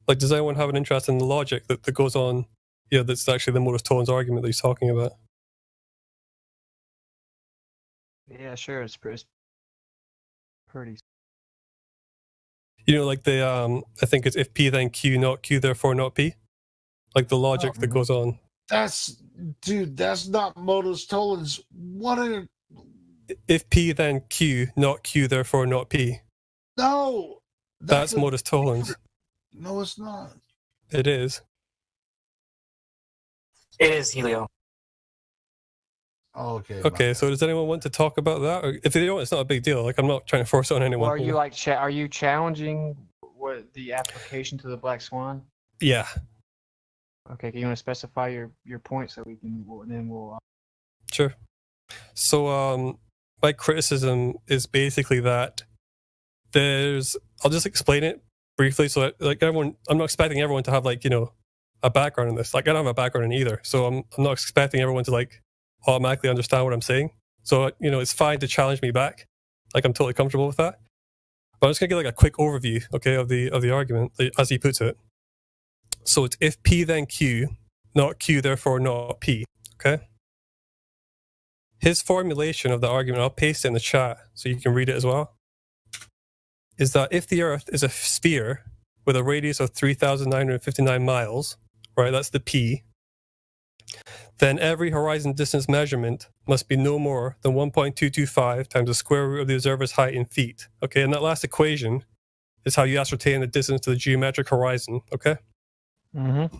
Speaker 22: Like, does anyone have an interest in the logic that goes on? Yeah, that's actually the modus tollens argument that he's talking about.
Speaker 6: Yeah, sure. It's pretty.
Speaker 22: You know, like the I think it's if P then Q, not Q, therefore not P. Like the logic that goes on.
Speaker 23: That's not modus tollens. What are
Speaker 22: if P then Q, not Q, therefore not P.
Speaker 23: No.
Speaker 22: That's modus tollens.
Speaker 23: No, it's not.
Speaker 22: It is.
Speaker 24: It is, Helio.
Speaker 23: Oh, okay.
Speaker 22: Okay, so does anyone want to talk about that? Or if they don't, it's not a big deal. Like, I'm not trying to force it on anyone.
Speaker 6: Well, are you like are you challenging what the application to the black swan?
Speaker 22: Yeah.
Speaker 6: Okay, can you want to specify your point so we can then we'll
Speaker 22: Sure. So my criticism is basically that I'll just explain it briefly. So like everyone, I'm not expecting everyone to have like, you know, a background in this. Like I don't have a background in either. So I'm not expecting everyone to like automatically understand what I'm saying. So, you know, it's fine to challenge me back. Like I'm totally comfortable with that. But I'm just gonna give like a quick overview, okay, of the argument as he puts it. So it's if P then Q, not Q, therefore not P. Okay. His formulation of the argument, I'll paste it in the chat so you can read it as well, is that if the Earth is a sphere with a radius of 3,959 miles, right, that's the P, then every horizon distance measurement must be no more than 1.225 times the square root of the observer's height in feet. Okay, and that last equation is how you ascertain the distance to the geometric horizon. Okay?
Speaker 6: Mm-hmm.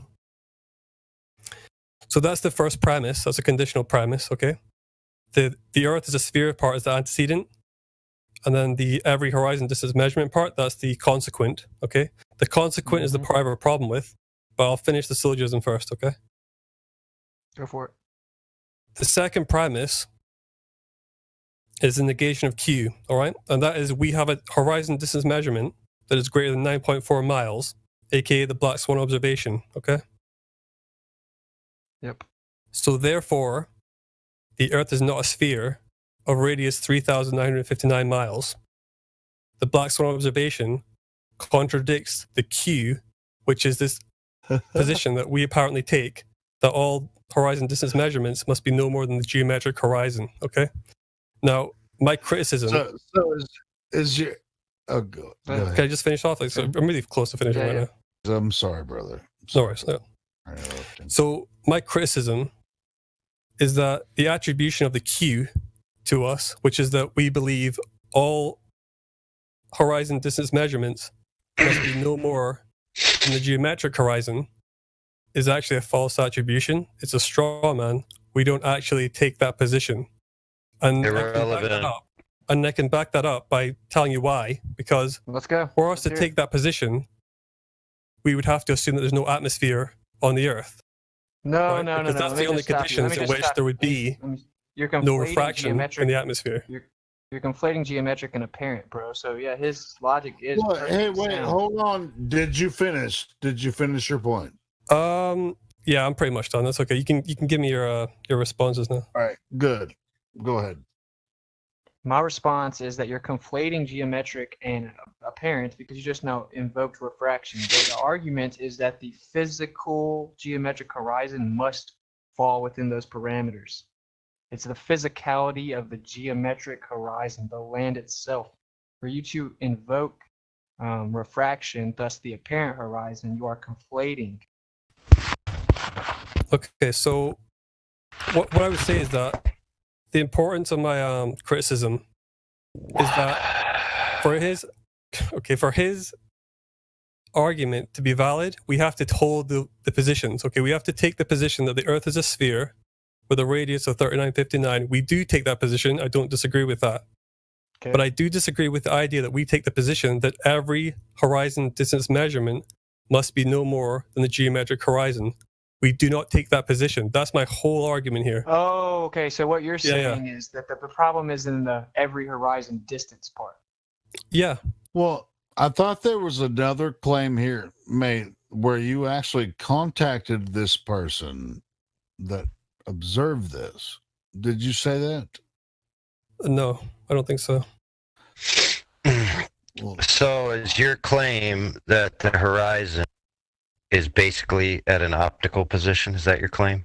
Speaker 22: So that's the first premise. That's a conditional premise. Okay? The Earth is a sphere part is the antecedent. And then the every horizon distance measurement part, that's the consequent. Okay? The consequent is the part I have a problem with, but I'll finish the syllogism first. Okay?
Speaker 6: Go for it.
Speaker 22: The second premise is the negation of Q, all right? And that is we have a horizon distance measurement that is greater than 9.4 miles, aka the black swan observation, okay?
Speaker 6: Yep.
Speaker 22: So therefore, the Earth is not a sphere of radius 3,959 miles. The black swan observation contradicts the Q, which is this position that we apparently take, that all horizon distance measurements must be no more than the geometric horizon. Okay. Now, my criticism.
Speaker 23: So is your? Oh, go ahead.
Speaker 22: Can I just finish off? Like, so I'm really close to finishing right now.
Speaker 23: I'm sorry, brother.
Speaker 22: No worries. Yeah. So my criticism is that the attribution of the Q to us, which is that we believe all horizon distance measurements must be no more than the geometric horizon is actually a false attribution. It's a straw man. We don't actually take that position. And I can back that up by telling you why. Because
Speaker 6: let's go.
Speaker 22: For us to take that position, we would have to assume that there's no atmosphere on the Earth.
Speaker 6: No.
Speaker 22: Because that's the only conditions in which there would be no refraction in the atmosphere.
Speaker 6: You're conflating geometric and apparent, bro. So yeah, his logic is.
Speaker 23: Hey, wait, hold on. Did you finish? Did you finish your point?
Speaker 22: Yeah, I'm pretty much done. That's okay. You can give me your responses now.
Speaker 23: All right, good. Go ahead.
Speaker 6: My response is that you're conflating geometric and apparent because you just now invoked refraction. The argument is that the physical geometric horizon must fall within those parameters. It's the physicality of the geometric horizon, the land itself. For you to invoke refraction, thus the apparent horizon, you are conflating.
Speaker 22: Okay, so what I would say is that the importance of my criticism is that for his argument to be valid, we have to hold the positions. Okay, we have to take the position that the Earth is a sphere with a radius of 3959. We do take that position. I don't disagree with that. Okay. But I do disagree with the idea that we take the position that every horizon distance measurement must be no more than the geometric horizon. We do not take that position. That's my whole argument here.
Speaker 6: Oh, okay. So what you're saying is that the problem is in the every horizon distance part.
Speaker 22: Yeah.
Speaker 23: Well, I thought there was another claim here made where you actually contacted this person that observed this. Did you say that?
Speaker 22: No, I don't think so.
Speaker 3: So is your claim that the horizon is basically at an optical position? Is that your claim?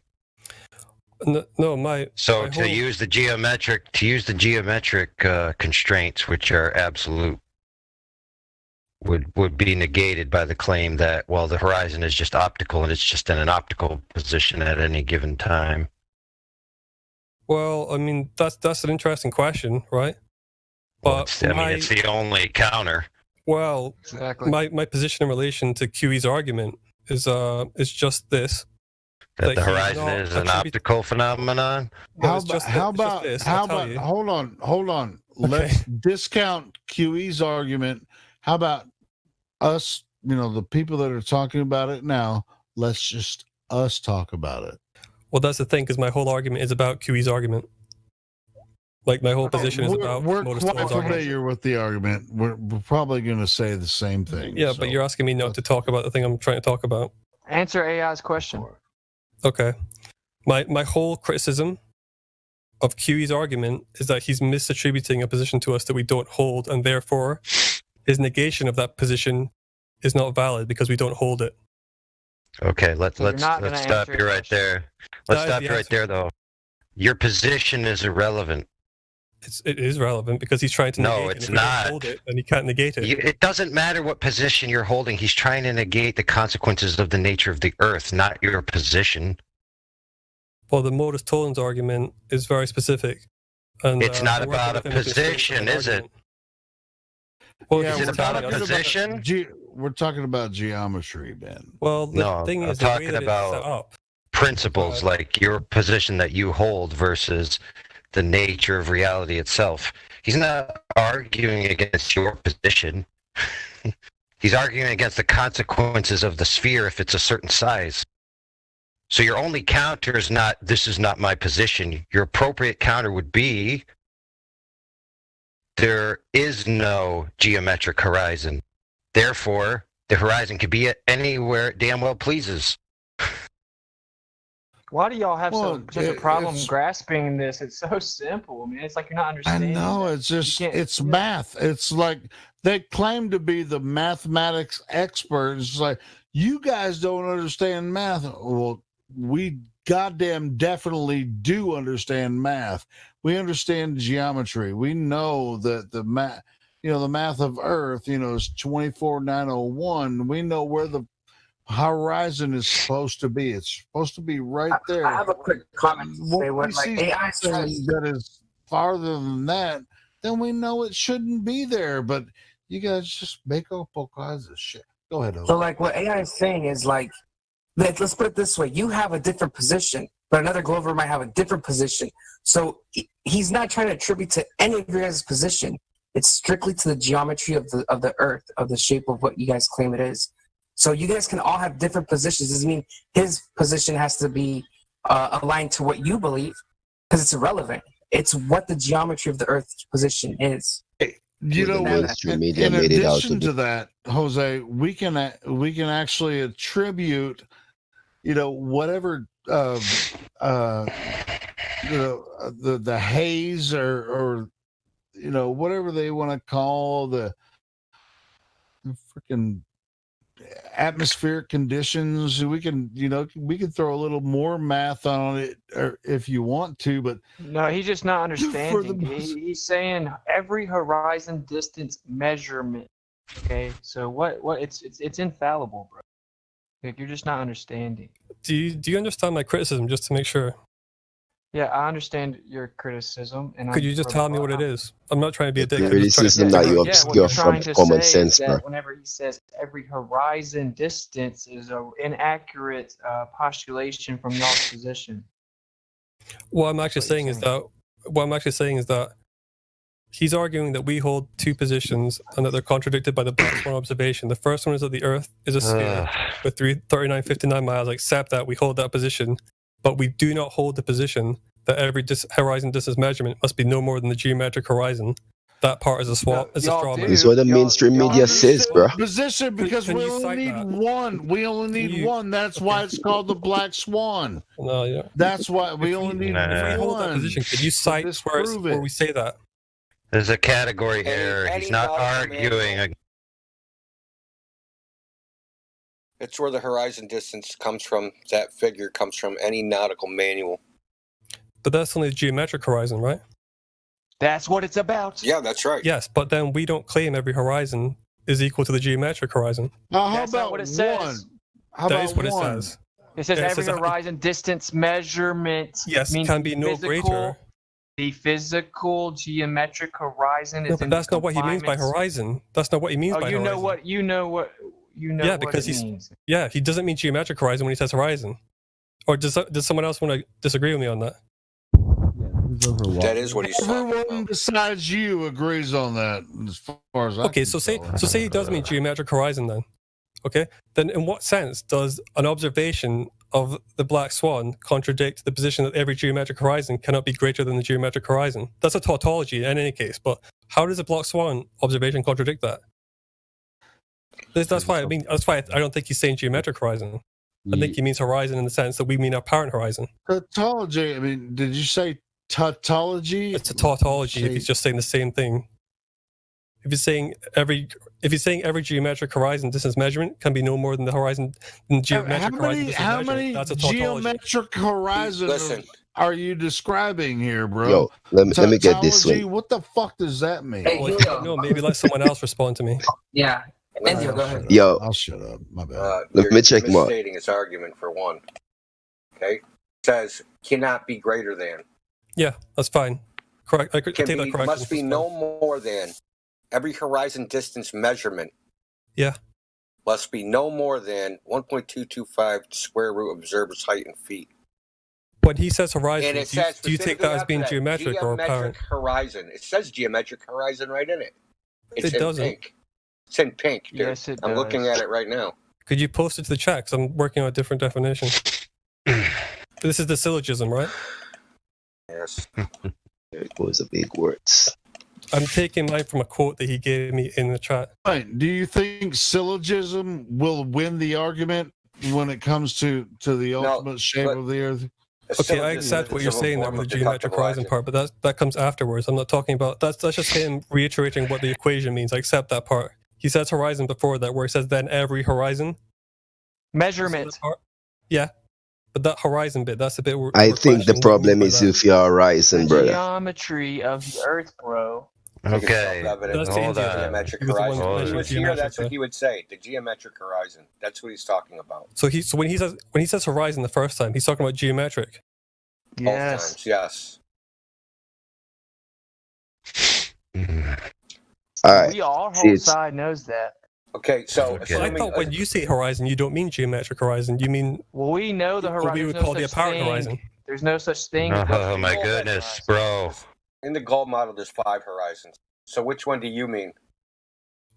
Speaker 22: No,
Speaker 3: to use the geometric constraints, which are absolute, would be negated by the claim that, well, the horizon is just optical and it's just in an optical position at any given time.
Speaker 22: Well, I mean, that's an interesting question, right? But
Speaker 3: it's the only counter.
Speaker 22: Well, exactly. My position in relation to QE's argument is just this:
Speaker 3: that the horizon is an optical phenomenon.
Speaker 23: Hold on. Let's discount QE's argument. How about us? The people that are talking about it now. Let's just us talk about it.
Speaker 22: Well, that's the thing, because my whole argument is about QE's argument. Like, my whole position is about
Speaker 23: We're quite familiar with the argument. We're probably going to say the same thing.
Speaker 22: Yeah, but you're asking me not to talk about the thing I'm trying to talk about.
Speaker 6: Answer AI's question.
Speaker 22: Okay. My whole criticism of QE's argument is that he's misattributing a position to us that we don't hold, and therefore his negation of that position is not valid because we don't hold it.
Speaker 3: Okay, let's stop you right there. Let's stop you right there, though. Your position is irrelevant.
Speaker 22: It is relevant because he's trying to negate it.
Speaker 3: No, it's not.
Speaker 22: Hold it, and he can't negate it.
Speaker 3: It doesn't matter what position you're holding. He's trying to negate the consequences of the nature of the Earth, not your position.
Speaker 22: Well, the modus tollens argument is very specific. And,
Speaker 3: it's not about a position, is it?
Speaker 22: Well,
Speaker 3: is it about a position?
Speaker 23: We're talking about geometry, Ben.
Speaker 22: Well, the thing is,
Speaker 3: I'm talking about principles, like your position that you hold versus the nature of reality itself. He's not arguing against your position. He's arguing against the consequences of the sphere if it's a certain size. So your only counter is not, this is not my position. Your appropriate counter would be, there is no geometric horizon. Therefore, the horizon could be anywhere it damn well pleases.
Speaker 6: Why do y'all have such a problem grasping this? It's so simple. I mean, it's like you're not understanding.
Speaker 23: I know, it's just, it's math. It's like they claim to be the mathematics experts. It's like, you guys don't understand math. Well, we goddamn definitely do understand math. We understand geometry. We know that the math, the math of Earth, is 24,901. We know where the horizon is supposed to be. It's supposed to be right there.
Speaker 18: I have a quick comment to say
Speaker 23: when we see something that is farther than that, then we know it shouldn't be there. But You guys just make up all kinds of shit. Go ahead.
Speaker 18: So, like, what AI is saying is like, let's put it this way: you have a different position, but another Glover might have a different position. So he's not trying to attribute to any of your guys' position. It's strictly to the geometry of the Earth, of the shape of what you guys claim it is. So you guys can all have different positions. Doesn't mean his position has to be aligned to what you believe, because it's irrelevant. It's what the geometry of the Earth's position is.
Speaker 23: You know what? In addition to that, Jose, we can actually attribute, whatever the haze or whatever they want to call the freaking atmospheric conditions. We can throw a little more math on it, or if you want to, but
Speaker 6: no, he's just not understanding. He's saying every horizon distance measurement. Okay, so what it's infallible, bro. Like, you're just not understanding.
Speaker 22: Do you understand my criticism, just to make sure?
Speaker 6: Yeah, I understand your criticism. And
Speaker 22: could you just tell me what it is? I'm not trying to be a dick.
Speaker 1: The criticism that you obscure from common sense, bro.
Speaker 6: Whenever he says every horizon distance is an inaccurate postulation from y'all's position.
Speaker 22: What I'm actually saying is that he's arguing that we hold two positions and that they're contradicted by the Black Swan observation. The first one is that the Earth is a sphere with 3959 miles. I accept that we hold that position. But we do not hold the position that every horizon distance measurement must be no more than the geometric horizon. That part is a straw man.
Speaker 1: It's what the mainstream media says, bro.
Speaker 23: Position, because we only need one. We only need one. That's why it's called the Black Swan.
Speaker 22: No, yeah.
Speaker 23: That's why we only need one.
Speaker 22: If we hold that position, could you cite where we say that?
Speaker 3: There's a category error. He's not arguing.
Speaker 10: It's where the horizon distance comes from. That figure comes from any nautical manual.
Speaker 22: But that's only the geometric horizon, right?
Speaker 6: That's what it's about.
Speaker 10: Yeah, that's right.
Speaker 22: Yes, but then we don't claim every horizon is equal to the geometric horizon.
Speaker 23: How about what it says?
Speaker 22: That is what it says.
Speaker 6: It says every horizon distance measurement.
Speaker 22: Yes,
Speaker 6: means
Speaker 22: can be no greater.
Speaker 6: The physical geometric horizon is.
Speaker 22: No, but that's not what he means by horizon. That's not what he means by horizon.
Speaker 6: You know what.
Speaker 22: Yeah, because he doesn't mean geometric horizon when he says horizon. Or does someone else want to disagree with me on that?
Speaker 10: That is what he's talking about.
Speaker 23: Everyone besides you agrees on that, as far as I can
Speaker 22: say he does mean geometric horizon then. Okay? Then in what sense does an observation of the Black Swan contradict the position that every geometric horizon cannot be greater than the geometric horizon? That's a tautology in any case, but how does a Black Swan observation contradict that? That's why I don't think he's saying geometric horizon. I think he means horizon in the sense that we mean our parent horizon.
Speaker 23: Tautology. I mean, did you say tautology?
Speaker 22: It's a tautology if he's just saying the same thing. If he's saying every geometric horizon distance measurement can be no more than the horizon than geometric horizon distance
Speaker 23: how
Speaker 22: measurement,
Speaker 23: many
Speaker 22: that's a tautology.
Speaker 23: geometric horizons are you describing here, bro?
Speaker 1: Yo, let me get this one.
Speaker 23: What the fuck does that mean?
Speaker 22: No, maybe let someone else respond to me.
Speaker 18: Yeah. Go ahead.
Speaker 1: Yo,
Speaker 23: I'll shut up. My bad.
Speaker 1: Let me check more.
Speaker 10: Misstating his argument for one. Okay, it says cannot be greater than.
Speaker 22: Yeah, that's fine. Correct. I could take that correction.
Speaker 10: Must be no more than every horizon distance measurement.
Speaker 22: Yeah.
Speaker 10: Must be no more than 1.225 square root of observer's height in feet.
Speaker 22: When he says horizon, do you take that as being geometric or apparent?
Speaker 10: Horizon. It says geometric horizon right in it. It's
Speaker 22: it doesn't.
Speaker 10: Pink. It's in pink, dude.
Speaker 6: Yes, it
Speaker 10: I'm
Speaker 6: does.
Speaker 10: looking at it right now.
Speaker 22: Could you post it to the chat? Because I'm working on a different definition. This is the syllogism, right?
Speaker 10: Yes.
Speaker 1: There it goes, the big words.
Speaker 22: I'm taking mine from a quote that he gave me in the chat.
Speaker 23: Right. Do you think syllogism will win the argument when it comes to the ultimate shape of the Earth?
Speaker 22: Okay, I accept what you're saying there with the geometric horizon part, but that comes afterwards. I'm not talking about that's just him reiterating what the equation means. I accept that part. He says horizon before that, where he says then every horizon
Speaker 6: measurement.
Speaker 22: Yeah, but that horizon bit, that's a bit.
Speaker 1: I think the problem is with your horizon, brother.
Speaker 6: Geometry of the Earth, bro.
Speaker 3: Okay,
Speaker 10: hold on. Geometric horizon. If he was here, that's what he would say. The geometric horizon. That's what he's talking about.
Speaker 22: So when he says horizon the first time, he's talking about geometric.
Speaker 10: Yes. Both times, yes.
Speaker 1: All right.
Speaker 6: We our
Speaker 1: See,
Speaker 6: whole
Speaker 1: it's
Speaker 6: side knows that.
Speaker 10: Okay, so
Speaker 22: But I thought when you say horizon, you don't mean geometric horizon. You mean
Speaker 6: Well, we know the
Speaker 22: what
Speaker 6: horizon.
Speaker 22: we would call the apparent horizon.
Speaker 6: There's no such thing.
Speaker 3: Oh my goodness, bro.
Speaker 10: in the gold model, there's 5 horizons. So which one do you mean?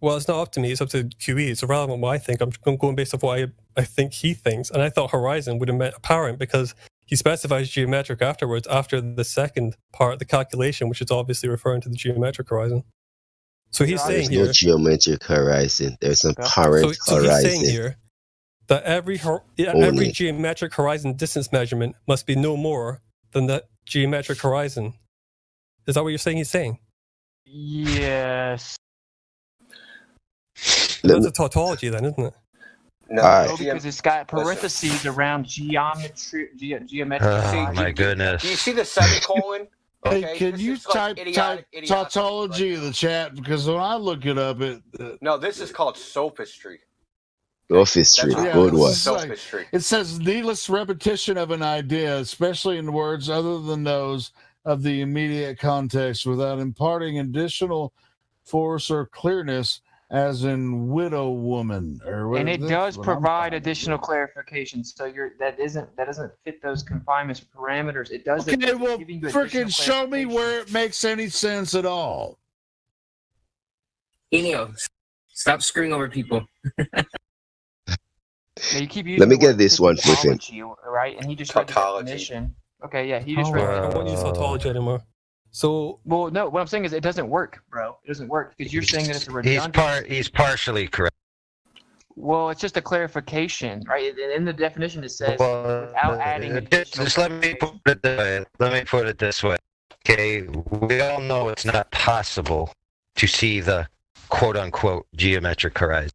Speaker 22: Well, it's not up to me. It's up to QE. It's irrelevant what I think. I'm going based off what I think he thinks. And I thought horizon would have meant apparent because he specifies geometric afterwards, after the second part of the calculation, which is obviously referring to the geometric horizon. So he's saying
Speaker 1: there's
Speaker 22: here.
Speaker 1: no geometric horizon. There's an apparent
Speaker 22: So he's
Speaker 1: horizon.
Speaker 22: saying here that every
Speaker 1: Only.
Speaker 22: geometric horizon distance measurement must be no more than the geometric horizon. Is that what you're saying he's saying?
Speaker 6: Yes.
Speaker 22: That's a tautology then, isn't it?
Speaker 10: No,
Speaker 6: because it's got parentheses around geometric.
Speaker 3: Oh my goodness.
Speaker 10: Do you see the semicolon?
Speaker 23: Hey, can you type tautology in the chat? Because when I look it up,
Speaker 10: No, this is called sophistry.
Speaker 1: Sophistry,
Speaker 10: That's
Speaker 1: good
Speaker 10: what
Speaker 1: one.
Speaker 10: it's like. Sophistry.
Speaker 23: it says needless repetition of an idea, especially in words other than those of the immediate context, without imparting additional force or clearness, as in widow woman.
Speaker 6: And it does provide additional clarification. So that doesn't fit those confinements parameters. It does.
Speaker 23: Okay, well, freaking show me where it makes any sense at all.
Speaker 18: Enio, stop screwing over people.
Speaker 6: You keep using
Speaker 1: Let me
Speaker 6: the
Speaker 1: get
Speaker 6: word
Speaker 1: this one with him.
Speaker 6: tautology, right? And he just read the definition. Okay, yeah, he just read.
Speaker 22: I don't want to use tautology anymore. So,
Speaker 6: well, no, what I'm saying is it doesn't work, bro. It doesn't work because you're saying that it's a redundant.
Speaker 3: He's partially correct.
Speaker 6: Well, it's just a clarification, right? In the definition, it says without adding additional.
Speaker 3: Just let me put it this way. Okay, we all know it's not possible to see the quote-unquote geometric horizon.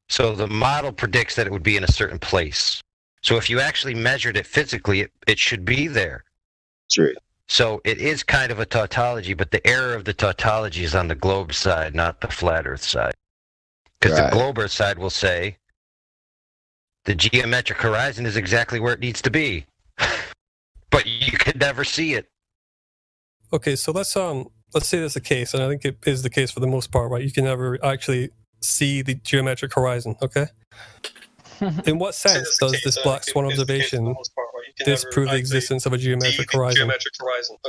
Speaker 3: So the model predicts that it would be in a certain place. So if you actually measured it physically, it should be there.
Speaker 1: True.
Speaker 3: So it is kind of a tautology, but the error of the tautology is on the globe side, not the flat Earth side. Because the globe Earth side will say the geometric horizon is exactly where it needs to be, but you could never see it.
Speaker 22: Okay, so let's say that's the case, and I think it is the case for the most part, right? You can never actually see the geometric horizon. Okay. In what sense does this black swan observation disprove the existence of a geometric horizon?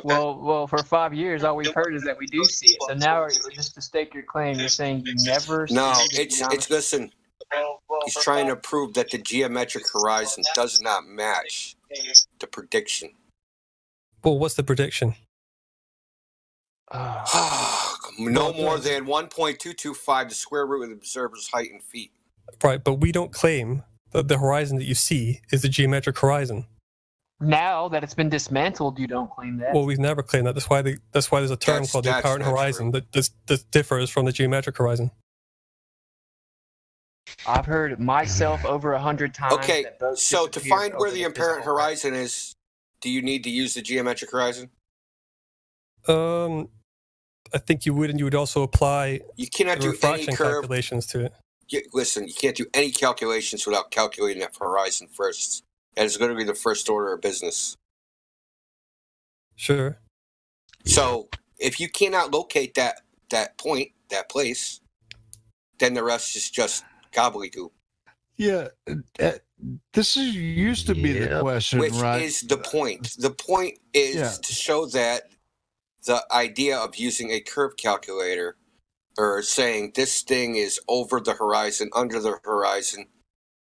Speaker 6: Well, for 5 years, all we've heard is that we do see it. So now, just to stake your claim, you're saying you never.
Speaker 10: No,
Speaker 6: see
Speaker 10: it's listen. He's trying to prove that the geometric horizon does not match the prediction.
Speaker 22: Well, what's the prediction?
Speaker 10: No more than 1.225 the square root of the observer's height in feet.
Speaker 22: Right, but we don't claim that the horizon that you see is the geometric horizon.
Speaker 6: Now that it's been dismantled, you don't claim that.
Speaker 22: Well, we've never claimed that. That's why there's a term called the apparent horizon that differs from the geometric horizon.
Speaker 6: I've heard myself over 100 times.
Speaker 10: Okay,
Speaker 6: that boats
Speaker 10: so to
Speaker 6: disappear
Speaker 10: find
Speaker 6: over
Speaker 10: where the apparent
Speaker 6: physical
Speaker 10: horizon is, do you need to use the geometric horizon?
Speaker 22: I think you would, and you would also apply
Speaker 10: You cannot do any
Speaker 22: refraction
Speaker 10: curve.
Speaker 22: calculations to it.
Speaker 10: Listen, you can't do any calculations without calculating that horizon first. That is going to be the first order of business.
Speaker 22: Sure.
Speaker 10: So if you cannot locate that point, that place, then the rest is just gobbledygook.
Speaker 23: Yeah, this used to be the question,
Speaker 10: Which
Speaker 23: right?
Speaker 10: is the point. The point is to show that the idea of using a curve calculator or saying this thing is over the horizon, under the horizon,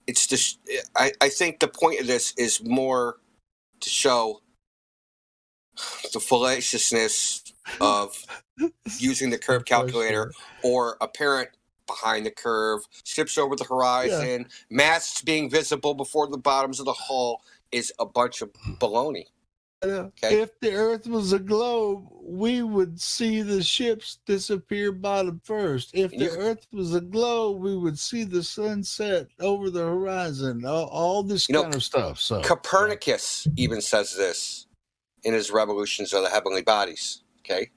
Speaker 10: it's just, I think the point of this is more to show the fallaciousness of using the curve calculator or apparent behind the curve, ships over the horizon, masts being visible before the bottoms of the hull is a bunch of baloney.
Speaker 23: If the Earth was a globe, we would see the ships disappear bottom first. If the Earth was a globe, we would see the sunset over the horizon. All this kind of stuff. So
Speaker 10: Copernicus even says this in his Revolutions of the Heavenly Bodies. Okay,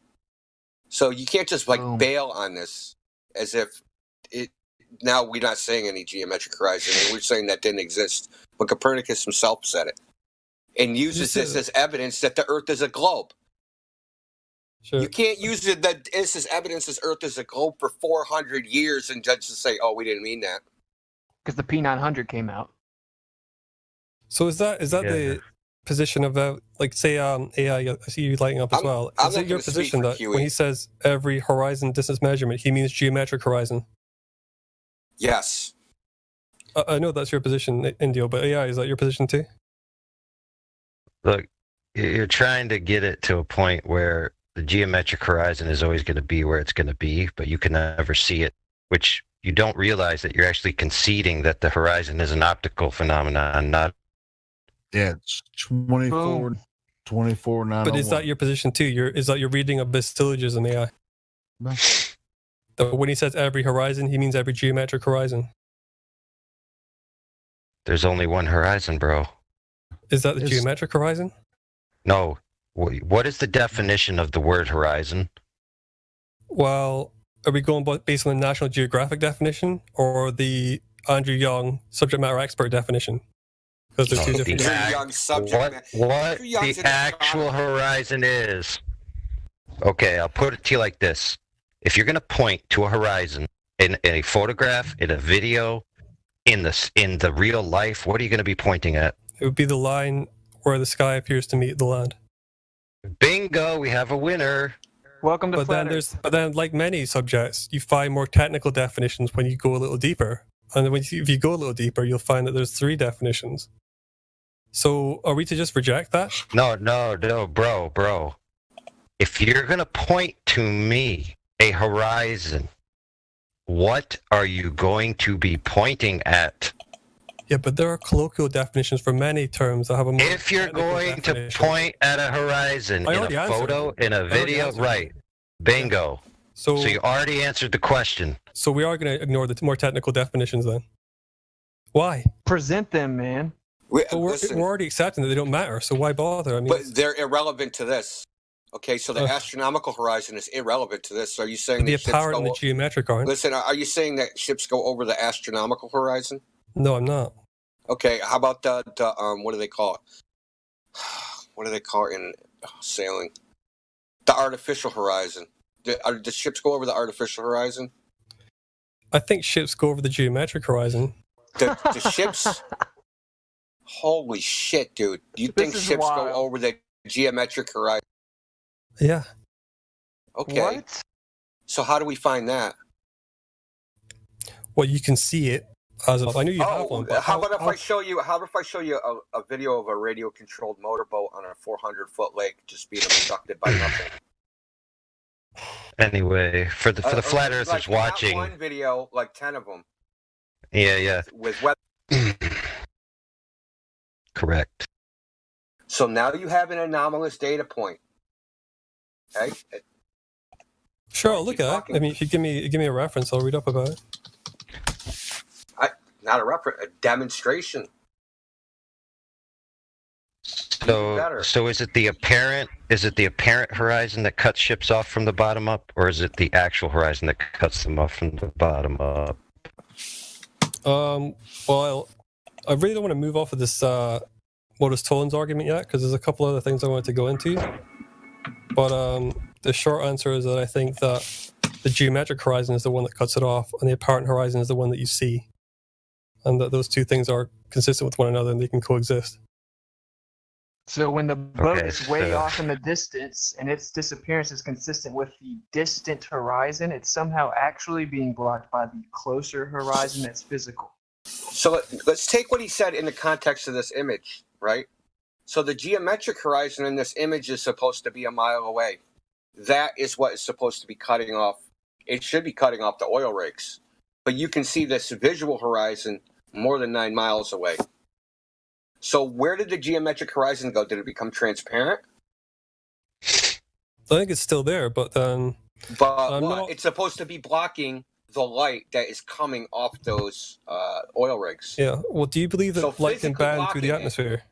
Speaker 10: so you can't just bail on this as if it. Now we're not saying any geometric horizon, and we're saying that didn't exist, but Copernicus himself said it. And uses this as evidence that the Earth is a globe.
Speaker 22: Sure.
Speaker 10: You can't use it that this is evidence this Earth is a globe for 400 years and just say, "Oh, we didn't mean that."
Speaker 6: Because the P900 came out.
Speaker 22: So is that the position of like say AI? I see you lighting up as well. Is it your position that when he says every horizon distance measurement, he means geometric horizon?
Speaker 10: Yes.
Speaker 22: I know that's your position, Indio, but AI, is that your position too?
Speaker 3: Look, you're trying to get it to a point where the geometric horizon is always going to be where it's going to be, but you can never see it, which you don't realize that you're actually conceding that the horizon is an optical phenomenon, not.
Speaker 23: Yeah, it's 24, 901.
Speaker 22: But is that your position too? Is that your reading of this syllogism, AI?
Speaker 23: No.
Speaker 22: That when he says every horizon, he means every geometric horizon.
Speaker 3: There's only one horizon, bro.
Speaker 22: Is that the geometric horizon?
Speaker 3: No. What is the definition of the word horizon?
Speaker 22: Well, are we going based on the National Geographic definition or the Andrew Young subject matter expert definition? Because they're two different things.
Speaker 3: What the actual horizon is. Okay, I'll put it to you like this. If you're going to point to a horizon in a photograph, in a video, in the real life, what are you going to be pointing at?
Speaker 22: It would be the line where the sky appears to meet the land.
Speaker 3: Bingo, we have a winner.
Speaker 6: Welcome to
Speaker 22: But then, like many subjects, you find more technical definitions when you go a little deeper. And if you go a little deeper, you'll find that there's 3 definitions. So are we to just reject that?
Speaker 3: No, bro. If you're going to point to me a horizon, what are you going to be pointing at?
Speaker 22: Yeah, but there are colloquial definitions for many terms that have a more
Speaker 3: If you're going to point at a horizon in a photo, in a video, right. Bingo. So you already answered the question.
Speaker 22: So we are going to ignore the more technical definitions then. Why?
Speaker 6: Present them, man.
Speaker 22: We're already accepting that they don't matter, so why bother? I mean,
Speaker 10: But they're irrelevant to this. Okay, so the astronomical horizon is irrelevant to this. Are you saying
Speaker 22: the
Speaker 10: that ships
Speaker 22: apparent and the geometric aren't?
Speaker 10: Listen, are you saying that ships go over the astronomical horizon?
Speaker 22: No, I'm not.
Speaker 10: Okay, how about the what do they call it? What do they call it in sailing? The artificial horizon. Do ships go over the artificial horizon?
Speaker 22: I think ships go over the geometric horizon.
Speaker 10: The ships... Holy shit, dude. Do you think ships go over the geometric horizon?
Speaker 22: Yeah.
Speaker 10: Okay.
Speaker 6: What?
Speaker 10: So how do we find that?
Speaker 22: Well, you can see it. I knew you have one. But
Speaker 10: how about if I show you a video of a radio-controlled motorboat on a 400-foot lake just being obstructed by nothing?
Speaker 3: Anyway, for the flat earthers watching,
Speaker 10: not one video, like 10 of them.
Speaker 3: Yeah.
Speaker 10: With weather.
Speaker 3: Correct.
Speaker 10: So now you have an anomalous data point. Okay.
Speaker 22: Sure, I'll look at it. I mean, if you give me a reference, I'll read up about it.
Speaker 10: Not a reference, a demonstration.
Speaker 3: So is it the apparent horizon that cuts ships off from the bottom up, or is it the actual horizon that cuts them off from the bottom up?
Speaker 22: Well, I really don't want to move off of this Modus Tollens argument yet, because there's a couple other things I wanted to go into. But the short answer is that I think that the geometric horizon is the one that cuts it off, and the apparent horizon is the one that you see. And that those two things are consistent with one another and they can coexist.
Speaker 6: So when the boat is way off in the distance and its disappearance is consistent with the distant horizon, it's somehow actually being blocked by the closer horizon that's physical.
Speaker 10: So let's take what he said in the context of this image, right? So the geometric horizon in this image is supposed to be a mile away. That is what is supposed to be cutting off. It should be cutting off the oil rigs. But you can see this visual horizon more than 9 miles away. So where did the geometric horizon go? Did it become transparent?
Speaker 22: I think it's still there, but then...
Speaker 10: But it's supposed to be blocking the light that is coming off those oil rigs.
Speaker 22: Yeah, well, do you believe that light can bend through the atmosphere?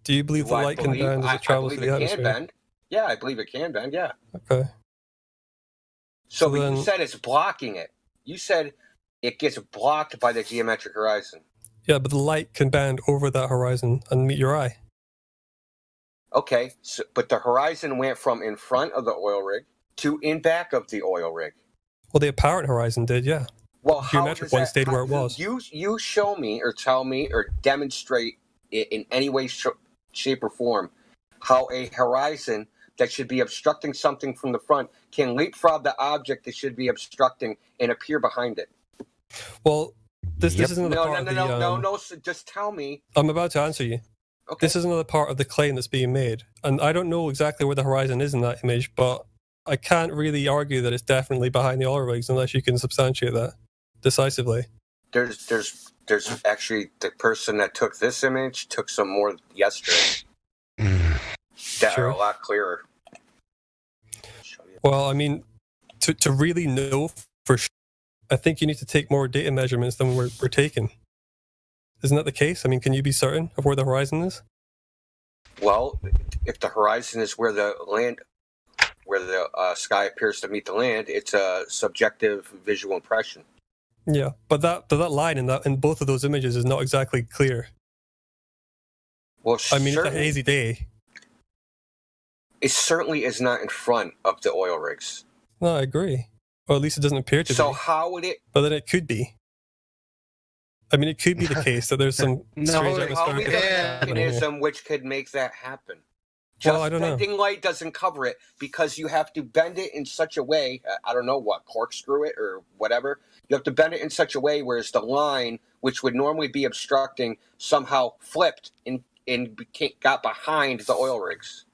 Speaker 22: Do you believe that light can bend as it travels through the atmosphere?
Speaker 10: Bend. Yeah, I believe it can bend, yeah.
Speaker 22: Okay.
Speaker 10: So you said it's blocking it. You said it gets blocked by the geometric horizon.
Speaker 22: Yeah, but the light can bend over that horizon and meet your eye.
Speaker 10: Okay, so, but the horizon went from in front of the oil rig to in back of the oil rig.
Speaker 22: Well, the apparent horizon did, yeah.
Speaker 10: Well,
Speaker 22: Geometric one stayed where it was.
Speaker 10: You show me or tell me or demonstrate it in any way, shape, or form how a horizon that should be obstructing something from the front can leapfrog the object that should be obstructing and appear behind it.
Speaker 22: Well, this is another part of the...
Speaker 10: No, so just tell me.
Speaker 22: I'm about to answer you.
Speaker 10: Okay.
Speaker 22: This is another part of the claim that's being made. And I don't know exactly where the horizon is in that image, but I can't really argue that it's definitely behind the oil rigs unless you can substantiate that decisively.
Speaker 10: There's actually the person that took this image took some more yesterday that are a lot clearer.
Speaker 22: Well, I mean, to really know for sure, I think you need to take more data measurements than we're taking. Isn't that the case? I mean, can you be certain of where the horizon is?
Speaker 10: Well, if the horizon is where the sky appears to meet the land, it's a subjective visual impression.
Speaker 22: Yeah, but that line in both of those images is not exactly clear.
Speaker 10: Well,
Speaker 22: I mean, it's a hazy day.
Speaker 10: It certainly is not in front of the oil rigs.
Speaker 22: No, I agree. Or at least it doesn't appear to be.
Speaker 10: So how would it?
Speaker 22: But then it could be. I mean, it could be the case that there's some strange atmospheric
Speaker 10: mechanism which could make that happen.
Speaker 22: Well, I don't know.
Speaker 10: Bending light doesn't cover it because you have to bend it in such a way, I don't know what, corkscrew it or whatever. You have to bend it in such a way whereas the line, which would normally be obstructing, somehow flipped and got behind the oil rigs.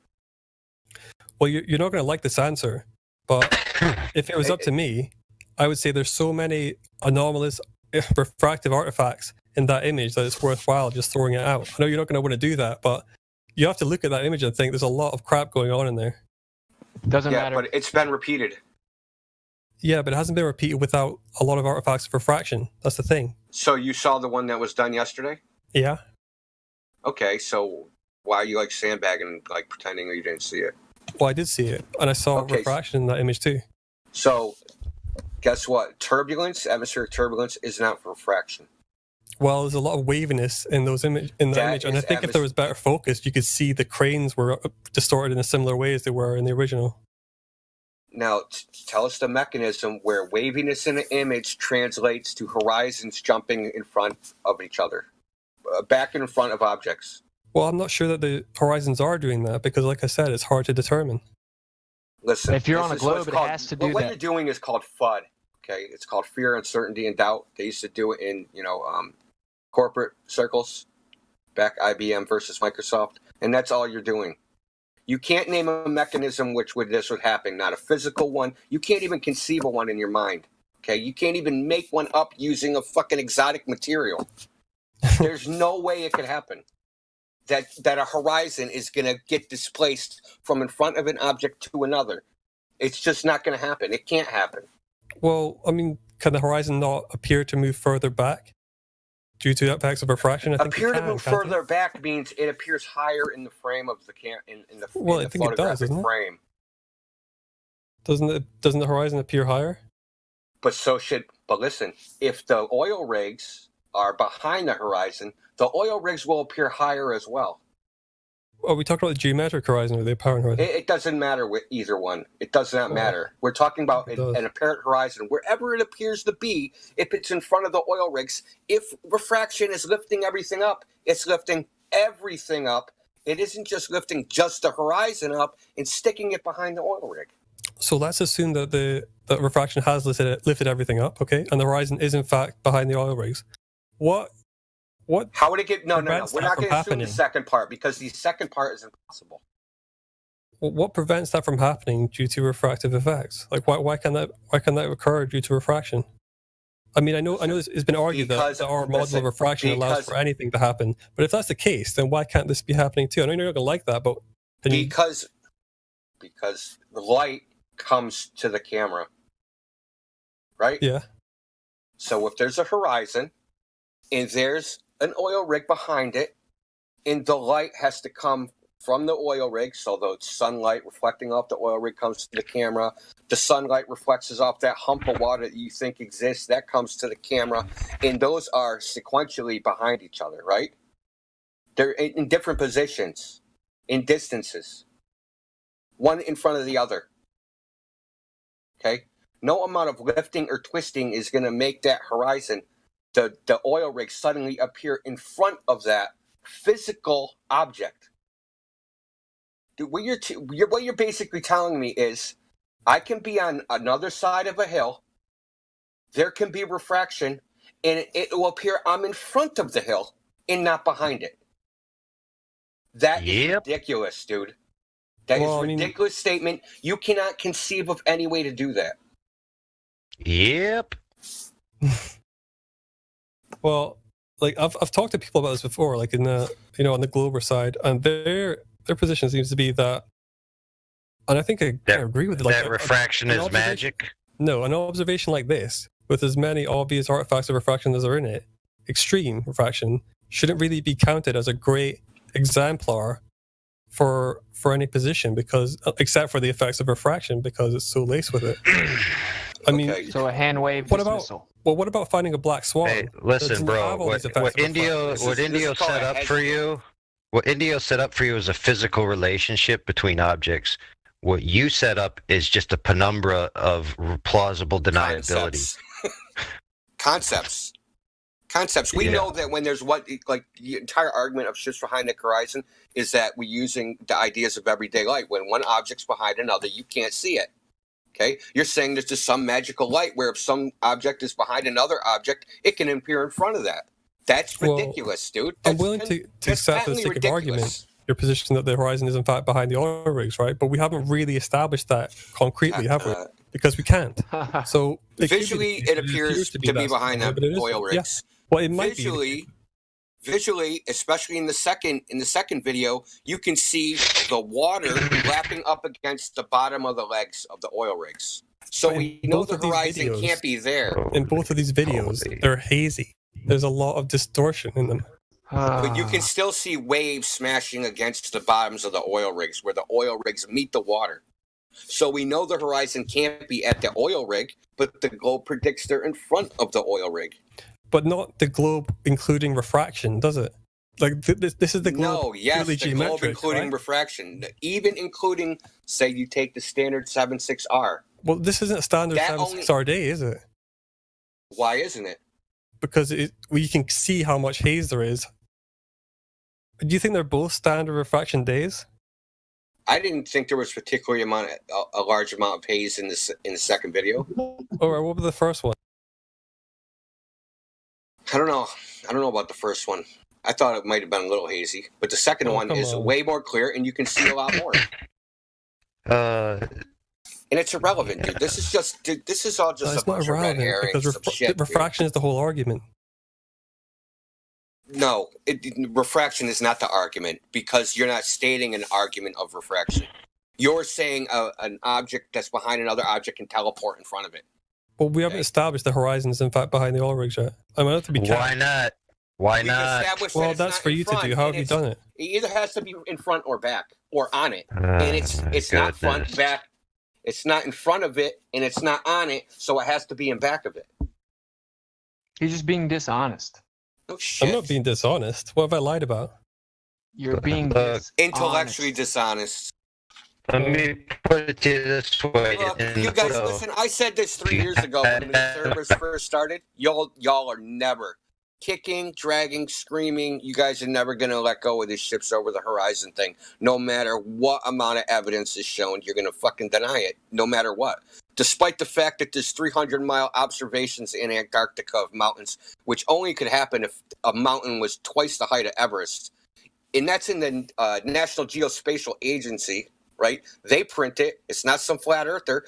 Speaker 22: Well, you're not going to like this answer, but if it was up to me, I would say there's so many anomalous refractive artifacts in that image that it's worthwhile just throwing it out. I know you're not going to want to do that, but you have to look at that image and think there's a lot of crap going on in there.
Speaker 6: Doesn't matter.
Speaker 10: But it's been repeated.
Speaker 22: Yeah, but it hasn't been repeated without a lot of artifacts of refraction. That's the thing.
Speaker 10: So you saw the one that was done yesterday?
Speaker 22: Yeah.
Speaker 10: Okay, so why are you like sandbagging, like pretending you didn't see it?
Speaker 22: Well, I did see it, and I saw refraction in that image too.
Speaker 10: So, guess what? Turbulence, atmospheric turbulence, is not refraction.
Speaker 22: Well, there's a lot of waviness in that image, and I think if there was better focus, you could see the cranes were distorted in a similar way as they were in the original.
Speaker 10: Now, tell us the mechanism where waviness in an image translates to horizons jumping in front of each other, back and in front of objects.
Speaker 22: Well, I'm not sure that the horizons are doing that because, like I said, it's hard to determine.
Speaker 10: Listen,
Speaker 6: if you're on a globe, it has to do that.
Speaker 10: What you're doing is called FUD. Okay, it's called fear, uncertainty, and doubt. They used to do it in corporate circles, back IBM versus Microsoft, and that's all you're doing. You can't name a mechanism this would happen, not a physical one. You can't even conceive of one in your mind. Okay, you can't even make one up using a fucking exotic material. There's no way it could happen. That a horizon is going to get displaced from in front of an object to another. It's just not going to happen. It can't happen.
Speaker 22: Well, I mean, can the horizon not appear to move further back due to impacts of refraction?
Speaker 10: Appear to move further back means it appears higher in the frame of the
Speaker 22: I think it does, doesn't
Speaker 10: frame.
Speaker 22: Doesn't the horizon appear higher?
Speaker 10: But listen, if the oil rigs are behind the horizon, the oil rigs will appear higher as well.
Speaker 22: Are we talking about the geometric horizon or the apparent horizon?
Speaker 10: It doesn't matter with either one. It does not matter. We're talking about an apparent horizon. Wherever it appears to be, if it's in front of the oil rigs, if refraction is lifting everything up, it's lifting everything up. It isn't just lifting just the horizon up and sticking it behind the oil rig.
Speaker 22: So let's assume that that refraction has lifted everything up, okay? And the horizon is in fact behind the oil rigs. What?
Speaker 10: How would it get? No. We're not going to assume the second part because the second part is impossible.
Speaker 22: Well, what prevents that from happening due to refractive effects? Like, why can that occur due to refraction? I mean, I know this has been argued that our model of refraction allows for anything to happen. But if that's the case, then why can't this be happening too? I know you're not going to like that, but
Speaker 10: because the light comes to the camera, right?
Speaker 22: Yeah.
Speaker 10: So if there's a horizon and there's an oil rig behind it, and the light has to come from the oil rig, so the sunlight reflecting off the oil rig comes to the camera. The sunlight reflects off that hump of water that you think exists, that comes to the camera, and those are sequentially behind each other, right? They're in different positions. in distances, one in front of the other. Okay? No amount of lifting or twisting is going to make that horizon, the oil rig, suddenly appear in front of that physical object. Dude, what you're basically telling me is, I can be on another side of a hill, there can be refraction, and it will appear I'm in front of the hill and not behind it. That is ridiculous, dude. That is a ridiculous statement. You cannot conceive of any way to do that.
Speaker 3: Yep.
Speaker 22: Well, like I've talked to people about this before, like in the on the Glober side, and their position seems to be that, and I think I agree with it. Like,
Speaker 3: that refraction is magic.
Speaker 22: No, an observation like this, with as many obvious artifacts of refraction as are in it, extreme refraction, shouldn't really be counted as a great exemplar for any position, because except for the effects of refraction, because it's so laced with it. I mean,
Speaker 6: so a hand wave dismissal.
Speaker 22: What about finding a black swan?
Speaker 3: Hey, listen, bro. What Indio set up for you? What Indio set up for you is a physical relationship between objects. What you set up is just a penumbra of plausible deniability.
Speaker 10: Concepts. We know that when there's the entire argument of ships behind the horizon is that we're using the ideas of everyday light. When one object's behind another, you can't see it. Okay? You're saying there's just some magical light where if some object is behind another object, it can appear in front of that. That's ridiculous, dude.
Speaker 22: I'm willing to accept for the sake of argument your position that the horizon is in fact behind the oil rigs, right? But we haven't really established that concretely, have we? Because we can't. So
Speaker 10: visually, it appears to be behind the oil rigs.
Speaker 22: Yeah. Well, it might
Speaker 10: visually, especially in the second video, you can see the water lapping up against the bottom of the legs of the oil rigs. So we know the horizon can't be there.
Speaker 22: In both of these videos, they're hazy. There's a lot of distortion in them.
Speaker 10: But you can still see waves smashing against the bottoms of the oil rigs where the oil rigs meet the water. So we know the horizon can't be at the oil rig, but the globe predicts they're in front of the oil rig.
Speaker 22: But not the globe including refraction, does it? Like this is the globe.
Speaker 10: No, yes, the globe including refraction, even including, say, you take the standard 76R.
Speaker 22: Well, this isn't a standard 76R day, is it?
Speaker 10: Why isn't it?
Speaker 22: Because we can see how much haze there is. Do you think they're both standard refraction days?
Speaker 10: I didn't think there was particularly a large amount of haze in the second video.
Speaker 22: All right, what was the first one?
Speaker 10: I don't know about the first one. I thought it might have been a little hazy, but the second one is way more clear, and you can see a lot more. And it's irrelevant, dude. This is all just a bunch of red herrings.
Speaker 22: Because refraction is the whole argument.
Speaker 10: No, refraction is not the argument, because you're not stating an argument of refraction. You're saying an object that's behind another object can teleport in front of it.
Speaker 22: Well, we haven't established the horizon is in fact behind the oil rigs yet. I mean, to be
Speaker 3: Why not? Why not?
Speaker 22: Well, that's for you to do. How have you done it?
Speaker 10: It either has to be in front or back or on it, and it's not front, back. It's not in front of it, and it's not on it, so it has to be in back of it.
Speaker 6: You're just being dishonest.
Speaker 10: Oh shit!
Speaker 22: I'm not being dishonest. What have I lied about?
Speaker 6: You're being
Speaker 10: intellectually dishonest.
Speaker 3: Let me put it to you this way.
Speaker 10: Look, you guys, listen. I said this 3 years ago when the servers first started. Y'all are never kicking, dragging, screaming. You guys are never going to let go of this ships over the horizon thing. No matter what amount of evidence is shown, you're going to fucking deny it. No matter what. Despite the fact that there's 300-mile observations in Antarctica of mountains, which only could happen if a mountain was twice the height of Everest. And that's in the National Geospatial Agency, right? They print it. It's not some flat earther.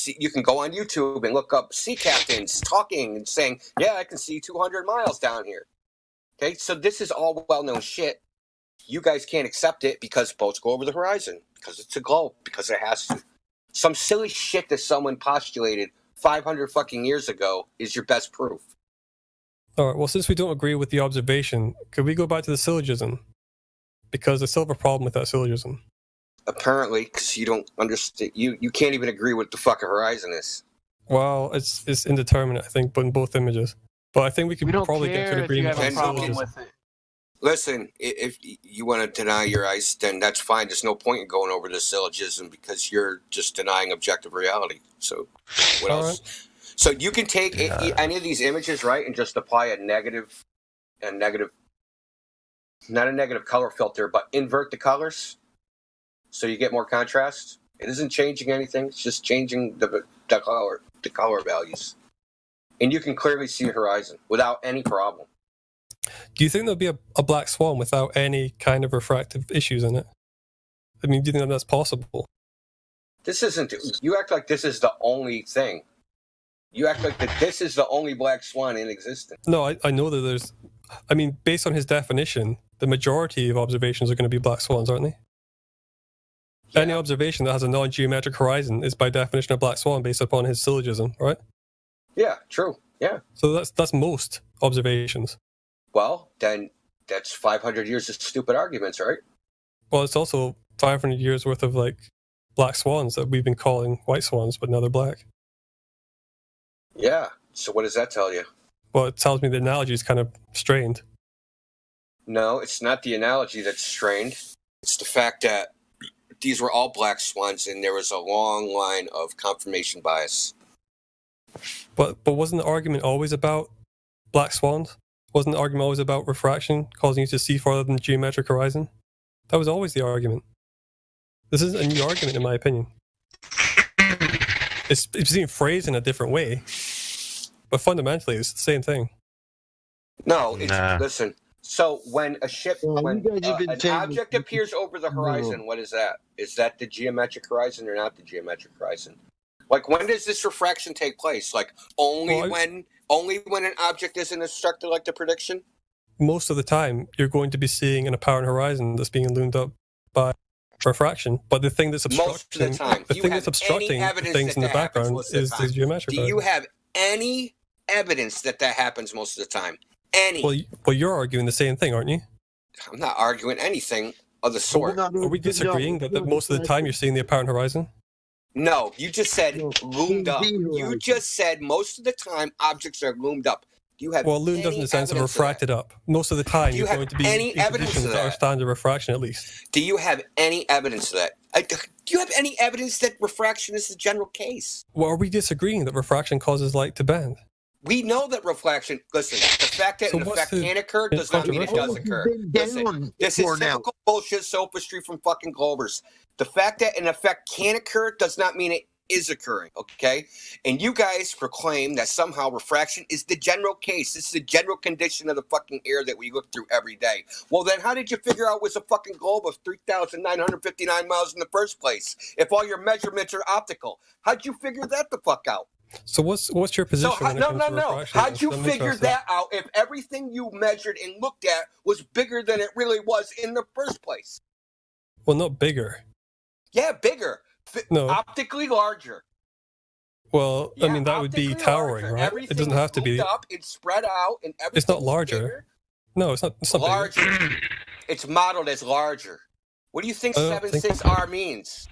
Speaker 10: You can go on YouTube and look up sea captains talking and saying, yeah, I can see 200 miles down here. Okay, so this is all well-known shit. You guys can't accept it because boats go over the horizon, because it's a globe, because it has to. Some silly shit that someone postulated 500 fucking years ago is your best proof.
Speaker 22: All right, well, since we don't agree with the observation, could we go back to the syllogism? Because I still have a problem with that syllogism.
Speaker 10: Apparently, because you don't understand. You can't even agree what the fuck a horizon is.
Speaker 22: Well, it's indeterminate, I think, but in both images. But I think we could probably get to an agreement on syllogism.
Speaker 10: Listen, if you want to deny your ice, then that's fine. There's no point in going over the syllogism because you're just denying objective reality. So, what
Speaker 22: All
Speaker 10: else? So you can take any of these images, right, and just apply a negative, not a negative color filter, but invert the colors, so you get more contrast. It isn't changing anything. It's just changing the color values, and you can clearly see a horizon without any problem.
Speaker 22: Do you think there'll be a black swan without any kind of refractive issues in it? I mean, do you think that's possible?
Speaker 10: This isn't. You act like this is the only thing. You act like that this is the only black swan in existence.
Speaker 22: No, I know that there's... I mean, based on his definition, the majority of observations are going to be black swans, aren't they? Yeah. Any observation that has a non-geometric horizon is by definition a black swan based upon his syllogism, right?
Speaker 10: Yeah, true. Yeah.
Speaker 22: So that's most observations.
Speaker 10: Well, then that's 500 years of stupid arguments, right?
Speaker 22: Well, it's also 500 years worth of like black swans that we've been calling white swans, but now they're black.
Speaker 10: Yeah. So what does that tell you?
Speaker 22: Well, it tells me the analogy is kind of strained.
Speaker 10: No, it's not the analogy that's strained. It's the fact that these were all black swans and there was a long line of confirmation bias.
Speaker 22: But wasn't the argument always about black swans? Wasn't the argument always about refraction causing you to see farther than the geometric horizon? That was always the argument. This isn't a new argument, in my opinion. It's being phrased in a different way, but fundamentally, it's the same thing.
Speaker 10: No, listen. So when a ship, when an object appears over the horizon, what is that? Is that the geometric horizon or not the geometric horizon? Like, when does this refraction take place? Like, only when an object isn't obstructed like the prediction?
Speaker 22: Most of the time, you're going to be seeing an apparent horizon that's being loomed up by refraction. But the thing that's obstructing, things in the background is the geometric horizon.
Speaker 10: Do you have any evidence that happens most of the time? Any?
Speaker 22: Well, you're arguing the same thing, aren't you?
Speaker 10: I'm not arguing anything of the sort.
Speaker 22: Are we disagreeing that most of the time you're seeing the apparent horizon?
Speaker 10: No, you just said loomed up. You just said most of the time objects are loomed up. Do you have
Speaker 22: loomed up in the sense of refracted up. Most of the time you're going to be
Speaker 10: any evidence of that?
Speaker 22: Our standard refraction, at least.
Speaker 10: Do you have any evidence of that? Do you have any evidence that refraction is the general case?
Speaker 22: Well, are we disagreeing that refraction causes light to bend?
Speaker 10: We know that refraction. Listen, the fact that an effect can occur does not mean it does occur. Listen, this is typical bullshit sophistry from fucking Globers. The fact that an effect can occur does not mean it is occurring, okay? And you guys proclaim that somehow refraction is the general case. This is the general condition of the fucking air that we look through every day. Well, then how did you figure out it was a fucking globe of 3,959 miles in the first place if all your measurements are optical? How'd you figure that the fuck out?
Speaker 22: So what's your position?
Speaker 10: No. How'd you figure that out if everything you measured and looked at was bigger than it really was in the first place?
Speaker 22: Well, not bigger.
Speaker 10: Yeah, bigger. No. Optically larger.
Speaker 22: Well, yeah, I mean, that would be towering, right?
Speaker 10: Everything
Speaker 22: it doesn't have to be.
Speaker 10: Up, it's spread out, and everything.
Speaker 22: It's not larger.
Speaker 10: Bigger.
Speaker 22: No, it's not. It's not
Speaker 10: larger.
Speaker 22: Bigger.
Speaker 10: It's modeled as larger. What do you think 76R means?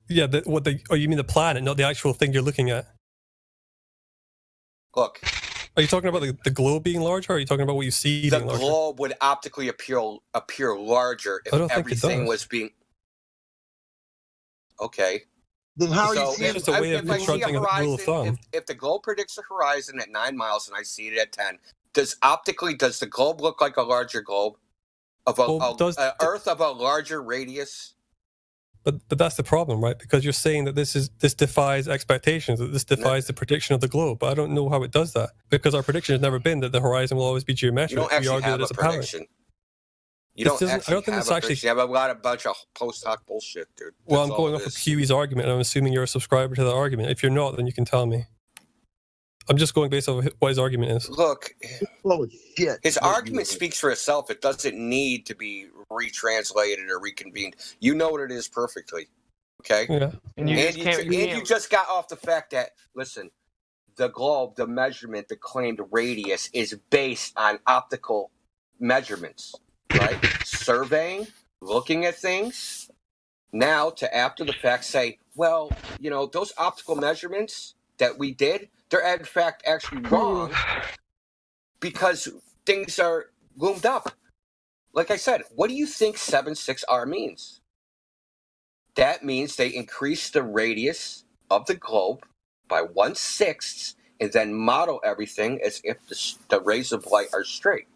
Speaker 22: Yeah, you mean the planet, not the actual thing you're looking at?
Speaker 10: Look.
Speaker 22: Are you talking about the globe being larger, or are you talking about what you see being larger?
Speaker 10: The globe would optically appear larger if everything was being... Okay.
Speaker 23: Then how are you seeing...
Speaker 22: It's just a way of constructing a rule of thumb.
Speaker 10: If the globe predicts a horizon at 9 miles and I see it at 10, does the globe look like a larger globe? Earth of a larger radius?
Speaker 22: But that's the problem, right? Because you're saying that this defies expectations, that this defies the prediction of the globe. But I don't know how it does that, because our prediction has never been that the horizon will always be geometric.
Speaker 10: You don't actually have a prediction. You don't actually have a prediction. You have a bunch of post hoc bullshit, dude.
Speaker 22: Well, I'm going off of Huey's argument, and I'm assuming you're a subscriber to that argument. If you're not, then you can tell me. I'm just going based on what his argument is.
Speaker 10: Look,
Speaker 23: holy shit.
Speaker 10: His argument speaks for itself. It doesn't need to be retranslated or reconvened. You know what it is perfectly. Okay?
Speaker 22: Yeah.
Speaker 10: And you just got off the fact that, listen, the globe, the measurement, the claimed radius is based on optical measurements, right? Surveying, looking at things. Now, to after the fact say, well, those optical measurements that we did, they're in fact actually wrong because things are loomed up. Like I said, what do you think 76R means? That means they increase the radius of the globe by 1/6 and then model everything as if the rays of light are straight.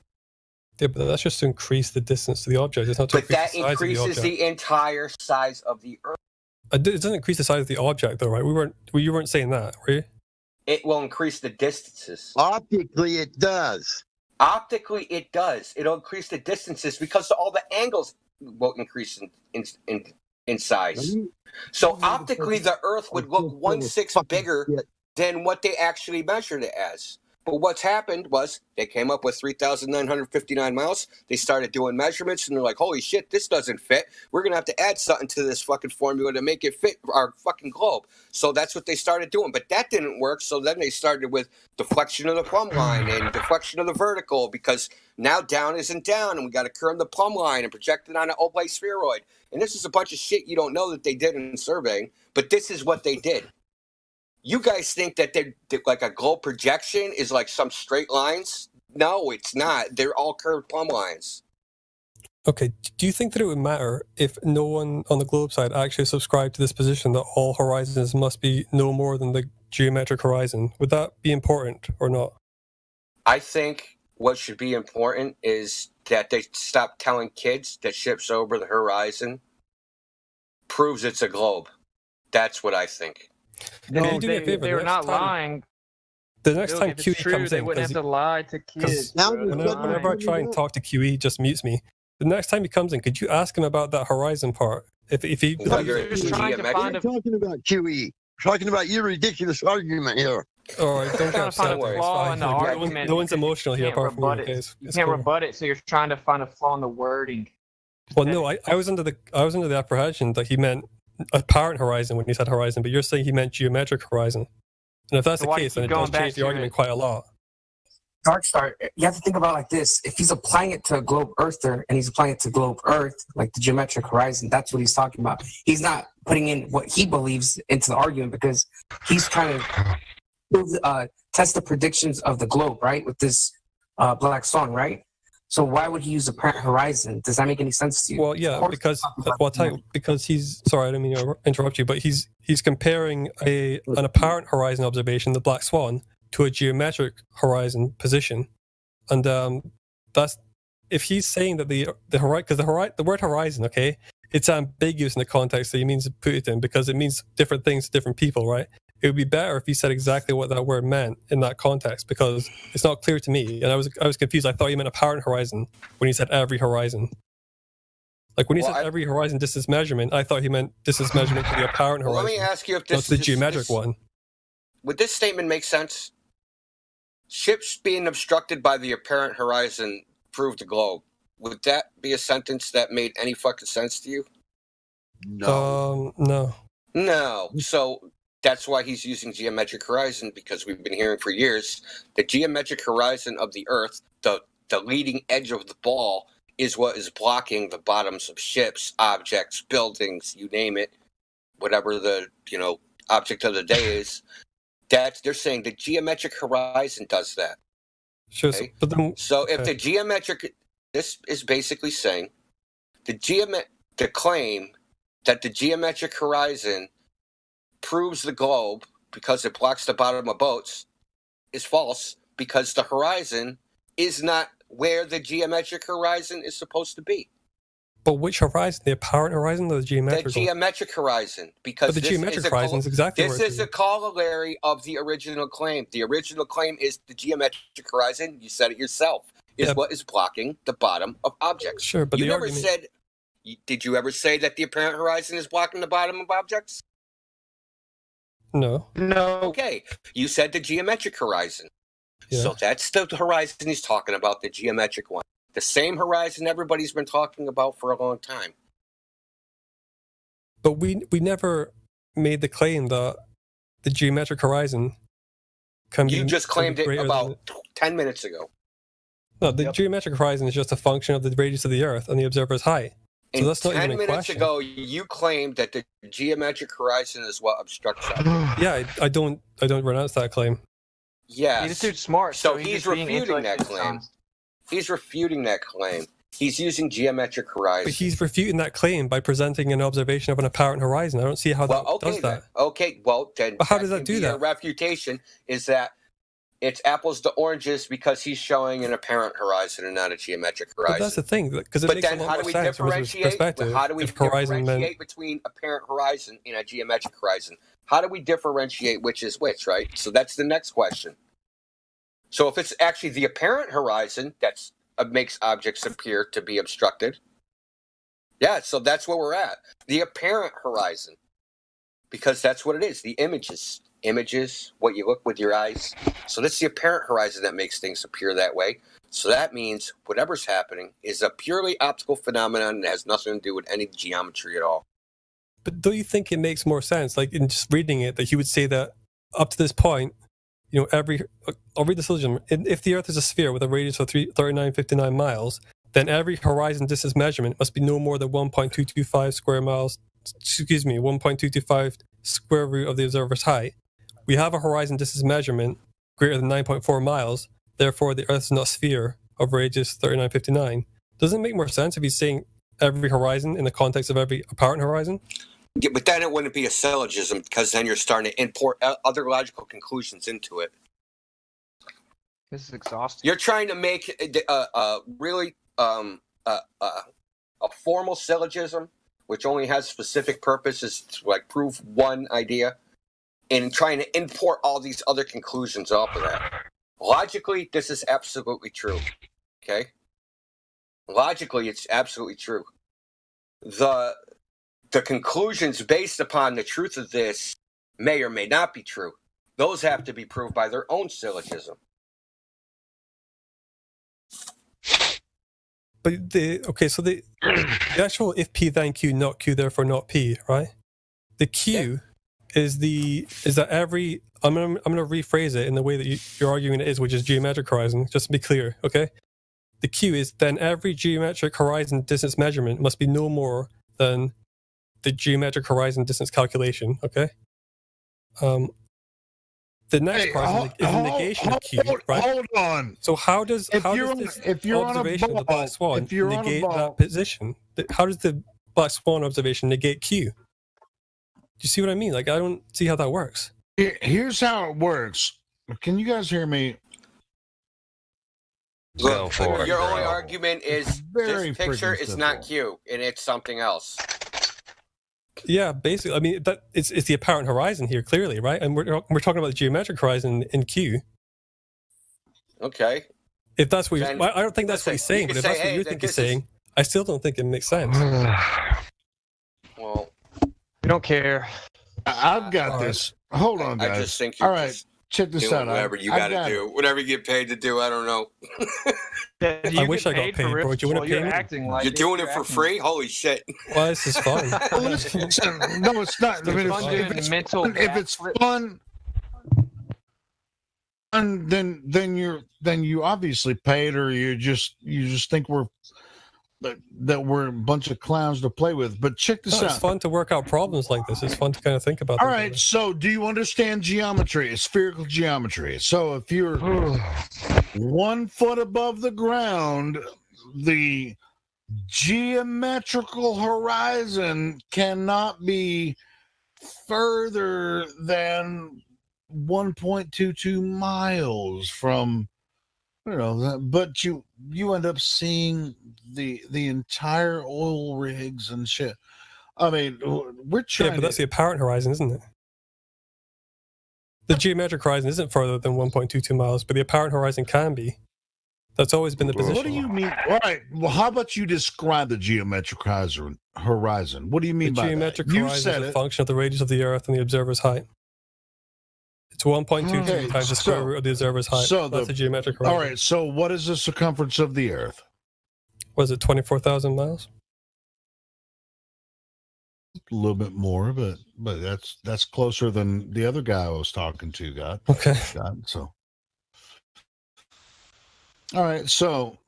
Speaker 22: Yeah, but that's just to increase the distance to the object. It's not to
Speaker 10: But that
Speaker 22: increase the size
Speaker 10: increases
Speaker 22: of the object.
Speaker 10: the entire size of the Earth.
Speaker 22: It doesn't increase the size of the object, though, right? You weren't saying that, were you?
Speaker 10: It will increase the distances.
Speaker 7: Optically, it does.
Speaker 10: Optically, it does. It'll increase the distances because all the angles will increase in size. So optically, the Earth would look 1/6 bigger than what they actually measured it as. But what's happened was they came up with 3,959 miles. They started doing measurements, and they're like, holy shit, this doesn't fit. We're going to have to add something to this fucking formula to make it fit our fucking globe. So that's what they started doing. But that didn't work, so then they started with deflection of the plumb line and deflection of the vertical, because now down isn't down, and we got to curve the plumb line and project it on an oblate spheroid. And this is a bunch of shit you don't know that they did in surveying, but this is what they did. You guys think that they're like a globe projection is like some straight lines? No, it's not. They're all curved plumb lines.
Speaker 22: Okay, do you think that it would matter if no one on the globe side actually subscribed to this position that all horizons must be no more than the geometric horizon? Would that be important or not?
Speaker 10: I think what should be important is that they stop telling kids that ships over the horizon proves it's a globe. That's what I think.
Speaker 22: No,
Speaker 6: they're not lying.
Speaker 22: The next
Speaker 6: Bill,
Speaker 22: time
Speaker 6: if it's
Speaker 22: QE
Speaker 6: true,
Speaker 22: comes
Speaker 6: they
Speaker 22: in,
Speaker 6: wouldn't have to lie to kids.
Speaker 22: whenever I try and talk to QE, he just mutes me. The next time he comes in, could you ask him about that horizon part? If he
Speaker 7: You're talking about QE. Talking about your ridiculous argument here.
Speaker 22: All right, don't get upset.
Speaker 6: a flaw in the argument.
Speaker 22: No one's emotional here apart from you. Okay,
Speaker 6: You can't rebut it, so you're trying to find a flaw in the wording.
Speaker 22: Well, no, I was under the apprehension that he meant apparent horizon when he said horizon, but you're saying he meant geometric horizon. And if that's
Speaker 6: So
Speaker 22: the
Speaker 6: why do you
Speaker 22: case, then
Speaker 6: keep
Speaker 22: it does
Speaker 6: going back
Speaker 22: change the
Speaker 6: to
Speaker 22: argument
Speaker 6: it?
Speaker 22: quite a lot.
Speaker 18: Darkstar, you have to think about it like this. If he's applying it to a globe earther and he's applying it to globe earth, like the geometric horizon, that's what he's talking about. He's not putting in what he believes into the argument because he's trying to test the predictions of the globe, right? With this black swan, right? So why would he use apparent horizon? Does that make any sense to you?
Speaker 22: Well, yeah, because because he's sorry, I didn't mean to interrupt you, but he's comparing an apparent horizon observation, the black swan, to a geometric horizon position, and that's if he's saying that the horizon, because the word horizon, okay, it's ambiguous in the context that he means to put it in because it means different things to different people, right? It would be better if he said exactly what that word meant in that context because it's not clear to me, and I was confused. I thought he meant apparent horizon when he said every horizon. Like when he said every horizon distance measurement, I thought he meant distance measurement to the apparent horizon.
Speaker 10: Let me ask you if
Speaker 22: not the geometric one.
Speaker 10: Would this statement make sense? Ships being obstructed by the apparent horizon prove the globe. Would that be a sentence that made any fucking sense to you?
Speaker 22: No.
Speaker 10: No. So that's why he's using geometric horizon, because we've been hearing for years the geometric horizon of the Earth, the leading edge of the ball, is what is blocking the bottoms of ships, objects, buildings, you name it, whatever the object of the day is. They're saying the geometric horizon does that.
Speaker 22: Sure.
Speaker 10: Okay?
Speaker 22: So
Speaker 10: if the geometric, this is basically saying the claim that the geometric horizon proves the globe because it blocks the bottom of boats is false, because the horizon is not where the geometric horizon is supposed to be.
Speaker 22: But which horizon? The apparent horizon or the geometric?
Speaker 10: The geometric horizon, because
Speaker 22: but the geometric horizon is exactly
Speaker 10: this is a corollary of the original claim. The original claim is the geometric horizon. You said it yourself. Is what is blocking the bottom of objects.
Speaker 22: Sure, but
Speaker 10: you
Speaker 22: the
Speaker 10: never
Speaker 22: argument...
Speaker 10: said. Did you ever say that the apparent horizon is blocking the bottom of objects?
Speaker 22: No.
Speaker 10: Okay, you said the geometric horizon.
Speaker 22: Yeah.
Speaker 10: So that's the horizon he's talking about, the geometric one. The same horizon everybody's been talking about for a long time.
Speaker 22: But we never made the claim that the geometric horizon can be.
Speaker 10: You just claimed it
Speaker 22: greater
Speaker 10: about 10 minutes ago.
Speaker 22: No, the geometric horizon is just a function of the radius of the Earth and the observer's height. So
Speaker 10: And
Speaker 22: that's not
Speaker 10: 10
Speaker 22: even a
Speaker 10: minutes
Speaker 22: question.
Speaker 10: ago, you claimed that the geometric horizon is what obstructs objects.
Speaker 22: Yeah, I don't renounce that claim.
Speaker 10: Yes.
Speaker 6: This dude's smart,
Speaker 10: So
Speaker 6: he's
Speaker 10: he's
Speaker 6: just being
Speaker 10: refuting that
Speaker 6: intellectually
Speaker 10: claim.
Speaker 6: dishonest.
Speaker 10: He's refuting that claim. He's using geometric horizon.
Speaker 22: But he's refuting that claim by presenting an observation of an apparent horizon. I don't see how that does that.
Speaker 10: Okay, well then.
Speaker 22: But how does that do that?
Speaker 10: A refutation is that it's apples to oranges because he's showing an apparent horizon and not a geometric horizon.
Speaker 22: But that's the thing, because it makes a lot more sense from his perspective.
Speaker 10: How do we differentiate between apparent horizon and a geometric horizon? How do we differentiate which is which, right? So that's the next question. So if it's actually the apparent horizon that's makes objects appear to be obstructed, yeah, so that's where we're at. The apparent horizon, because that's what it is. The images, what you look with your eyes. So that's the apparent horizon that makes things appear that way. So that means whatever's happening is a purely optical phenomenon and has nothing to do with any geometry at all.
Speaker 22: But don't you think it makes more sense, like in just reading it, that he would say that up to this point, you know, I'll read the syllogism. If the Earth is a sphere with a radius of 3959 miles, then every horizon distance measurement must be no more than 1.225 square miles. 1.225 square root of the observer's height. We have a horizon distance measurement greater than 9.4 miles. Therefore, the Earth is not a sphere of radius 3959. Doesn't it make more sense if he's saying every horizon in the context of every apparent horizon?
Speaker 10: Yeah, but then it wouldn't be a syllogism because then you're starting to import other logical conclusions into it.
Speaker 6: This is exhausting.
Speaker 10: You're trying to make really a formal syllogism, which only has specific purposes to like prove one idea, and trying to import all these other conclusions off of that. Logically, this is absolutely true. Okay? Logically, it's absolutely true. The conclusions based upon the truth of this may or may not be true. Those have to be proved by their own syllogism.
Speaker 22: But the actual if P then Q, not Q, therefore not P, right? The Q is that every I'm gonna rephrase it in the way that you're arguing it is, which is geometric horizon, just to be clear, okay? The Q is then every geometric horizon distance measurement must be no more than the geometric horizon distance calculation, okay? The next part is the negation of Q, right?
Speaker 23: Hold on.
Speaker 22: So how does this observation of the black swan negate that position? How does the black swan observation negate Q? Do you see what I mean? Like, I don't see how that works.
Speaker 23: Here's how it works. Can you guys hear me?
Speaker 10: Go for it. Your only argument is this picture is not Q and it's something else.
Speaker 22: Yeah, basically. I mean, it's the apparent horizon here, clearly, right? And we're talking about the geometric horizon in Q.
Speaker 10: Okay.
Speaker 22: If that's what I don't think that's what he's saying, but if that's what you think he's saying, I still don't think it makes sense.
Speaker 10: Well,
Speaker 6: we don't care.
Speaker 23: I've got this. Hold on, guys.
Speaker 10: I just think you're
Speaker 23: all right. Check this out.
Speaker 10: Whatever you got to do, whatever you get paid to do. I don't know.
Speaker 22: I wish I got paid, bro. Do you want to pay me?
Speaker 10: You're doing it for free? Holy shit!
Speaker 22: Well, this is fun.
Speaker 23: No, it's not. If it's fun, then you obviously paid, or you just think that we're a bunch of clowns to play with. But check this out.
Speaker 22: It's fun to work out problems like this. It's fun to kind of think about.
Speaker 23: All right. So do you understand geometry, spherical geometry? So if you're 1 foot above the ground, the geometrical horizon cannot be further than 1.22 miles from, but you end up seeing the entire oil rigs and shit. I mean, we're trying.
Speaker 22: Yeah, but that's the apparent horizon, isn't it? The geometric horizon isn't further than 1.22 miles, but the apparent horizon can be. That's always been the position.
Speaker 23: What do you mean? All right. Well, how about you describe the geometric horizon? What do you mean by that?
Speaker 22: The geometric horizon is a function of the radius of the Earth and the observer's height. It's 1.22 times the square root of the observer's height. So that's the geometric horizon.
Speaker 23: All right. So what is the circumference of the Earth?
Speaker 22: Was it 24,000 miles?
Speaker 23: A little bit more, but that's closer than the other guy I was talking to got.
Speaker 22: Okay.
Speaker 23: So. All right. So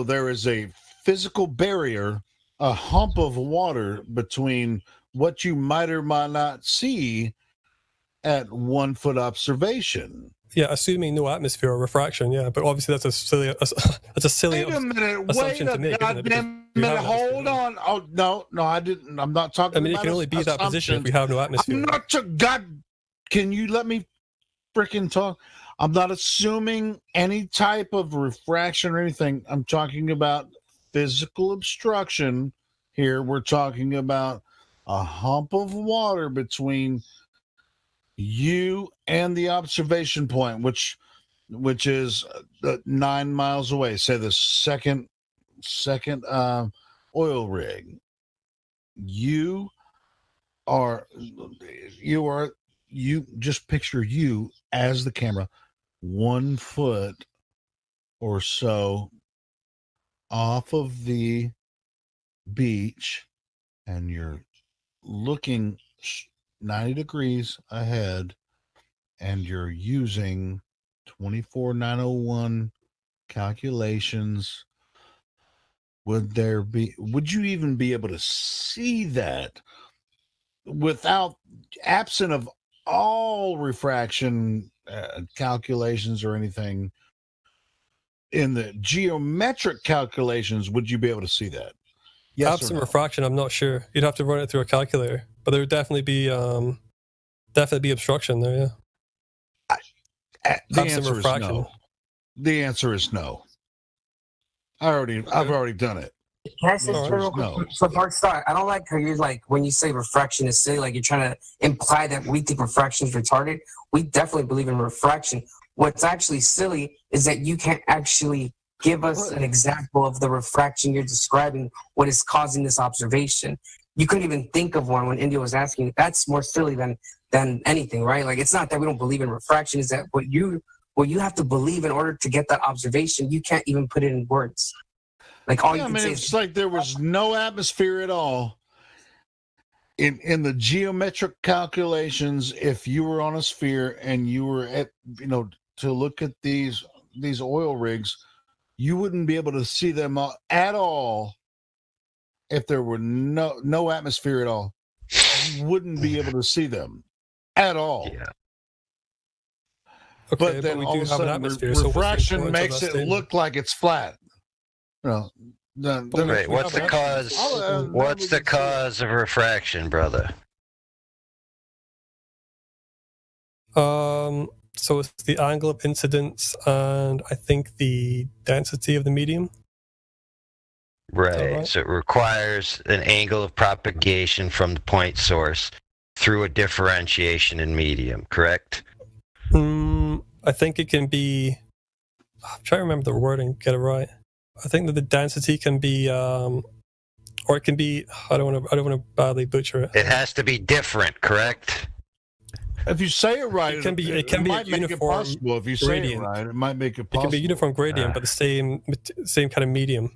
Speaker 23: there is a physical barrier, a hump of water between what you might or might not see at 1 foot observation.
Speaker 22: Yeah, assuming no atmosphere or refraction. Yeah, but obviously that's a silly
Speaker 23: Wait a minute. Wait
Speaker 22: assumption
Speaker 23: a
Speaker 22: to make.
Speaker 23: goddamn minute. Hold on. Oh no, I didn't. I'm not talking.
Speaker 22: I mean, it
Speaker 23: about
Speaker 22: can only be that position if we have no atmosphere.
Speaker 23: I'm not. God, can you let me freaking talk? I'm not assuming any type of refraction or anything. I'm talking about physical obstruction here. We're talking about a hump of water between you and the observation point, which is 9 miles away. Say the second oil rig. You just picture you as the camera 1 foot or so off of the beach, and you're looking 90 degrees ahead, and you're using 24901 calculations. Would you even be able to see that without absent of all refraction calculations or anything in the geometric calculations? Would you be able to see that? Yes,
Speaker 22: absent refraction, I'm not sure. You'd have to run it through a calculator, but there would definitely be obstruction there. Yeah.
Speaker 23: The answer is no. The answer is no. I've already done it.
Speaker 18: Can I say no. So Dark Star, I don't like how you're like, when you say refraction is silly, like you're trying to imply that we think refraction is retarded. We definitely believe in refraction. What's actually silly is that you can't actually give us an example of the refraction you're describing, what is causing this observation. You couldn't even think of one when India was asking. That's more silly than anything, right? Like, it's not that we don't believe in refraction, is that what you have to believe in order to get that observation, you can't even put it in words. Like, all you can say
Speaker 23: it's like there was no atmosphere at all in the geometric calculations. If you were on a sphere and you were to look at these oil rigs, you wouldn't be able to see them at all if there were no atmosphere at all. You wouldn't be able to see them at all.
Speaker 22: Yeah. Okay,
Speaker 23: but then
Speaker 22: we
Speaker 23: all
Speaker 22: do
Speaker 23: of a
Speaker 22: have an
Speaker 23: sudden,
Speaker 22: atmosphere, so
Speaker 23: refraction makes it look like it's flat.
Speaker 3: Right. What's the cause? What's the cause of refraction, brother?
Speaker 22: So it's the angle of incidence and I think the density of the medium.
Speaker 3: Right. So it requires an angle of propagation from the point source through a differentiation in medium, correct?
Speaker 22: I think it can be, I'm trying to remember the wording, get it right. I think that the density can be, or it can be, I don't want to badly butcher it.
Speaker 3: It has to be different, correct?
Speaker 23: If you say it right,
Speaker 22: it can be
Speaker 23: might
Speaker 22: a
Speaker 23: make
Speaker 22: uniform
Speaker 23: it possible. If you say
Speaker 22: gradient.
Speaker 23: it right, it might make it possible.
Speaker 22: It can be a uniform gradient, but the same kind of medium.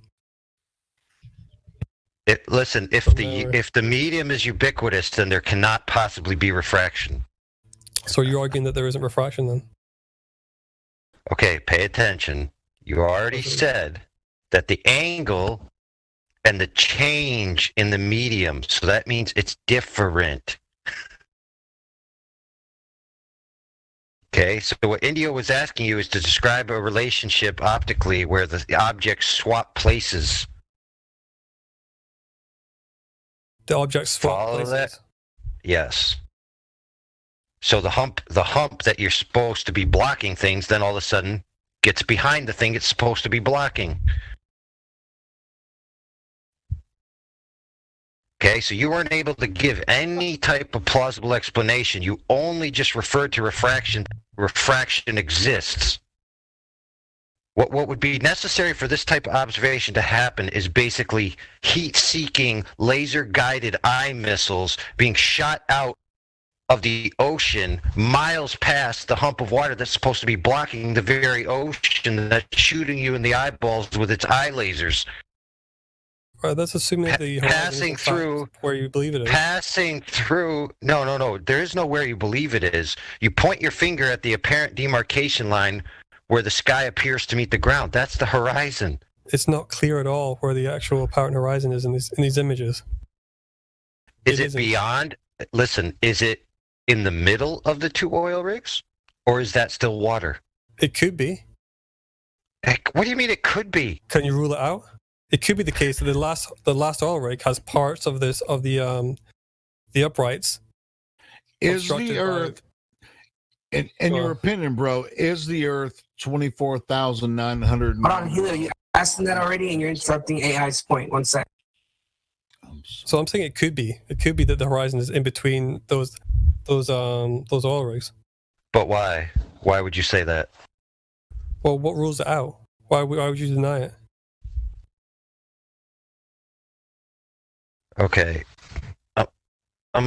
Speaker 3: Listen, if the medium is ubiquitous, then there cannot possibly be refraction.
Speaker 22: So you're arguing that there isn't refraction then?
Speaker 3: Okay, pay attention. You already said that the angle and the change in the medium, so that means it's different. Okay, so what India was asking you is to describe a relationship optically where the objects swap places.
Speaker 22: The objects swap
Speaker 3: Follow
Speaker 22: places?
Speaker 3: that? Yes. So the hump that you're supposed to be blocking things, then all of a sudden gets behind the thing it's supposed to be blocking. Okay, so you weren't able to give any type of plausible explanation. You only just referred to refraction. Refraction exists. What would be necessary for this type of observation to happen is basically heat-seeking, laser-guided eye missiles being shot out of the ocean miles past the hump of water that's supposed to be blocking the very ocean that's shooting you in the eyeballs with its eye lasers.
Speaker 22: Right, that's assuming the
Speaker 3: passing through
Speaker 22: where you believe it is.
Speaker 3: Passing through. No. There is no where you believe it is. You point your finger at the apparent demarcation line where the sky appears to meet the ground. That's the horizon.
Speaker 22: It's not clear at all where the actual apparent horizon is in these images.
Speaker 3: Is it beyond? Listen, is it in the middle of the two oil rigs? Or is that still water?
Speaker 22: It could be.
Speaker 3: Heck, what do you mean it could be?
Speaker 22: Can you rule it out? It could be the case that the last oil rig has parts of the uprights.
Speaker 23: Is
Speaker 22: obstructed
Speaker 23: the
Speaker 22: by-
Speaker 23: Earth, in your opinion, bro, is the Earth 24,900?
Speaker 18: Hold on, Helio, you asked him that already, and you're interrupting AI's point. 1 sec.
Speaker 22: So I'm saying it could be. It could be that the horizon is in between those oil rigs.
Speaker 3: But why? Why would you say that?
Speaker 22: Well, what rules it out? Why would you deny it?
Speaker 3: Okay. I'm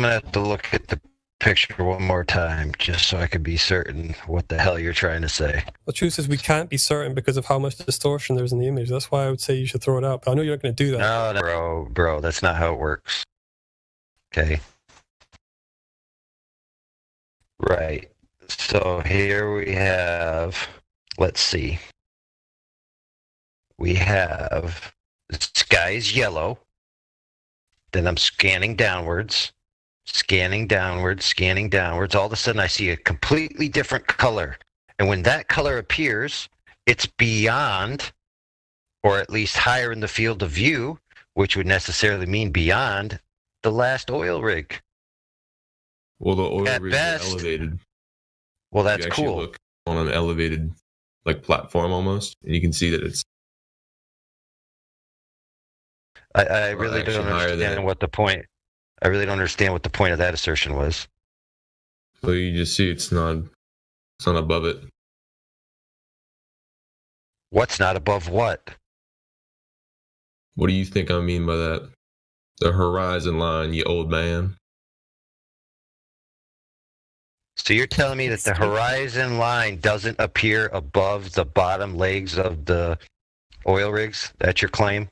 Speaker 3: going to have to look at the picture one more time just so I can be certain what the hell you're trying to say.
Speaker 22: The truth is we can't be certain because of how much distortion there's in the image. That's why I would say you should throw it out. But I know you're not going to do that.
Speaker 3: No, bro, that's not how it works. Okay. Right. So here we have, let's see. We have, the sky is yellow. Then I'm scanning downwards. Scanning downwards, scanning downwards. All of a sudden, I see a completely different color. And when that color appears, it's beyond, or at least higher in the field of view, which would necessarily mean beyond the last oil rig.
Speaker 8: Well, the oil
Speaker 3: At
Speaker 8: rigs
Speaker 3: best-
Speaker 8: are elevated.
Speaker 3: Well,
Speaker 8: You
Speaker 3: that's
Speaker 8: actually
Speaker 3: cool.
Speaker 8: Look on an elevated, like, platform almost, and you can see that it's
Speaker 3: I really don't
Speaker 8: actually higher
Speaker 3: understand
Speaker 8: than-
Speaker 3: what the point. I really don't understand what the point of that assertion was.
Speaker 8: so you just see it's not above it.
Speaker 3: What's not above what?
Speaker 8: What do you think I mean by that? The horizon line, you old man.
Speaker 3: So you're telling me that the horizon line doesn't appear above the bottom legs of the oil rigs? That's your claim?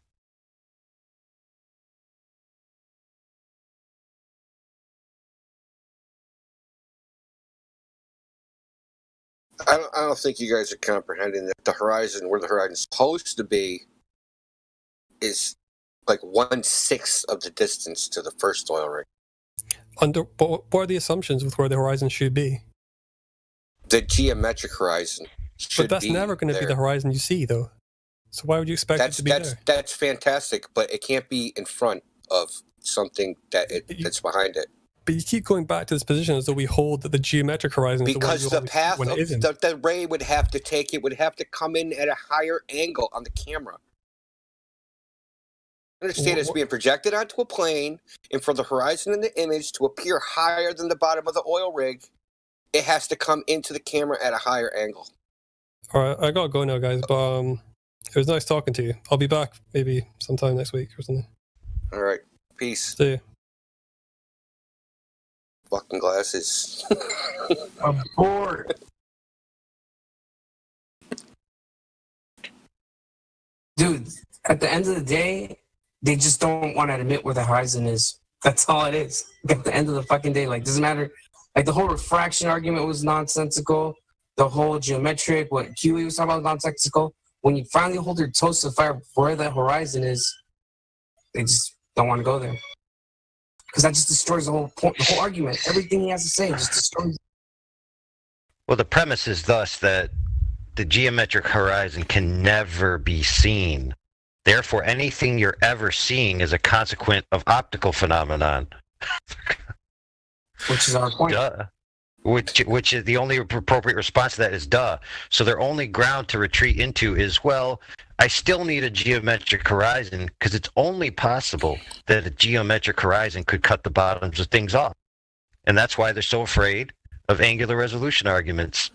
Speaker 10: I don't think you guys are comprehending that the horizon, where the horizon's supposed to be, is like 1/6 of the distance to the first oil rig.
Speaker 22: But what are the assumptions with where the horizon should be?
Speaker 10: The geometric horizon should
Speaker 22: But that's
Speaker 10: be
Speaker 22: never going to be
Speaker 10: there.
Speaker 22: the horizon you see, though. So why would you expect it to be there?
Speaker 10: That's fantastic, but it can't be in front of something that's behind it.
Speaker 22: But you keep going back to this position as though we hold that the geometric horizon is
Speaker 10: Because
Speaker 22: the
Speaker 10: the
Speaker 22: one
Speaker 10: path
Speaker 22: when
Speaker 10: of
Speaker 22: it isn't.
Speaker 10: the ray would have to take it would have to come in at a higher angle on the camera. Understand it's being projected onto a plane, and for the horizon in the image to appear higher than the bottom of the oil rig, it has to come into the camera at a higher angle.
Speaker 22: All right, I gotta go now, guys. But it was nice talking to you. I'll be back maybe sometime next week or something.
Speaker 10: All right, peace.
Speaker 22: See you.
Speaker 10: Fucking glasses.
Speaker 18: I'm bored. Dude, at the end of the day, they just don't want to admit where the horizon is. That's all it is. At the end of the fucking day, like, doesn't matter. Like, the whole refraction argument was nonsensical. The whole geometric, what QE was talking about, was nonsensical. When you finally hold your toes to the fire where the horizon is, they just don't want to go there. Because that just destroys the whole point, the whole argument. Everything he has to say just destroys.
Speaker 3: Well, the premise is thus that the geometric horizon can never be seen. Therefore, anything you're ever seeing is a consequent of optical phenomenon.
Speaker 18: Which is our point.
Speaker 3: Duh. Which is the only appropriate response to that is duh. So their only ground to retreat into is, well, I still need a geometric horizon because it's only possible that a geometric horizon could cut the bottoms of things off. And that's why they're so afraid of angular resolution arguments.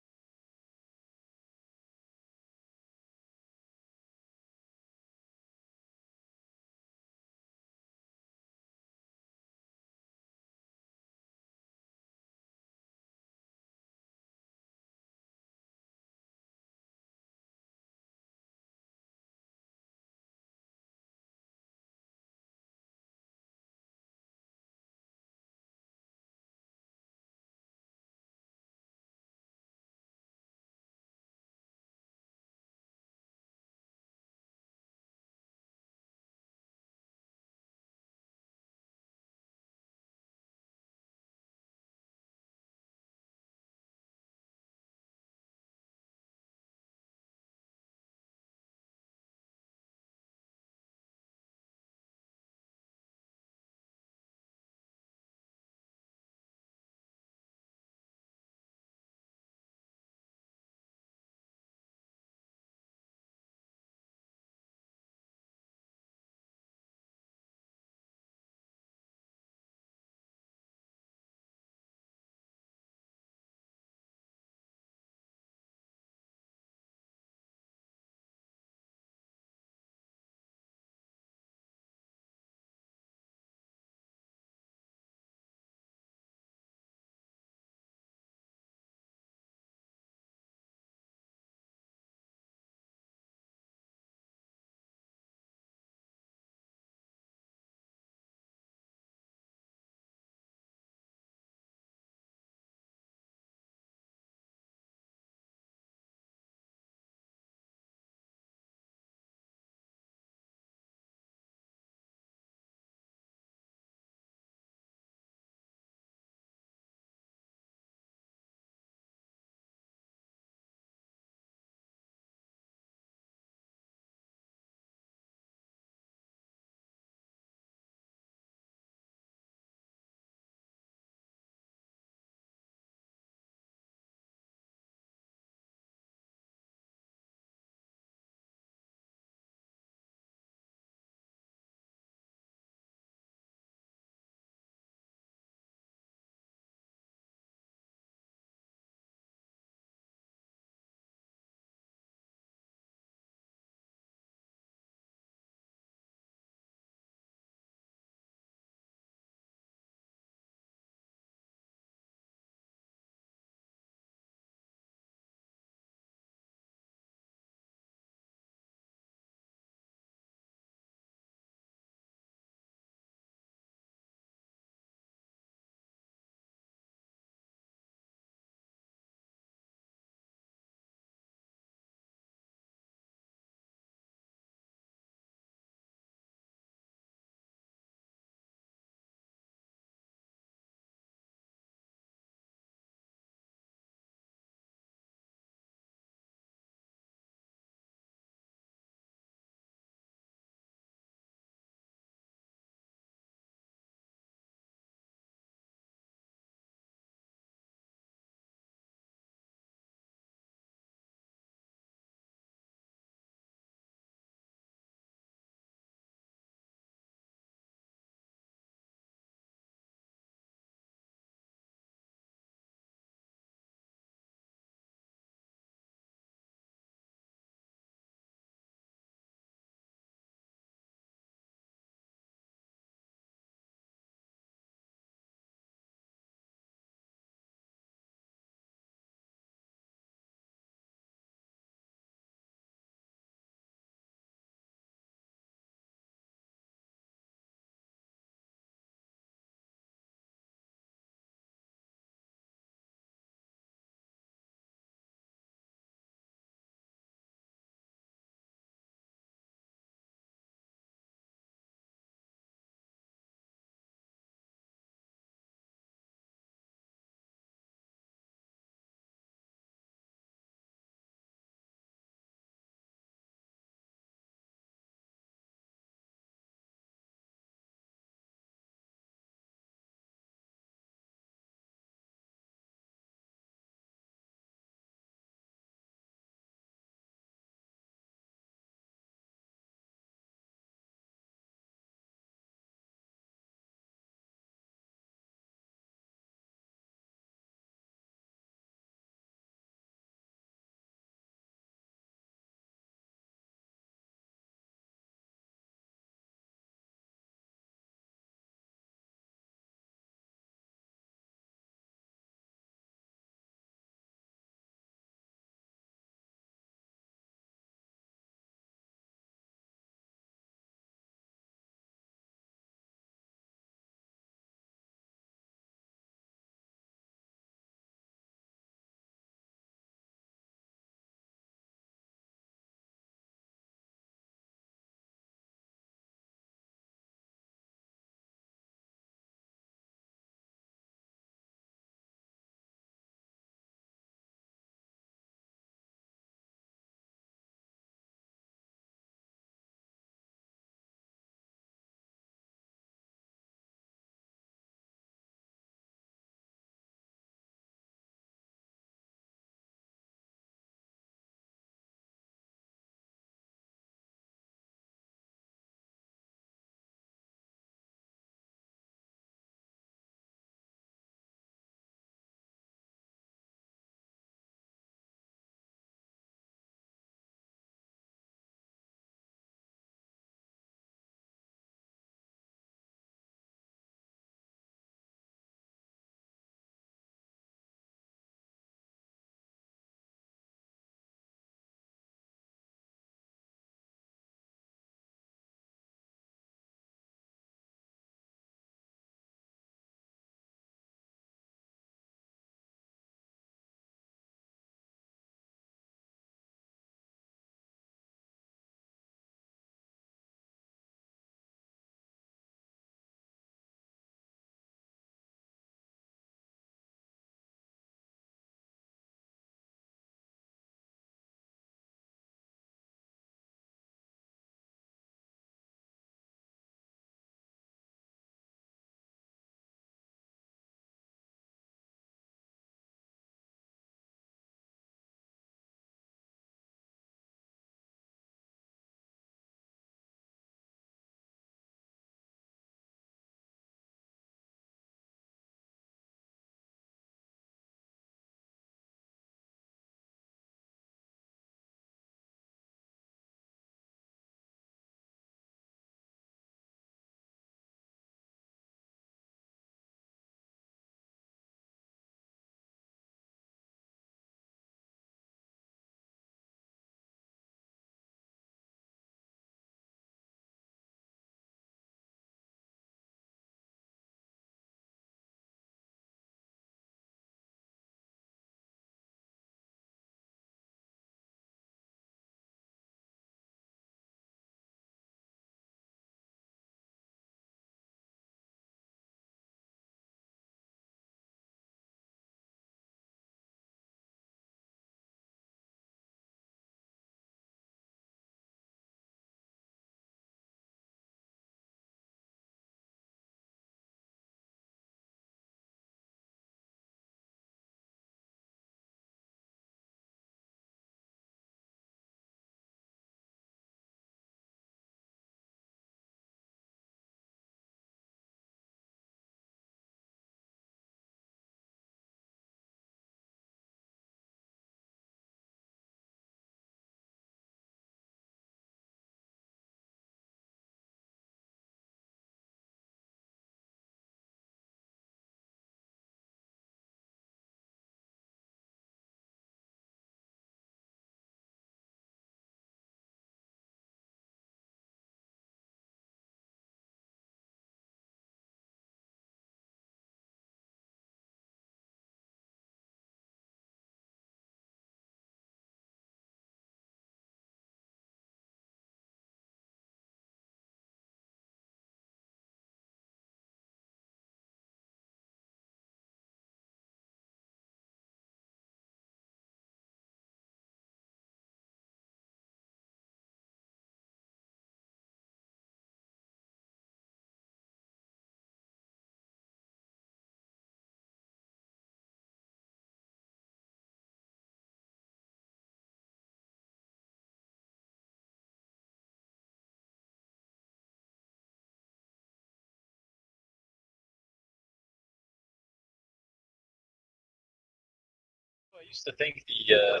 Speaker 14: I used to think the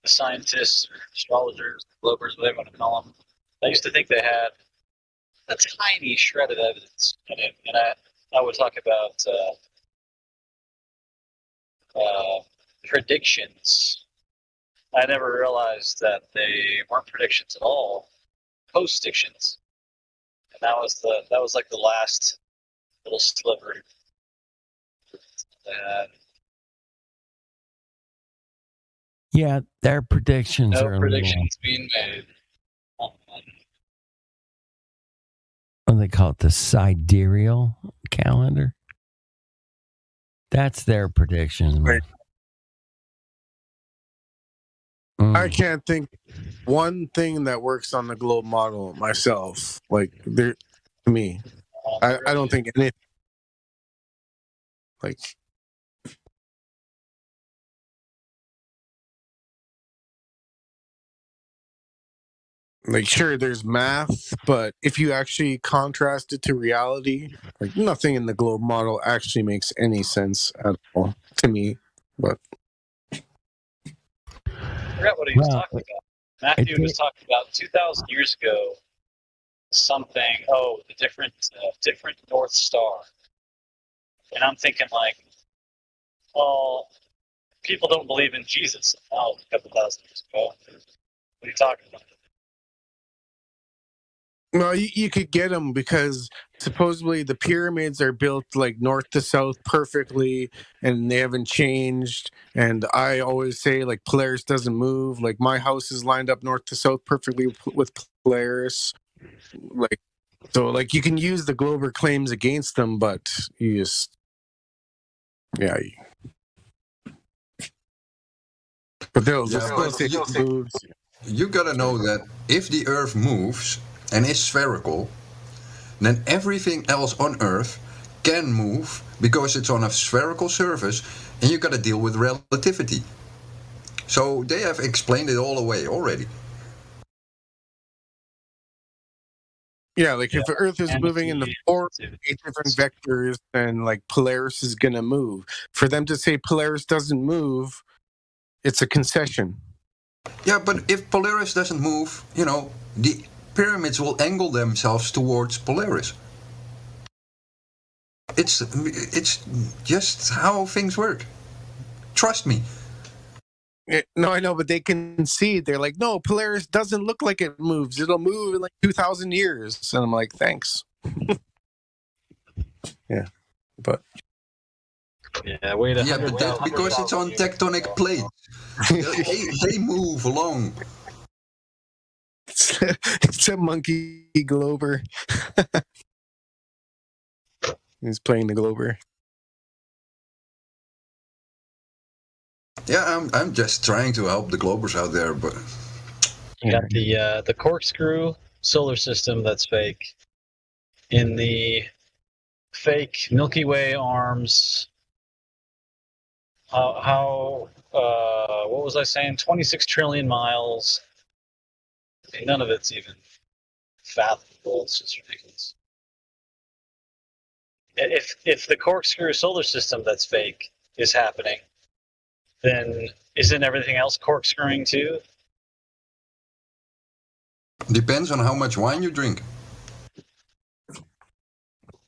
Speaker 14: scientists, or astrologers, globers, whatever you want to call them, I used to think they had a tiny shred of evidence in it, and I would talk about predictions. I never realized that they weren't predictions at all, post-dictions, and that was like the last little sliver.
Speaker 15: Yeah, their predictions
Speaker 14: No
Speaker 15: are a
Speaker 14: predictions being made.
Speaker 15: little, what do they call it? The sidereal calendar. That's their predictions. Man.
Speaker 19: I can't think one thing that works on the globe model myself. Like there, to me, I don't think anything. Like sure, there's math, but if you actually contrast it to reality, like nothing in the globe model actually makes any sense at all to me. But
Speaker 14: I forgot what he was talking about. Matthew was talking about 2,000 years ago. Something. Oh, the different North Star. And I'm thinking like, well, people don't believe in Jesus. Oh, a couple thousand years ago. What are you talking about?
Speaker 19: well, you could get them because supposedly the pyramids are built like north to south perfectly, and they haven't changed. And I always say like Polaris doesn't move. Like my house is lined up north to south perfectly with Polaris. Like so, like you can use the Glober claims against them, but you just But they'll
Speaker 24: but
Speaker 19: say it moves.
Speaker 24: You gotta know that if the Earth moves and is spherical, then everything else on Earth can move because it's on a spherical surface, and you gotta deal with relativity. So they have explained it all away already.
Speaker 19: Yeah, like if Earth is moving in the 4 or 8 different vectors, then like Polaris is gonna move. For them to say Polaris doesn't move, it's a concession.
Speaker 24: Yeah, but if Polaris doesn't move, the pyramids will angle themselves towards Polaris. It's just how things work. Trust me.
Speaker 19: No, I know, but they can see. They're like, no, Polaris doesn't look like it moves. It'll move in like 2,000 years. And I'm like, thanks. Yeah, but.
Speaker 14: Yeah, wait a
Speaker 24: Yeah, but that's because it's on tectonic plates. they move along.
Speaker 19: It's a monkey Glober. He's playing the Glober.
Speaker 24: Yeah, I'm just trying to help the Globers out there, but
Speaker 14: you got the corkscrew solar system that's fake. In the fake Milky Way arms, what was I saying? 26 trillion miles. None of it's even fathomable. It's just ridiculous. If the corkscrew solar system that's fake is happening, then isn't everything else corkscrewing too?
Speaker 24: Depends on how much wine you drink.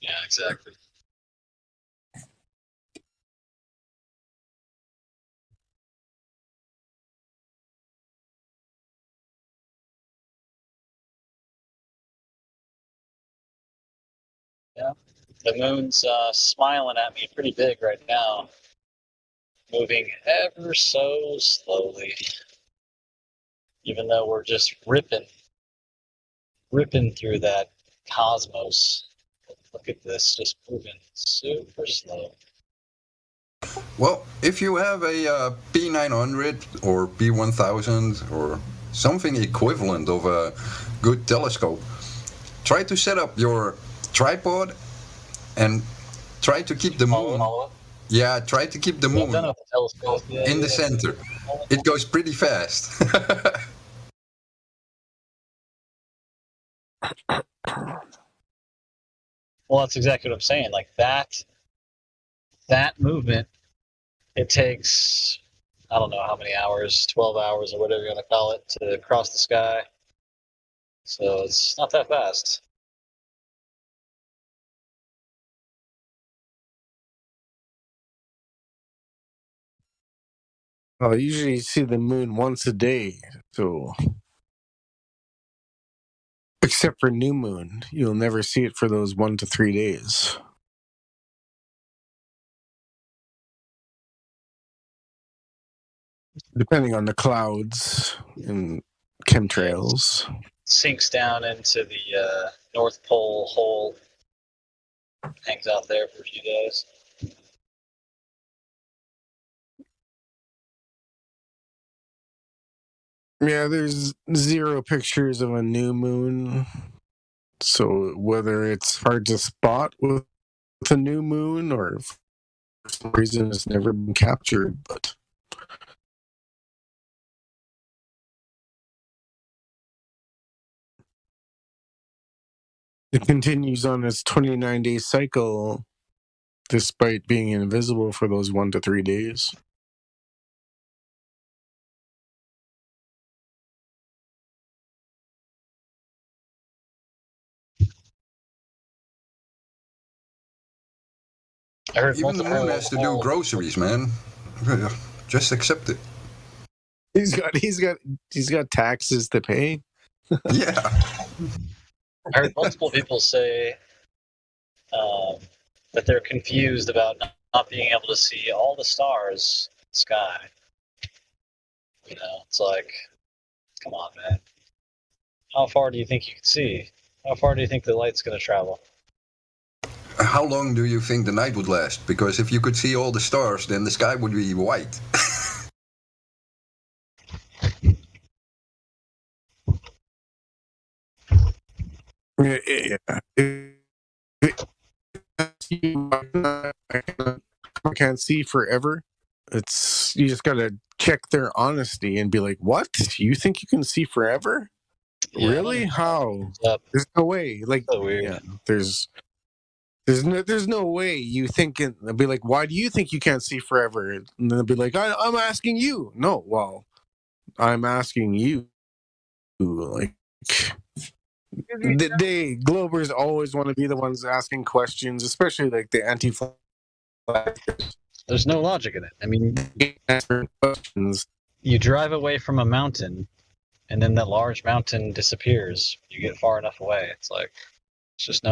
Speaker 14: Yeah, exactly. Yeah, the moon's smiling at me pretty big right now, moving ever so slowly, even though we're just ripping through that cosmos. Look at this, just moving super slow.
Speaker 24: Well, if you have a P900 or P1000 or something equivalent of a good telescope, try to set up your tripod and try to keep the moon. Yeah, try to keep the moon in the center. It goes pretty fast.
Speaker 14: Well, that's exactly what I'm saying. Like that movement it takes, I don't know how many hours, 12 hours or whatever you're going to call it, to cross the sky. So it's not that fast.
Speaker 19: Well, usually you see the moon once a day, so except for new moon, you'll never see it for those 1 to 3 days. Depending on the clouds and chemtrails.
Speaker 14: Sinks down into the North Pole hole, hangs out there for a few days.
Speaker 19: Yeah, there's 0 pictures of a new moon. So whether it's hard to spot with a new moon or for some reason it's never been captured, but it continues on its 29-day cycle despite being invisible for those 1 to 3 days.
Speaker 24: Even the moon has to do groceries, man. Just accept it.
Speaker 19: He's got taxes to pay.
Speaker 24: Yeah.
Speaker 14: I heard multiple people say that they're confused about not being able to see all the stars in the sky. You know, it's like, come on, man. How far do you think you can see? How far do you think the light's going to travel?
Speaker 24: How long do you think the night would last? Because if you could see all the stars, then the sky would be white.
Speaker 19: I can't see forever. It's you just gotta check their honesty and be like, "What? You think you can see forever?
Speaker 14: Yeah,
Speaker 19: really? How? There's no way. Like,
Speaker 14: so weird.
Speaker 19: Yeah, there's no way you think it. They'll be like, "Why do you think you can't see forever?" And they'll be like, "I'm asking you." No, well, I'm asking you. Like, they Globers always want to be the ones asking questions, especially like the anti-flag.
Speaker 14: There's no logic in it. I mean,
Speaker 19: questions.
Speaker 14: You drive away from a mountain, and then that large mountain disappears. You get far enough away. It's like, it's just no